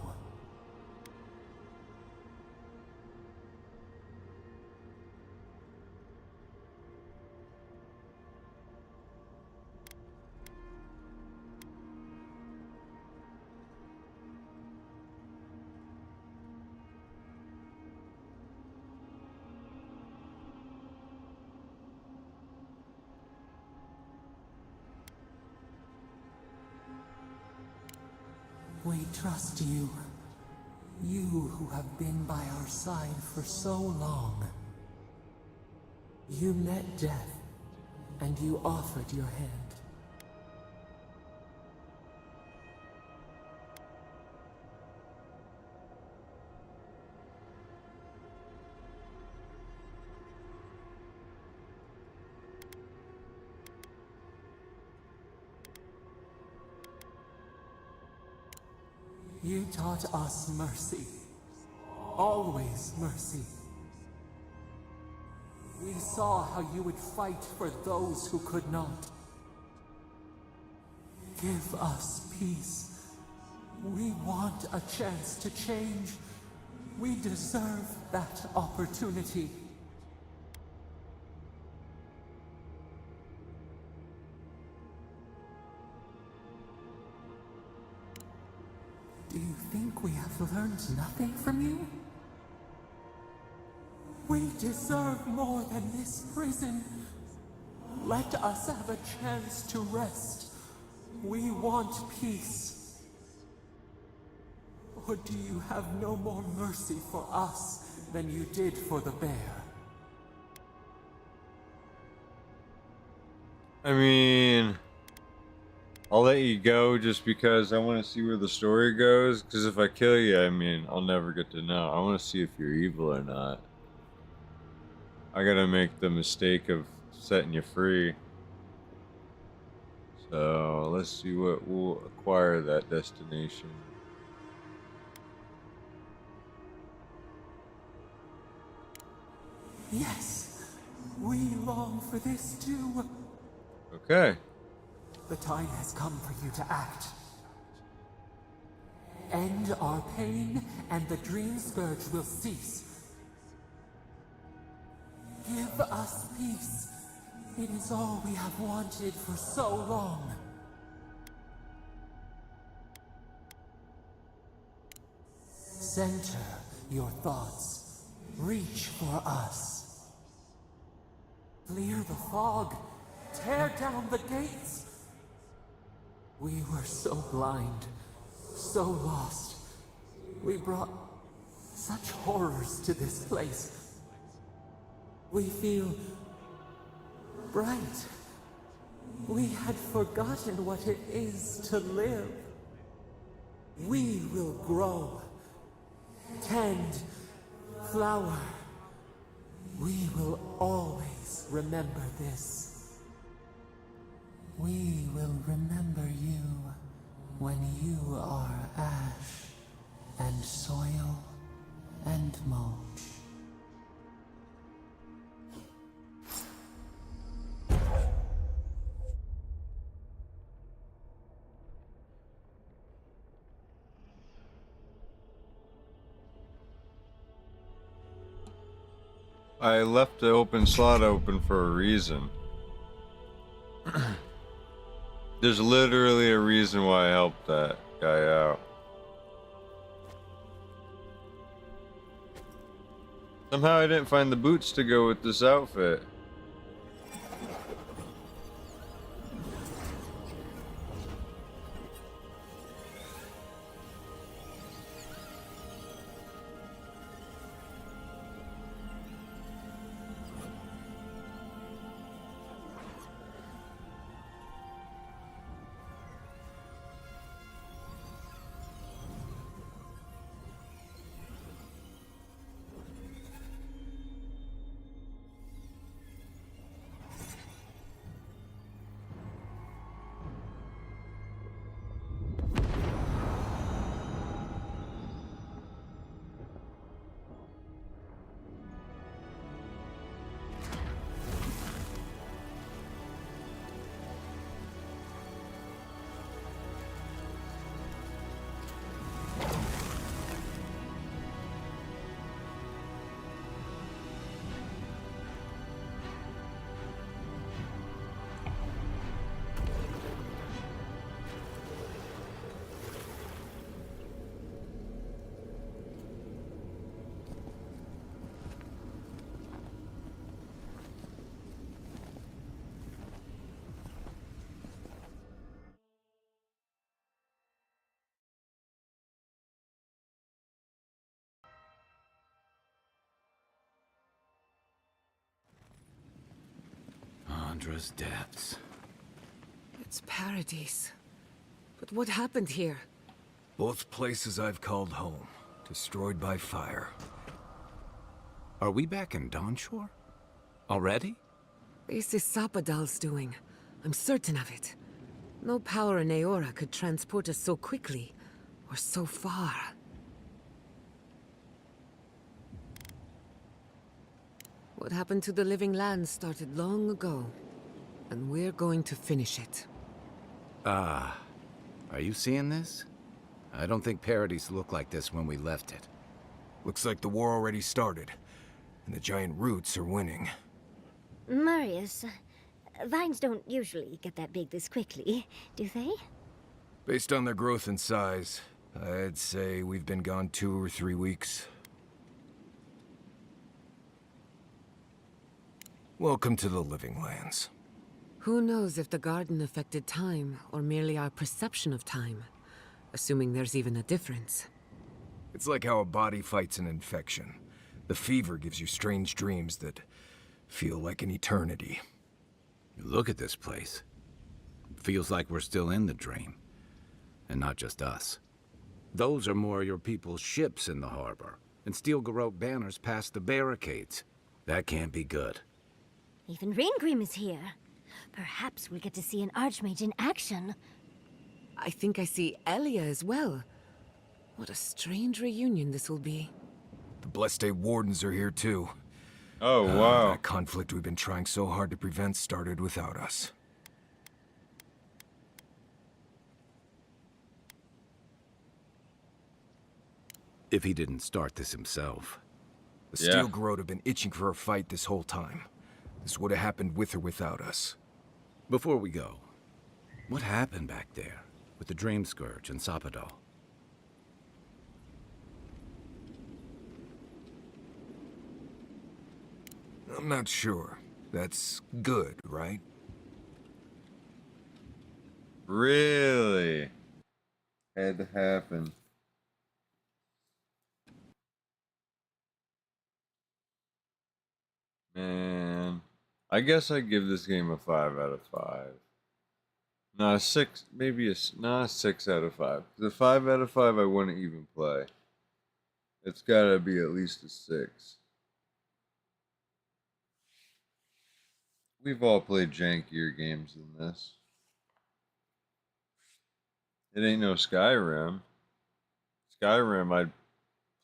We trust you. You who have been by our side for so long. You met death, and you offered your hand. You taught us mercy. Always mercy. We saw how you would fight for those who could not. Give us peace. We want a chance to change. We deserve that opportunity. Do you think we have learned nothing from you? We deserve more than this prison. Let us have a chance to rest. We want peace. Or do you have no more mercy for us than you did for the bear? I mean, I'll let you go just because I want to see where the story goes. Because if I kill you, I mean, I'll never get to know. I want to see if you're evil or not. I gotta make the mistake of setting you free. So let's see what will acquire that destination. Yes, we long for this too. Okay. The time has come for you to act. End our pain, and the dream scourge will cease. Give us peace. It is all we have wanted for so long. Center your thoughts. Reach for us. Clear the fog. Tear down the gates. We were so blind, so lost. We brought such horrors to this place. We feel bright. We had forgotten what it is to live. We will grow, tend, flower. We will always remember this. We will remember you when you are ash and soil and mulch. I left the open slot open for a reason. There's literally a reason why I helped that guy out. Somehow I didn't find the boots to go with this outfit. Andra's depths. It's paradise. But what happened here? Both places I've called home, destroyed by fire. Are we back in Dawnshore? Already? This is Sapadal's doing. I'm certain of it. No power in Aora could transport us so quickly, or so far. What happened to the living land started long ago, and we're going to finish it. Ah, are you seeing this? I don't think Paradise looked like this when we left it. Looks like the war already started, and the giant roots are winning. Marius, vines don't usually get that big this quickly, do they? Based on their growth and size, I'd say we've been gone 2 or 3 weeks. Welcome to the Living Lands. Who knows if the garden affected time, or merely our perception of time? Assuming there's even a difference. It's like how a body fights an infection. The fever gives you strange dreams that feel like an eternity. Look at this place. It feels like we're still in the dream. And not just us. Those are more your people's ships in the harbor, and steel garrote banners past the barricades. That can't be good. Even Raingrim is here. Perhaps we'll get to see an Archmage in action. I think I see Elia as well. What a strange reunion this will be. The Blessed Wardens are here too. Oh, wow. That conflict we've been trying so hard to prevent started without us. If he didn't start this himself. The Steel Garrote have been itching for a fight this whole time. This would have happened with or without us. Before we go, what happened back there with the Dream Scourge and Sapadal? I'm not sure. That's good, right? Really? Had to happen. Man, I guess I'd give this game a 5 out of 5. Nah, 6, maybe a 6 out of 5. The 5 out of 5 I wouldn't even play. It's gotta be at least a 6. We've all played jankier games than this. It ain't no Skyrim. Skyrim I'd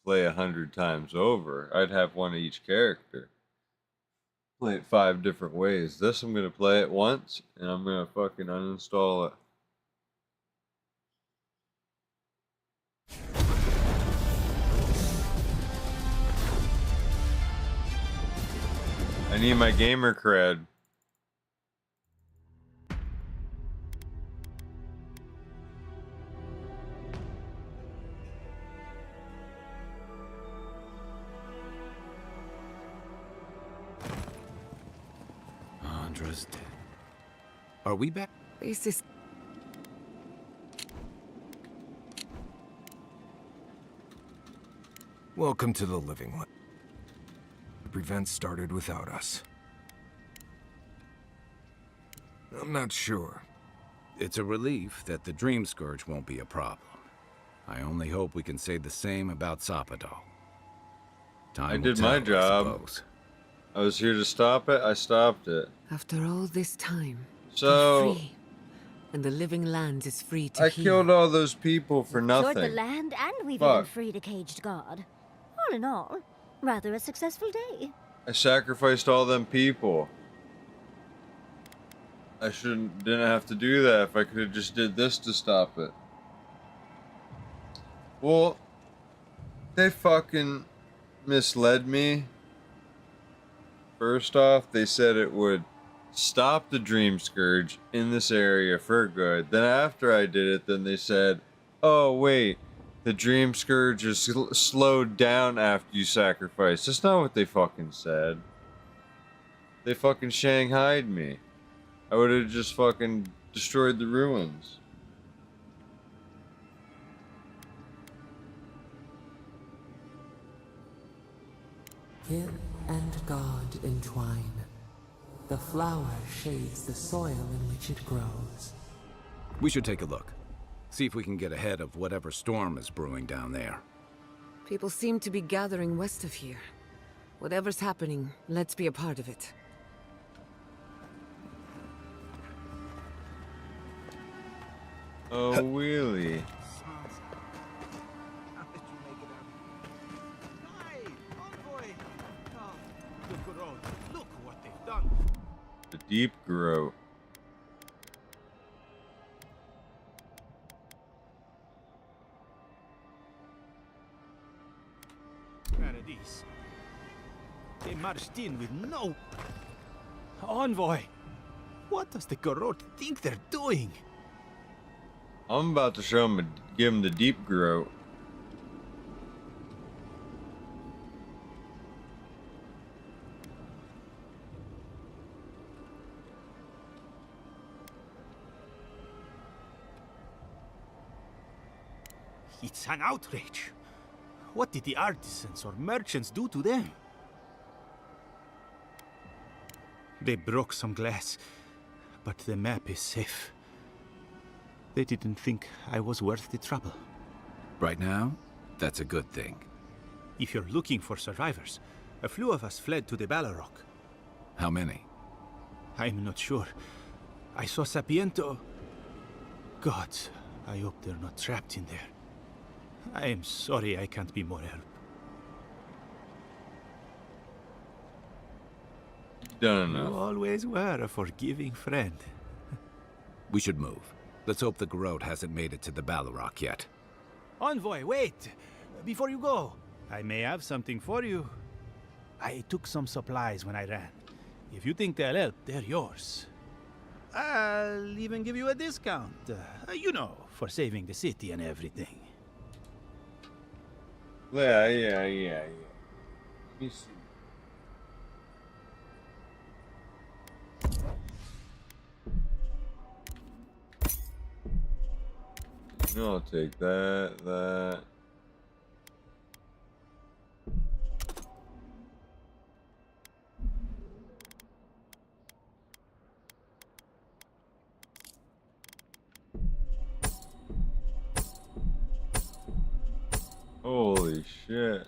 play 100 times over. I'd have one of each character. Play it 5 different ways. This I'm gonna play it once and I'm gonna fucking uninstall it. I need my gamer cred. Andra's dead. Are we back? Is this... Welcome to the Living Lands. The prevent started without us. I'm not sure. It's a relief that the Dream Scourge won't be a problem. I only hope we can say the same about Sapadal. I did my job. I was here to stop it. I stopped it. After all this time, so we're free. And the Living Lands is free to I heal. killed all those people for nothing. Cured the land, and we've even freed a caged god. All in all, rather a successful day. I sacrificed all them people. I didn't have to do that if I could have just did this to stop it. Well, they fucking misled me. First off, they said it would stop the Dream Scourge in this area for good. Then after I did it, then they said, oh wait, the Dream Scourge is slowed down after you sacrifice. That's not what they fucking said. They fucking shanghaied me. I would have just fucking destroyed the ruins. Kin and God entwine. The flower shades the soil in which it grows. We should take a look. See if we can get ahead of whatever storm is brewing down there. People seem to be gathering west of here. Whatever's happening, let's be a part of it. Oh, wheelie. Look what they've done. The deep grow. Paradise. They marched in with no envoy. What does the Garrote think they're doing? I'm about to show him, give him the deep groat. It's an outrage. What did the artisans or merchants do to them? They broke some glass, but the map is safe. They didn't think I was worth the trouble. Right now, that's a good thing. If you're looking for survivors, a few of us fled to the Balrog. How many? I'm not sure. I saw Sapiento. Gods, I hope they're not trapped in there. I am sorry I can't be more help. Done You enough. always were a forgiving friend. We should move. Let's hope the Garrote hasn't made it to the Balrog yet. Envoy, wait! Before you go, I may have something for you. I took some supplies when I ran. If you think they'll help, they're yours. I'll even give you a discount. You know, for saving the city and everything. Yeah. Let me see. No, I'll take that. Holy shit.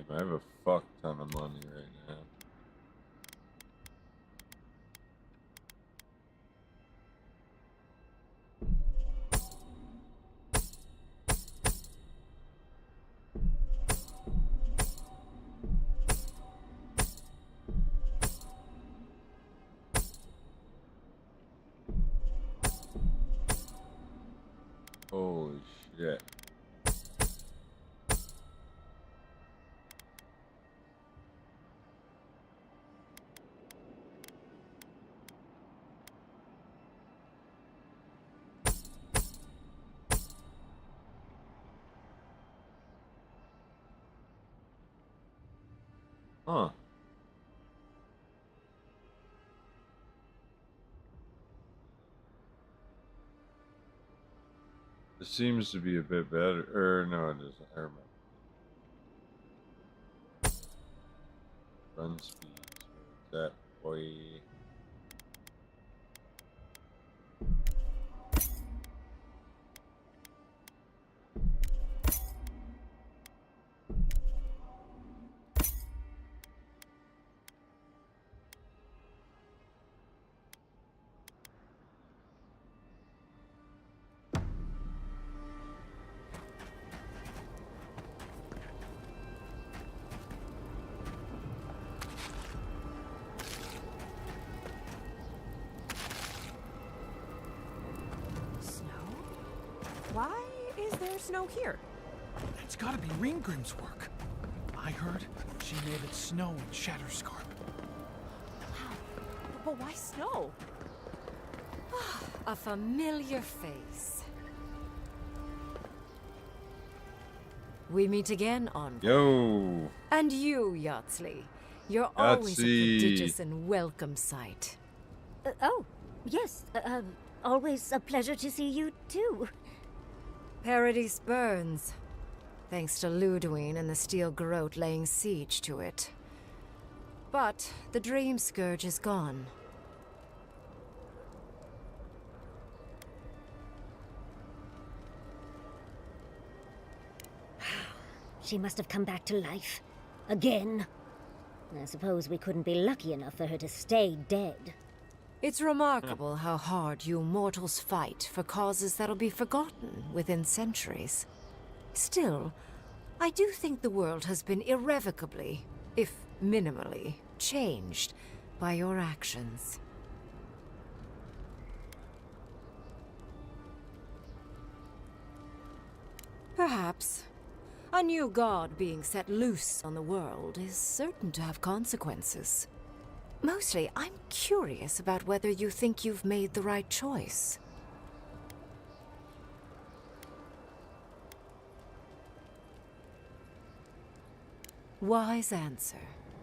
I have a fuck ton of money right now. Holy shit. Huh. It seems to be a bit better. Or no, it isn't. I remember. Run speeds. Where's that boy? Why is there snow here? It's gotta be Ringgrim's work. I heard she made it snow in Shatterscarp. Wow. But why snow? A familiar face. We meet again, Envoy. Yo. And you, Yardsley. You're always a prodigious and welcome sight. Oh, yes. Always a pleasure to see you, too. Paradise burns, thanks to Ludwine and the Steel Garrote laying siege to it. But the Dream Scourge is gone. She must have come back to life. Again. I suppose we couldn't be lucky enough for her to stay dead. It's remarkable how hard you mortals fight for causes that'll be forgotten within centuries. Still, I do think the world has been irrevocably, if minimally, changed by your actions. Perhaps. A new god being set loose on the world is certain to have consequences. Mostly, I'm curious about whether you think you've made the right choice. Wise answer,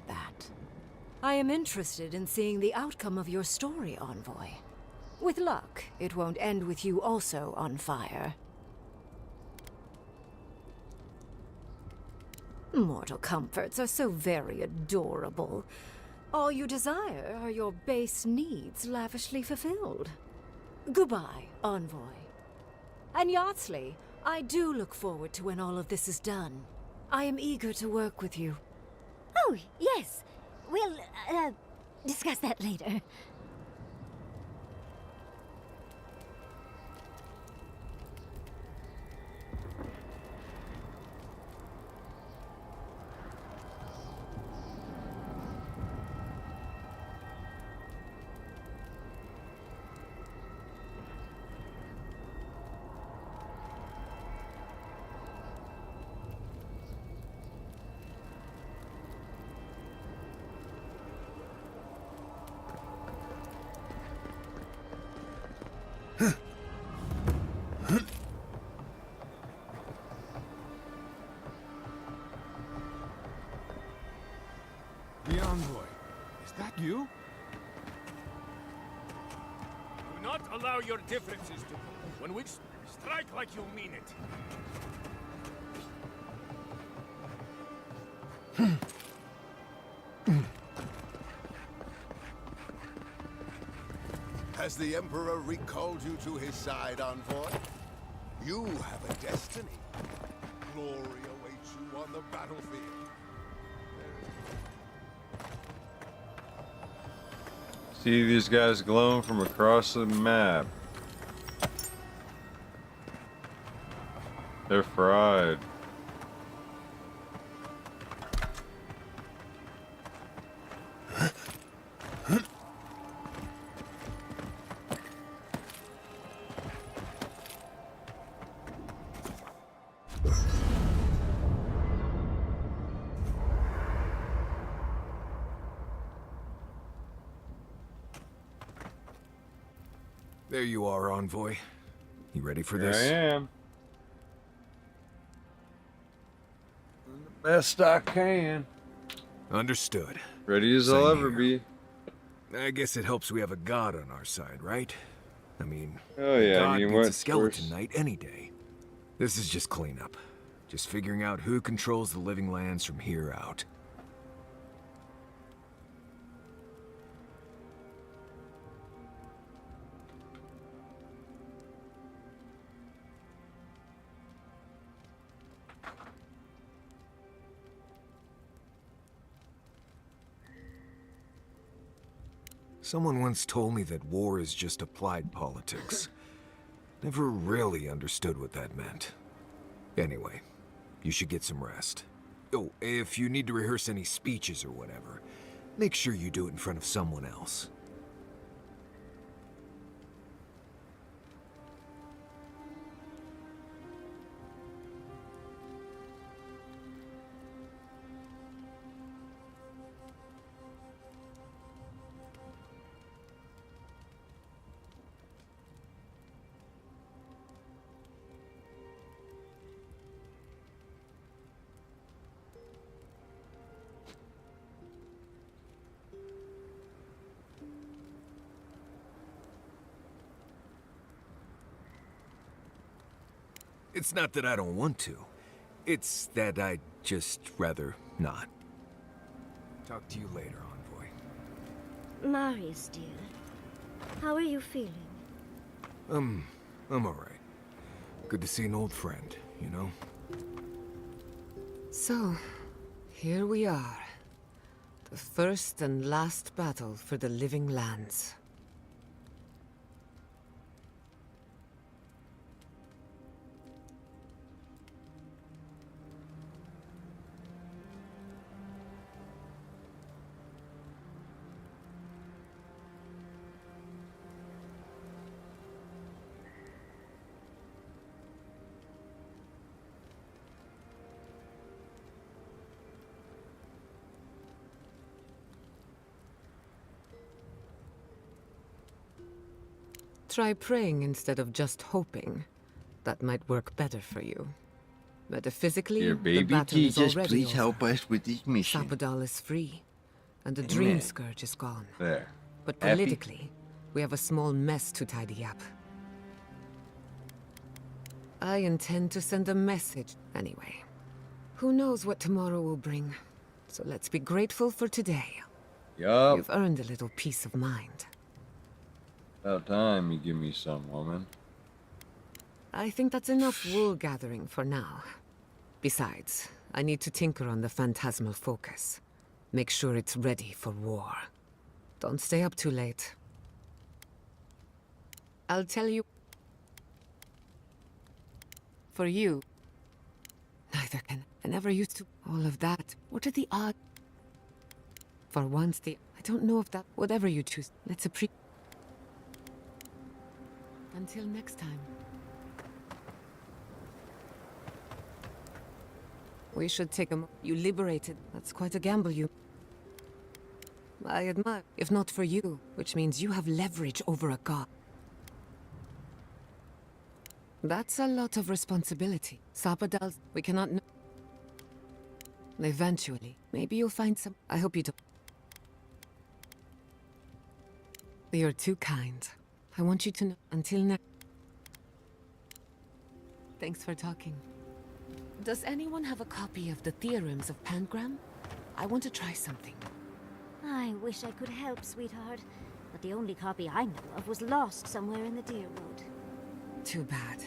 that. I am interested in seeing the outcome of your story, Envoy. With luck, it won't end with you also on fire. Mortal comforts are so very adorable. All you desire are your base needs lavishly fulfilled. Goodbye, Envoy. And Yardsley, I do look forward to when all of this is done. I am eager to work with you. Oh, yes. We'll, discuss that later. The Envoy. Is that you? Do not allow your differences to... When we strike like you mean it. Has the Emperor recalled you to his side, Envoy? You have a destiny. Glory awaits you on the battlefield. See these guys glowing from across the map. They're fried. There you are, Envoy. You ready for Here this? I am. The best I can. Understood. Ready as I'll ever be. I guess it helps we have a god on our side, right? I mean, oh a yeah, god I mean, beats a what's skeleton worse? knight any day. This is just cleanup. Just figuring out who controls the living lands from here out. Someone once told me that war is just applied politics. Never really understood what that meant. Anyway, you should get some rest. Oh, if you need to rehearse any speeches or whatever, make sure you do it in front of someone else. It's not that I don't want to. It's that I'd just rather not. Talk to you later, Envoy. Marius, dear. How are you feeling? I'm alright. Good to see an old friend, you know? So, here we are. The first and last battle for the living lands. Try praying instead of just hoping. That might work better for you. Metaphysically, Dear the baby battle is Jesus, already please over. help us with this mission. Sapadal is free, and the Amen. Dream Scourge is gone. There. But Happy? politically, we have a small mess to tidy up. I intend to send a message anyway. Who knows what tomorrow will bring? So let's be grateful for today. Yup. You've earned a little peace of mind. About time you give me some, woman. I think that's enough wool gathering for now. Besides, I need to tinker on the phantasmal focus. Make sure it's ready for war. Don't stay up too late. I'll tell you... For you... Neither can. I never used to... All of that. What are the odds? For once, I don't know if that... Whatever you choose, let's appreciate... Until next time. We should take a... You liberated. That's quite a gamble, you... I admire. If not for you, which means you have leverage over a god. That's a lot of responsibility. Sapadals, we cannot know. Eventually, maybe you'll find some... I hope you don't... You're too kind. I want you to know. Until now. Thanks for talking. Does anyone have a copy of the Theorems of Pangram? I want to try something. I wish I could help, sweetheart. But the only copy I know of was lost somewhere in the Deer Wood. Too bad.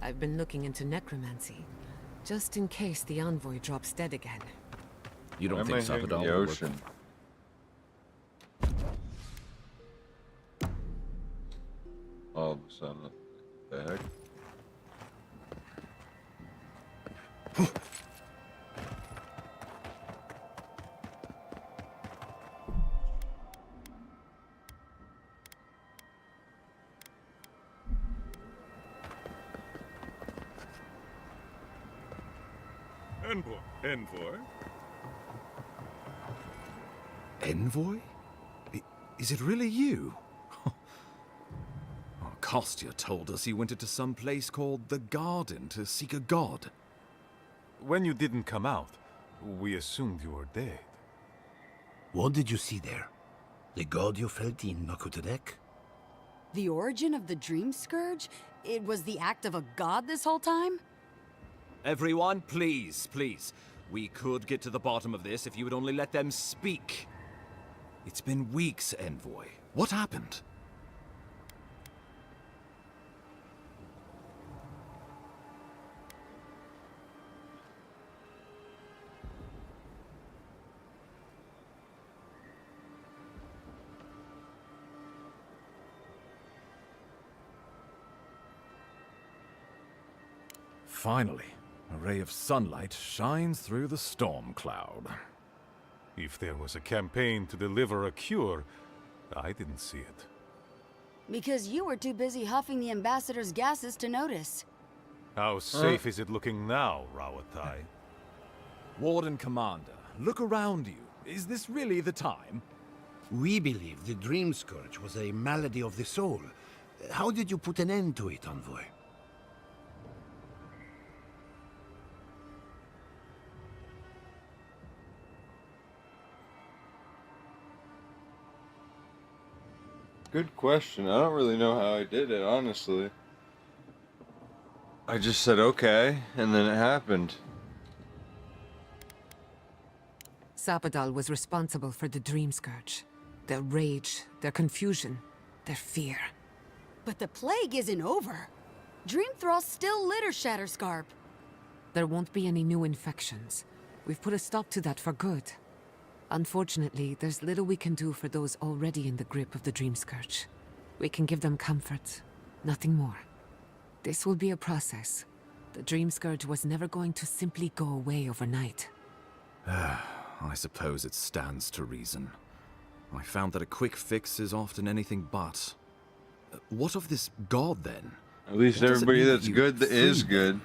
I've been looking into necromancy, just in case the envoy drops dead again. You don't Why think am I hearing Sapadal the will work? ocean? All of a sudden, what the heck? Envoy? Envoy? Is it really you? Kostya told us he went into some place called the Garden to seek a god. When you didn't come out, we assumed you were dead. What did you see there? The god you felt in Nokutarek? The origin of the Dream Scourge? It was the act of a god this whole time? Everyone, please, please. We could get to the bottom of this if you would only let them speak. It's been weeks, Envoy. What happened? Finally, a ray of sunlight shines through the storm cloud. If there was a campaign to deliver a cure, I didn't see it. Because you were too busy huffing the ambassador's gases to notice. How safe is it looking now, Rawatai? Warden Commander, look around you. Is this really the time? We believe the Dream Scourge was a malady of the soul. How did you put an end to it, Envoy? Good question. I don't really know how I did it, honestly. I just said okay, and then it happened. Sapadal was responsible for the Dream Scourge. Their rage, their confusion, their fear. But the plague isn't over. Dream Thralls still litter Shatterscarp. There won't be any new infections. We've put a stop to that for good. Unfortunately, there's little we can do for those already in the grip of the Dream Scourge. We can give them comfort, nothing more. This will be a process. The Dream Scourge was never going to simply go away overnight. I suppose it stands to reason. I found that a quick fix is often anything but. What of this god, then? At least everybody that's good is good.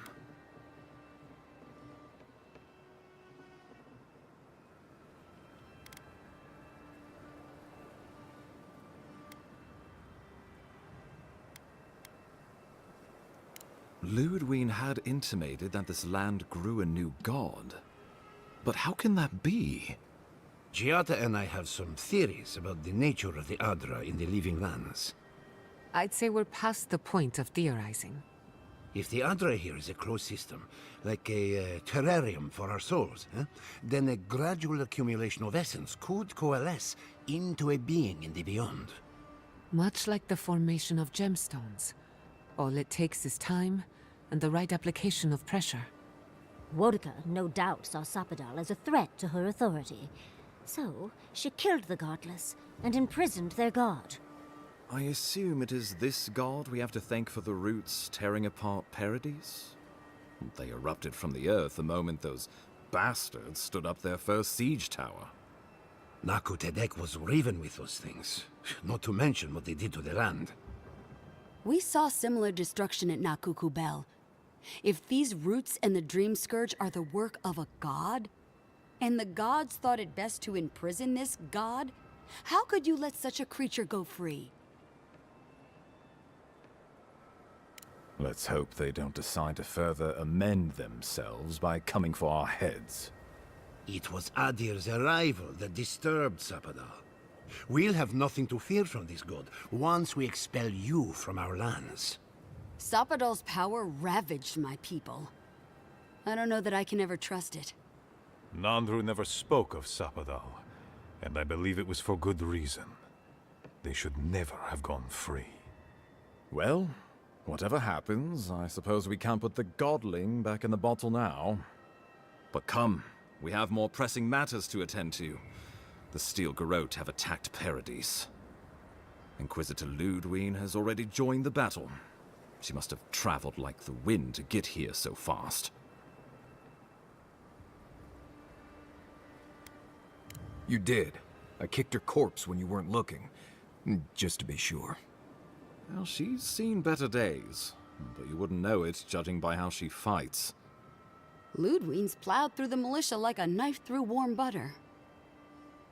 Ludwig had intimated that this land grew a new god. But how can that be? Giada and I have some theories about the nature of the Adra in the Living Lands. I'd say we're past the point of theorizing. If the Adra here is a closed system, like a terrarium for our souls, then a gradual accumulation of essence could coalesce into a being in the beyond. Much like the formation of gemstones. All it takes is time and the right application of pressure. Wodka no doubt saw Sapadal as a threat to her authority. So, she killed the godless and imprisoned their god. I assume it is this god we have to thank for the roots tearing apart Paradise? They erupted from the earth the moment those bastards stood up their first siege tower. Naku Tedek was raven with those things, not to mention what they did to the land. We saw similar destruction at Nakuku Bell. If these roots and the Dream Scourge are the work of a god, and the gods thought it best to imprison this god, how could you let such a creature go free? Let's hope they don't decide to further amend themselves by coming for our heads. It was Adir's arrival that disturbed Sapadal. We'll have nothing to fear from this god once we expel you from our lands. Sapadal's power ravaged my people. I don't know that I can ever trust it. Nandru never spoke of Sapadal, and I believe it was for good reason. They should never have gone free. Well, whatever happens, I suppose we can't put the godling back in the bottle now. But come, we have more pressing matters to attend to. The Steel Garrote have attacked Paradise. Inquisitor Ludwig has already joined the battle. She must have traveled like the wind to get here so fast. You did. I kicked her corpse when you weren't looking, just to be sure. Well, she's seen better days, but you wouldn't know it judging by how she fights. Ludwig's plowed through the militia like a knife through warm butter.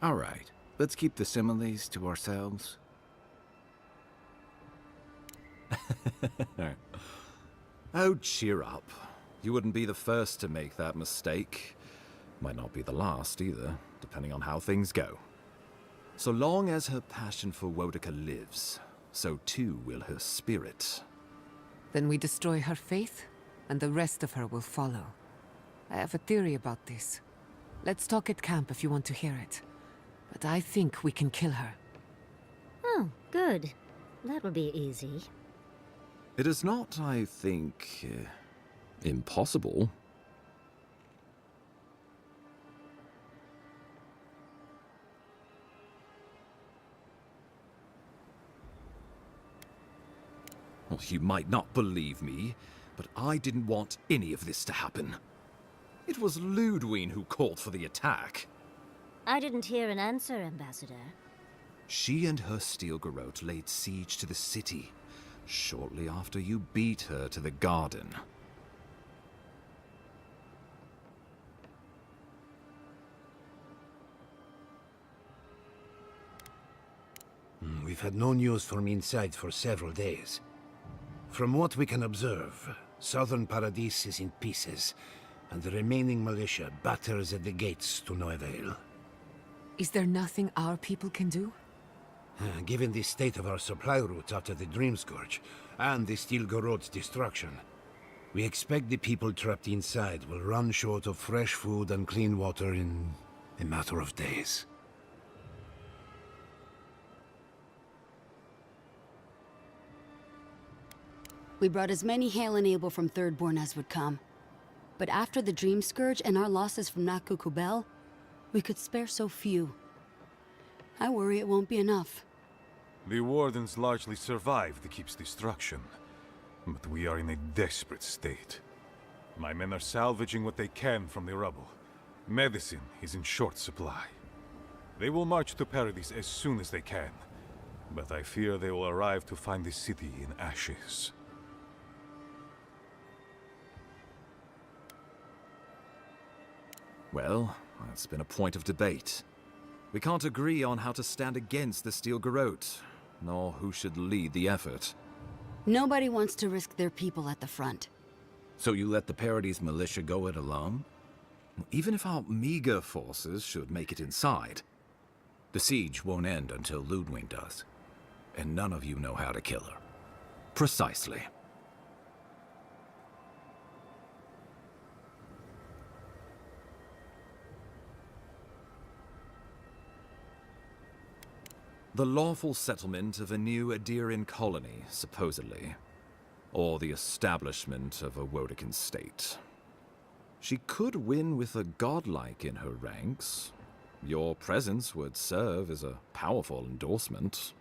All right, let's keep the similes to ourselves. Oh, cheer up. You wouldn't be the first to make that mistake. Might not be the last either, depending on how things go. So long as her passion for Wodka lives, so too will her spirit. Then we destroy her faith, and the rest of her will follow. I have a theory about this. Let's talk at camp if you want to hear it. But I think we can kill her. Oh, good. That will be easy. It is not, I think, impossible. Well, you might not believe me, but I didn't want any of this to happen. It was Ludwig who called for the attack. I didn't hear an answer, Ambassador. She and her Steel Garrote laid siege to the city, shortly after you beat her to the garden. we've had no news from inside for several days. From what we can observe, southern Paradis is in pieces, and the remaining militia batters at the gates to no avail. Is there nothing our people can do? Given the state of our supply route after the Dream Scourge, and the Steel Garot's destruction, we expect the people trapped inside will run short of fresh food and clean water in a matter of days. We brought as many Hail and Able from Thirdborn as would come. But after the Dream Scourge and our losses from Nakuku Bell, we could spare so few. I worry it won't be enough. The Wardens largely survived the keep's destruction, but we are in a desperate state. My men are salvaging what they can from the rubble. Medicine is in short supply. They will march to Paradis as soon as they can, but I fear they will arrive to find the city in ashes. Well, that's been a point of debate. We can't agree on how to stand against the Steel Garot, nor who should lead the effort. Nobody wants to risk their people at the front. So you let the Paradis militia go it alone? Even if our meager forces should make it inside. The siege won't end until Ludwig does. And none of you know how to kill her. Precisely. The lawful settlement of a new Adirian colony, supposedly. Or the establishment of a Woedican state. She could win with a godlike in her ranks. Your presence would serve as a powerful endorsement.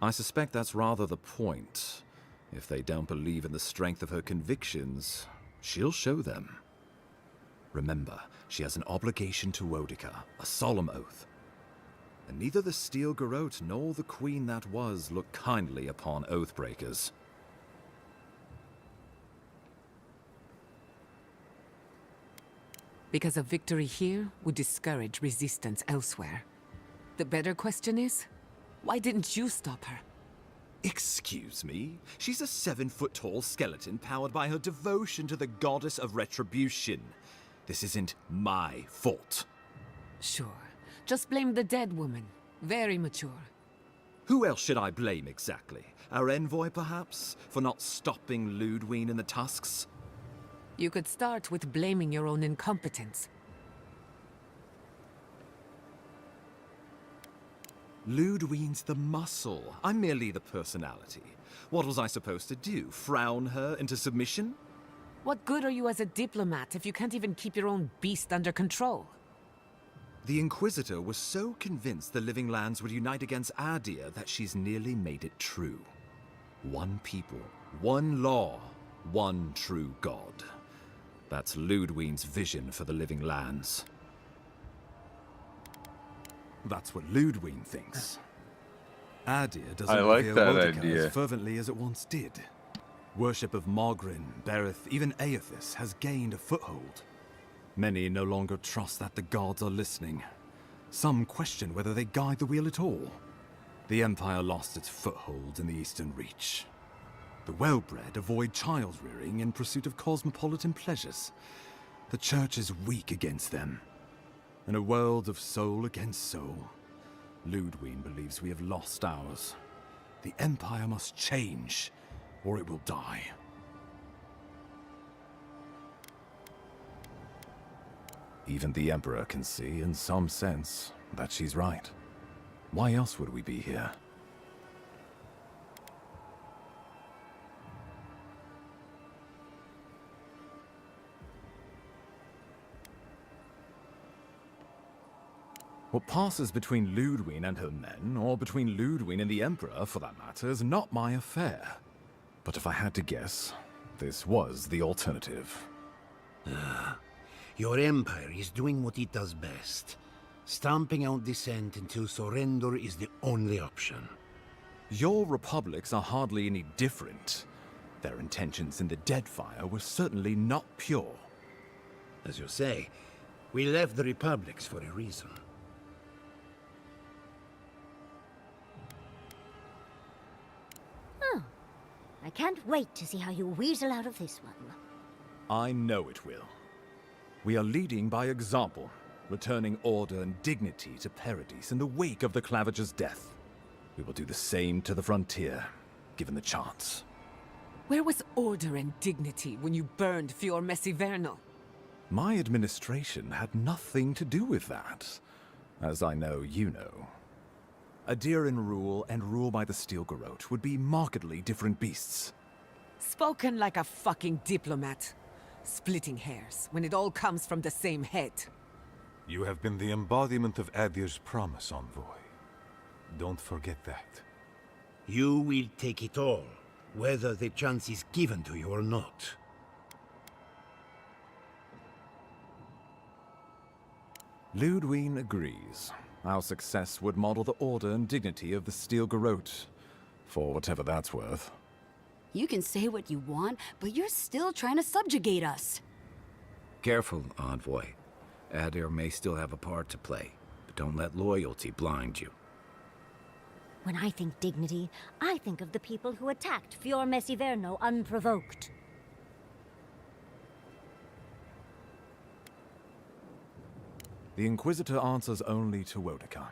I suspect that's rather the point. If they don't believe in the strength of her convictions, she'll show them. Remember, she has an obligation to Woedica, a solemn oath. And neither the Steel Garot nor the Queen that was look kindly upon oathbreakers. Because a victory here would discourage resistance elsewhere. The better question is, why didn't you stop her? Excuse me? She's a 7-foot-tall skeleton powered by her devotion to the goddess of retribution. This isn't my fault. Sure. Just blame the dead woman. Very mature. Who else should I blame exactly? Our envoy, perhaps? For not stopping Ludwig in the tusks? You could start with blaming your own incompetence. Ludwig's the muscle. I'm merely the personality. What was I supposed to do? Frown her into submission? What good are you as a diplomat if you can't even keep your own beast under control? The Inquisitor was so convinced the Living Lands would unite against Adir that she's nearly made it true. One people, one law, one true God. That's Ludwig's vision for the Living Lands. That's what Ludwig thinks. Adir doesn't revere Woedica as fervently as it once did. Worship of Mogrin, Berith, even Aethys has gained a foothold. Many no longer trust that the gods are listening. Some question whether they guide the wheel at all. The Empire lost its foothold in the Eastern Reach. The well-bred avoid child-rearing in pursuit of cosmopolitan pleasures. The Church is weak against them. In a world of soul against soul, Ludwig believes we have lost ours. The Empire must change, or it will die. Even the Emperor can see, in some sense, that she's right. Why else would we be here? What passes between Ludwig and her men, or between Ludwig and the Emperor, for that matter, is not my affair. But if I had to guess, this was the alternative. Your empire is doing what it does best. Stamping out dissent until surrender is the only option. Your republics are hardly any different. Their intentions in the Deadfire were certainly not pure. As you say, we left the republics for a reason. I can't wait to see how you weasel out of this one. I know it will. We are leading by example, returning order and dignity to Paradise in the wake of the Clavager's death. We will do the same to the frontier, given the chance. Where was order and dignity when you burned Fior Messiverno? My administration had nothing to do with that, as I know you know. Adiran rule and rule by the Steel Garrote would be markedly different beasts. Spoken like a fucking diplomat. Splitting hairs when it all comes from the same head. You have been the embodiment of Adir's promise, Envoy. Don't forget that. You will take it all, whether the chance is given to you or not. Ludwig agrees. Our success would model the order and dignity of the Steel Garrote, for whatever that's worth. You can say what you want, but you're still trying to subjugate us. Careful, Envoy. Adir may still have a part to play, but don't let loyalty blind you. When I think dignity, I think of the people who attacked Fior Messiverno unprovoked. The Inquisitor answers only to Wodekan.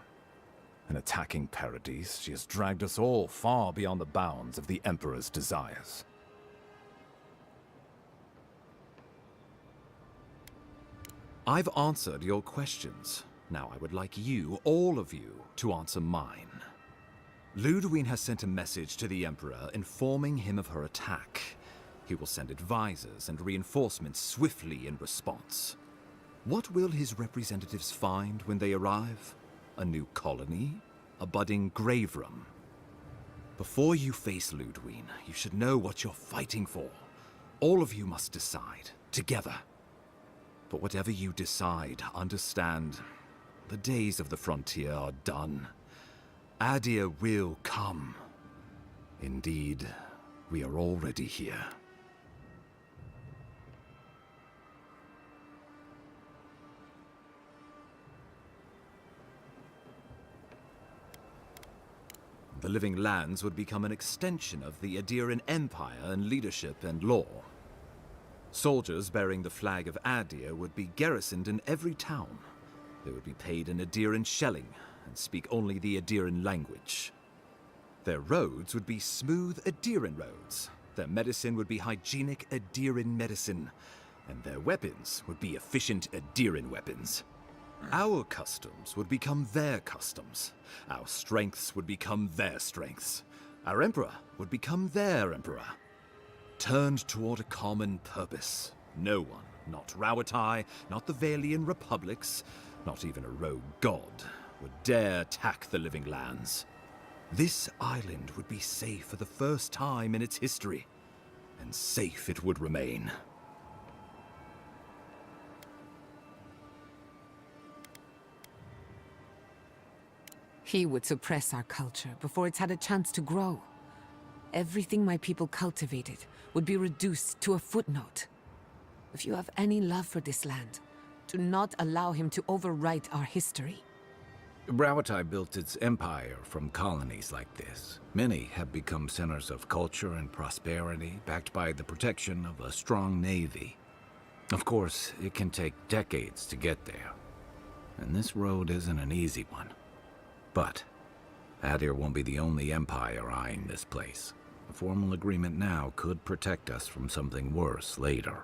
In attacking Paradise, she has dragged us all far beyond the bounds of the Emperor's desires. I've answered your questions. Now I would like you, all of you, to answer mine. Ludwig has sent a message to the Emperor informing him of her attack. He will send advisors and reinforcements swiftly in response. What will his representatives find when they arrive? A new colony? A budding grave room? Before you face Ludwig, you should know what you're fighting for. All of you must decide, together. But whatever you decide, understand, the days of the frontier are done. Adir will come. Indeed, we are already here. The Living Lands would become an extension of the Adiran Empire in leadership and law. Soldiers bearing the flag of Adir would be garrisoned in every town. They would be paid in Adiran shelling and speak only the Adiran language. Their roads would be smooth Adiran roads. Their medicine would be hygienic Adiran medicine. And their weapons would be efficient Adiran weapons. Our customs would become their customs. Our strengths would become their strengths. Our emperor would become their emperor. Turned toward a common purpose. No one, not Rauatai, not the Valian republics, not even a rogue god, would dare attack the Living Lands. This island would be safe for the first time in its history, and safe it would remain. He would suppress our culture before it's had a chance to grow. Everything my people cultivated would be reduced to a footnote. If you have any love for this land, do not allow him to overwrite our history. Rauatai built its empire from colonies like this. Many have become centers of culture and prosperity, backed by the protection of a strong navy. Of course, it can take decades to get there. And this road isn't an easy one. But Adir won't be the only empire eyeing this place. A formal agreement now could protect us from something worse later.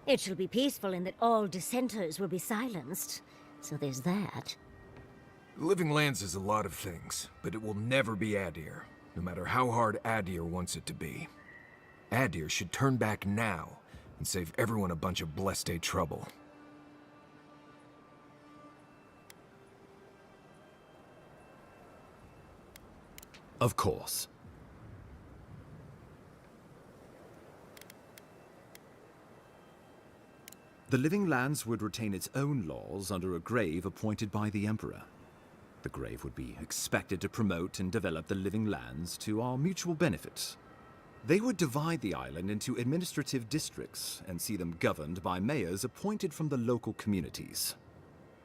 It shall be peaceful in that all dissenters will be silenced. So there's that. Living Lands is a lot of things, but it will never be Adir, no matter how hard Adir wants it to be. Adir should turn back now and save everyone a bunch of blessed day trouble. Of course. The Living Lands would retain its own laws under a grave appointed by the Emperor. The grave would be expected to promote and develop the Living Lands to our mutual benefit. They would divide the island into administrative districts and see them governed by mayors appointed from the local communities.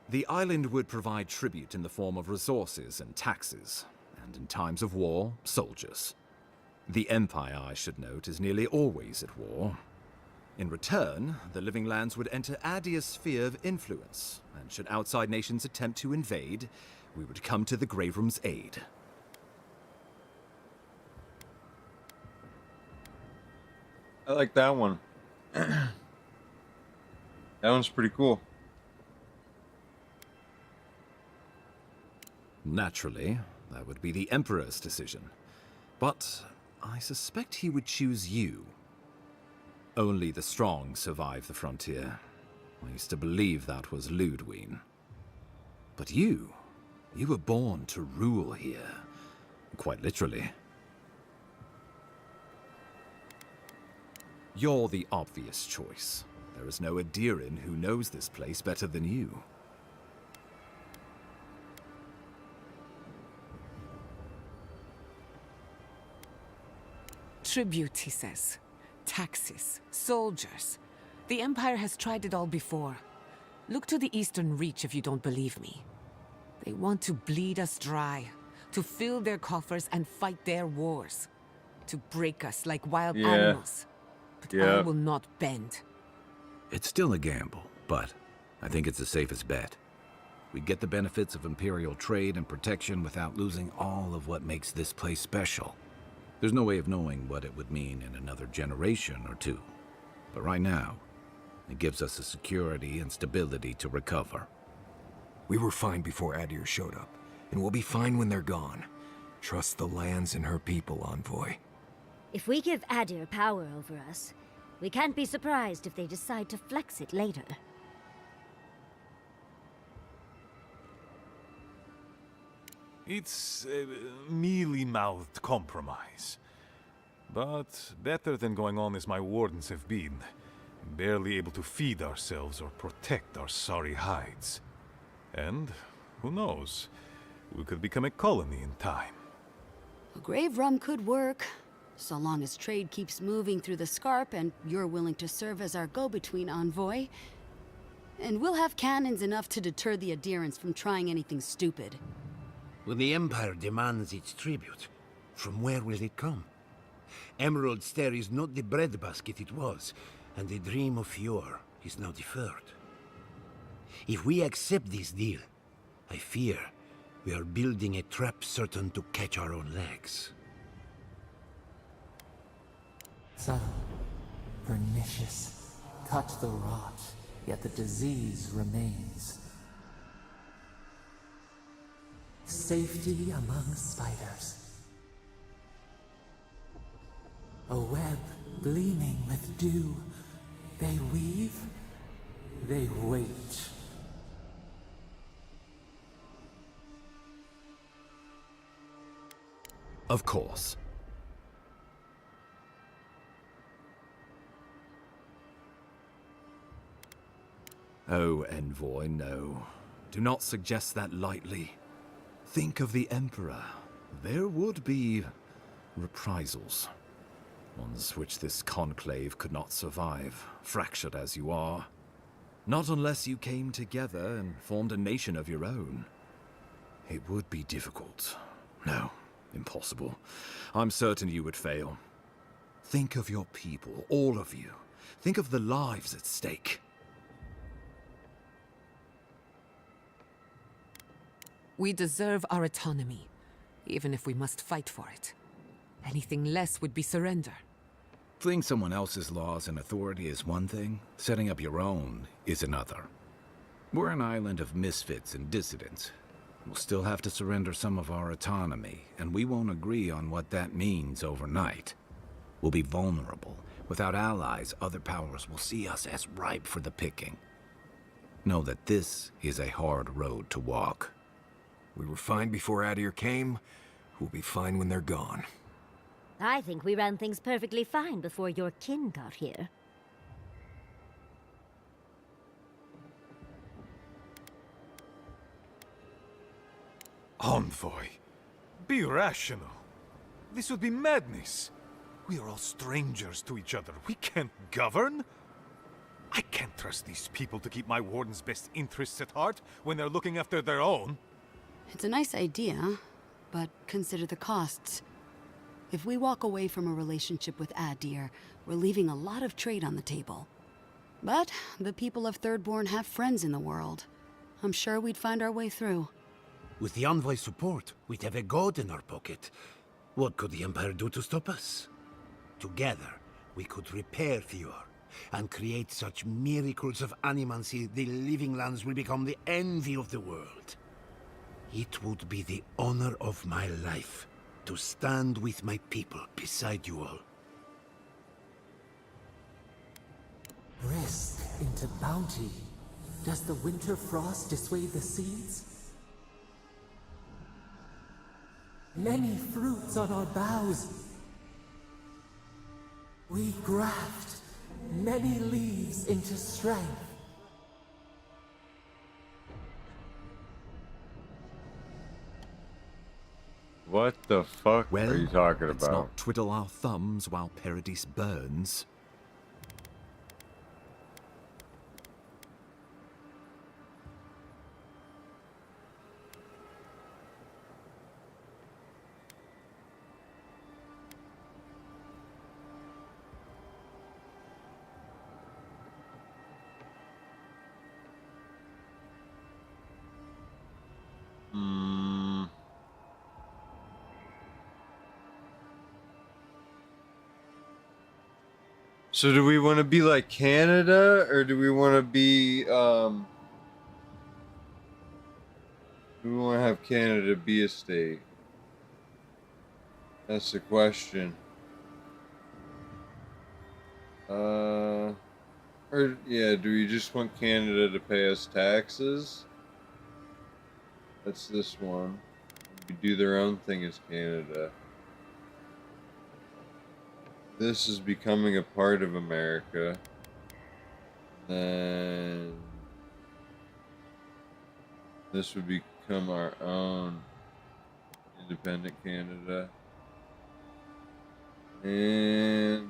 The island would provide tribute in the form of resources and taxes, and in times of war, soldiers. The Empire, I should note, is nearly always at war. In return, the Living Lands would enter Adia's sphere of influence, and should outside nations attempt to invade, we would come to the Grave Room's aid. I like that one. That one's pretty cool. Naturally, that would be the Emperor's decision. But I suspect he would choose you. Only the strong survive the frontier. I used to believe that was Ludwig. But you were born to rule here. Quite literally. You're the obvious choice. There is no Adiran who knows this place better than you. Tribute, he says. Taxes, soldiers. The Empire has tried it all before. Look to the Eastern Reach if you don't believe me. They want to bleed us dry, to fill their coffers and fight their wars, to break us like wild animals. But I will not bend. It's still a gamble, but I think it's the safest bet. We get the benefits of Imperial trade and protection without losing all of what makes this place special. There's no way of knowing what it would mean in another generation or two. But right now, it gives us the security and stability to recover. We were fine before Adir showed up, and we'll be fine when they're gone. Trust the lands and her people, Envoy. If we give Adir power over us, we can't be surprised if they decide to flex it later. It's a mealy-mouthed compromise. But better than going on as my wardens have been. Barely able to feed ourselves or protect our sorry hides. And, who knows, we could become a colony in time. A grave room could work, so long as trade keeps moving through the Scarp and you're willing to serve as our go-between, Envoy. And we'll have cannons enough to deter the Adherents from trying anything stupid. When the Empire demands its tribute, from where will it come? Emerald Stair is not the breadbasket it was, and the dream of yore is now deferred. If we accept this deal, I fear we are building a trap certain to catch our own legs. Subtle, pernicious, cut the rot, yet the disease remains. Safety among spiders. A web gleaming with dew. They weave, they wait. Of course. Oh, Envoy, no. Do not suggest that lightly. Think of the Emperor. There would be reprisals. Ones which this conclave could not survive, fractured as you are. Not unless you came together and formed a nation of your own. It would be difficult. No, impossible. I'm certain you would fail. Think of your people, all of you. Think of the lives at stake. We deserve our autonomy, even if we must fight for it. Anything less would be surrender. Fleeing someone else's laws and authority is one thing, setting up your own is another. We're an island of misfits and dissidents. We'll still have to surrender some of our autonomy, and we won't agree on what that means overnight. We'll be vulnerable. Without allies, other powers will see us as ripe for the picking. Know that this is a hard road to walk. We were fine before Adir came. We'll be fine when they're gone. I think we ran things perfectly fine before your kin got here. Envoy, be rational. This would be madness. We are all strangers to each other. We can't govern. I can't trust these people to keep my warden's best interests at heart when they're looking after their own. It's a nice idea, but consider the costs. If we walk away from a relationship with Adir, we're leaving a lot of trade on the table. But the people of Thirdborn have friends in the world. I'm sure we'd find our way through. With the Envoy's support, we'd have a god in our pocket. What could the Empire do to stop us? Together, we could repair Thior, and create such miracles of animancy the Living Lands will become the envy of the world. It would be the honor of my life to stand with my people beside you all. Rest into bounty. Does the winter frost dissuade the seeds? Many fruits on our boughs. We graft many leaves into strength. What the fuck Well, are you talking let's about? not twiddle our thumbs while Paradis burns. So do we want to be like Canada, or do we want to be, do we want to have Canada be a state? That's the question. Or, yeah, do we just want Canada to pay us taxes? That's this one. We do their own thing as Canada. This is becoming a part of America. Then this would become our own independent Canada. And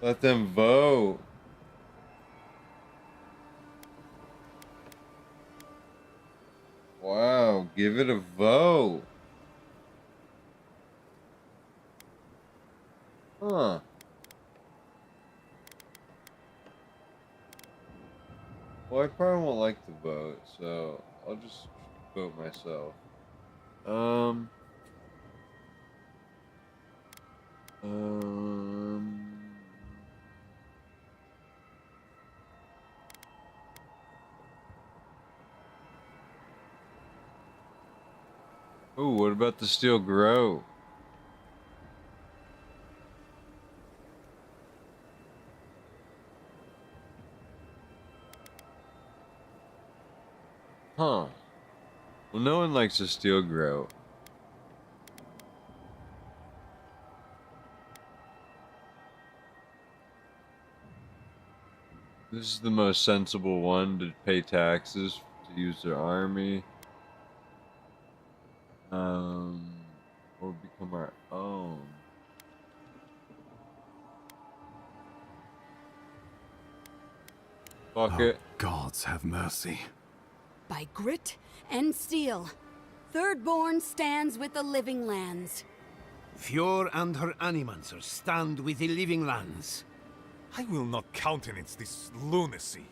let them vote. Wow, give it a vote. Huh. Well, I probably won't like the vote, so I'll just vote myself. Oh, what about the Steel Grow? Huh. Well, no one likes the Steel Grow. This is the most sensible one to pay taxes to use their army. Or become our own. Fuck it. Gods have mercy. By grit and steel, Thirdborn stands with the Living Lands. Fjord and her animancers stand with the Living Lands. I will not countenance this lunacy.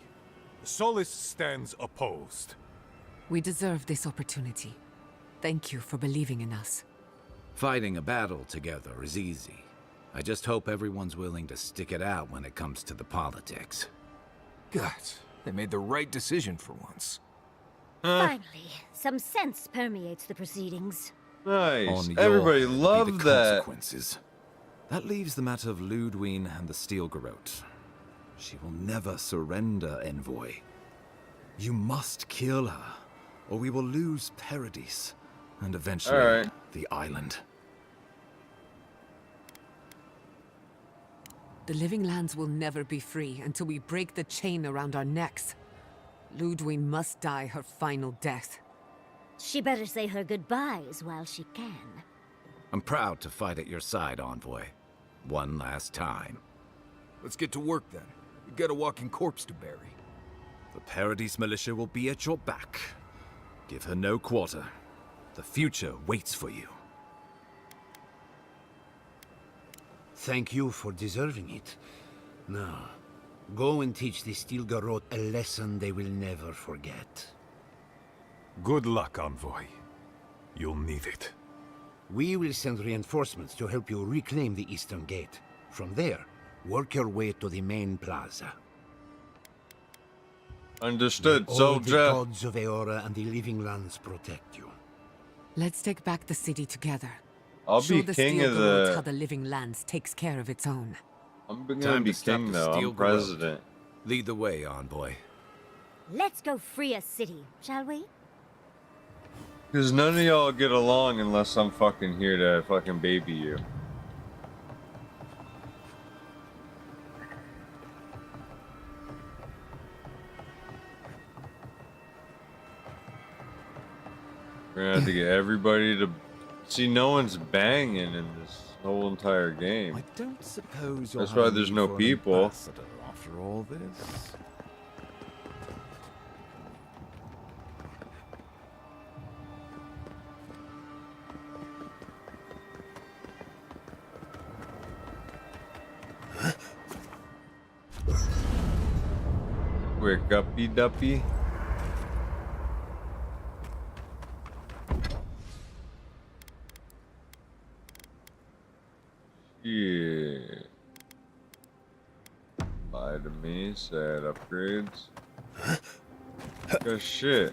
Solis stands opposed. We deserve this opportunity. Thank you for believing in us. Fighting a battle together is easy. I just hope everyone's willing to stick it out when it comes to the politics. God, they made the right decision for once. Finally, some sense permeates the proceedings. Nice. On Everybody your head be loved the that. consequences. That leaves the matter of Ludwine and the Steel Garrote. She will never surrender, Envoy. You must kill her, or we will lose Paradis, and eventually the island. The Living Lands will never be free until we break the chain around our necks. Ludwine must die her final death. She better say her goodbyes while she can. I'm proud to fight at your side, Envoy. One last time. Let's get to work then. We got a walking corpse to bury. The The Paradise Militia will be at your back. Give her no quarter. The future waits for you. Thank you for deserving it. Now, go and teach the Stilgarot a lesson they will never forget. Good luck, Envoy. You'll need it. We will send reinforcements to help you reclaim the Eastern Gate. From there, work your way to the main plaza. Understood, May all soldier. the gods of Eora and the living lands protect you. Let's take back the city together. I'll Show be the king of Stilgarot how the... the living lands takes care of its own. I'm gonna Time be to stop king the though. steel I'm president. Lead the way, Envoy. Let's go free a city, shall we? Because none of y'all get along unless I'm fucking here to fucking baby you. We're gonna have to get everybody to... See, no one's banging in this whole entire game. I don't suppose you're That's why there's no people. After all this. Quick uppy duppy. Yeah. Lie to me, sad upgrades. Good shit.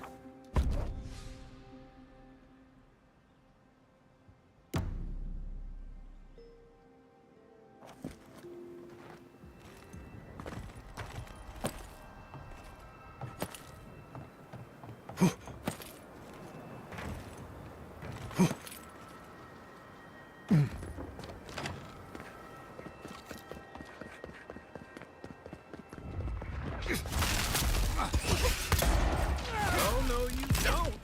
Oh, no, you don't!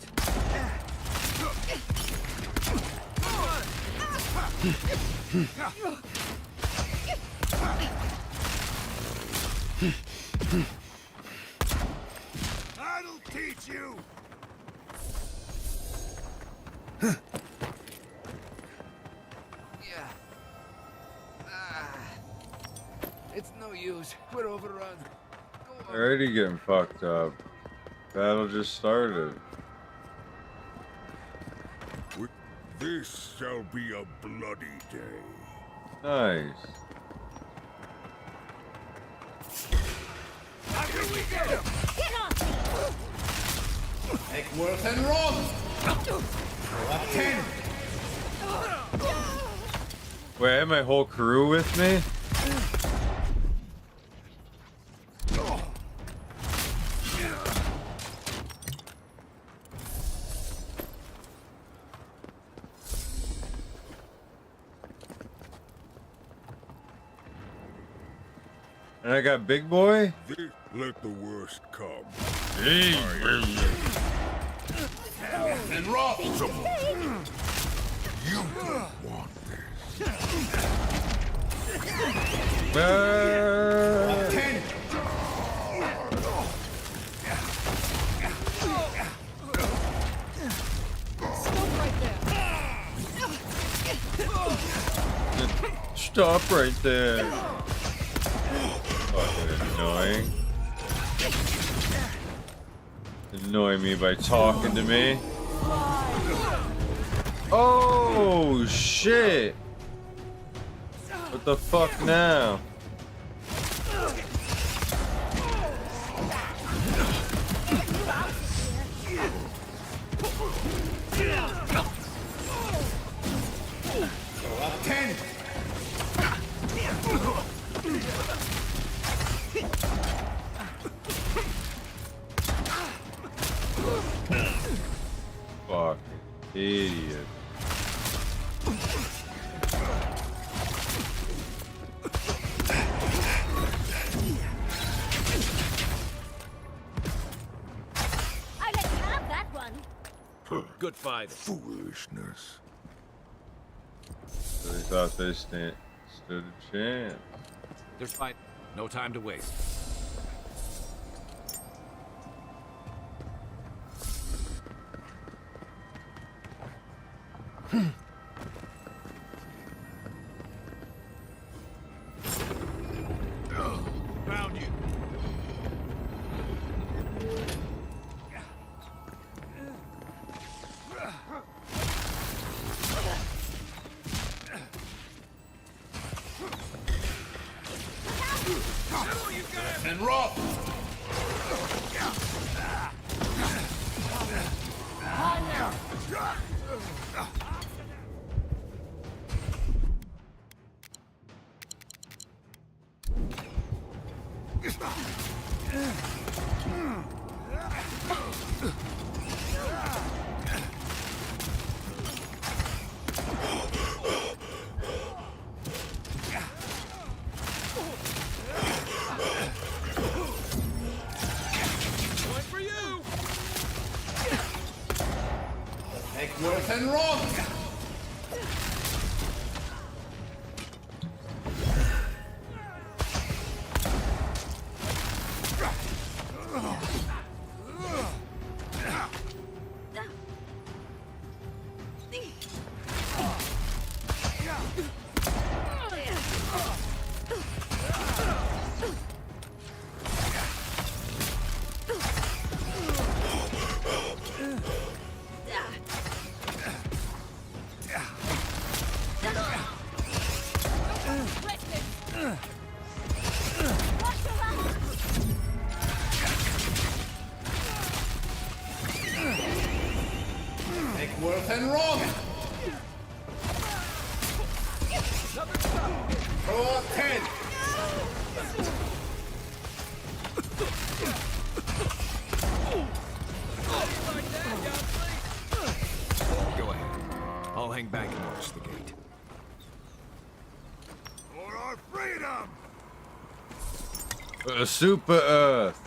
I'll teach you! Yeah. It's no use. We're overrun. Already getting fucked up. Battle just started. This shall be a bloody day. Nice. How do we get him? Get off me! Eckworth and Ron! Up 10! Wait, I have my whole crew with me? And I got Big Boy? Let the worst come. And Roth! You don't want this. Stop right there. Fucking annoying. Annoy me by talking to me. Oh shit! What the fuck now? Fuck. Idiot. I let you have that one. Good fight. Foolishness. So they thought they stood a chance. There's fight. No time to waste. Found you. And rock! One for you! Make worse and wrong! Make worse and wrong! Throw up 10! Go ahead. I'll hang back and watch the gate. For our freedom! Super Earth.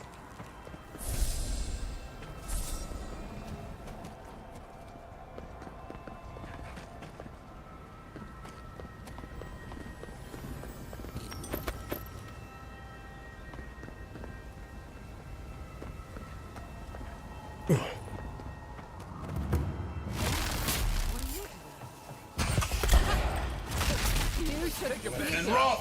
You should have given And rock!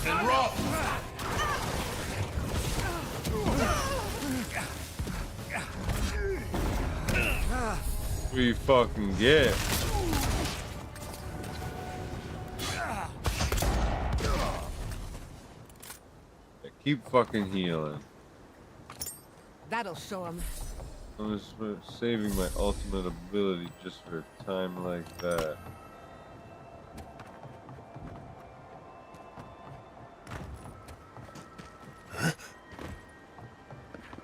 And rock! We fucking get. Keep fucking healing. That'll show him. I'm just saving my ultimate ability just for a time like that.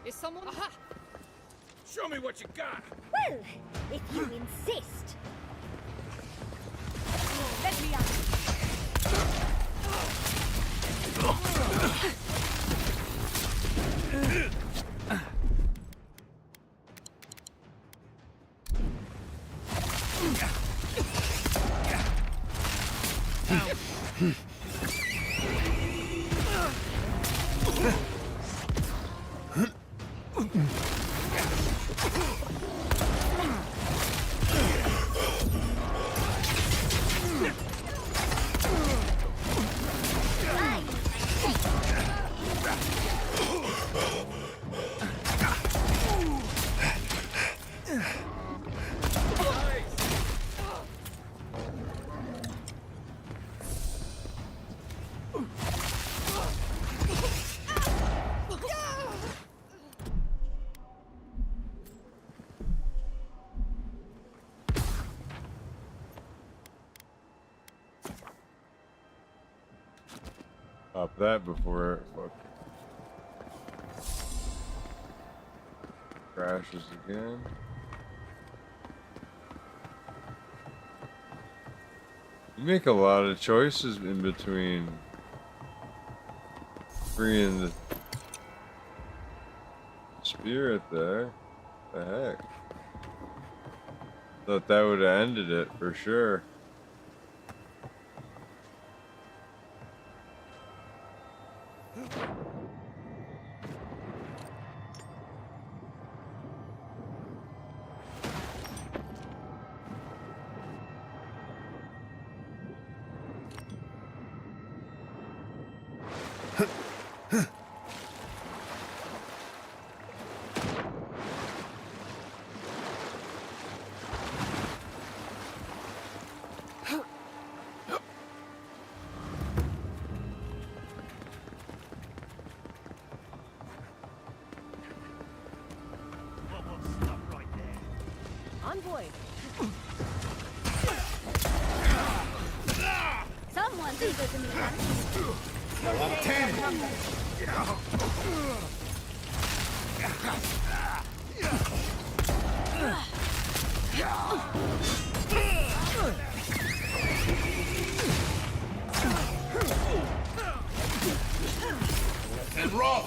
Is someone? Aha! Show me what you got. Well, if you insist. Let me out. Pop that before it crashes again. You make a lot of choices in between freeing the spirit there. The heck? Thought that would have ended it for sure. Envoy! Someone's eager to meet And roll!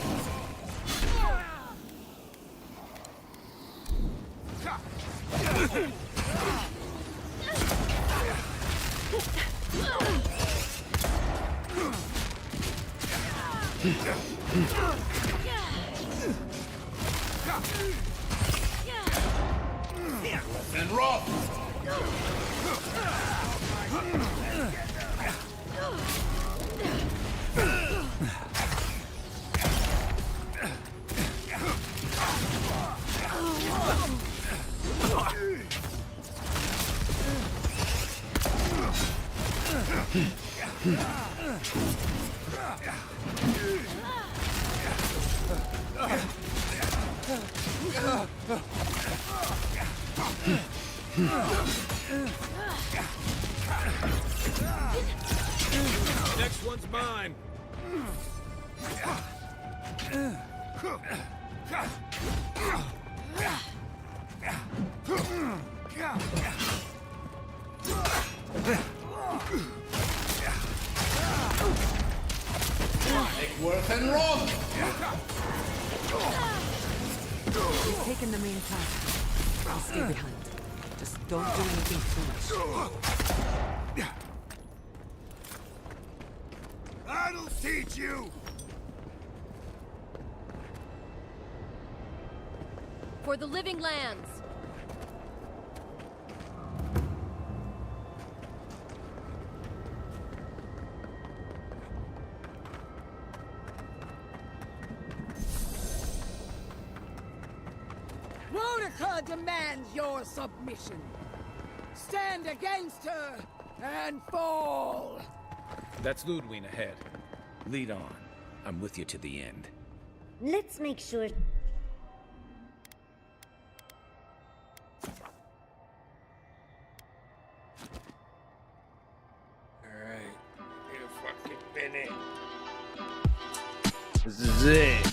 And roll! Next one's mine. Make worth and roll! He's taken the main path. I'll stay behind. Just don't do anything foolish. I'll teach you! For the living lands! Rhodeca demands your submission. Stand against her and fall! That's Ludwig ahead. Lead on. I'm with you to the end. Let's make sure... Alright, you fucking been in. This is it.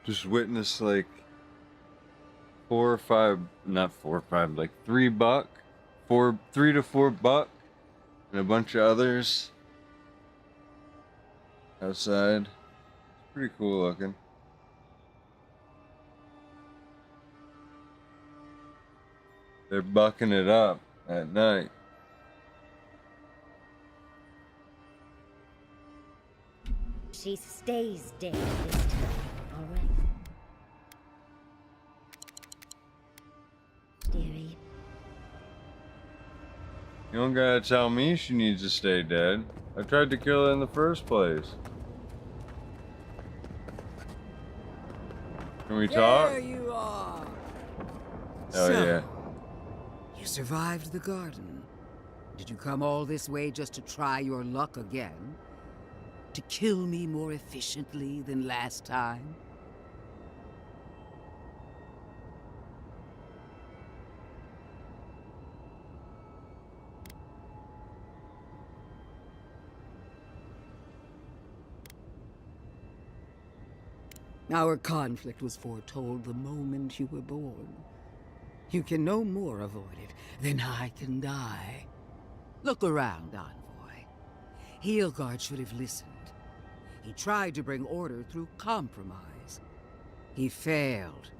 just witnessed like 4 or 5, not 4 or 5, like $3, 3 to 4 buck, and a bunch of others outside. It's pretty cool looking. They're bucking it up at night. She stays dead this time, all right? Dearie. You don't gotta tell me she needs to stay dead. I tried to kill her in the first place. Can we talk? There you are. Oh yeah. You survived the garden. Did you come all this way just to try your luck again? To kill me more efficiently than last time? Our conflict was foretold the moment you were born. You can no more avoid it than I can die. Look around, Envoy. Heelguard should have listened. He tried to bring order through compromise. He failed.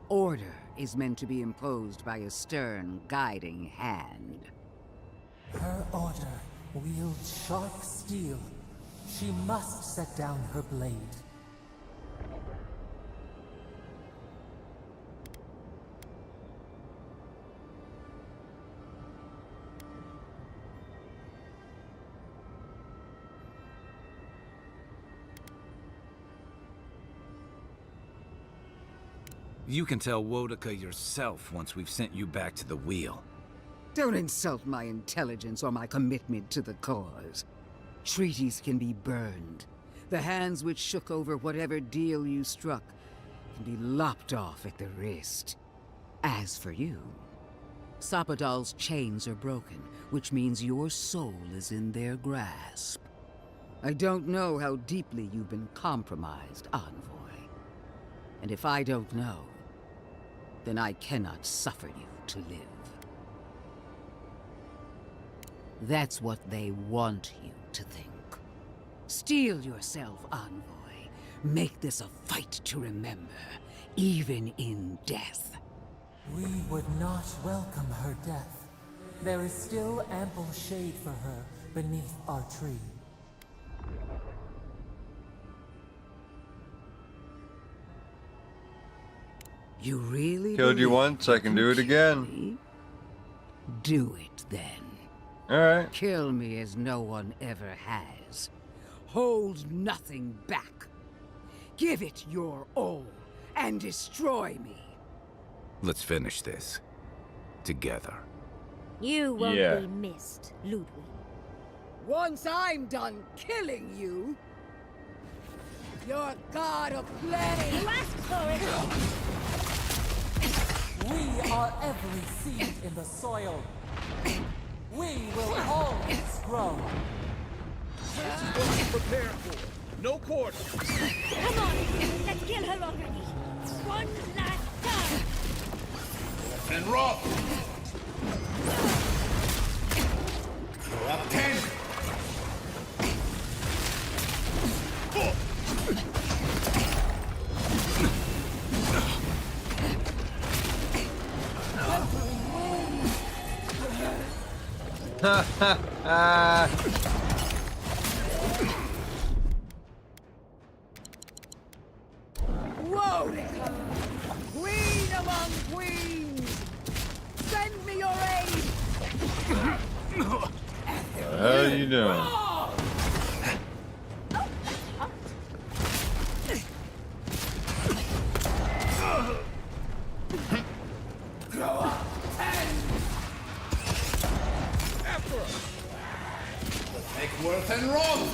Order is meant to be imposed by a stern, guiding hand. Her order wields sharp steel. She must set down her blade. You can tell Wodaka yourself once we've sent you back to the wheel. Don't insult my intelligence or my commitment to the cause. Treaties can be burned. The hands which shook over whatever deal you struck can be lopped off at the wrist. As for you, Sapadal's chains are broken, which means your soul is in their grasp. I don't know how deeply you've been compromised, Envoy. And if I don't know, then I cannot suffer you to live. That's what they want you to think. Steel yourself, Envoy. Make this a fight to remember, even in death. We would not welcome her death. There is still ample shade for her beneath our tree. You really Killed you believe once, I can do it again. Do it then. Alright. Kill me as no one ever has. Hold nothing back. Give it your all and destroy me. Let's finish this. Together. You won't Yeah. be missed, Ludwig. Once I'm done killing you, your god of play. You asked for it. We are every seed in the soil. We will always grow. This is what you prepare for. No quarter. Come on, let's kill her already. One last time. And rock. Up 10. Ha ha ha! Wodaka, queen among queens, send me your aid. What the hell are you doing? Grow up and Take worth and wrong.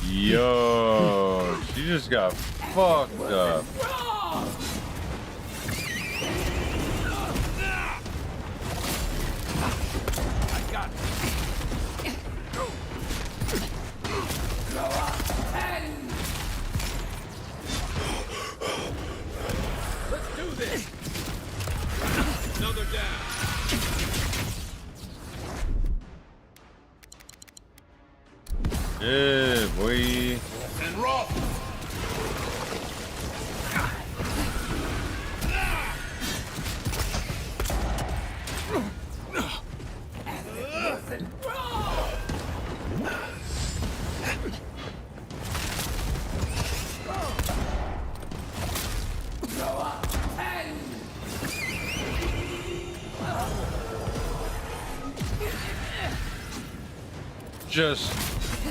Yo, she just got fucked up. Yeah, boy. And rock. Just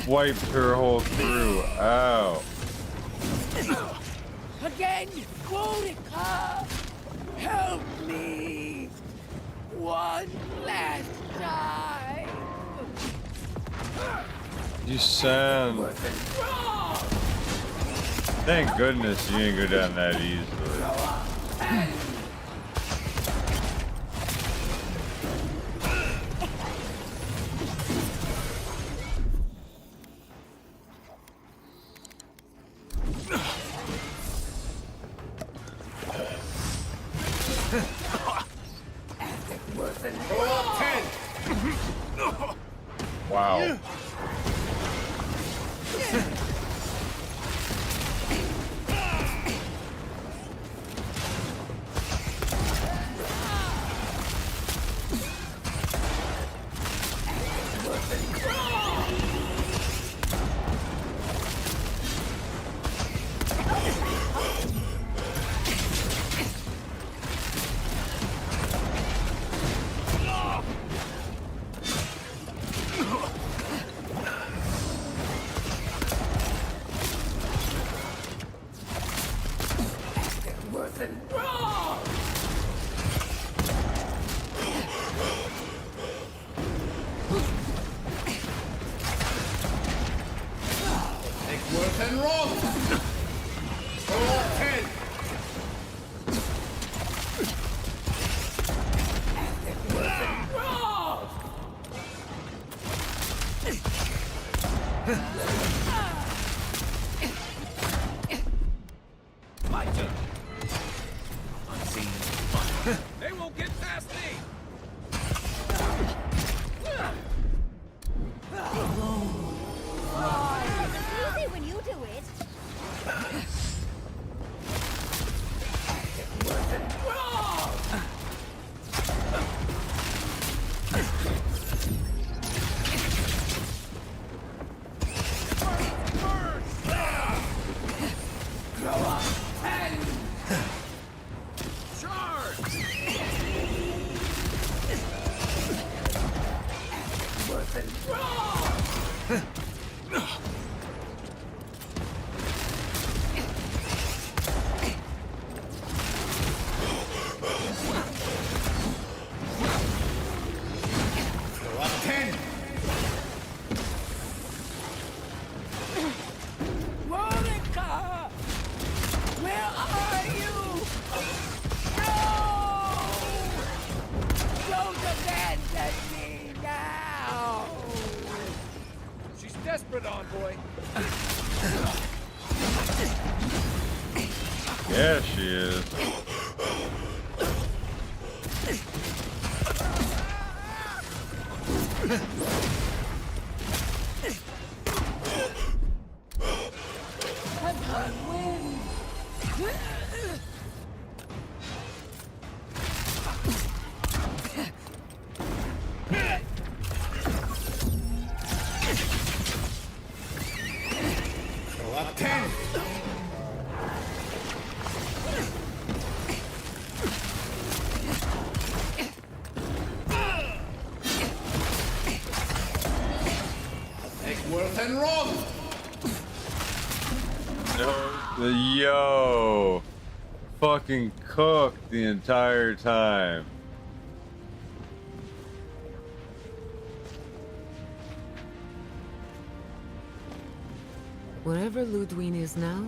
wiped her whole crew out. Again, Monica! Help me! One last time! You sound... Thank goodness you didn't go down that easily. Wow. And rock. Or 10. My turn. Unseen. They won't get past me. Easy when you do it. Monica! Where are you? No! Don't abandon me now! She's desperate, Envoy. Yeah, she is. I can't win! Up 10. Egworth and Rob. Yo. Fucking cooked the entire time. Wherever Ludwine is now,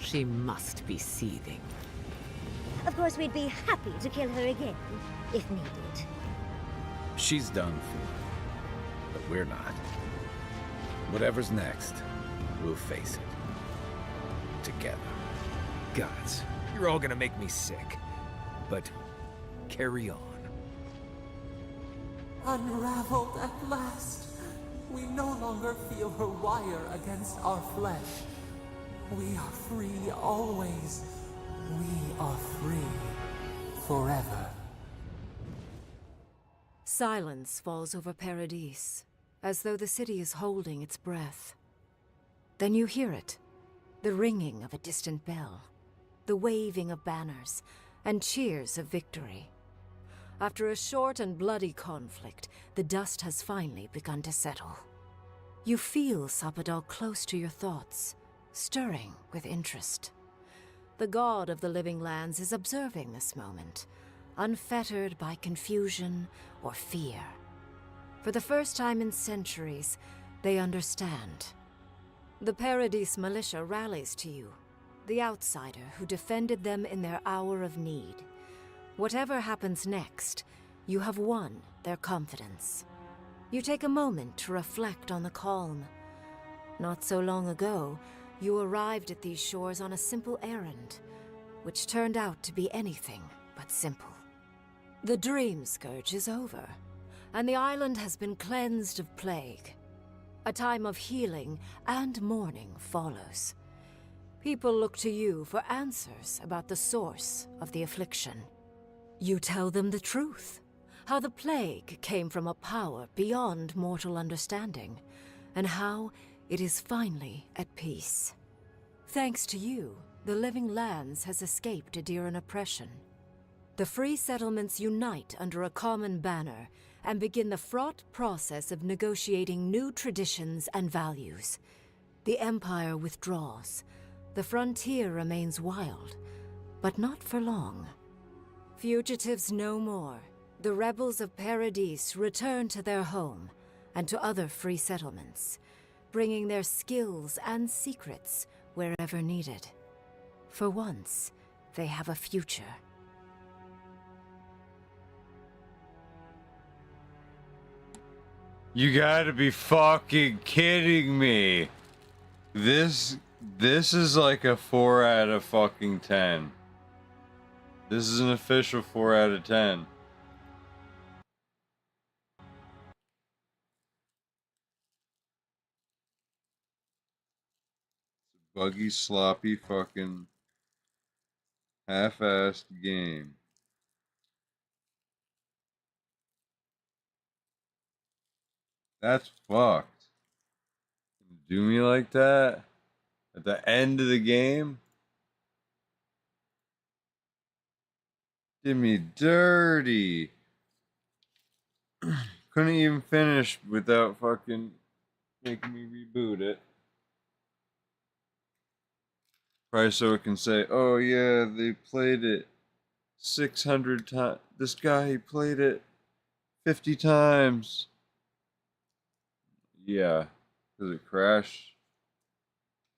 she must be seething. Of course, we'd be happy to kill her again, if needed. She's done for, but we're not. Whatever's next, we'll face it. Together. Gods, you're all gonna make me sick. But carry on. Unraveled at last. We no longer feel her wire against our flesh. We are free always. We are free forever. Silence falls over Paradise, as though the city is holding its breath. Then you hear it, the ringing of a distant bell, the waving of banners, and cheers of victory. After a short and bloody conflict, the dust has finally begun to settle. You feel Sapadal close to your thoughts, stirring with interest. The god of the living lands is observing this moment, unfettered by confusion or fear. For the first time in centuries, they understand. The Paradise militia rallies to you, the outsider who defended them in their hour of need. Whatever happens next, you have won their confidence. You take a moment to reflect on the calm. Not so long ago, you arrived at these shores on a simple errand, which turned out to be anything but simple. The Dream Scourge is over, and the island has been cleansed of plague. A time of healing and mourning follows. People look to you for answers about the source of the affliction. You tell them the truth, how the plague came from a power beyond mortal understanding, and how it is finally at peace. Thanks to you, the Living Lands has escaped Adiran oppression. The free settlements unite under a common banner and begin the fraught process of negotiating new traditions and values. The Empire withdraws. The frontier remains wild, but not for long. Fugitives no more. The rebels of Paradise return to their home and to other free settlements, bringing their skills and secrets wherever needed. For once, they have a future. You gotta be fucking kidding me. This is like a 4 out of fucking 10. This is an official 4 out of 10. Buggy, sloppy, fucking half-assed game. That's fucked. Do me like that? At the end of the game? Did me dirty. Couldn't even finish without fucking making me reboot it. Probably so it can say, oh yeah, they played it 600 times. This guy, he played it 50 times. Yeah, because it crashed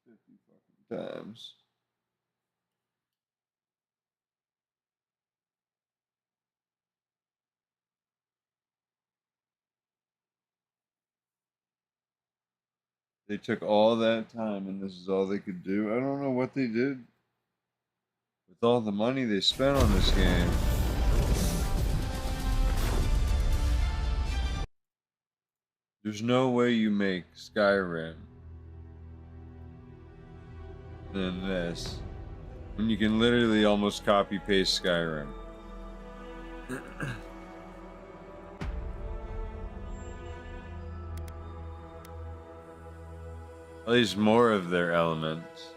50 fucking times. They took all that time and this is all they could do. I don't know what they did with all the money they spent on this game. There's no way you make Skyrim than this when you can literally almost copy paste Skyrim. At least more of their elements.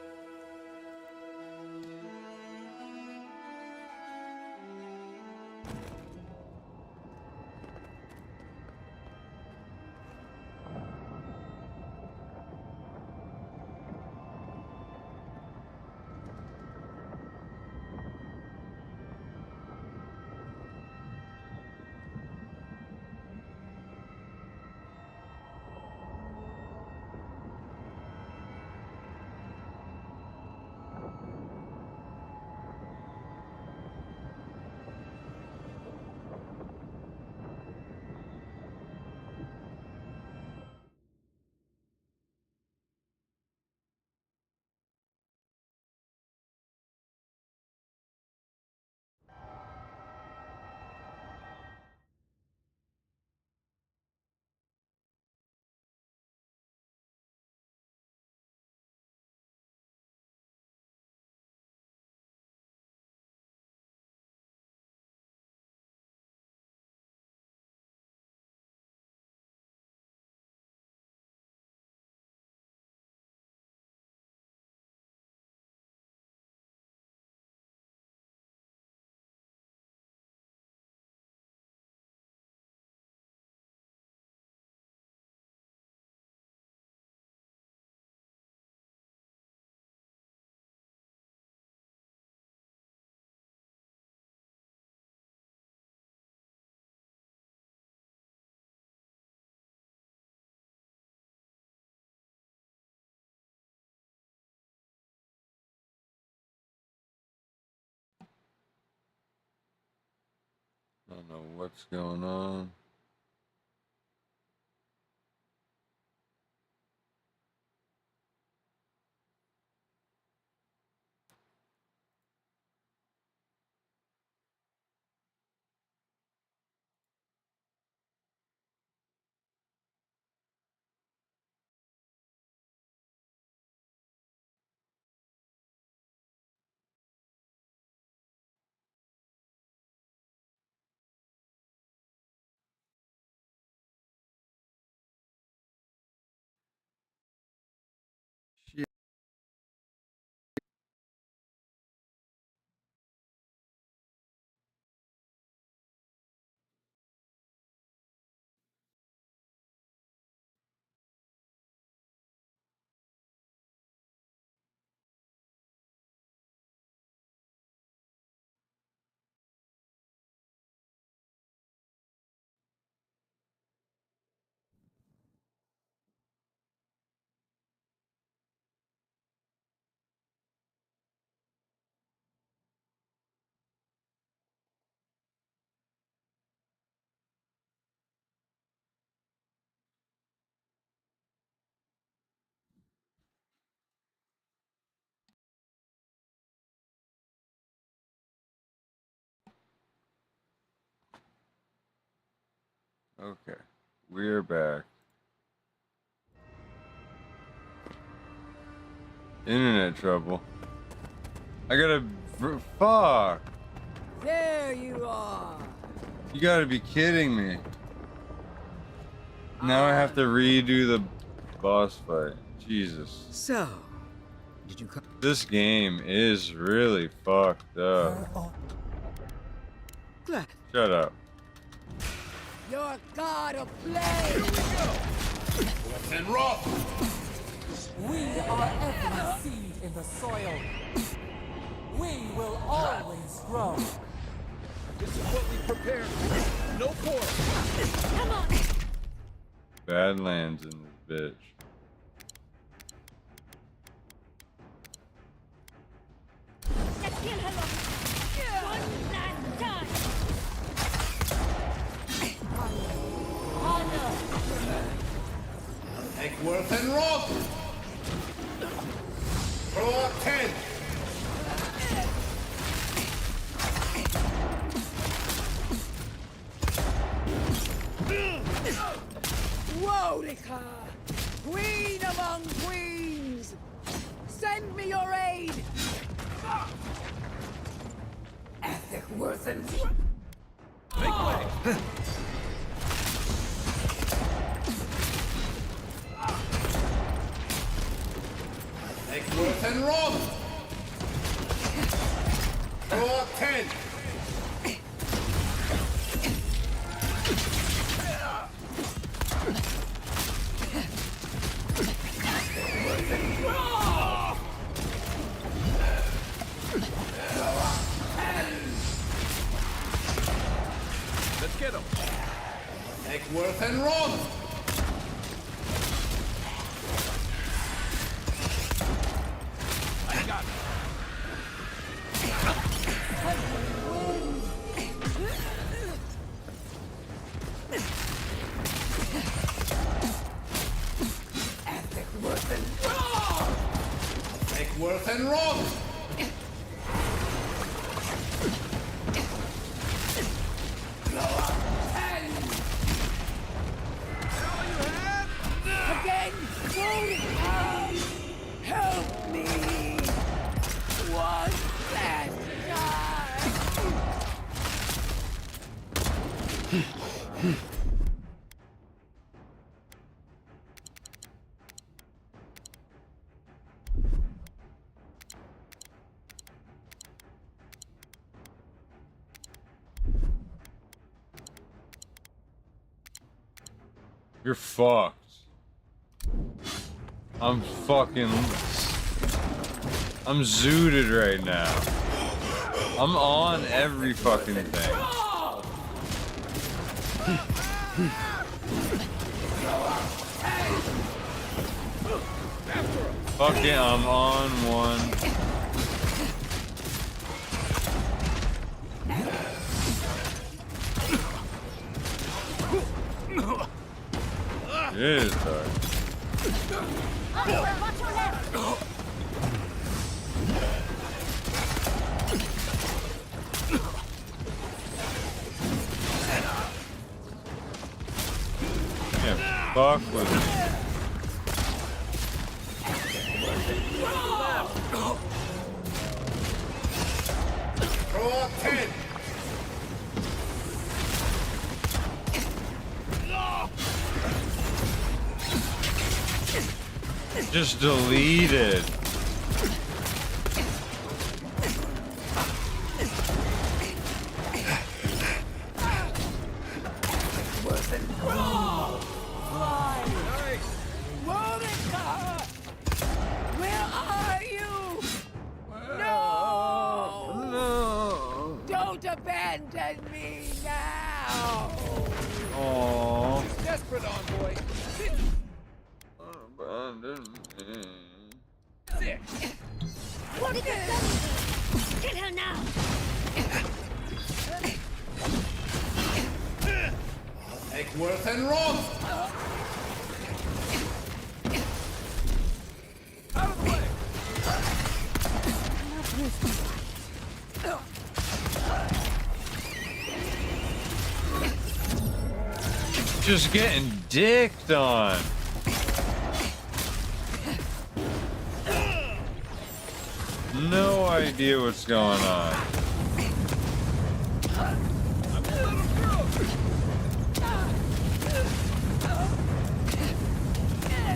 I don't know what's going on. Okay, we're back. Internet trouble. I gotta. Fuck! There you are. You gotta be kidding me. Now I have to redo the boss fight. Jesus. So, did you come? This game is really fucked up. Glad. Shut up. Your god of play. And rough. We are every seed in the soil. We will always grow. This is what we prepared for. No portal. Come on. Badlands in this bitch. Let's kill her one last time. Eckworth and Rob. Throw up 10. Wodica, queen among queens, send me your aid. Eckworth and Make way. Eckworth and Rob. Throw up 10. Let's get him. Eckworth and Rob. I got it. Eckworth and Rob. Again, Wodica, help me. One last time. You're fucked. I'm fucking... I'm zooted right now. I'm on every fucking thing. Fuck it, I'm on one. It is dark. Watch your left! Yeah, fuck with it. Draw 10. Just deleted. Where are you? No! No! Don't abandon me now! Aww. Desperate envoy. Sit. What did you do? Get her now! Eckworth and Roth! Out of the way. Just getting dicked on. No idea what's going on.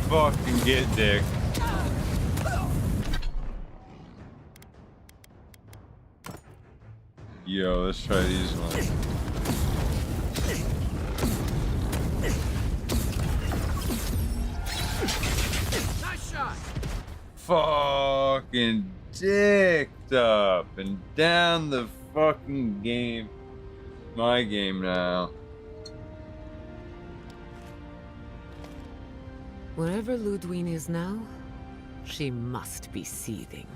Fucking get dick. Yo, let's try these ones. Nice shot. Fucking dicked up and down the fucking game. My game now. Wherever Ludwine is now, she must be seething.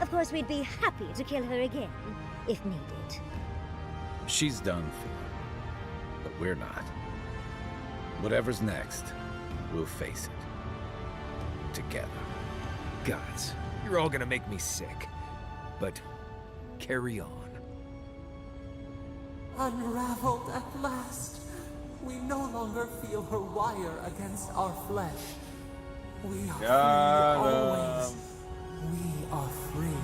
Of course, we'd be happy to kill her again, if needed. She's done for, but we're not. Whatever's next, we'll face it. Together. Gods, you're all gonna make me sick. But carry on. Unraveled at last. We no longer feel her wire against our flesh. We are free always. We are free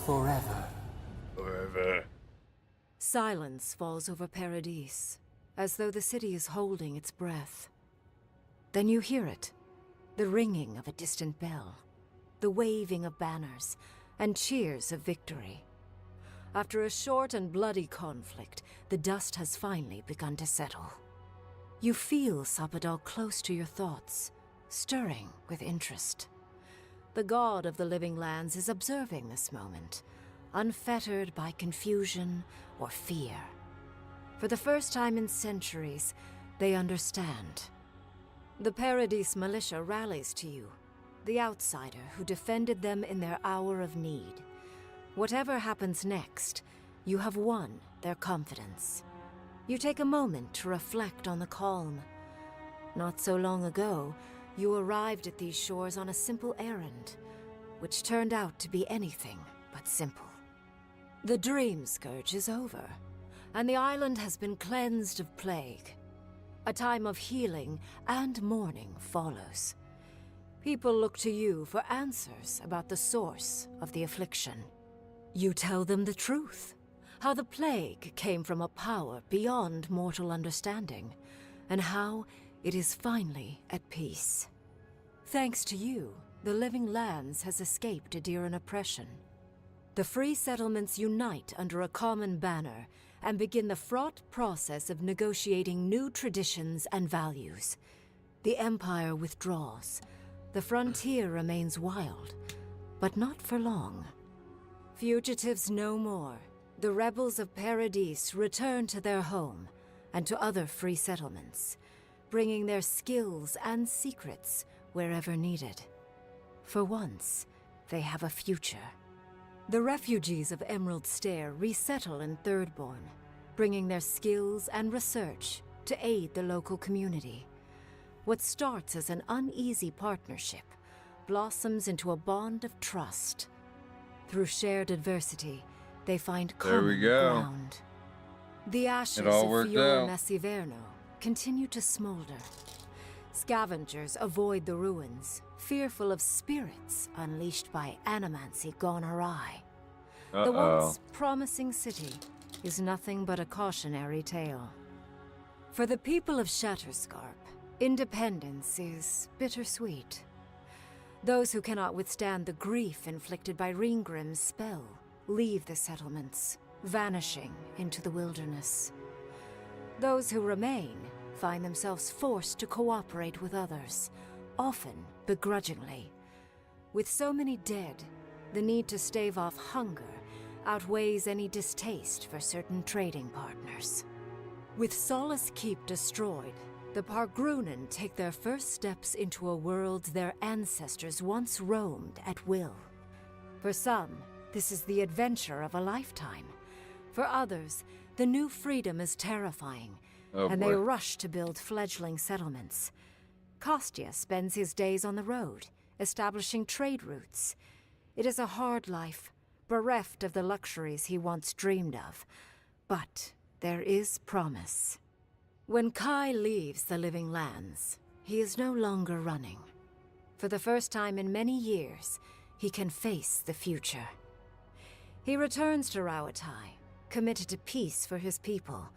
forever. Forever. Silence falls over Paradise, as though the city is holding its breath. Then you hear it, the ringing of a distant bell, the waving of banners, and cheers of victory. After a short and bloody conflict, the dust has finally begun to settle. You feel Sapadal close to your thoughts, stirring with interest. The god of the living lands is observing this moment, unfettered by confusion or fear. For the first time in centuries, they understand. The Paradise militia rallies to you, the outsider who defended them in their hour of need. Whatever happens next, you have won their confidence. You take a moment to reflect on the calm. Not so long ago, you arrived at these shores on a simple errand, which turned out to be anything but simple. The Dream Scourge is over, and the island has been cleansed of plague. A time of healing and mourning follows. People look to you for answers about the source of the affliction. You tell them the truth, how the plague came from a power beyond mortal understanding, and how it is finally at peace. Thanks to you, the Living Lands has escaped Adiran oppression. The free settlements unite under a common banner and begin the fraught process of negotiating new traditions and values. The Empire withdraws. The frontier remains wild, but not for long. Fugitives no more. The rebels of Paradise return to their home and to other free settlements, bringing their skills and secrets wherever needed. For once, they have a future. The refugees of Emerald Stair resettle in Thirdborn, bringing their skills and research to aid the local community. What starts as an uneasy partnership blossoms into a bond of trust. Through shared adversity, they find common ground. The ashes of Fior Messiverno continue to smolder. Scavengers avoid the ruins, fearful of spirits unleashed by animancy gone awry. The once promising city is nothing but a cautionary tale. For the people of Shatterscarp, independence is bittersweet. Those who cannot withstand the grief inflicted by Ringgrim's spell leave the settlements, vanishing into the wilderness. Those who remain find themselves forced to cooperate with others, often begrudgingly. With so many dead, the need to stave off hunger outweighs any distaste for certain trading partners. With Solace Keep destroyed, the Pargrunen take their first steps into a world their ancestors once roamed at will. For some, this is the adventure of a lifetime. For others, the new freedom is terrifying, and they rush to build fledgling settlements. Kostya spends his days on the road, establishing trade routes. It is a hard life, bereft of the luxuries he once dreamed of. But there is promise. When Kai leaves the Living Lands, he is no longer running. For the first time in many years, he can face the future. He returns to Rauatai, committed to peace for his people,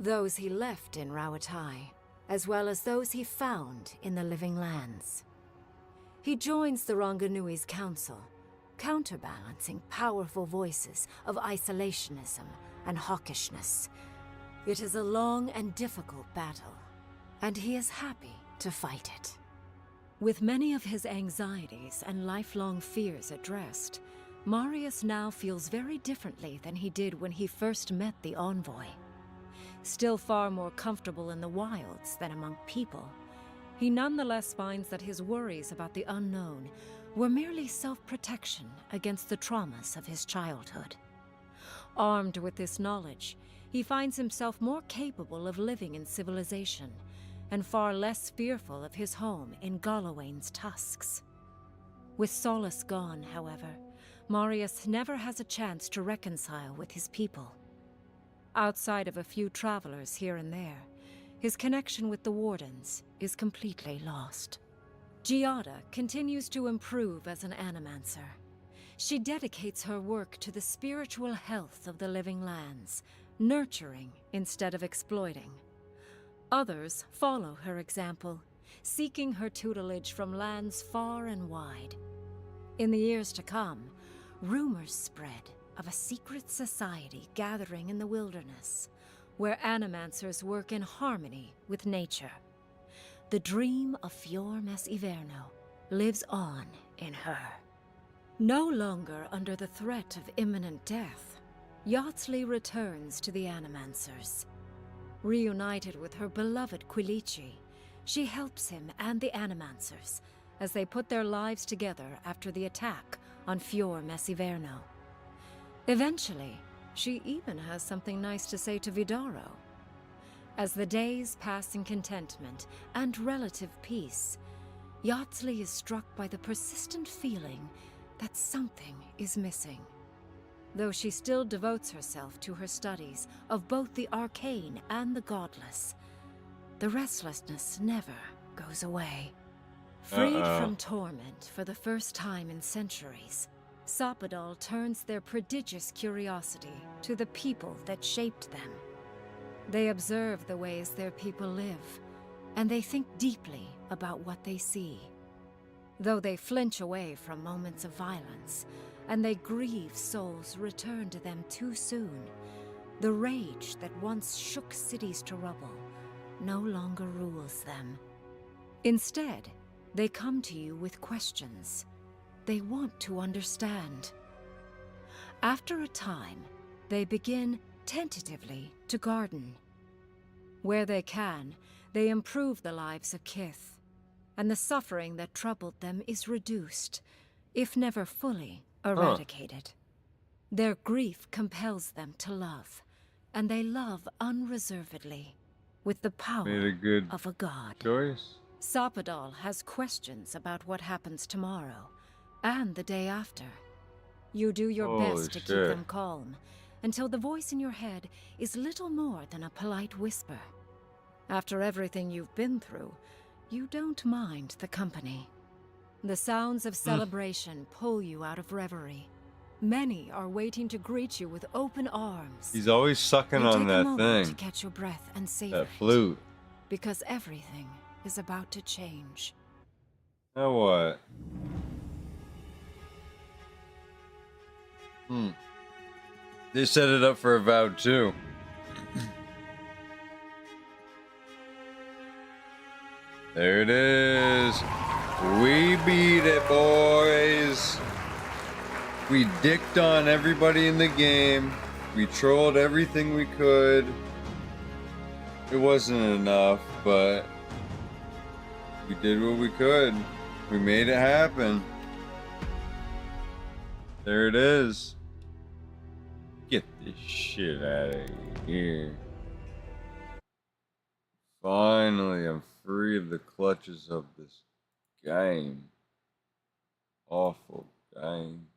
those he left in Rauatai, as well as those he found in the Living Lands. He joins the Ranganui's council, counterbalancing powerful voices of isolationism and hawkishness. It is a long and difficult battle, and he is happy to fight it. With many of his anxieties and lifelong fears addressed, Marius now feels very differently than he did when he first met the envoy. Still far more comfortable in the wilds than among people, he nonetheless finds that his worries about the unknown were merely self-protection against the traumas of his childhood. Armed with this knowledge, he finds himself more capable of living in civilization, and far less fearful of his home in Galawain's tusks. With Solace gone, however, Marius never has a chance to reconcile with his people. Outside of a few travelers here and there, his connection with the Wardens is completely lost. Giada continues to improve as an animancer. She dedicates her work to the spiritual health of the Living Lands, nurturing instead of exploiting. Others follow her example, seeking her tutelage from lands far and wide. In the years to come, rumors spread of a secret society gathering in the wilderness, where animancers work in harmony with nature. The dream of Fior Messiverno lives on in her. No longer under the threat of imminent death, Yatsley returns to the Animancers. Reunited with her beloved Quilici, she helps him and the Animancers as they put their lives together after the attack on Fior Messiverno. Eventually, she even has something nice to say to Vidaro. As the days pass in contentment and relative peace, Yatsley is struck by the persistent feeling that something is missing. Though she still devotes herself to her studies of both the arcane and the godless, the restlessness never goes away. Freed from torment for the first time in centuries, Soppadal turns their prodigious curiosity to the people that shaped them. They observe the ways their people live, and they think deeply about what they see. Though they flinch away from moments of violence, and they grieve souls returned to them too soon, the rage that once shook cities to rubble no longer rules them. Instead, they come to you with questions. They want to understand. After a time, they begin tentatively to garden. Where they can, they improve the lives of Kith, and the suffering that troubled them is reduced, if never fully eradicated. Their grief compels them to love, and they love unreservedly, with the power of a god. Choice. Sapadal has questions about what happens tomorrow, and the day after. You do your Holy best to keep shit. them calm, until the voice in your head is little more than a polite whisper. After everything you've been through, you don't mind the company. The sounds of celebration pull you out of reverie. Many are waiting to greet you with open arms. He's always sucking You on take a that moment thing. to catch your breath and savor That flute. it, because everything is about to change. Now what? They set it up for Avowed too. There it is. We beat it, boys. We dicked on everybody in the game. We trolled everything we could. It wasn't enough, but we did what we could. We made it happen. There it is. Get this shit out of here. Finally, I'm free of the clutches of this game. Awful game.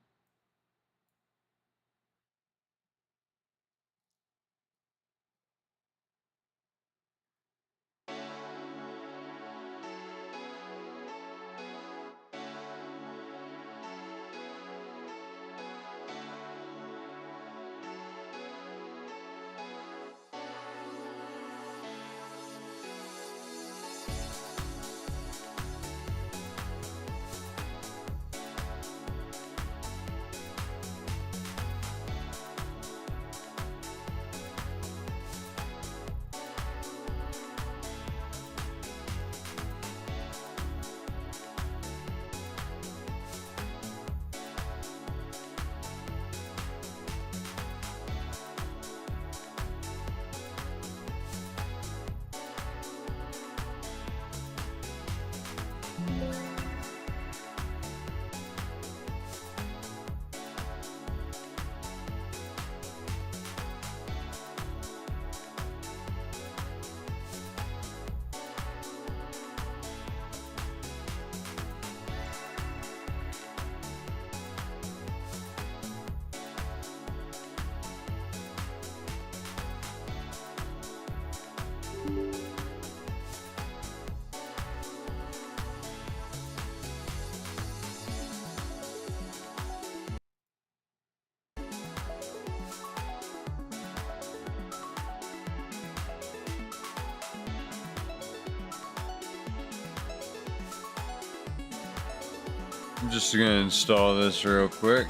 I'm just gonna install this real quick.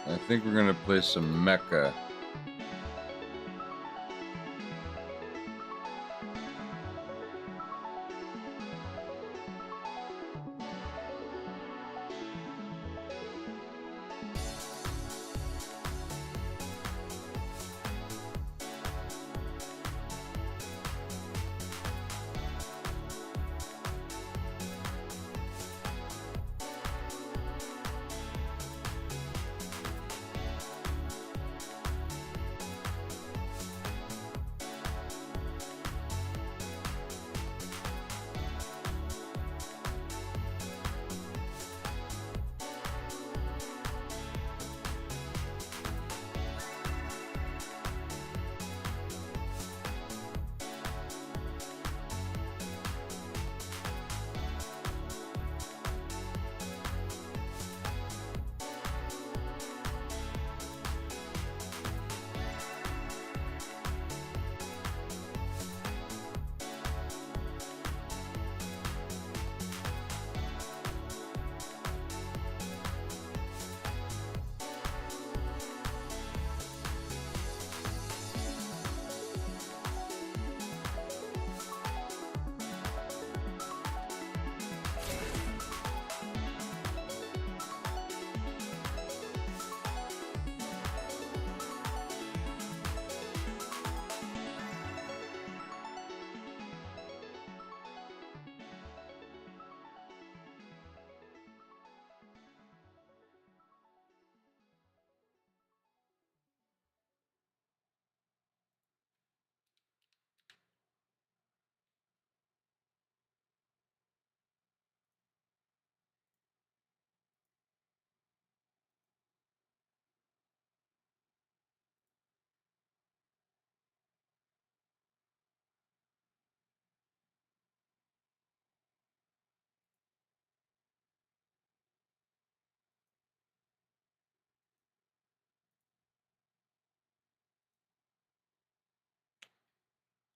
I think we're gonna play some Mecha.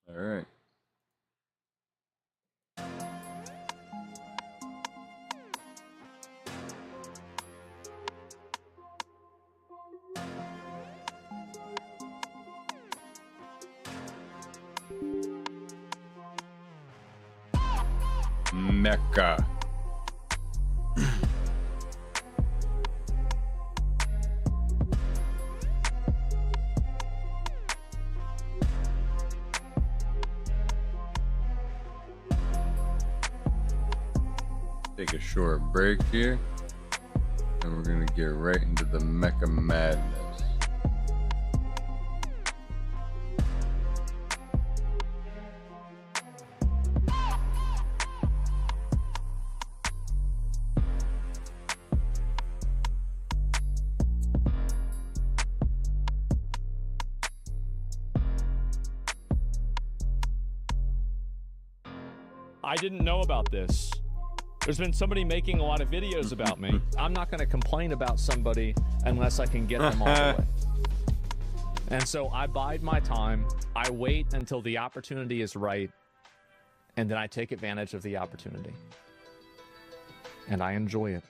All right. Mecca. Take a short break here, and we're gonna get right into the Mecca madness. I didn't know about this. There's been somebody making a lot of videos about me. I'm not going to complain about somebody unless I can get them all the way. And so I bide my time. I wait until the opportunity is right. And then I take advantage of the opportunity. And I enjoy it.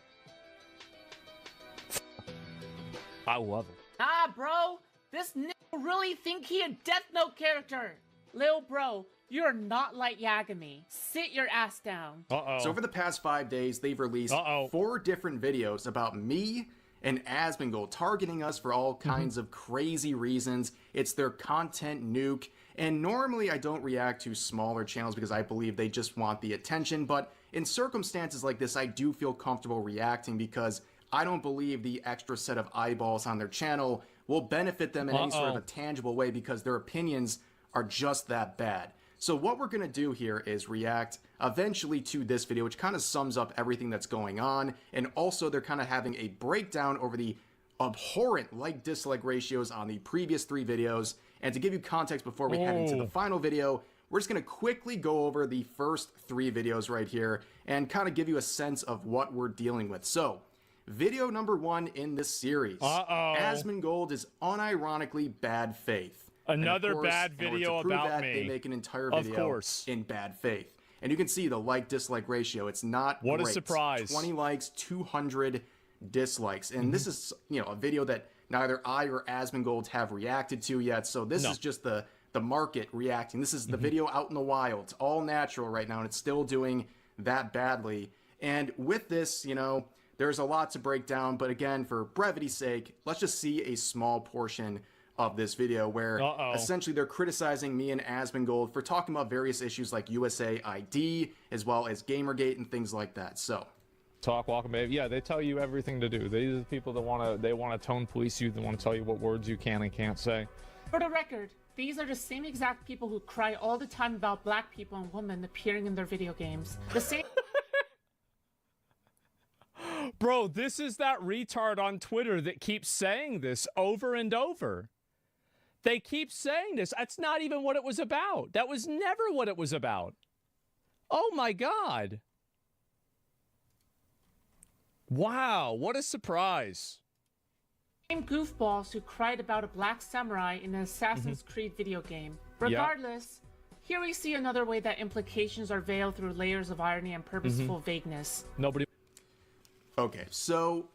I love it. Ah, bro, this nigga really think he a Death Note character. Lil bro, you're not like Yagami. Sit your ass down. So over the past 5 days, they've released 4 different videos about me and Asmongold, targeting us for all kinds of crazy reasons. It's their content nuke. And normally I don't react to smaller channels because I believe they just want the attention. But in circumstances like this, I do feel comfortable reacting because I don't believe the extra set of eyeballs on their channel will benefit them in any sort of a tangible way because their opinions are just that bad. So what we're going to do here is react eventually to this video, which kind of sums up everything that's going on. And also they're kind of having a breakdown over the abhorrent like-dislike ratios on the previous 3 videos. And to give you context before we head into the final video, we're just going to quickly go over the first 3 videos right here and kind of give you a sense of what we're dealing with. So, video number 1 in this series. Asmongold is unironically bad faith. Another course, bad video about that, me. They make an entire video in bad faith. And you can see the like-dislike ratio. It's not What great. a surprise. 20 likes, 200 dislikes. And this is, you know, a video that neither I or Asmongold have reacted to yet. So this is just the market reacting. This is the video out in the wild. It's all natural right now, and it's still doing that badly. And with this, you know, there's a lot to break down. But again, for brevity's sake, let's just see a small portion of this video where essentially they're criticizing me and Asmongold for talking about various issues like USA ID as well as Gamergate and things like that. So Talk, walk, and behave. Yeah, they tell you everything to do. These are the people that want to tone police you. They want to tell you what words you can and can't say. For the record, these are the same exact people who cry all the time about black people and women appearing in their video games. The same. Bro, this is that retard on Twitter that keeps saying this over and over. They keep saying this. That's not even what it was about. That was never what it was about. Oh my God. Wow, what a surprise. Same goofballs who cried about a black samurai in an Assassin's Creed video game. Regardless, here we see another way that implications are veiled through layers of irony and purposeful vagueness. Okay, so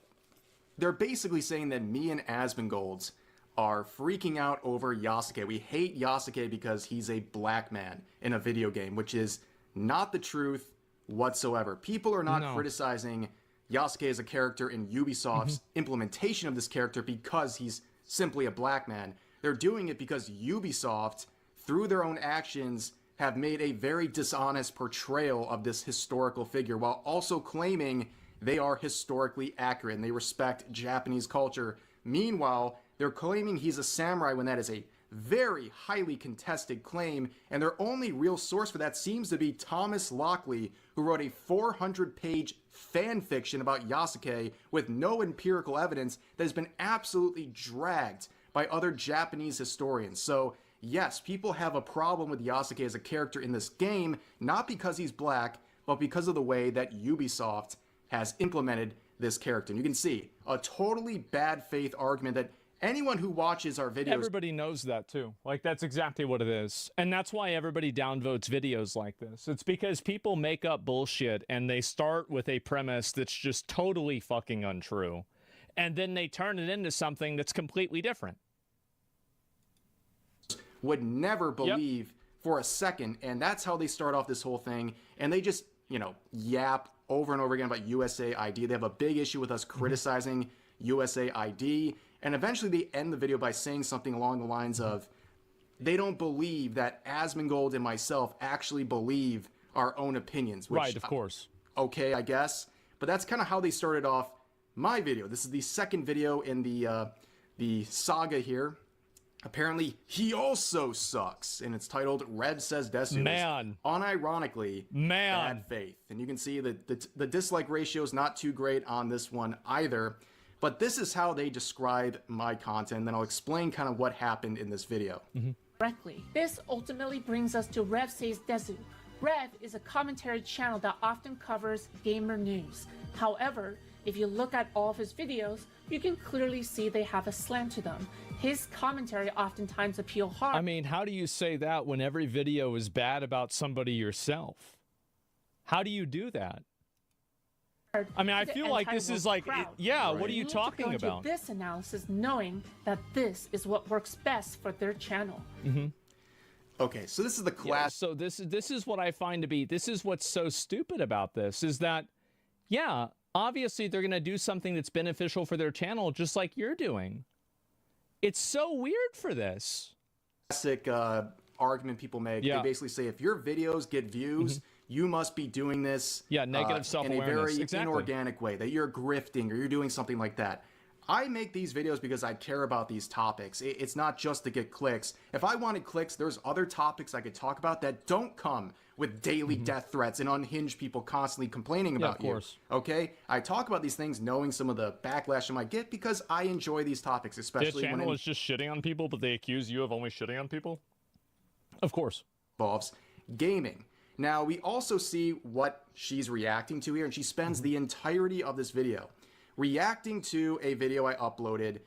they're basically saying that me and Asmongold are freaking out over Yasuke. We hate Yasuke because he's a black man in a video game, which is not the truth whatsoever. People are not criticizing Yasuke as a character in Ubisoft's implementation of this character because he's simply a black man. They're doing it because Ubisoft, through their own actions, have made a very dishonest portrayal of this historical figure while also claiming they are historically accurate and they respect Japanese culture. Meanwhile, they're claiming he's a samurai when that is a very highly contested claim, and their only real source for that seems to be Thomas Lockley, who wrote a 400-page fan fiction about Yasuke with no empirical evidence that has been absolutely dragged by other Japanese historians. So, yes, people have a problem with Yasuke as a character in this game, not because he's black, but because of the way that Ubisoft has implemented this character. And you can see a totally bad faith argument that anyone who watches our videos... Everybody knows that too. Like, that's exactly what it is. And that's why everybody downvotes videos like this. It's because people make up bullshit and they start with a premise that's just totally fucking untrue. And then they turn it into something that's completely different. Would never believe for a second, and that's how they start off this whole thing. And they just, you know, yap over and over again about USA ID. They have a big issue with us criticizing USA ID. And eventually they end the video by saying something along the lines of, they don't believe that Asmongold and myself actually believe our own opinions. Which, right, of course. Okay, I guess. But that's kind of how they started off my video. This is the second video in the saga here. Apparently, he also sucks. And it's titled Rev Says Desu. Man. Unironically, bad faith. And you can see that the dislike ratio is not too great on this one either. But this is how they describe my content. Then I'll explain kind of what happened in this video. Correctly. This ultimately brings us to Rev Says Desu. Rev is a commentary channel that often covers gamer news. However, if you look at all of his videos, you can clearly see they have a slant to them. His commentary oftentimes appeal hard. I mean, how do you say that when every video is bad about somebody yourself? How do you do that? I mean, I feel like this is like, yeah, what are you talking about? This analysis knowing that this is what works best for their channel. Okay, so this is the class. So this is what I find to be, this is what's so stupid about this, is that, yeah, obviously they're going to do something that's beneficial for their channel, just like you're doing. It's so weird for this. Classic argument people make. They basically say, if your videos get views, you must be doing this negative self-awareness. in a very inorganic way, that you're grifting or you're doing something like that. I make these videos because I care about these topics. It's not just to get clicks. If I wanted clicks, there's other topics I could talk about that don't come with daily death threats and unhinged people constantly complaining about you. Okay? I talk about these things knowing some of the backlash I might get because I enjoy these topics, especially when... Their channel is just shitting on people, but they accuse you of only shitting on people? Of course. Involves gaming. Now, we also see what she's reacting to here, and she spends the entirety of this video reacting to a video I uploaded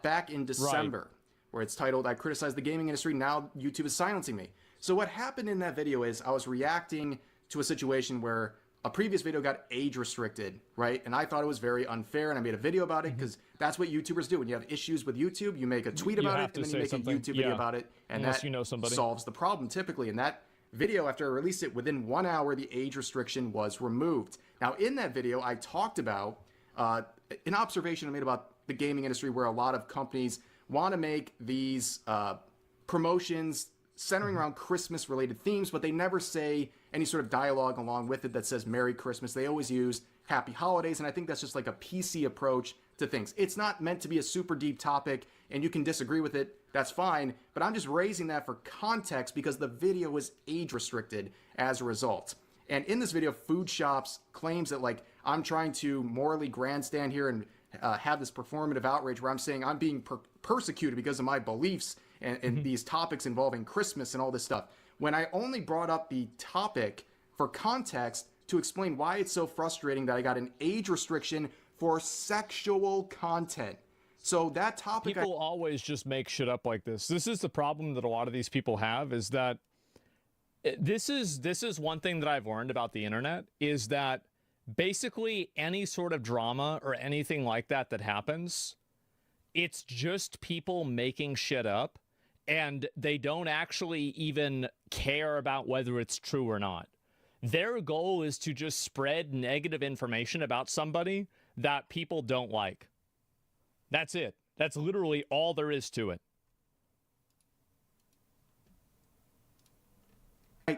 back in December, where it's titled, I criticize the gaming industry, now YouTube is silencing me. So what happened in that video is I was reacting to a situation where a previous video got age restricted, right? And I thought it was very unfair, and I made a video about it because that's what YouTubers do. When you have issues with YouTube, you make a tweet about it, and then you make a YouTube video about it, and that solves the problem typically. And that video, after I released it, within 1 hour, the age restriction was removed. Now, in that video, I talked about an observation I made about the gaming industry where a lot of companies want to make these promotions centering around Christmas-related themes, but they never say any sort of dialogue along with it that says Merry Christmas. They always use Happy Holidays, and I think that's just like a PC approach to things. It's not meant to be a super deep topic, and you can disagree with it. That's fine, but I'm just raising that for context because the video was age-restricted as a result. And in this video, Food Shops claims that, like, I'm trying to morally grandstand here and have this performative outrage where I'm saying I'm being persecuted because of my beliefs and these topics involving Christmas and all this stuff. When I only brought up the topic for context to explain why it's so frustrating that I got an age restriction for sexual content. So that topic... People always just make shit up like this. This is the problem that a lot of these people have, is that this is one thing that I've learned about the internet, is that basically any sort of drama or anything like that that happens, it's just people making shit up, and they don't actually even care about whether it's true or not. Their goal is to just spread negative information about somebody that people don't like. That's it. That's literally all there is to it.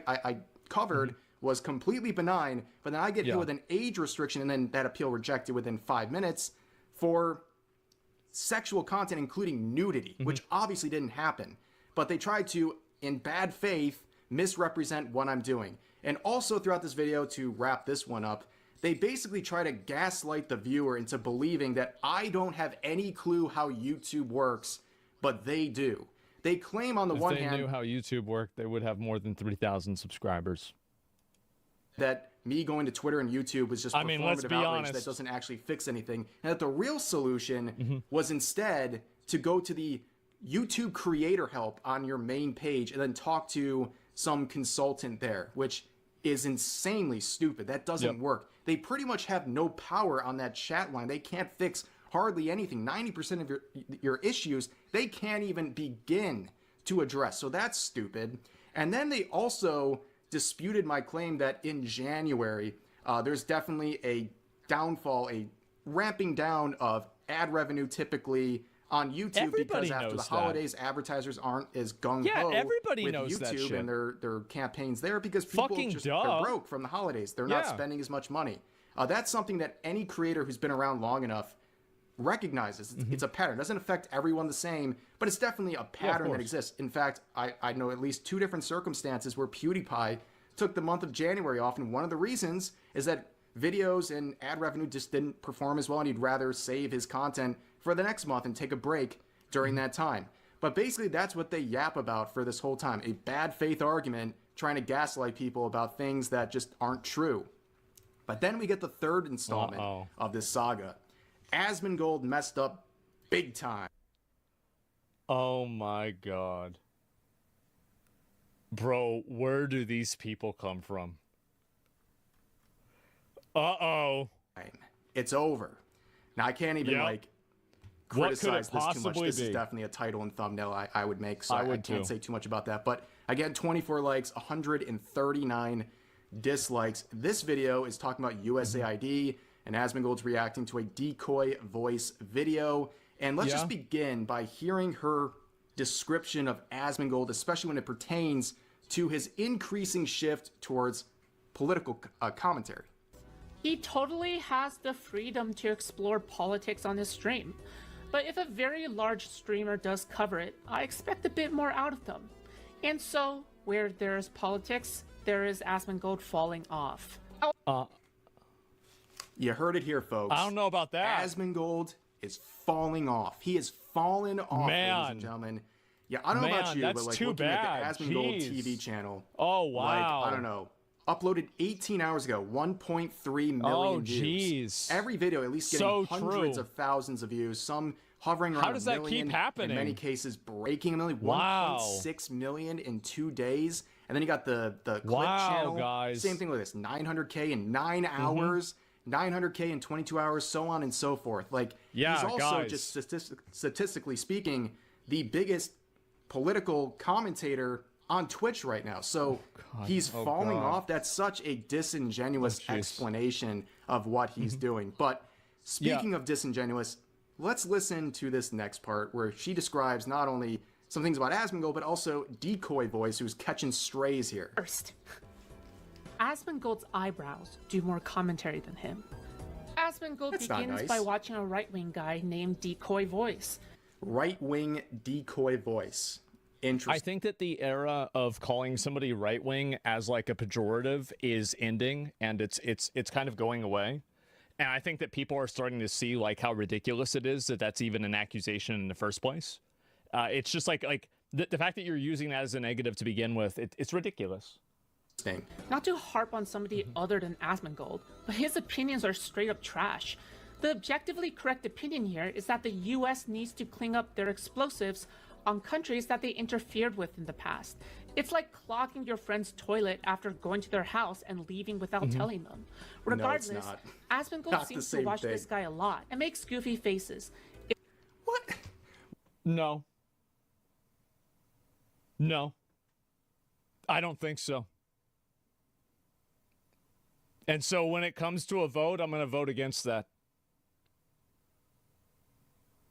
I covered was completely benign, but then I get hit with an age restriction, and then that appeal rejected within 5 minutes for sexual content, including nudity, which obviously didn't happen. But they tried to, in bad faith, misrepresent what I'm doing. And also throughout this video, to wrap this one up, they basically try to gaslight the viewer into believing that I don't have any clue how YouTube works, but they do. They claim on the one hand... If they knew how YouTube worked, they would have more than 3,000 subscribers. That me going to Twitter and YouTube was just performative outrage that doesn't actually fix anything. And that the real solution was instead to go to the YouTube creator help on your main page and then talk to some consultant there, which is insanely stupid. That doesn't work. They pretty much have no power on that chat line. They can't fix hardly anything. 90% of your issues, they can't even begin to address. So that's stupid. And then they also disputed my claim that in January, there's definitely a downfall, a ramping down of ad revenue typically on YouTube. Everybody because after the knows holidays, advertisers aren't as gung-ho Yeah, everybody with knows YouTube that shit. and their campaigns there because people Fucking just duh. are broke from the holidays. They're not Yeah. spending as much money. That's something that any creator who's been around long enough recognizes. It's a pattern. It doesn't affect everyone the same, but it's definitely a pattern that exists. In fact, I know at least 2 different circumstances where PewDiePie took the month of January off, and one of the reasons is that videos and ad revenue just didn't perform as well, and he'd rather save his content for the next month and take a break during that time. But basically, that's what they yap about for this whole time. A bad faith argument trying to gaslight people about things that just aren't true. But then we get the third installment of this saga. Asmongold messed up big time. Oh my god. Bro, where do these people come from? Uh-oh. It's over. Now, I can't even, like, What could criticize it this too much. possibly This is be? definitely a title and thumbnail I would make, so I I would can't too. say too much about that. But again, 24 likes, 139 dislikes. This video is talking about USAID, and Asmongold's reacting to a decoy voice video. And let's just begin by hearing her description of Asmongold, especially when it pertains to his increasing shift towards political commentary. He totally has the freedom to explore politics on his stream. But if a very large streamer does cover it, I expect a bit more out of them. And so, where there's politics, there is Asmongold falling off. You heard it here, folks. I don't know about that. Asmongold is falling off. He is fallen off, ladies and gentlemen. Yeah, I don't know about you, but that's like too looking bad. at the Asmongold Jeez. TV channel. Oh, wow. Like, I don't know. Uploaded 18 hours ago, 1.3 million views. Jeez. Every video at least getting So hundreds true. of thousands of views. Some hovering around How does a that million, keep happening? In many cases, breaking a million. Wow. 1.6 million in 2 days. And then you got the clip Wow, channel. guys. Same thing with this. 900K in 9 hours. 900K in 22 hours, so on and so forth. Like, Yeah, he's also, guys. just statistically speaking, the biggest political commentator on Twitch right now. So he's falling off. That's such a disingenuous explanation of what he's doing. But speaking of disingenuous, let's listen to this next part where she describes not only some things about Asmongold, but also Decoy Voice, who's catching strays here. First, Asmongold's eyebrows do more commentary than him. Asmongold That's not begins nice. by watching a right-wing guy named Decoy Voice. Right-wing Decoy Voice. Interesting. I think that the era of calling somebody right wing as like a pejorative is ending, and it's kind of going away. And I think that people are starting to see like how ridiculous it is that that's even an accusation in the first place. It's just like the fact that you're using that as a negative to begin with, it's ridiculous. Not to harp on somebody other than Asmongold, but his opinions are straight up trash. The objectively correct opinion here is that the US needs to clean up their explosives on countries that they interfered with in the past. It's like clogging your friend's toilet after going to their house and leaving without telling them. Regardless, No, it's not. Asmongold Not the seems to same watch thing. this guy a lot and makes goofy faces. No. No. I don't think so. And so when it comes to a vote, I'm going to vote against that.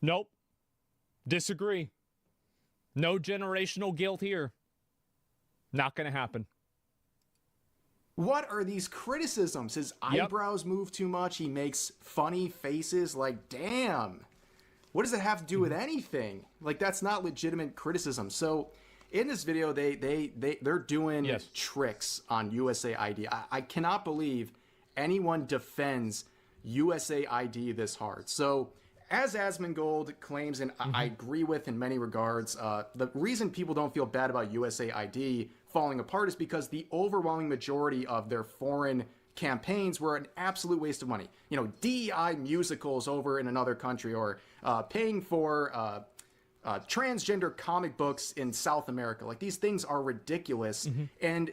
Nope. Disagree. No generational guilt here. Not going to happen. What are these criticisms? His eyebrows move too much. He makes funny faces. Like, damn. What does it have to do with anything? Like, that's not legitimate criticism. So, in this video, they're doing tricks on USAID. I cannot believe anyone defends USAID this hard. So, as Asmongold claims, and I agree with in many regards, the reason people don't feel bad about USAID falling apart is because the overwhelming majority of their foreign campaigns were an absolute waste of money. You know, DEI musicals over in another country, or paying for transgender comic books in South America. Like, these things are ridiculous. And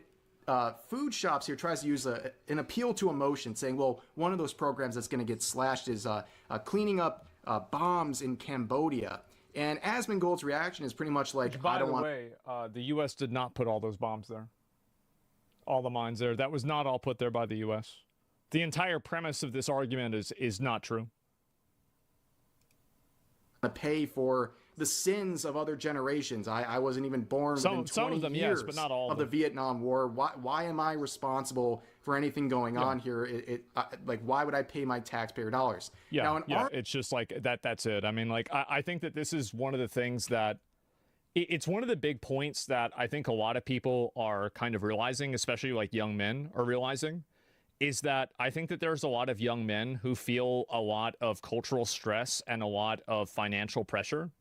food shops here tries to use an appeal to emotion, saying, well, one of those programs that's going to get slashed is cleaning up bombs in Cambodia. And Asmongold's reaction is pretty much like, By the way, the U.S. did not put all those bombs there. All the mines there. That was not all put there by the U.S. The entire premise of this argument is not true. To pay for the sins of other generations. I wasn't even born within 20 some of them, years yes, but not all of of the Vietnam War. Why am I responsible for anything going on here? Like, why would I pay my taxpayer dollars? Yeah, now, it's just like that. That's it. I mean, like, I think that this is one of the things that it's one of the big points that I think a lot of people are kind of realizing, especially like young men are realizing, is that I think that there's a lot of young men who feel a lot of cultural stress and a lot of financial pressure.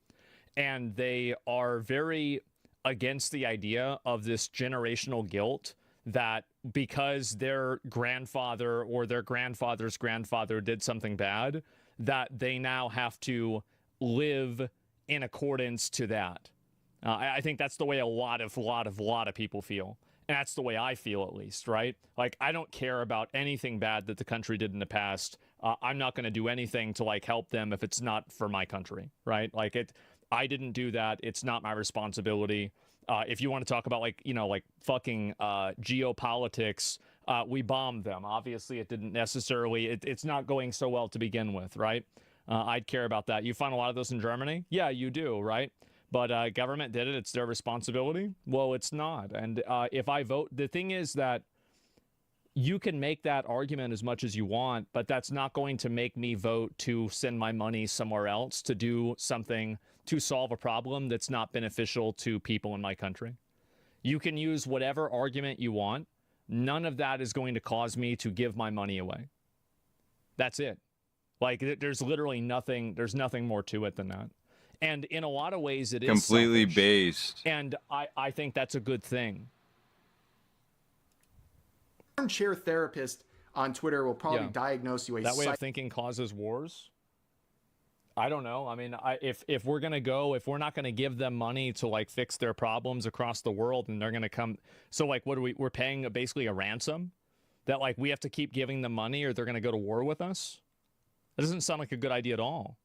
And they are very against the idea of this generational guilt that because their grandfather or their grandfather's grandfather did something bad, that they now have to live in accordance to that. I think that's the way a lot of people feel. And that's the way I feel, at least, right? Like, I don't care about anything bad that the country did in the past. I'm not going to do anything to, like, help them if it's not for my country, right? Like, I didn't do that. It's not my responsibility. If you want to talk about, like, you know, like fucking geopolitics, we bombed them. Obviously, it didn't necessarily, it's not going so well to begin with, right? I'd care about that. You find a lot of those in Germany? Yeah, you do, right? But government did it. It's their responsibility. Well, it's not. And if I vote, the thing is that you can make that argument as much as you want, but that's not going to make me vote to send my money somewhere else to do something to solve a problem that's not beneficial to people in my country. You can use whatever argument you want. None of that is going to cause me to give my money away. That's it. Like, there's literally nothing, there's nothing more to it than that. And in a lot of ways, it is completely selfish. based. And I think that's a good thing. Armchair therapist on Twitter will probably diagnose you that way of thinking causes wars. I don't know. I mean, if we're gonna go, if we're not gonna give them money to like fix their problems across the world, and they're gonna come, so like, what are we're paying basically a ransom that like we have to keep giving them money, or they're gonna go to war with us. That doesn't sound like a good idea at all.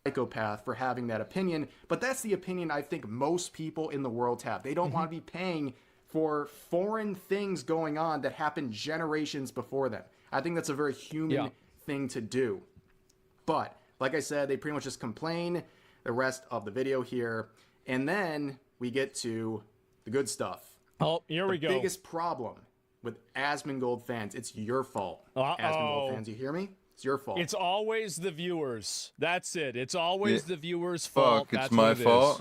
Psychopath for having that opinion, but that's the opinion I think most people in the world have. They don't want to be paying for foreign things going on that happened generations before them. I think that's a very human thing to do. But like I said, they pretty much just complain the rest of the video here, and then we get to the good stuff. Oh, here we go. The biggest problem with Asmongold fans, it's your fault. Asmongold fans, you hear me? It's your fault. It's always the viewers. That's it. It's always the viewers' fault. Fuck, it's That's my what it fault.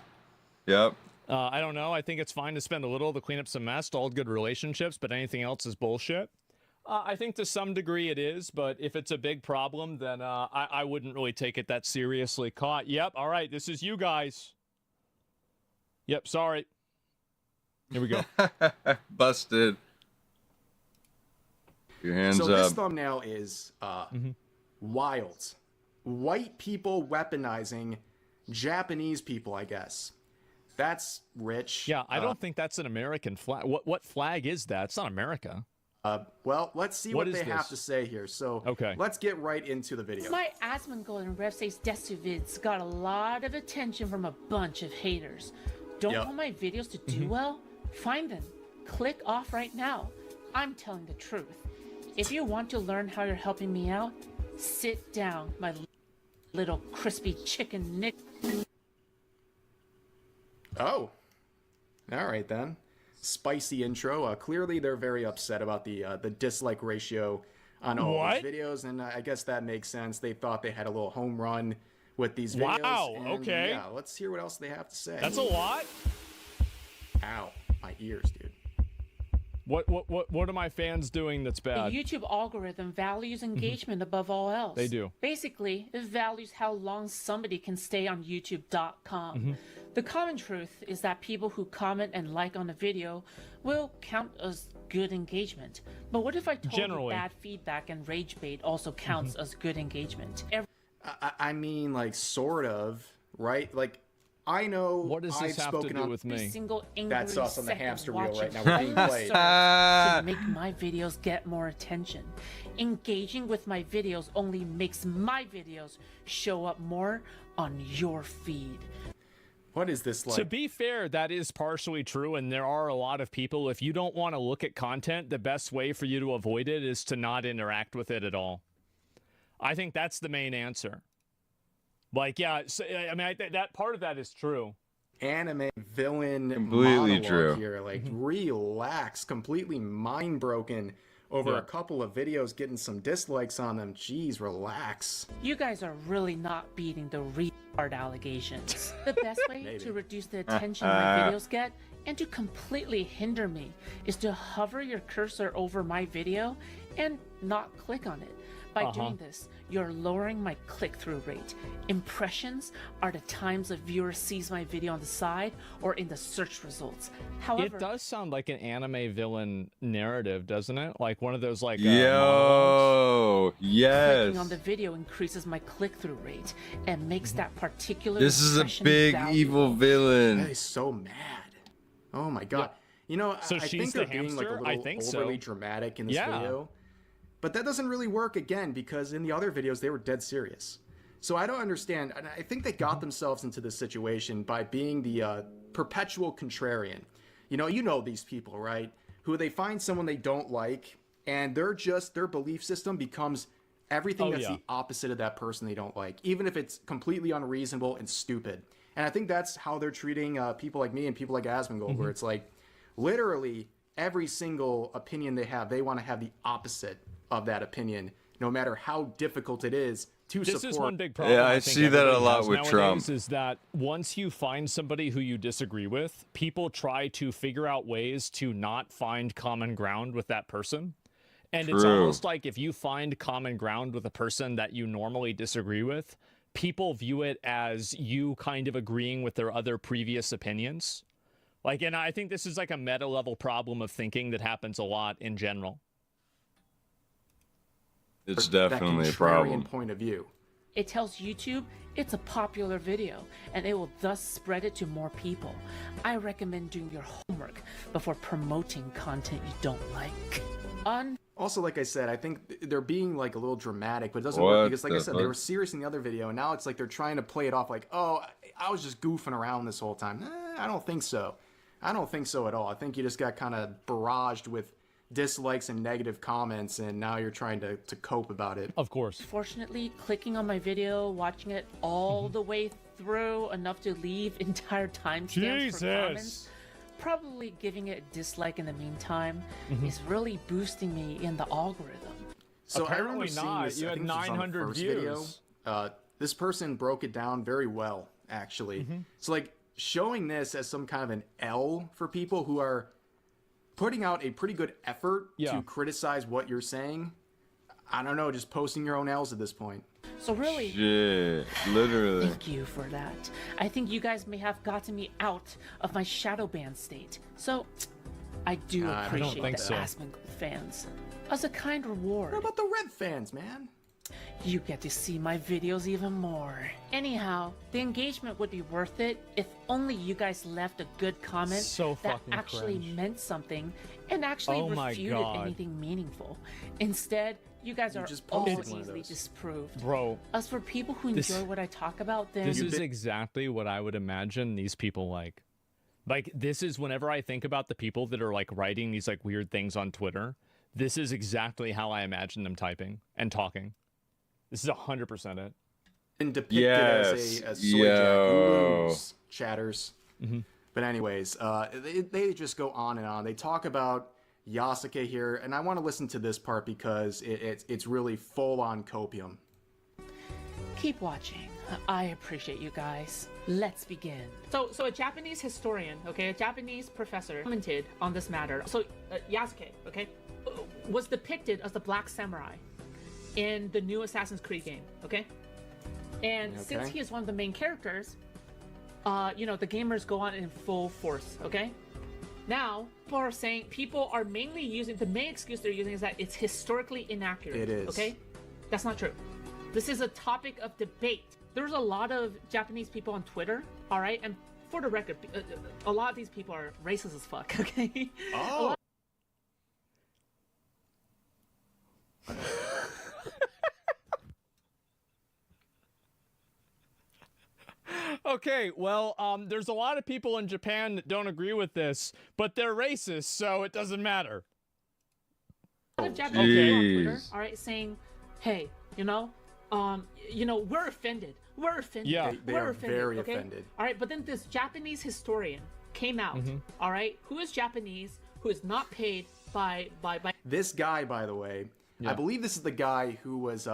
is. Yep. I don't know. I think it's fine to spend a little to clean up some mess, to hold good relationships, but anything else is bullshit. I think to some degree it is, but if it's a big problem, then I wouldn't really take it that seriously. Caught. Yep. All right. This is you guys. Yep. Sorry. Here we go. Busted. Your hands so up. This thumbnail is wild. White people weaponizing Japanese people, I guess. That's rich. Yeah, I don't think that's an American flag. What flag is that? It's not America. Well, let's see what they have to say here. So let's get right into the video. My Asmongold and RevSays Desu vids got a lot of attention from a bunch of haters. Don't want my videos to do well? Find them. Click off right now. I'm telling the truth. If you want to learn how you're helping me out, sit down, my little crispy chicken nick. Oh, all right then. Spicy intro. Clearly, they're very upset about the dislike ratio on all these videos, and I guess that makes sense. They thought they had a little home run with these videos. Wow. And okay. Yeah. Let's hear what else they have to say. That's a lot. Ow, my ears, dude. What are my fans doing that's bad? The YouTube algorithm values engagement above all else. They do. Basically, it values how long somebody can stay on YouTube.com. The common truth is that people who comment and like on a video will count as good engagement. But what if I told you bad feedback and rage bait also counts as good engagement? I mean, like, sort of. right? Like, I know What does this I've have to spoken do on with me? Single angry that's us on the second hamster wheel watching right now. We're being only played. serves to make my videos get more attention. Engaging with my videos only makes my videos show up more on your feed. What is this like? To be fair, that is partially true, and there are a lot of people, if you don't want to look at content, the best way for you to avoid it is to not interact with it at all. I think that's the main answer. Like, yeah, so, I mean, that part of that is true. Anime villain Completely monologue true. here. Like, relax, completely mind broken over a couple of videos getting some dislikes on them. Jeez, relax. You guys are really not beating the retard allegations. The best way to reduce the attention my videos get and to completely hinder me is to hover your cursor over my video and not click on it. By doing this, you're lowering my click-through rate. Impressions are the times a viewer sees my video on the side or in the search results. However, It does sound like an anime villain narrative, doesn't it? Like one of those, like, Yo, yes. clicking on the video increases my click-through rate and makes that particular This is a impression big valuable. evil villain. That is so mad. Oh my god. You know, So I she's think they're the being like a hamster? I little think overly so. dramatic in this Yeah. video. But that doesn't really work again because in the other videos they were dead serious. So I don't understand. And I think they got themselves into this situation by being the perpetual contrarian. You know these people, right? Who they find someone they don't like, and their belief system becomes everything that's the opposite of that person they don't like, even if it's completely unreasonable and stupid. And I think that's how they're treating people like me and people like Asmongold, where it's like literally every single opinion they have, they want to have the opposite of that opinion, no matter how difficult it is to support. This is one big problem. Yeah, I think see that a everybody lot has with nowadays, Trump. Is that once you find somebody who you disagree with, people try to figure out ways to not find common ground with that person. And it's True. almost like if you find common ground with a person that you normally disagree with, people view it as you kind of agreeing with their other previous opinions. Like, and I think this is like a meta level problem of thinking that happens a lot in general. It's definitely a that contrarian problem. point of view. It tells YouTube it's a popular video, and it will thus spread it to more people. I recommend doing your homework before promoting content you don't like. Also, like I said, I think they're being like a little dramatic, but it doesn't What work because, like I the said, they fuck? were serious in the other video, and now it's like they're trying to play it off like, oh, I was just goofing around this whole time. I don't think so. I don't think so at all. I think you just got kind of barraged with dislikes and negative comments, and now you're trying to cope about it. Of course. Fortunately, clicking on my video, watching it all the way through enough to leave entire timestamps for comments, probably giving it a dislike in the meantime, is really boosting me in the algorithm. So I remember Apparently seeing not. this, You I had think this was on the 900 first views. video. This person broke it down very well, actually. So like showing this as some kind of an L for people who are putting out a pretty good effort to criticize what you're saying. I don't know, just posting your own L's at this point. So really, Shit, literally. thank you for that. I think you guys may have gotten me out of my shadow ban state. So I do I don't appreciate think the so. Asmongold fans. As a kind reward. What about the Red fans, man? You get to see my videos even more. Anyhow, the engagement would be worth it if only you guys left a good comment So that fucking actually cringe. meant something and actually Oh my refuted God. anything meaningful. Instead, you guys are just all posted one of easily those. disproved. Bro, As for people who This- enjoy what I talk about, then this is exactly what I would imagine these people like. Like, this is whenever I think about the people that are like writing these like weird things on Twitter, this is exactly how I imagine them typing and talking. This is 100% it. And depicted Yes, as a soy yo. jack. Who lose, chatters. Mm-hmm. But anyways, they just go on and on. They talk about Yasuke here, and I want to listen to this part because it's really full-on copium. keep watching. I appreciate you guys. Let's begin. So a Japanese historian, okay, a Japanese professor commented on this matter. So Yasuke, okay, was depicted as the Black Samurai in the new Assassin's Creed game, okay? And since he is one of the main characters, you know, the gamers go on in full force, okay? Now, people are mainly using, the main excuse they're using is that it's historically inaccurate. It is. Okay? That's not true. This is a topic of debate. There's a lot of Japanese people on Twitter, all right? And for the record, a lot of these people are racist as fuck, okay? Oh. Okay, well, there's a lot of people in Japan that don't agree with this, but they're racist, so it doesn't matter. A lot of Japanese people on Twitter, all right, saying, hey, we're offended. We're offended. Yeah. They we're are offended, very okay? offended. All right, but then this Japanese historian came out, all right, who is Japanese, who is not paid by... This guy, by the way, I believe this is the guy who was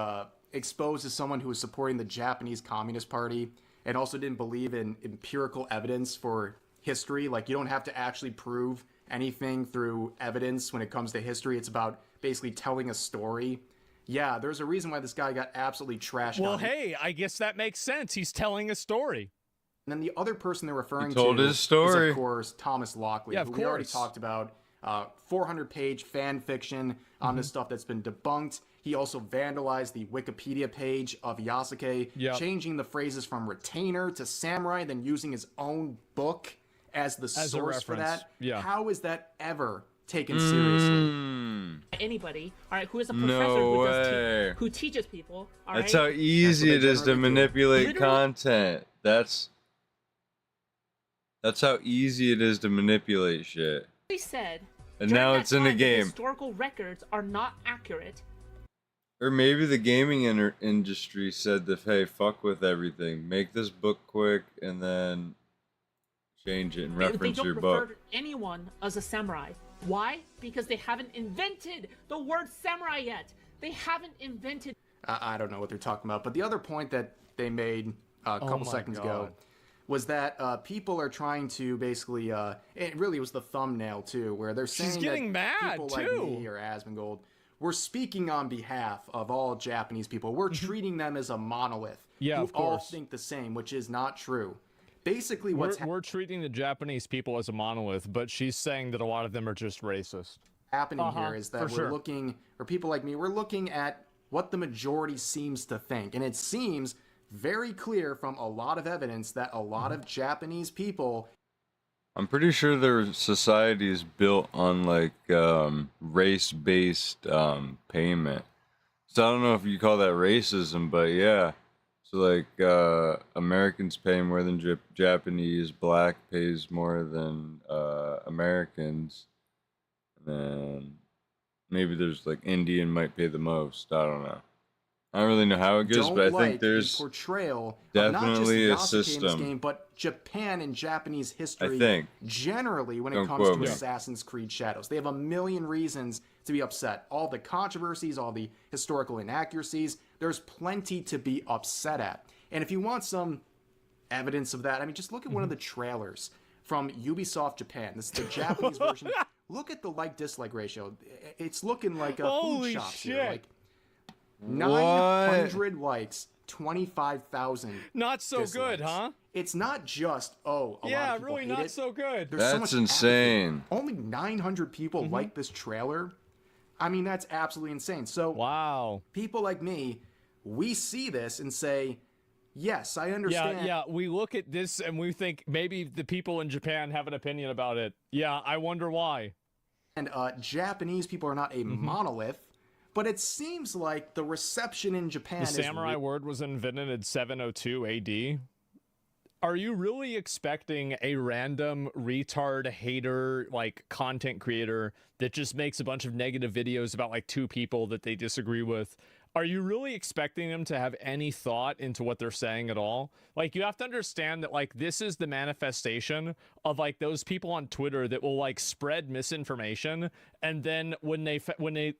exposed as someone who was supporting the Japanese Communist Party and also didn't believe in empirical evidence for history. Like, you don't have to actually prove anything through evidence when it comes to history. It's about basically telling a story. Yeah, there's a reason why this guy got absolutely trashed Well, out. hey, I guess that makes sense. He's telling a story. And then the other person they're referring told to his story. is, of course, Thomas Lockley, Yeah, of who we already course. talked about. 400-page fan fiction on this stuff that's been debunked. He also vandalized the Wikipedia page of Yasuke, changing the phrases from retainer to samurai, then using his own book as the source for that. Yeah. How is that ever taken seriously? Anybody, all right, who is a No professor way. who teaches people, all That's right? how easy it is to manipulate Literally- content. That's how easy it is to manipulate shit. They said, And during now that it's in the time, game. historical records are not accurate. Or maybe the gaming industry said that, hey, fuck with everything. Make this book quick and then change it and They reference don't your refer book. to anyone as a samurai. Why? Because they haven't invented the word samurai yet. They haven't invented. I don't know what they're talking about. But the other point that they made a couple my seconds ago God. was that people are trying to basically, it really was the thumbnail too, where they're saying She's getting that mad, people like too. me or Asmongold, we're speaking on behalf of all Japanese people. We're treating them as a monolith Yeah, who of all course. think the same, which is not true. Basically, what's We're treating the Japanese people as a monolith, but she's saying that a lot of them are just racist. happening here is that for we're sure. looking, or people like me, we're looking at what the majority seems to think. And it seems very clear from a lot of evidence that a lot of Japanese people... I'm pretty sure their society is built on like race-based payment. So I don't know if you call that racism, but yeah. So like Americans pay more than Japanese, black pays more than Americans, and then maybe there's like Indian might pay the most. I don't know. I don't really know how it goes, don't but I like think there's the portrayal definitely of not a just Yasuke in system. this game, but Japan and Japanese history I think. generally when it Don't comes quote to me. Assassin's Creed Shadows. They have a million reasons to be upset. All the controversies, all the historical inaccuracies, there's plenty to be upset at. And if you want some evidence of that, I mean, just look at one of the trailers from Ubisoft Japan. This is the Japanese version. Look at the like-dislike ratio. It's looking like a Holy food shops shit. here. Like 900 likes, 25,000 Not so good, dislikes. huh? It's not just, a lot Yeah, of people really hate not it. so good. There's so That's much insane. apathy. Only 900 people like this trailer. I mean, that's absolutely insane. So, wow. People like me, we see this and say, yes, I understand. Yeah, we look at this and we think maybe the people in Japan have an opinion about it. Yeah, I wonder why. And Japanese people are not a monolith, but it seems like the reception in Japan The is samurai word was invented in 702 AD. Are you really expecting a random retard hater, like content creator that just makes a bunch of negative videos about like two people that they disagree with? Are you really expecting them to have any thought into what they're saying at all? Like, you have to understand that, like, this is the manifestation of, like, those people on Twitter that will, like, spread misinformation, and then when it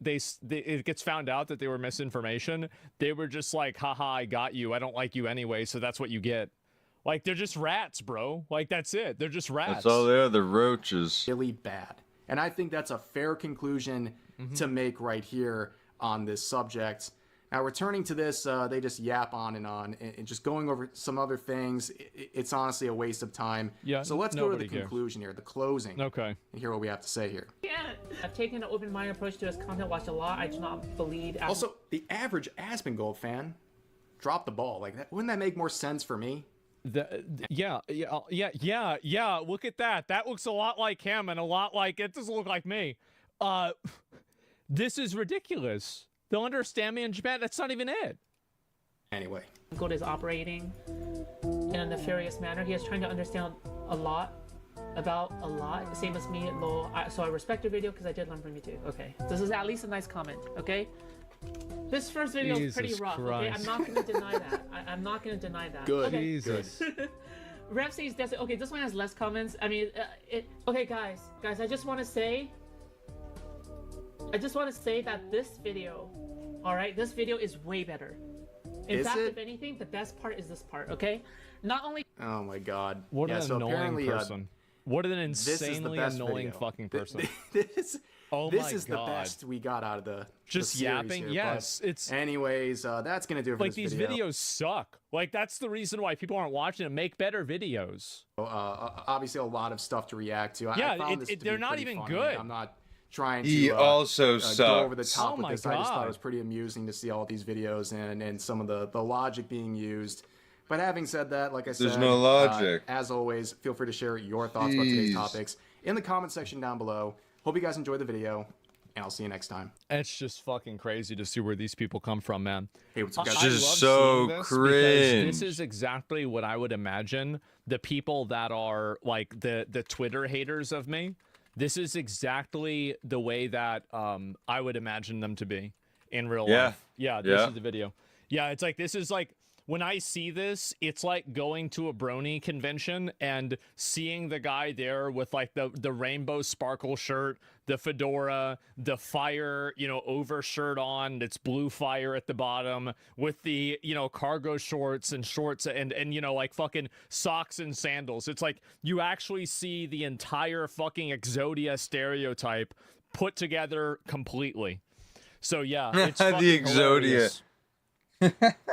gets found out that they were misinformation, they were just like, haha, I got you, I don't like you anyway, so that's what you get. Like, they're just rats, bro. Like, that's it. They're just rats. That's all they are, the roaches. really bad. And I think that's a fair conclusion to make right here on this subject. Now, returning to this, they just yap on and just going over some other things. It's honestly a waste of time. Yeah, So let's go to the nobody cares. conclusion here, the closing. Okay. And hear what we have to say here. Yeah, I've taken an open-minded approach to his content, watched a lot. I do not believe. Also, the average Asmongold fan drop the ball. Like, wouldn't that make more sense for me? Yeah. Look at that. That looks a lot like him and a lot like it doesn't look like me. This is ridiculous. They'll understand me in Japan. That's not even it. Anyway, Gold is operating in a nefarious manner. He is trying to understand a lot about a lot, same as me. So I respect your video because I did learn from you too. Okay, this is at least a nice comment. Okay, this first video is pretty rough. Okay, I'm not going to deny that. I'm not going to deny that. Good. Okay. Jesus. Rev says that's okay. This one has less comments. I mean, okay, guys, I just want to say that this video, all right, this video is way better. In fact, if anything, the best part is this part. Okay, not only. Oh my God. What yeah, an so annoying person. What an insanely annoying video. fucking person. This is God. the best we got out of the just the yapping. here, Yes, it's. Anyways, that's gonna do it for like this these video. videos suck. Like that's the reason why people aren't watching them. Make better videos. Obviously, a lot of stuff to react to. Yeah, I found this to they're be not pretty even funny. good. I'm not trying to He also go over the sucks. top Oh with my this. I just thought God. it was pretty amusing to see all these videos and some of the logic being used. But having said that, like I said, There's no logic. As always, feel free to share your thoughts about today's Jeez. topics in the comment section down below. Hope you guys enjoyed the video, and I'll see you next time. It's just fucking crazy to see where these people come from, man. Hey, what's up, guys? I Just love so seeing this cringe. because this is exactly what I would imagine the people that are like the Twitter haters of me. This is exactly the way that I would imagine them to be in real life. Yeah, this is the video. Yeah, it's like this is like when I see this, it's like going to a brony convention and seeing the guy there with like the rainbow sparkle shirt, the fedora, the fire, overshirt on, it's blue fire at the bottom with the, cargo shorts and like fucking socks and sandals. It's like you actually see the entire fucking Exodia stereotype put together completely. So yeah, it's The fucking Exodia. hilarious.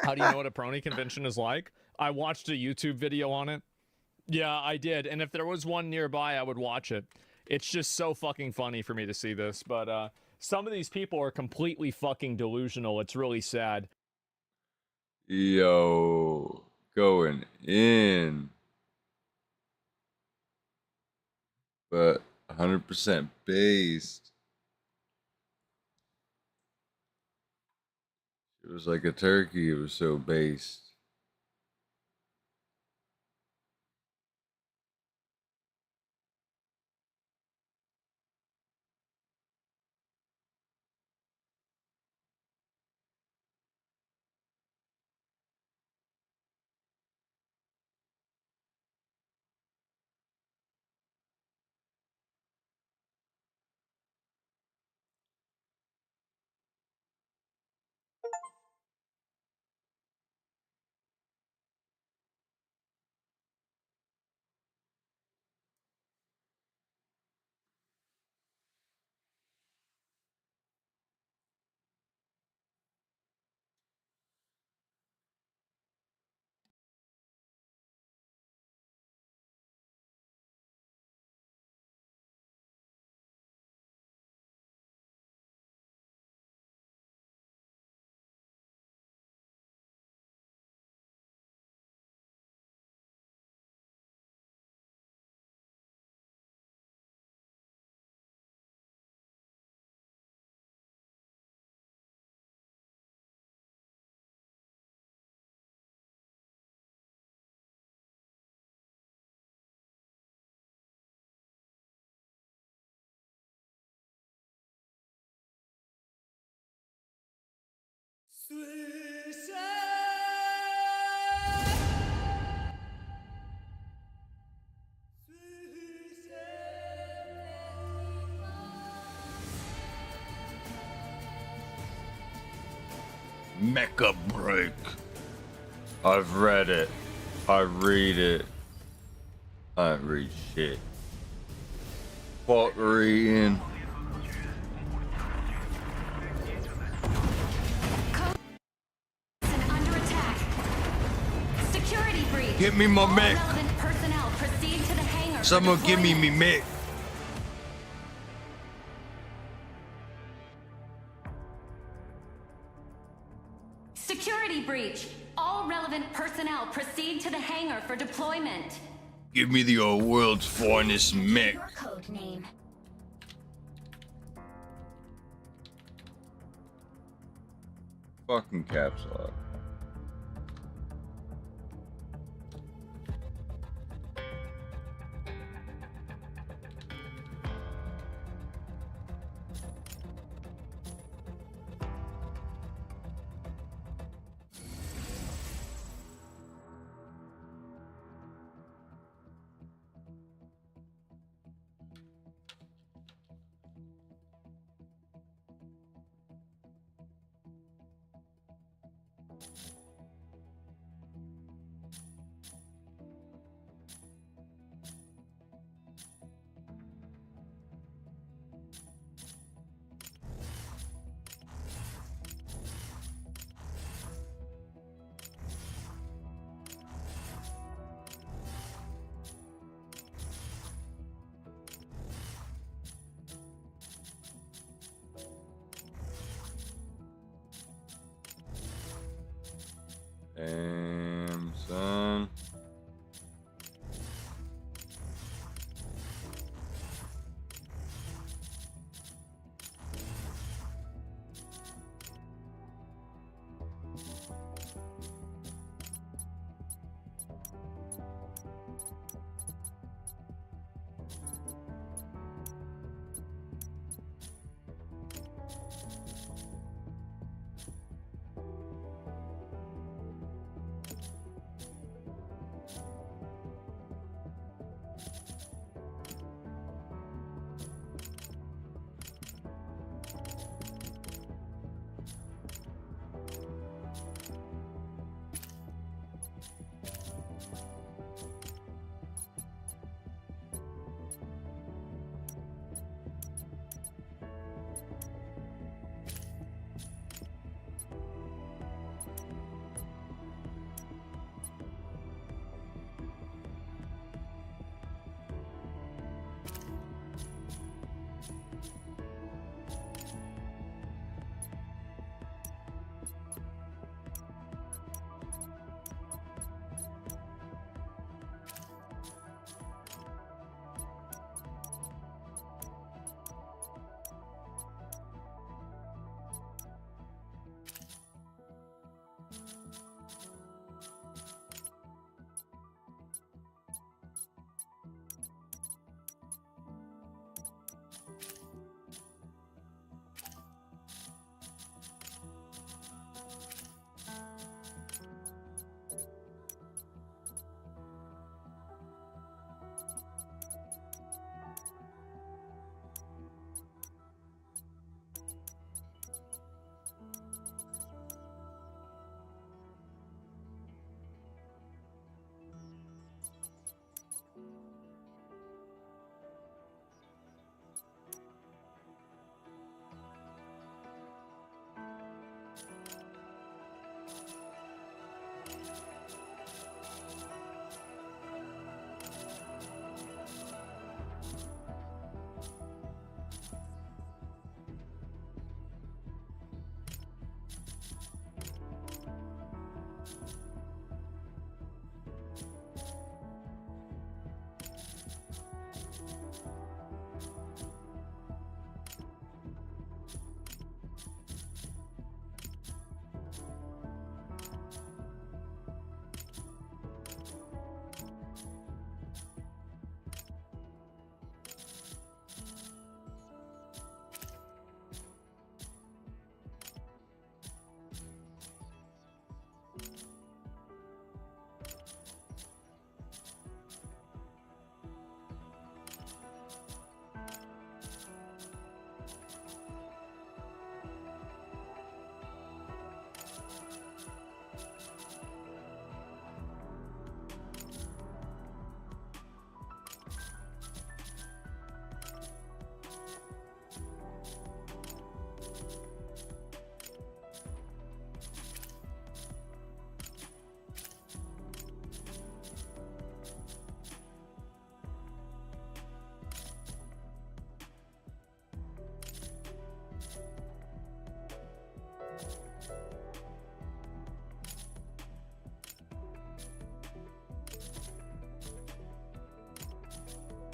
How do you know what a brony convention is like? I watched a YouTube video on it. Yeah, I did. And if there was one nearby, I would watch it. It's just so fucking funny for me to see this. But some of these people are completely fucking delusional. It's really sad. Yo, going in. But 100% based. It was like a turkey. It was so based. Mecha Break. I've read it. I read it. I don't read shit. Fuck reading. Under attack. Security breach. Give me my All mech. relevant personnel proceed to the hangar for Someone give me deployment. mech. Security breach. All relevant personnel proceed to the hangar for deployment. Give me the world's finest mech. Your code name. Fucking caps lock. Damn, son.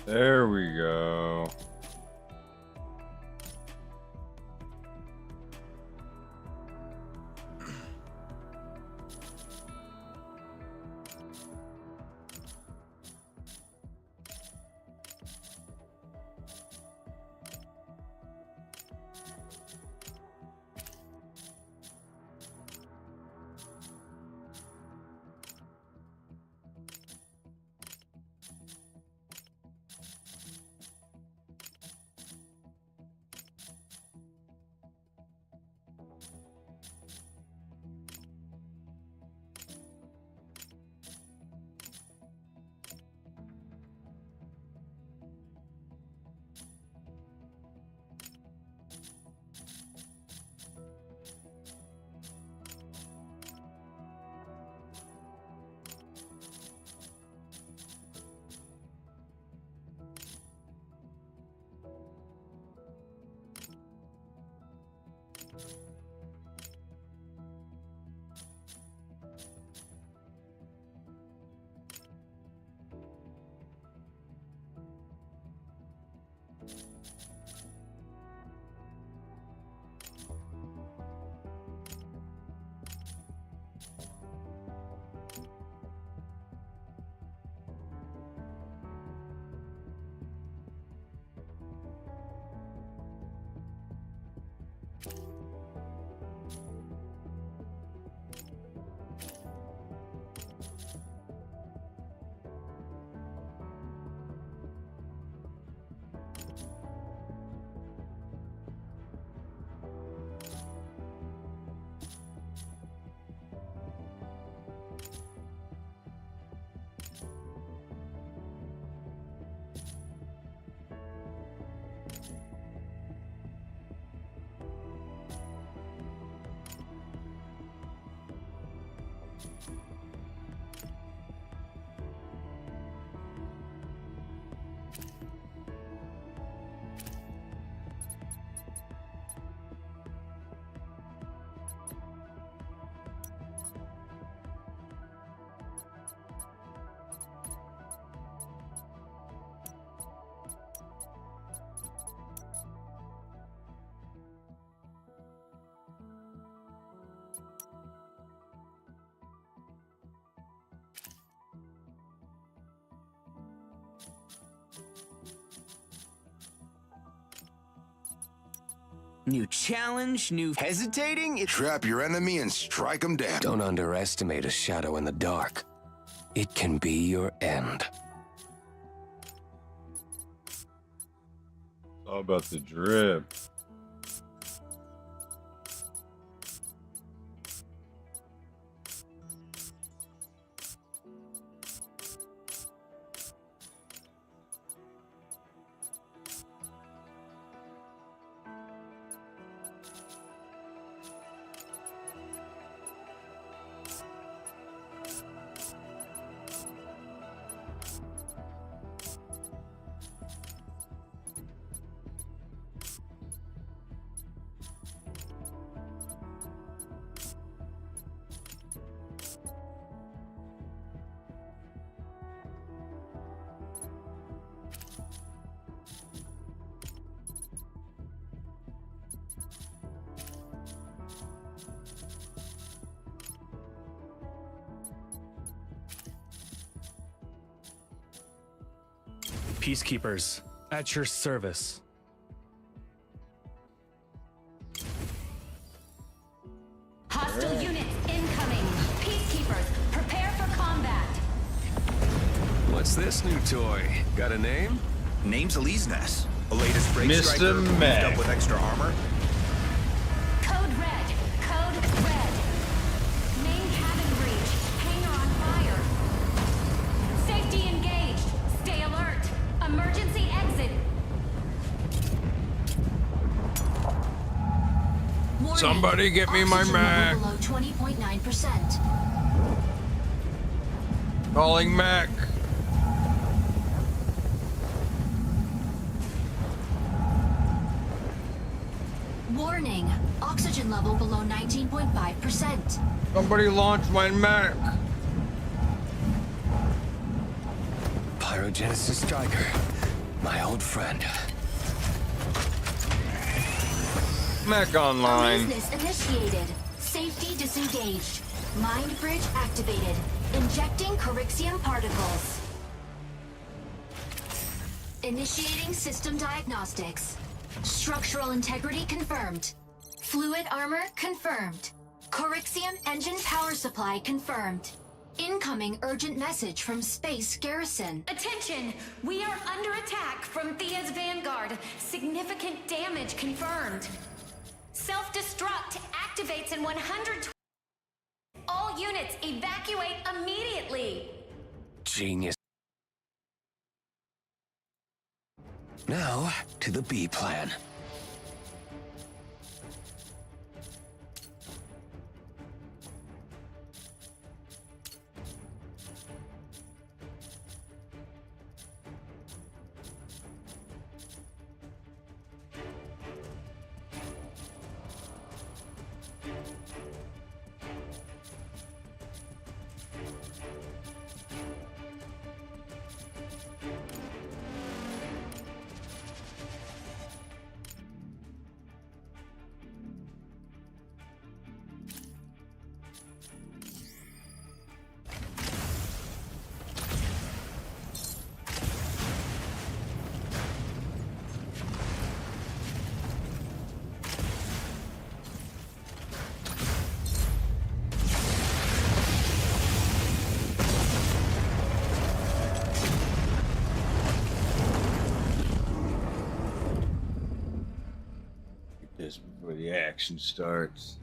There we go. New challenge, new hesitating. Trap your enemy and strike them down. Don't underestimate a shadow in the dark. It can be your end. It's all about the drip. Peacekeepers, at your service. Hostile units incoming. Peacekeepers, prepare for combat. What's this new toy? Got a name? Name's Eliznes. The latest break Mr. striker, beefed Mac. up with extra armor. Code red. Code red. Main cabin breach. Hangar on fire. Safety engaged. Stay alert. Emergency exit. Warning. Somebody get me my Mac. Below 20.9%. Calling Mac. Warning. Oxygen level below 19.5%. Somebody launch my Mac. Pyrogenesis Striker. My old friend. Mech online. Business initiated. Safety disengaged. Mind bridge activated. Injecting Corixium particles. Initiating system diagnostics. Structural integrity confirmed. Fluid armor confirmed. Corixium engine power supply confirmed. Incoming urgent message from Space Garrison. Attention! We are under attack from Thea's Vanguard. Significant damage confirmed. Self-destruct activates in 120. All units evacuate immediately. Genius. Now, to the B plan. This before the action starts.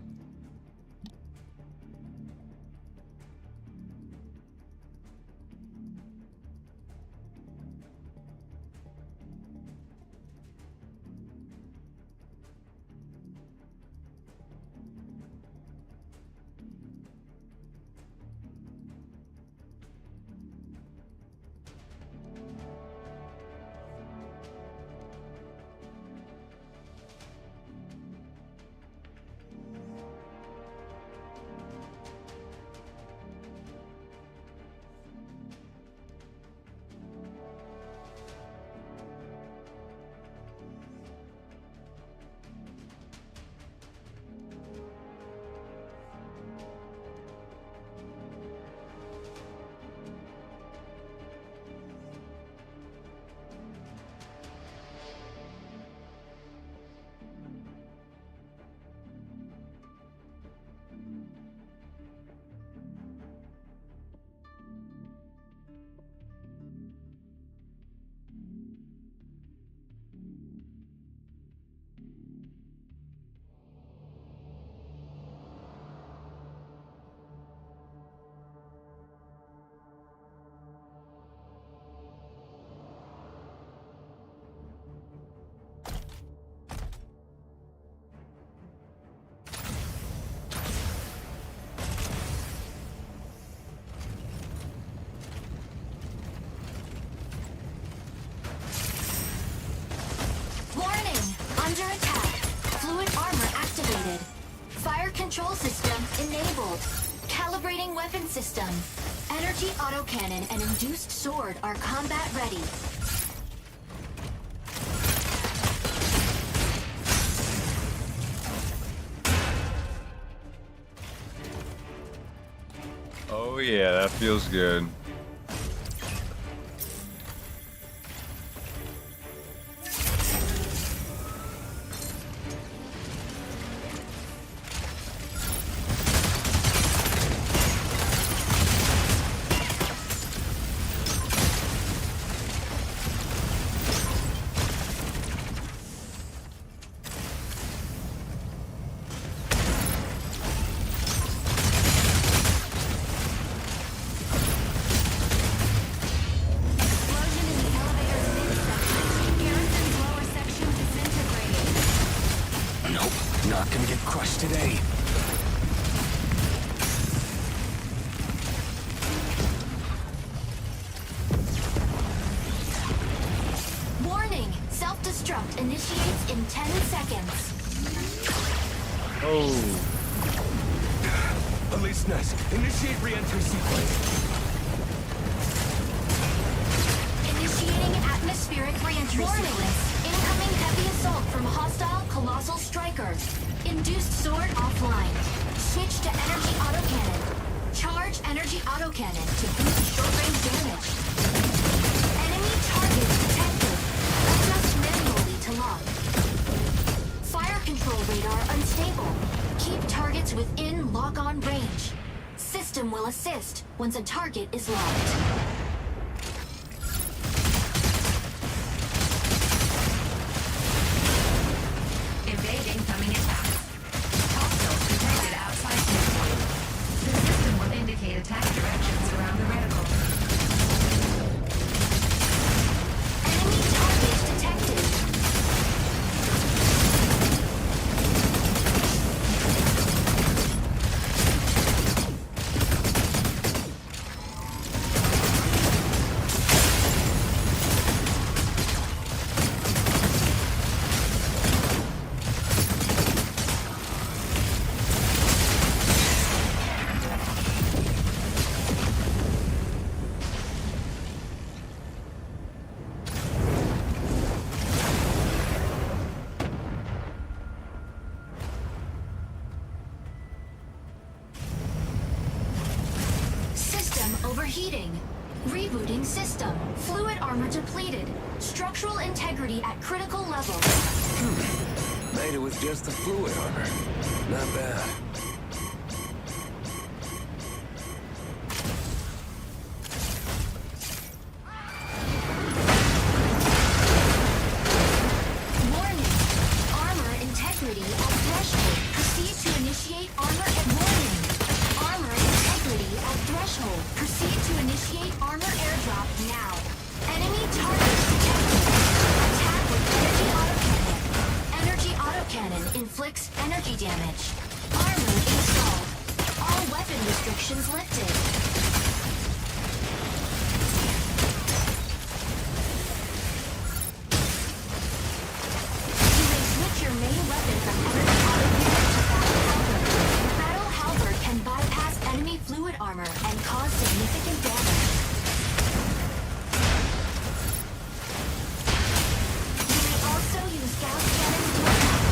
Under attack. Fluid armor activated. Fire control system enabled. Calibrating weapon system. Energy autocannon and induced sword are combat ready. Oh yeah, that feels good. Not gonna get crushed today. Warning! Self-destruct initiates in 10 seconds. Oh. Listeners, initiate re-entry sequence. Initiating atmospheric re-entry entry sequence. Incoming heavy assault from hostile colossal striker. Induced sword offline. Switch to energy autocannon. Charge energy autocannon to boost short-range damage. Enemy target detected. Adjust manually to lock. Fire control radar unstable. Keep targets within lock-on range. System will assist once a target is locked. Evade incoming attack. Hostiles detected outside standpoint. The system will indicate attack directions around the reticle. Enemy target detected. Overheating. Rebooting system. Fluid armor depleted. Structural integrity at critical level. Made it with just the fluid armor. Not bad. Warning. Armor integrity at threshold. Proceed to initiate armor and warning. Armor integrity at threshold. Proceed to initiate armor airdrop now. Enemy target detected. Attack with energy autocannon. Energy autocannon inflicts energy damage. Armor installed. All weapon restrictions lifted. You may switch your main weapon from energy autocannon to Battle Halberd can bypass enemy fluid armor and cause significant damage. You may also use Gauss cannons to attack.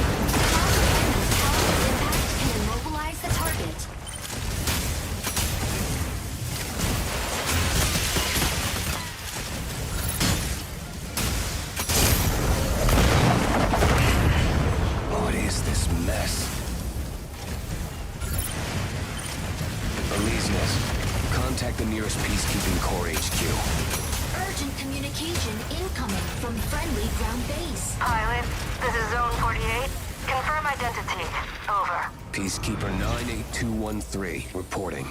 Gauss cannons powered with impact can immobilize the target. What is this mess? Elysius, contact the nearest peacekeeping corps HQ. Urgent communication incoming from friendly ground base. Pilot, this is Zone 48. Confirm identity. Over. Peacekeeper 98213, reporting.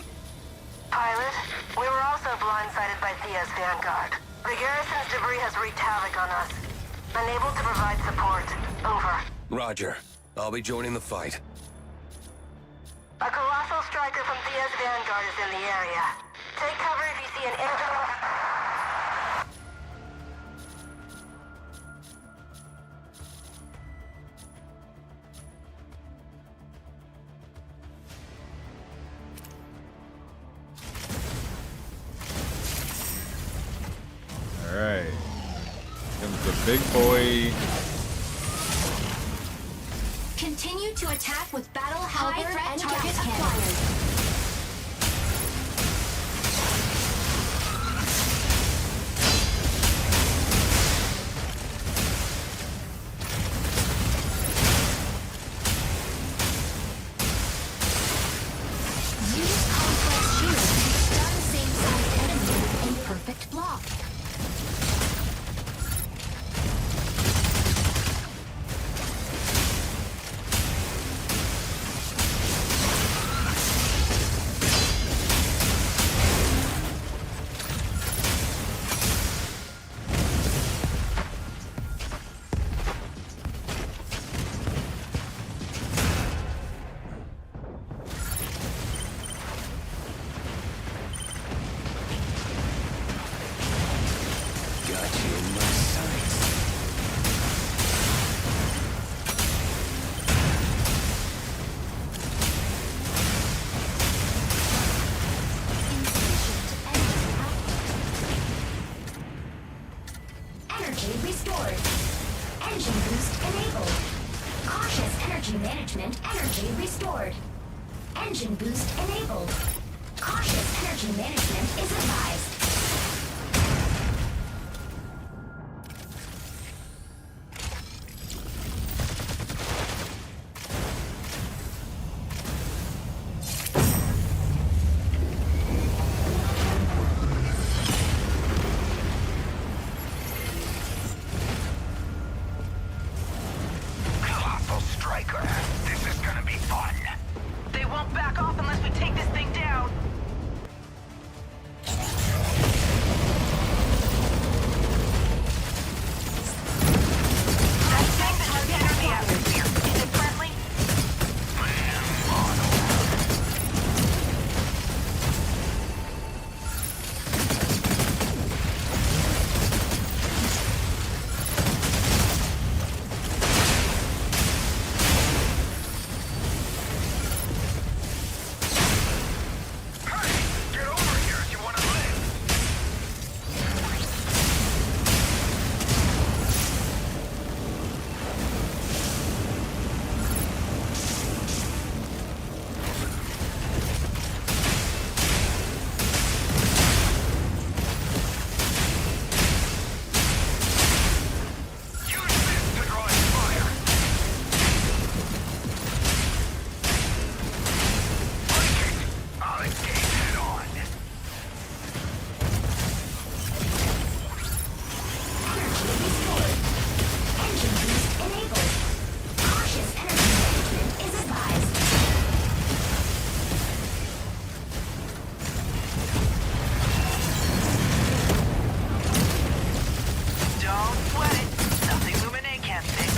Pilot, we were also blindsided by Thea's Vanguard. The garrison's debris has wreaked havoc on us. Unable to provide support. Over. Roger. I'll be joining the fight. A colossal striker from Thea's Vanguard is in the area. Take cover if you see an incoming... Alright. Comes the big boy. Continue to attack with battle halberd and target acquired. Use complex shield to stun same-sized enemy with a perfect block. Engine boost enabled. Cautious energy management is advised. Colossal Striker, this is gonna be fun. They won't back off unless we take this thing down. That thing that just entered the atmosphere, is it friendly? Get over here if you want to live. Use this to draw his fire. I'll engage head on. Engine boost enabled. Cautious energy management is advised. Don't sweat it. Nothing Luminate can't fix.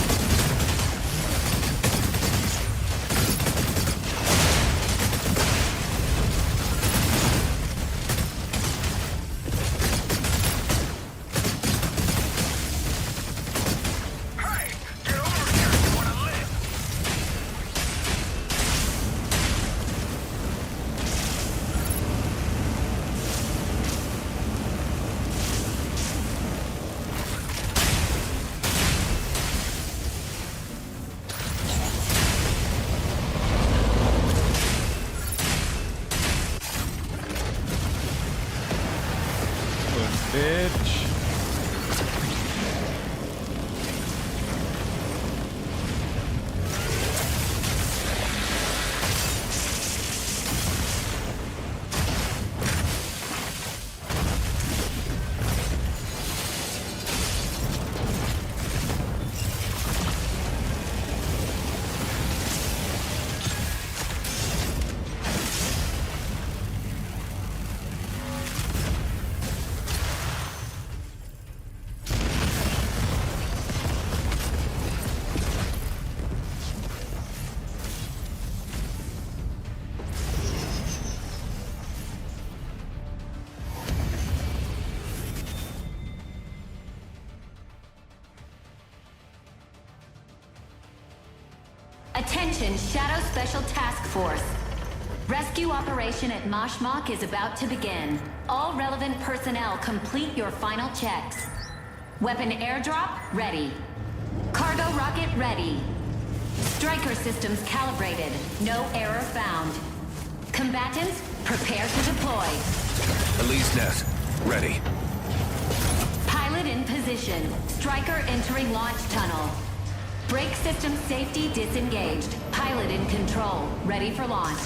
Hey, get over here if you want to live. Bitch. Attention, Shadow Special Task Force. Rescue operation at Mashmak is about to begin. All relevant personnel complete your final checks. Weapon airdrop ready. Cargo rocket ready. Striker systems calibrated. No error found. Combatants, prepare to deploy. Elise Ness, ready. Pilot in position. Striker entering launch tunnel. Brake system safety disengaged. Pilot in control. Ready for launch.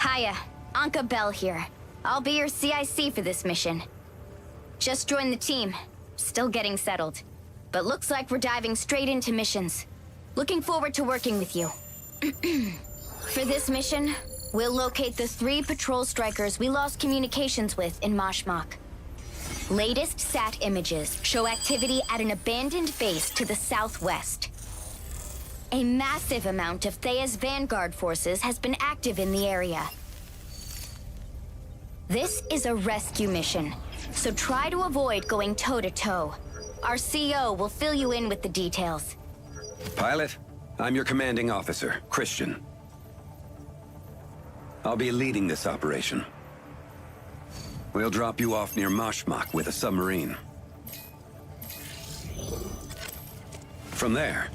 Hiya, Anka Bell here. I'll be your CIC for this mission. Just joined the team. Still getting settled. But looks like we're diving straight into missions. Looking forward to working with you. For this mission, we'll locate the 3 patrol strikers we lost communications with in Mashmak. Latest SAT images show activity at an abandoned base to the southwest. A massive amount of Thea's Vanguard forces has been active in the area. This is a rescue mission, so try to avoid going toe-to-toe. Our CO will fill you in with the details. Pilot, I'm your commanding officer, Christian. I'll be leading this operation. We'll drop you off near Mashmak with a submarine. From there,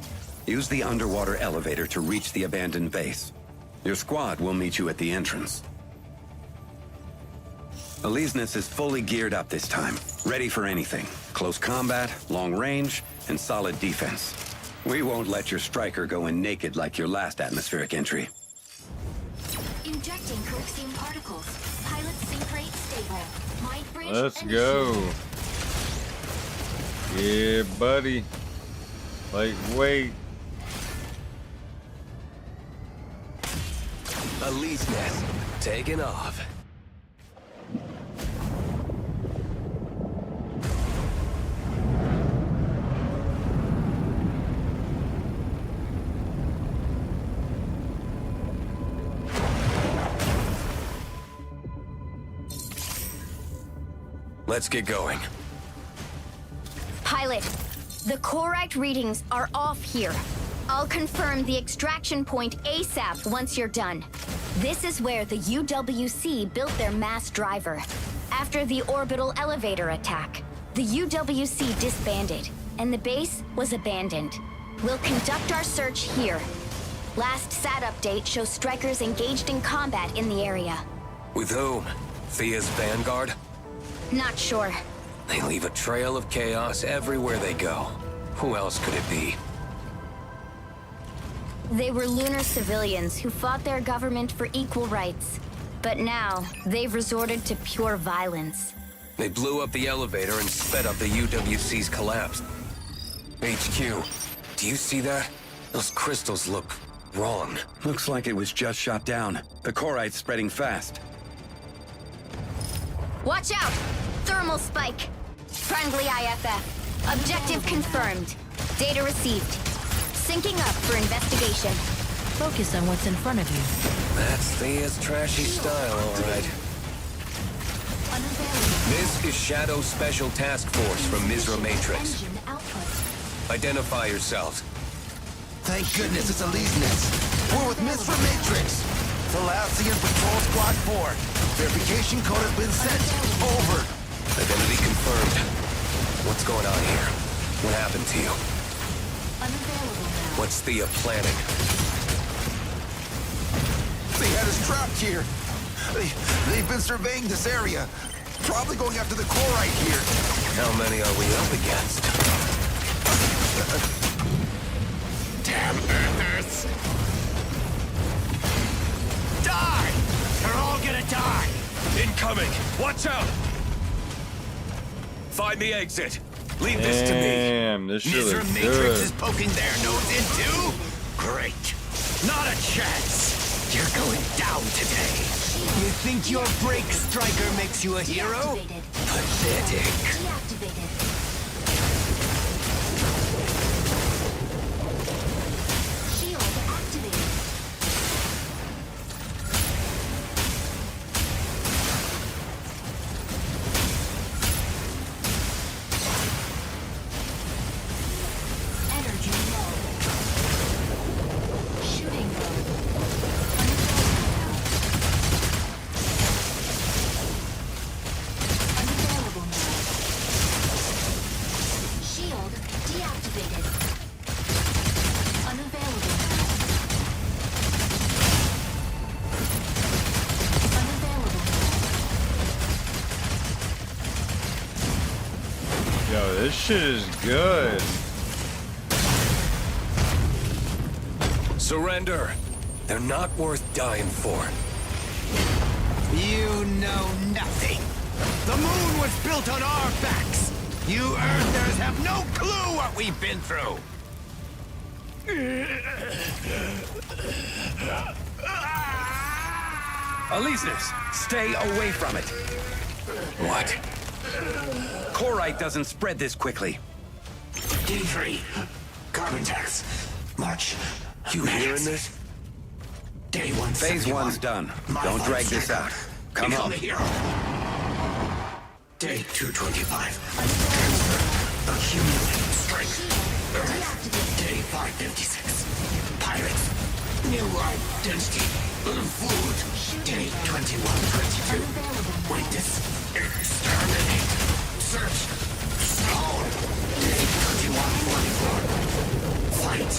Use the underwater elevator to reach the abandoned base. Your squad will meet you at the entrance. Elysius is fully geared up this time, ready for anything. Close combat, long range, and solid defense. We won't let your striker go in naked like your last atmospheric entry. Injecting coaxium particles. Pilot sync rate stable. Mind bridge Let's initiated. go. Yeah, buddy. Like, wait. Elysius, taking off. Let's get going. Pilot, the Corite readings are off here. I'll confirm the extraction point ASAP once you're done. This is where the UWC built their mass driver. After the orbital elevator attack, the UWC disbanded, and the base was abandoned. We'll conduct our search here. Last SAT update shows strikers engaged in combat in the area. With whom? Thea's vanguard? Not sure. They leave a trail of chaos everywhere they go. Who else could it be? They were lunar civilians who fought their government for equal rights. But now, they've resorted to pure violence. They blew up the elevator and sped up the UWC's collapse. HQ, do you see that? Those crystals look wrong. Looks like it was just shot down. The Corite's spreading fast. Watch out! Thermal spike. Friendly IFF. Objective confirmed. Data received. Syncing up for investigation. Focus on what's in front of you. That's Thea's trashy style, all right. This is Shadow Special Task Force from Misra Matrix. Identify yourselves. Thank goodness it's Elysius. We're with Misra Matrix. Thalassian Patrol Squad 4. Verification code has been sent. Over. Identity confirmed. What's going on here? What happened to you? What's Thea planning? They had us trapped here. They've been surveying this area. Probably going after the Corite here. How many are we up against? Damn Earthers! Die! They're all gonna die! Incoming! Watch out! Find the exit. Leave this to me. Damn, this shit Misra looks Matrix good. is poking their nose into? Great. Not a chance. You're going down today. You think your break striker makes you a hero? Pathetic. Shield activated. Energy low. Shooting low. Unavailable now. Shield deactivated. Unavailable now. Unavailable Yo, this shit is good. Surrender. They're not worth dying for. You know nothing. The moon was built on our backs. You Earthers have no clue what we've been through. Elysius, stay away from it. What? Corite doesn't spread this quickly. D3. Carbon tax. March. You hearing this? Day 1. Phase 1's done. Don't drag this out. Come on. Day 225. Accumulating strength. Earth. Day 556. Pirates. New identity. Food. Day 2122. Witness. Exterminate. Search. Stone. Day 2144. Fight.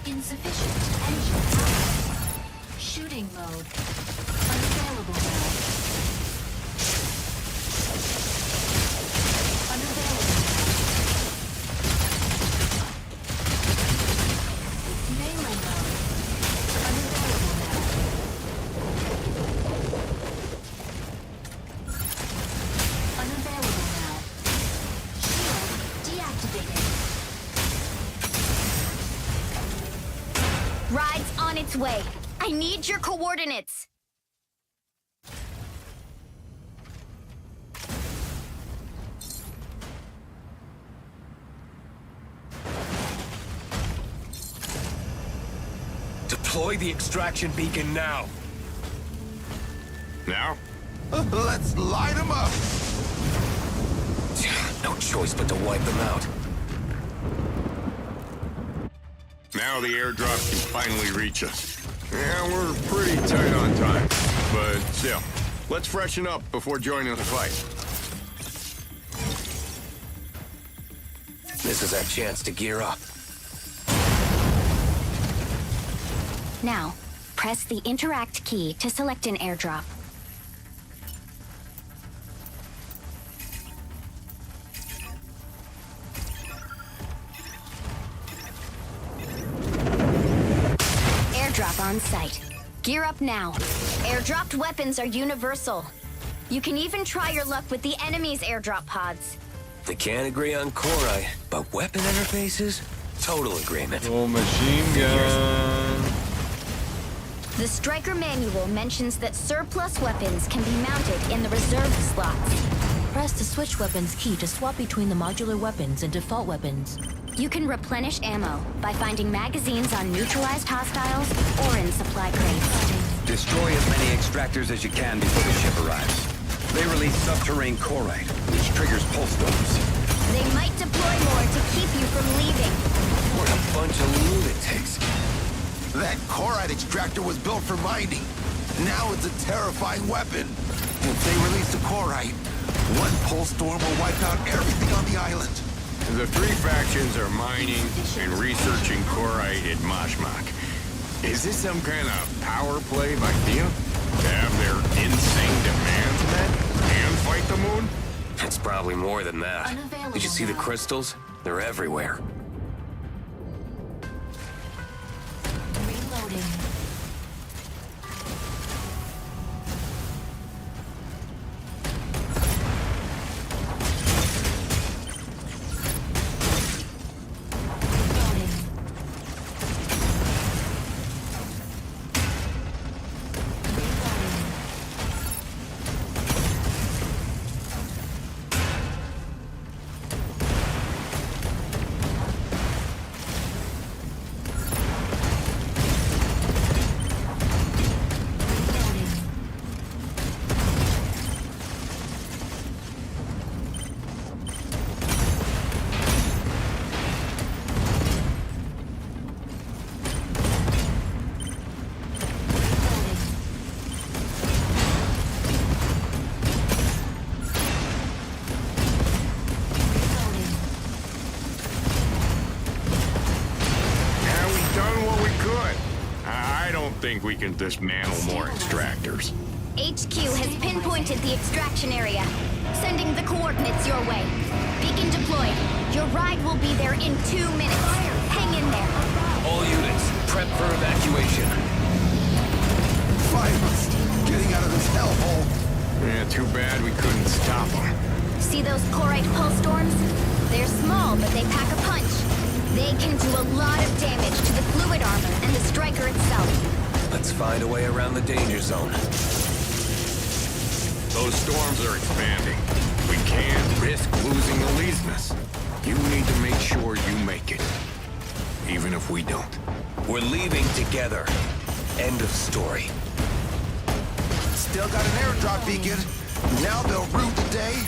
Insufficient engine power. Shooting mode. Unavailable now. Unavailable now. Melee mode. Unavailable now. Unavailable now. Shield deactivated. Ride's on its way. I need your coordinates. Deploy the extraction beacon now. Now? Let's light them up! No choice but to wipe them out. Now the airdrop can finally reach us. Yeah, we're pretty tight on time. But still, let's freshen up before joining the fight. This is our chance to gear up. Now, press the interact key to select an airdrop. Airdrop on site. Gear up now. Airdropped weapons are universal. You can even try your luck with the enemy's airdrop pods. They can't agree on Korai, but weapon interfaces? Total agreement. Oh, machine gun. The Striker manual mentions that surplus weapons can be mounted in the reserved slots. Press the switch weapons key to swap between the modular weapons and default weapons. You can replenish ammo by finding magazines on neutralized hostiles or in supply crates. Destroy as many extractors as you can before the ship arrives. They release subterranean chloride, which triggers pulse storms. They might deploy more to keep you from leaving. We're a bunch of lunatics. That chloride extractor was built for mining. Now it's a terrifying weapon. If they release the chloride, one pulse storm will wipe out everything on the island. The three factions are mining and researching chloride at Mashmak. Is this some kind of power play by Thea? To have their insane demands met and fight the moon? It's probably more than that. Did you see the crystals? They're everywhere. Reloading. think we can dismantle more extractors. HQ has pinpointed the extraction area, sending the coordinates your way. Beacon deployed. Your ride will be there in 2 minutes. Hang in there. All units, prep for evacuation. Finally, getting out of this hellhole. Yeah, too bad we couldn't stop them. See those Corite pulse storms? They're small, but they pack a punch. They can do a lot of damage to the fluid armor and the Striker itself. Let's find a way around the danger zone. Those storms are expanding. We can't risk losing Elysius. You need to make sure you make it. Even if we don't. We're leaving together. End of story. Still got an airdrop beacon. Now they'll root the day.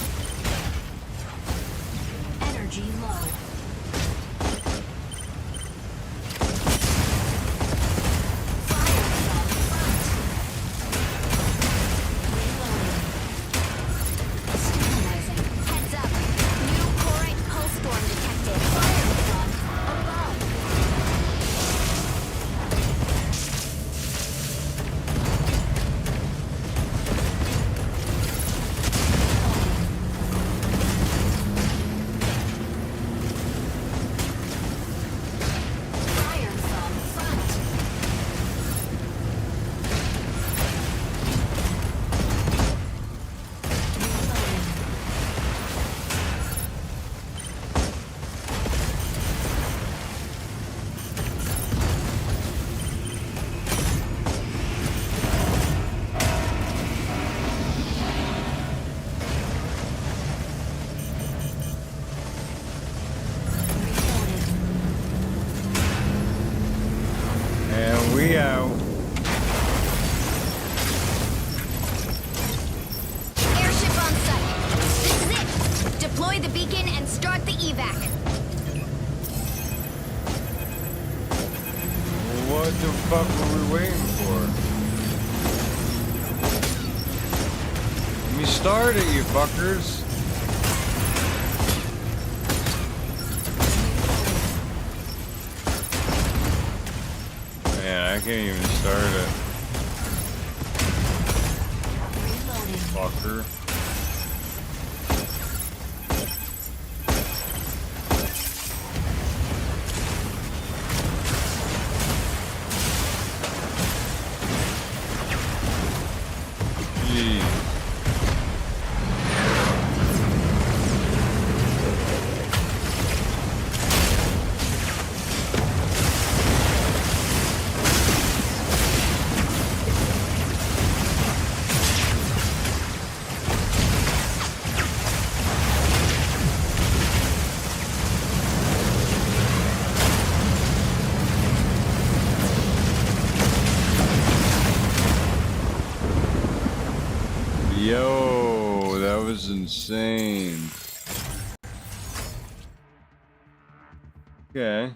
Energy low. Heads up. evac. What the fuck were we waiting for? Let me start it, you fuckers. Man, I can't even start it. Fucker. Yo, that was insane. Okay.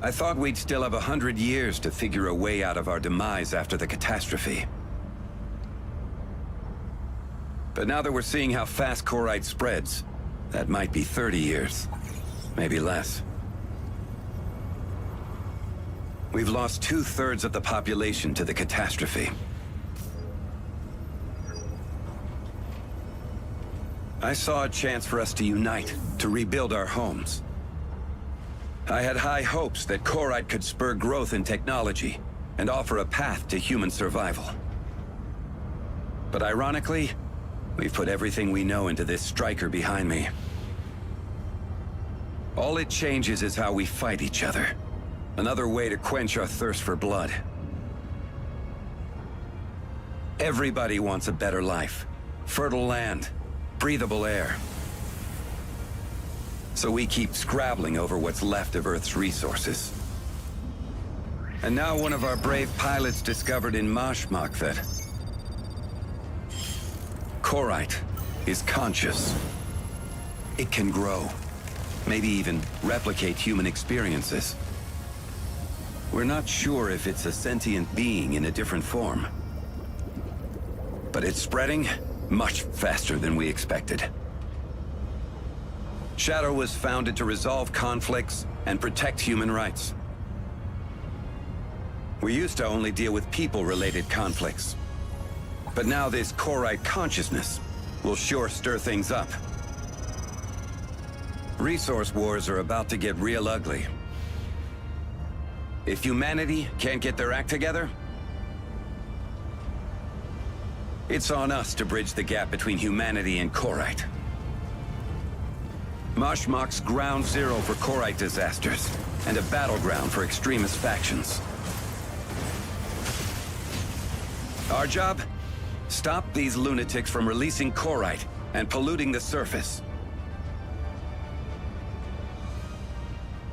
I thought we'd still have 100 years to figure a way out of our demise after the catastrophe. But now that we're seeing how fast Korite spreads, that might be 30 years. Maybe less. We've lost 2/3 of the population to the catastrophe. I saw a chance for us to unite, to rebuild our homes. I had high hopes that Korite could spur growth in technology and offer a path to human survival. But ironically, we've put everything we know into this striker behind me. All it changes is how we fight each other. Another way to quench our thirst for blood. Everybody wants a better life. Fertile land, breathable air. So we keep scrabbling over what's left of Earth's resources. And now one of our brave pilots discovered in Mashmak that Korite is conscious. It can grow, maybe even replicate human experiences. We're not sure if it's a sentient being in a different form. But it's spreading much faster than we expected. Shadow was founded to resolve conflicts and protect human rights. We used to only deal with people-related conflicts. But now this Korite consciousness will sure stir things up. Resource wars are about to get real ugly. If humanity can't get their act together, it's on us to bridge the gap between humanity and Korite. Mashmak's ground zero for Korite disasters, and a battleground for extremist factions. Our job? Stop these lunatics from releasing Korite and polluting the surface.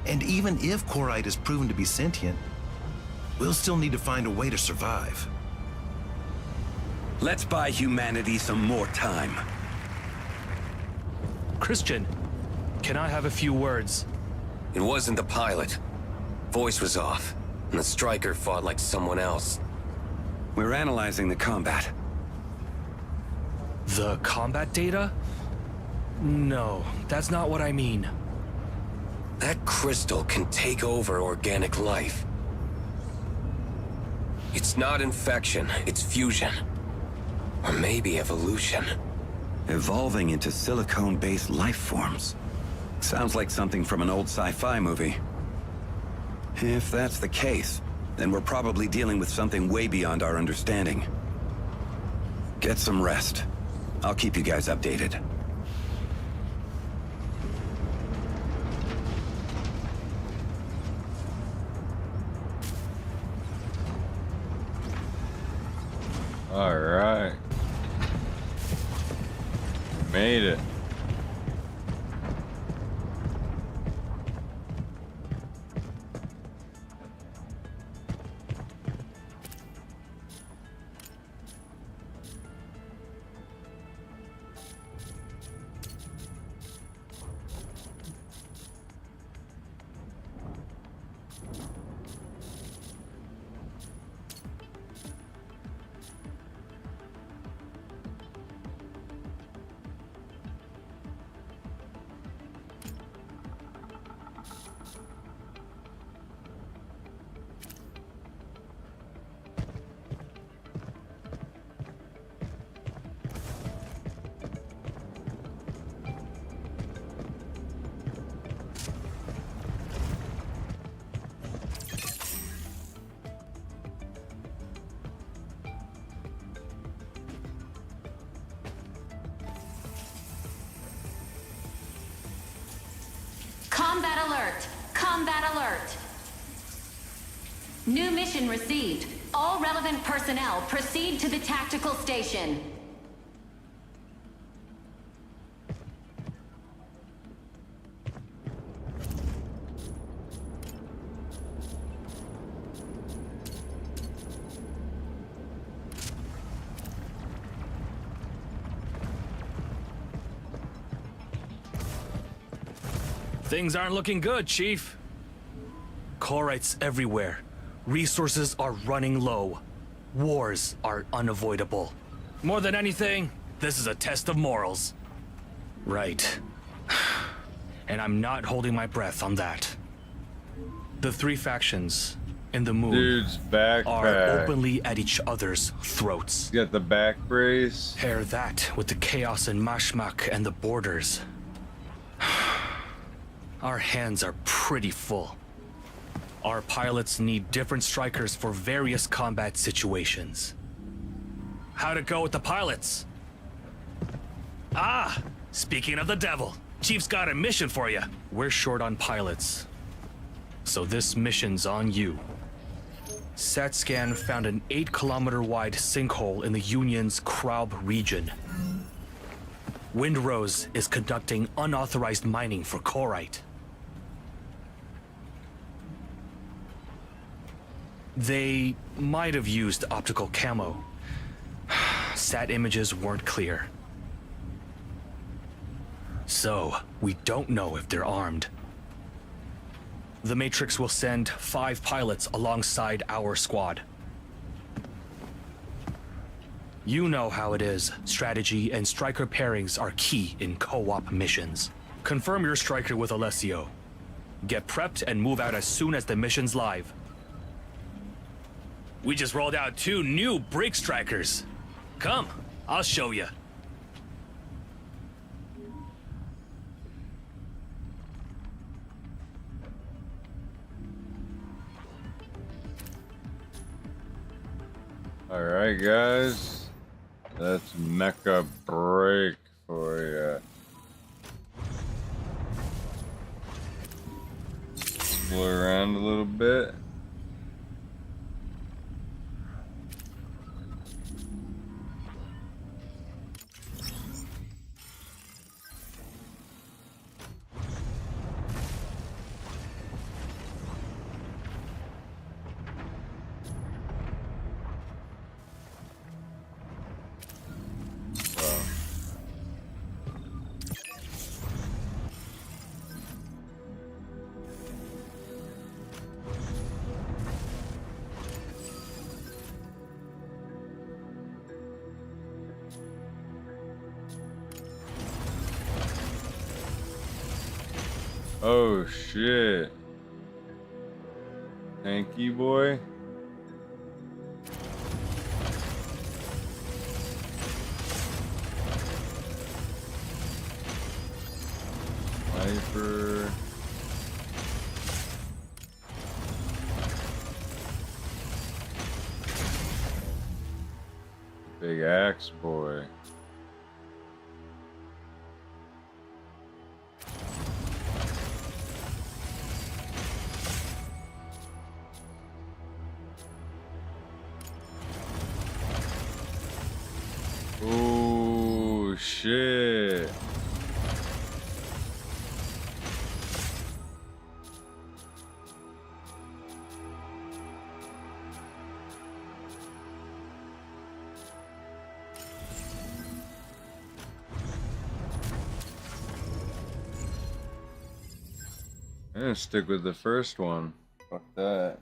And even if Korite is proven to be sentient, we'll still need to find a way to survive. Let's buy humanity some more time. Christian, can I have a few words? It wasn't the pilot. Voice was off, and the striker fought like someone else. We're analyzing the combat. The combat data? No, that's not what I mean. That crystal can take over organic life. It's not infection, it's fusion. Or maybe evolution. Evolving into silicone-based life forms. Sounds like something from an old sci-fi movie. If that's the case, then we're probably dealing with something way beyond our understanding. Get some rest. I'll keep you guys updated. All right. Made it. Combat alert! Combat alert! New mission received. All relevant personnel proceed to the tactical station. Things aren't looking good, Chief. Corites everywhere. Resources are running low. Wars are unavoidable. More than anything, this is a test of morals. Right. And I'm not holding my breath on that. The three factions in the moon Dude's backpack are openly at each other's throats. You got the back brace. Pair that with the chaos in Mashmak and the borders. Our hands are pretty full. Our pilots need different strikers for various combat situations. How'd it go with the pilots? Ah, speaking of the devil, Chief's got a mission for you. We're short on pilots, so this mission's on you. SAT-scan found an 8-kilometer-wide sinkhole in the Union's Kraub region. Windrose is conducting unauthorized mining for Corite. They might have used optical camo. Sat images weren't clear. So, we don't know if they're armed. The Matrix will send 5 pilots alongside our squad. You know how it is. Strategy and striker pairings are key in co-op missions. Confirm your striker with Alessio. Get prepped and move out as soon as the mission's live. We just rolled out 2 new break strikers. Come, I'll show you. All right, guys. That's mecha break for you. Explore around a little bit. Oh shit. Tanky boy. Trooper. Big axe boy. Oh shit. I'm gonna stick with the first one. Fuck that.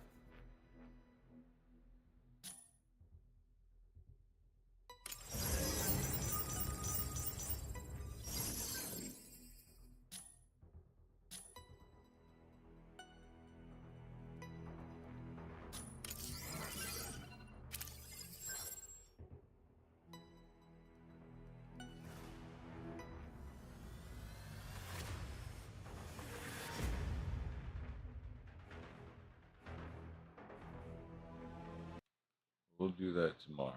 We'll do that tomorrow.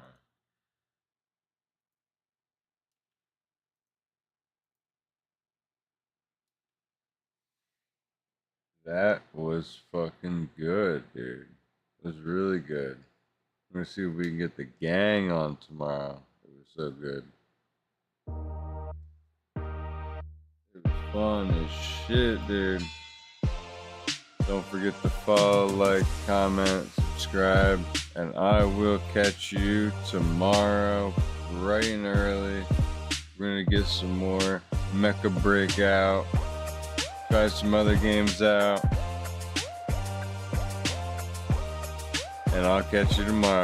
That was fucking good, dude. It was really good. I'm gonna see if we can get the gang on tomorrow. It was so good. It was fun as shit, dude. Don't forget to follow, like, comment, subscribe, and I will catch you tomorrow bright and early. We're gonna get some more Mecha Breakout, try some other games out, and I'll catch you tomorrow.